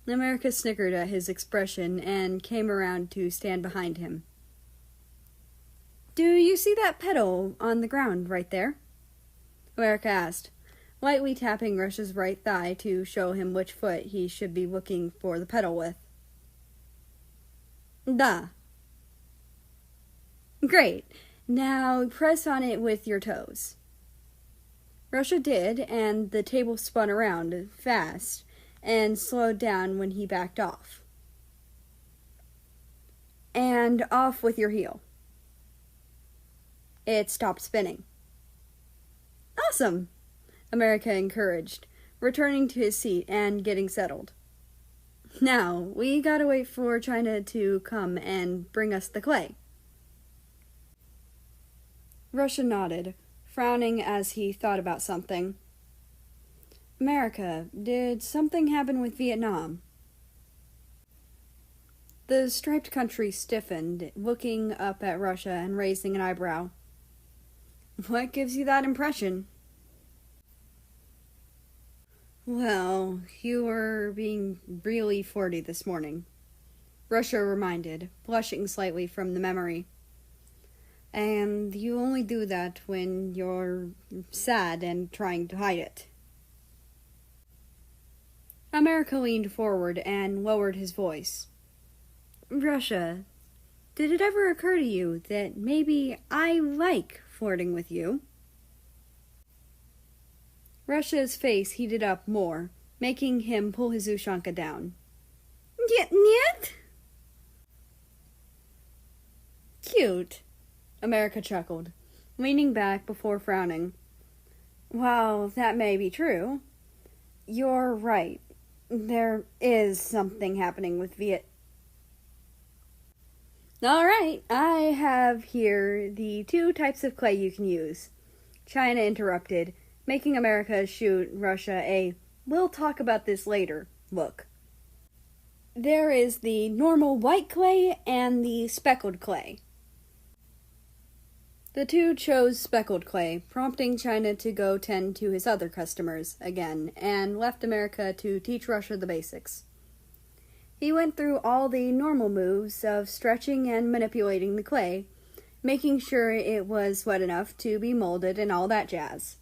America snickered at his expression and came around to stand behind him. "Do you see that pedal on the ground right there?" America asked, lightly tapping Russia's right thigh to show him which foot he should be looking for the pedal with. "Da." "Great. Now press on it with your toes." Russia did, and the table spun around fast and slowed down when he backed off. "And off with your heel." It stopped spinning. "Awesome," America encouraged, returning to his seat and getting settled. "Now, we gotta wait for China to come and bring us the clay." Russia nodded, frowning as he thought about something. "America, did something happen with Vietnam?" The striped country stiffened, looking up at Russia and raising an eyebrow. "What gives you that impression?" "Well, you were being really flirty this morning," Russia reminded, blushing slightly from the memory. "And you only do that when you're sad and trying to hide it." America leaned forward and lowered his voice. "Russia, did it ever occur to you that maybe I like flirting with you?" Russia's face heated up more, making him pull his Ushanka down. "Niet?" "Cute," America chuckled, leaning back before frowning. "While that may be true, you're right. There is something happening with Viet." "All right, I have here the 2 types of clay you can use," China interrupted, making America shoot Russia a "we'll talk about this later" look. "There is the normal white clay and the speckled clay." The two chose speckled clay, prompting China to go tend to his other customers again, and left America to teach Russia the basics. He went through all the normal moves of stretching and manipulating the clay, making sure it was wet enough to be molded and all that jazz.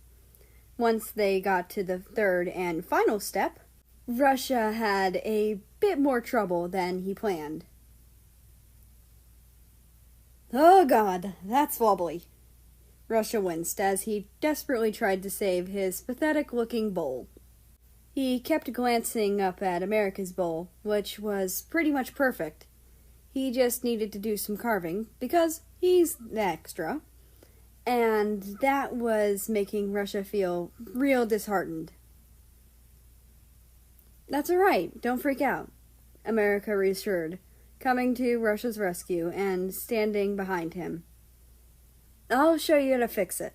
Once they got to the third and final step, Russia had a bit more trouble than he planned. Oh God, that's wobbly. Russia winced as he desperately tried to save his pathetic-looking bowl. He kept glancing up at America's bowl, which was pretty much perfect. He just needed to do some carving, because he's the extra, and that was making Russia feel real disheartened. That's alright, don't freak out, America reassured, coming to Russia's rescue and standing behind him. I'll show you how to fix it.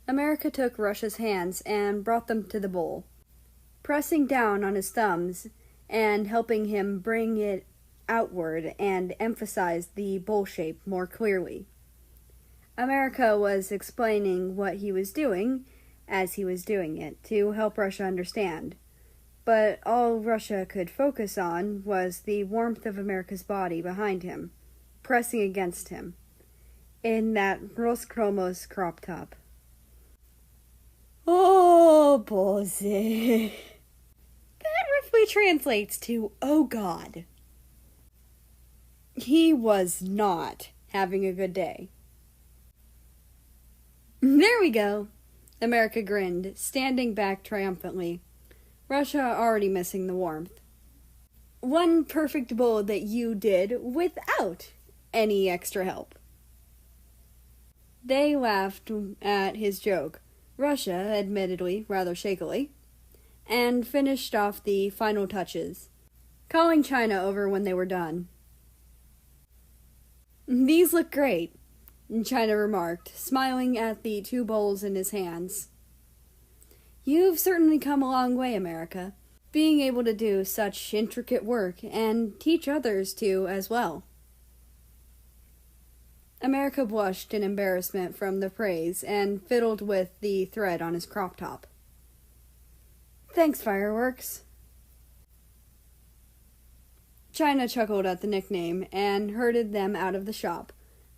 America took Russia's hands and brought them to the bowl, pressing down on his thumbs and helping him bring it outward and emphasize the bowl shape more clearly. America was explaining what he was doing as he was doing it to help Russia understand, but all Russia could focus on was the warmth of America's body behind him, pressing against him, in that Roskromos crop top. Oh, Bose. That roughly translates to, oh God. He was not having a good day. There we go, America grinned, standing back triumphantly. Russia already missing the warmth. One perfect bowl that you did without any extra help. They laughed at his joke, Russia admittedly rather shakily, and finished off the final touches, calling China over when they were done. These look great, China remarked, smiling at the two bowls in his hands. You've certainly come a long way, America, being able to do such intricate work and teach others to as well. America blushed in embarrassment from the praise and fiddled with the thread on his crop top. Thanks, Fireworks. China chuckled at the nickname and herded them out of the shop,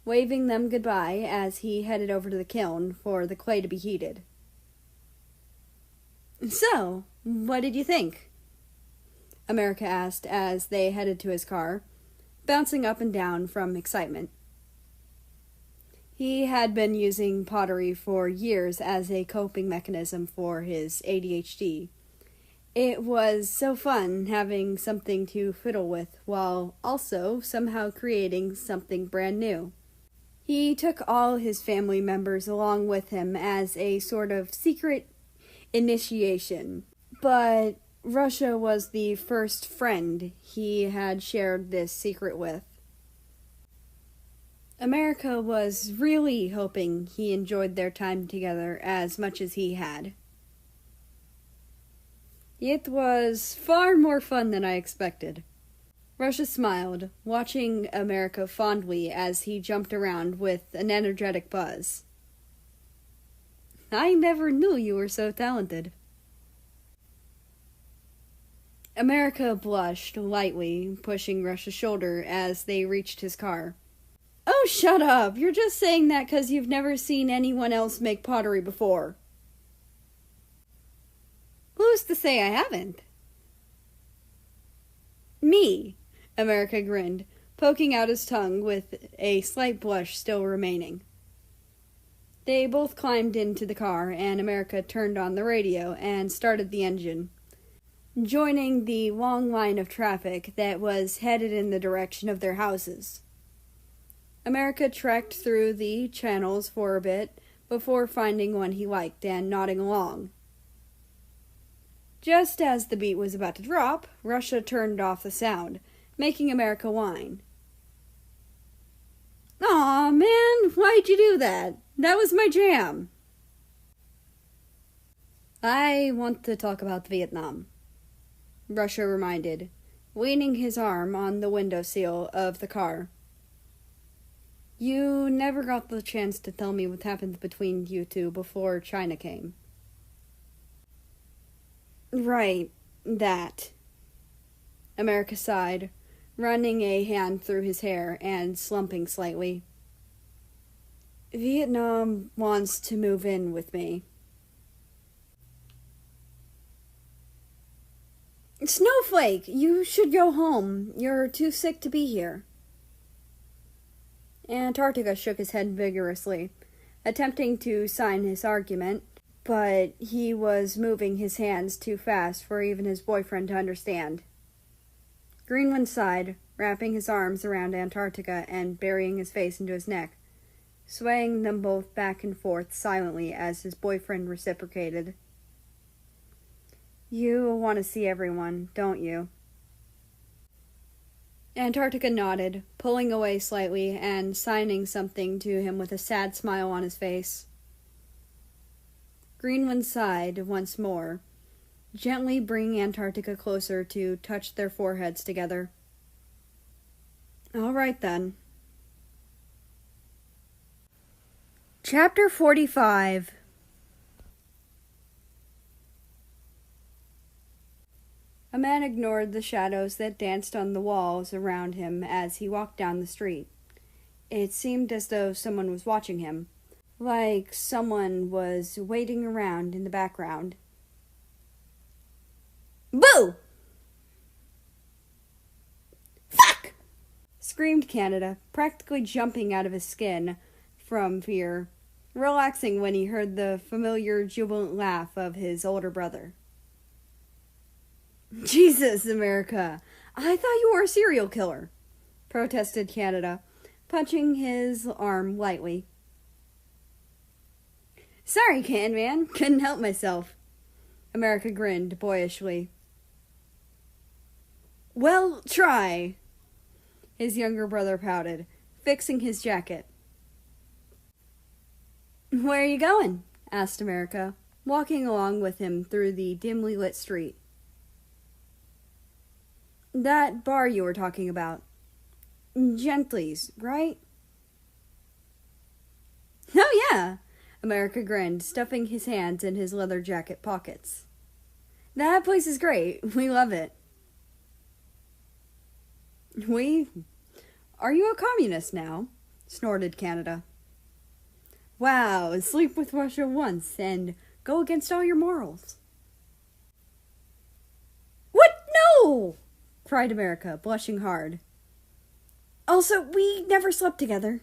waving them goodbye as he headed over to the kiln for the clay to be heated. So, what did you think? America asked as they headed to his car, bouncing up and down from excitement. He had been using pottery for years as a coping mechanism for his ADHD. It was so fun having something to fiddle with while also somehow creating something brand new. He took all his family members along with him as a sort of secret initiation, but Russia was the first friend he had shared this secret with. America was really hoping he enjoyed their time together as much as he had. It was far more fun than I expected. Russia smiled, watching America fondly as he jumped around with an energetic buzz. I never knew you were so talented. America blushed lightly, pushing Russia's shoulder as they reached his car. Oh, shut up! You're just saying that 'cause you've never seen anyone else make pottery before. Who's to say I haven't? Me, America grinned, poking out his tongue with a slight blush still remaining. They both climbed into the car, and America turned on the radio and started the engine, joining the long line of traffic that was headed in the direction of their houses. America trekked through the channels for a bit before finding one he liked and nodding along. Just as the beat was about to drop, Russia turned off the sound, making America whine. Aw, man, why'd you do that? That was my jam. I want to talk about Vietnam, Russia reminded, leaning his arm on the windowsill of the car. You never got the chance to tell me what happened between you two before China came. Right, that. America sighed, running a hand through his hair and slumping slightly. Vietnam wants to move in with me. Snowflake, you should go home. You're too sick to be here. Antarctica shook his head vigorously, attempting to sign his argument, but he was moving his hands too fast for even his boyfriend to understand. Greenland sighed, wrapping his arms around Antarctica and burying his face into his neck, swaying them both back and forth silently as his boyfriend reciprocated. You want to see everyone, don't you? Antarctica nodded, pulling away slightly and signing something to him with a sad smile on his face. Greenland sighed once more, gently bringing Antarctica closer to touch their foreheads together. All right, then. Chapter 45. A man ignored the shadows that danced on the walls around him as he walked down the street. It seemed as though someone was watching him, like someone was waiting around in the background. Boo! Fuck! Screamed Canada, practically jumping out of his skin from fear, relaxing when he heard the familiar jubilant laugh of his older brother. Jesus, America! I thought you were a serial killer, protested Canada, punching his arm lightly. Sorry, Can Man, couldn't help myself. America grinned boyishly. Well, try. His younger brother pouted, fixing his jacket. Where are you going? Asked America, walking along with him through the dimly lit street. That bar you were talking about. Gently's, right? Oh, yeah, America grinned, stuffing his hands in his leather jacket pockets. That place is great. We love it. We? Are you a communist now? Snorted Canada. Wow, sleep with Russia once and go against all your morals. What? No! Cried America, blushing hard. Also, we never slept together.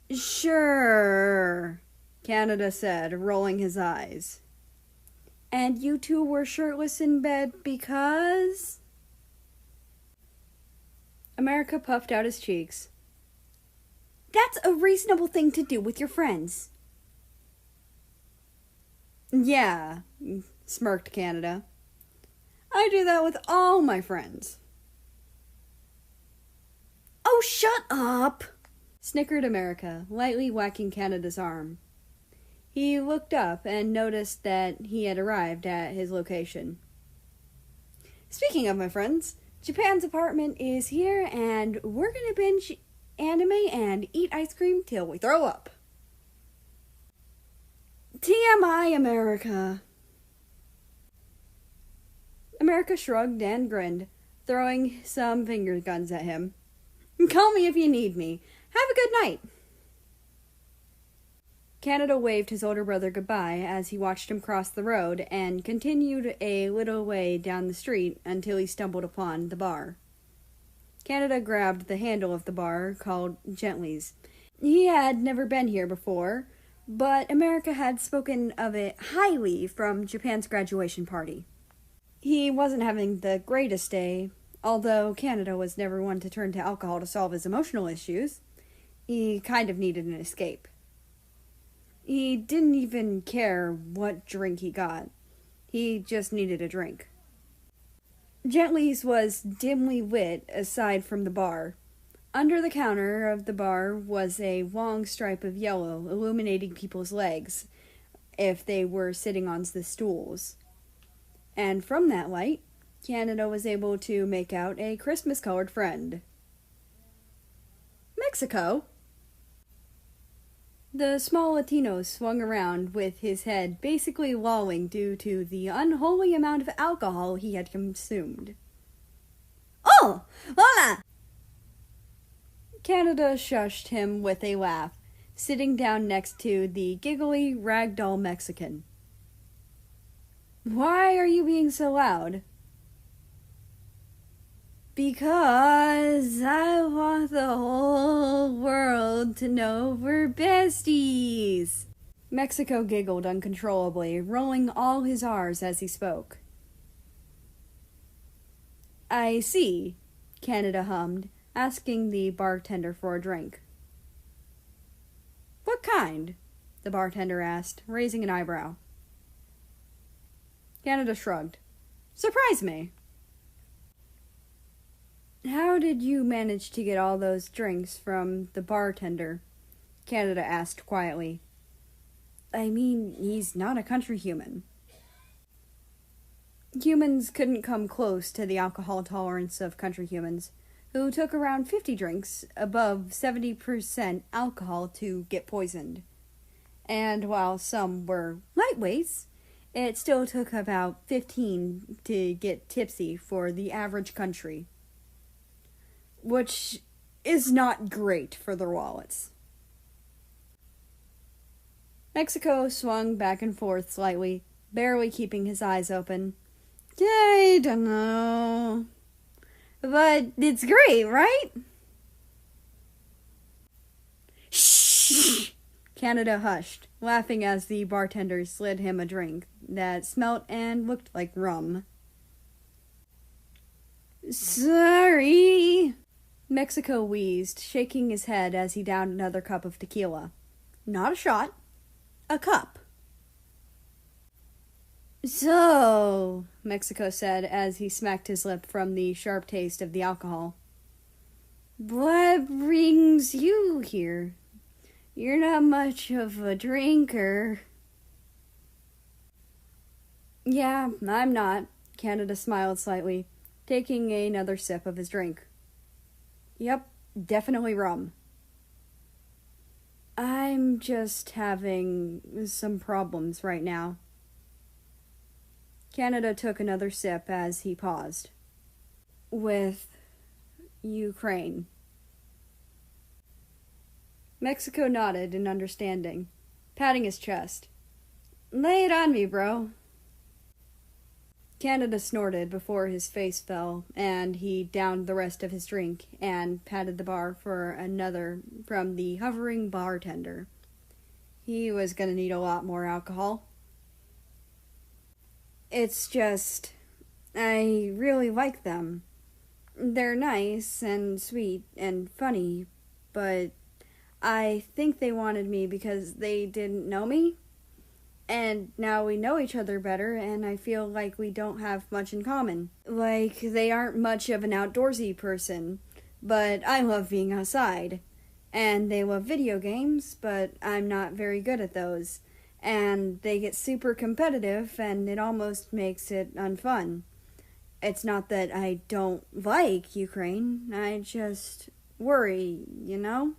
Sure, Canada said, rolling his eyes. And you two were shirtless in bed because... America puffed out his cheeks. That's a reasonable thing to do with your friends. Yeah, smirked Canada. I do that with all my friends. Oh, shut up! Snickered America, lightly whacking Canada's arm. He looked up and noticed that he had arrived at his location. Speaking of my friends, Japan's apartment is here and we're gonna binge anime and eat ice cream till we throw up. TMI, America. America shrugged and grinned, throwing some finger guns at him. Call me if you need me. Have a good night. Canada waved his older brother goodbye as he watched him cross the road and continued a little way down the street until he stumbled upon the bar. Canada grabbed the handle of the bar, called Gently's. He had never been here before, but America had spoken of it highly from Japan's graduation party. He wasn't having the greatest day, although Canada was never one to turn to alcohol to solve his emotional issues. He kind of needed an escape. He didn't even care what drink he got. He just needed a drink. Gently's was dimly lit aside from the bar. Under the counter of the bar was a long stripe of yellow illuminating people's legs if they were sitting on the stools. And from that light, Canada was able to make out a Christmas-colored friend. Mexico? The small Latino swung around with his head basically lolling due to the unholy amount of alcohol he had consumed. Oh, hola! Canada shushed him with a laugh, sitting down next to the giggly ragdoll Mexican. Why are you being so loud? Because I want the whole world to know we're besties. Mexico giggled uncontrollably, rolling all his R's as he spoke. I see, Canada hummed, asking the bartender for a drink. What kind? The bartender asked, raising an eyebrow. Canada shrugged. Surprise me. How did you manage to get all those drinks from the bartender? Canada asked quietly. I mean, he's not a country human. Humans couldn't come close to the alcohol tolerance of country humans, who took around 50 drinks above 70% alcohol to get poisoned. And while some were lightweights, it still took about 15 to get tipsy for the average country. Which is not great for their wallets. Mexico swung back and forth slightly, barely keeping his eyes open. I don't know. But it's great, right? Shh! Canada hushed, laughing as the bartender slid him a drink that smelt and looked like rum. Sorry. Mexico wheezed, shaking his head as he downed another cup of tequila. Not a shot. A cup. So, Mexico said as he smacked his lip from the sharp taste of the alcohol. What brings you here? You're not much of a drinker. Yeah, I'm not. Canada smiled slightly, taking another sip of his drink. Yep, definitely rum. I'm just having some problems right now. Canada took another sip as he paused. With Ukraine. Mexico nodded in understanding, patting his chest. Lay it on me, bro. Canada snorted before his face fell, and he downed the rest of his drink and patted the bar for another from the hovering bartender. He was gonna need a lot more alcohol. It's just, I really like them. They're nice and sweet and funny, but I think they wanted me because they didn't know me. And now we know each other better, and I feel like we don't have much in common. Like, they aren't much of an outdoorsy person, but I love being outside. And they love video games, but I'm not very good at those. And they get super competitive, and it almost makes it unfun. It's not that I don't like Ukraine, I just worry, you know?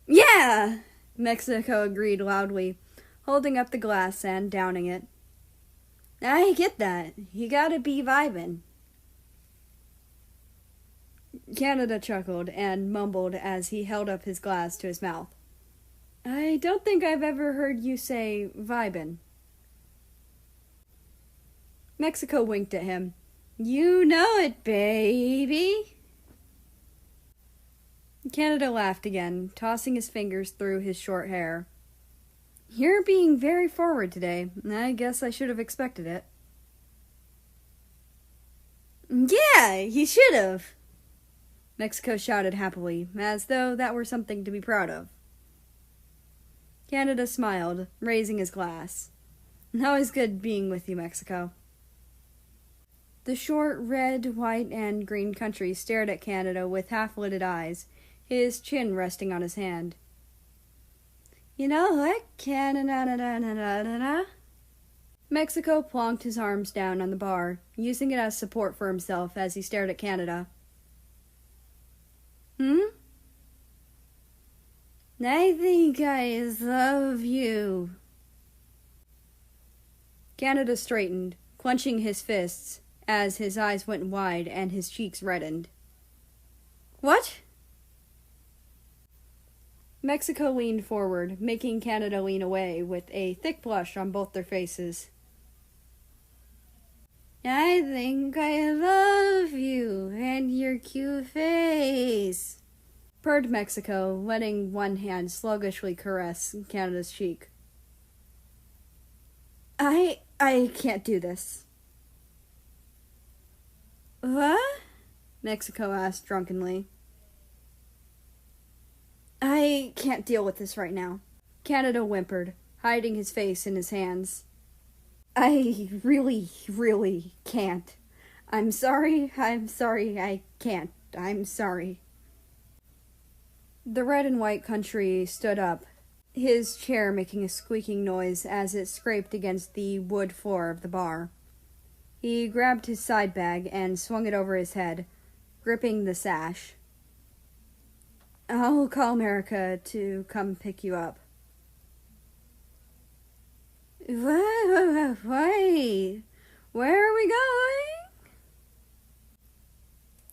Yeah! Mexico agreed loudly, holding up the glass and downing it. I get that. You gotta be vibin'. Canada chuckled and mumbled as he held up his glass to his mouth. I don't think I've ever heard you say vibin'. Mexico winked at him. You know it, baby. Canada laughed again, tossing his fingers through his short hair. You're being very forward today. I guess I should have expected it. Yeah, you should have. Mexico shouted happily, as though that were something to be proud of. Canada smiled, raising his glass. Always good being with you, Mexico. The short red, white, and green country stared at Canada with half-lidded eyes, his chin resting on his hand. You know what, Canada? Mexico plonked his arms down on the bar, using it as support for himself as he stared at Canada. I think I love you. Canada straightened, clenching his fists as his eyes went wide and his cheeks reddened. What? Mexico leaned forward, making Canada lean away with a thick blush on both their faces. I think I love you and your cute face, purred Mexico, letting one hand sluggishly caress Canada's cheek. I can't do this. What? Mexico asked drunkenly. I can't deal with this right now. Canada whimpered, hiding his face in his hands. I really can't. I'm sorry, I can't. I'm sorry. The red and white country stood up, his chair making a squeaking noise as it scraped against the wood floor of the bar. He grabbed his side bag and swung it over his head, gripping the sash. I'll call America to come pick you up. Wait, where are we going?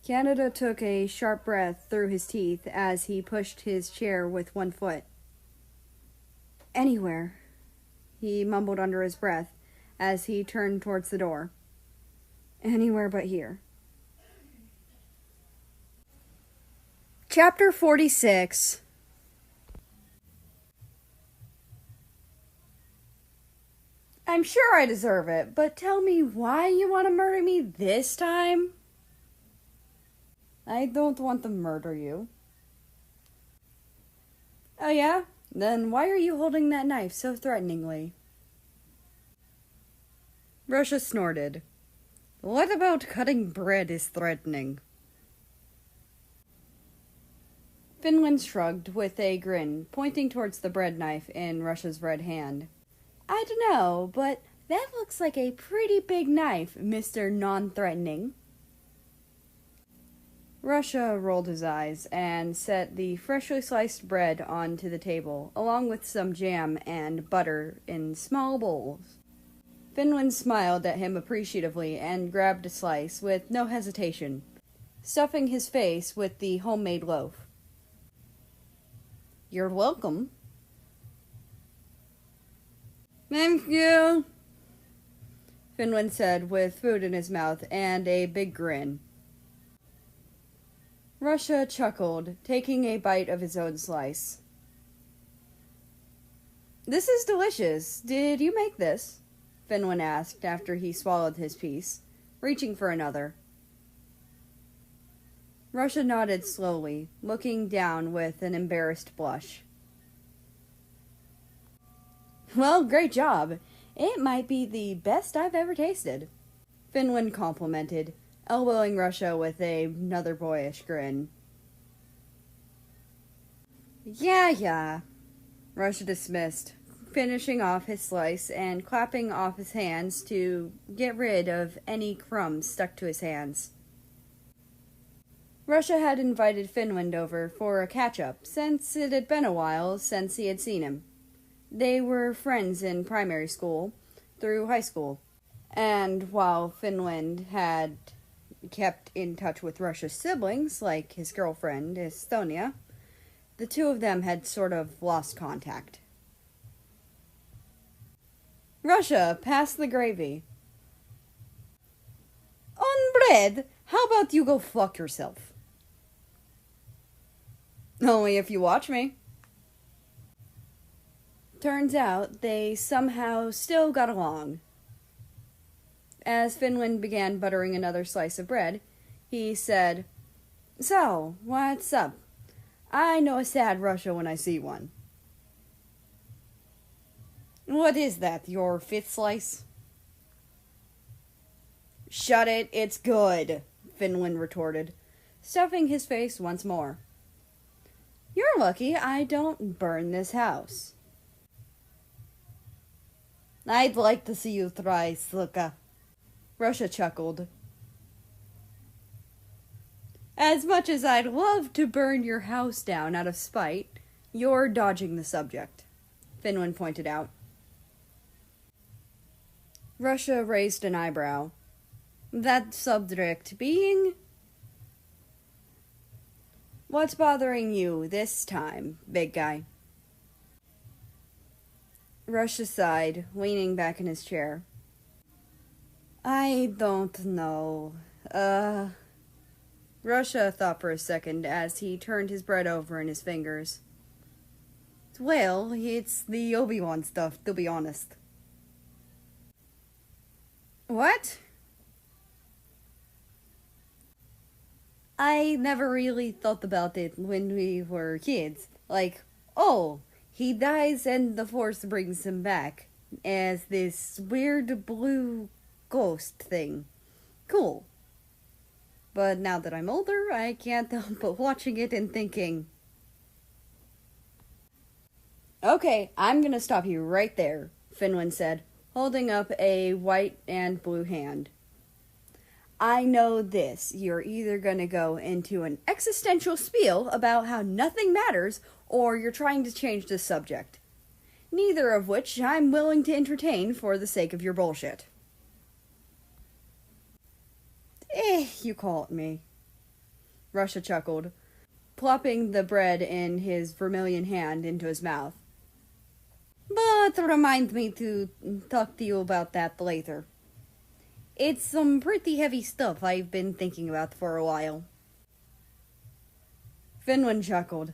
Canada took a sharp breath through his teeth as he pushed his chair with one foot. Anywhere, he mumbled under his breath as he turned towards the door. Anywhere but here. Chapter 46. I'm sure I deserve it, but tell me why you want to murder me this time? I don't want to murder you. Oh yeah? Then why are you holding that knife so threateningly? Russia snorted. What about cutting bread is threatening? Finland shrugged with a grin, pointing towards the bread knife in Russia's red hand. I don't know, but that looks like a pretty big knife, Mr. Non-Threatening. Russia rolled his eyes and set the freshly sliced bread onto the table, along with some jam and butter in small bowls. Finland smiled at him appreciatively and grabbed a slice with no hesitation, stuffing his face with the homemade loaf. You're welcome. Thank you, Finland said with food in his mouth and a big grin. Russia chuckled, taking a bite of his own slice. This is delicious. Did you make this? Finland asked after he swallowed his piece, reaching for another. Russia nodded slowly, looking down with an embarrassed blush. Well, great job. It might be the best I've ever tasted, Finland complimented, elbowing Russia with another boyish grin. Yeah, Russia dismissed, finishing off his slice and clapping off his hands to get rid of any crumbs stuck to his hands. Russia had invited Finland over for a catch-up, since it had been a while since he had seen him. They were friends in primary school through high school, and while Finland had kept in touch with Russia's siblings, like his girlfriend, Estonia, the two of them had sort of lost contact. Russia, pass the gravy. On bread, how about you go fuck yourself? Only if you watch me. Turns out they somehow still got along. As Finland began buttering another slice of bread, he said, So, what's up? I know a sad Russia when I see one. What is that, your fifth slice? Shut it, it's good, Finland retorted, stuffing his face once more. You're lucky I don't burn this house. I'd like to see you try, Sluka. Russia chuckled. As much as I'd love to burn your house down out of spite, you're dodging the subject, Finland pointed out. Russia raised an eyebrow. That subject being? What's bothering you this time, big guy? Russia sighed, leaning back in his chair. I don't know. Russia thought for a second as he turned his bread over in his fingers. Well, it's the Obi-Wan stuff, to be honest. What? I never really thought about it when we were kids. Like, oh, he dies and the Force brings him back as this weird blue ghost thing. Cool. But now that I'm older, I can't help but watching it and thinking, okay, I'm gonna stop you right there, Finland said, holding up a white and blue hand. I know this. You're either gonna go into an existential spiel about how nothing matters, or you're trying to change the subject. Neither of which I'm willing to entertain for the sake of your bullshit. You call it me. Russia chuckled, plopping the bread in his vermilion hand into his mouth. But remind me to talk to you about that later. It's some pretty heavy stuff I've been thinking about for a while. Finland chuckled.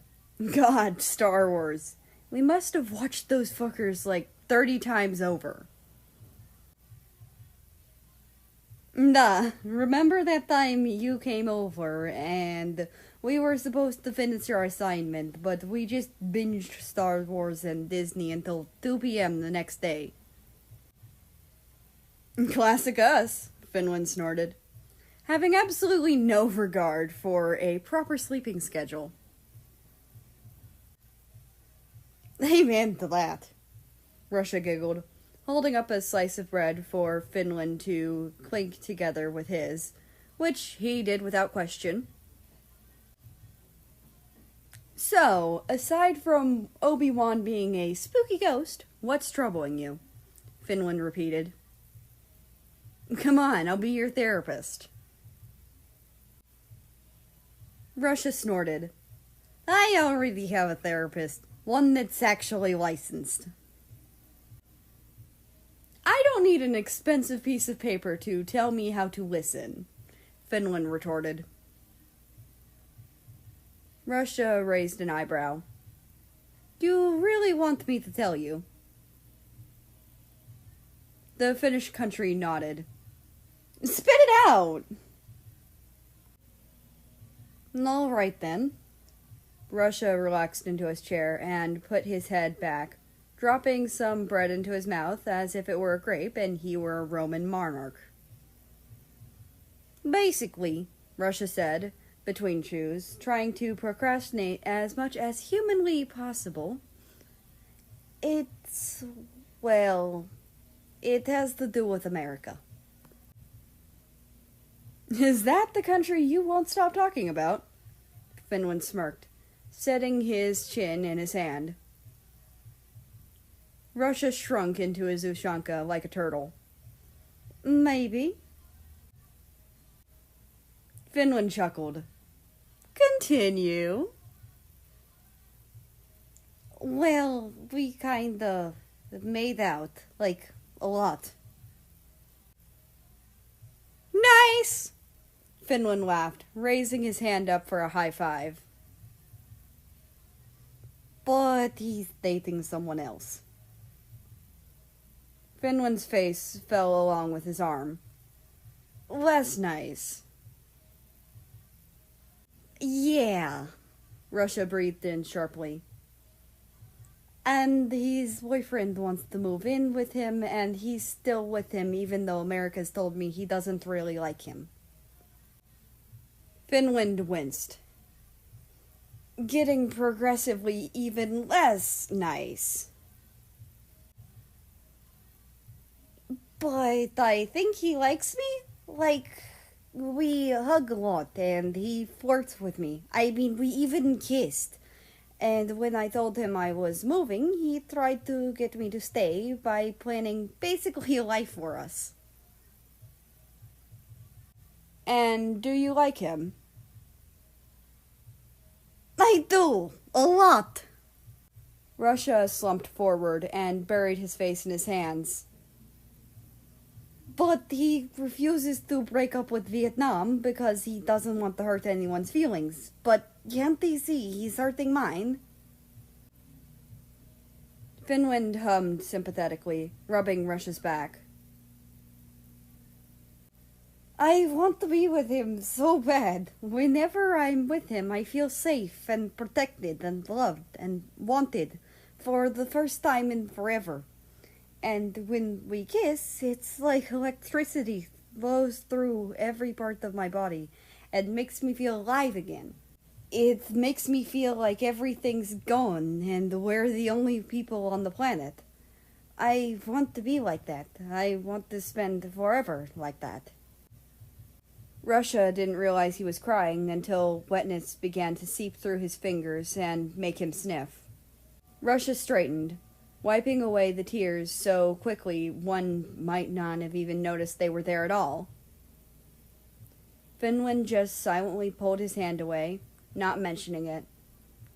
God, Star Wars. We must have watched those fuckers like 30 times over. Nah, remember that time you came over and we were supposed to finish our assignment, but we just binged Star Wars and Disney until 2 p.m. the next day? Classic us, Finland snorted, having absolutely no regard for a proper sleeping schedule. Amen to that, Russia giggled, holding up a slice of bread for Finland to clink together with his, which he did without question. So, aside from Obi-Wan being a spooky ghost, what's troubling you? Finland repeated. Come on, I'll be your therapist. Russia snorted. I already have a therapist, one that's actually licensed. I don't need an expensive piece of paper to tell me how to listen, Finland retorted. Russia raised an eyebrow. Do you really want me to tell you? The Finnish country nodded. Spit it out! All right then. Russia relaxed into his chair and put his head back, dropping some bread into his mouth as if it were a grape and he were a Roman monarch. Basically, Russia said, between chews, trying to procrastinate as much as humanly possible, it has to do with America. Is that the country you won't stop talking about? Finland smirked, setting his chin in his hand. Russia shrunk into his ushanka like a turtle. Maybe. Finland chuckled. Continue. Well, we kinda made out, like, a lot. Nice! Finland laughed, raising his hand up for a high five. But he's dating someone else. Finland's face fell along with his arm. Less nice. Yeah, Russia breathed in sharply. And his boyfriend wants to move in with him, and he's still with him even though America's told me he doesn't really like him. Finland winced. Getting progressively even less nice. But I think he likes me? Like, We hug a lot, and he flirts with me. I mean, we even kissed. And when I told him I was moving, he tried to get me to stay by planning basically a life for us. And do you like him? I do, a lot. Russia slumped forward and buried his face in his hands. But he refuses to break up with Vietnam because he doesn't want to hurt anyone's feelings. But can't they see he's hurting mine? Finland hummed sympathetically, rubbing Russia's back. I want to be with him so bad. Whenever I'm with him, I feel safe and protected and loved and wanted for the first time in forever. And when we kiss, it's like electricity flows through every part of my body and makes me feel alive again. It makes me feel like everything's gone and we're the only people on the planet. I want to be like that. I want to spend forever like that. Russia didn't realize he was crying until wetness began to seep through his fingers and make him sniff. Russia straightened, wiping away the tears so quickly one might not have even noticed they were there at all. Finland just silently pulled his hand away, not mentioning it.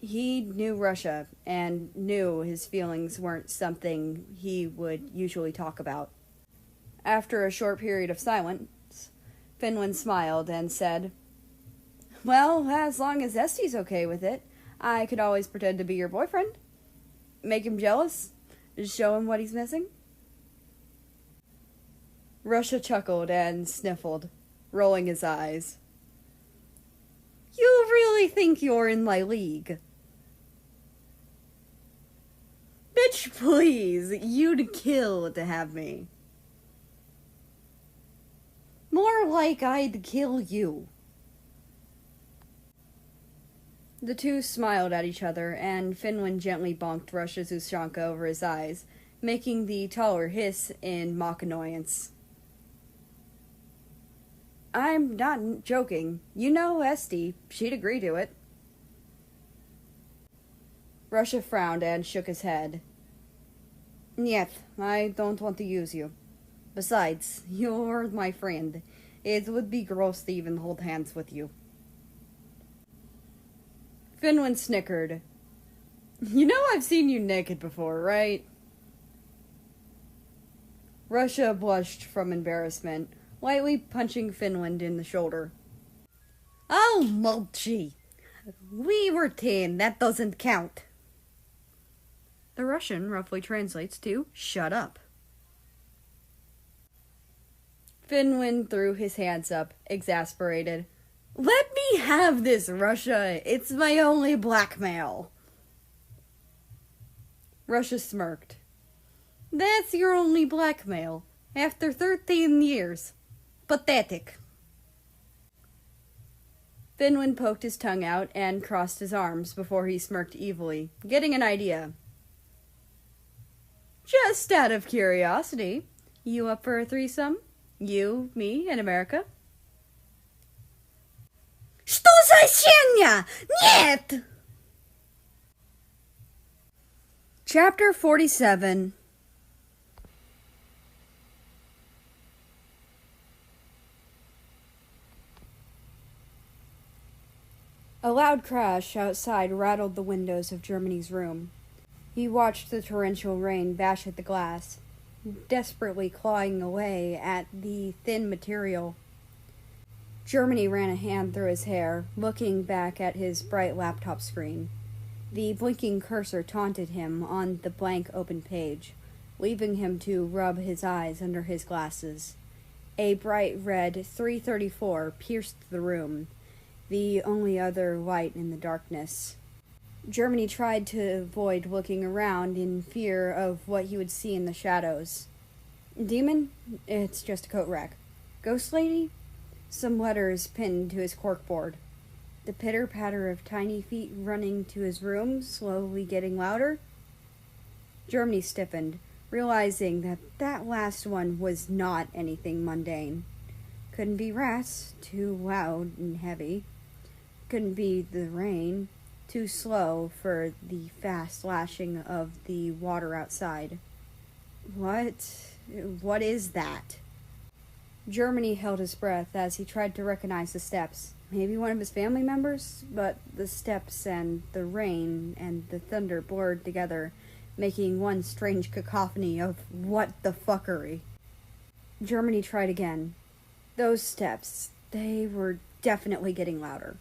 He knew Russia and knew his feelings weren't something he would usually talk about. After a short period of silence, Finland smiled and said, Well, as long as Este's okay with it, I could always pretend to be your boyfriend. Make him jealous? Show him what he's missing? Russia chuckled and sniffled, rolling his eyes. You really think you're in my league? Bitch, please, you'd kill to have me. More like I'd kill you. The two smiled at each other, and Finland gently bonked Russia's Ushanka over his eyes, making the taller hiss in mock annoyance. I'm not joking. You know Este. She'd agree to it. Russia frowned and shook his head. Niet, I don't want to use you. Besides, you're my friend. It would be gross to even hold hands with you. Finland snickered. You know I've seen you naked before, right? Russia blushed from embarrassment, lightly punching Finland in the shoulder. Oh, Mulchi! We were 10, that doesn't count. The Russian roughly translates to, shut up. Finland threw his hands up, exasperated. Let me have this, Russia. It's my only blackmail. Russia smirked. That's your only blackmail, after 13 years. Pathetic. Finland poked his tongue out and crossed his arms before he smirked evilly, getting an idea. Just out of curiosity, you up for a threesome? You, me, and America? Что за херня? Нет! Chapter 47. A loud crash outside rattled the windows of Germany's room. He watched the torrential rain bash at the glass, desperately clawing away at the thin material. Germany ran a hand through his hair, looking back at his bright laptop screen. The blinking cursor taunted him on the blank open page, leaving him to rub his eyes under his glasses. A bright red 334 pierced the room, the only other light in the darkness. Germany tried to avoid looking around in fear of what he would see in the shadows. Demon? It's just a coat rack. Ghost lady? Some letters pinned to his corkboard. The pitter-patter of tiny feet running to his room, slowly getting louder. Germany stiffened, realizing that last one was not anything mundane. Couldn't be rats, too loud and heavy. Couldn't be the rain, too slow for the fast lashing of the water outside. What is that? Germany held his breath as he tried to recognize the steps. Maybe one of his family members? But the steps and the rain and the thunder blurred together, making one strange cacophony of what the fuckery. Germany tried again. Those steps, they were definitely getting louder.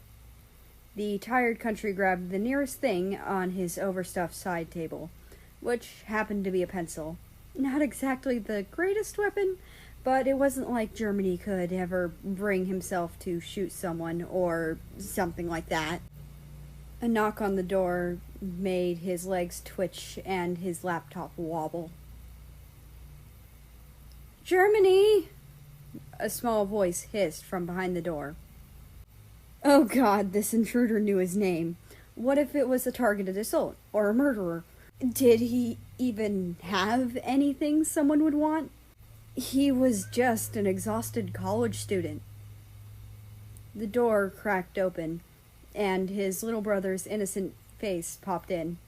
The tired country grabbed the nearest thing on his overstuffed side table, which happened to be a pencil. Not exactly the greatest weapon, but it wasn't like Germany could ever bring himself to shoot someone or something like that. A knock on the door made his legs twitch and his laptop wobble. "Germany!" A small voice hissed from behind the door. Oh god, this intruder knew his name. What if it was a targeted assault or a murderer? Did he even have anything someone would want? He was just an exhausted college student. The door cracked open, and his little brother's innocent face popped in.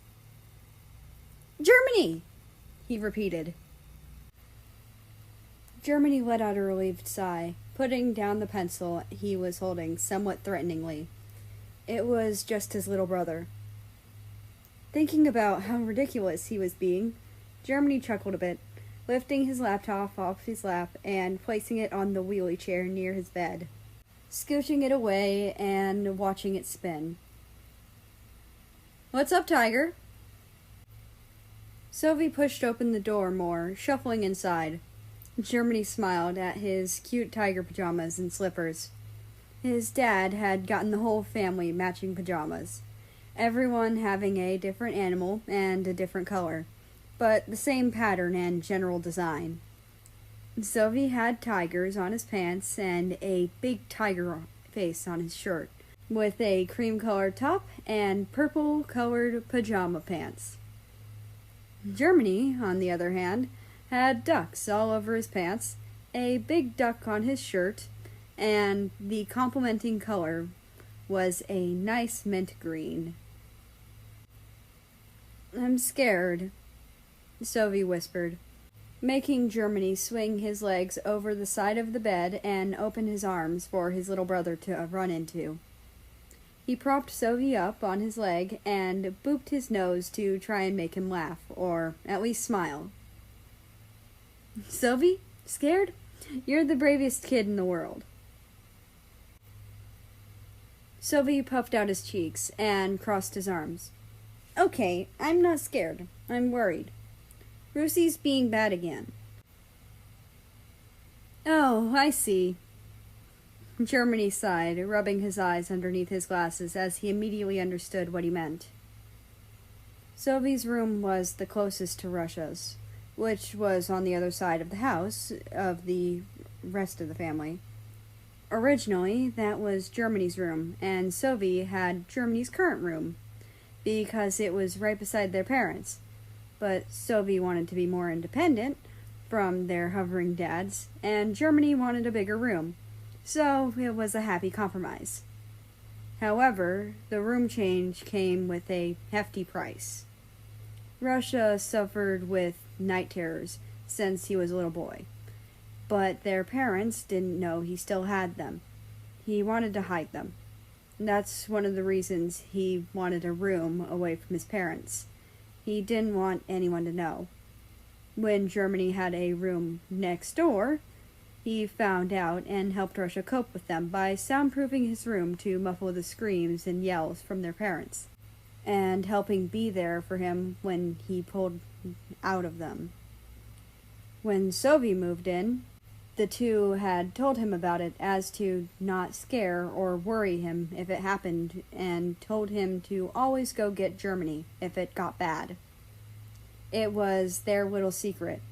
"Germany!" he repeated. Germany let out a relieved sigh, putting down the pencil he was holding somewhat threateningly. It was just his little brother. Thinking about how ridiculous he was being, Germany chuckled a bit, lifting his laptop off his lap and placing it on the wheelie chair near his bed, scooching it away and watching it spin. "What's up, Tiger?" Sylvie pushed open the door more, shuffling inside. Germany smiled at his cute tiger pajamas and slippers. His dad had gotten the whole family matching pajamas, everyone having a different animal and a different color, but the same pattern and general design. Sylvie had tigers on his pants and a big tiger face on his shirt, with a cream-colored top and purple-colored pajama pants. Germany, on the other hand, had ducks all over his pants, a big duck on his shirt, and the complementing color was a nice mint green. "I'm scared," Sylvie whispered, making Germany swing his legs over the side of the bed and open his arms for his little brother to run into. He propped Sylvie up on his leg and booped his nose to try and make him laugh, or at least smile. "Sylvie? Scared? You're the bravest kid in the world." Sylvie puffed out his cheeks and crossed his arms. "Okay, I'm not scared. I'm worried. Rusy's being bad again." "Oh, I see." Germany sighed, rubbing his eyes underneath his glasses as he immediately understood what he meant. Sylvie's room was the closest to Russia's, which was on the other side of the house of the rest of the family. Originally, that was Germany's room, and Sylvie had Germany's current room, because it was right beside their parents. But Sylvie wanted to be more independent from their hovering dads, and Germany wanted a bigger room, so it was a happy compromise. However, the room change came with a hefty price. Russia suffered with night terrors since he was a little boy, but their parents didn't know he still had them. He wanted to hide them. That's one of the reasons he wanted a room away from his parents. He didn't want anyone to know. When Germany had a room next door, he found out and helped Russia cope with them by soundproofing his room to muffle the screams and yells from their parents, and helping be there for him when he pulled out of them. When Sylvie moved in, the two had told him about it as to not scare or worry him if it happened, and told him to always go get Germany if it got bad. It was their little secret.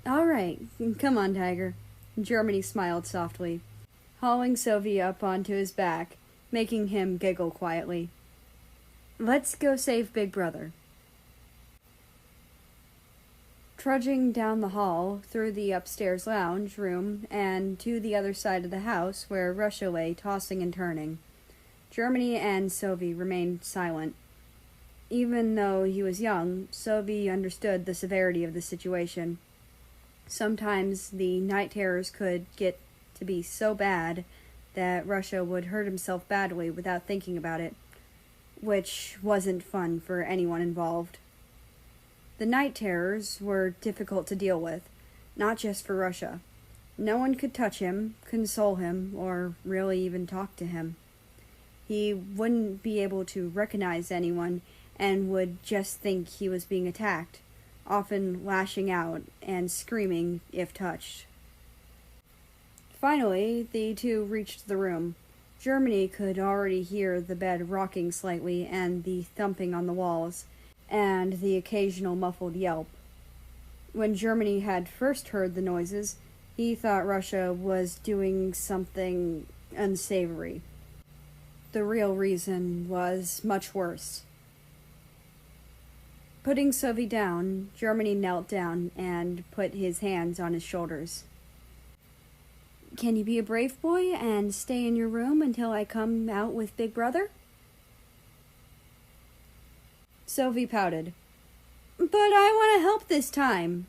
"All right, come on, Tiger." Germany smiled softly, hauling Sylvie up onto his back, making him giggle quietly. "Let's go save Big Brother." Trudging down the hall, through the upstairs lounge room, and to the other side of the house where Russia lay tossing and turning, Germany and Sylvie remained silent. Even though he was young, Sylvie understood the severity of the situation. Sometimes the night terrors could get to be so bad that Russia would hurt himself badly without thinking about it, which wasn't fun for anyone involved. The night terrors were difficult to deal with, not just for Russia. No one could touch him, console him, or really even talk to him. He wouldn't be able to recognize anyone and would just think he was being attacked, often lashing out and screaming if touched. Finally, the two reached the room. Germany could already hear the bed rocking slightly and the thumping on the walls, and the occasional muffled yelp. When Germany had first heard the noises, he thought Russia was doing something unsavory. The real reason was much worse. Putting Sylvie down, Germany knelt down and put his hands on his shoulders. "Can you be a brave boy and stay in your room until I come out with Big Brother?" Sylvie pouted. "But I want to help this time."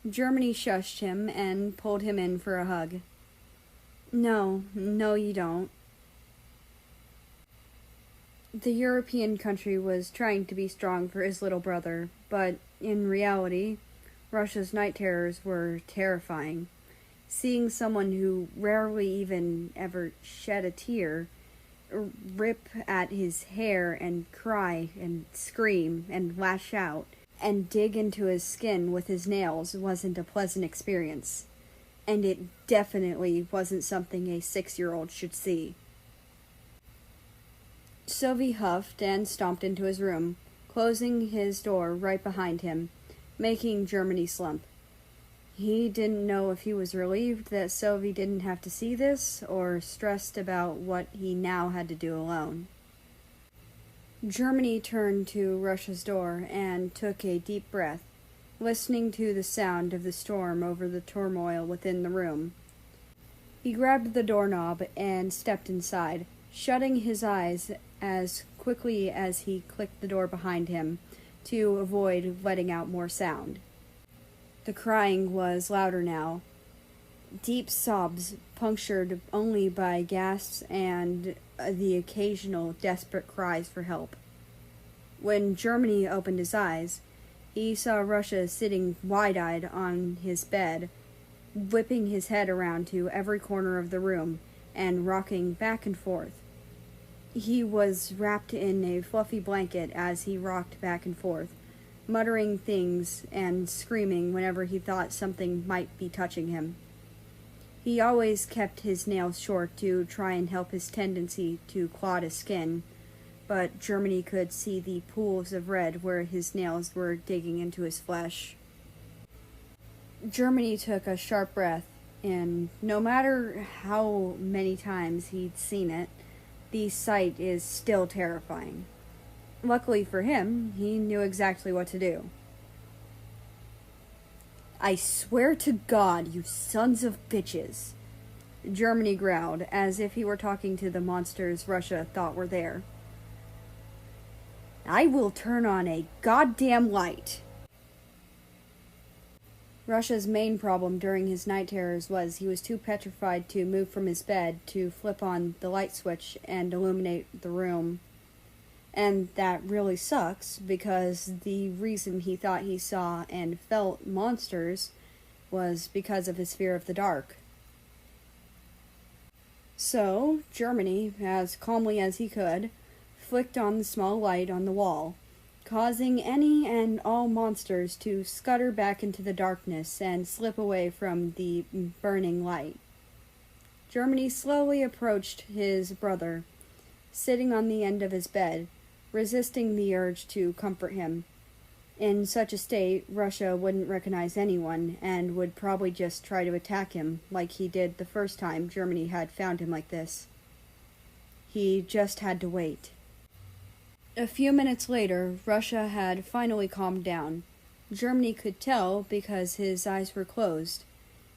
Germany shushed him and pulled him in for a hug. No, you don't." The European country was trying to be strong for his little brother, but in reality, Russia's night terrors were terrifying. Seeing someone who rarely even ever shed a tear rip at his hair and cry and scream and lash out and dig into his skin with his nails wasn't a pleasant experience, and it definitely wasn't something a 6-year-old should see. Sylvie huffed and stomped into his room, closing his door right behind him, making Germany slump. He didn't know if he was relieved that Sylvie didn't have to see this, or stressed about what he now had to do alone. Germany turned to Russia's door and took a deep breath, listening to the sound of the storm over the turmoil within the room. He grabbed the doorknob and stepped inside, shutting his eyes as quickly as he clicked the door behind him to avoid letting out more sound. The crying was louder now, deep sobs punctured only by gasps and the occasional desperate cries for help. When Germany opened his eyes, he saw Russia sitting wide-eyed on his bed, whipping his head around to every corner of the room and rocking back and forth. He was wrapped in a fluffy blanket as he rocked back and forth, muttering things and screaming whenever he thought something might be touching him. He always kept his nails short to try and help his tendency to claw his skin, but Germany could see the pools of red where his nails were digging into his flesh. Germany took a sharp breath, and no matter how many times he'd seen it, the sight is still terrifying. Luckily for him, he knew exactly what to do. "I swear to God, you sons of bitches," Germany growled, as if he were talking to the monsters Russia thought were there. "I will turn on a goddamn light." Russia's main problem during his night terrors was he was too petrified to move from his bed to flip on the light switch and illuminate the room. And that really sucks, because the reason he thought he saw and felt monsters was because of his fear of the dark. So, Germany, as calmly as he could, flicked on the small light on the wall, causing any and all monsters to scutter back into the darkness and slip away from the burning light. Germany slowly approached his brother, sitting on the end of his bed, resisting the urge to comfort him. In such a state, Russia wouldn't recognize anyone and would probably just try to attack him like he did the first time Germany had found him like this. He just had to wait. A few minutes later, Russia had finally calmed down. Germany could tell because his eyes were closed.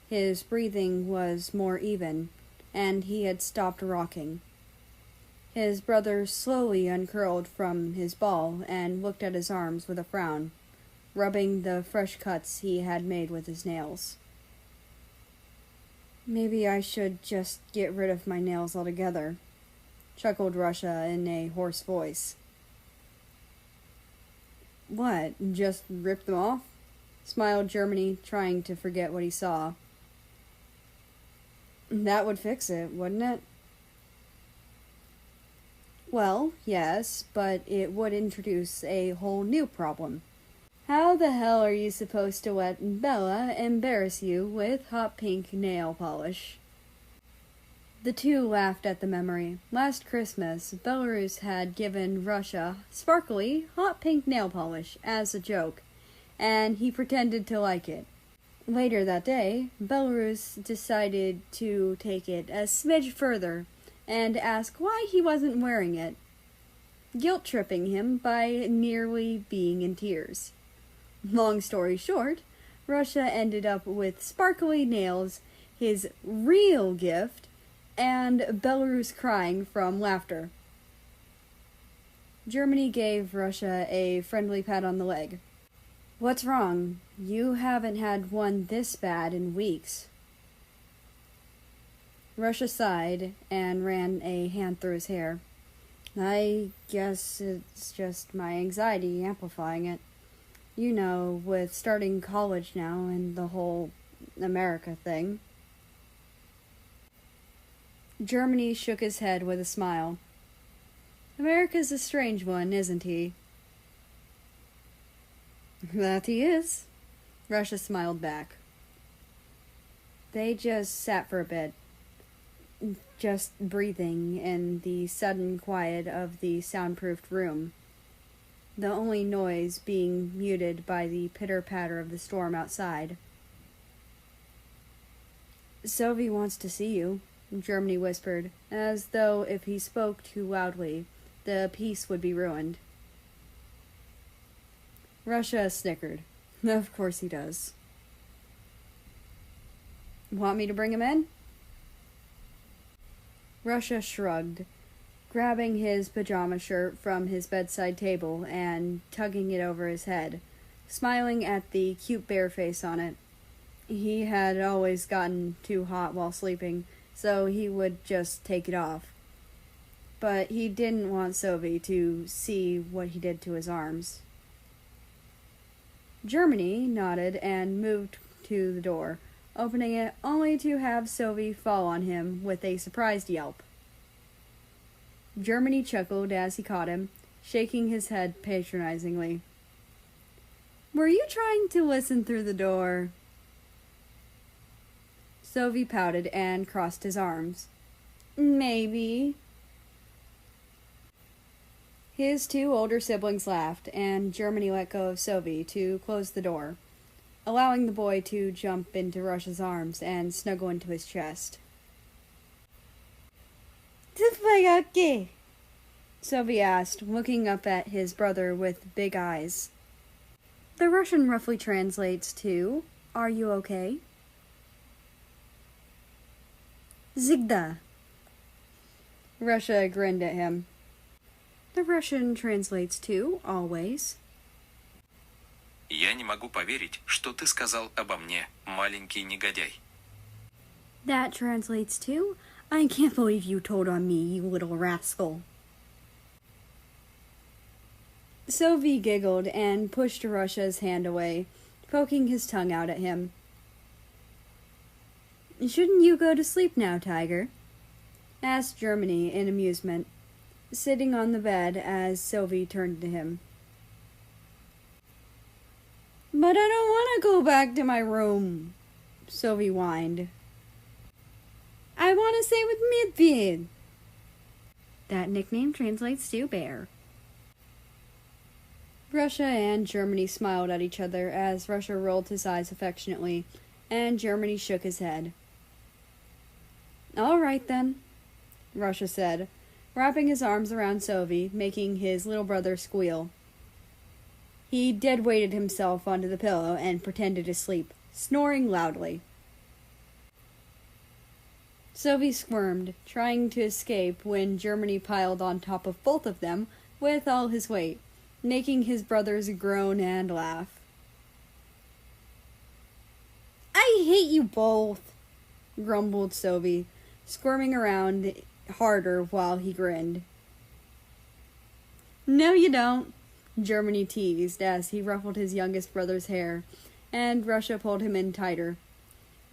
His breathing was more even, and he had stopped rocking. His brother slowly uncurled from his ball and looked at his arms with a frown, rubbing the fresh cuts he had made with his nails. "Maybe I should just get rid of my nails altogether," chuckled Russia in a hoarse voice. "What, just rip them off?" smiled Germany, trying to forget what he saw. "That would fix it, wouldn't it?" "Well, yes, but it would introduce a whole new problem. How the hell are you supposed to let Bella embarrass you with hot pink nail polish?" The two laughed at the memory. Last Christmas, Belarus had given Russia sparkly, hot pink nail polish as a joke, and he pretended to like it. Later that day, Belarus decided to take it a smidge further and ask why he wasn't wearing it, guilt-tripping him by nearly being in tears. Long story short, Russia ended up with sparkly nails, his real gift, and Belarus crying from laughter. Germany gave Russia a friendly pat on the leg. "What's wrong? You haven't had one this bad in weeks." Russia sighed and ran a hand through his hair. "I guess it's just my anxiety amplifying it. You know, with starting college now and the whole America thing." Germany shook his head with a smile. "America's a strange one, isn't he?" "That he is," Russia smiled back. They just sat for a bit, just breathing in the sudden quiet of the soundproofed room, the only noise being muted by the pitter-patter of the storm outside. "Sylvie wants to see you," Germany whispered, as though if he spoke too loudly, the peace would be ruined. Russia snickered. "Of course he does." "Want me to bring him in?" Russia shrugged, grabbing his pajama shirt from his bedside table and tugging it over his head, smiling at the cute bear face on it. He had always gotten too hot while sleeping, so he would just take it off. But he didn't want Sylvie to see what he did to his arms. Germany nodded and moved to the door, opening it only to have Sylvie fall on him with a surprised yelp. Germany chuckled as he caught him, shaking his head patronizingly. "Were you trying to listen through the door?" Sylvie pouted and crossed his arms. "Maybe." His two older siblings laughed, and Germany let go of Sylvie to close the door, allowing the boy to jump into Russia's arms and snuggle into his chest. "Tupayake?" Sylvie asked, looking up at his brother with big eyes. The Russian roughly translates to, "Are you okay?" "Zigda." Russia grinned at him. The Russian translates to, "Always." Я не могу поверить, что ты сказал обо мне, маленький негодяй. That translates to, "I can't believe you told on me, you little rascal." Sylvie giggled and pushed Russia's hand away, poking his tongue out at him. "Shouldn't you go to sleep now, Tiger?" asked Germany in amusement, sitting on the bed as Sylvie turned to him. "But I don't want to go back to my room," Sylvie whined. "I want to stay with Midvid." That nickname translates to bear. Russia and Germany smiled at each other as Russia rolled his eyes affectionately, and Germany shook his head. "All right, then," Russia said, wrapping his arms around Sophie, making his little brother squeal. He dead-weighted himself onto the pillow and pretended to sleep, snoring loudly. Sophie squirmed, trying to escape when Germany piled on top of both of them with all his weight, making his brothers groan and laugh. "I hate you both," grumbled Sophie, squirming around harder while he grinned. "No, you don't," Germany teased as he ruffled his youngest brother's hair, and Russia pulled him in tighter,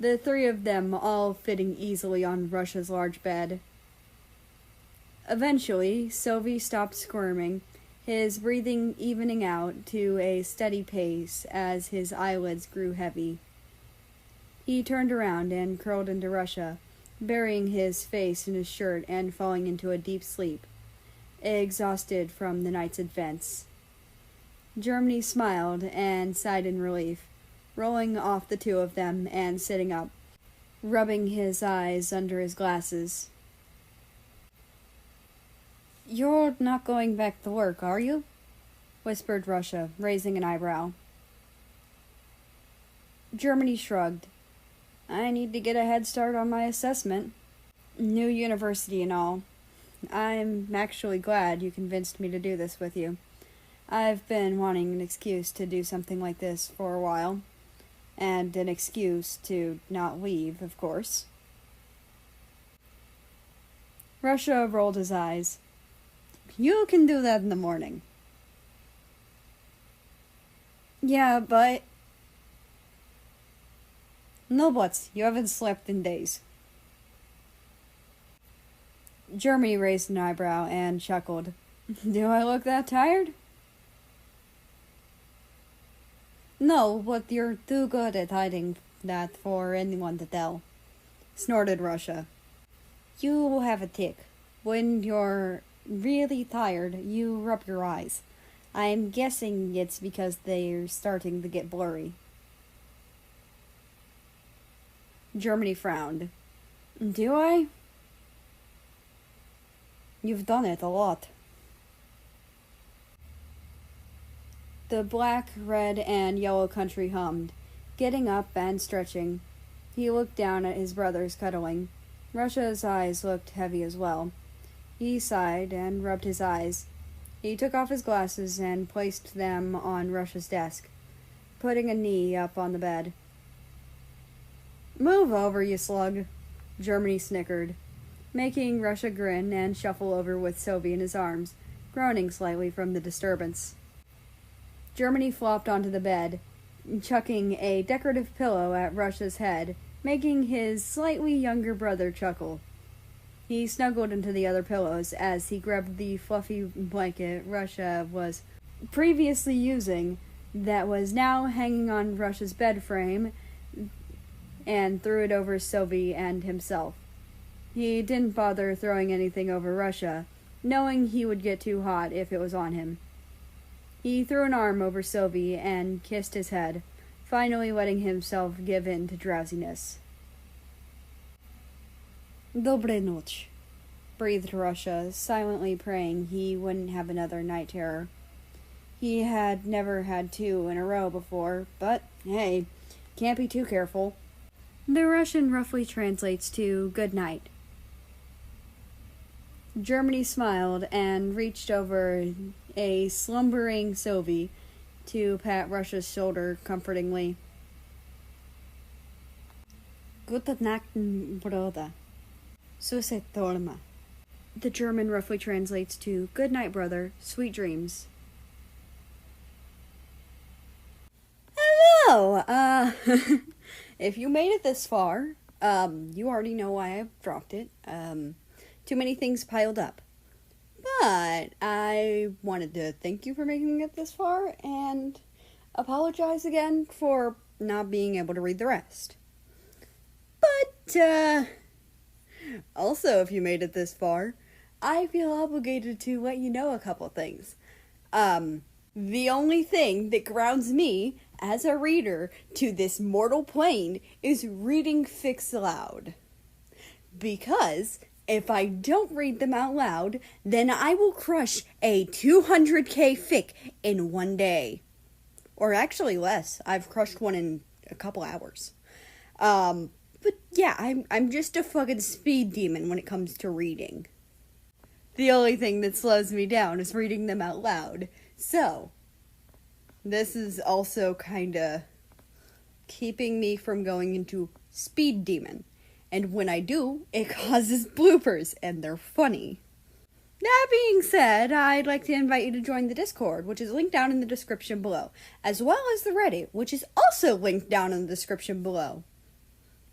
the three of them all fitting easily on Russia's large bed. Eventually, Sophie stopped squirming, his breathing evening out to a steady pace as his eyelids grew heavy. He turned around and curled into Russia, burying his face in his shirt and falling into a deep sleep, exhausted from the night's events. Germany smiled and sighed in relief, rolling off the two of them and sitting up, rubbing his eyes under his glasses. "You're not going back to work, are you?" whispered Russia, raising an eyebrow. Germany shrugged. "I need to get a head start on my assessment. New university and all. I'm actually glad you convinced me to do this with you. I've been wanting an excuse to do something like this for a while. And an excuse to not leave, of course." Russia rolled his eyes. "You can do that in the morning." "Yeah, but..." "No buts. You haven't slept in days." Germany raised an eyebrow and chuckled. "Do I look that tired?" "No, but you're too good at hiding that for anyone to tell," snorted Russia. "You have a tick. When you're really tired, you rub your eyes. I'm guessing it's because they're starting to get blurry." Germany frowned. "Do I?" "You've done it a lot." The black, red, and yellow country hummed, getting up and stretching. He looked down at his brothers cuddling. Russia's eyes looked heavy as well. He sighed and rubbed his eyes. He took off his glasses and placed them on Russia's desk, putting a knee up on the bed. "Move over, you slug," Germany snickered, making Russia grin and shuffle over with Sophie in his arms, groaning slightly from the disturbance. Germany flopped onto the bed, chucking a decorative pillow at Russia's head, making his slightly younger brother chuckle. He snuggled into the other pillows as he grabbed the fluffy blanket Russia was previously using that was now hanging on Russia's bed frame and threw it over Sophie and himself. He didn't bother throwing anything over Russia, knowing he would get too hot if it was on him. He threw an arm over Sophie and kissed his head, finally letting himself give in to drowsiness. "Dobrej noc," breathed Russia, silently praying he wouldn't have another night terror. He had never had two in a row before, but hey, can't be too careful. The Russian roughly translates to good night. Germany smiled and reached over a slumbering Sophie to pat Russia's shoulder comfortingly. "Gute Nacht, Bruder. Suset Torma." The German roughly translates to good night, brother, sweet dreams. Hello! If you made it this far, you already know why I dropped it. Too many things piled up. But I wanted to thank you for making it this far and apologize again for not being able to read the rest. But, also, if you made it this far, I feel obligated to let you know a couple things. The only thing that grounds me as a reader to this mortal plane is reading fics aloud. Because If I don't read them out loud, then I will crush a 200k fic in one day. Or actually less. I've crushed one in a couple hours. But yeah, I'm just a fucking speed demon when it comes to reading. The only thing that slows me down is reading them out loud. So, this is also kinda keeping me from going into speed demon. And when I do, it causes bloopers, and they're funny. That being said, I'd like to invite you to join the Discord, which is linked down in the description below, as well as the Reddit, which is also linked down in the description below.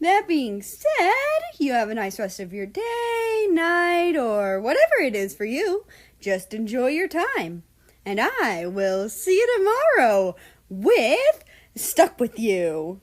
That being said, you have a nice rest of your day, night, or whatever it is for you. Just enjoy your time. And I will see you tomorrow with Stuck With You.